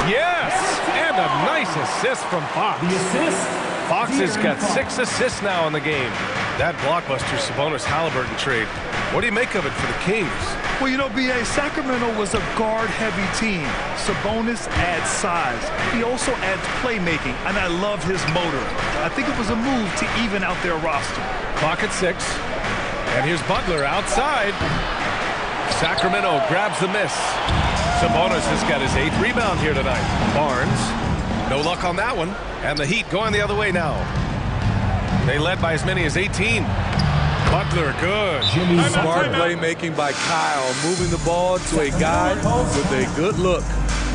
Yes! And a nice assist from Fox. The assist. Fox has got 6 assists now in the game. That blockbuster Sabonis-Halliburton trade. What do you make of it for the Kings? Well, you know, B.A., Sacramento was a guard-heavy team. Sabonis adds size. He also adds playmaking, and I love his motor. I think it was a move to even out their roster. Clock at 6. And here's Butler outside. Sacramento grabs the miss. Sabonis has got his 8th rebound here tonight. Barnes, no luck on that one. And the Heat going the other way now. They led by as many as 18. Butler, good. Smart playmaking by Kyle, moving the ball to a guy with a good look.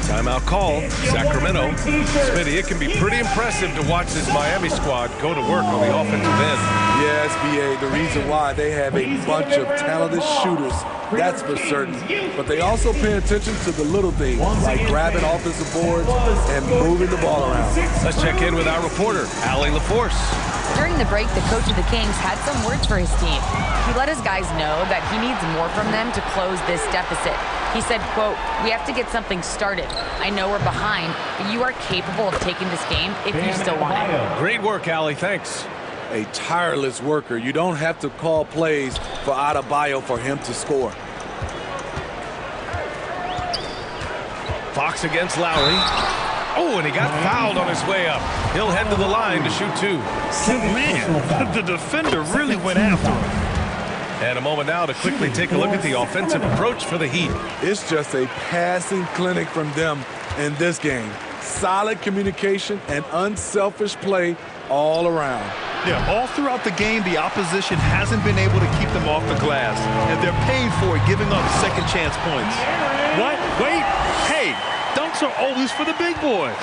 Timeout call, Sacramento. Smitty, it can be pretty impressive to watch this Miami squad go to work on the offensive end. Yes, B.A., the reason why they have a bunch of talented shooters, that's for certain. But they also pay attention to the little things, like grabbing offensive boards and moving the ball around. Let's check in with our reporter, Allie LaForce. During the break, the coach of the Kings had some words for his team. He let his guys know that he needs more from them to close this deficit. He said, quote, "We have to get something started. I know we're behind, but you are capable of taking this game if you still want it." Great work, Allie. Thanks. A tireless worker. You don't have to call plays for Adebayo for him to score. Fox against Lowry. Oh, and he got fouled on his way up. He'll head to the line to shoot 2. Man, the defender really went after him. And a moment now to quickly take a look at the offensive approach for the Heat. It's just a passing clinic from them in this game. Solid communication and unselfish play all around. Yeah, all throughout the game, the opposition hasn't been able to keep them off the glass, and they're paying for it, giving up second chance points. What? Wait. Hey, dunks are always for the big boys.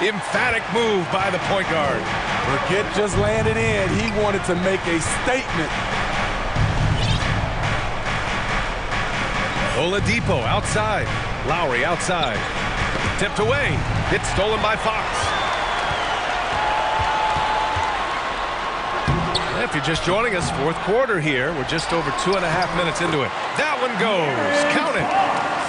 Emphatic move by the point guard. Burkett just landed in. He wanted to make a statement. Oladipo outside. Lowry outside. Tipped away. It's stolen by Fox. If you're just joining us, 4th quarter here. We're just over 2.5 minutes into it. That one goes. Count it.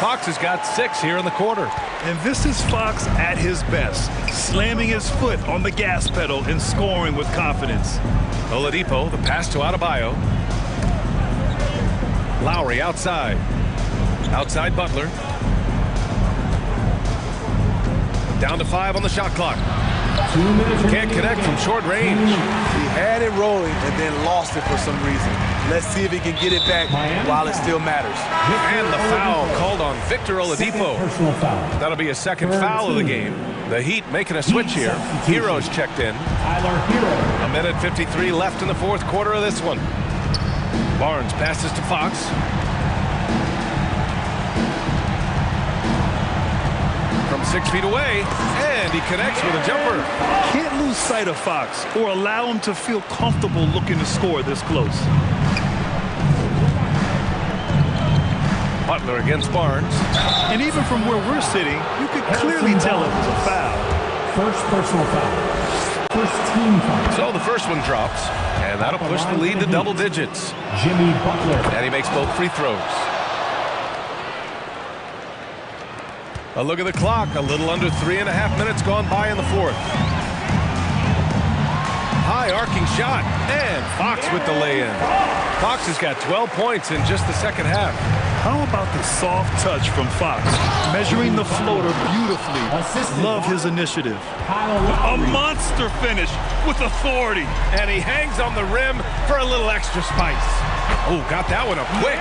Fox has got 6 here in the quarter. And this is Fox at his best, slamming his foot on the gas pedal and scoring with confidence. Oladipo, the pass to Adebayo. Lowry outside. Outside Butler. Down to 5 on the shot clock. Can't connect from short range. He had it rolling and then lost it for some reason. Let's see if he can get it back while it still matters. And the foul called on Victor Oladipo. That'll be a 2nd foul of the game. The Heat making a switch here. Hero's checked in. A minute 53 left in the 4th quarter of this one. Barnes passes to Fox. From 6 feet away, and he connects with a jumper. Can't lose sight of Fox or allow him to feel comfortable looking to score this close. Butler against Barnes. And even from where we're sitting, you could clearly tell it was a foul. First personal foul. First team foul. So the first one drops, and that'll push the lead to double digits. Jimmy Butler. And he makes both free throws. A look at the clock. A little under 3.5 minutes gone by in the 4th. High arcing shot, and Fox with the lay-in. Fox has got 12 points in just the 2nd half. How about the soft touch from Fox? Measuring the floater beautifully. Love his initiative. A monster finish with authority. And he hangs on the rim for a little extra spice. Oh, got that one up quick.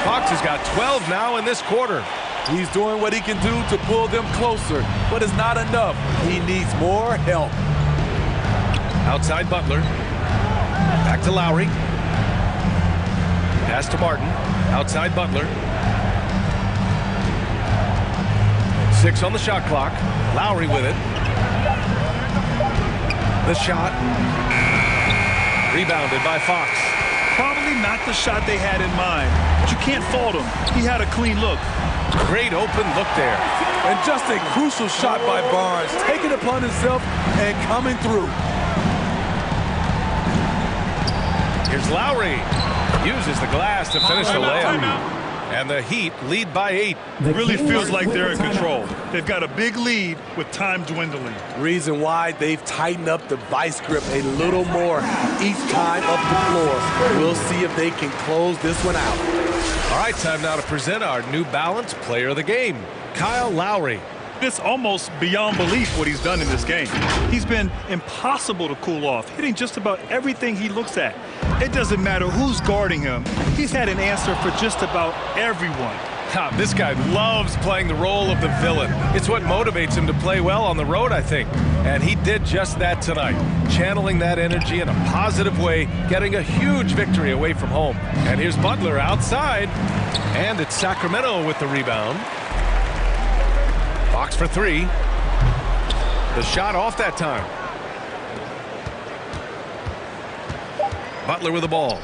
Fox has got 12 now in this quarter. He's doing what he can do to pull them closer, but it's not enough. He needs more help. Outside Butler. Back to Lowry. Pass to Martin. Outside Butler. 6 on the shot clock. Lowry with it. The shot. Rebounded by Fox. Probably not the shot they had in mind, but you can't fault him. He had a clean look. Great open look there. And just a crucial shot by Barnes, taking it upon himself and coming through. Here's Lowry. Uses the glass to finish the layup. And the Heat lead by 8. It really feels like they're in control. They've got a big lead with time dwindling. Reason why they've tightened up the vice grip a little more each time up the floor. We'll see if they can close this one out. All right, time now to present our New Balance Player of the Game, Kyle Lowry. It's almost beyond belief what he's done in this game. He's been impossible to cool off, hitting just about everything he looks at. It doesn't matter who's guarding him. He's had an answer for just about everyone. This guy loves playing the role of the villain. It's what motivates him to play well on the road, I think. And he did just that tonight, channeling that energy in a positive way, getting a huge victory away from home. And here's Butler outside, and it's Sacramento with the rebound. Fox for 3. The shot off that time. Butler with the ball.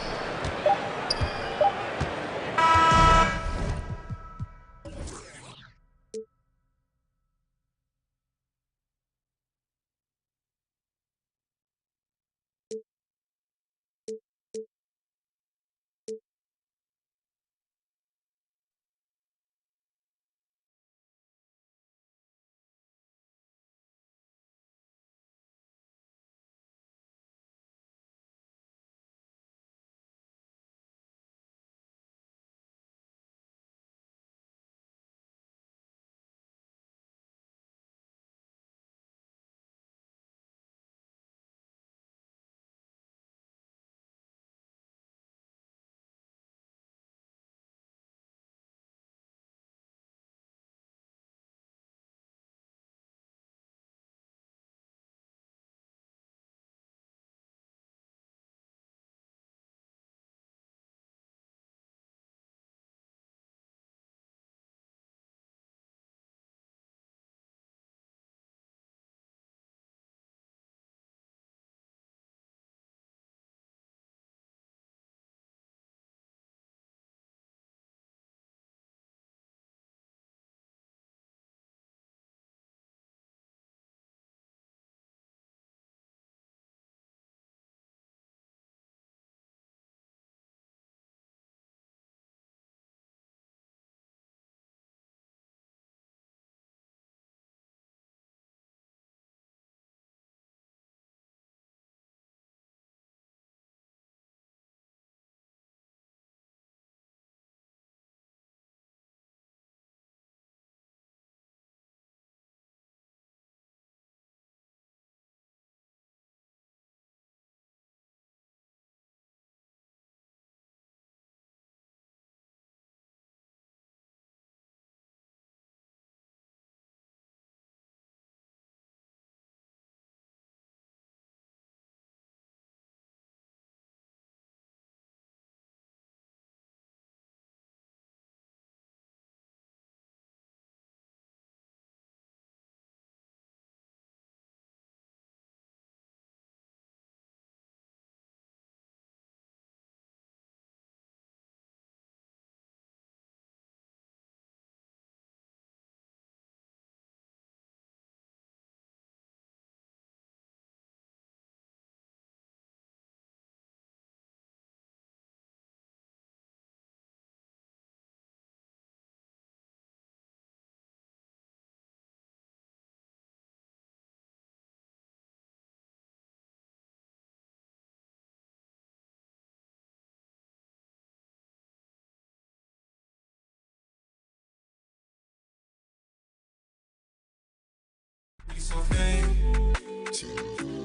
It's okay.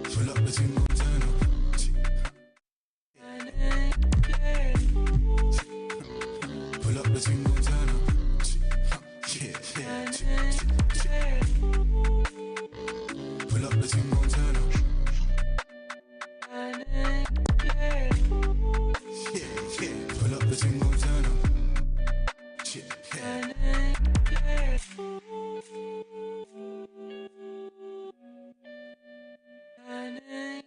Pull up the team, turn up. Pull up the team, turn up. Pull up the team, turn up. Pull up the team, turn up. Yeah.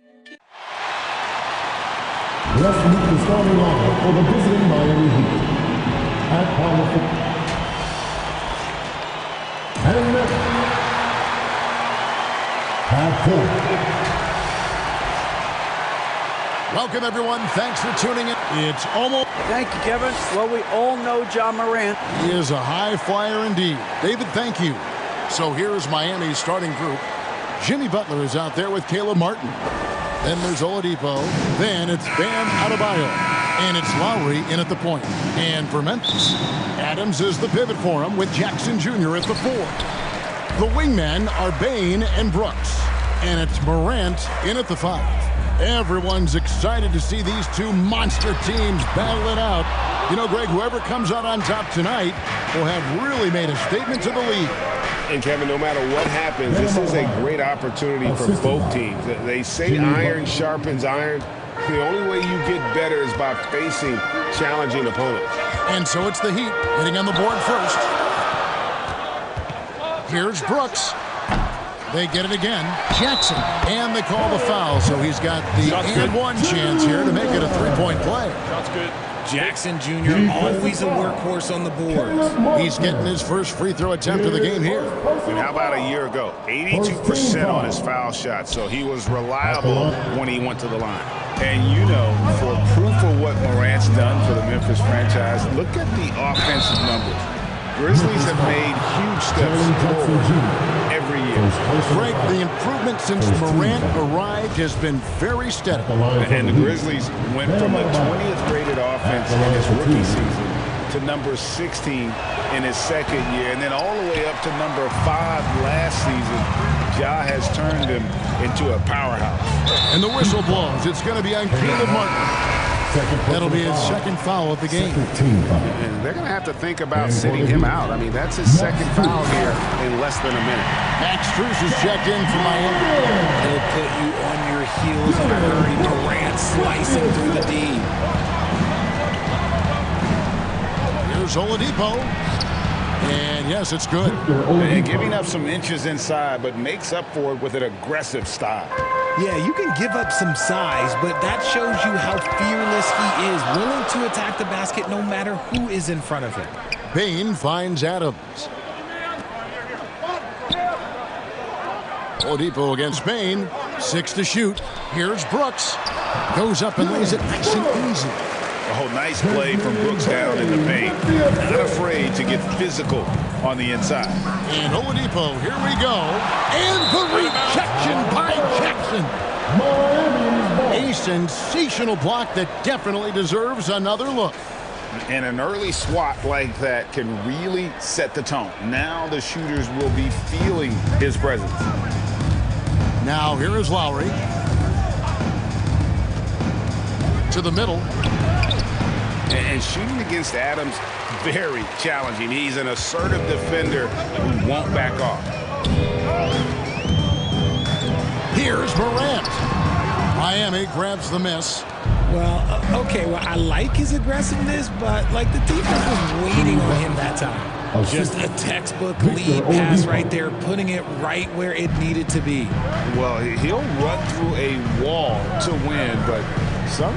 Let's meet the starting lineup for the visiting Miami Heat. At power forward. And next, half court. Welcome, everyone. Thanks for tuning in. It's almost... Thank you, Kevin. Well, we all know Ja Morant. He is a high flyer indeed. David, thank you. So here's Miami's starting group. Jimmy Butler is out there with Caleb Martin. Then there's Oladipo. Then it's Bam Adebayo. And it's Lowry in at the point. And for Memphis, Adams is the pivot for him with Jackson Jr. at the 4. The wingmen are Bane and Brooks. And it's Morant in at the 5. Everyone's excited to see these two monster teams battle it out. You know, Greg, whoever comes out on top tonight will have really made a statement to the league. And, Kevin, no matter what happens, this is a great opportunity for both teams. They say iron sharpens iron. The only way you get better is by facing challenging opponents. And so it's the Heat getting on the board first. Here's Brooks. They get it again. Jackson. And they call the foul, so he's got the and one chance here to make it a three-point play. That's good. Jackson Jr. always a workhorse on the board. He's getting his first free throw attempt of the game here. And how about a year ago? 82% on his foul shot, so he was reliable when he went to the line. And you know, for proof of what Morant's done for the Memphis franchise, look at the offensive numbers. Grizzlies have made huge steps forward every year. Greg, the improvement since Morant arrived has been very steady. And the Grizzlies went from the 20th rated offense in his rookie season to number 16 in his second year, and then all the way up to number 5 last season. Ja has turned him into a powerhouse. And the whistle blows. It's going to be on Caleb Martin. That'll be his second foul of the game. And they're going to have to think about sitting him out. I mean, that's his second foul here in less than a minute. Max Strus is checked in for Miami. They'll put you on your heels in a hurry. Durant slicing through the D. Here's Oladipo. And yes, it's good. And giving up some inches inside, but makes up for it with an aggressive style. Yeah, you can give up some size, but that shows you how fearless he is, willing to attack the basket no matter who is in front of him. Bane finds Adams. Oladipo against Bane. 6 to shoot. Here's Brooks. Goes up and lays it nice and easy. Oh, nice play from Brooks down in the paint. Not afraid to get physical on the inside. And Oladipo, here we go. And the rejection by Jackson. A sensational block that definitely deserves another look. And an early swat like that can really set the tone. Now the shooters will be feeling his presence. Now here is Lowry. To the middle. And shooting against Adams, very challenging. He's an assertive defender who won't back off. Here's Morant. Miami grabs the miss. Well, okay, well, I like his aggressiveness, but, like, the defense was waiting on him that time. Just a textbook lead pass right there, putting it right where it needed to be. Well, he'll run through a wall to win, but sometimes